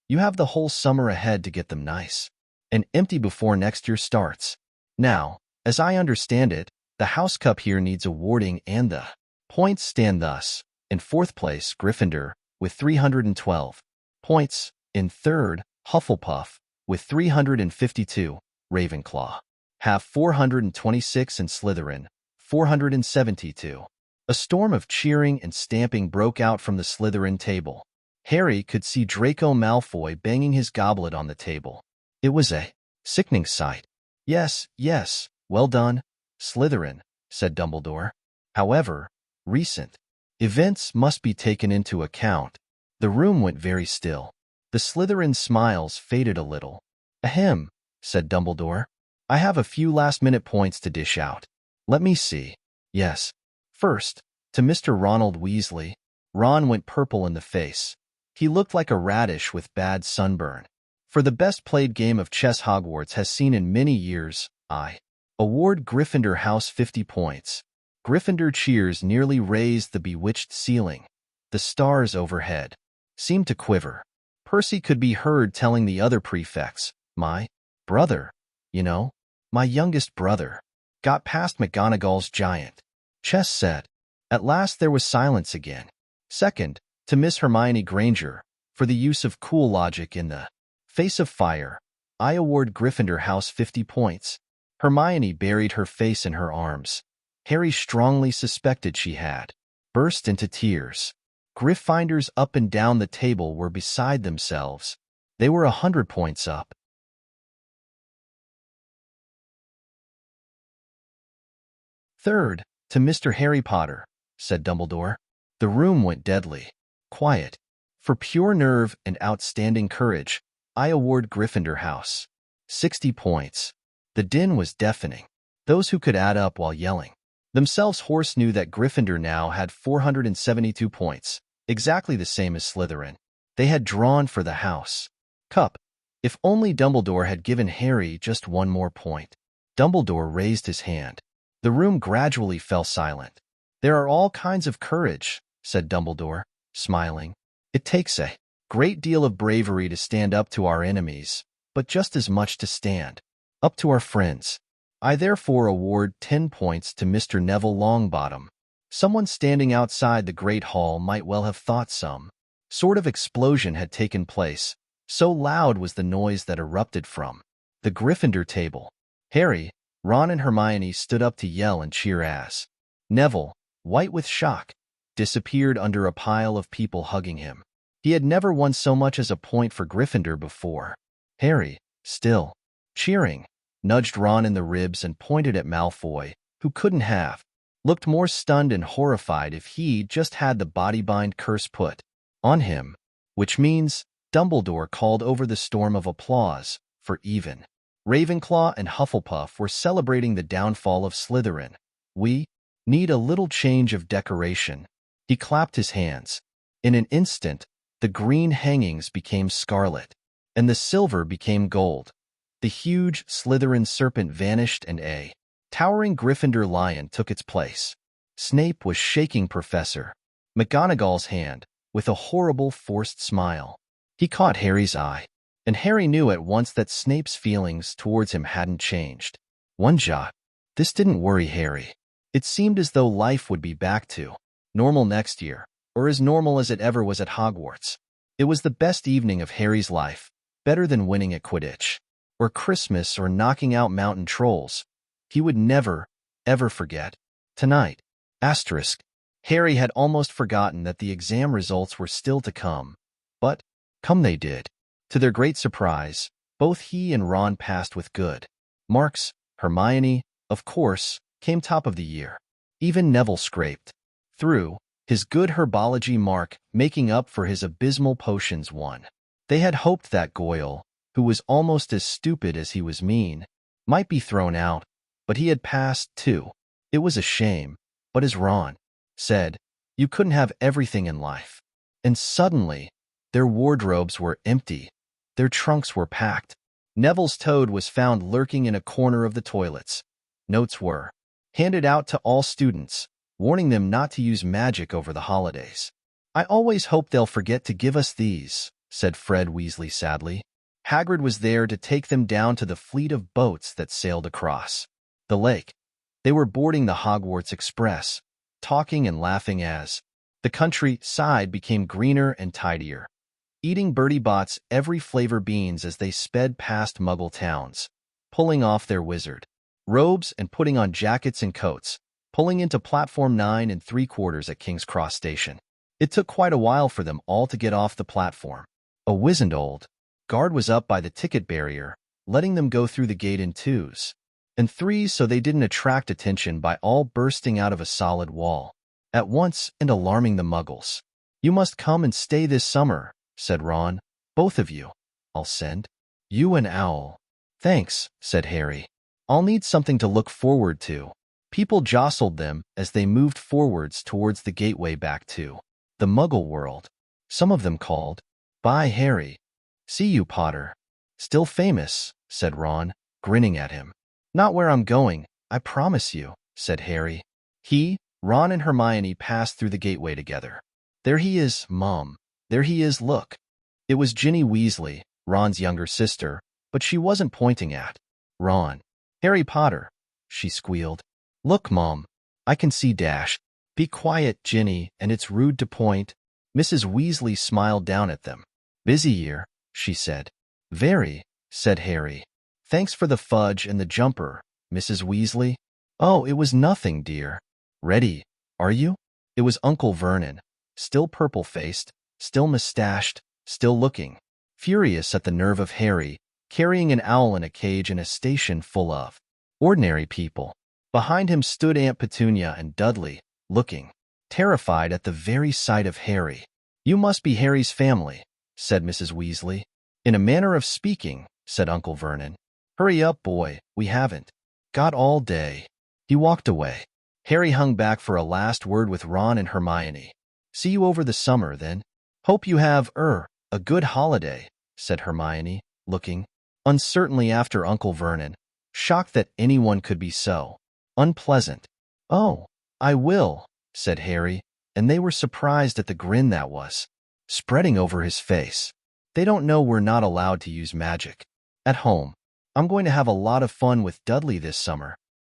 You have the whole summer ahead to get them nice and empty before next year starts. Now, as I understand it, the House Cup here needs awarding, and the points stand thus. In 4th place, Gryffindor, with 312 points. In 3rd, Hufflepuff, with 352. Ravenclaw have 426 and Slytherin, 472. A storm of cheering and stamping broke out from the Slytherin table. Harry could see Draco Malfoy banging his goblet on the table. It was a sickening sight. Yes, yes, well done, Slytherin, said Dumbledore. However, recent events must be taken into account. The room went very still. The Slytherin smiles faded a little. Ahem, said Dumbledore. I have a few last-minute points to dish out. Let me see. Yes. First, to Mr. Ronald Weasley. Ron went purple in the face. He looked like a radish with bad sunburn. For the best-played game of chess Hogwarts has seen in many years, I award Gryffindor House 50 points. Gryffindor cheers nearly raised the bewitched ceiling. The stars overhead seemed to quiver. Percy could be heard telling the other prefects, my brother, you know, my youngest brother, got past McGonagall's giant chess set. At last there was silence again. Second, to Miss Hermione Granger, for the use of cool logic in the face of fire, I award Gryffindor House 50 points. Hermione buried her face in her arms. Harry strongly suspected she had burst into tears. Gryffindors up and down the table were beside themselves. They were 100 points up. Third, to Mr. Harry Potter, said Dumbledore. The room went deadly quiet. For pure nerve and outstanding courage, I award Gryffindor House 60 points. The din was deafening. Those who could add up while yelling themselves hoarse knew that Gryffindor now had 472 points, exactly the same as Slytherin. They had drawn for the House Cup. If only Dumbledore had given Harry just one more point. Dumbledore raised his hand. The room gradually fell silent. There are all kinds of courage, said Dumbledore, smiling. It takes a great deal of bravery to stand up to our enemies, but just as much to stand up to our friends. I therefore award 10 points to Mr. Neville Longbottom. Someone standing outside the Great Hall might well have thought some sort of explosion had taken place, so loud was the noise that erupted from the Gryffindor table. Harry, Ron and Hermione stood up to yell and cheer as Neville, white with shock, disappeared under a pile of people hugging him. He had never won so much as a point for Gryffindor before. Harry, still cheering, nudged Ron in the ribs and pointed at Malfoy, who couldn't have looked more stunned and horrified if he just had the bodybind curse put on him, which means Dumbledore called over the storm of applause, for even Ravenclaw and Hufflepuff were celebrating the downfall of Slytherin. We need a little change of decoration. He clapped his hands. In an instant, the green hangings became scarlet, and the silver became gold. The huge Slytherin serpent vanished and a towering Gryffindor lion took its place. Snape was shaking Professor McGonagall's hand with a horrible forced smile. He caught Harry's eye, and Harry knew at once that Snape's feelings towards him hadn't changed one jot. This didn't worry Harry. It seemed as though life would be back to normal next year, or as normal as it ever was at Hogwarts. It was the best evening of Harry's life, better than winning at Quidditch, or Christmas, or knocking out mountain trolls. He would never, ever forget. Tonight, asterisk, Harry had almost forgotten that the exam results were still to come. But come they did. To their great surprise, both he and Ron passed with good marks. Hermione, of course, came top of the year. Even Neville scraped through, his good herbology mark making up for his abysmal potions one. They had hoped that Goyle, who was almost as stupid as he was mean, might be thrown out, but he had passed too. It was a shame, but as Ron said, you couldn't have everything in life. And suddenly, their wardrobes were empty. Their trunks were packed. Neville's toad was found lurking in a corner of the toilets. Notes were handed out to all students, warning them not to use magic over the holidays. I always hope they'll forget to give us these, said Fred Weasley sadly. Hagrid was there to take them down to the fleet of boats that sailed across the lake. They were boarding the Hogwarts Express, talking and laughing as the countryside became greener and tidier, eating Bertie Bott's every flavor beans as they sped past Muggle towns, pulling off their wizard robes and putting on jackets and coats, pulling into platform 9 3/4 at King's Cross Station. It took quite a while for them all to get off the platform. A wizened old guard was up by the ticket barrier, letting them go through the gate in 2s and 3s so they didn't attract attention by all bursting out of a solid wall at once and alarming the Muggles. You must come and stay this summer, said Ron. Both of you. I'll send you an owl. Thanks, said Harry. I'll need something to look forward to. People jostled them as they moved forwards towards the gateway back to the Muggle world. Some of them called, "Bye, Harry." "See you, Potter." "Still famous," said Ron, grinning at him. "Not where I'm going, I promise you," said Harry. Ron and Hermione passed through the gateway together. "There he is, Mom. There he is, look." It was Ginny Weasley, Ron's younger sister, but she wasn't pointing at Ron. "Harry Potter," she squealed. "Look, Mom. I can see Dash." "Be quiet, Ginny, and it's rude to point." Mrs. Weasley smiled down at them. "Busy year," she said. "Very," said Harry. "Thanks for the fudge and the jumper, Mrs. Weasley." "Oh, it was nothing, dear." "Ready, are you?" It was Uncle Vernon, still purple-faced, still mustached, still looking furious at the nerve of Harry, carrying an owl in a cage in a station full of ordinary people. Behind him stood Aunt Petunia and Dudley, looking terrified at the very sight of Harry. "You must be Harry's family," said Mrs. Weasley. "In a manner of speaking," said Uncle Vernon. "Hurry up, boy, we haven't got all day." He walked away. Harry hung back for a last word with Ron and Hermione. "See you over the summer, then." "Hope you have, a good holiday," said Hermione, looking uncertainly after Uncle Vernon, shocked that anyone could be so unpleasant. "Oh, I will," said Harry, and they were surprised at the grin that was spreading over his face. "They don't know we're not allowed to use magic at home. I'm going to have a lot of fun with Dudley this summer."